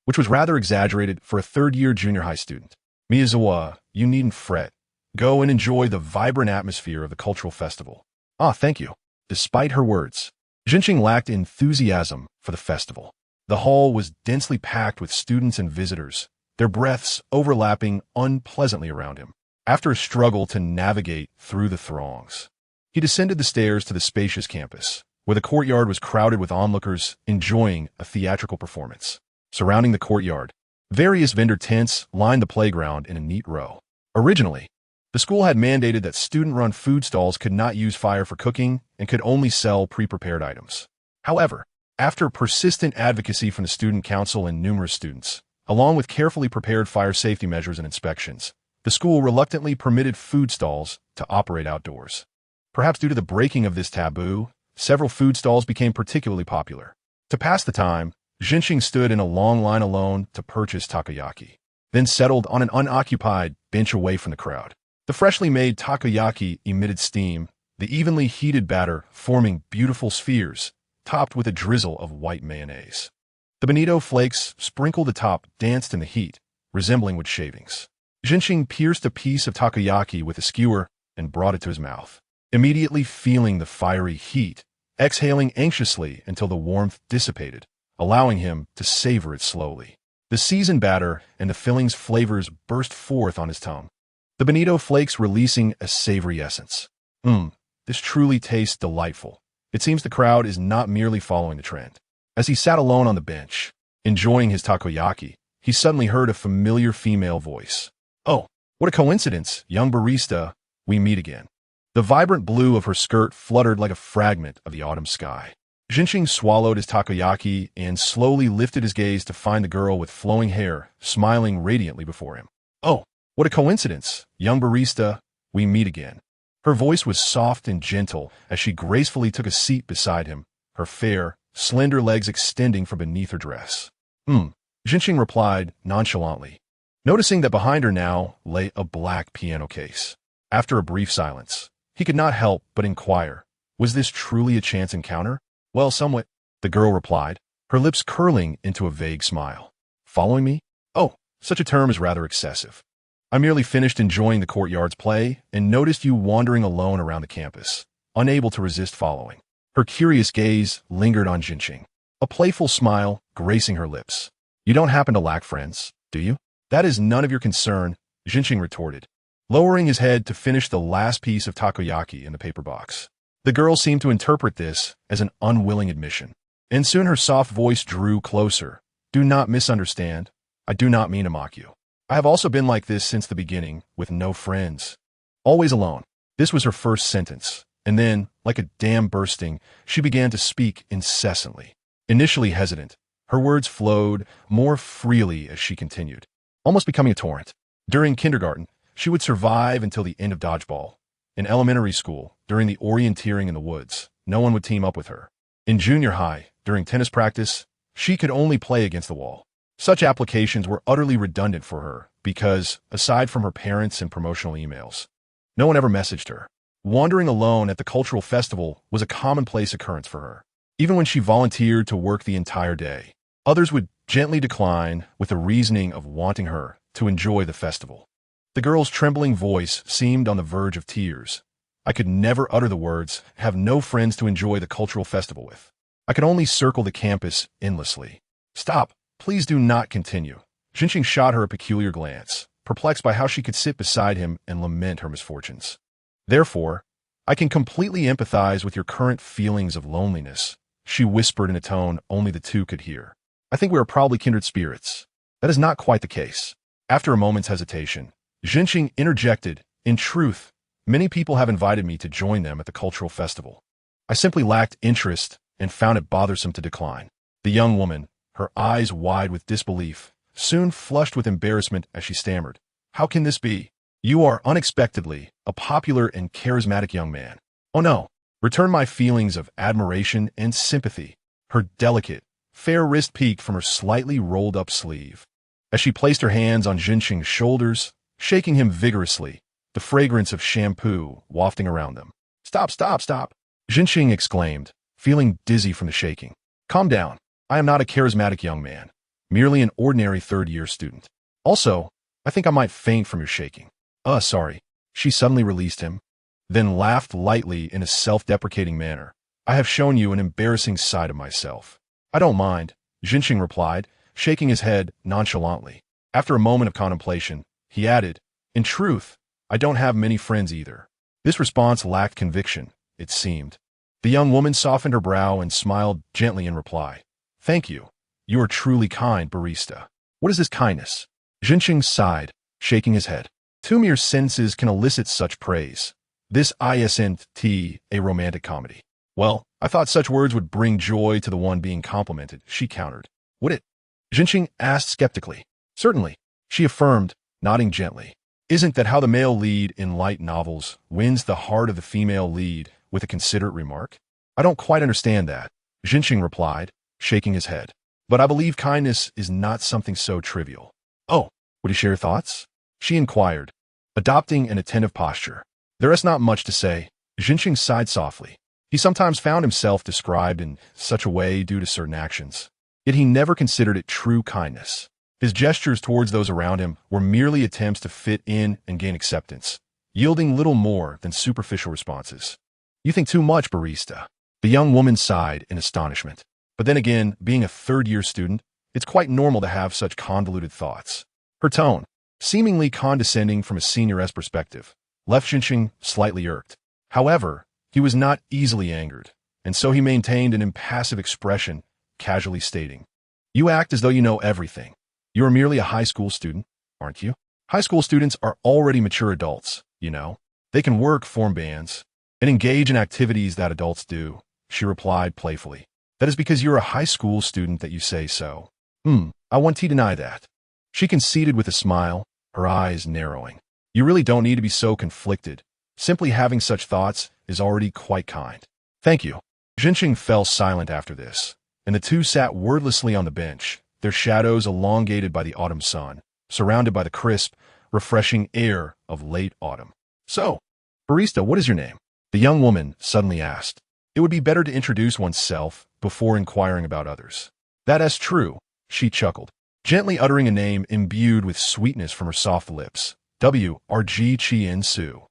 which was rather exaggerated for a third-year junior high student. Miyazawa, you needn't fret. Go and enjoy the vibrant atmosphere of the cultural festival. Ah, thank you. Despite her words, Jinxing lacked enthusiasm for the festival. The hall was densely packed with students and visitors, their breaths overlapping unpleasantly around him. After a struggle to navigate through the throngs, he descended the stairs to the spacious campus, where the courtyard was crowded with onlookers enjoying a theatrical performance. Surrounding the courtyard, various vendor tents lined the playground in a neat row. Originally, the school had mandated that student-run food stalls could not use fire for cooking and could only sell pre-prepared items. However, after persistent advocacy from the student council and numerous students, along with carefully prepared fire safety measures and inspections, the school reluctantly permitted food stalls to operate outdoors. Perhaps due to the breaking of this taboo, several food stalls became particularly popular. To pass the time, Jinxing stood in a long line alone to purchase takoyaki, then settled on an unoccupied bench away from the crowd. The freshly made takoyaki emitted steam, the evenly heated batter forming beautiful spheres, topped with a drizzle of white mayonnaise. The bonito flakes sprinkled atop danced in the heat, resembling wood shavings. Jinxing pierced a piece of takoyaki with a skewer and brought it to his mouth, immediately feeling the fiery heat, exhaling anxiously until the warmth dissipated, allowing him to savor it slowly. The seasoned batter and the filling's flavors burst forth on his tongue, the bonito flakes releasing a savory essence. This truly tastes delightful. It seems the crowd is not merely following the trend. As he sat alone on the bench, enjoying his takoyaki, he suddenly heard a familiar female voice. Oh, what a coincidence, young barista, we meet again. The vibrant blue of her skirt fluttered like a fragment of the autumn sky. Jinxing swallowed his takoyaki and slowly lifted his gaze to find the girl with flowing hair, smiling radiantly before him. Oh, what a coincidence, young barista, we meet again. Her voice was soft and gentle as she gracefully took a seat beside him, her fair, slender legs extending from beneath her dress. Jinxing replied nonchalantly, noticing that behind her now lay a black piano case. After a brief silence, he could not help but inquire, was this truly a chance encounter? Well, somewhat, the girl replied, her lips curling into a vague smile. Following me? Oh, such a term is rather excessive. I merely finished enjoying the courtyard's play and noticed you wandering alone around the campus, unable to resist following. Her curious gaze lingered on Jinxing, a playful smile gracing her lips. You don't happen to lack friends, do you? That is none of your concern, Jinxing retorted, lowering his head to finish the last piece of takoyaki in the paper box. The girl seemed to interpret this as an unwilling admission, and soon her soft voice drew closer. Do not misunderstand. I do not mean to mock you. I have also been like this since the beginning, with no friends. Always alone. This was her first sentence, and then, like a dam bursting, she began to speak incessantly. Initially hesitant, Her words flowed more freely as she continued, almost becoming a torrent. During kindergarten, she would survive until the end of dodgeball. In elementary school, during the orienteering in the woods, no one would team up with her. In junior high, during tennis practice, she could only play against the wall. Such applications were utterly redundant for her because, aside from her parents and promotional emails, no one ever messaged her. Wandering alone at the cultural festival was a commonplace occurrence for her. Even when she volunteered to work the entire day, others would gently decline with the reasoning of wanting her to enjoy the festival. The girl's trembling voice seemed on the verge of tears. I could never utter the words, have no friends to enjoy the cultural festival with. I could only circle the campus endlessly. Stop. Please do not continue. Jinxing shot her a peculiar glance, perplexed by how she could sit beside him and lament her misfortunes. Therefore, I can completely empathize with your current feelings of loneliness, she whispered in a tone only the two could hear. I think we are probably kindred spirits. That is not quite the case. After a moment's hesitation, Jinxing interjected, in truth, many people have invited me to join them at the cultural festival. I simply lacked interest and found it bothersome to decline. The young woman, her eyes wide with disbelief, soon flushed with embarrassment as she stammered. How can this be? You are unexpectedly a popular and charismatic young man. Oh no. Return my feelings of admiration and sympathy. Her delicate, fair wrist peeked from her slightly rolled-up sleeve. As she placed her hands on Jinxing's shoulders, shaking him vigorously, the fragrance of shampoo wafting around them. Stop, stop, stop, Jinxing exclaimed, feeling dizzy from the shaking. Calm down. I am not a charismatic young man, merely an ordinary third-year student. Also, I think I might faint from your shaking. Sorry. She suddenly released him, then laughed lightly in a self-deprecating manner. I have shown you an embarrassing side of myself. I don't mind, Jinxing replied, shaking his head nonchalantly. After a moment of contemplation, he added, in truth, I don't have many friends either. This response lacked conviction, it seemed. The young woman softened her brow and smiled gently in reply. Thank you. You are truly kind, barista. What is this kindness? Jinxing sighed, shaking his head. Two mere sentences can elicit such praise. This isn't a romantic comedy. Well, I thought such words would bring joy to the one being complimented, she countered. Would it? Jinxing asked skeptically. Certainly, she affirmed, nodding gently. Isn't that how the male lead in light novels wins the heart of the female lead with a considerate remark? I don't quite understand that, Jinxing replied, shaking his head. But I believe kindness is not something so trivial. Oh, would you share your thoughts? She inquired, adopting an attentive posture. There is not much to say, Jinxing sighed softly. He sometimes found himself described in such a way due to certain actions. Yet he never considered it true kindness. His gestures towards those around him were merely attempts to fit in and gain acceptance, yielding little more than superficial responses. You think too much, barista. The young woman sighed in astonishment. But then again, being a third-year student, it's quite normal to have such convoluted thoughts. Her tone, seemingly condescending from a senior's perspective, left Jinxing slightly irked. However, he was not easily angered, and so he maintained an impassive expression, casually stating, You act as though you know everything. You are merely a high school student, aren't you? High school students are already mature adults, you know. They can work, form bands, and engage in activities that adults do, she replied playfully. That is because you're a high school student that you say so. I want to deny that. She conceded with a smile, her eyes narrowing. You really don't need to be so conflicted. Simply having such thoughts is already quite kind. Thank you. Jinxing fell silent after this, and the two sat wordlessly on the bench, their shadows elongated by the autumn sun, surrounded by the crisp, refreshing air of late autumn. So, barista, what is your name? The young woman suddenly asked. It would be better to introduce oneself before inquiring about others. That is true, she chuckled, gently uttering a name imbued with sweetness from her soft lips. W.R.G. Chien Su.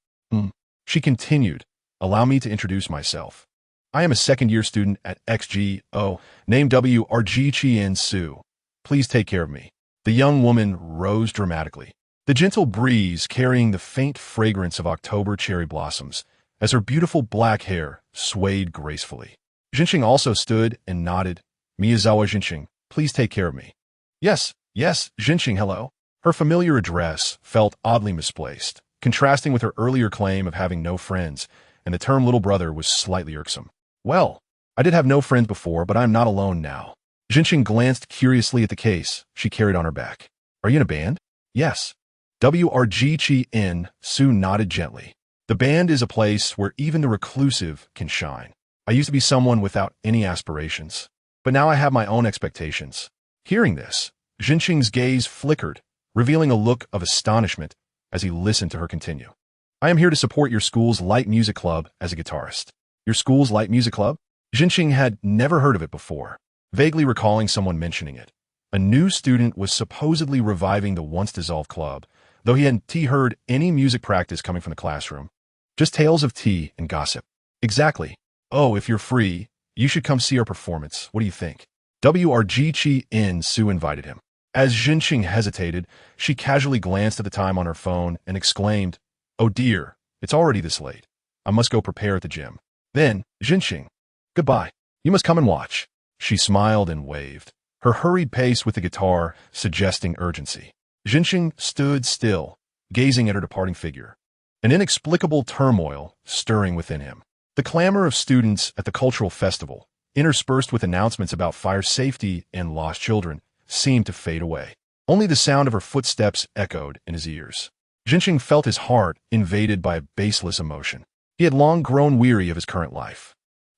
She continued, Allow me to introduce myself. I am a second-year student at XGO, named W.R.G. Chien Su. Please take care of me. The young woman rose dramatically, the gentle breeze carrying the faint fragrance of October cherry blossoms, as her beautiful black hair swayed gracefully. Jinxing also stood and nodded. Miyazawa Jinxing, please take care of me. Yes, Jinxing, hello. Her familiar address felt oddly misplaced, contrasting with her earlier claim of having no friends, and the term little brother was slightly irksome. Well, I did have no friends before, but I am not alone now. Jinxing glanced curiously at the case she carried on her back. Are you in a band? Yes. WRGCN, Sue nodded gently. The band is a place where even the reclusive can shine. I used to be someone without any aspirations, but now I have my own expectations. Hearing this, Jinxing's gaze flickered, revealing a look of astonishment as he listened to her continue. I am here to support your school's light music club as a guitarist. Your school's light music club? Jinxing had never heard of it before, vaguely recalling someone mentioning it. A new student was supposedly reviving the once-dissolved club, though he hadn't heard any music practice coming from the classroom. Just tales of tea and gossip. Exactly. Oh, if you're free, you should come see our performance. What do you think? WRGCN, Sue invited him. As Jinxing hesitated, she casually glanced at the time on her phone and exclaimed, Oh dear, it's already this late. I must go prepare at the gym. Then, Jinxing, goodbye. You must come and watch. She smiled and waved, her hurried pace with the guitar suggesting urgency. Jinxing stood still, gazing at her departing figure, an inexplicable turmoil stirring within him. The clamor of students at the cultural festival, interspersed with announcements about fire safety and lost children, seemed to fade away. Only the sound of her footsteps echoed in his ears. Jinxing felt his heart invaded by a baseless emotion. He had long grown weary of his current life,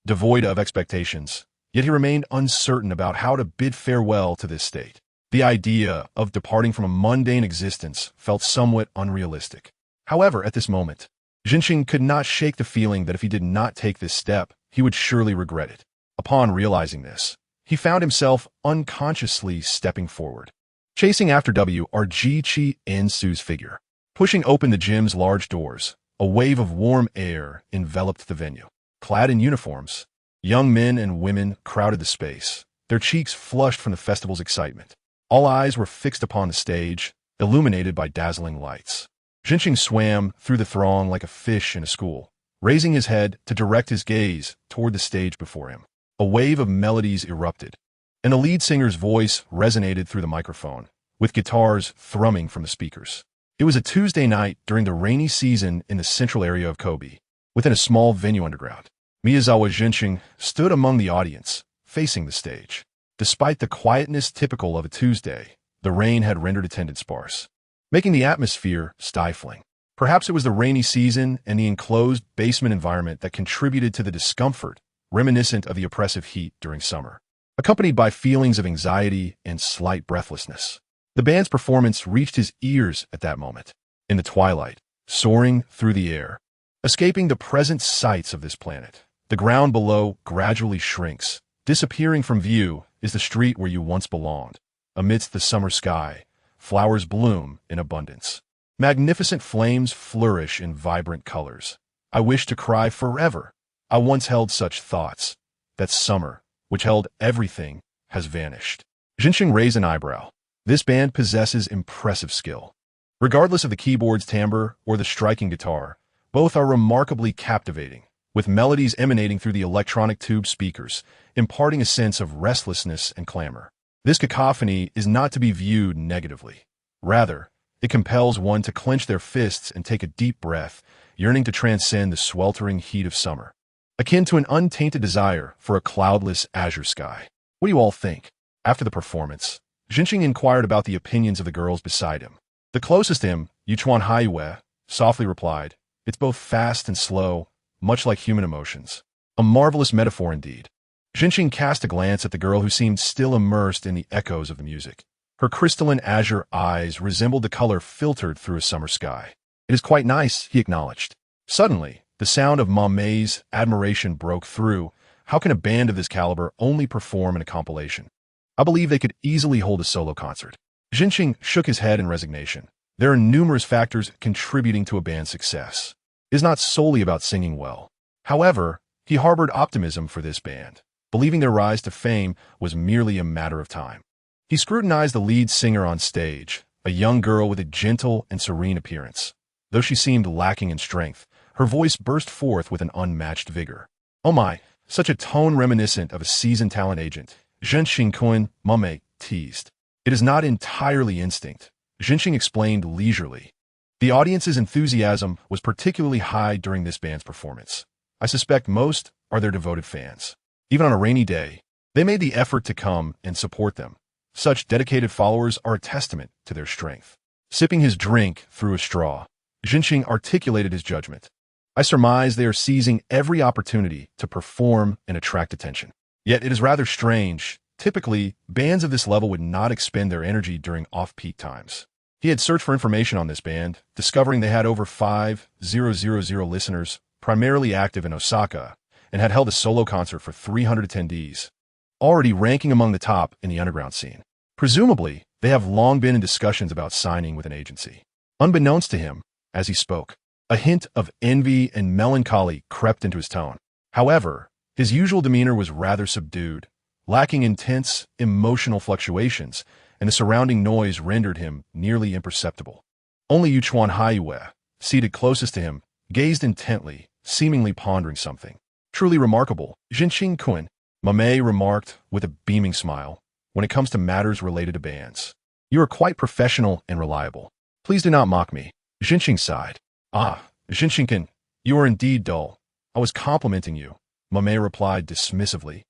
devoid of expectations, yet he remained uncertain about how to bid farewell to this state. The idea of departing from a mundane existence felt somewhat unrealistic. However, at this moment, Jinxing could not shake the feeling that if he did not take this step, he would surely regret it. Upon realizing this, he found himself unconsciously stepping forward, chasing after WRGCN Sue's figure. Pushing open the gym's large doors, a wave of warm air enveloped the venue. Clad in uniforms, young men and women crowded the space, their cheeks flushed from the festival's excitement. All eyes were fixed upon the stage, illuminated by dazzling lights. Jinxing swam through the throng like a fish in a school, raising his head to direct his gaze toward the stage before him. A wave of melodies erupted, and the lead singer's voice resonated through the microphone, with guitars thrumming from the speakers. It was a Tuesday night during the rainy season in the central area of Kobe, within a small venue underground. Miyazawa Jinxing stood among the audience, facing the stage. Despite the quietness typical of a Tuesday, the rain had rendered attendance sparse, making the atmosphere stifling. Perhaps it was the rainy season and the enclosed basement environment that contributed to the discomfort, reminiscent of the oppressive heat during summer, accompanied by feelings of anxiety and slight breathlessness. The band's performance reached his ears at that moment. In the twilight, soaring through the air, escaping the present sights of this planet, the ground below gradually shrinks. Disappearing from view is the street where you once belonged. Amidst the summer sky, flowers bloom in abundance. Magnificent flames flourish in vibrant colors. I wish to cry forever. I once held such thoughts. That summer, which held everything, has vanished. Jinxing raised an eyebrow. This band possesses impressive skill. Regardless of the keyboard's timbre or the striking guitar, both are remarkably captivating, with melodies emanating through the electronic tube speakers, imparting a sense of restlessness and clamor. This cacophony is not to be viewed negatively. Rather, it compels one to clench their fists and take a deep breath, yearning to transcend the sweltering heat of summer, akin to an untainted desire for a cloudless azure sky. What do you all think? After the performance, Jinxing inquired about the opinions of the girls beside him. The closest to him, Yuchuan Haiyue, softly replied, It's both fast and slow, much like human emotions. A marvelous metaphor indeed. Jinxing cast a glance at the girl who seemed still immersed in the echoes of the music. Her crystalline azure eyes resembled the color filtered through a summer sky. It is quite nice, he acknowledged. Suddenly, the sound of Mame's admiration broke through. How can a band of this caliber only perform in a compilation? I believe they could easily hold a solo concert. Jinxing shook his head in resignation. There are numerous factors contributing to a band's success. It is not solely about singing well. However, he harbored optimism for this band, believing their rise to fame was merely a matter of time. He scrutinized the lead singer on stage, a young girl with a gentle and serene appearance. Though she seemed lacking in strength, her voice burst forth with an unmatched vigor. Oh my, such a tone reminiscent of a seasoned talent agent, Jinxing Kun, Mame teased. It is not entirely instinct, Jinxing explained leisurely. The audience's enthusiasm was particularly high during this band's performance. I suspect most are their devoted fans. Even on a rainy day, They made the effort to come and support them. Such dedicated followers are a testament to their strength. Sipping his drink through a straw, Jinxing articulated his judgment. I surmise they are seizing every opportunity to perform and attract attention. Yet it is rather strange. Typically, bands of this level would not expend their energy during off-peak times. He had searched for information on this band, discovering they had over 5,000 listeners, primarily active in Osaka, and had held a solo concert for 300 attendees, already ranking among the top in the underground scene. Presumably, they have long been in discussions about signing with an agency. Unbeknownst to him, as he spoke, a hint of envy and melancholy crept into his tone. However, his usual demeanor was rather subdued, lacking intense emotional fluctuations, and the surrounding noise rendered him nearly imperceptible. Only Yuchuan Haiyue, seated closest to him, gazed intently, seemingly pondering something. Truly remarkable, Jinxing Kun, Mame remarked with a beaming smile, when it comes to matters related to bands. You are quite professional and reliable. Please do not mock me. Jinxing sighed. Ah, Jinxing-kun, you are indeed dull. I was complimenting you, Mame replied dismissively.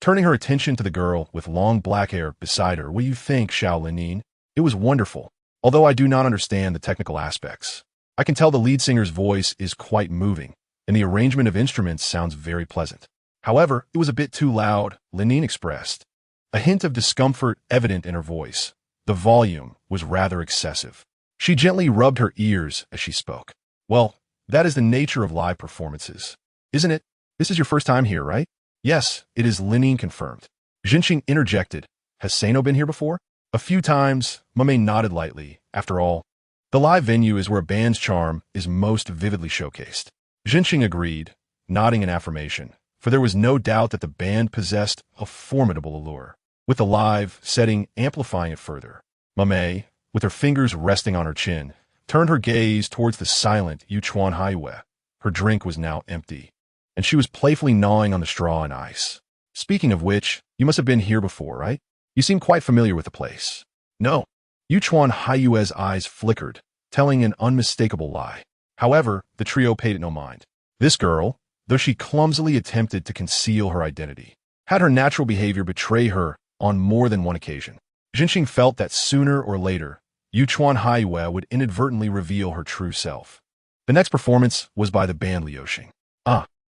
Turning her attention to the girl with long black hair beside her, what do you think, Xiao Linin? It was wonderful, although I do not understand the technical aspects. I can tell the lead singer's voice is quite moving, and the arrangement of instruments sounds very pleasant. However, it was a bit too loud, Linin expressed. A hint of discomfort evident in her voice. The volume was rather excessive. She gently rubbed her ears as she spoke. Well, that is the nature of live performances, isn't it? This is your first time here, right? Yes, it is, Linin confirmed. Jinxing interjected. Has Sano been here before? A few times, Mame nodded lightly. After all, the live venue is where a band's charm is most vividly showcased. Jinxing agreed, nodding in affirmation, for there was no doubt that the band possessed a formidable allure, with the live setting amplifying it further. Mame, with her fingers resting on her chin, turned her gaze towards the silent Yuchuan Haiyue. Her drink was now empty, and she was playfully gnawing on the straw and ice. Speaking of which, you must have been here before, right? You seem quite familiar with the place. No. Yuchuan Haiyue's eyes flickered, telling an unmistakable lie. However, the trio paid it no mind. This girl, though she clumsily attempted to conceal her identity, had her natural behavior betray her on more than one occasion. Jinxing felt that sooner or later, Yuchuan Haiyue would inadvertently reveal her true self. The next performance was by the band Liuxing.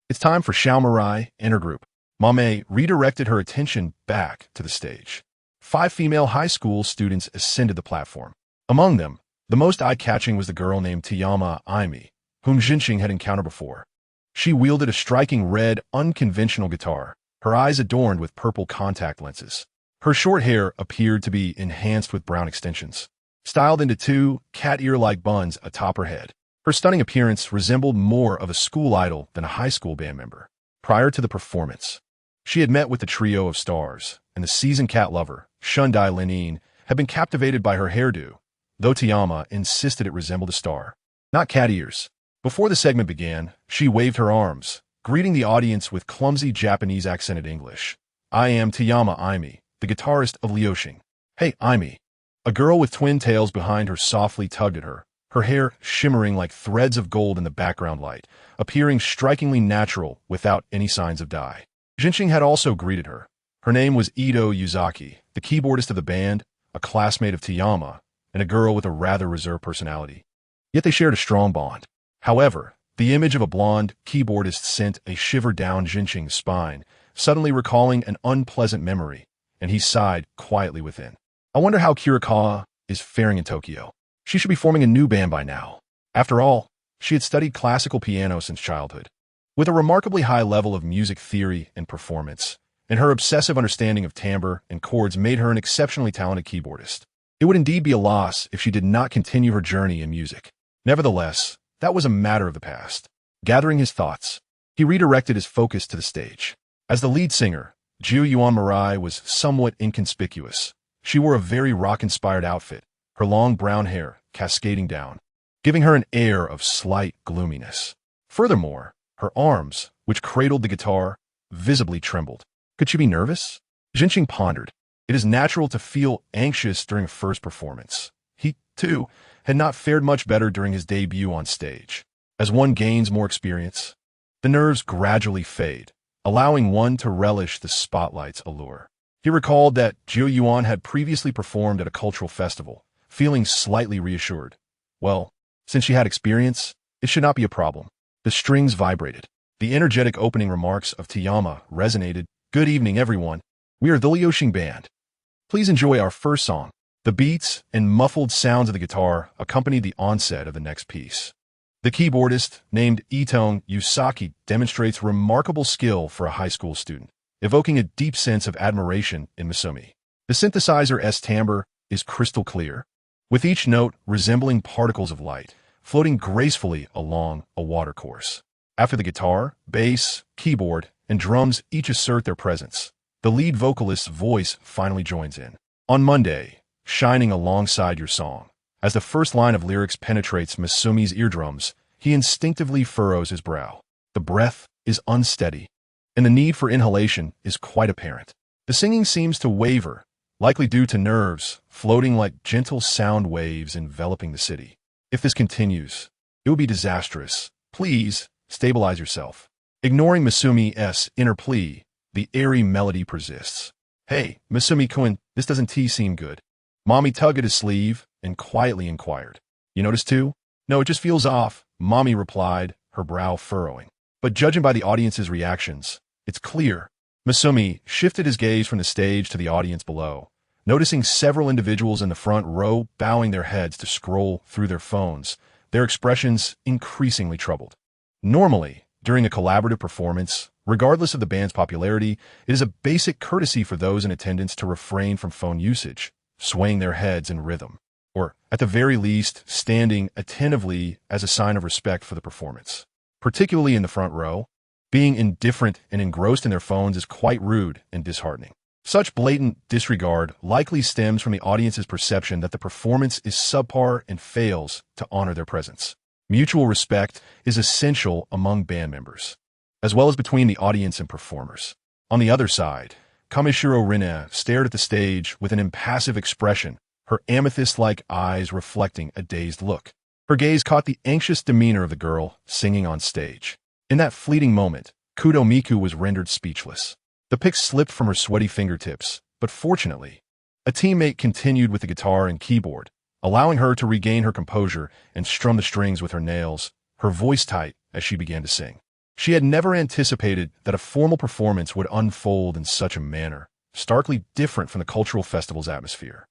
It's time for Xiao Mirai and her group. Mame redirected her attention back to the stage. 5 female high school students ascended the platform. Among them, the most eye-catching was the girl named Tiyama Aimi, whom Jinxing had encountered before. She wielded a striking red, unconventional guitar, her eyes adorned with purple contact lenses. Her short hair appeared to be enhanced with brown extensions, styled into 2 cat ear-like buns atop her head. Her stunning appearance resembled more of a school idol than a high school band member. Prior to the performance, she had met with the trio of stars, and the seasoned cat lover, Shundai Linin, had been captivated by her hairdo, though Tiyama insisted it resembled a star, not cat ears. Before the segment began, she waved her arms, greeting the audience with clumsy Japanese accented English. I am Tiyama Aimi, the guitarist of Liuxing. Hey, Aimi. A girl with twin tails behind her softly tugged at her hair shimmering like threads of gold in the background light, appearing strikingly natural without any signs of dye. Jinxing had also greeted her. Her name was Ito Yuzaki, the keyboardist of the band, a classmate of Tiyama, and a girl with a rather reserved personality. Yet they shared a strong bond. However, the image of a blonde keyboardist sent a shiver down Jinxing's spine, suddenly recalling an unpleasant memory, and he sighed quietly within. I wonder how Kirikawa is faring in Tokyo. She should be forming a new band by now. After all, she had studied classical piano since childhood. With a remarkably high level of music theory and performance, and her obsessive understanding of timbre and chords made her an exceptionally talented keyboardist. It would indeed be a loss if she did not continue her journey in music. Nevertheless, that was a matter of the past. Gathering his thoughts, he redirected his focus to the stage. As the lead singer, Jiu Yuan Mirai was somewhat inconspicuous. She wore a very rock-inspired outfit, her long brown hair cascading down, giving her an air of slight gloominess. Furthermore, her arms, which cradled the guitar, visibly trembled. Could she be nervous? Jinxing pondered. It is natural to feel anxious during a first performance. He, too, had not fared much better during his debut on stage. As one gains more experience, the nerves gradually fade, allowing one to relish the spotlight's allure. He recalled that Jiu Yuan had previously performed at a cultural festival, feeling slightly reassured. Well, since she had experience, it should not be a problem. The strings vibrated. The energetic opening remarks of Tiyama resonated. Good evening, everyone. We are the Liuxing Band. Please enjoy our first song. The beats and muffled sounds of the guitar accompanied the onset of the next piece. The keyboardist, named Itong Yusaki, demonstrates remarkable skill for a high school student, evoking a deep sense of admiration in Masumi. The synthesizer's timbre is crystal clear, with each note resembling particles of light, floating gracefully along a watercourse. After the guitar, bass, keyboard, and drums each assert their presence, the lead vocalist's voice finally joins in. On Monday, shining alongside your song. As the first line of lyrics penetrates Masumi's eardrums, he instinctively furrows his brow. The breath is unsteady, and the need for inhalation is quite apparent. The singing seems to waver, likely due to nerves floating like gentle sound waves enveloping the city. If this continues, it will be disastrous. Please, stabilize yourself. Ignoring Masumi's inner plea, the airy melody persists. Hey, Masumi-kun, this doesn't seem good. Mommy tugged at his sleeve and quietly inquired. You notice too? No, it just feels off, Mommy replied, her brow furrowing. But judging by the audience's reactions, it's clear. Masumi shifted his gaze from the stage to the audience below, noticing several individuals in the front row bowing their heads to scroll through their phones, their expressions increasingly troubled. Normally, during a collaborative performance, regardless of the band's popularity, it is a basic courtesy for those in attendance to refrain from phone usage, swaying their heads in rhythm, or, at the very least, standing attentively as a sign of respect for the performance. Particularly in the front row, being indifferent and engrossed in their phones is quite rude and disheartening. Such blatant disregard likely stems from the audience's perception that the performance is subpar and fails to honor their presence. Mutual respect is essential among band members, as well as between the audience and performers. On the other side, Kamishiro Rina stared at the stage with an impassive expression, her amethyst-like eyes reflecting a dazed look. Her gaze caught the anxious demeanor of the girl singing on stage. In that fleeting moment, Kudo Miku was rendered speechless. The pick slipped from her sweaty fingertips, but fortunately, a teammate continued with the guitar and keyboard, allowing her to regain her composure and strum the strings with her nails, her voice tight as she began to sing. She had never anticipated that a formal performance would unfold in such a manner, starkly different from the cultural festival's atmosphere.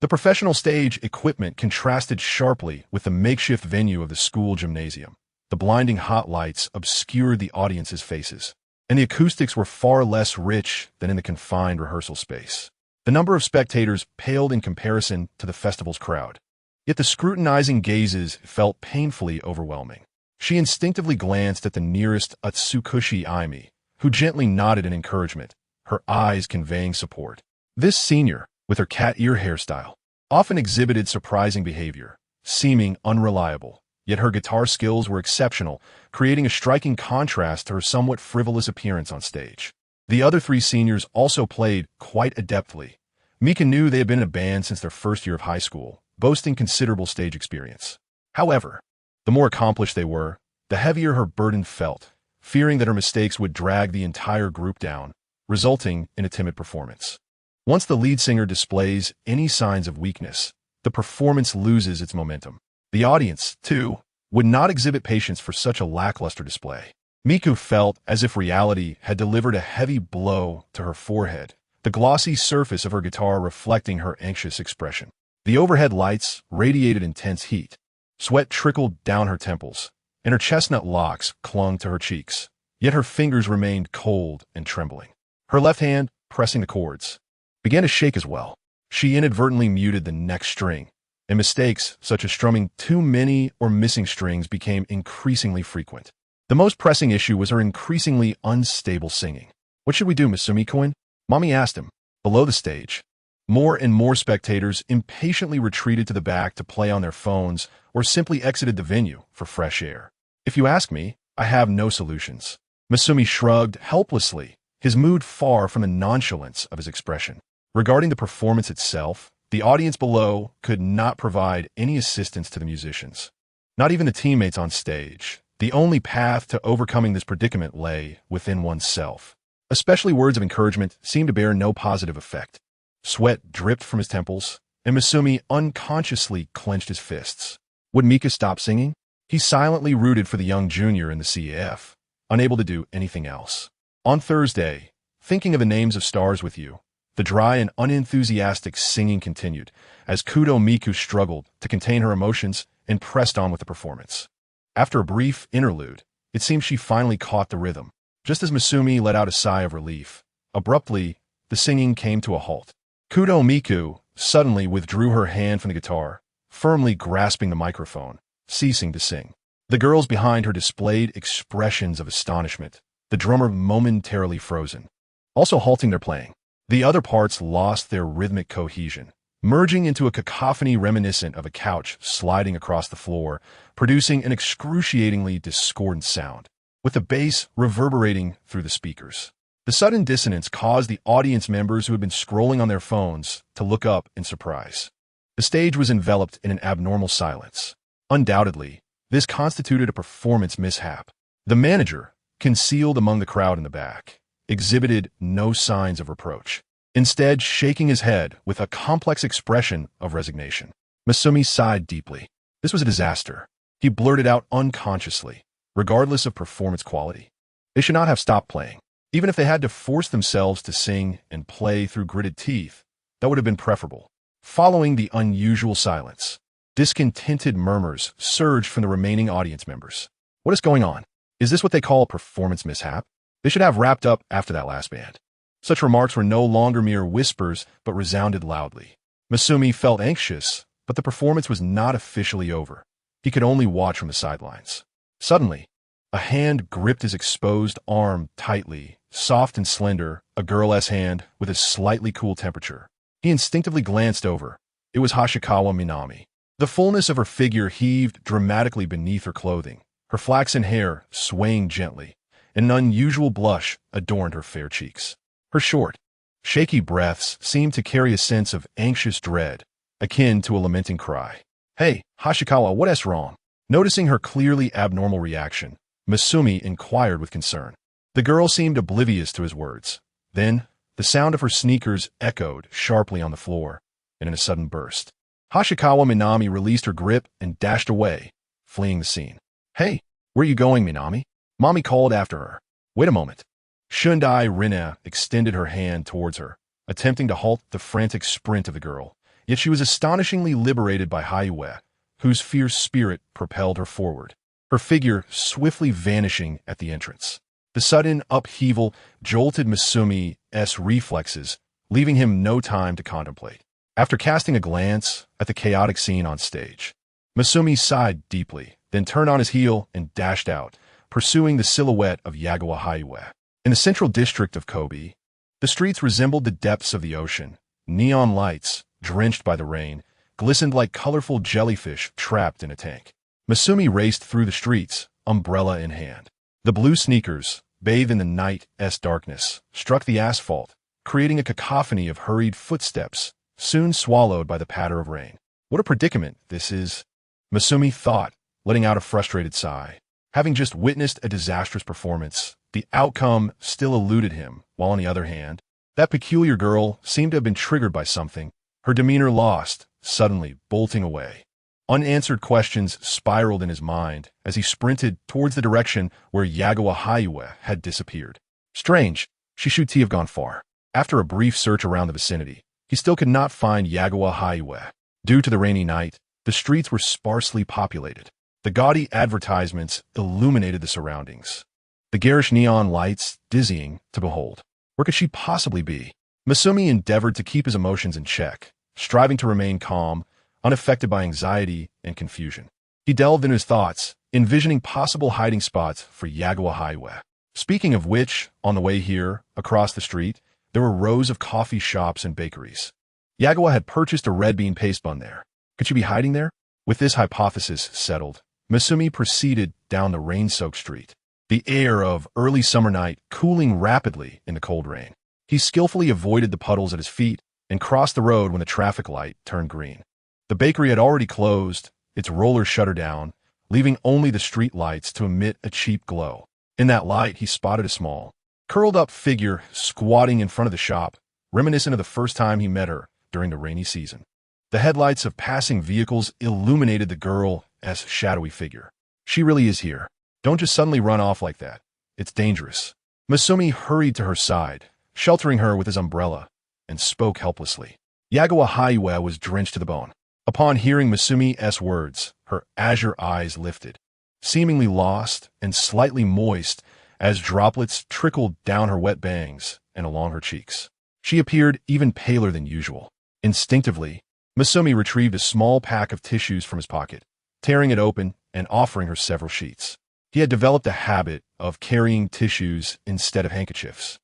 The professional stage equipment contrasted sharply with the makeshift venue of the school gymnasium. The blinding hot lights obscured the audience's faces, and the acoustics were far less rich than in the confined rehearsal space. The number of spectators paled in comparison to the festival's crowd, yet the scrutinizing gazes felt painfully overwhelming. She instinctively glanced at the nearest Atsukushi Aimi, who gently nodded in encouragement, her eyes conveying support. This senior, with her cat ear hairstyle, often exhibited surprising behavior, seeming unreliable, yet her guitar skills were exceptional, creating a striking contrast to her somewhat frivolous appearance on stage. The other three seniors also played quite adeptly. Mika knew they had been in a band since their first year of high school, boasting considerable stage experience. However, the more accomplished they were, the heavier her burden felt, fearing that her mistakes would drag the entire group down, resulting in a timid performance. Once the lead singer displays any signs of weakness, the performance loses its momentum. The audience, too, would not exhibit patience for such a lackluster display. Miku felt as if reality had delivered a heavy blow to her forehead, the glossy surface of her guitar reflecting her anxious expression. The overhead lights radiated intense heat. Sweat trickled down her temples, and her chestnut locks clung to her cheeks, yet her fingers remained cold and trembling. Her left hand, pressing the chords, began to shake as well. She inadvertently muted the next string, and mistakes such as strumming too many or missing strings became increasingly frequent. The most pressing issue was her increasingly unstable singing. "What should we do, Masumi-kun?" Mommy asked him. Below the stage, more and more spectators impatiently retreated to the back to play on their phones or simply exited the venue for fresh air. "If you ask me, I have no solutions." Masumi shrugged helplessly, his mood far from the nonchalance of his expression. Regarding the performance itself, the audience below could not provide any assistance to the musicians. Not even the teammates on stage, The only path to overcoming this predicament lay within oneself. Especially words of encouragement seemed to bear no positive effect. Sweat dripped from his temples, and Masumi unconsciously clenched his fists. Would Mika stop singing? He silently rooted for the young junior in the CF, unable to do anything else. On Thursday, thinking of the names of stars with you, the dry and unenthusiastic singing continued as Kudo Miku struggled to contain her emotions and pressed on with the performance. After a brief interlude, it seemed she finally caught the rhythm. Just as Masumi let out a sigh of relief, abruptly, the singing came to a halt. Kudo Miku suddenly withdrew her hand from the guitar, firmly grasping the microphone, ceasing to sing. The girls behind her displayed expressions of astonishment, the drummer momentarily frozen, also halting their playing. The other parts lost their rhythmic cohesion, merging into a cacophony reminiscent of a couch sliding across the floor, producing an excruciatingly discordant sound, with the bass reverberating through the speakers. The sudden dissonance caused the audience members who had been scrolling on their phones to look up in surprise. The stage was enveloped in an abnormal silence. Undoubtedly, this constituted a performance mishap. The manager, concealed among the crowd in the back, exhibited no signs of reproach, instead shaking his head with a complex expression of resignation. Masumi sighed deeply. This was a disaster. He blurted out unconsciously, regardless of performance quality. They should not have stopped playing. Even if they had to force themselves to sing and play through gritted teeth, that would have been preferable. Following the unusual silence, discontented murmurs surged from the remaining audience members. What is going on? Is this what they call a performance mishap? They should have wrapped up after that last band. Such remarks were no longer mere whispers, but resounded loudly. Masumi felt anxious, but the performance was not officially over. He could only watch from the sidelines. Suddenly, a hand gripped his exposed arm tightly, soft and slender, a girl's hand with a slightly cool temperature. He instinctively glanced over. It was Hashikawa Minami. The fullness of her figure heaved dramatically beneath her clothing, her flaxen hair swaying gently. An unusual blush adorned her fair cheeks. Her short, shaky breaths seemed to carry a sense of anxious dread, akin to a lamenting cry. "Hey, Hashikawa, what's wrong?" Noticing her clearly abnormal reaction, Masumi inquired with concern. The girl seemed oblivious to his words. Then, the sound of her sneakers echoed sharply on the floor, and in a sudden burst, Hashikawa Minami released her grip and dashed away, fleeing the scene. "Hey, where are you going, Minami?" Mommy called after her. "Wait a moment." Shundai Rina extended her hand towards her, attempting to halt the frantic sprint of the girl. Yet she was astonishingly liberated by Hayue, whose fierce spirit propelled her forward, her figure swiftly vanishing at the entrance. The sudden upheaval jolted Masumi's reflexes, leaving him no time to contemplate. After casting a glance at the chaotic scene on stage, Masumi sighed deeply, then turned on his heel and dashed out, pursuing the silhouette of Yagawa Hayue. In the central district of Kobe, the streets resembled the depths of the ocean. Neon lights, drenched by the rain, glistened like colorful jellyfish trapped in a tank. Masumi raced through the streets, umbrella in hand. The blue sneakers, bathed in the night's darkness, struck the asphalt, creating a cacophony of hurried footsteps, soon swallowed by the patter of rain. What a predicament this is, Masumi thought, letting out a frustrated sigh. Having just witnessed a disastrous performance, the outcome still eluded him, while on the other hand, that peculiar girl seemed to have been triggered by something, her demeanor lost, suddenly bolting away. Unanswered questions spiraled in his mind as he sprinted towards the direction where Yagawa Hayue had disappeared. Strange, she should have gone far. After a brief search around the vicinity, he still could not find Yagawa Hayue. Due to the rainy night, the streets were sparsely populated. The gaudy advertisements illuminated the surroundings, the garish neon lights dizzying to behold. Where could she possibly be? Masumi endeavored to keep his emotions in check, striving to remain calm, unaffected by anxiety and confusion. He delved into his thoughts, envisioning possible hiding spots for Yagawa Hayue. Speaking of which, on the way here, across the street, there were rows of coffee shops and bakeries. Yagawa had purchased a red bean paste bun there. Could she be hiding there? With this hypothesis settled, Masumi proceeded down the rain-soaked street, the air of early summer night cooling rapidly in the cold rain. He skillfully avoided the puddles at his feet and crossed the road when the traffic light turned green. The bakery had already closed, its roller shutter down, leaving only the street lights to emit a cheap glow. In that light, he spotted a small, curled-up figure squatting in front of the shop, reminiscent of the first time he met her during the rainy season. The headlights of passing vehicles illuminated the girl as a shadowy figure. She really is here. Don't just suddenly run off like that. It's dangerous. Masumi hurried to her side, sheltering her with his umbrella, and spoke helplessly. Yagawa Haiwa was drenched to the bone. Upon hearing Masumi's words, her azure eyes lifted, seemingly lost and slightly moist as droplets trickled down her wet bangs and along her cheeks. She appeared even paler than usual. Instinctively, Masumi retrieved a small pack of tissues from his pocket, tearing it open and offering her several sheets. He had developed a habit of carrying tissues instead of handkerchiefs,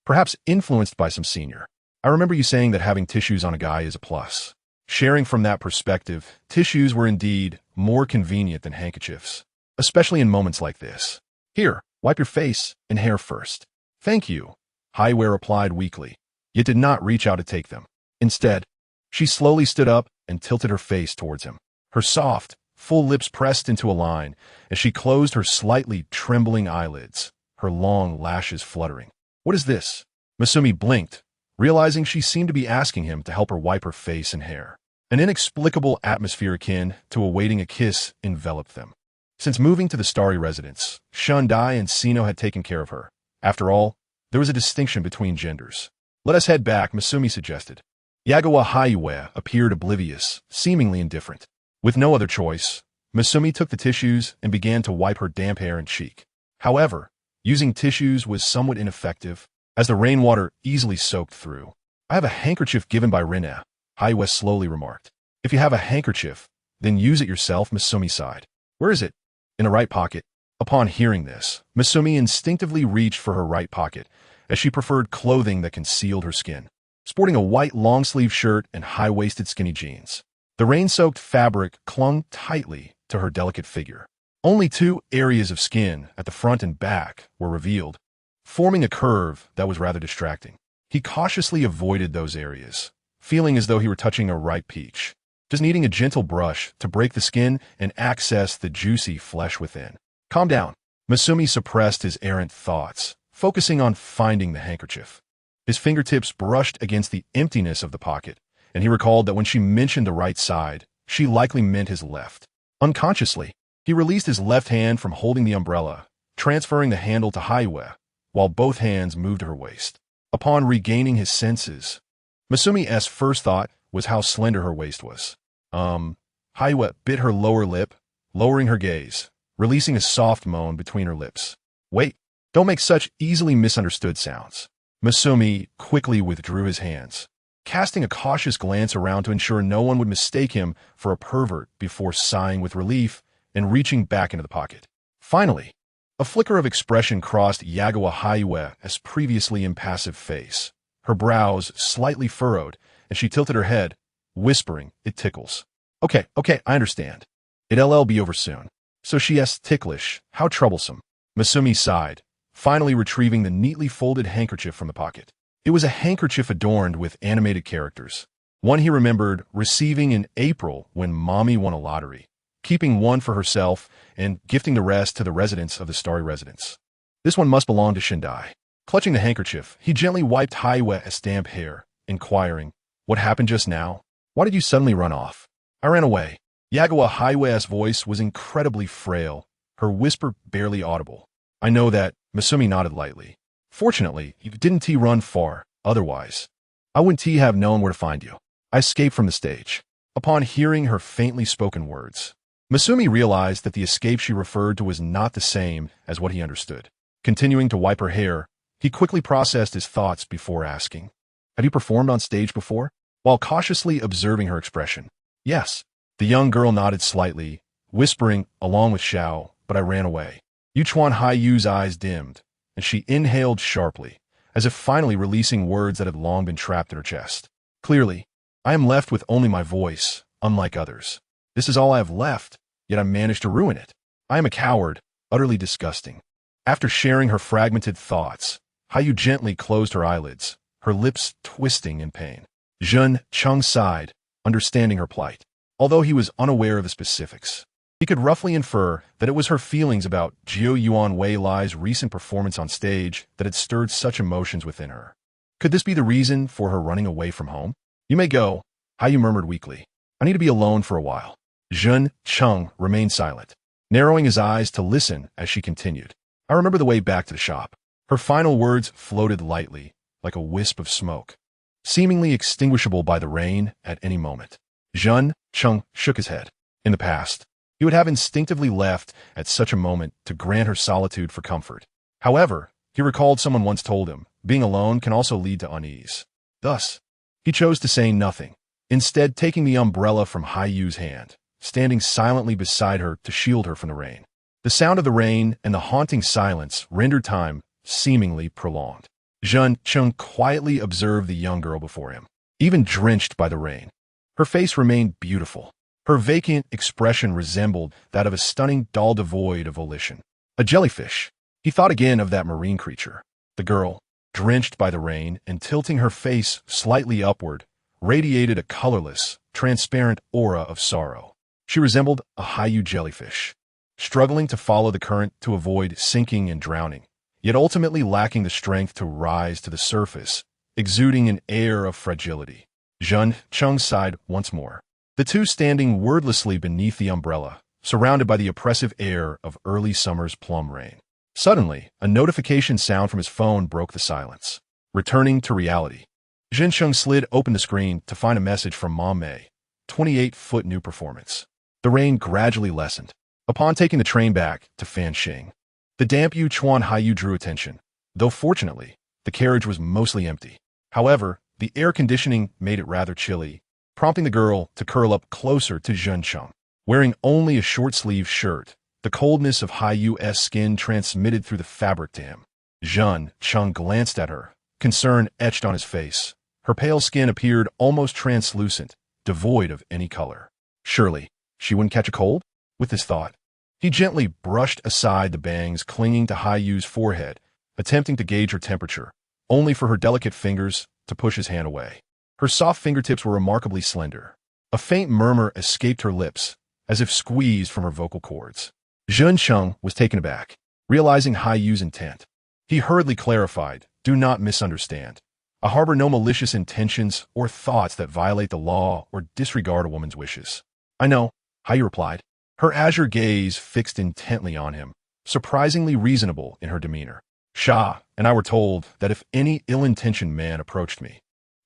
perhaps influenced by some senior. I remember you saying that having tissues on a guy is a plus. Sharing from that perspective, tissues were indeed more convenient than handkerchiefs, especially in moments like this. Here, wipe your face and hair first. Thank you, Highware replied weakly, yet did not reach out to take them. Instead, she slowly stood up and tilted her face towards him. Her soft, full lips pressed into a line as she closed her slightly trembling eyelids, her long lashes fluttering. What is this? Masumi blinked, realizing she seemed to be asking him to help her wipe her face and hair. An inexplicable atmosphere akin to awaiting a kiss enveloped them. Since moving to the starry residence, Shundai and Sino had taken care of her. After all, there was a distinction between genders. Let us head back, Masumi suggested. Yagawa Haiwa appeared oblivious, seemingly indifferent. With no other choice, Masumi took the tissues and began to wipe her damp hair and cheek. However, using tissues was somewhat ineffective, as the rainwater easily soaked through. I have a handkerchief given by Rina, Haiwa slowly remarked. If you have a handkerchief, then use it yourself, Masumi sighed. Where is it? In the right pocket. Upon hearing this, Masumi instinctively reached for her right pocket, as she preferred clothing that concealed her skin. Sporting a white long-sleeve shirt and high-waisted skinny jeans, the rain-soaked fabric clung tightly to her delicate figure. Only two areas of skin at the front and back were revealed, forming a curve that was rather distracting. He cautiously avoided those areas, feeling as though he were touching a ripe peach, just needing a gentle brush to break the skin and access the juicy flesh within. Calm down. Masumi suppressed his errant thoughts, focusing on finding the handkerchief. His fingertips brushed against the emptiness of the pocket, and he recalled that when she mentioned the right side, she likely meant his left. Unconsciously, he released his left hand from holding the umbrella, transferring the handle to Haiwa, while both hands moved to her waist. Upon regaining his senses, Masumi's first thought was how slender her waist was. Haiwa bit her lower lip, lowering her gaze, releasing a soft moan between her lips. Wait, don't make such easily misunderstood sounds. Masumi quickly withdrew his hands, casting a cautious glance around to ensure no one would mistake him for a pervert before sighing with relief and reaching back into the pocket. Finally, a flicker of expression crossed Yagawa Haiwa's previously impassive face. Her brows slightly furrowed, and she tilted her head, whispering, "It tickles." Okay, I understand. It'll be over soon. So she's ticklish. How troublesome. Masumi sighed, finally retrieving the neatly folded handkerchief from the pocket. It was a handkerchief adorned with animated characters, one he remembered receiving in April when Mommy won a lottery, keeping one for herself and gifting the rest to the residents of the starry residence. This one must belong to Shindai. Clutching the handkerchief, he gently wiped Haiwa's damp hair, inquiring, "What happened just now? Why did you suddenly run off?" "I ran away." Yagawa Haiwa's voice was incredibly frail, her whisper barely audible. "I know that," Masumi nodded lightly. "Fortunately, you didn't run far, otherwise I wouldn't have known where to find you. I escaped from the stage." Upon hearing her faintly spoken words, Masumi realized that the escape she referred to was not the same as what he understood. Continuing to wipe her hair, he quickly processed his thoughts before asking, "Have you performed on stage before?" While cautiously observing her expression. "Yes." The young girl nodded slightly, whispering, along with Xiao, "But I ran away." Yuchuan Haiyu's eyes dimmed, and she inhaled sharply, as if finally releasing words that had long been trapped in her chest. "Clearly, I am left with only my voice, unlike others. This is all I have left, yet I managed to ruin it. I am a coward, utterly disgusting." After sharing her fragmented thoughts, Haiyu gently closed her eyelids, her lips twisting in pain. Jun Chung sighed, understanding her plight, although he was unaware of the specifics. He could roughly infer that it was her feelings about Jiu Yuan Wei Lai's recent performance on stage that had stirred such emotions within her. Could this be the reason for her running away from home? You may go, Haiyu murmured weakly. I need to be alone for a while. Zhen Cheng remained silent, narrowing his eyes to listen as she continued. I remember the way back to the shop. Her final words floated lightly, like a wisp of smoke, seemingly extinguishable by the rain at any moment. Zhen Cheng shook his head. In the past, he would have instinctively left at such a moment to grant her solitude for comfort. However, he recalled someone once told him, being alone can also lead to unease. Thus, he chose to say nothing, instead taking the umbrella from Haiyu's hand, standing silently beside her to shield her from the rain. The sound of the rain and the haunting silence rendered time seemingly prolonged. Zhen Cheng quietly observed the young girl before him, even drenched by the rain. Her face remained beautiful. Her vacant expression resembled that of a stunning doll devoid of volition. A jellyfish. He thought again of that marine creature. The girl, drenched by the rain and tilting her face slightly upward, radiated a colorless, transparent aura of sorrow. She resembled a Haiyu jellyfish, struggling to follow the current to avoid sinking and drowning, yet ultimately lacking the strength to rise to the surface, exuding an air of fragility. Zhen Cheng sighed once more. The two standing wordlessly beneath the umbrella, surrounded by the oppressive air of early summer's plum rain. Suddenly, a notification sound from his phone broke the silence. Returning to reality, Zhen Cheng slid open the screen to find a message from Mom May, 28-foot new performance. The rain gradually lessened. Upon taking the train back to Fanxing, the damp Yuchuan Haiyu drew attention, though fortunately, the carriage was mostly empty. However, the air conditioning made it rather chilly, prompting the girl to curl up closer to Zhen Cheng. Wearing only a short-sleeved shirt, the coldness of Haiyu's skin transmitted through the fabric to him. Zhen Cheng glanced at her, concern etched on his face. Her pale skin appeared almost translucent, devoid of any color. Surely, she wouldn't catch a cold? With this thought, he gently brushed aside the bangs clinging to Haiyu's forehead, attempting to gauge her temperature, only for her delicate fingers to push his hand away. Her soft fingertips were remarkably slender. A faint murmur escaped her lips, as if squeezed from her vocal cords. Zhen Cheng was taken aback, realizing Haiyu's intent. He hurriedly clarified, do not misunderstand. I harbor no malicious intentions or thoughts that violate the law or disregard a woman's wishes. I know, Haiyu replied, her azure gaze fixed intently on him, surprisingly reasonable in her demeanor. Sha and I were told that if any ill-intentioned man approached me,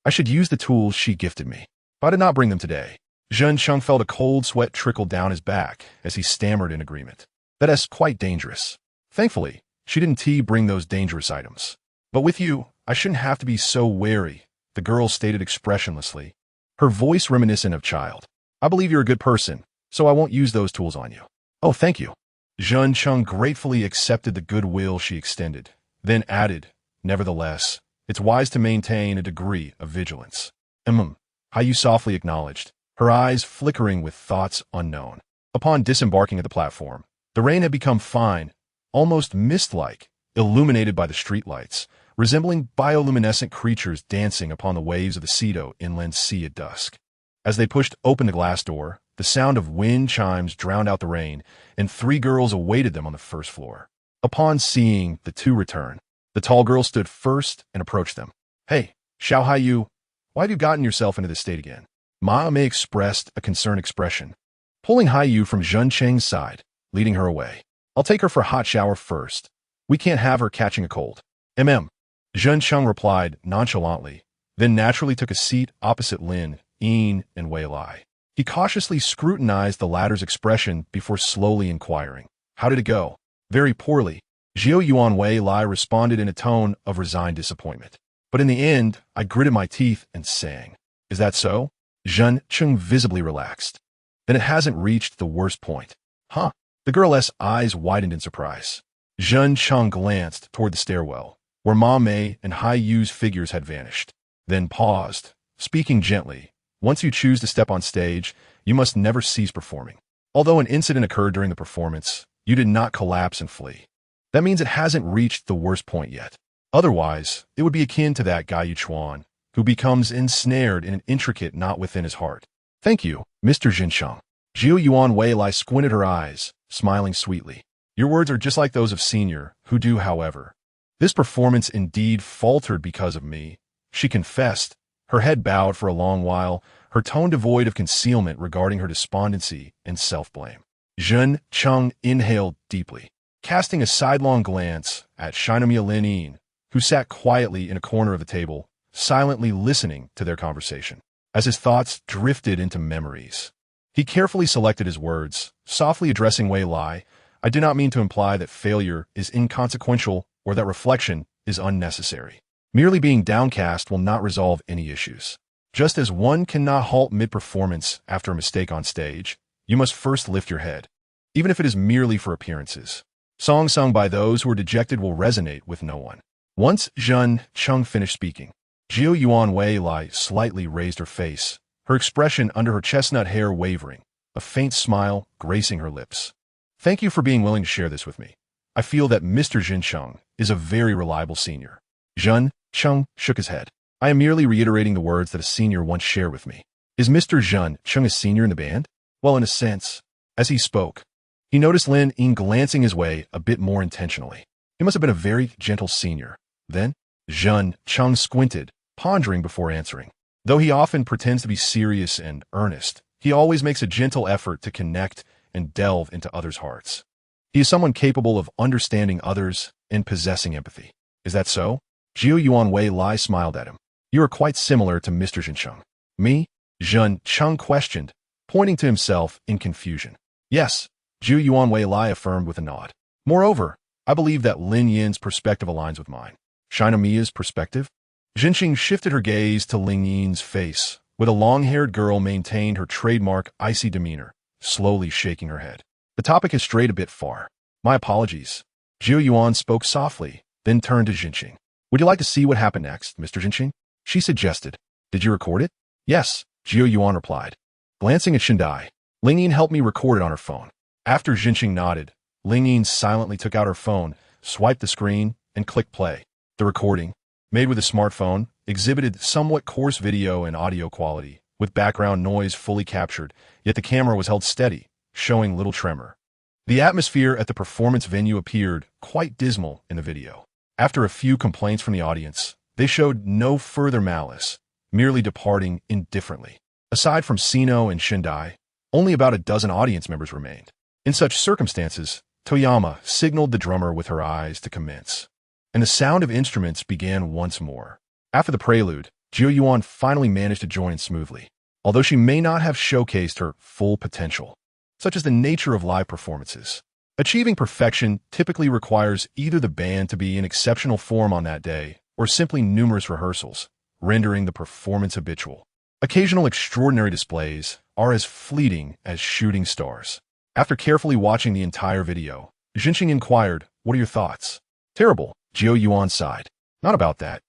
I should use the tools she gifted me. But I did not bring them today. Zhen Cheng felt a cold sweat trickle down his back as he stammered in agreement. That is quite dangerous. Thankfully, she didn't bring those dangerous items. But with you, I shouldn't have to be so wary, the girl stated expressionlessly, her voice reminiscent of child. I believe you're a good person, so I won't use those tools on you. Oh, thank you. Zhen Cheng gratefully accepted the goodwill she extended, then added, nevertheless, it's wise to maintain a degree of vigilance. Haiyu softly acknowledged, her eyes flickering with thoughts unknown. Upon disembarking at the platform, the rain had become fine, almost mist-like, illuminated by the streetlights, resembling bioluminescent creatures dancing upon the waves of the Cedo inland sea at dusk. As they pushed open the glass door, the sound of wind chimes drowned out the rain, and three girls awaited them on the first floor. Upon seeing the two return, the tall girl stood first and approached them. Hey, Xiao Haiyu, why have you gotten yourself into this state again? Ma Mei expressed a concerned expression, pulling Haiyu from Zhen Cheng's side, leading her away. I'll take her for a hot shower first. We can't have her catching a cold. Zhen Cheng replied nonchalantly, then naturally took a seat opposite Lin, Yin, and Wei Lai. He cautiously scrutinized the latter's expression before slowly inquiring, how did it go? Very poorly. Jiu Yuan Wei Lai responded in a tone of resigned disappointment. But in the end, I gritted my teeth and sang. Is that so? Zhen Cheng visibly relaxed. Then it hasn't reached the worst point. Huh? The girl's eyes widened in surprise. Zhen Cheng glanced toward the stairwell, where Ma Mei and Haiyu's figures had vanished, then paused, speaking gently. Once you choose to step on stage, you must never cease performing. Although an incident occurred during the performance, you did not collapse and flee. That means it hasn't reached the worst point yet. Otherwise, it would be akin to that guy Yuchuan, who becomes ensnared in an intricate knot within his heart. Thank you, Mr. Zhen Cheng. Jiu Yuan Wei Lai squinted her eyes, smiling sweetly. Your words are just like those of senior, who do, however. This performance indeed faltered because of me, she confessed, her head bowed for a long while, her tone devoid of concealment regarding her despondency and self-blame. Zhen Cheng inhaled deeply, casting a sidelong glance at Shinomiya Lin Yin, who sat quietly in a corner of the table, silently listening to their conversation. As his thoughts drifted into memories, he carefully selected his words, softly addressing Wei Lai. I do not mean to imply that failure is inconsequential or that reflection is unnecessary. Merely being downcast will not resolve any issues. Just as one cannot halt mid-performance after a mistake on stage, you must first lift your head, even if it is merely for appearances. Songs sung by those who are dejected will resonate with no one. Once Zhen Cheng finished speaking, Jiu Yuan Wei Lai slightly raised her face, her expression under her chestnut hair wavering, a faint smile gracing her lips. Thank you for being willing to share this with me. I feel that Mr. Zhen Cheng is a very reliable senior. Zhen Cheng shook his head. I am merely reiterating the words that a senior once shared with me. Is Mr. Zhen Cheng a senior in the band? Well, in a sense. As he spoke, he noticed Lin Yin glancing his way a bit more intentionally. He must have been a very gentle senior. Then, Zhen Cheng squinted, pondering before answering. Though he often pretends to be serious and earnest, he always makes a gentle effort to connect and delve into others' hearts. He is someone capable of understanding others and possessing empathy. Is that so? Jiu Yuan Wei Lai smiled at him. You are quite similar to Mr. Zhen Cheng. Me? Zhen Cheng questioned, pointing to himself in confusion. Yes, Jiu Yuan Wei Lai affirmed with a nod. Moreover, I believe that Lin Yin's perspective aligns with mine. Shinomiya's perspective? Jinqing shifted her gaze to Lin Yin's face, where the long-haired girl maintained her trademark icy demeanor, slowly shaking her head. The topic has strayed a bit far. My apologies. Jiu Yuan spoke softly, then turned to Jinqing. Would you like to see what happened next, Mr. Jinqing? She suggested. Did you record it? Yes, Jiu Yuan replied. Glancing at Shindai, Ling Yin helped me record it on her phone. After Jinqing nodded, Ling Yin silently took out her phone, swiped the screen, and clicked play. The recording, made with a smartphone, exhibited somewhat coarse video and audio quality, with background noise fully captured, yet the camera was held steady, showing little tremor. The atmosphere at the performance venue appeared quite dismal in the video. After a few complaints from the audience, they showed no further malice, merely departing indifferently. Aside from Sino and Shindai, only about a dozen audience members remained. In such circumstances, Toyama signaled the drummer with her eyes to commence, and the sound of instruments began once more. After the prelude, Jiu Yuan finally managed to join in smoothly, although she may not have showcased her full potential, such as the nature of live performances. Achieving perfection typically requires either the band to be in exceptional form on that day or simply numerous rehearsals, rendering the performance habitual. Occasional extraordinary displays are as fleeting as shooting stars. After carefully watching the entire video, Jinqing inquired, "What are your thoughts?" "Terrible," Jiu Yuan sighed. "Not about that."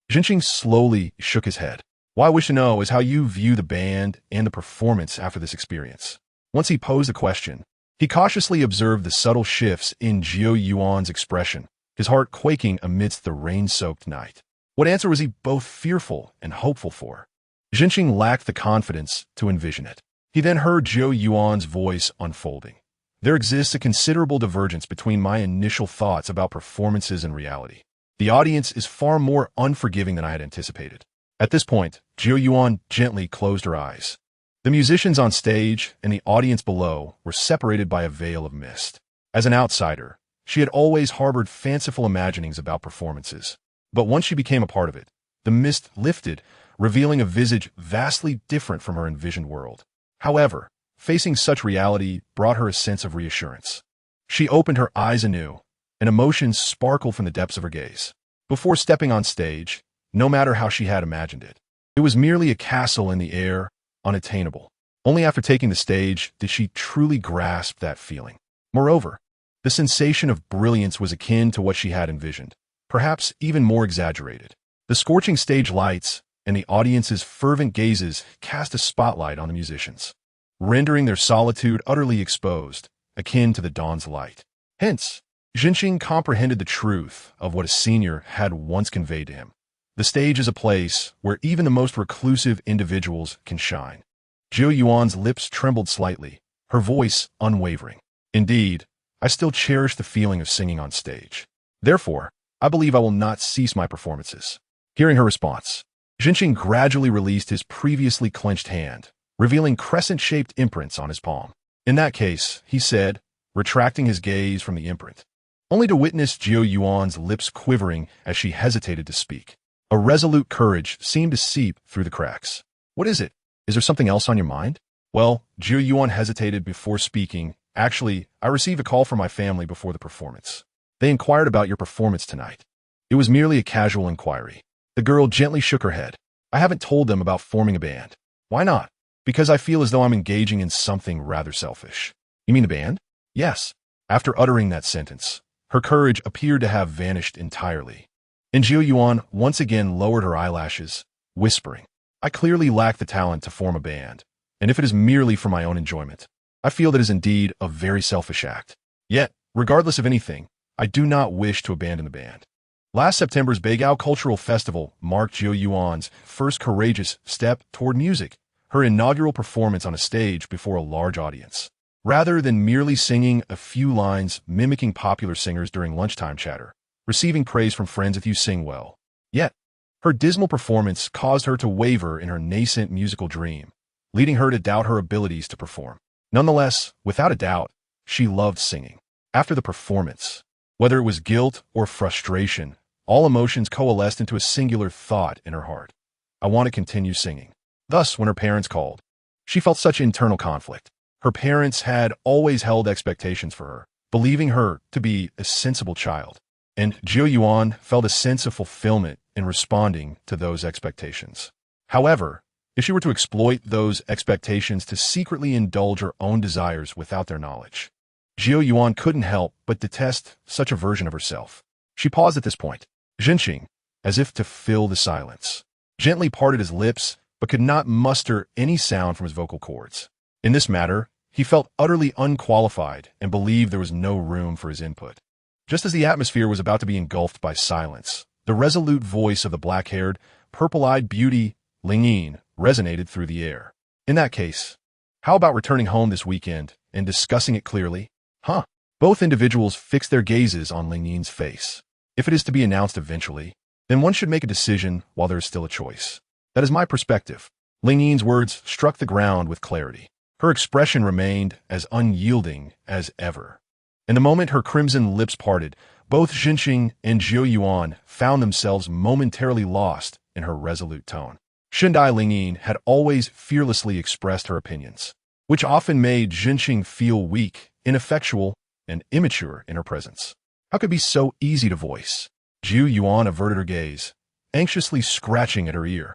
Jinqing slowly shook his head. "What I wish to know is how you view the band and the performance after this experience." Once he posed the question, he cautiously observed the subtle shifts in Jiu Yuan's expression, his heart quaking amidst the rain-soaked night. What answer was he both fearful and hopeful for? Jinqing lacked the confidence to envision it. He then heard Jiu Yuan's voice unfolding. There exists a considerable divergence between my initial thoughts about performances and reality. The audience is far more unforgiving than I had anticipated. At this point, Jiu Yuan gently closed her eyes. The musicians on stage and the audience below were separated by a veil of mist. As an outsider, she had always harbored fanciful imaginings about performances. But once she became a part of it, the mist lifted, revealing a visage vastly different from her envisioned world. However, facing such reality brought her a sense of reassurance. She opened her eyes anew, and emotions sparkled from the depths of her gaze. Before stepping on stage, no matter how she had imagined it, it was merely a castle in the air, unattainable. Only after taking the stage did she truly grasp that feeling. Moreover, the sensation of brilliance was akin to what she had envisioned, perhaps even more exaggerated. The scorching stage lights and the audience's fervent gazes cast a spotlight on the musicians, rendering their solitude utterly exposed, akin to the dawn's light. Hence, Jinqing comprehended the truth of what a senior had once conveyed to him. The stage is a place where even the most reclusive individuals can shine. Jiu Yuan's lips trembled slightly, her voice unwavering. Indeed, I still cherish the feeling of singing on stage. Therefore, I believe I will not cease my performances. Hearing her response, Jinqing gradually released his previously clenched hand, revealing crescent-shaped imprints on his palm. In that case, he said, retracting his gaze from the imprint, only to witness Jiu Yuan's lips quivering as she hesitated to speak. A resolute courage seemed to seep through the cracks. What is it? Is there something else on your mind? Well, Jiu Yuan hesitated before speaking. Actually, I received a call from my family before the performance. They inquired about your performance tonight. It was merely a casual inquiry. The girl gently shook her head. I haven't told them about forming a band. Why not? Because I feel as though I'm engaging in something rather selfish. You mean a band? Yes. After uttering that sentence, her courage appeared to have vanished entirely. And Jiu Yuan once again lowered her eyelashes, whispering, I clearly lack the talent to form a band, and if it is merely for my own enjoyment, I feel that is indeed a very selfish act. Yet, regardless of anything, I do not wish to abandon the band. Last September's Beigao Cultural Festival marked Jiu Yuan's first courageous step toward music, her inaugural performance on a stage before a large audience. Rather than merely singing a few lines mimicking popular singers during lunchtime chatter, receiving praise from friends if you sing well. Yet, her dismal performance caused her to waver in her nascent musical dream, leading her to doubt her abilities to perform. Nonetheless, without a doubt, she loved singing. After the performance, whether it was guilt or frustration, all emotions coalesced into a singular thought in her heart. I want to continue singing. Thus, when her parents called, she felt such internal conflict. Her parents had always held expectations for her, believing her to be a sensible child. And Jiu Yuan felt a sense of fulfillment in responding to those expectations. However, if she were to exploit those expectations to secretly indulge her own desires without their knowledge, Jiu Yuan couldn't help but detest such a version of herself. She paused at this point. Jinqing, as if to fill the silence, gently parted his lips but could not muster any sound from his vocal cords. In this matter, he felt utterly unqualified and believed there was no room for his input. Just as the atmosphere was about to be engulfed by silence, the resolute voice of the black-haired, purple-eyed beauty, Lingyin, resonated through the air. In that case, how about returning home this weekend and discussing it clearly? Huh? Both individuals fixed their gazes on Lingyin's face. If it is to be announced eventually, then one should make a decision while there is still a choice. That is my perspective. Lingyin's words struck the ground with clarity. Her expression remained as unyielding as ever. And the moment her crimson lips parted, both Jinqing and Jiu Yuan found themselves momentarily lost in her resolute tone. Shindai Lingyin had always fearlessly expressed her opinions, which often made Jinqing feel weak, ineffectual, and immature in her presence. How could it be so easy to voice? Jiu Yuan averted her gaze, anxiously scratching at her ear.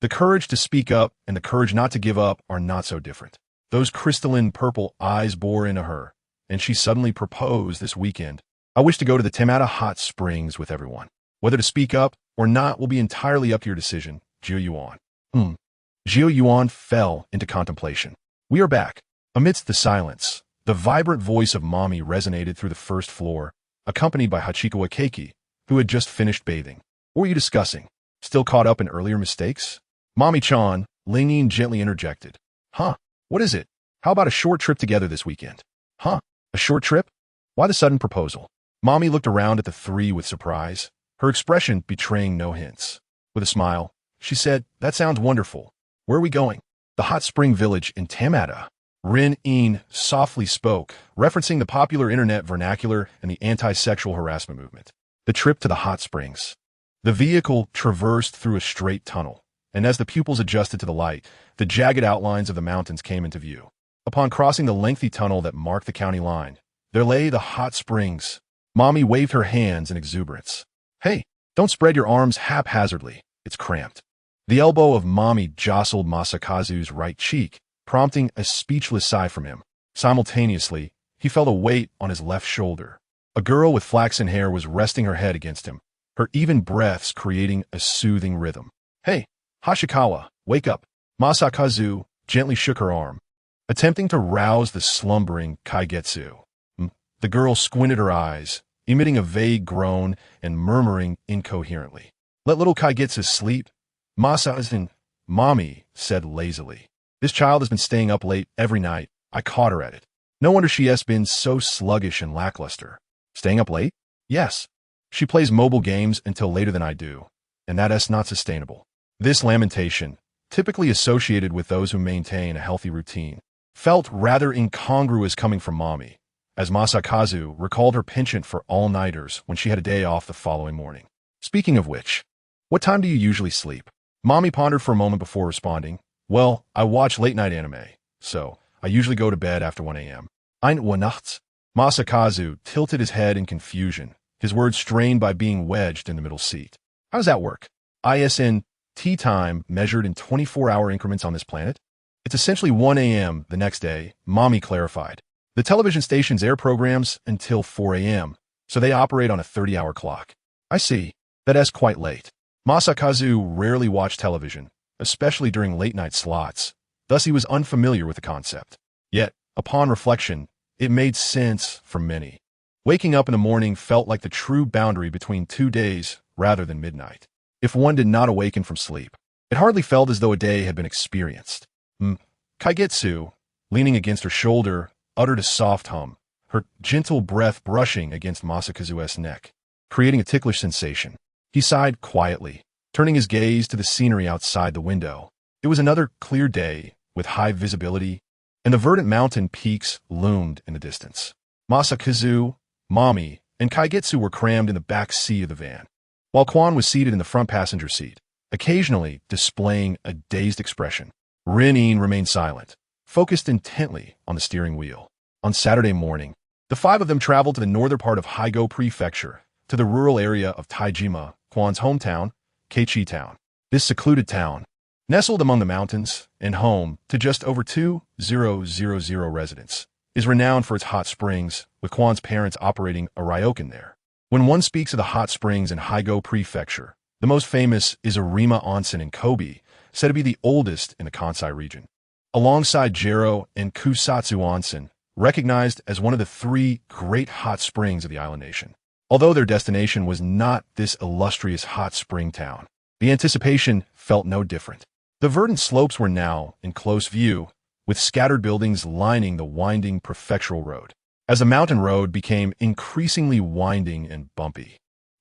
The courage to speak up and the courage not to give up are not so different. Those crystalline purple eyes bore into her, and she suddenly proposed this weekend. I wish to go to the Temata hot springs with everyone. Whether to speak up or not will be entirely up to your decision, Jiu Yuan. Jiu Yuan fell into contemplation. We are back. Amidst the silence, the vibrant voice of Mommy resonated through the first floor, accompanied by Hachiko Keiki, who had just finished bathing. What were you discussing? Still caught up in earlier mistakes? Mommy-chan, Lingyin gently interjected. Huh? What is it? How about a short trip together this weekend? Huh? A short trip? Why the sudden proposal? Mommy looked around at the three with surprise, her expression betraying no hints. With a smile, she said, That sounds wonderful. Where are we going? The hot spring village in Tamata. Rin-in softly spoke, referencing the popular internet vernacular and the anti-sexual harassment movement. The trip to the hot springs. The vehicle traversed through a straight tunnel, and as the pupils adjusted to the light, the jagged outlines of the mountains came into view. Upon crossing the lengthy tunnel that marked the county line, there lay the hot springs. Mommy waved her hands in exuberance. Hey, don't spread your arms haphazardly. It's cramped. The elbow of Mommy jostled Masakazu's right cheek, prompting a speechless sigh from him. Simultaneously, he felt a weight on his left shoulder. A girl with flaxen hair was resting her head against him, her even breaths creating a soothing rhythm. Hey, Hashikawa, wake up. Masakazu gently shook her arm, attempting to rouse the slumbering Kaigetsu. The girl squinted her eyes, emitting a vague groan and murmuring incoherently. Let little Kaigetsu sleep. Mommy said lazily. This child has been staying up late every night. I caught her at it. No wonder she has been so sluggish and lackluster. Staying up late? Yes. She plays mobile games until later than I do, and that is not sustainable. This lamentation, typically associated with those who maintain a healthy routine, felt rather incongruous coming from Mommy, as Masakazu recalled her penchant for all-nighters when she had a day off the following morning. Speaking of which, what time do you usually sleep? Mommy pondered for a moment before responding. Well, I watch late-night anime, so I usually go to bed after 1 a.m. Ein Uhr nachts? Masakazu tilted his head in confusion, his words strained by being wedged in the middle seat. How does that work? ISN tea time measured in 24-hour increments on this planet? It's essentially 1 a.m. the next day, Mommy clarified. The television stations air programs until 4 a.m., so they operate on a 30-hour clock. I see. That is quite late. Masakazu rarely watched television, especially during late-night slots, thus he was unfamiliar with the concept. Yet, upon reflection, it made sense for many. Waking up in the morning felt like the true boundary between 2 days rather than midnight. If one did not awaken from sleep, it hardly felt as though a day had been experienced. Kaigetsu, leaning against her shoulder, uttered a soft hum, her gentle breath brushing against Masakazu's neck, creating a ticklish sensation. He sighed quietly, turning his gaze to the scenery outside the window. It was another clear day, with high visibility, and the verdant mountain peaks loomed in the distance. Masakazu, Mommy, and Kaigetsu were crammed in the back seat of the van, while Kwan was seated in the front passenger seat, occasionally displaying a dazed expression. Rin remained silent, focused intently on the steering wheel. On Saturday morning, the five of them traveled to the northern part of Haigo Prefecture, to the rural area of Taijima, Kwan's hometown, Keichi Town. This secluded town, nestled among the mountains and home to just over 2,000 residents, is renowned for its hot springs, with Kwan's parents operating a ryokan there. When one speaks of the hot springs in Haigo Prefecture, the most famous is Arima Onsen in Kobe, said to be the oldest in the Kansai region. Alongside Jero and Kusatsu Onsen, recognized as one of the 3 great hot springs of the island nation. Although their destination was not this illustrious hot spring town, the anticipation felt no different. The verdant slopes were now in close view, with scattered buildings lining the winding prefectural road. As the mountain road became increasingly winding and bumpy,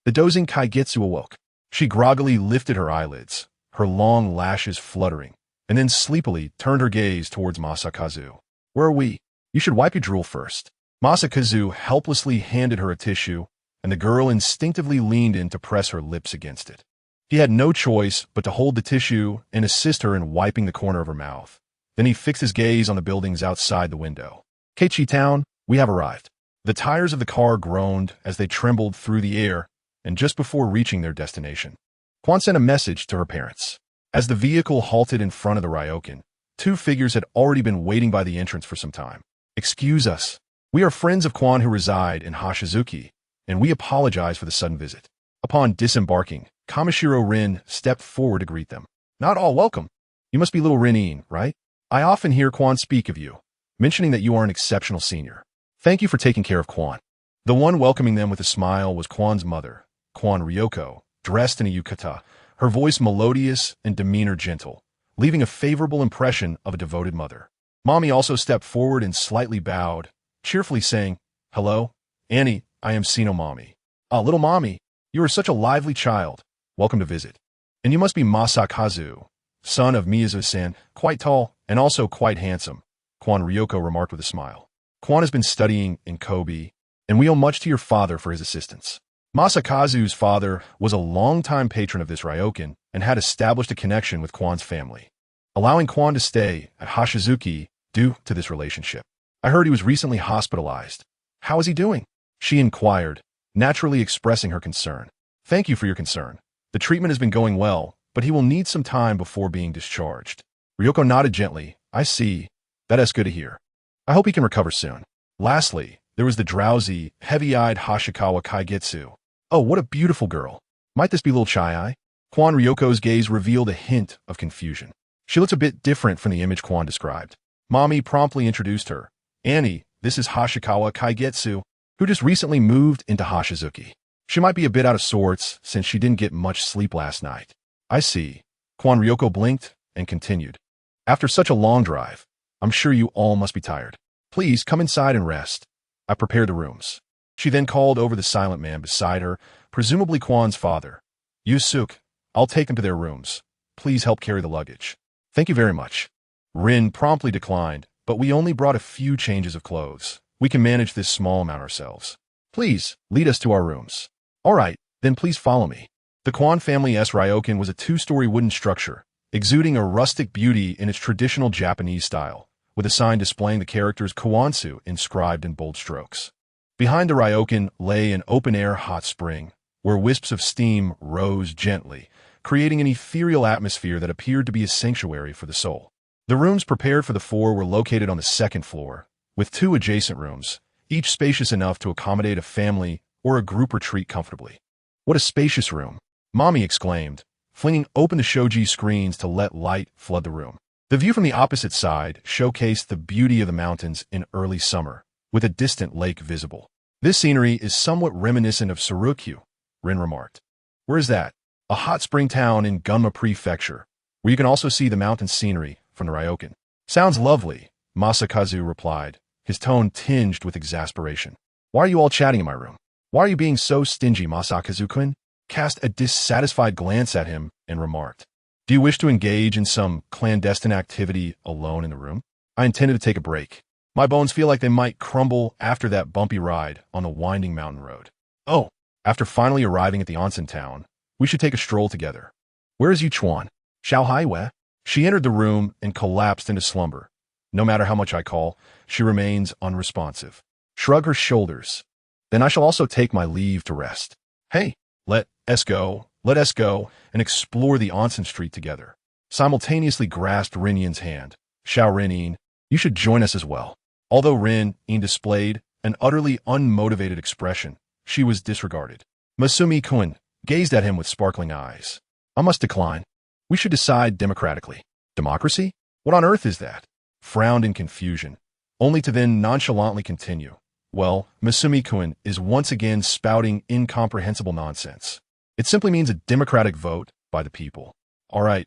the dozing Kaigetsu awoke. She groggily lifted her eyelids, her long lashes fluttering, and then sleepily turned her gaze towards Masakazu. Where are we? You should wipe your drool first. Masakazu helplessly handed her a tissue, and the girl instinctively leaned in to press her lips against it. He had no choice but to hold the tissue and assist her in wiping the corner of her mouth. Then he fixed his gaze on the buildings outside the window. Keichi Town, we have arrived. The tires of the car groaned as they trembled through the air, and just before reaching their destination, Kwan sent a message to her parents. As the vehicle halted in front of the ryokan, 2 figures had already been waiting by the entrance for some time. Excuse us. We are friends of Kwan who reside in Hashizuki, and we apologize for the sudden visit. Upon disembarking, Kamishiro Rin stepped forward to greet them. Not all welcome. You must be little Rin, right? I often hear Kwan speak of you, mentioning that you are an exceptional senior. Thank you for taking care of Kwan. The one welcoming them with a smile was Kwan's mother, Kwan Ryoko, dressed in a yukata, her voice melodious and demeanor gentle, leaving a favorable impression of a devoted mother. Mommy also stepped forward and slightly bowed, cheerfully saying, Hello, Annie, I am Sino Mommy. Ah, little Mommy, you are such a lively child. Welcome to visit. And you must be Masakazu, son of Miyazu-san, quite tall and also quite handsome, Kwan Ryoko remarked with a smile. Kwan has been studying in Kobe, and we owe much to your father for his assistance. Masakazu's father was a longtime patron of this ryokan and had established a connection with Kwan's family, allowing Kwan to stay at Hashizuki due to this relationship. I heard he was recently hospitalized. How is he doing? She inquired, naturally expressing her concern. Thank you for your concern. The treatment has been going well, but he will need some time before being discharged. Ryoko nodded gently. I see. That is good to hear. I hope he can recover soon. Lastly, there was the drowsy, heavy-eyed Hashikawa Kaigetsu. Oh, what a beautiful girl. Might this be little Chai-Ai? Kwan Ryoko's gaze revealed a hint of confusion. She looks a bit different from the image Kwan described. Mommy promptly introduced her. Annie, this is Hashikawa Kaigetsu, who just recently moved into Hashizuki. She might be a bit out of sorts since she didn't get much sleep last night. I see. Kwan Ryoko blinked and continued. After such a long drive, I'm sure you all must be tired. Please come inside and rest. I prepared the rooms. She then called over the silent man beside her, presumably Kwan's father. Yusuk, I'll take them to their rooms. Please help carry the luggage. Thank you very much. Rin promptly declined, but we only brought a few changes of clothes. We can manage this small amount ourselves. Please, lead us to our rooms. All right, then please follow me. The Kwan family's ryokan was a two-story wooden structure, exuding a rustic beauty in its traditional Japanese style, with a sign displaying the characters Kawansu inscribed in bold strokes. Behind the ryokan lay an open-air hot spring, where wisps of steam rose gently, creating an ethereal atmosphere that appeared to be a sanctuary for the soul. The rooms prepared for the four were located on the second floor, with two adjacent rooms, each spacious enough to accommodate a family or a group retreat comfortably. What a spacious room, Mommy exclaimed, flinging open the shoji screens to let light flood the room. The view from the opposite side showcased the beauty of the mountains in early summer, with a distant lake visible. This scenery is somewhat reminiscent of Surukyu, Rin remarked. Where is that? A hot spring town in Gunma Prefecture, where you can also see the mountain scenery from the ryokan. Sounds lovely, Masakazu replied, his tone tinged with exasperation. Why are you all chatting in my room? Why are you being so stingy, Masakazu-kun? Cast a dissatisfied glance at him and remarked. Do you wish to engage in some clandestine activity alone in the room? I intended to take a break. My bones feel like they might crumble after that bumpy ride on the winding mountain road. Oh, after finally arriving at the onsen town, we should take a stroll together. Where is Yuchuan? Xiaohaiwe? She entered the room and collapsed into slumber. No matter how much I call, she remains unresponsive. Shrug her shoulders. Then I shall also take my leave to rest. Hey, let us go and explore the onsen street together. Simultaneously grasped Rin Yin's hand. Xiao Rin Yin, you should join us as well. Although Rin Yin displayed an utterly unmotivated expression, she was disregarded. Masumi-kun gazed at him with sparkling eyes. I must decline. We should decide democratically. Democracy? What on earth is that? Frowned in confusion, only to then nonchalantly continue. Well, Masumi-kun is once again spouting incomprehensible nonsense. It simply means a democratic vote by the people. All right,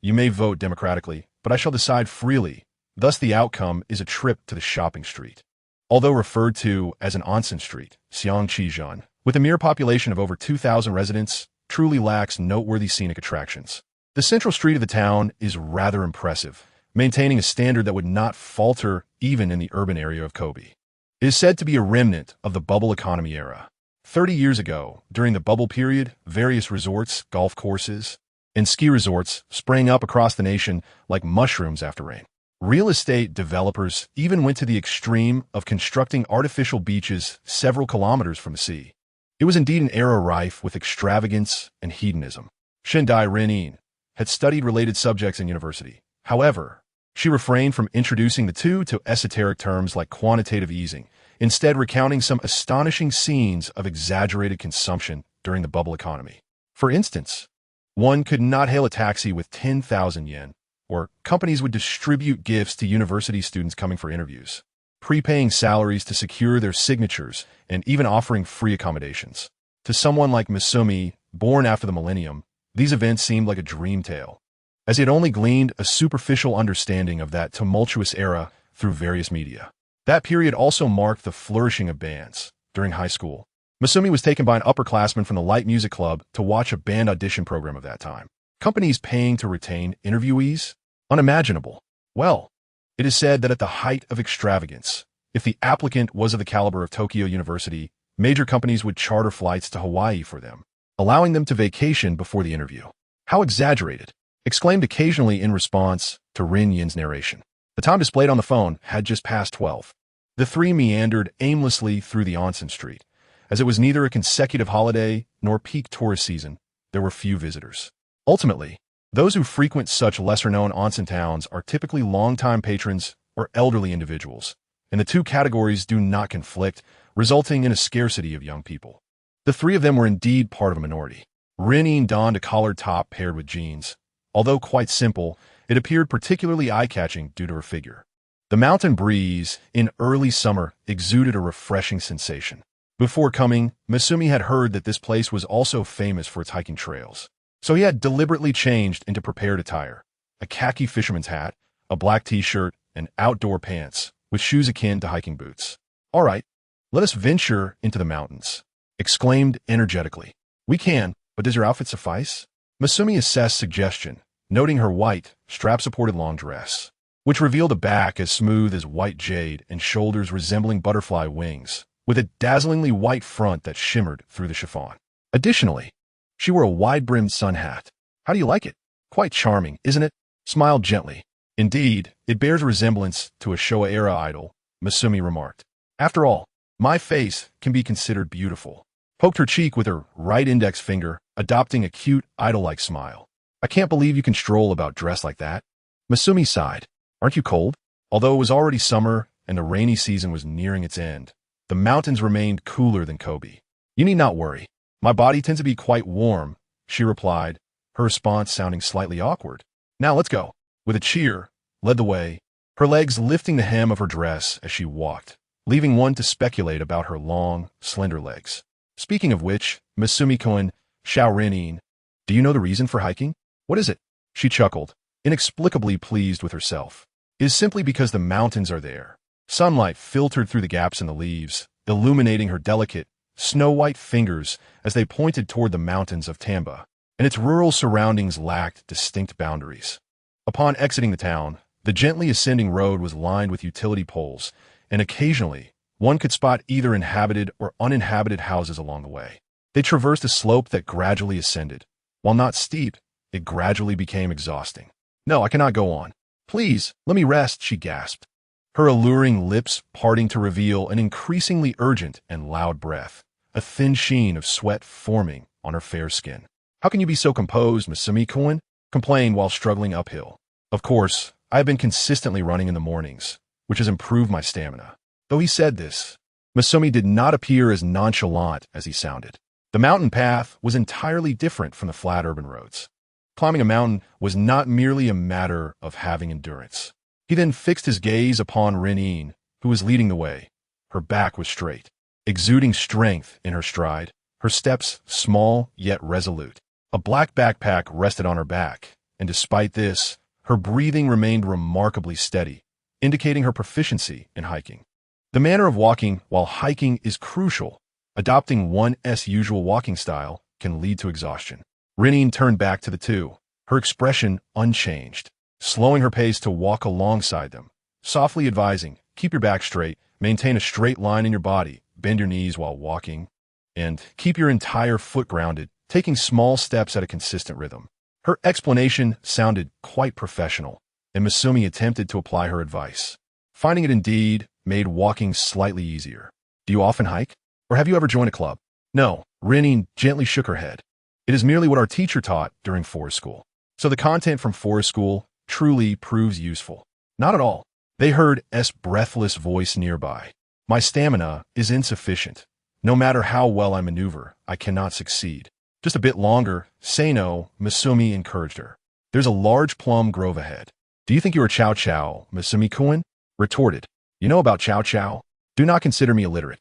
you may vote democratically, but I shall decide freely. Thus the outcome is a trip to the shopping street. Although referred to as an onsen street, Xiangqijian, with a mere population of over 2,000 residents, truly lacks noteworthy scenic attractions. The central street of the town is rather impressive, maintaining a standard that would not falter even in the urban area of Kobe. It is said to be a remnant of the bubble economy era. 30 years ago, during the bubble period, various resorts, golf courses, and ski resorts sprang up across the nation like mushrooms after rain. Real estate developers even went to the extreme of constructing artificial beaches several kilometers from the sea. It was indeed an era rife with extravagance and hedonism. Shindai Rin-in had studied related subjects in university. However, she refrained from introducing the two to esoteric terms like quantitative easing, instead recounting some astonishing scenes of exaggerated consumption during the bubble economy. For instance, one could not hail a taxi with 10,000 yen, or companies would distribute gifts to university students coming for interviews, prepaying salaries to secure their signatures, and even offering free accommodations. To someone like Misumi, born after the millennium, these events seemed like a dream tale, as he had only gleaned a superficial understanding of that tumultuous era through various media. That period also marked the flourishing of bands. During high school, Masumi was taken by an upperclassman from the light music club to watch a band audition program of that time. Companies paying to retain interviewees? Unimaginable. Well, it is said that at the height of extravagance, if the applicant was of the caliber of Tokyo University, major companies would charter flights to Hawaii for them, allowing them to vacation before the interview. How exaggerated! Exclaimed occasionally in response to Rin Yin's narration. The time displayed on the phone had just passed 12. The three meandered aimlessly through the onsen street. As it was neither a consecutive holiday nor peak tourist season, there were few visitors. Ultimately, those who frequent such lesser-known onsen towns are typically longtime patrons or elderly individuals, and the two categories do not conflict, resulting in a scarcity of young people. The three of them were indeed part of a minority. Rin-in donned a collared top paired with jeans. Although quite simple, it appeared particularly eye-catching due to her figure. The mountain breeze in early summer exuded a refreshing sensation. Before coming, Masumi had heard that this place was also famous for its hiking trails. So he had deliberately changed into prepared attire, a khaki fisherman's hat, a black t-shirt, and outdoor pants, with shoes akin to hiking boots. "All right, let us venture into the mountains," exclaimed energetically. "We can, but does your outfit suffice?" Masumi assessed suggestion, noting her white, strap-supported long dress, which revealed a back as smooth as white jade and shoulders resembling butterfly wings, with a dazzlingly white front that shimmered through the chiffon. Additionally, she wore a wide-brimmed sun hat. "How do you like it?" "Quite charming, isn't it?" Smiled gently. "Indeed, it bears a resemblance to a Showa-era idol," Masumi remarked. "After all, my face can be considered beautiful." Poked her cheek with her right index finger, adopting a cute, idol-like smile. "I can't believe you can stroll about dressed like that." Masumi sighed. "Aren't you cold?" Although it was already summer and the rainy season was nearing its end, the mountains remained cooler than Kobe. "You need not worry. My body tends to be quite warm," she replied, her response sounding slightly awkward. "Now let's go." With a cheer, led the way, her legs lifting the hem of her dress as she walked, leaving one to speculate about her long, slender legs. "Speaking of which, Masumi-kun, Xiao, do you know the reason for hiking?" "What is it?" She chuckled, inexplicably pleased with herself. "It is simply because the mountains are there." Sunlight filtered through the gaps in the leaves, illuminating her delicate, snow-white fingers as they pointed toward the mountains of Tamba, and its rural surroundings lacked distinct boundaries. Upon exiting the town, the gently ascending road was lined with utility poles, and occasionally, one could spot either inhabited or uninhabited houses along the way. They traversed a slope that gradually ascended. While not steep, it gradually became exhausting. "No, I cannot go on. Please, let me rest," she gasped, her alluring lips parting to reveal an increasingly urgent and loud breath, a thin sheen of sweat forming on her fair skin. "How can you be so composed, Masumi-kun?" complained while struggling uphill. "Of course, I have been consistently running in the mornings, which has improved my stamina." Though he said this, Masumi did not appear as nonchalant as he sounded. The mountain path was entirely different from the flat urban roads. Climbing a mountain was not merely a matter of having endurance. He then fixed his gaze upon Rin, who was leading the way. Her back was straight, exuding strength in her stride, her steps small yet resolute. A black backpack rested on her back, and despite this, her breathing remained remarkably steady, indicating her proficiency in hiking. The manner of walking while hiking is crucial. Adopting one's usual walking style can lead to exhaustion. Rin turned back to the two, her expression unchanged, slowing her pace to walk alongside them, softly advising, "Keep your back straight, maintain a straight line in your body, bend your knees while walking, and keep your entire foot grounded, taking small steps at a consistent rhythm." Her explanation sounded quite professional, and Masumi attempted to apply her advice, finding it indeed made walking slightly easier. "Do you often hike? Or have you ever joined a club?" "No," Rin gently shook her head. "It is merely what our teacher taught during forest school." "So the content from forest school truly proves useful." "Not at all." They heard S' breathless voice nearby. "My stamina is insufficient. No matter how well I maneuver, I cannot succeed." "Just a bit longer, Seino," Masumi encouraged her. "There's a large plum grove ahead." "Do you think you are Chow Chow?" Masumi-kun retorted. "You know about Chow Chow? Do not consider me illiterate.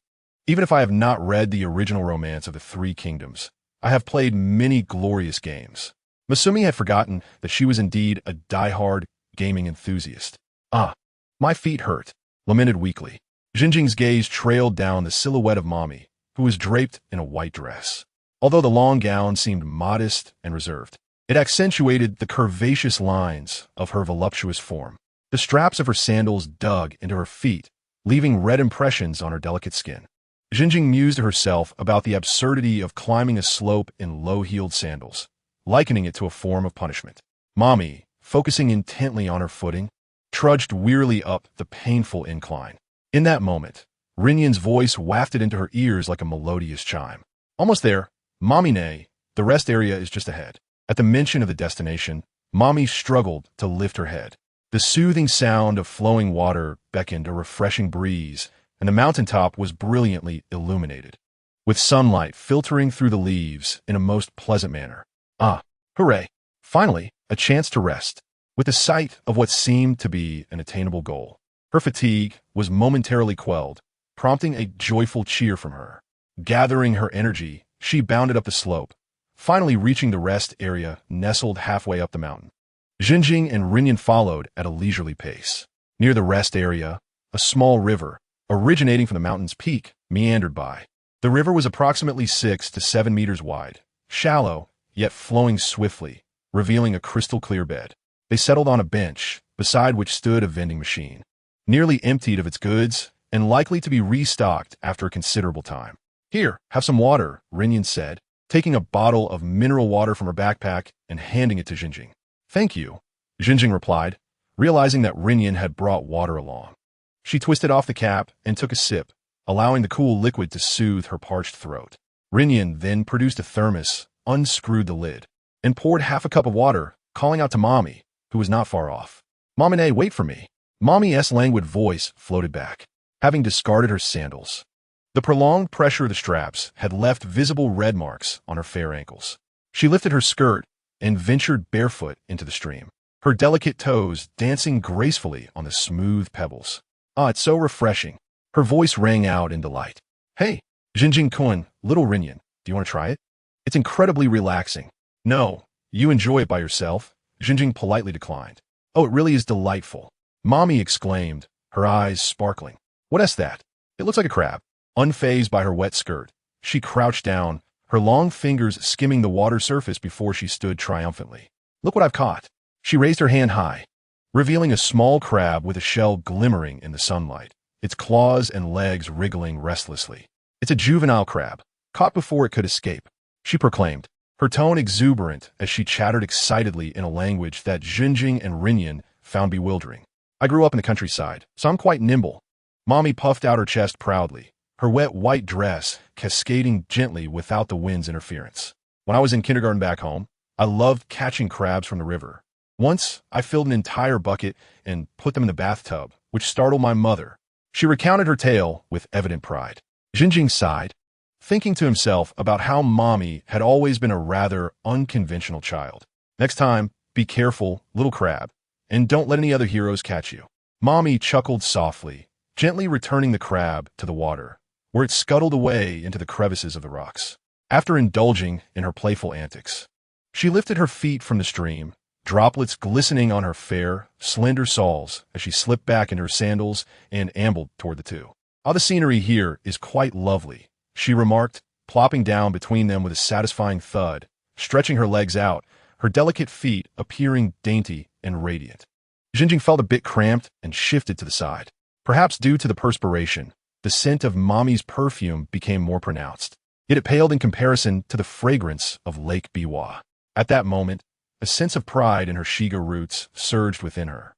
Even if I have not read the original romance of the Three Kingdoms, I have played many glorious games." Masumi had forgotten that she was indeed a die-hard gaming enthusiast. "Ah, my feet hurt," lamented weakly. Jinjing's gaze trailed down the silhouette of Mommy, who was draped in a white dress. Although the long gown seemed modest and reserved, it accentuated the curvaceous lines of her voluptuous form. The straps of her sandals dug into her feet, leaving red impressions on her delicate skin. Jinjing mused to herself about the absurdity of climbing a slope in low-heeled sandals, likening it to a form of punishment. Mommy, focusing intently on her footing, trudged wearily up the painful incline. In that moment, Rinyan's voice wafted into her ears like a melodious chime. "Almost there. Mommy-ne, the rest area is just ahead." At the mention of the destination, Mommy struggled to lift her head. The soothing sound of flowing water beckoned a refreshing breeze, and the mountaintop was brilliantly illuminated, with sunlight filtering through the leaves in a most pleasant manner. Ah, hooray! Finally, a chance to rest. With the sight of what seemed to be an attainable goal, her fatigue was momentarily quelled, prompting a joyful cheer from her. Gathering her energy, she bounded up the slope, finally reaching the rest area nestled halfway up the mountain. Jinjing and Rinyan followed at a leisurely pace. Near the rest area, a small river, originating from the mountain's peak, meandered by. The river was approximately 6 to 7 meters wide, shallow, yet flowing swiftly, revealing a crystal-clear bed. They settled on a bench, beside which stood a vending machine, nearly emptied of its goods and likely to be restocked after a considerable time. "Here, have some water," Renyan said, taking a bottle of mineral water from her backpack and handing it to Jinjing. "Thank you," Jinjing replied, realizing that Renyan had brought water along. She twisted off the cap and took a sip, allowing the cool liquid to soothe her parched throat. Renyan then produced a thermos, unscrewed the lid, and poured half a cup of water, calling out to Mommy, who was not far off. "Momine, wait for me." Mommy's languid voice floated back, having discarded her sandals. The prolonged pressure of the straps had left visible red marks on her fair ankles. She lifted her skirt and ventured barefoot into the stream, her delicate toes dancing gracefully on the smooth pebbles. "Ah, it's so refreshing." Her voice rang out in delight. "Hey, Jinjing-kun, little Renyan, do you want to try it? It's incredibly relaxing." "No, you enjoy it by yourself," Jinjing politely declined. "Oh, it really is delightful," Mommy exclaimed, her eyes sparkling. "What is that?" "It looks like a crab." Unfazed by her wet skirt, she crouched down, her long fingers skimming the water surface before she stood triumphantly. "Look what I've caught." She raised her hand high, revealing a small crab with a shell glimmering in the sunlight, its claws and legs wriggling restlessly. "It's a juvenile crab, caught before it could escape," she proclaimed, her tone exuberant as she chattered excitedly in a language that Jinjing and Renyan found bewildering. "I grew up in the countryside, so I'm quite nimble." Mommy puffed out her chest proudly, her wet white dress cascading gently without the wind's interference. "When I was in kindergarten back home, I loved catching crabs from the river. Once, I filled an entire bucket and put them in the bathtub, which startled my mother." She recounted her tale with evident pride. Jinjing sighed, thinking to himself about how Mommy had always been a rather unconventional child. "Next time, be careful, little crab, and don't let any other heroes catch you." Mommy chuckled softly, gently returning the crab to the water, where it scuttled away into the crevices of the rocks. After indulging in her playful antics, she lifted her feet from the stream, droplets glistening on her fair, slender soles as she slipped back into her sandals and ambled toward the two. "Ah, the scenery here is quite lovely," she remarked, plopping down between them with a satisfying thud, stretching her legs out, her delicate feet appearing dainty and radiant. Jinjing felt a bit cramped and shifted to the side. Perhaps due to the perspiration, the scent of Mommy's perfume became more pronounced, yet it paled in comparison to the fragrance of Lake Biwa. At that moment, a sense of pride in her Shiga roots surged within her.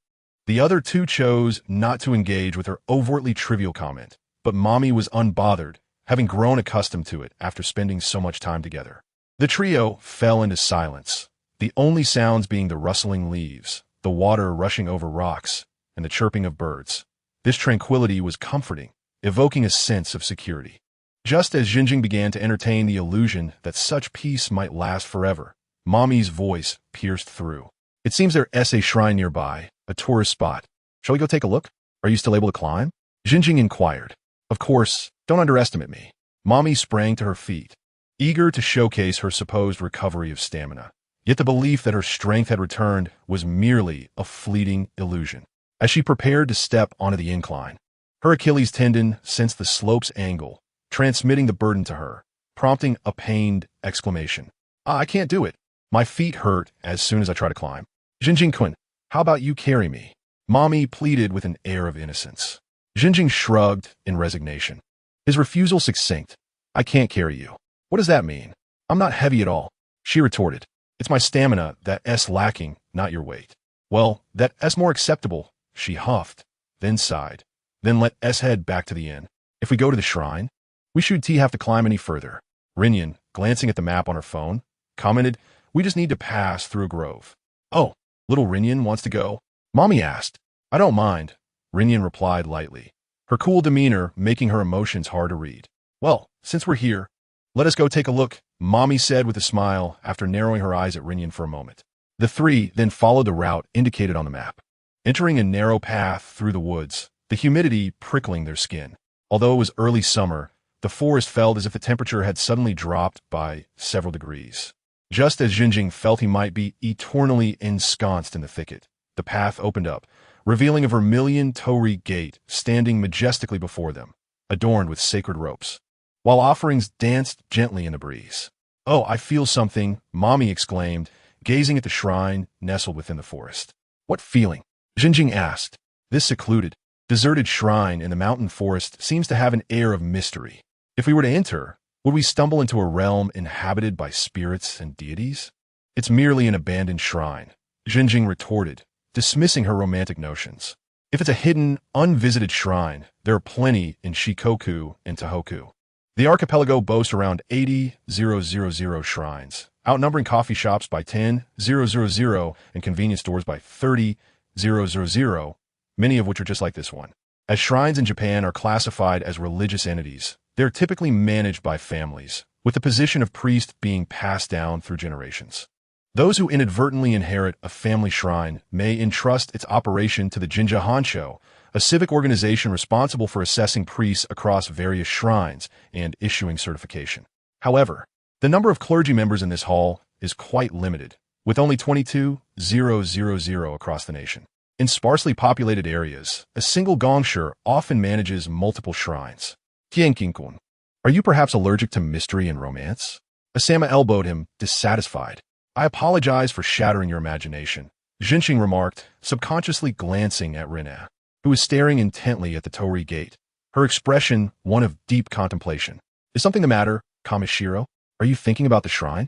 The other two chose not to engage with her overtly trivial comment, but Mommy was unbothered, having grown accustomed to it after spending so much time together. The trio fell into silence, the only sounds being the rustling leaves, the water rushing over rocks, and the chirping of birds. This tranquility was comforting, evoking a sense of security. Just as Jinjing began to entertain the illusion that such peace might last forever, Mommy's voice pierced through. "It seems there is a shrine nearby, a tourist spot. Shall we go take a look? Are you still able to climb?" Jinjing inquired. "Of course, don't underestimate me." Mommy sprang to her feet, eager to showcase her supposed recovery of stamina. Yet the belief that her strength had returned was merely a fleeting illusion. As she prepared to step onto the incline, her Achilles tendon sensed the slope's angle, transmitting the burden to her, prompting a pained exclamation. "Ah, I can't do it. My feet hurt as soon as I try to climb." "Jinjing-kun, how about you carry me?" Mommy pleaded with an air of innocence. Jinjing shrugged in resignation, his refusal succinct. "I can't carry you." "What does that mean?" "I'm not heavy at all," she retorted. "It's my stamina that's lacking, not your weight." "Well, that's more acceptable," she huffed, then sighed. "Then let us head back to the inn. If we go to the shrine, we shouldn't have to climb any further." Renyan, glancing at the map on her phone, commented, "We just need to pass through a grove." "Oh, little Renyan wants to go?" Mommy asked. "I don't mind," Renyan replied lightly, her cool demeanor making her emotions hard to read. "Well, since we're here, let us go take a look," Mommy said with a smile after narrowing her eyes at Renyan for a moment. The three then followed the route indicated on the map, entering a narrow path through the woods, the humidity prickling their skin. Although it was early summer, the forest felt as if the temperature had suddenly dropped by several degrees. Just as Jinjing felt he might be eternally ensconced in the thicket, the path opened up, revealing a vermilion torii gate standing majestically before them, adorned with sacred ropes, while offerings danced gently in the breeze. "Oh, I feel something," Mommy exclaimed, gazing at the shrine nestled within the forest. "What feeling?" Jinjing asked. This secluded, deserted shrine in the mountain forest seems to have an air of mystery. If we were to enter, would we stumble into a realm inhabited by spirits and deities? "It's merely an abandoned shrine," Jinjing retorted, dismissing her romantic notions. "If it's a hidden, unvisited shrine, there are plenty in Shikoku and Tohoku. The archipelago boasts around 80,000 shrines, outnumbering coffee shops by 10,000 and convenience stores by 30,000, many of which are just like this one. As shrines in Japan are classified as religious entities, they're typically managed by families, with the position of priest being passed down through generations. Those who inadvertently inherit a family shrine may entrust its operation to the Jinja Hansho, a civic organization responsible for assessing priests across various shrines and issuing certification. However, the number of clergy members in this hall is quite limited, with only 22,000 across the nation. In sparsely populated areas, a single gongshur often manages multiple shrines. "Tianqinkun, are you perhaps allergic to mystery and romance?" Asama elbowed him, dissatisfied. "I apologize for shattering your imagination," Jinxing remarked, subconsciously glancing at Rina, who was staring intently at the torii gate, her expression one of deep contemplation. "Is something the matter, Kamishiro? Are you thinking about the shrine?"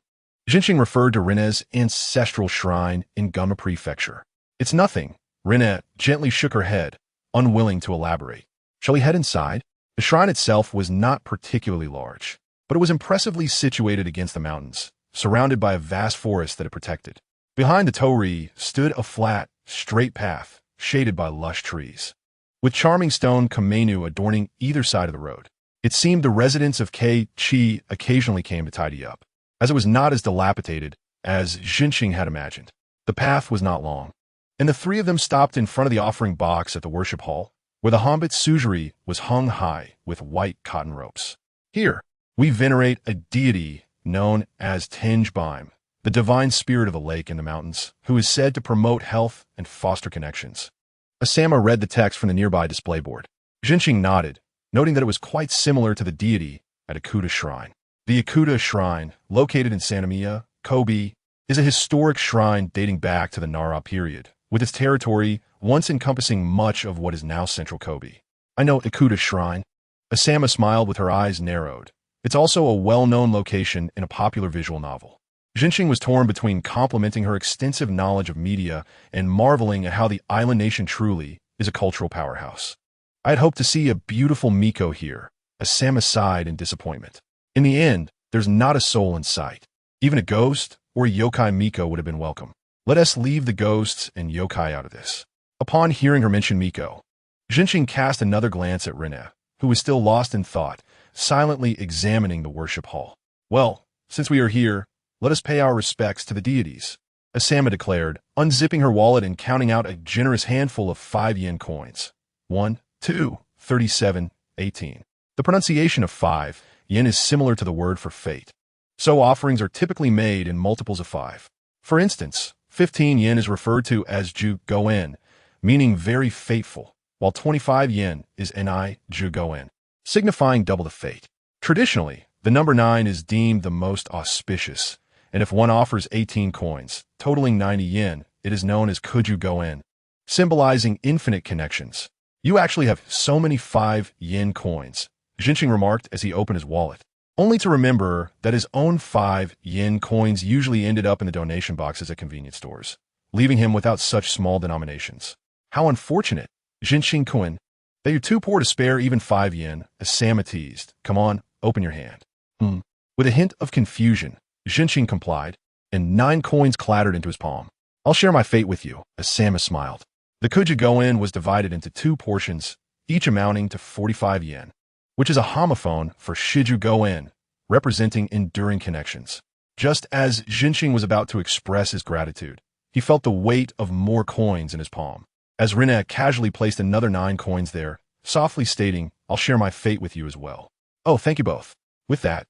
Jinxing referred to Rina's ancestral shrine in Gunma Prefecture. "It's nothing." Rina gently shook her head, unwilling to elaborate. "Shall we head inside?" The shrine itself was not particularly large, but it was impressively situated against the mountains, surrounded by a vast forest that it protected. Behind the torii stood a flat, straight path, shaded by lush trees, with charming stone kamenu adorning either side of the road. It seemed the residents of Kei-Chi occasionally came to tidy up, as it was not as dilapidated as Jinxing had imagined. The path was not long, and the three of them stopped in front of the offering box at the worship hall, where the Hombit suzerain was hung high with white cotton ropes. "Here, we venerate a deity known as Tenjbaim, the divine spirit of the lake in the mountains, who is said to promote health and foster connections." Asama read the text from the nearby display board. Jinxing nodded, noting that it was quite similar to the deity at Ikuta Shrine. The Ikuta Shrine, located in Sannomiya, Kobe, is a historic shrine dating back to the Nara period, with its territory once encompassing much of what is now central Kobe. "I know Ikuta Shrine." Asama smiled with her eyes narrowed. It's also a well-known location in a popular visual novel. Jinxing was torn between complimenting her extensive knowledge of media and marveling at how the island nation truly is a cultural powerhouse. "I had hoped to see a beautiful Miko here," Asama sighed in disappointment. "In the end, there's not a soul in sight. Even a ghost or a yokai Miko would have been welcome. Let us leave the ghosts and yokai out of this." Upon hearing her mention Miko, Jinxing cast another glance at Rina, who was still lost in thought, silently examining the worship hall. "Well, since we are here, let us pay our respects to the deities," Asama declared, unzipping her wallet and counting out a generous handful of 5 yen coins. 1, 2, 37, 18. The pronunciation of 5 yen is similar to the word for fate, so offerings are typically made in multiples of 5. For instance, 15 yen is referred to as ju goen, meaning very fateful, while 25 yen is ni ju goen, signifying double the fate. Traditionally, the number 9 is deemed the most auspicious, and if one offers 18 coins, totaling 90 yen, it is known as kuju goen, symbolizing infinite connections. "You actually have so many 5 yen coins," Jinxing remarked as he opened his wallet, only to remember that his own 5 yen coins usually ended up in the donation boxes at convenience stores, leaving him without such small denominations. "How unfortunate, Jinxing-kun, that you're too poor to spare even 5 yen, Asama teased. "Come on, open your hand." With a hint of confusion, Jinxing complied, and 9 coins clattered into his palm. "I'll share my fate with you," Asama smiled. The kuju-goen was divided into 2 portions, each amounting to 45 yen, which is a homophone for shiju-goen, representing enduring connections. Just as Jinxing was about to express his gratitude, he felt the weight of more coins in his palm, as Rina casually placed another 9 coins there, softly stating, "I'll share my fate with you as well." "Oh, thank you both." With that,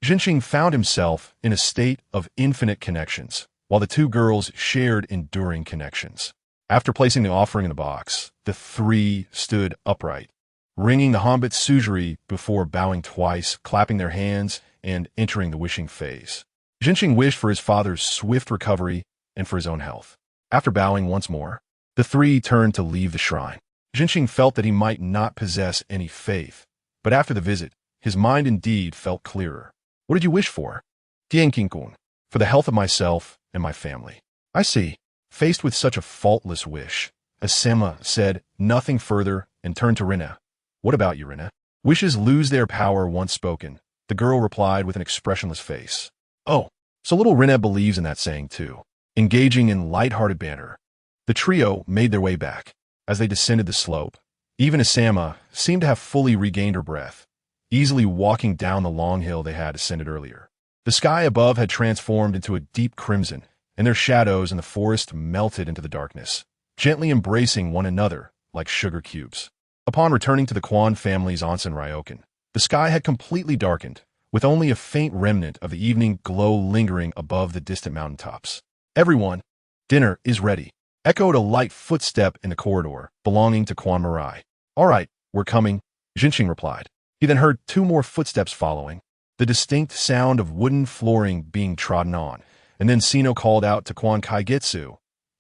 Jinxing found himself in a state of infinite connections, while the 2 girls shared enduring connections. After placing the offering in the box, the three stood upright, ringing the Hombit suzerain before bowing twice, clapping their hands, and entering the wishing phase. Jinqing wished for his father's swift recovery and for his own health. After bowing once more, the three turned to leave the shrine. Jinqing felt that he might not possess any faith, but after the visit, his mind indeed felt clearer. What did you wish for? Tianqinkun, for the health of myself and my family. I see. Faced with such a faultless wish, Asema said nothing further and turned to Rinna. What about you, Rinna? Wishes lose their power once spoken, the girl replied with an expressionless face. Oh, so little Rinna believes in that saying too. Engaging in light-hearted banter, the trio made their way back. As they descended the slope, even Asama seemed to have fully regained her breath, easily walking down the long hill they had ascended earlier. The sky above had transformed into a deep crimson, and their shadows in the forest melted into the darkness, gently embracing one another like sugar cubes. Upon returning to the Quan family's onsen ryokan, the sky had completely darkened, with only a faint remnant of the evening glow lingering above the distant mountaintops. Everyone, dinner is ready, echoed a light footstep in the corridor belonging to Quan Marai. All right, we're coming, Jinqing replied. He then heard two more footsteps following, the distinct sound of wooden flooring being trodden on, and then Sino called out to Quan Kaigetsu,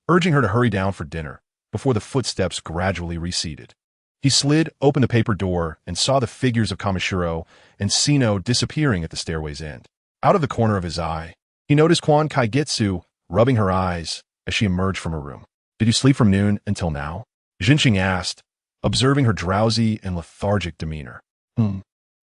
urging her to hurry down for dinner, before the footsteps gradually receded. He slid open the paper door and saw the figures of Kamishiro and Sino disappearing at the stairway's end. Out of the corner of his eye, he noticed Quan Kaigetsu rubbing her eyes as she emerged from her room. Did you sleep from noon until now? Jinqing asked, observing her drowsy and lethargic demeanor.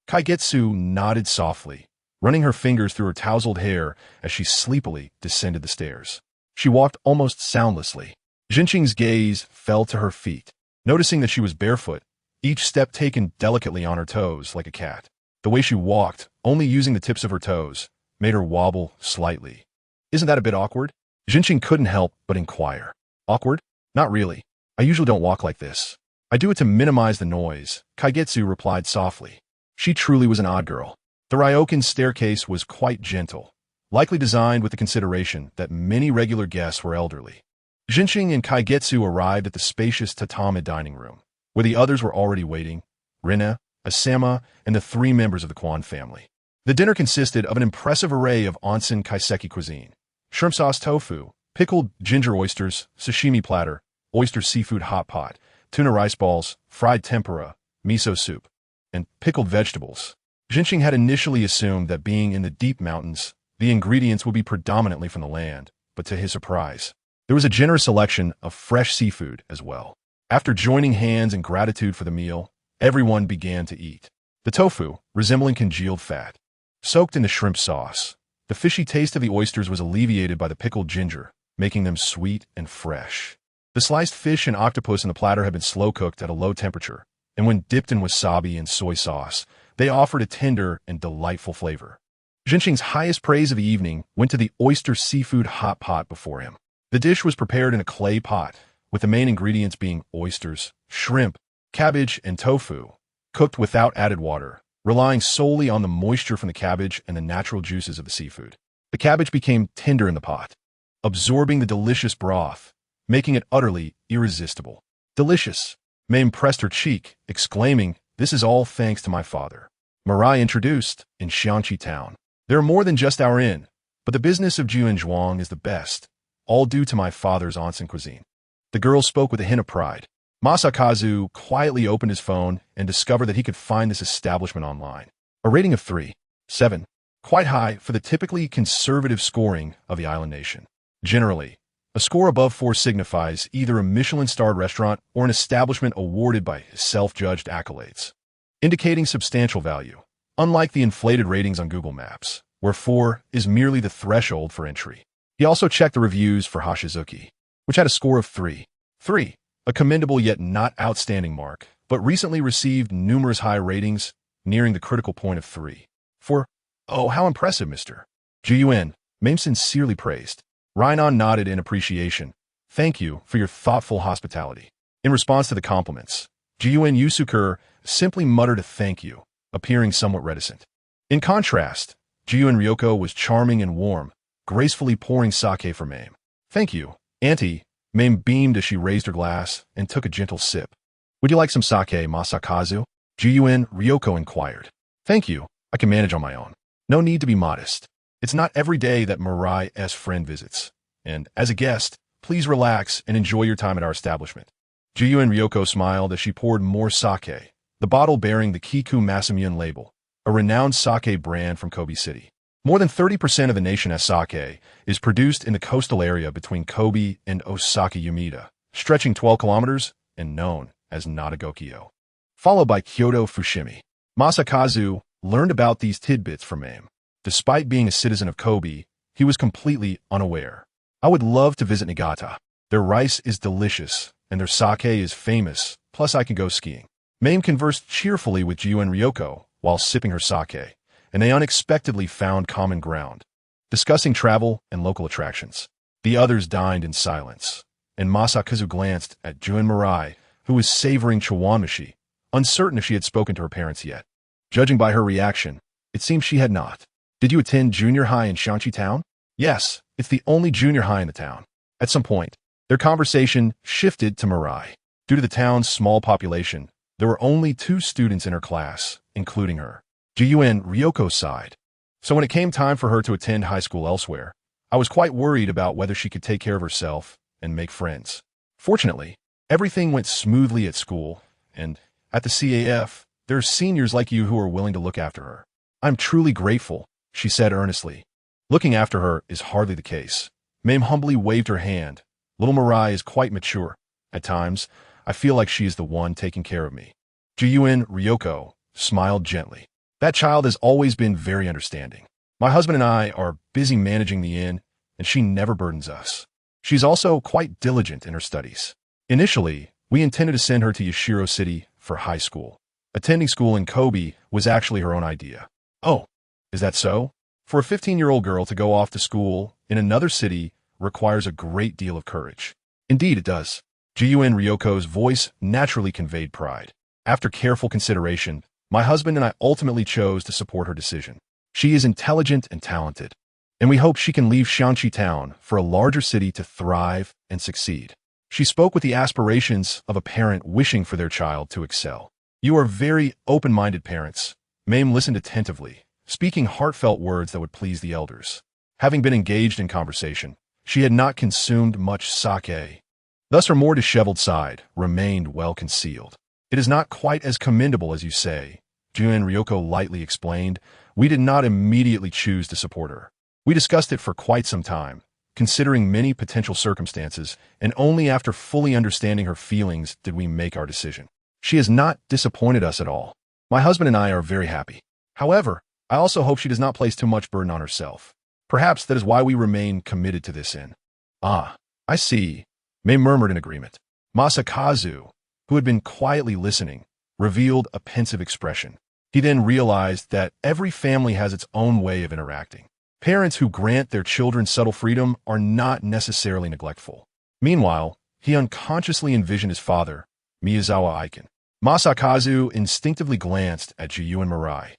Kaigetsu nodded softly, running her fingers through her tousled hair as she sleepily descended the stairs. She walked almost soundlessly. Jinqing's gaze fell to her feet, noticing that she was barefoot, each step taken delicately on her toes like a cat. The way she walked, only using the tips of her toes, made her wobble slightly. Isn't that a bit awkward? Jinqing couldn't help but inquire. Awkward? Not really. I usually don't walk like this. I do it to minimize the noise, Kaigetsu replied softly. She truly was an odd girl. The ryokan's staircase was quite gentle, likely designed with the consideration that many regular guests were elderly. Jinqing and Kaigetsu arrived at the spacious tatami dining room, where the others were already waiting, Rinna, Asama, and the three members of the Quan family. The dinner consisted of an impressive array of onsen kaiseki cuisine, shrimp sauce tofu, pickled ginger oysters, sashimi platter, oyster seafood hot pot, tuna rice balls, fried tempura, miso soup, and pickled vegetables. Jinqing had initially assumed that being in the deep mountains, the ingredients would be predominantly from the land, but to his surprise, there was a generous selection of fresh seafood as well. After joining hands in gratitude for the meal, everyone began to eat. The tofu, resembling congealed fat, soaked in the shrimp sauce. The fishy taste of the oysters was alleviated by the pickled ginger, making them sweet and fresh. The sliced fish and octopus in the platter had been slow-cooked at a low temperature, and when dipped in wasabi and soy sauce, they offered a tender and delightful flavor. Jinqing's highest praise of the evening went to the oyster seafood hot pot before him. The dish was prepared in a clay pot, with the main ingredients being oysters, shrimp, cabbage, and tofu, cooked without added water, relying solely on the moisture from the cabbage and the natural juices of the seafood. The cabbage became tender in the pot, absorbing the delicious broth, making it utterly irresistible. Delicious. Mame pressed her cheek, exclaiming, "This is all thanks to my father." Marai introduced, in Xianqi town. There are more than just our inn, but the business of Juanzhuang is the best, all due to my father's onsen cuisine. The girl spoke with a hint of pride. Masakazu quietly opened his phone and discovered that he could find this establishment online. A rating of 3.7, quite high for the typically conservative scoring of the island nation. Generally, a score above 4 signifies either a Michelin-starred restaurant or an establishment awarded by self-judged accolades, indicating substantial value, unlike the inflated ratings on Google Maps, where 4 is merely the threshold for entry. He also checked the reviews for Hashizuki, which had a score of 3, a commendable yet not outstanding mark, but recently received numerous high ratings, nearing the critical point of 3. 4. Oh, how impressive, Mr. Jun, Mame sincerely praised. Rainon nodded in appreciation. Thank you for your thoughtful hospitality. In response to the compliments, Jun Yusuker simply muttered a thank you, appearing somewhat reticent. In contrast, Jun Ryoko was charming and warm, gracefully pouring sake for Mame. Thank you, Auntie, Mame beamed as she raised her glass and took a gentle sip. Would you like some sake, Masakazu? Jiyuin Ryoko inquired. Thank you, I can manage on my own. No need to be modest. It's not every day that Mirai's friend visits. And, as a guest, please relax and enjoy your time at our establishment. Jiyuin Ryoko smiled as she poured more sake, the bottle bearing the Kiku Masamune label, a renowned sake brand from Kobe City. More than 30% of the nation's sake is produced in the coastal area between Kobe and Osaka Umeda, stretching 12 kilometers and known as Nadagokyo. Followed by Kyoto Fushimi. Masakazu learned about these tidbits from Mame. Despite being a citizen of Kobe, he was completely unaware. I would love to visit Niigata. Their rice is delicious, and their sake is famous, plus I can go skiing. Mame conversed cheerfully with Jiyuin Ryoko while sipping her sake, and they unexpectedly found common ground, discussing travel and local attractions. The others dined in silence, and Masakazu glanced at Jun Mirai, who was savoring chawanmushi, uncertain if she had spoken to her parents yet. Judging by her reaction, it seemed she had not. Did you attend junior high in Shanxi Town? Yes, it's the only junior high in the town. At some point, their conversation shifted to Mirai. Due to the town's small population, there were only 2 students in her class, including her. Jiyuin Ryoko sighed. So when it came time for her to attend high school elsewhere, I was quite worried about whether she could take care of herself and make friends. Fortunately, everything went smoothly at school, and at the CAF, there are seniors like you who are willing to look after her. I'm truly grateful, she said earnestly. Looking after her is hardly the case. Mame humbly waved her hand. Little Mirai is quite mature. At times, I feel like she is the one taking care of me. Jiyuin Ryoko smiled gently. That child has always been very understanding. My husband and I are busy managing the inn, and she never burdens us. She's also quite diligent in her studies. Initially, we intended to send her to Yashiro City for high school. Attending school in Kobe was actually her own idea. Oh, is that so? For a 15-year-old girl to go off to school in another city requires a great deal of courage. Indeed, it does. Jiyuin Ryoko's voice naturally conveyed pride. After careful consideration, my husband and I ultimately chose to support her decision. She is intelligent and talented, and we hope she can leave Shanxi Town for a larger city to thrive and succeed. She spoke with the aspirations of a parent wishing for their child to excel. You are very open-minded parents. Mame listened attentively, speaking heartfelt words that would please the elders. Having been engaged in conversation, she had not consumed much sake. Thus her more disheveled side remained well concealed. It is not quite as commendable as you say, Jun Ryoko lightly explained. We did not immediately choose to support her. We discussed it for quite some time, considering many potential circumstances, and only after fully understanding her feelings did we make our decision. She has not disappointed us at all. My husband and I are very happy. However, I also hope she does not place too much burden on herself. Perhaps that is why we remain committed to this inn. Ah, I see, Mei murmured in agreement. Masakazu, who had been quietly listening, revealed a pensive expression. He then realized that every family has its own way of interacting. Parents who grant their children subtle freedom are not necessarily neglectful. Meanwhile, he unconsciously envisioned his father, Miyazawa Aiken. Masakazu instinctively glanced at Jiyuin Mirai.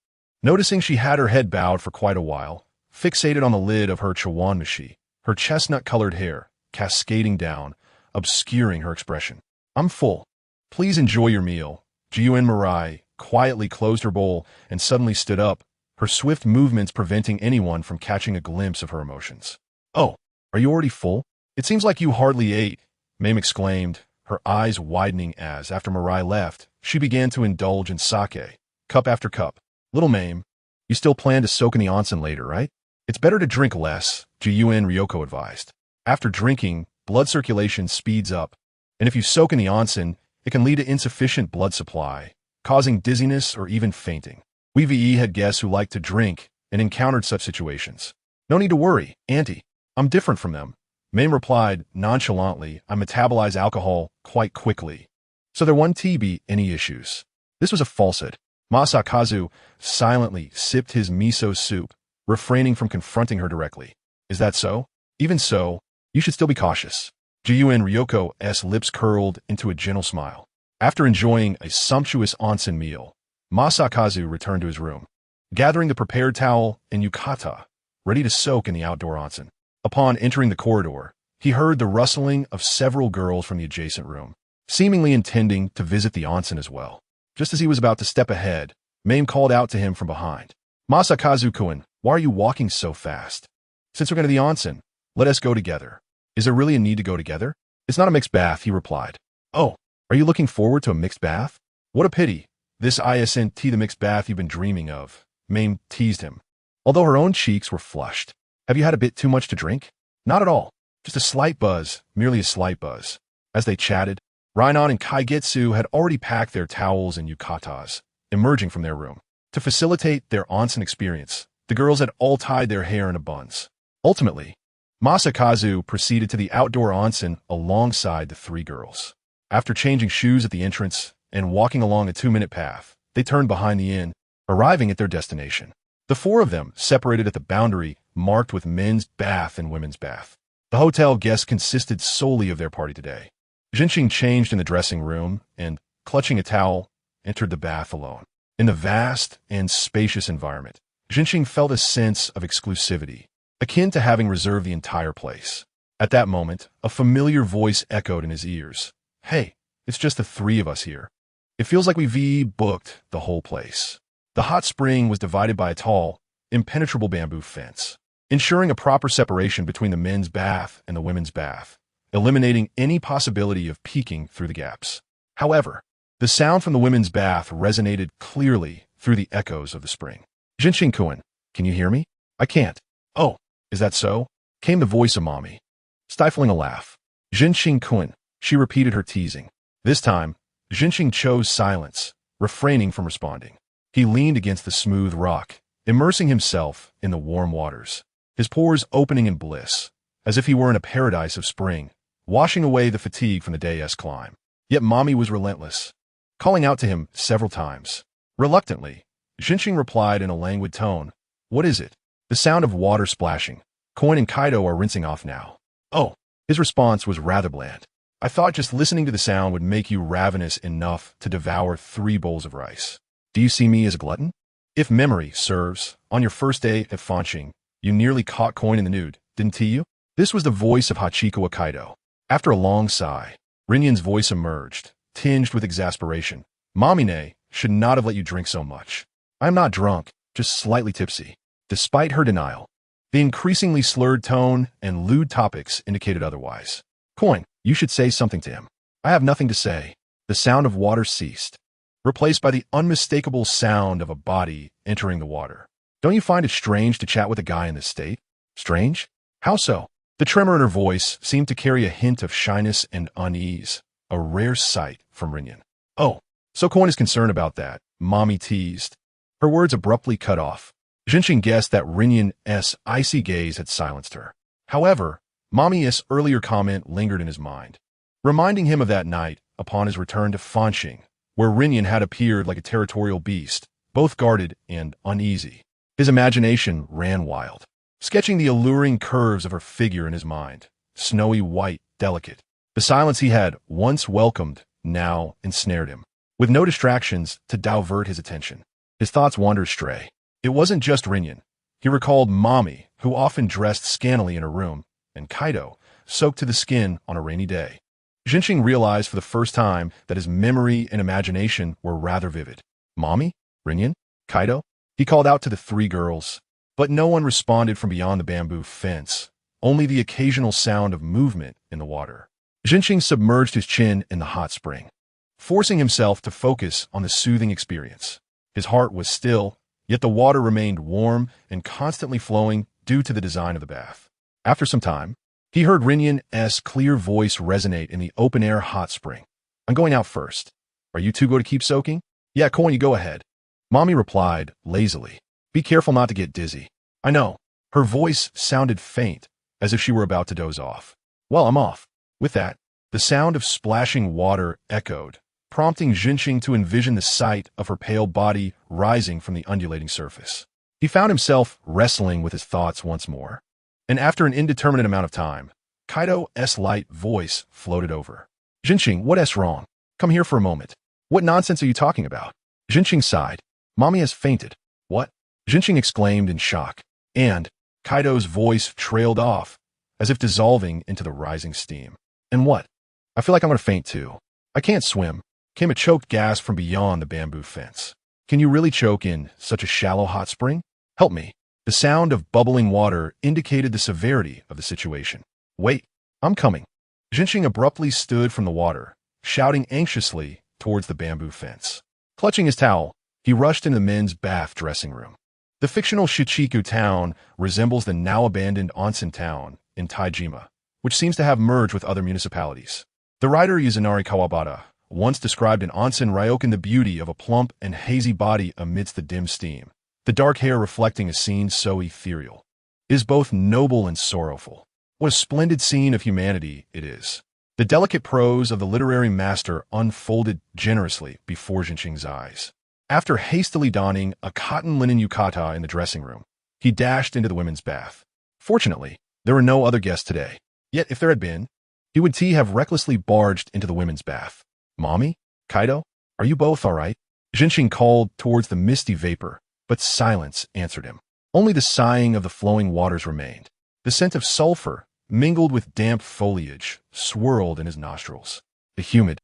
Noticing she had her head bowed for quite a while, fixated on the lid of her chawanmushi, her chestnut-colored hair cascading down, obscuring her expression. I'm full. Please enjoy your meal. Jiyuin Mirai quietly closed her bowl and suddenly stood up, her swift movements preventing anyone from catching a glimpse of her emotions. Oh, are you already full? It seems like you hardly ate, Mame exclaimed, her eyes widening as, after Mirai left, she began to indulge in sake, cup after cup. Little Mame, you still plan to soak in the onsen later, right? It's better to drink less, Jiyuin Ryoko advised. After drinking, blood circulation speeds up, and if you soak in the onsen, it can lead to insufficient blood supply, causing dizziness or even fainting. We VE had guests who liked to drink and encountered such situations. No need to worry, Auntie. I'm different from them. Mame replied nonchalantly, I metabolize alcohol quite quickly. So there won't be any issues. This was a falsehood. Masakazu silently sipped his miso soup, refraining from confronting her directly. Is that so? Even so, you should still be cautious. Jiyuin Ryoko's lips curled into a gentle smile. After enjoying a sumptuous onsen meal, Masakazu returned to his room, gathering the prepared towel and yukata, ready to soak in the outdoor onsen. Upon entering the corridor, he heard the rustling of several girls from the adjacent room, seemingly intending to visit the onsen as well. Just as he was about to step ahead, Mame called out to him from behind. Masakazu-kun, why are you walking so fast? Since we're going to the onsen, let us go together. Is there really a need to go together? It's not a mixed bath, he replied. Oh, are you looking forward to a mixed bath? What a pity. This isn't the mixed bath you've been dreaming of, Mame teased him, although her own cheeks were flushed. Have you had a bit too much to drink? Not at all. Just a slight buzz, merely a slight buzz. As they chatted, Rainon and Kaigetsu had already packed their towels and yukatas, emerging from their room. To facilitate their onsen experience, the girls had all tied their hair in buns. Ultimately, Masakazu proceeded to the outdoor onsen alongside the three girls. After changing shoes at the entrance and walking along a 2-minute path, they turned behind the inn, arriving at their destination. The four of them separated at the boundary marked with men's bath and women's bath. The hotel guests consisted solely of their party today. Jinxing changed in the dressing room and, clutching a towel, entered the bath alone. In the vast and spacious environment, Jinxing felt a sense of exclusivity, akin to having reserved the entire place. At that moment, a familiar voice echoed in his ears. Hey, it's just the three of us here. It feels like we've booked the whole place. The hot spring was divided by a tall, impenetrable bamboo fence, ensuring a proper separation between the men's bath and the women's bath, eliminating any possibility of peeking through the gaps. However, the sound from the women's bath resonated clearly through the echoes of the spring. Jinxing-kun, can you hear me? I can't. Oh, is that so? Came the voice of Mommy, stifling a laugh. Jinxing-kun, she repeated her teasing. This time, Jinxing chose silence, refraining from responding. He leaned against the smooth rock, immersing himself in the warm waters, his pores opening in bliss, as if he were in a paradise of spring, washing away the fatigue from the day's climb. Yet Mommy was relentless, calling out to him several times. Reluctantly, Jinxing replied in a languid tone, What is it? The sound of water splashing. Coin and Kaido are rinsing off now. Oh, his response was rather bland. I thought just listening to the sound would make you ravenous enough to devour 3 bowls of rice. Do you see me as a glutton? If memory serves, on your first day at Fanching, you nearly caught Coin in the nude, didn't you? This was the voice of Hachiko Kaido. After a long sigh, Rinyan's voice emerged, tinged with exasperation. Mamine should not have let you drink so much. I am not drunk, just slightly tipsy. Despite her denial, the increasingly slurred tone and lewd topics indicated otherwise. Coin, you should say something to him. I have nothing to say. The sound of water ceased, replaced by the unmistakable sound of a body entering the water. Don't you find it strange to chat with a guy in this state? Strange? How so? The tremor in her voice seemed to carry a hint of shyness and unease, a rare sight from Rinyan. Oh, so Coin is concerned about that, Mommy teased. Her words abruptly cut off. Jinxing guessed that Rinyan's icy gaze had silenced her. However, Mommy's earlier comment lingered in his mind, reminding him of that night upon his return to Fanching, where Rinyan had appeared like a territorial beast, both guarded and uneasy. His imagination ran wild, sketching the alluring curves of her figure in his mind, snowy white, delicate. The silence he had once welcomed now ensnared him. With no distractions to divert his attention, his thoughts wandered astray. It wasn't just Rinyan. He recalled Mommy, who often dressed scantily in her room, and Kaido, soaked to the skin on a rainy day. Jinxing realized for the first time that his memory and imagination were rather vivid. Mommy? Rinyan? Kaido? He called out to the 3 girls, but no one responded from beyond the bamboo fence, only the occasional sound of movement in the water. Jinxing submerged his chin in the hot spring, forcing himself to focus on the soothing experience. His heart was still, yet the water remained warm and constantly flowing due to the design of the bath. After some time, he heard Rinyan's clear voice resonate in the open-air hot spring. I'm going out first. Are you two going to keep soaking? Yeah, Coin, you go ahead. Mommy replied, lazily. Be careful not to get dizzy. I know. Her voice sounded faint, as if she were about to doze off. Well, I'm off. With that, the sound of splashing water echoed, prompting Jinxing to envision the sight of her pale body rising from the undulating surface. He found himself wrestling with his thoughts once more. And after an indeterminate amount of time, Kaido's light voice floated over. Jinxing, what's wrong? Come here for a moment. What nonsense are you talking about? Jinxing sighed. Mommy has fainted. What? Jinxing exclaimed in shock. And Kaido's voice trailed off, as if dissolving into the rising steam. And what? I feel like I'm going to faint too. I can't swim, came a choked gasp from beyond the bamboo fence. Can you really choke in such a shallow hot spring? Help me. The sound of bubbling water indicated the severity of the situation. Wait, I'm coming. Jinxing abruptly stood from the water, shouting anxiously towards the bamboo fence. Clutching his towel, he rushed into the men's bath dressing room. The fictional Shichiku town resembles the now-abandoned onsen town in Taijima, which seems to have merged with other municipalities. The writer Yuzunari Kawabata once described an onsen ryokan the beauty of a plump and hazy body amidst the dim steam, the dark hair reflecting a scene so ethereal. It is both noble and sorrowful. What a splendid scene of humanity it is. The delicate prose of the literary master unfolded generously before Jinxing's eyes. After hastily donning a cotton linen yukata in the dressing room, he dashed into the women's bath. Fortunately, there were no other guests today. Yet if there had been, he would have recklessly barged into the women's bath. Mommy? Kaido? Are you both all right? Jinxing called towards the misty vapor, but silence answered him. Only the sighing of the flowing waters remained. The scent of sulfur, mingled with damp foliage, swirled in his nostrils. The humid,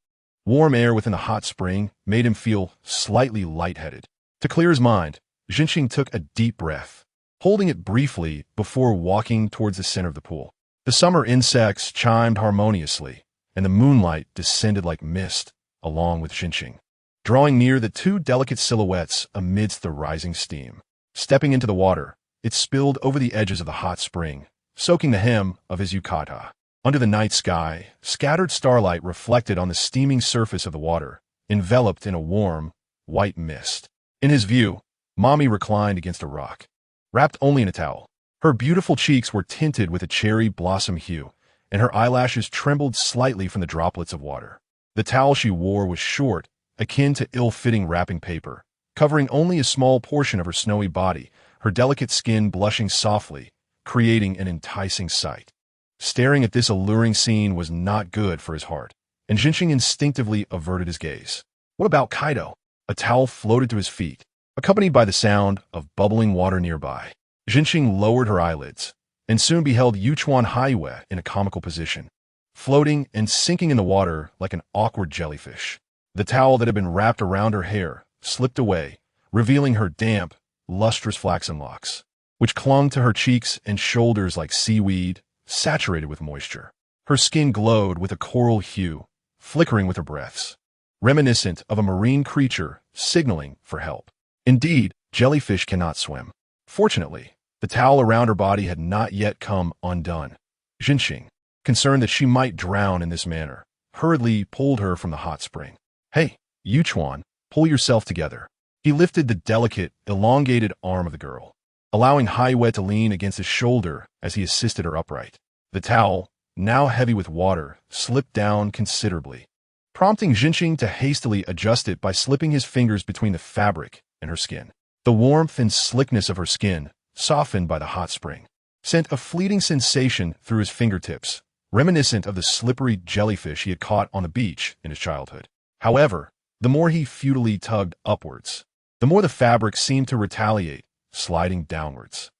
warm air within the hot spring made him feel slightly lightheaded. To clear his mind, Jinxing took a deep breath, holding it briefly before walking towards the center of the pool. The summer insects chimed harmoniously, and the moonlight descended like mist along with Jinxing, drawing near the two delicate silhouettes amidst the rising steam. Stepping into the water, it spilled over the edges of the hot spring, soaking the hem of his yukata. Under the night sky, scattered starlight reflected on the steaming surface of the water, enveloped in a warm, white mist. In his view, Mommy reclined against a rock, wrapped only in a towel. Her beautiful cheeks were tinted with a cherry blossom hue, and her eyelashes trembled slightly from the droplets of water. The towel she wore was short, akin to ill-fitting wrapping paper, covering only a small portion of her snowy body, her delicate skin blushing softly, creating an enticing sight. Staring at this alluring scene was not good for his heart, and Jinxing instinctively averted his gaze. What about Kaido? A towel floated to his feet, accompanied by the sound of bubbling water nearby. Jinxing lowered her eyelids, and soon beheld Yuchuan Haiwe in a comical position, floating and sinking in the water like an awkward jellyfish. The towel that had been wrapped around her hair slipped away, revealing her damp, lustrous flaxen locks, which clung to her cheeks and shoulders like seaweed, saturated with moisture. Her skin glowed with a coral hue, flickering with her breaths, reminiscent of a marine creature signaling for help. Indeed, jellyfish cannot swim. Fortunately, the towel around her body had not yet come undone. Jinxing, concerned that she might drown in this manner, hurriedly pulled her from the hot spring. Hey, Yuchuan, pull yourself together. He lifted the delicate, elongated arm of the girl, allowing Haiwe to lean against his shoulder as he assisted her upright. The towel, now heavy with water, slipped down considerably, prompting Jinxing to hastily adjust it by slipping his fingers between the fabric and her skin. The warmth and slickness of her skin, softened by the hot spring, sent a fleeting sensation through his fingertips, reminiscent of the slippery jellyfish he had caught on the beach in his childhood. However, the more he futilely tugged upwards, the more the fabric seemed to retaliate, sliding downwards.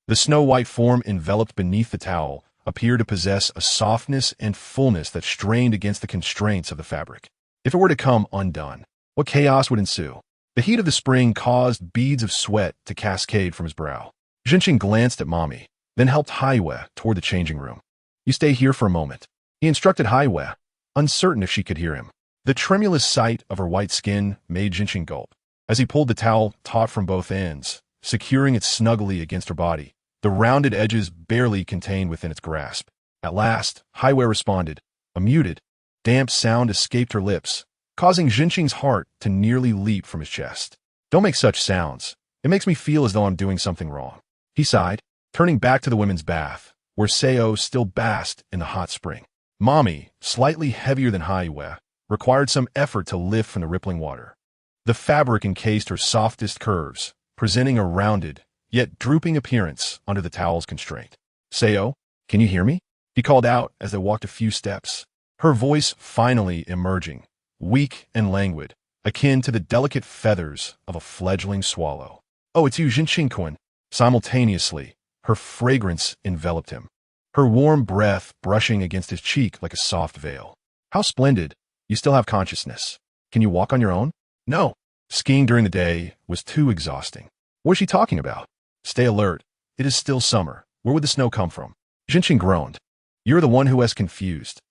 The snow-white form enveloped beneath the towel appeared to possess a softness and fullness that strained against the constraints of the fabric. If it were to come undone, what chaos would ensue? The heat of the spring caused beads of sweat to cascade from his brow. Jinxing glanced at Mommy, then helped Haiwe toward the changing room. You stay here for a moment. He instructed Haiwe, uncertain if she could hear him. The tremulous sight of her white skin made Jinxing gulp. As he pulled the towel taut from both ends, securing it snugly against her body, the rounded edges barely contained within its grasp. At last, Haiwe responded. A muted, damp sound escaped her lips, causing Jinxing's heart to nearly leap from his chest. Don't make such sounds. It makes me feel as though I'm doing something wrong. He sighed, turning back to the women's bath, where Seo still basked in the hot spring. Mommy, slightly heavier than Haiwe, required some effort to lift from the rippling water. The fabric encased her softest curves, presenting a rounded, yet drooping appearance under the towel's constraint. Seo, can you hear me? He called out as they walked a few steps, her voice finally emerging, weak and languid, akin to the delicate feathers of a fledgling swallow. Oh, it's you, Jinxing-kun. Simultaneously, her fragrance enveloped him. her warm breath brushing against his cheek like a soft veil. How splendid. You still have consciousness. Can you walk on your own? No. Skiing during the day was too exhausting. What is she talking about? Stay alert. It is still summer. Where would the snow come from? Jinshin groaned. You're the one who is confused.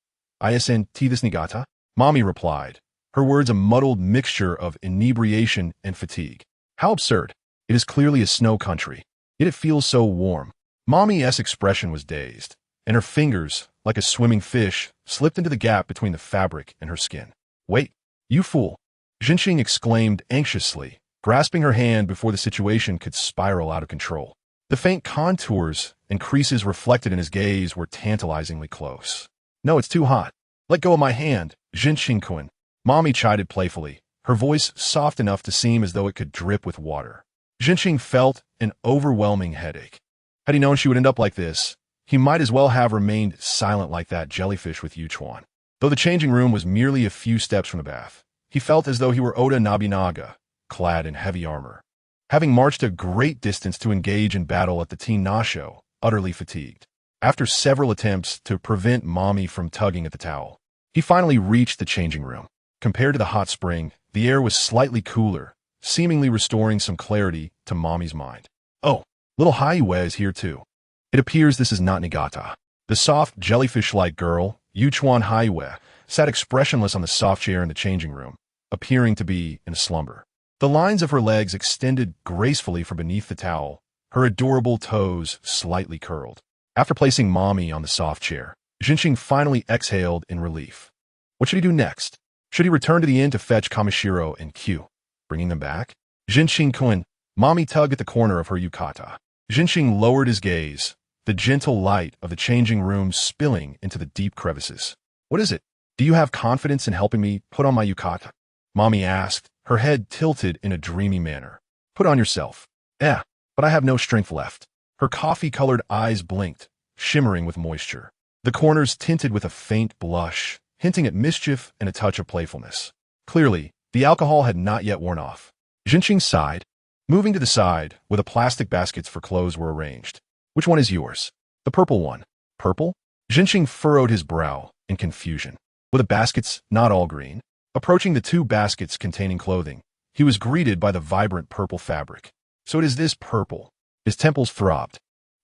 Isn this nigata? Mommy replied, her words a muddled mixture of inebriation and fatigue. How absurd. It is clearly a snow country. Yet it feels so warm. Mommy's expression was dazed, and her fingers, like a swimming fish, slipped into the gap between the fabric and her skin. Wait, you fool. Jinshin exclaimed anxiously, grasping her hand before the situation could spiral out of control. The faint contours and creases reflected in his gaze were tantalizingly close. No, it's too hot. Let go of my hand, Jinshin-kun. Mommy chided playfully, her voice soft enough to seem as though it could drip with water. Jinshin felt an overwhelming headache. Had he known she would end up like this, he might as well have remained silent like that jellyfish with Yuchuan. Though the changing room was merely a few steps from the bath, he felt as though he were Oda Nobunaga, clad in heavy armor. Having marched a great distance to engage in battle at the Teen Nasho, utterly fatigued. After several attempts to prevent Mommy from tugging at the towel, he finally reached the changing room. Compared to the hot spring, the air was slightly cooler, seemingly restoring some clarity to Mommy's mind. Oh, little Haiwe is here too. It appears this is not Nigata. The soft, jellyfish-like girl, Yuchuan Haiwe, sat expressionless on the soft chair in the changing room, appearing to be in a slumber. The lines of her legs extended gracefully from beneath the towel, her adorable toes slightly curled. After placing Mommy on the soft chair, Jinshin finally exhaled in relief. What should he do next? Should he return to the inn to fetch Kamishiro and Q, bringing them back? Jinshin-kun, Mommy tugged at the corner of her yukata. Jinshin lowered his gaze, the gentle light of the changing room spilling into the deep crevices. What is it? Do you have confidence in helping me put on my yukata? Mommy asked, her head tilted in a dreamy manner. Put on yourself. But I have no strength left. Her coffee-colored eyes blinked, shimmering with moisture. The corners tinted with a faint blush, hinting at mischief and a touch of playfulness. Clearly, the alcohol had not yet worn off. Jinshin sighed. Moving to the side, where the plastic baskets for clothes were arranged. Which one is yours? The purple one. Purple? Jinshin furrowed his brow in confusion. Were the baskets not all green? Approaching the two baskets containing clothing, he was greeted by the vibrant purple fabric. So it is this purple. His temples throbbed.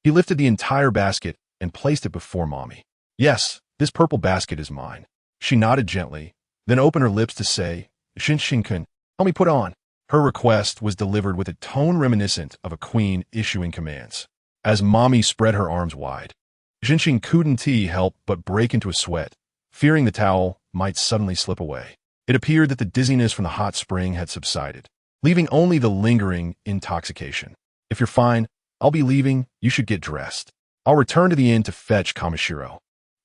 He lifted the entire basket and placed it before Mommy. Yes, this purple basket is mine. She nodded gently, then opened her lips to say, Jinshin-kun, help me put on. Her request was delivered with a tone reminiscent of a queen issuing commands. As Mommy spread her arms wide, Jinshin couldn't help but break into a sweat, fearing the towel might suddenly slip away. It appeared that the dizziness from the hot spring had subsided, leaving only the lingering intoxication. If you're fine, I'll be leaving. You should get dressed. I'll return to the inn to fetch Kamishiro.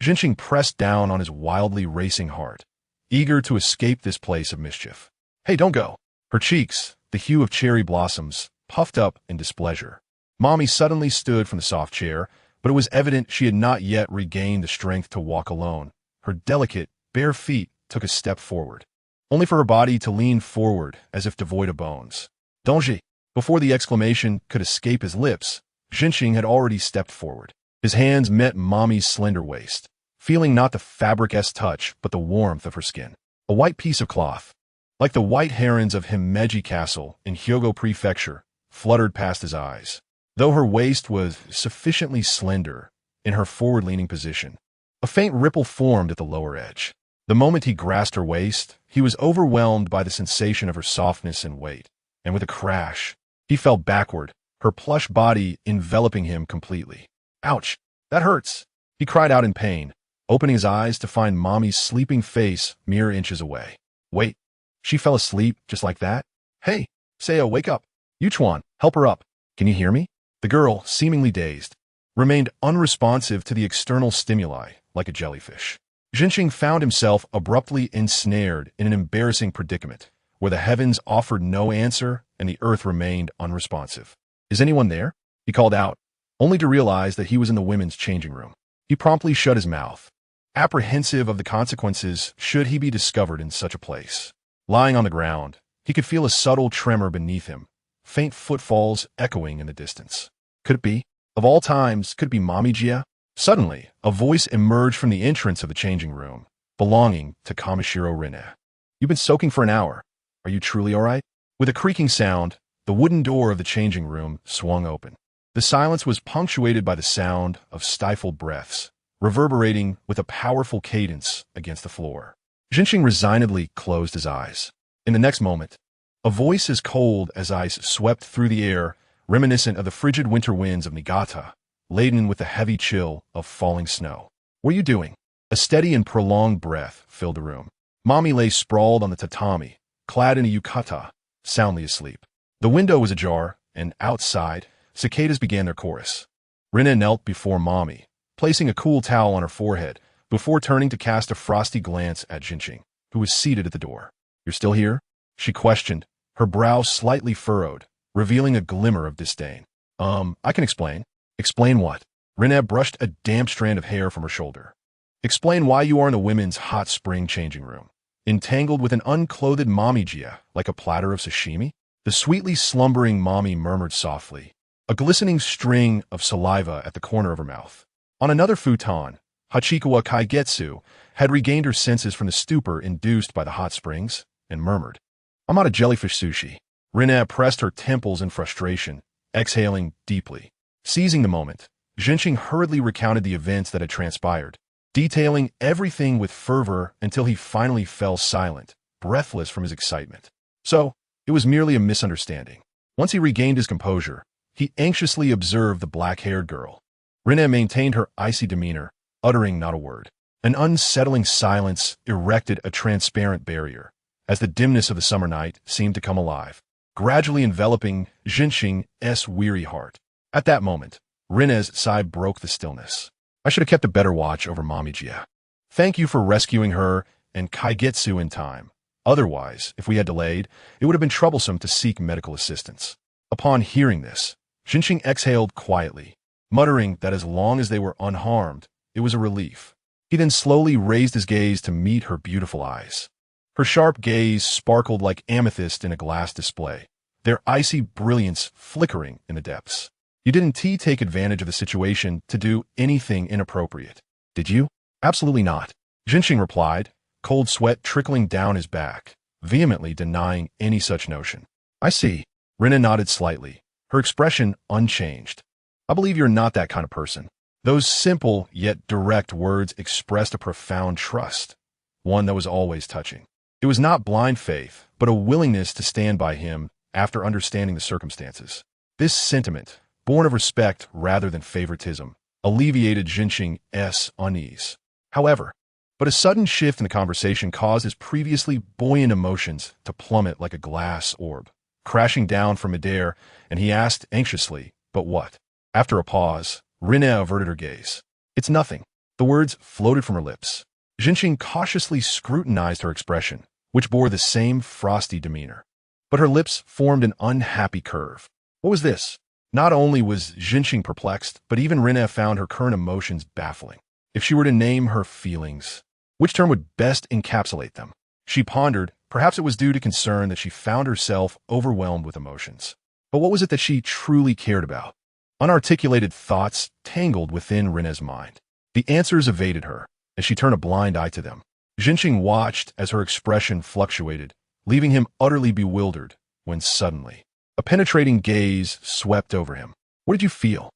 Jinshin pressed down on his wildly racing heart, eager to escape this place of mischief. Hey, don't go. Her cheeks, the hue of cherry blossoms, puffed up in displeasure. Mommy suddenly stood from the soft chair, but it was evident she had not yet regained the strength to walk alone. Her delicate, bare feet took a step forward, only for her body to lean forward as if devoid of bones. Donji! Before the exclamation could escape his lips, Jinshin had already stepped forward. His hands met Mommy's slender waist, feeling not the fabric-esque touch but the warmth of her skin. A white piece of cloth, like the white herons of Himeji Castle in Hyogo Prefecture, fluttered past his eyes. Though her waist was sufficiently slender in her forward-leaning position, a faint ripple formed at the lower edge. The moment he grasped her waist, he was overwhelmed by the sensation of her softness and weight, and with a crash, he fell backward, her plush body enveloping him completely. Ouch! That hurts! He cried out in pain, opening his eyes to find Mommy's sleeping face mere inches away. Wait, she fell asleep just like that? Hey, Seiya, wake up! Yuchuan, help her up! Can you hear me? The girl, seemingly dazed, remained unresponsive to the external stimuli, like a jellyfish. Jinshin found himself abruptly ensnared in an embarrassing predicament, where the heavens offered no answer and the earth remained unresponsive. Is anyone there? He called out, only to realize that he was in the women's changing room. He promptly shut his mouth, apprehensive of the consequences should he be discovered in such a place. Lying on the ground, he could feel a subtle tremor beneath him, faint footfalls echoing in the distance. Could it be? Of all times, could it be Mommy Jia? Suddenly, a voice emerged from the entrance of the changing room, belonging to Kamishiro Rina. "You've been soaking for an hour. Are you truly all right?" With a creaking sound, the wooden door of the changing room swung open. The silence was punctuated by the sound of stifled breaths, reverberating with a powerful cadence against the floor. Jinxing resignedly closed his eyes. In the next moment, a voice as cold as ice swept through the air, reminiscent of the frigid winter winds of Niigata, laden with the heavy chill of falling snow. "What are you doing?" A steady and prolonged breath filled the room. Mommy lay sprawled on the tatami, clad in a yukata, soundly asleep. The window was ajar, and outside, cicadas began their chorus. Rina knelt before Mommy, placing a cool towel on her forehead, before turning to cast a frosty glance at Jinxing, who was seated at the door. "You're still here?" she questioned, her brow slightly furrowed, revealing a glimmer of disdain. I can explain." "Explain what?" Rina brushed a damp strand of hair from her shoulder. "Explain why you are in the women's hot spring changing room, entangled with an unclothed Mommy-jia like a platter of sashimi?" The sweetly slumbering Mommy murmured softly, a glistening string of saliva at the corner of her mouth. On another futon, Hachikawa Kaigetsu had regained her senses from the stupor induced by the hot springs, and murmured, "I'm out of jellyfish sushi." Rina pressed her temples in frustration, exhaling deeply. Seizing the moment, Jinxing hurriedly recounted the events that had transpired, detailing everything with fervor until he finally fell silent, breathless from his excitement. So, it was merely a misunderstanding. Once he regained his composure, he anxiously observed the black-haired girl. Rina maintained her icy demeanor, uttering not a word. An unsettling silence erected a transparent barrier, as the dimness of the summer night seemed to come alive, gradually enveloping Jinxing's weary heart. At that moment, Rina's sigh broke the stillness. "I should have kept a better watch over Mommy-jia. Thank you for rescuing her and Kaigetsu in time. Otherwise, if we had delayed, it would have been troublesome to seek medical assistance." Upon hearing this, Jinxing exhaled quietly, muttering that as long as they were unharmed, it was a relief. He then slowly raised his gaze to meet her beautiful eyes. Her sharp gaze sparkled like amethyst in a glass display, their icy brilliance flickering in the depths. "You didn't take advantage of the situation to do anything inappropriate, did you?" "Absolutely not," Jinxing replied, cold sweat trickling down his back, vehemently denying any such notion. "I see." Rina nodded slightly, her expression unchanged. "I believe you're not that kind of person." Those simple yet direct words expressed a profound trust, one that was always touching. It was not blind faith, but a willingness to stand by him after understanding the circumstances. This sentiment, born of respect rather than favoritism, alleviated Jinxing's unease. However, but a sudden shift in the conversation caused his previously buoyant emotions to plummet like a glass orb, crashing down from midair, and he asked anxiously, "But what?" After a pause, Rina averted her gaze. "It's nothing." The words floated from her lips. Jinxing cautiously scrutinized her expression, which bore the same frosty demeanor. But her lips formed an unhappy curve. What was this? Not only was Jinxing perplexed, but even Rina found her current emotions baffling. If she were to name her feelings, which term would best encapsulate them? She pondered. Perhaps it was due to concern that she found herself overwhelmed with emotions. But what was it that she truly cared about? Unarticulated thoughts tangled within Rina's mind. The answers evaded her, as she turned a blind eye to them. Jinxing watched as her expression fluctuated, leaving him utterly bewildered, when suddenly, a penetrating gaze swept over him. "What did you feel?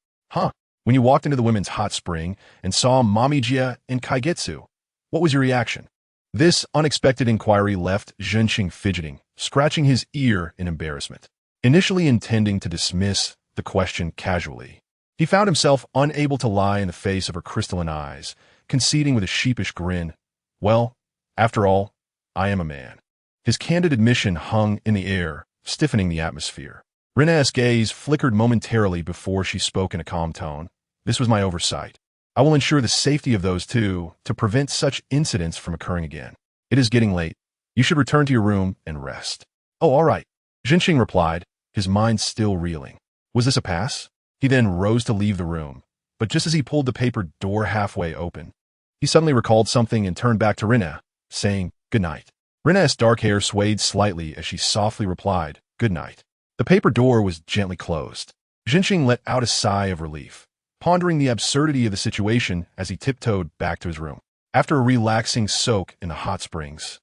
When you walked into the women's hot spring and saw Mommy-jia and Kaigetsu, what was your reaction?" This unexpected inquiry left Jinxing fidgeting, scratching his ear in embarrassment. Initially intending to dismiss the question casually, he found himself unable to lie in the face of her crystalline eyes, conceding with a sheepish grin, "Well, after all, I am a man." His candid admission hung in the air, stiffening the atmosphere. Rina's gaze flickered momentarily before she spoke in a calm tone. "This was my oversight. I will ensure the safety of those two to prevent such incidents from occurring again. It is getting late. You should return to your room and rest." "Oh, all right," Jinxing replied, his mind still reeling. Was this a pass? He then rose to leave the room, but just as he pulled the paper door halfway open, he suddenly recalled something and turned back to Rina, saying, "Good night." Rina's dark hair swayed slightly as she softly replied, "Good night." The paper door was gently closed. Jinxing let out a sigh of relief, pondering the absurdity of the situation as he tiptoed back to his room. After a relaxing soak in the hot springs,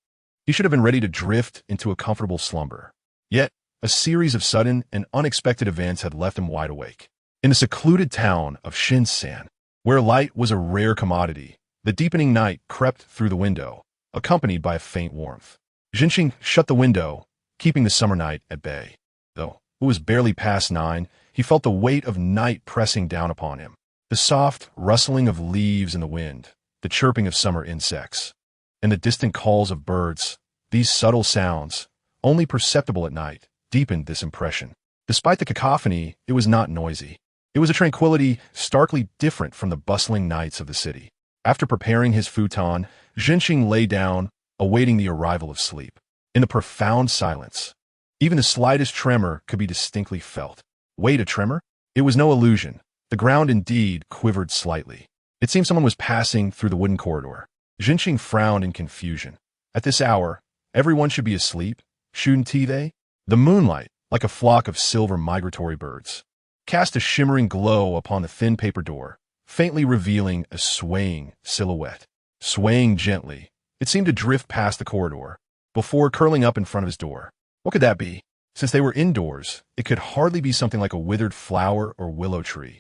he should have been ready to drift into a comfortable slumber. Yet, a series of sudden and unexpected events had left him wide awake. In the secluded town of Shinsan, where light was a rare commodity, the deepening night crept through the window, accompanied by a faint warmth. Jinxing shut the window, keeping the summer night at bay. Though it was barely past 9, he felt the weight of night pressing down upon him. The soft rustling of leaves in the wind, the chirping of summer insects, and the distant calls of birds, these subtle sounds, only perceptible at night, deepened this impression. Despite the cacophony, it was not noisy. It was a tranquility starkly different from the bustling nights of the city. After preparing his futon, Jinxing lay down, awaiting the arrival of sleep. In the profound silence, even the slightest tremor could be distinctly felt. Wait, a tremor? It was no illusion. The ground indeed quivered slightly. It seemed someone was passing through the wooden corridor. Jinxing frowned in confusion. At this hour, everyone should be asleep, shouldn't they? The moonlight, like a flock of silver migratory birds, cast a shimmering glow upon the thin paper door, faintly revealing a swaying silhouette. Swaying gently, it seemed to drift past the corridor, before curling up in front of his door. What could that be? Since they were indoors, it could hardly be something like a withered flower or willow tree.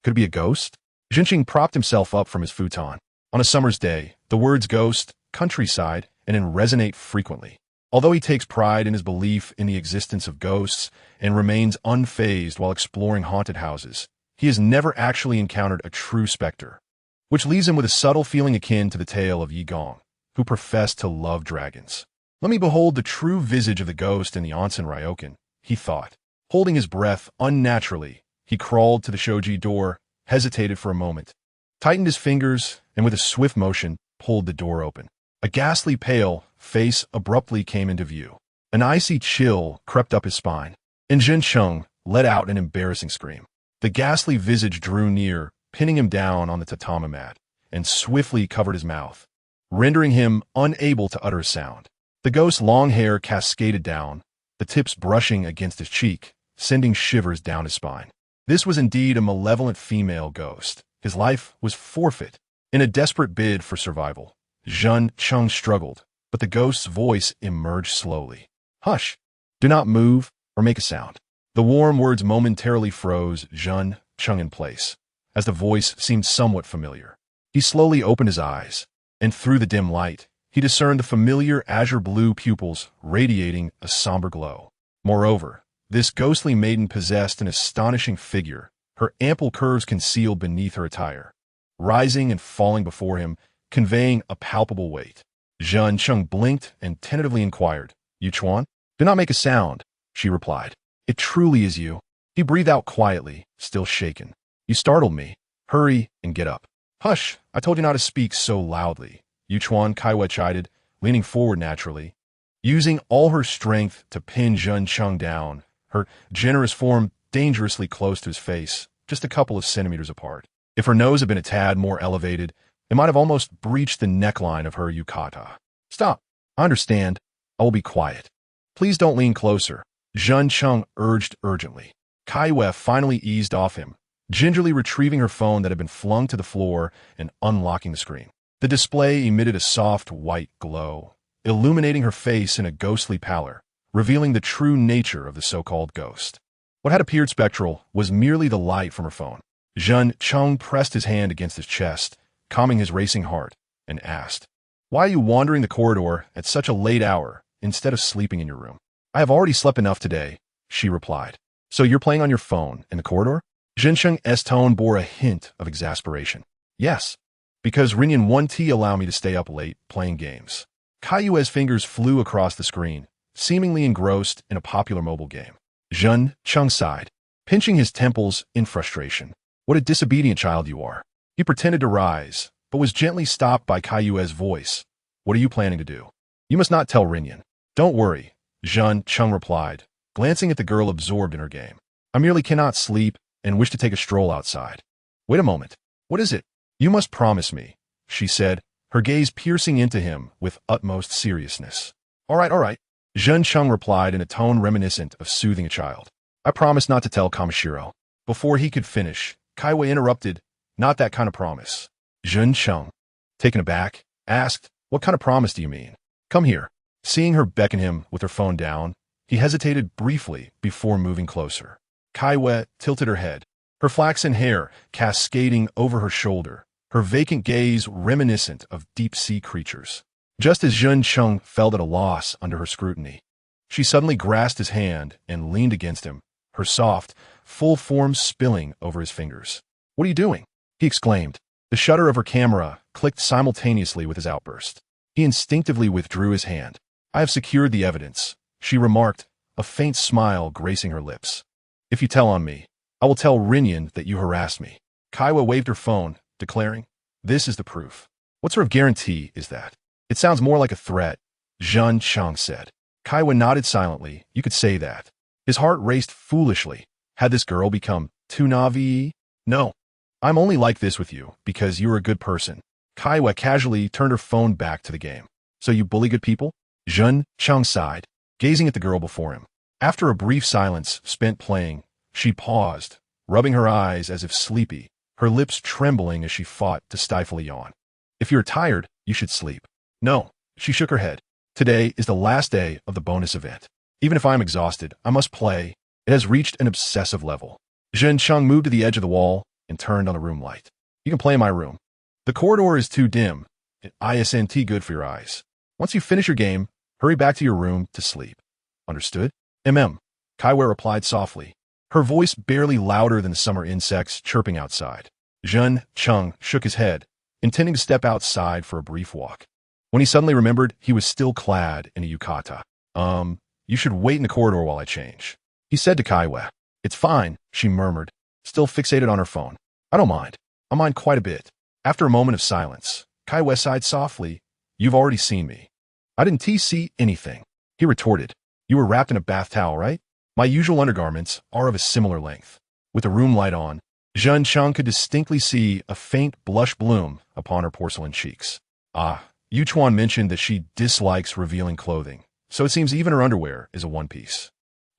Could it be a ghost? Jinxing propped himself up from his futon. On a summer's day, the words ghost, countryside, and in resonate frequently. Although he takes pride in his belief in the existence of ghosts and remains unfazed while exploring haunted houses, he has never actually encountered a true specter, which leaves him with a subtle feeling akin to the tale of Yi Gong, who professed to love dragons. Let me behold the true visage of the ghost in the onsen ryokan, he thought. Holding his breath unnaturally, he crawled to the shoji door, hesitated for a moment, tightened his fingers, and with a swift motion, pulled the door open. A ghastly pale face abruptly came into view. An icy chill crept up his spine, and Jinxing let out an embarrassing scream. The ghastly visage drew near, pinning him down on the tatami mat, and swiftly covered his mouth, rendering him unable to utter a sound. The ghost's long hair cascaded down, the tips brushing against his cheek, sending shivers down his spine. This was indeed a malevolent female ghost. His life was forfeit. In a desperate bid for survival, Jinxing struggled, but the ghost's voice emerged slowly. Hush! Do not move or make a sound. The warm words momentarily froze Jinxing in place, as the voice seemed somewhat familiar. He slowly opened his eyes, and through the dim light, he discerned the familiar azure-blue pupils radiating a somber glow. Moreover, this ghostly maiden possessed an astonishing figure, her ample curves concealed beneath her attire, rising and falling before him, conveying a palpable weight. Jinxing blinked and tentatively inquired, "You Chuan?" "Do not make a sound," she replied. "It truly is you." He breathed out quietly, still shaken. "You startled me. Hurry and get up." "Hush, I told you not to speak so loudly," Yuchuan Kaiwa chided, leaning forward naturally. Using all her strength to pin Jinxing down, her generous form dangerously close to his face, just a couple of centimeters apart. If her nose had been a tad more elevated, it might have almost breached the neckline of her yukata. "Stop. I understand. I will be quiet. Please don't lean closer," Jinxing urged urgently. Kaiwa finally eased off him, gingerly retrieving her phone that had been flung to the floor and unlocking the screen. The display emitted a soft white glow, illuminating her face in a ghostly pallor, revealing the true nature of the so-called ghost. What had appeared spectral was merely the light from her phone. Jinxing pressed his hand against his chest, calming his racing heart, and asked, "Why are you wandering the corridor at such a late hour instead of sleeping in your room?" "I have already slept enough today," she replied. "So you're playing on your phone in the corridor?" Jinxing's tone bore a hint of exasperation. "Yes, because Rinyan won't allow me to stay up late playing games." Kaiyue's fingers flew across the screen, seemingly engrossed in a popular mobile game. Jinxing sighed, pinching his temples in frustration. "What a disobedient child you are." He pretended to rise, but was gently stopped by Kaiyue's voice. "What are you planning to do?" "You must not tell Rinyan." "Don't worry," Jinxing replied, glancing at the girl absorbed in her game. "I merely cannot sleep and wish to take a stroll outside." "Wait a moment. What is it?" "You must promise me," she said, her gaze piercing into him with utmost seriousness. All right, Jinxing replied in a tone reminiscent of soothing a child. "I promise not to tell Kamishiro." Before he could finish, Kaiwei interrupted. Not that kind of promise. Jun Chung, taken aback, asked, what kind of promise do you mean? Come here. Seeing her beckon him with her phone down, he hesitated briefly before moving closer. Kaiwei tilted her head, her flaxen hair cascading over her shoulder, her vacant gaze reminiscent of deep-sea creatures. Just as Jun Chung felt at a loss under her scrutiny, she suddenly grasped his hand and leaned against him, her soft, full form spilling over his fingers. What are you doing? He exclaimed. The shutter of her camera clicked simultaneously with his outburst. He instinctively withdrew his hand. I have secured the evidence, she remarked, a faint smile gracing her lips. If you tell on me, I will tell Rinyan that you harassed me. Kaiwa waved her phone, declaring, this is the proof. What sort of guarantee is that? It sounds more like a threat, Jun Chung said. Kaiwa nodded silently. You could say that. His heart raced foolishly. Had this girl become too Navi? No. I'm only like this with you because you're a good person. Kaiwa casually turned her phone back to the game. So you bully good people? Jun Chung sighed, gazing at the girl before him. After a brief silence spent playing, she paused, rubbing her eyes as if sleepy, her lips trembling as she fought to stifle a yawn. If you're tired, you should sleep. No, she shook her head. Today is the last day of the bonus event. Even if I'm exhausted, I must play. It has reached an obsessive level. Jun Chung moved to the edge of the wall and turned on the room light. You can play in my room. The corridor is too dim. Isn't good for your eyes. Once you finish your game, hurry back to your room to sleep. Understood? Kaiwei replied softly, her voice barely louder than the summer insects chirping outside. Jun Chung shook his head, intending to step outside for a brief walk. When he suddenly remembered he was still clad in a yukata. You should wait in the corridor while I change, he said to Kaiwei. It's fine, she murmured, still fixated on her phone. I don't mind. I mind quite a bit. After a moment of silence, Kaiwei sighed softly. You've already seen me. I didn't see anything, he retorted. You were wrapped in a bath towel, right? My usual undergarments are of a similar length. With the room light on, Jun Chung could distinctly see a faint blush bloom upon her porcelain cheeks. Yu Chuan mentioned that she dislikes revealing clothing, so it seems even her underwear is a one-piece.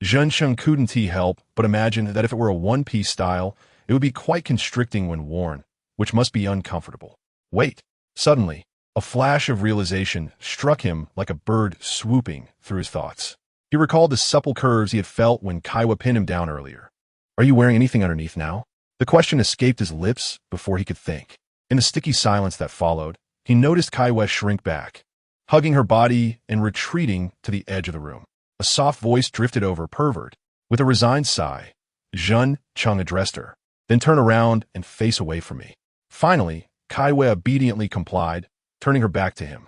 Jun Chung couldn't help but imagine that if it were a one-piece style, it would be quite constricting when worn, which must be uncomfortable. Wait. Suddenly, a flash of realization struck him like a bird swooping through his thoughts. He recalled the supple curves he had felt when Kaiwa pinned him down earlier. Are you wearing anything underneath now? The question escaped his lips before he could think. In the sticky silence that followed, he noticed Kaiwa shrink back, hugging her body and retreating to the edge of the room. A soft voice drifted over, pervert. With a resigned sigh, Jun Chung addressed her, then turn around and face away from me. Finally, Kaiwa obediently complied, turning her back to him.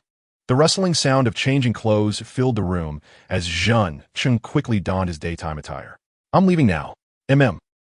The rustling sound of changing clothes filled the room as Jun Chung quickly donned his daytime attire. I'm leaving now.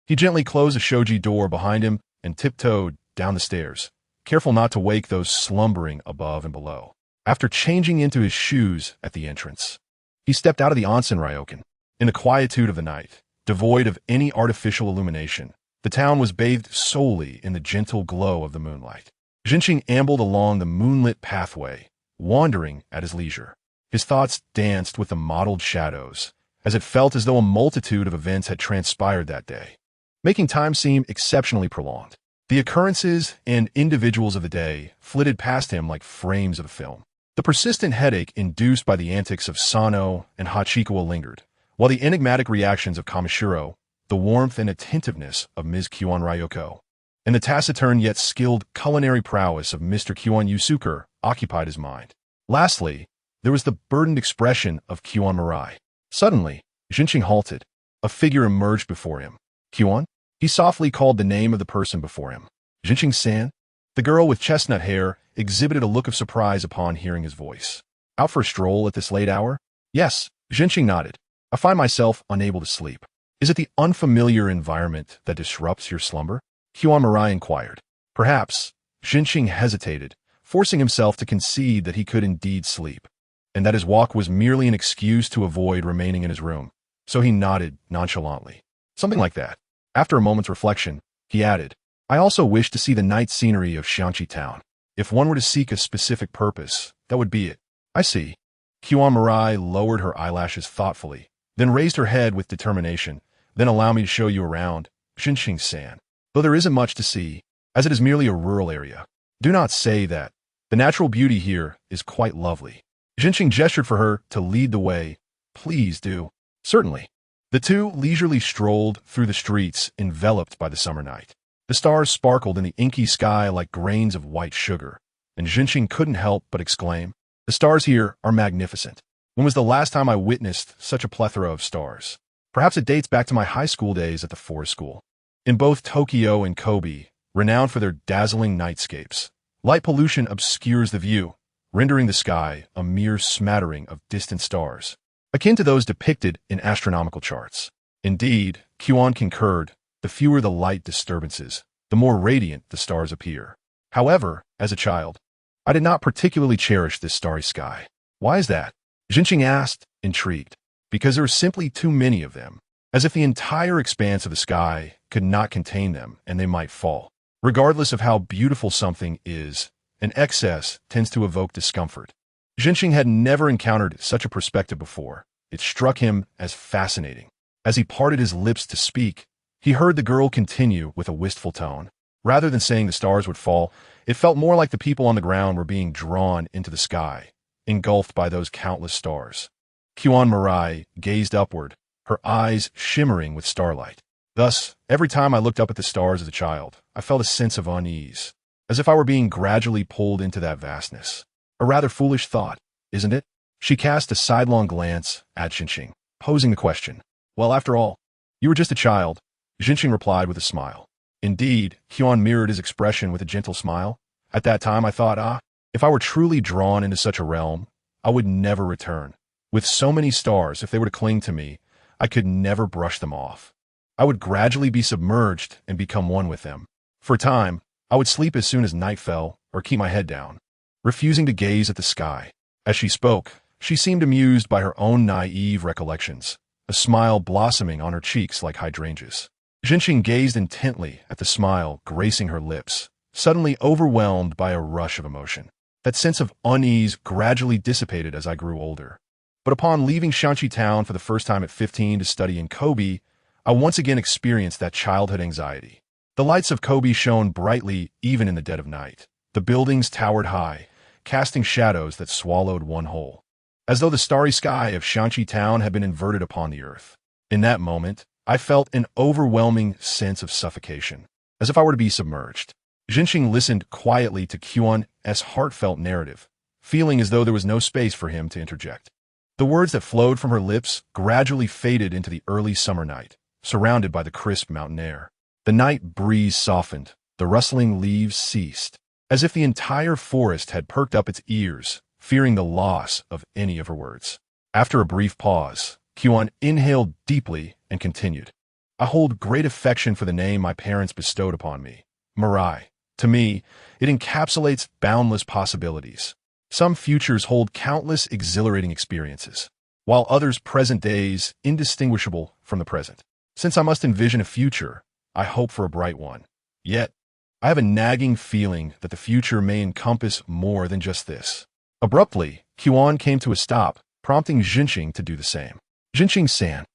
He gently closed the shoji door behind him and tiptoed down the stairs, careful not to wake those slumbering above and below. After changing into his shoes at the entrance, he stepped out of the onsen ryokan. In the quietude of the night, devoid of any artificial illumination, the town was bathed solely in the gentle glow of the moonlight. Jinqing ambled along the moonlit pathway, wandering at his leisure. His thoughts danced with the mottled shadows, as it felt as though a multitude of events had transpired that day, making time seem exceptionally prolonged. The occurrences and individuals of the day flitted past him like frames of a film. The persistent headache induced by the antics of Sano and Hachikawa lingered, while the enigmatic reactions of Kamishiro, the warmth and attentiveness of Ms. Kyuan Ryoko, and the taciturn yet skilled culinary prowess of Mr. Kyuan Yusuker occupied his mind. Lastly, there was the burdened expression of Kyuan Mirai. Suddenly, Jinqing halted. A figure emerged before him. Kyuan? He softly called the name of the person before him. Jinqing-san? The girl with chestnut hair exhibited a look of surprise upon hearing his voice. Out for a stroll at this late hour? Yes, Jinqing nodded. I find myself unable to sleep. Is it the unfamiliar environment that disrupts your slumber? Kyuan Mirai inquired. Perhaps. Jinqing hesitated, forcing himself to concede that he could indeed sleep, and that his walk was merely an excuse to avoid remaining in his room. So he nodded nonchalantly. Something like that. After a moment's reflection, he added, I also wish to see the night scenery of Xiangqi town. If one were to seek a specific purpose, that would be it. I see. Kyuan Mirai lowered her eyelashes thoughtfully, then raised her head with determination. Then allow me to show you around, Jinqing-san. though there isn't much to see, as it is merely a rural area. Do not say that. The natural beauty here is quite lovely. Jinqing gestured for her to lead the way. Please do. Certainly. The two leisurely strolled through the streets enveloped by the summer night. The stars sparkled in the inky sky like grains of white sugar, and Jinqing couldn't help but exclaim, "The stars here are magnificent. When was the last time I witnessed such a plethora of stars? Perhaps it dates back to my high school days at the forest school." In both Tokyo and Kobe, renowned for their dazzling nightscapes, light pollution obscures the view, rendering the sky a mere smattering of distant stars, akin to those depicted in astronomical charts. Indeed, Qian concurred, the fewer the light disturbances, the more radiant the stars appear. However, as a child, I did not particularly cherish this starry sky. Why is that? Jinqing asked, intrigued. Because there are simply too many of them, as if the entire expanse of the sky could not contain them and they might fall. Regardless of how beautiful something is, an excess tends to evoke discomfort. Jinqing had never encountered such a perspective before. It struck him as fascinating. As he parted his lips to speak, he heard the girl continue with a wistful tone. Rather than saying the stars would fall, it felt more like the people on the ground were being drawn into the sky, engulfed by those countless stars. Qian Mirai gazed upward, her eyes shimmering with starlight. Thus, every time I looked up at the stars as a child, I felt a sense of unease, as if I were being gradually pulled into that vastness. A rather foolish thought, isn't it? She cast a sidelong glance at Jinqing, posing the question. Well, after all, you were just a child, Jinqing replied with a smile. Indeed, Qian mirrored his expression with a gentle smile. At that time, I thought, if I were truly drawn into such a realm, I would never return. With so many stars, if they were to cling to me, I could never brush them off. I would gradually be submerged and become one with them. For a time, I would sleep as soon as night fell or keep my head down, refusing to gaze at the sky. As she spoke, she seemed amused by her own naive recollections, a smile blossoming on her cheeks like hydrangeas. Jinqing gazed intently at the smile gracing her lips, suddenly overwhelmed by a rush of emotion. That sense of unease gradually dissipated as I grew older. But upon leaving Shanxi town for the first time at 15 to study in Kobe, I once again experienced that childhood anxiety. The lights of Kobe shone brightly even in the dead of night. The buildings towered high, casting shadows that swallowed one whole, as though the starry sky of Shanxi town had been inverted upon the earth. In that moment, I felt an overwhelming sense of suffocation, as if I were to be submerged. Jinqing listened quietly to Qian's heartfelt narrative, feeling as though there was no space for him to interject. The words that flowed from her lips gradually faded into the early summer night, surrounded by the crisp mountain air. The night breeze softened, the rustling leaves ceased, as if the entire forest had perked up its ears, fearing the loss of any of her words. After a brief pause, Qian inhaled deeply and continued. I hold great affection for the name my parents bestowed upon me, Mirai. To me, it encapsulates boundless possibilities. Some futures hold countless exhilarating experiences, while others present days indistinguishable from the present. Since I must envision a future, I hope for a bright one. Yet, I have a nagging feeling that the future may encompass more than just this. Abruptly, Qian came to a stop, prompting Jinqing to do the same. Jinqing-san,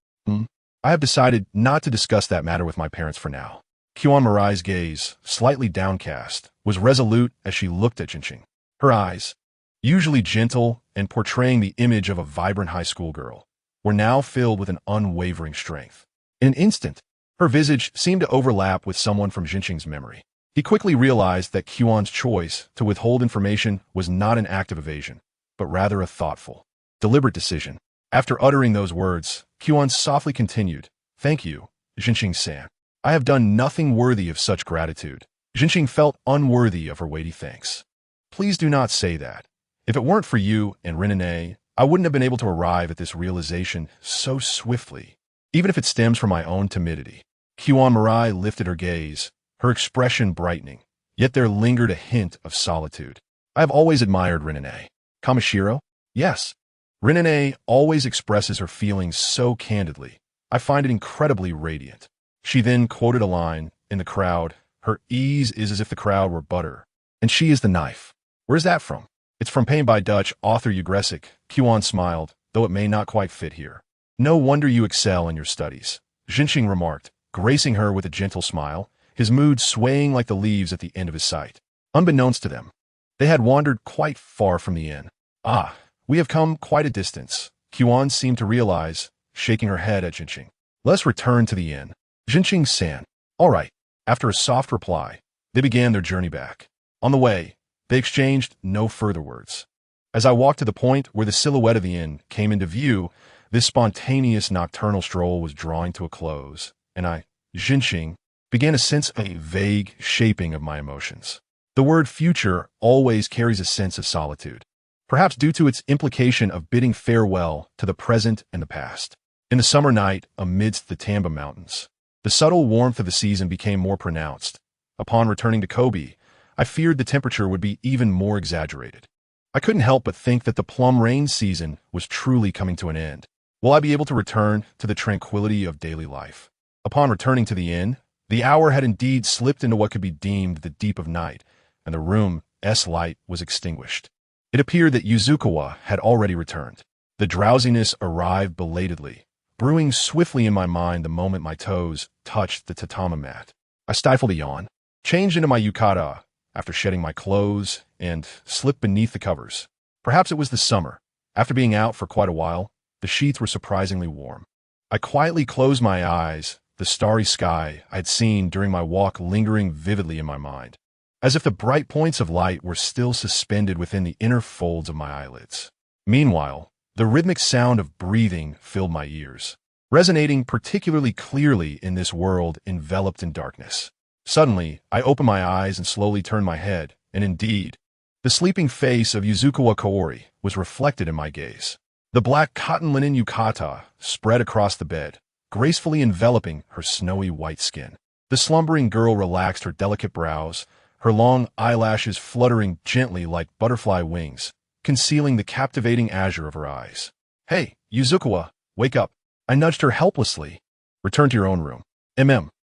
I have decided not to discuss that matter with my parents for now. Qian Mirai's gaze, slightly downcast, was resolute as she looked at Jinqing. Her eyes, usually gentle and portraying the image of a vibrant high school girl, were now filled with an unwavering strength. In an instant, her visage seemed to overlap with someone from Jinqing's memory. He quickly realized that Qian's choice to withhold information was not an act of evasion, but rather a thoughtful, deliberate decision. After uttering those words, Qian softly continued, "Thank you, Jinqing-san. I have done nothing worthy of such gratitude." Jinqing felt unworthy of her weighty thanks. "Please do not say that. If it weren't for you and Rinne, I wouldn't have been able to arrive at this realization so swiftly, even if it stems from my own timidity." Qian Mirai lifted her gaze, her expression brightening, yet there lingered a hint of solitude. "I have always admired Rinne. Kamishiro? Yes. Rinne always expresses her feelings so candidly. I find it incredibly radiant." She then quoted a line, "In the crowd, her ease is as if the crowd were butter, and she is the knife." Where's that from? It's from Pain by Dutch author Ugresic. Qian smiled, though it may not quite fit here. "No wonder you excel in your studies," Jinqing remarked, gracing her with a gentle smile. his mood swaying like the leaves at the end of his sight. Unbeknownst to them, they had wandered quite far from the inn. Ah, we have come quite a distance, Qian seemed to realize, shaking her head at Jinqing. Let's return to the inn. Jinqing-san. All right. After a soft reply, they began their journey back. On the way, they exchanged no further words. As I walked to the point where the silhouette of the inn came into view, this spontaneous nocturnal stroll was drawing to a close, and I, Jinqing, began to sense a vague shaping of my emotions. The word future always carries a sense of solitude, perhaps due to its implication of bidding farewell to the present and the past. In the summer night, amidst the Tamba Mountains, the subtle warmth of the season became more pronounced. Upon returning to Kobe, I feared the temperature would be even more exaggerated. I couldn't help but think that the plum rain season was truly coming to an end. Will I be able to return to the tranquility of daily life? Upon returning to the inn, the hour had indeed slipped into what could be deemed the deep of night, and the room's light was extinguished. It appeared that Yuzukawa had already returned. The drowsiness arrived belatedly, brewing swiftly in my mind the moment my toes touched the tatami mat. I stifled a yawn, changed into my yukata after shedding my clothes, and slipped beneath the covers. Perhaps it was the summer. After being out for quite a while, the sheets were surprisingly warm. I quietly closed my eyes, the starry sky I had seen during my walk lingering vividly in my mind, as if the bright points of light were still suspended within the inner folds of my eyelids. Meanwhile, the rhythmic sound of breathing filled my ears, resonating particularly clearly in this world enveloped in darkness. Suddenly, I opened my eyes and slowly turned my head, and indeed, the sleeping face of Yuzukawa Kaori was reflected in my gaze. The black cotton linen yukata spread across the bed, gracefully enveloping her snowy white skin. The slumbering girl relaxed her delicate brows, her long eyelashes fluttering gently like butterfly wings, concealing the captivating azure of her eyes. Hey, Yuzukawa, wake up. I nudged her helplessly. Return to your own room.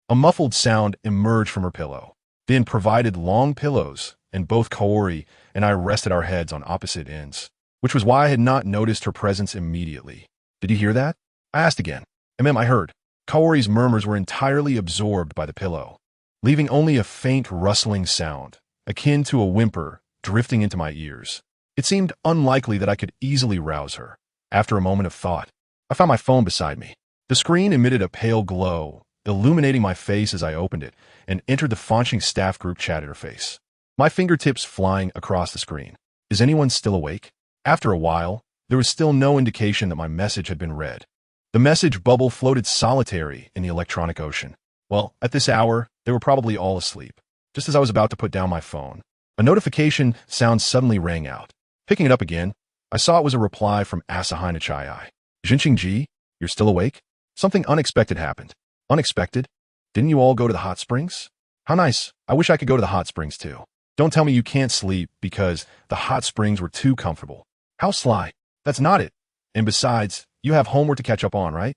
A muffled sound emerged from her pillow. They had provided long pillows, and both Kaori and I rested our heads on opposite ends, which was why I had not noticed her presence immediately. Did you hear that? I asked again. I heard. Kaori's murmurs were entirely absorbed by the pillow, leaving only a faint rustling sound, akin to a whimper, drifting into my ears. It seemed unlikely that I could easily rouse her. After a moment of thought, I found my phone beside me. The screen emitted a pale glow, illuminating my face as I opened it and entered the Fanching staff group chat interface. My fingertips flying across the screen. Is anyone still awake? After a while, there was still no indication that my message had been read. The message bubble floated solitary in the electronic ocean. Well, at this hour, they were probably all asleep. Just as I was about to put down my phone, a notification sound suddenly rang out. Picking it up again, I saw it was a reply from Asahina Chai. Jinqing-ji, you're still awake? Something unexpected happened. Unexpected? Didn't you all go to the hot springs? How nice. I wish I could go to the hot springs too. Don't tell me you can't sleep because the hot springs were too comfortable. How sly. That's not it. And besides, you have homework to catch up on, right?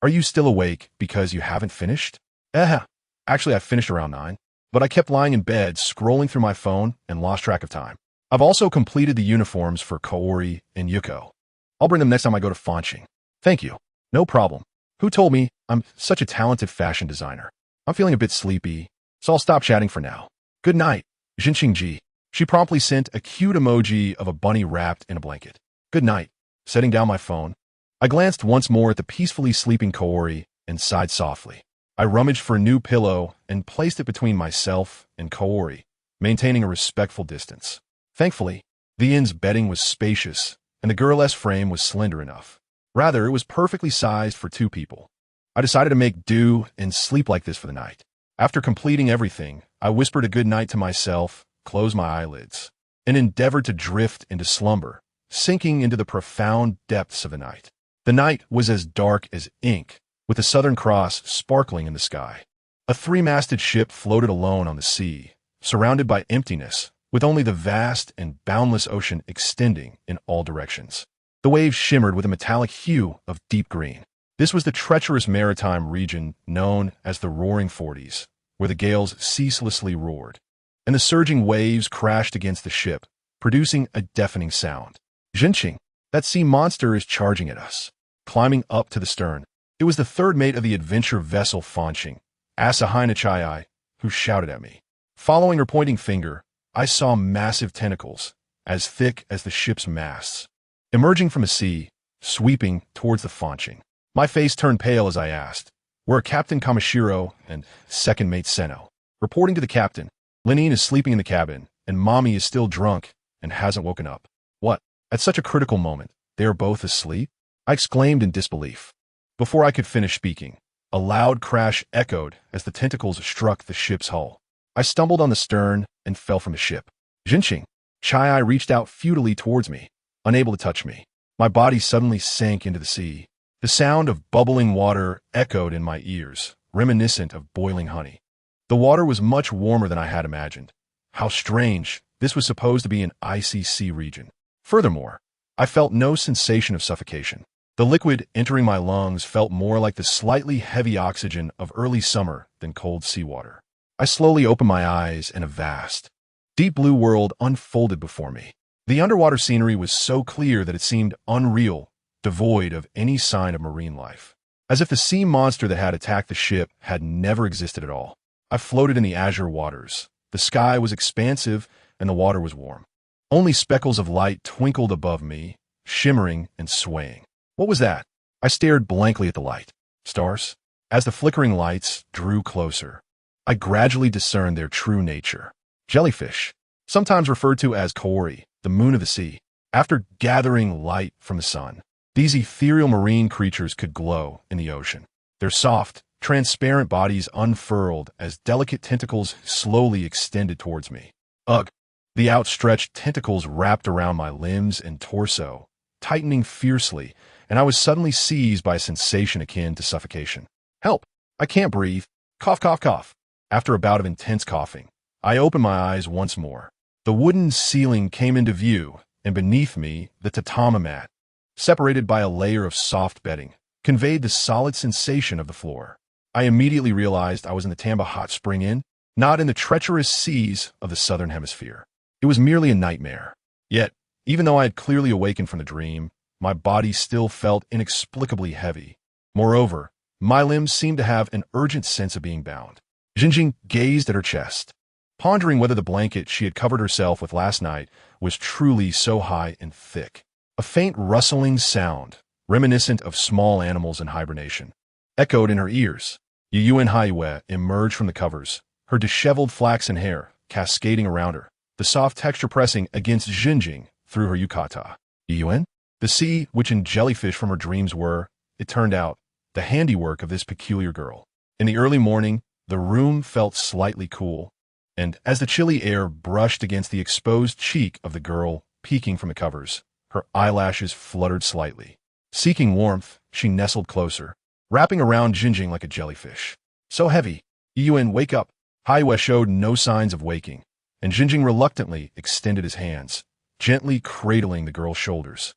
Are you still awake because you haven't finished? Actually, I finished around 9, but I kept lying in bed, scrolling through my phone, and lost track of time. I've also completed the uniforms for Kaori and Yuko. I'll bring them next time I go to Fanching. Thank you. No problem. Who told me I'm such a talented fashion designer? I'm feeling a bit sleepy, so I'll stop chatting for now. Good night, Jinqing-ji. She promptly sent a cute emoji of a bunny wrapped in a blanket. Good night. Setting down my phone, I glanced once more at the peacefully sleeping Kaori and sighed softly. I rummaged for a new pillow and placed it between myself and Kaori, maintaining a respectful distance. Thankfully, the inn's bedding was spacious, and the girl's frame was slender enough. Rather, it was perfectly sized for 2 people. I decided to make do and sleep like this for the night. After completing everything, I whispered a good night to myself, closed my eyelids, and endeavored to drift into slumber, sinking into the profound depths of the night. The night was as dark as ink, with the Southern Cross sparkling in the sky. A 3-masted ship floated alone on the sea, surrounded by emptiness, with only the vast and boundless ocean extending in all directions. The waves shimmered with a metallic hue of deep green. This was the treacherous maritime region known as the Roaring Forties, where the gales ceaselessly roared, and the surging waves crashed against the ship, producing a deafening sound. Jinqing, that sea monster is charging at us. Climbing up to the stern, it was the third mate of the adventure vessel Fanching, Asahina Chai, who shouted at me. Following her pointing finger, I saw massive tentacles, as thick as the ship's masts, emerging from the sea, sweeping towards the Fanching. My face turned pale as I asked, "Where are Captain Kamishiro and second mate Seno?" Reporting to the captain, "Lenine is sleeping in the cabin, and Mommy is still drunk and hasn't woken up." "What? At such a critical moment, they are both asleep?" I exclaimed in disbelief. Before I could finish speaking, a loud crash echoed as the tentacles struck the ship's hull. I stumbled on the stern and fell from the ship. Jinqing, Chai reached out futilely towards me, unable to touch me. My body suddenly sank into the sea. The sound of bubbling water echoed in my ears, reminiscent of boiling honey. The water was much warmer than I had imagined. How strange, this was supposed to be an icy sea region. Furthermore, I felt no sensation of suffocation. The liquid entering my lungs felt more like the slightly heavy oxygen of early summer than cold seawater. I slowly opened my eyes and a vast, deep blue world unfolded before me. The underwater scenery was so clear that it seemed unreal, devoid of any sign of marine life. As if the sea monster that had attacked the ship had never existed at all. I floated in the azure waters. The sky was expansive and the water was warm. Only speckles of light twinkled above me, shimmering and swaying. What was that? I stared blankly at the light. Stars? As the flickering lights drew closer, I gradually discerned their true nature. Jellyfish, sometimes referred to as kaori, the moon of the sea. After gathering light from the sun, these ethereal marine creatures could glow in the ocean. Their soft, transparent bodies unfurled as delicate tentacles slowly extended towards me. Ugh! The outstretched tentacles wrapped around my limbs and torso, tightening fiercely, and I was suddenly seized by a sensation akin to suffocation. Help! I can't breathe. Cough, cough, cough. After a bout of intense coughing, I opened my eyes once more. The wooden ceiling came into view, and beneath me, the tatami mat, separated by a layer of soft bedding, conveyed the solid sensation of the floor. I immediately realized I was in the Tamba Hot Spring Inn, not in the treacherous seas of the southern hemisphere. It was merely a nightmare. Yet, even though I had clearly awakened from the dream, my body still felt inexplicably heavy. Moreover, my limbs seemed to have an urgent sense of being bound. Jinjing gazed at her chest, pondering whether the blanket she had covered herself with last night was truly so high and thick. A faint rustling sound, reminiscent of small animals in hibernation, echoed in her ears. Yuyuan Haiwe emerged from the covers, her disheveled flaxen hair cascading around her, the soft texture pressing against Jinjing through her yukata. Yuyuan? The sea, which in jellyfish from her dreams were, it turned out, the handiwork of this peculiar girl. In the early morning, the room felt slightly cool, and as the chilly air brushed against the exposed cheek of the girl peeking from the covers, her eyelashes fluttered slightly. Seeking warmth, she nestled closer, wrapping around Jinjing like a jellyfish. So heavy. Yuyuan, wake up. Haiwe showed no signs of waking, and Jinjing reluctantly extended his hands, gently cradling the girl's shoulders,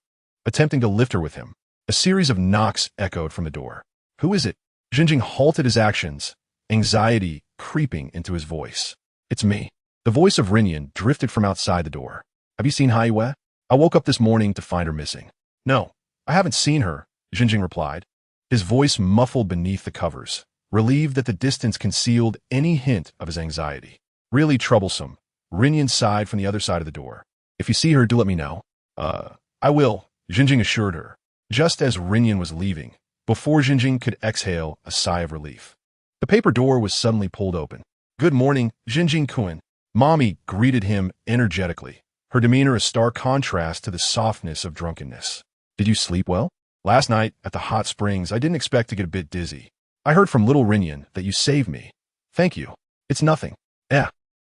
attempting to lift her with him. A series of knocks echoed from the door. Who is it? Jinjing halted his actions, anxiety creeping into his voice. It's me. The voice of Rinyan drifted from outside the door. Have you seen Haiwe? I woke up this morning to find her missing. No, I haven't seen her, Jinjing replied, his voice muffled beneath the covers, relieved that the distance concealed any hint of his anxiety. Really troublesome. Rinyan sighed from the other side of the door. If you see her, do let me know. I will, Jinjing assured her, just as Rinyan was leaving, before Jinjing could exhale a sigh of relief. The paper door was suddenly pulled open. Good morning, Jinjing-kun. Mommy greeted him energetically, her demeanor a stark contrast to the softness of drunkenness. Did you sleep well? Last night, at the hot springs, I didn't expect to get a bit dizzy. I heard from little Rinyan that you saved me. Thank you. It's nothing.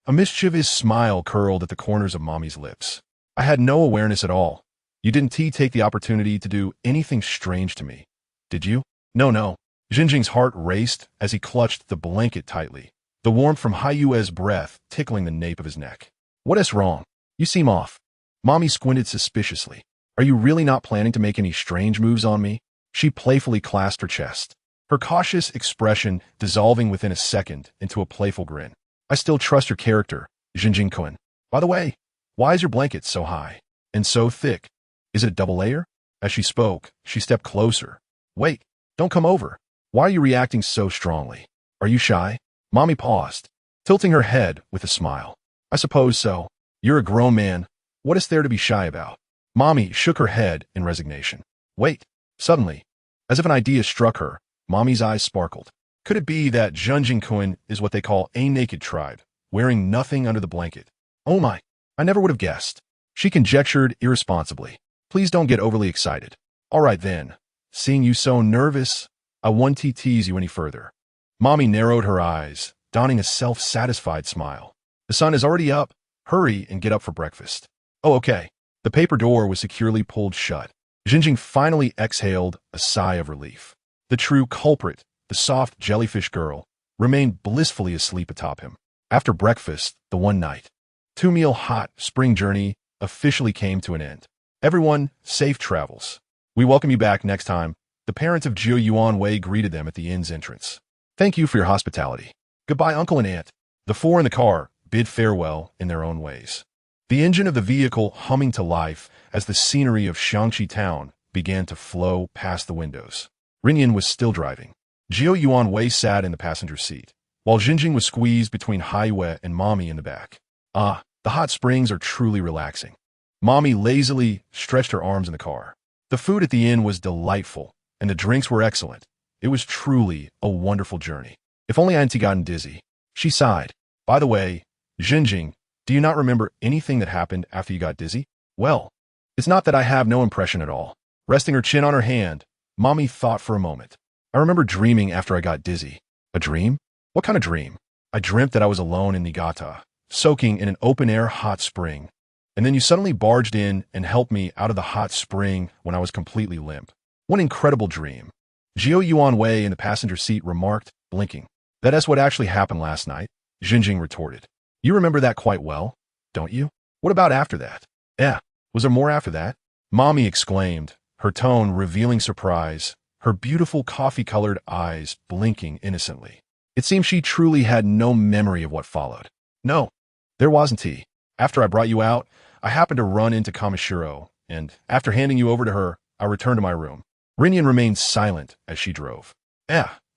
A mischievous smile curled at the corners of Mommy's lips. I had no awareness at all. You didn't take the opportunity to do anything strange to me, did you? No. Jinjing's heart raced as he clutched the blanket tightly, the warmth from Haiyue's breath tickling the nape of his neck. What is wrong? You seem off. Mommy squinted suspiciously. Are you really not planning to make any strange moves on me? She playfully clasped her chest, her cautious expression dissolving within a second into a playful grin. I still trust your character, Jinjing-kun. By the way, why is your blanket so high and so thick? Is it a double layer? As she spoke, she stepped closer. Wait, don't come over. Why are you reacting so strongly? Are you shy? Mommy paused, tilting her head with a smile. I suppose so. You're a grown man. What is there to be shy about? Mommy shook her head in resignation. Wait. Suddenly, as if an idea struck her, Mommy's eyes sparkled. Could it be that Junjin-kun is what they call a naked tribe, wearing nothing under the blanket? Oh my, I never would have guessed. She conjectured irresponsibly. Please don't get overly excited. All right then. Seeing you so nervous, I won't tease you any further. Mommy narrowed her eyes, donning a self-satisfied smile. The sun is already up. Hurry and get up for breakfast. Oh, okay. The paper door was securely pulled shut. Jinjing finally exhaled a sigh of relief. The true culprit, the soft jellyfish girl, remained blissfully asleep atop him. After breakfast, the one night, two-meal hot spring journey officially came to an end. Everyone, safe travels. We welcome you back next time. The parents of Jiu Yuan Wei greeted them at the inn's entrance. Thank you for your hospitality. Goodbye, uncle and aunt. The four in the car bid farewell in their own ways. The engine of the vehicle humming to life as the scenery of Xiangqi town began to flow past the windows. Rinyan was still driving. Jiu Yuan Wei sat in the passenger seat, while Jinjing was squeezed between Haiwei and Mommy in the back. Ah, the hot springs are truly relaxing. Mommy lazily stretched her arms in the car. The food at the inn was delightful, and the drinks were excellent. It was truly a wonderful journey. If only I hadn't gotten dizzy. She sighed. By the way, Jinjing, do you not remember anything that happened after you got dizzy? Well, it's not that I have no impression at all. Resting her chin on her hand, Mommy thought for a moment. I remember dreaming after I got dizzy. A dream? What kind of dream? I dreamt that I was alone in Niigata, soaking in an open-air hot spring. And then you suddenly barged in and helped me out of the hot spring when I was completely limp. What an incredible dream. Jiu Yuan Wei in the passenger seat remarked, blinking. That is what actually happened last night, Jinjing retorted. You remember that quite well, don't you? What about after that? Was there more after that? Mommy exclaimed, her tone revealing surprise, her beautiful coffee-colored eyes blinking innocently. It seemed she truly had no memory of what followed. No, there wasn't tea. After I brought you out, I happened to run into Kamishiro, and after handing you over to her, I returned to my room. Rinyan remained silent as she drove.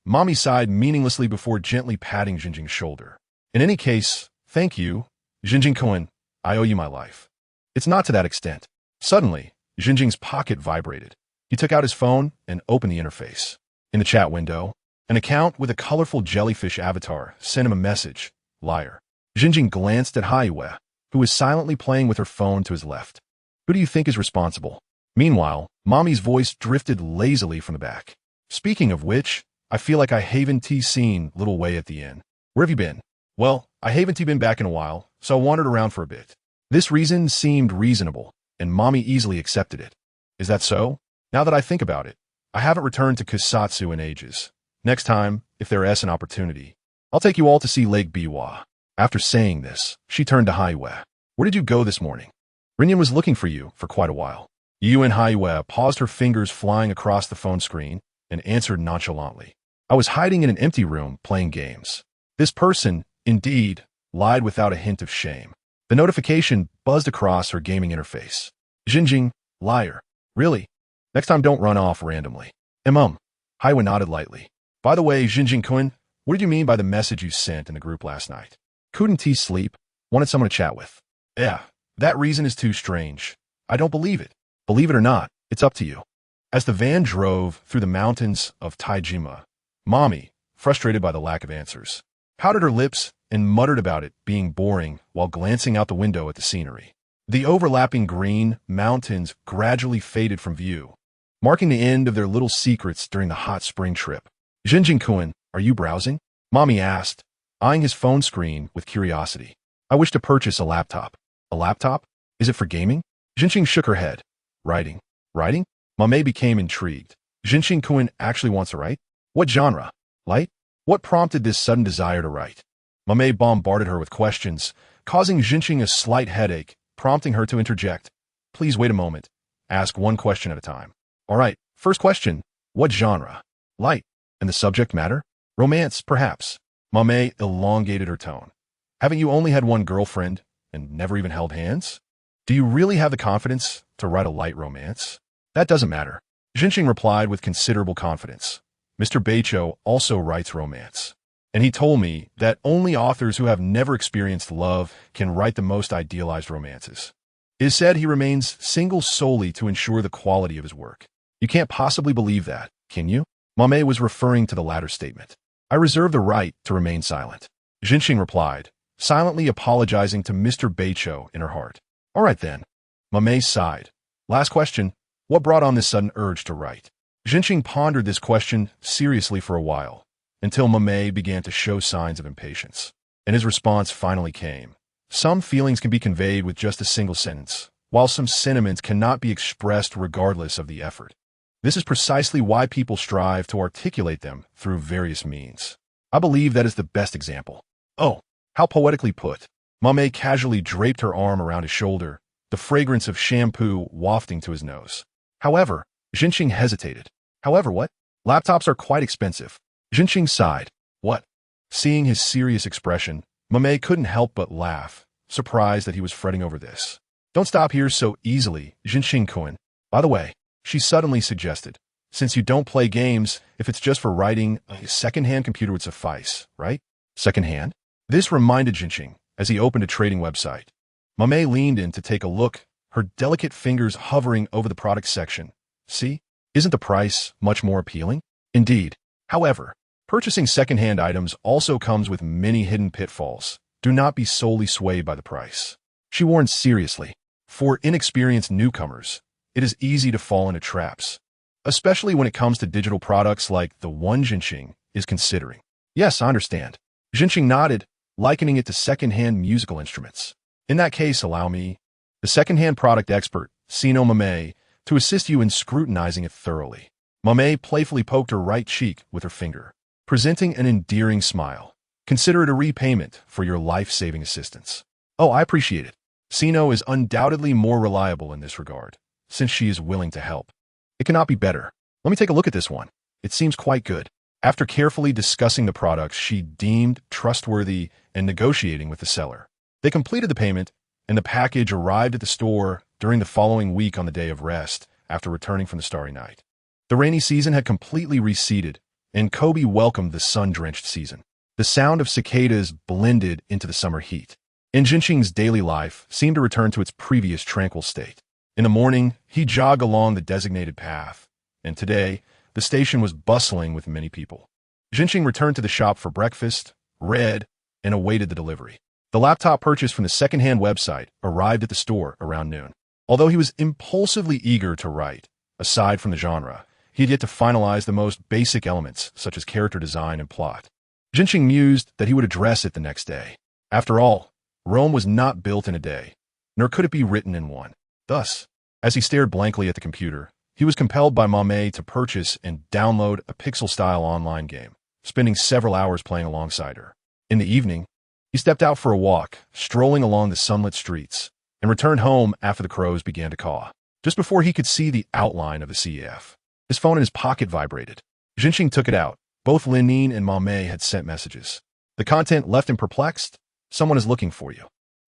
Mommy sighed meaninglessly before gently patting Jinjing's shoulder. In any case, thank you, Jinjing-kun. I owe you my life. It's not to that extent. Suddenly, Jinjing's pocket vibrated. He took out his phone and opened the interface. In the chat window, an account with a colorful jellyfish avatar sent him a message. Liar. Jinjing glanced at Haiwei, who was silently playing with her phone to his left. Who do you think is responsible? Meanwhile, Mommy's voice drifted lazily from the back. Speaking of which, I feel like I haven't seen Little Wei at the inn. Where have you been? Well, I haven't been back in a while, so I wandered around for a bit. This reason seemed reasonable, and Mommy easily accepted it. Is that so? Now that I think about it, I haven't returned to Kusatsu in ages. Next time, if there is an opportunity, I'll take you all to see Lake Biwa. After saying this, she turned to Haiwei. Where did you go this morning? Rinyan was looking for you for quite a while. Yu and Haiwei paused, her fingers flying across the phone screen, and answered nonchalantly. I was hiding in an empty room playing games. This person, indeed, lied without a hint of shame. The notification buzzed across her gaming interface. Jinjing, liar. Really? Next time don't run off randomly. Haiwei nodded lightly. By the way, Jinjing-kun, what did you mean by the message you sent in the group last night? Couldn't sleep? Wanted someone to chat with. That reason is too strange. I don't believe it. Believe it or not, it's up to you. As the van drove through the mountains of Taijima, Mommy, frustrated by the lack of answers, pouted her lips and muttered about it being boring while glancing out the window at the scenery. The overlapping green mountains gradually faded from view, marking the end of their little secrets during the hot spring trip. Jinjing-kun, are you browsing? Mommy asked, eyeing his phone screen with curiosity. I wish to purchase a laptop. A laptop? Is it for gaming? Jinjing shook her head. Writing. Writing? Mame became intrigued. Jinjing-kun actually wants to write? What genre? Light? What prompted this sudden desire to write? Mame bombarded her with questions, causing Jinjing a slight headache, prompting her to interject. Please wait a moment. Ask one question at a time. All right, first question. What genre? Light. And the subject matter? Romance, perhaps. Mame elongated her tone. Haven't you only had one girlfriend and never even held hands? Do you really have the confidence to write a light romance? That doesn't matter. Jinjing replied with considerable confidence. Mr. Beicho also writes romance. And he told me that only authors who have never experienced love can write the most idealized romances. It is said he remains single solely to ensure the quality of his work. You can't possibly believe that, can you? Mame was referring to the latter statement. I reserve the right to remain silent. Jinxing replied, silently apologizing to Mr. Beicho in her heart. All right then. Mame sighed. Last question. What brought on this sudden urge to write? Jinxing pondered this question seriously for a while, until Mame began to show signs of impatience. And his response finally came. Some feelings can be conveyed with just a single sentence, while some sentiments cannot be expressed regardless of the effort. This is precisely why people strive to articulate them through various means. I believe that is the best example. Oh, how poetically put. Mame casually draped her arm around his shoulder, the fragrance of shampoo wafting to his nose. However, Jinxing hesitated. However, what? Laptops are quite expensive. Jinxing sighed. What? Seeing his serious expression, Mame couldn't help but laugh, surprised that he was fretting over this. Don't stop here so easily, Jinxing-kun. By the way, she suddenly suggested, since you don't play games, if it's just for writing, a second-hand computer would suffice, right? Second-hand? This reminded Jinxing as he opened a trading website. Mame leaned in to take a look, her delicate fingers hovering over the product section. See? Isn't the price much more appealing? Indeed. However, purchasing second-hand items also comes with many hidden pitfalls. Do not be solely swayed by the price. She warned seriously. For inexperienced newcomers, it is easy to fall into traps, especially when it comes to digital products like the one Jinxing is considering. Yes, I understand. Jinxing nodded, likening it to second-hand musical instruments. In that case, allow me, the second-hand product expert, Sino Mame, to assist you in scrutinizing it thoroughly. Mame playfully poked her right cheek with her finger, presenting an endearing smile. Consider it a repayment for your life-saving assistance. Oh, I appreciate it. Sino is undoubtedly more reliable in this regard, since she is willing to help. It cannot be better. Let me take a look at this one. It seems quite good. After carefully discussing the products she deemed trustworthy and negotiating with the seller, they completed the payment, and the package arrived at the store during the following week on the day of rest after returning from the starry night. The rainy season had completely receded, and Kobe welcomed the sun-drenched season. The sound of cicadas blended into the summer heat, and Jinxing's daily life seemed to return to its previous tranquil state. In the morning, he jogged along the designated path, and today, the station was bustling with many people. Jinxing returned to the shop for breakfast, read, and awaited the delivery. The laptop purchased from the second-hand website arrived at the store around noon. Although he was impulsively eager to write, aside from the genre, he had yet to finalize the most basic elements, such as character design and plot. Jinxing mused that he would address it the next day. After all, Rome was not built in a day, nor could it be written in one. Thus, as he stared blankly at the computer, he was compelled by Mame to purchase and download a pixel-style online game, spending several hours playing alongside her. In the evening, he stepped out for a walk, strolling along the sunlit streets, and returned home after the crows began to caw. Just before he could see the outline of the CF, his phone in his pocket vibrated. Jinxing took it out. Both Linine and Mame had sent messages. The content left him perplexed. Someone is looking for you.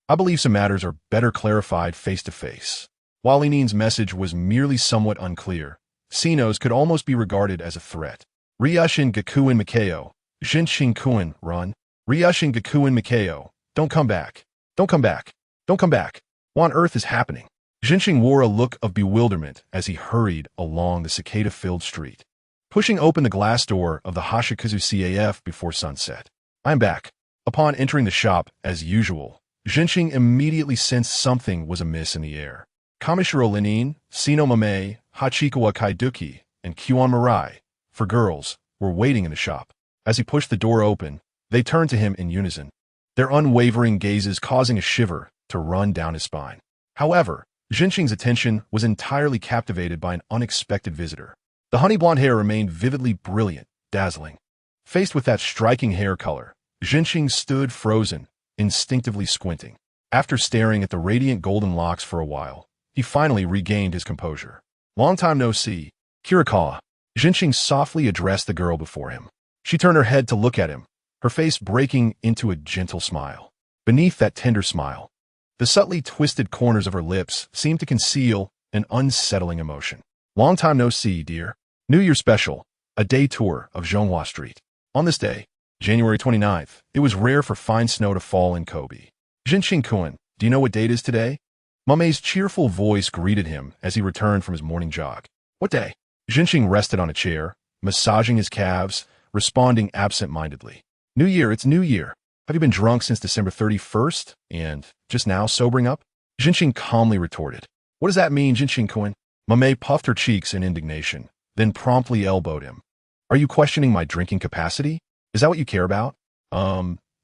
I believe some matters are better clarified face-to-face. While Linine's message was merely somewhat unclear, Sino's could almost be regarded as a threat. Ryushin Gakuin Mikao, Jinxing Kuin, run. Ryushin Gakuin Mikao, don't come back. Don't come back. Don't come back. What on earth is happening? Jinxing wore a look of bewilderment as he hurried along the cicada-filled street, pushing open the glass door of the Hashikazu CAF before sunset. I'm back. Upon entering the shop, as usual, Jinxing immediately sensed something was amiss in the air. Kamishiro Linine, Sino Mame, Hachikawa Kaiduki, and Kyuan Mirai, for girls, were waiting in the shop. As he pushed the door open, they turned to him in unison, their unwavering gazes causing a shiver to run down his spine. However, Jinxing's attention was entirely captivated by an unexpected visitor. The honey-blonde hair remained vividly brilliant, dazzling. Faced with that striking hair color, Jinxing stood frozen, instinctively squinting. After staring at the radiant golden locks for a while, he finally regained his composure. Long time no see, Kirikawa. Jinxing softly addressed the girl before him. She turned her head to look at him, her face breaking into a gentle smile. Beneath that tender smile, the subtly twisted corners of her lips seemed to conceal an unsettling emotion. Long time no see, dear. New Year special, a day tour of Zhonghua Street. On this day, January 29th. It was rare for fine snow to fall in Kobe. Jinshin-kun, do you know what date is today? Mame's cheerful voice greeted him as he returned from his morning jog. What day? Jinshin rested on a chair, massaging his calves, responding absent-mindedly. New Year, it's New Year. Have you been drunk since December 31st and just now sobering up? Jinshin calmly retorted. What does that mean, Jinshin-kun? Mame puffed her cheeks in indignation, then promptly elbowed him. Are you questioning my drinking capacity? Is that what you care about?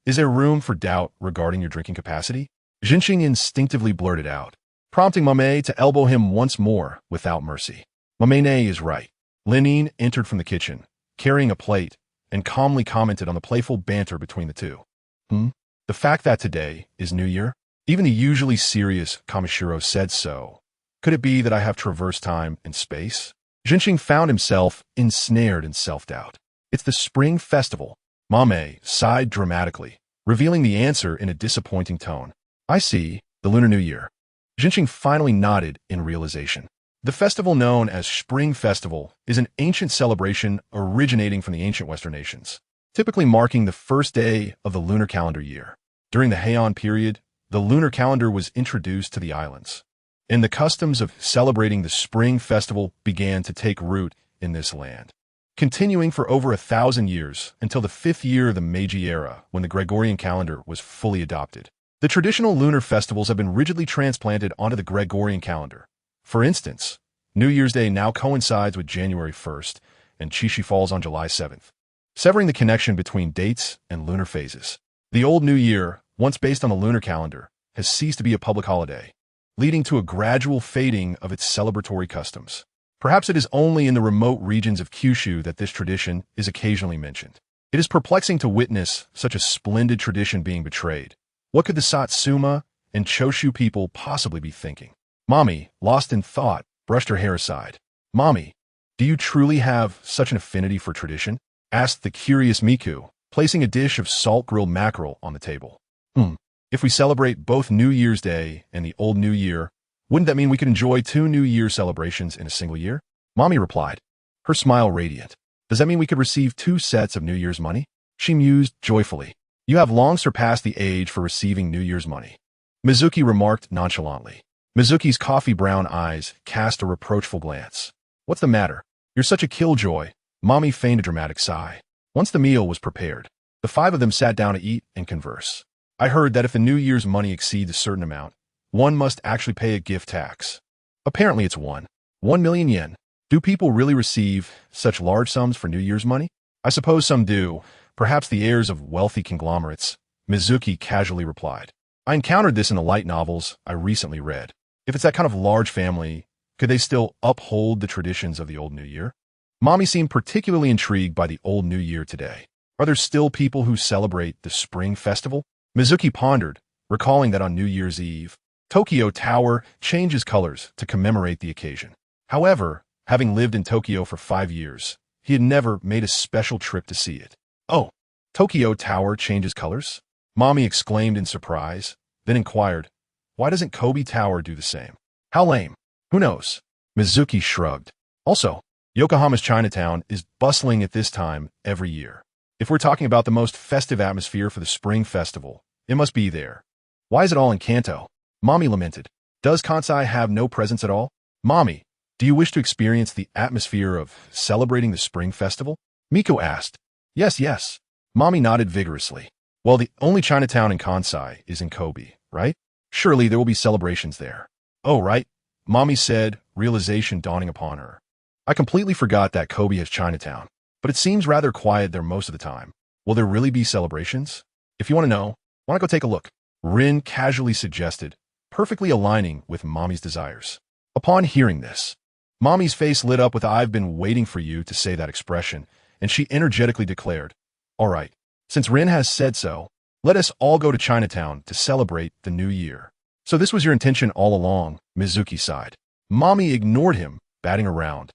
Is there room for doubt regarding your drinking capacity? Jinshin instinctively blurted out, prompting Mame to elbow him once more without mercy. Mame is right. Linine entered from the kitchen, carrying a plate, and calmly commented on the playful banter between the two. The fact that today is New Year? Even the usually serious Kamishiro said so. Could it be that I have traversed time and space? Jinshin found himself ensnared in self-doubt. It's the spring festival. Mame sighed dramatically, revealing the answer in a disappointing tone. I see, the Lunar New Year. Jinshin finally nodded in realization. The festival known as Spring Festival is an ancient celebration originating from the ancient Western nations, typically marking the first day of the lunar calendar year. During the Heian period, the lunar calendar was introduced to the islands, and the customs of celebrating the Spring Festival began to take root in this land, continuing for over 1,000 years until the 5th year of the Meiji era when the Gregorian calendar was fully adopted. The traditional lunar festivals have been rigidly transplanted onto the Gregorian calendar. For instance, New Year's Day now coincides with January 1st, and Qixi falls on July 7th, severing the connection between dates and lunar phases. The Old New Year, once based on the lunar calendar, has ceased to be a public holiday, leading to a gradual fading of its celebratory customs. Perhaps it is only in the remote regions of Kyushu that this tradition is occasionally mentioned. It is perplexing to witness such a splendid tradition being betrayed. What could the Satsuma and Choshu people possibly be thinking? Mommy, lost in thought, brushed her hair aside. Mommy, do you truly have such an affinity for tradition? Asked the curious Miku, placing a dish of salt-grilled mackerel on the table. If we celebrate both New Year's Day and the Old New Year, wouldn't that mean we could enjoy 2 New Year celebrations in a single year? Mommy replied, her smile radiant. Does that mean we could receive 2 sets of New Year's money? She mused joyfully. You have long surpassed the age for receiving New Year's money, Mizuki remarked nonchalantly. Mizuki's coffee-brown eyes cast a reproachful glance. What's the matter? You're such a killjoy. Mommy feigned a dramatic sigh. Once the meal was prepared, the 5 of them sat down to eat and converse. I heard that if the New Year's money exceeds a certain amount, one must actually pay a gift tax. Apparently it's 1 million yen. Do people really receive such large sums for New Year's money? I suppose some do, perhaps the heirs of wealthy conglomerates, Mizuki casually replied. I encountered this in the light novels I recently read. If it's that kind of large family, could they still uphold the traditions of the Old New Year? Mommy seemed particularly intrigued by the Old New Year today. Are there still people who celebrate the Spring Festival? Mizuki pondered, recalling that on New Year's Eve, Tokyo Tower changes colors to commemorate the occasion. However, having lived in Tokyo for 5 years, he had never made a special trip to see it. Oh, Tokyo Tower changes colors? Mommy exclaimed in surprise, then inquired, why doesn't Kobe Tower do the same? How lame. Who knows? Mizuki shrugged. Also, Yokohama's Chinatown is bustling at this time every year. If we're talking about the most festive atmosphere for the Spring Festival, it must be there. Why is it all in Kanto? Mommy lamented. Does Kansai have no presence at all? Mommy, do you wish to experience the atmosphere of celebrating the Spring Festival? Miko asked. Yes. Mommy nodded vigorously. Well, the only Chinatown in Kansai is in Kobe, right? Surely there will be celebrations there. Oh, right, Mommy said, realization dawning upon her. I completely forgot that Kobe has Chinatown, but it seems rather quiet there most of the time. Will there really be celebrations? If you want to know, why not go take a look? Rin casually suggested, perfectly aligning with Mommy's desires. Upon hearing this, Mommy's face lit up with I've been waiting for you to say that expression, and she energetically declared, all right, since Rin has said so, let us all go to Chinatown to celebrate the new year. So this was your intention all along, Mizuki sighed. Mommy ignored him, batting around.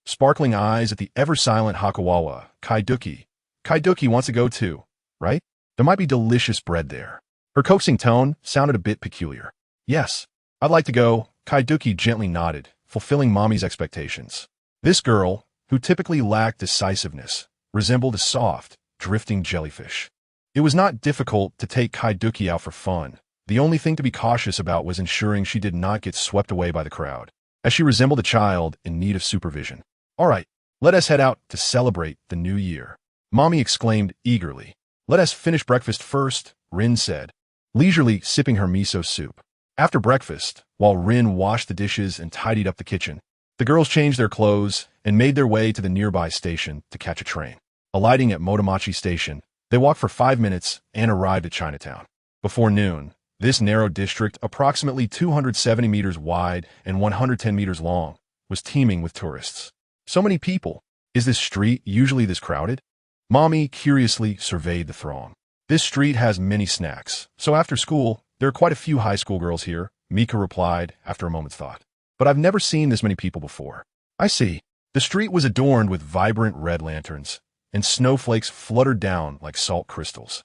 Sparkling eyes at the ever-silent Hakuwawa, Kaiduki. Kaiduki wants to go too, right? There might be delicious bread there. Her coaxing tone sounded a bit peculiar. Yes, I'd like to go, Kaiduki gently nodded, fulfilling Mommy's expectations. This girl, who typically lacked decisiveness, resembled a soft, drifting jellyfish. It was not difficult to take Kaiduki out for fun. The only thing to be cautious about was ensuring she did not get swept away by the crowd, as she resembled a child in need of supervision. All right, let us head out to celebrate the new year, Mommy exclaimed eagerly. Let us finish breakfast first, Rin said, leisurely sipping her miso soup. After breakfast, while Rin washed the dishes and tidied up the kitchen, the girls changed their clothes and made their way to the nearby station to catch a train. Alighting at Motomachi Station, they walked for 5 minutes and arrived at Chinatown. Before noon, this narrow district, approximately 270 meters wide and 110 meters long, was teeming with tourists. So many people. Is this street usually this crowded? Mommy curiously surveyed the throng. This street has many snacks, so after school, there are quite a few high school girls here, Mika replied after a moment's thought. But I've never seen this many people before. I see. The street was adorned with vibrant red lanterns, and snowflakes fluttered down like salt crystals,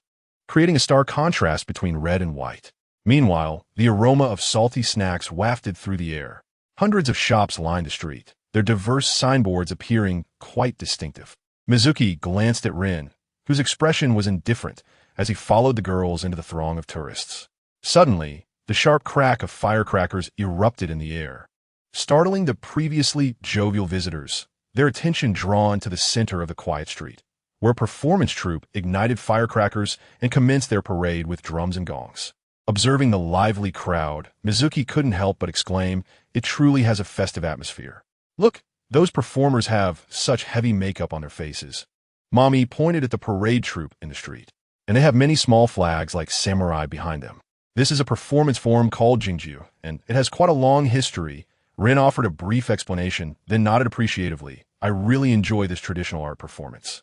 creating a stark contrast between red and white. Meanwhile, the aroma of salty snacks wafted through the air. Hundreds of shops lined the street, their diverse signboards appearing quite distinctive. Mizuki glanced at Rin, whose expression was indifferent as he followed the girls into the throng of tourists. Suddenly, the sharp crack of firecrackers erupted in the air, startling the previously jovial visitors, their attention drawn to the center of the quiet street, where a performance troupe ignited firecrackers and commenced their parade with drums and gongs. Observing the lively crowd, Mizuki couldn't help but exclaim, "It truly has a festive atmosphere. Look, those performers have such heavy makeup on their faces." Mommy pointed at the parade troupe in the street, and they have many small flags like samurai behind them. This is a performance form called Jingju, and it has quite a long history. Rin offered a brief explanation, then nodded appreciatively. I really enjoy this traditional art performance.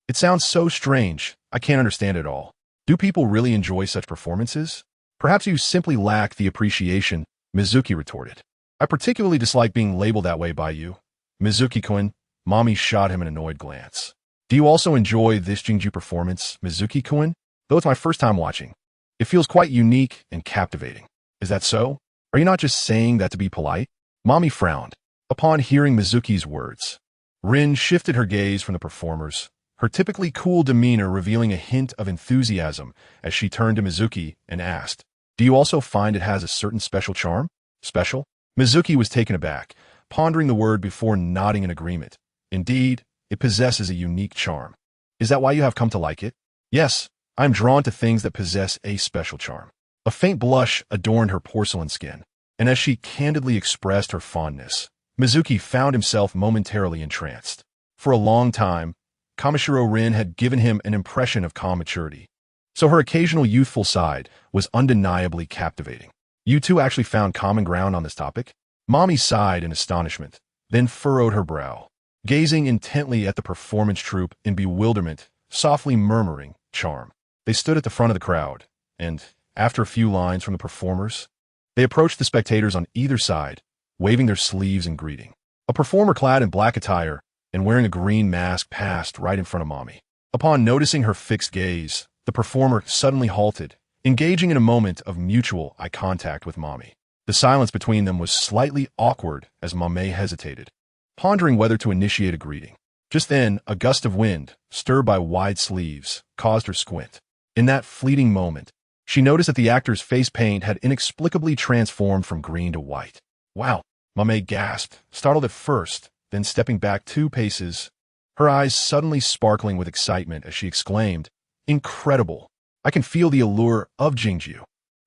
It sounds so strange. I can't understand it all. Do people really enjoy such performances? Perhaps you simply lack the appreciation, Mizuki retorted. I particularly dislike being labeled that way by you. Mizuki-kun, Mommy shot him an annoyed glance. Do you also enjoy this Jingju performance, Mizuki-kun? Though it's my first time watching, it feels quite unique and captivating. Is that so? Are you not just saying that to be polite? Mommy frowned upon hearing Mizuki's words. Rin shifted her gaze from the performers, her typically cool demeanor revealing a hint of enthusiasm as she turned to Mizuki and asked, "Do you also find it has a certain special charm?" Special? Mizuki was taken aback, pondering the word before nodding in agreement. Indeed, it possesses a unique charm. Is that why you have come to like it? Yes, I'm drawn to things that possess a special charm. A faint blush adorned her porcelain skin, and as she candidly expressed her fondness, Mizuki found himself momentarily entranced. For a long time, Kamishiro Rin had given him an impression of calm maturity, so her occasional youthful side was undeniably captivating. You two actually found common ground on this topic? Mommy sighed in astonishment, then furrowed her brow, gazing intently at the performance troupe in bewilderment, softly murmuring, "Charm." They stood at the front of the crowd, and, after a few lines from the performers, they approached the spectators on either side, waving their sleeves in greeting. A performer clad in black attire and wearing a green mask passed right in front of Mommy. Upon noticing her fixed gaze, the performer suddenly halted, engaging in a moment of mutual eye contact with Mommy. The silence between them was slightly awkward as Mommy hesitated, pondering whether to initiate a greeting. Just then, a gust of wind, stirred by wide sleeves, caused her squint. In that fleeting moment, she noticed that the actor's face paint had inexplicably transformed from green to white. "Wow," Mommy gasped, startled at first, then stepping back 2 paces, her eyes suddenly sparkling with excitement as she exclaimed, "Incredible! I can feel the allure of Jingju."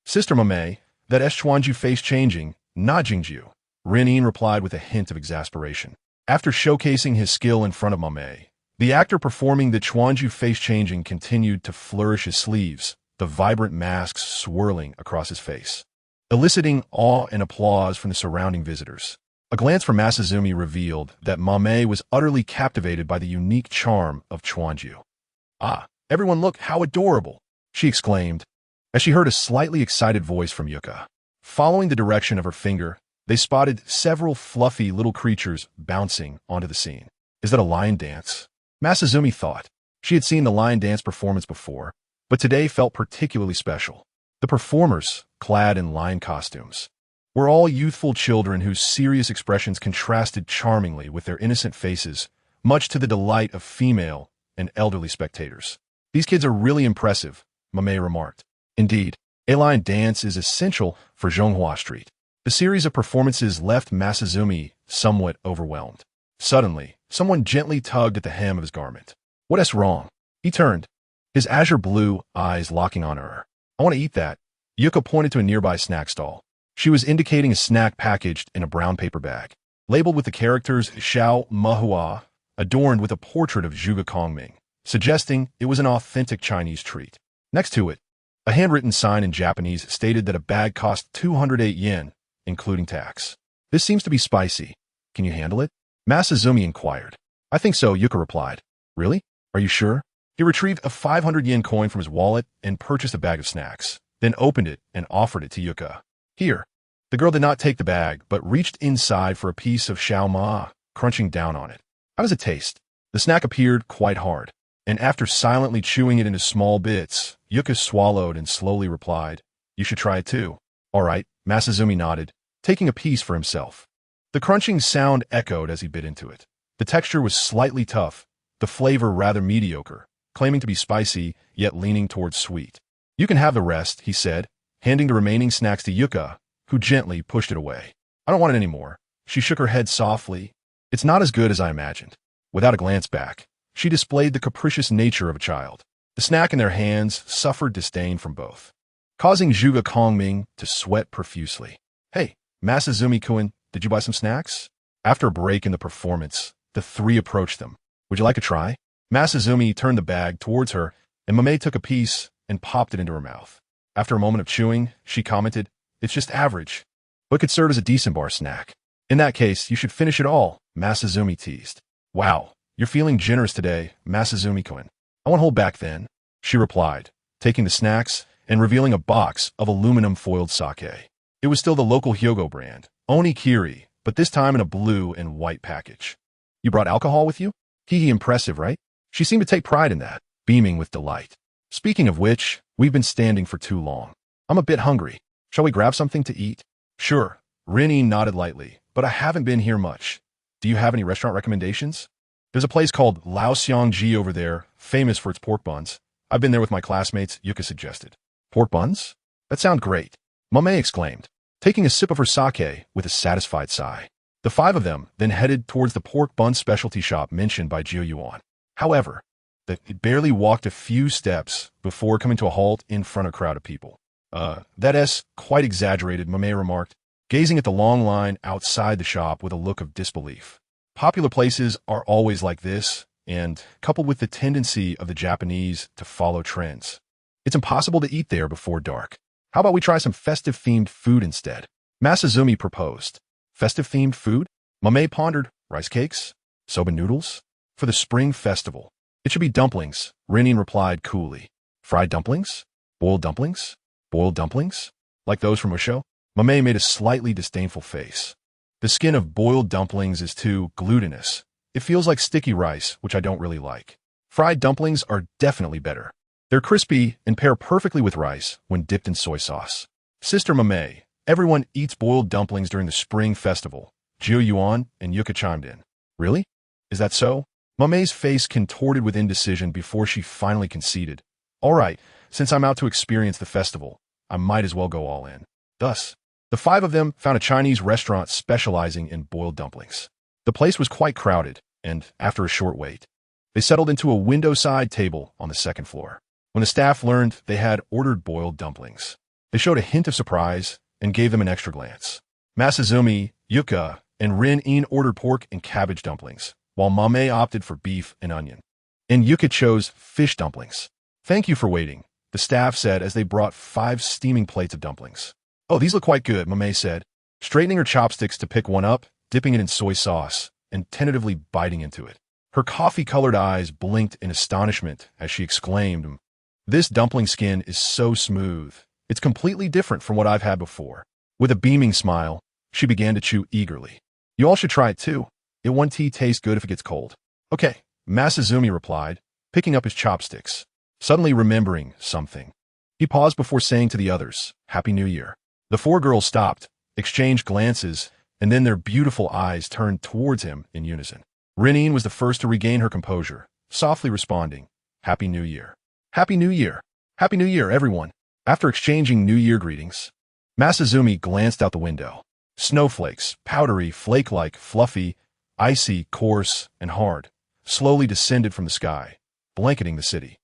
"Sister Mommy, that is Chuanju face changing, not Jingju," Rin replied with a hint of exasperation. After showcasing his skill in front of Mommy, the actor performing the Chuanju face changing continued to flourish his sleeves, the vibrant masks swirling across his face, eliciting awe and applause from the surrounding visitors. A glance from Masazumi revealed that Mommy was utterly captivated by the unique charm of Chuanju. "Ah, everyone look how adorable!" she exclaimed, as she heard a slightly excited voice from Yuka. Following the direction of her finger, they spotted several fluffy little creatures bouncing onto the scene. Is that a lion dance? Masazumi thought. She had seen the lion dance performance before, but today felt particularly special. The performers, clad in lion costumes, were all youthful children whose serious expressions contrasted charmingly with their innocent faces, much to the delight of female and elderly spectators. These kids are really impressive, Mame remarked. Indeed, A-line dance is essential for Zhonghua Street. The series of performances left Masazumi somewhat overwhelmed. Suddenly, someone gently tugged at the hem of his garment. What's wrong? He turned, his azure blue eyes locking on her. I want to eat that. Yuka pointed to a nearby snack stall. She was indicating a snack packaged in a brown paper bag, labeled with the characters Xiao Mahua, adorned with a portrait of Zhuge Kongming, suggesting it was an authentic Chinese treat. Next to it, a handwritten sign in Japanese stated that a bag cost 208 yen, including tax. This seems to be spicy. Can you handle it? Masazumi inquired. I think so, Yuka replied. Really? Are you sure? He retrieved a 500 yen coin from his wallet and purchased a bag of snacks, then opened it and offered it to Yuka. Here. The girl did not take the bag, but reached inside for a piece of xiao ma, crunching down on it. How does it taste? The snack appeared quite hard, and after silently chewing it into small bits, Yuka swallowed and slowly replied, You should try it too. All right, Masazumi nodded, taking a piece for himself. The crunching sound echoed as he bit into it. The texture was slightly tough, the flavor rather mediocre, claiming to be spicy, yet leaning towards sweet. You can have the rest, he said, handing the remaining snacks to Yuka, who gently pushed it away. I don't want it anymore. She shook her head softly. It's not as good as I imagined. Without a glance back, she displayed the capricious nature of a child. The snack in their hands suffered disdain from both, causing Zhuge Kongming to sweat profusely. Hey, Masazumi-kun, did you buy some snacks? After a break in the performance, the three approached them. Would you like a try? Masazumi turned the bag towards her, and Mame took a piece and popped it into her mouth. After a moment of chewing, she commented, It's just average, but could serve as a decent bar snack. In that case, you should finish it all, Masazumi teased. Wow, you're feeling generous today, Masazumi-kun. I won't hold back then, she replied, taking the snacks and revealing a box of aluminum foiled sake. It was still the local Hyogo brand, Onikiri, but this time in a blue and white package. You brought alcohol with you? Hee impressive, right? She seemed to take pride in that, beaming with delight. Speaking of which, we've been standing for too long. I'm a bit hungry. Shall we grab something to eat? Sure. Rinny nodded lightly, but I haven't been here much. Do you have any restaurant recommendations? There's a place called Lao Xiang Ji over there, famous for its pork buns. I've been there with my classmates, Yuka suggested. Pork buns? That sounds great, Mame exclaimed, taking a sip of her sake with a satisfied sigh. The five of them then headed towards the pork bun specialty shop mentioned by Jiu Yuan. However, they barely walked a few steps before coming to a halt in front of a crowd of people. That's quite exaggerated, Mame remarked, gazing at the long line outside the shop with a look of disbelief. Popular places are always like this, and coupled with the tendency of the Japanese to follow trends, it's impossible to eat there before dark. How about we try some festive-themed food instead? Masazumi proposed. Festive-themed food? Mame pondered. Rice cakes? Soba noodles? For the spring festival. It should be dumplings, Renin replied coolly. Fried dumplings? Boiled dumplings? Boiled dumplings? Like those from Osho? Mame made a slightly disdainful face. The skin of boiled dumplings is too glutinous. It feels like sticky rice, which I don't really like. Fried dumplings are definitely better. They're crispy and pair perfectly with rice when dipped in soy sauce. Sister Mame, everyone eats boiled dumplings during the spring festival. Jiu Yuan and Yuka chimed in. Really? Is that so? Mame's face contorted with indecision before she finally conceded. All right, since I'm out to experience the festival, I might as well go all in. Thus, the five of them found a Chinese restaurant specializing in boiled dumplings. The place was quite crowded, and after a short wait, they settled into a window-side table on the second floor. When the staff learned they had ordered boiled dumplings, they showed a hint of surprise and gave them an extra glance. Masazumi, Yuka, and Rin-in ordered pork and cabbage dumplings, while Mame opted for beef and onion. And Yuka chose fish dumplings. Thank you for waiting, the staff said as they brought 5 steaming plates of dumplings. Oh, these look quite good, Mame said, straightening her chopsticks to pick one up, dipping it in soy sauce, and tentatively biting into it. Her coffee-colored eyes blinked in astonishment as she exclaimed, This dumpling skin is so smooth. It's completely different from what I've had before. With a beaming smile, she began to chew eagerly. You all should try it too. It won't taste good if it gets cold. Okay, Masazumi replied, picking up his chopsticks, suddenly remembering something. He paused before saying to the others, Happy New Year. The 4 girls stopped, exchanged glances, and then their beautiful eyes turned towards him in unison. Rinine was the first to regain her composure, softly responding, "Happy New Year. Happy New Year. Happy New Year, everyone." After exchanging New Year greetings, Masazumi glanced out the window. Snowflakes, powdery, flake-like, fluffy, icy, coarse, and hard, slowly descended from the sky, blanketing the city.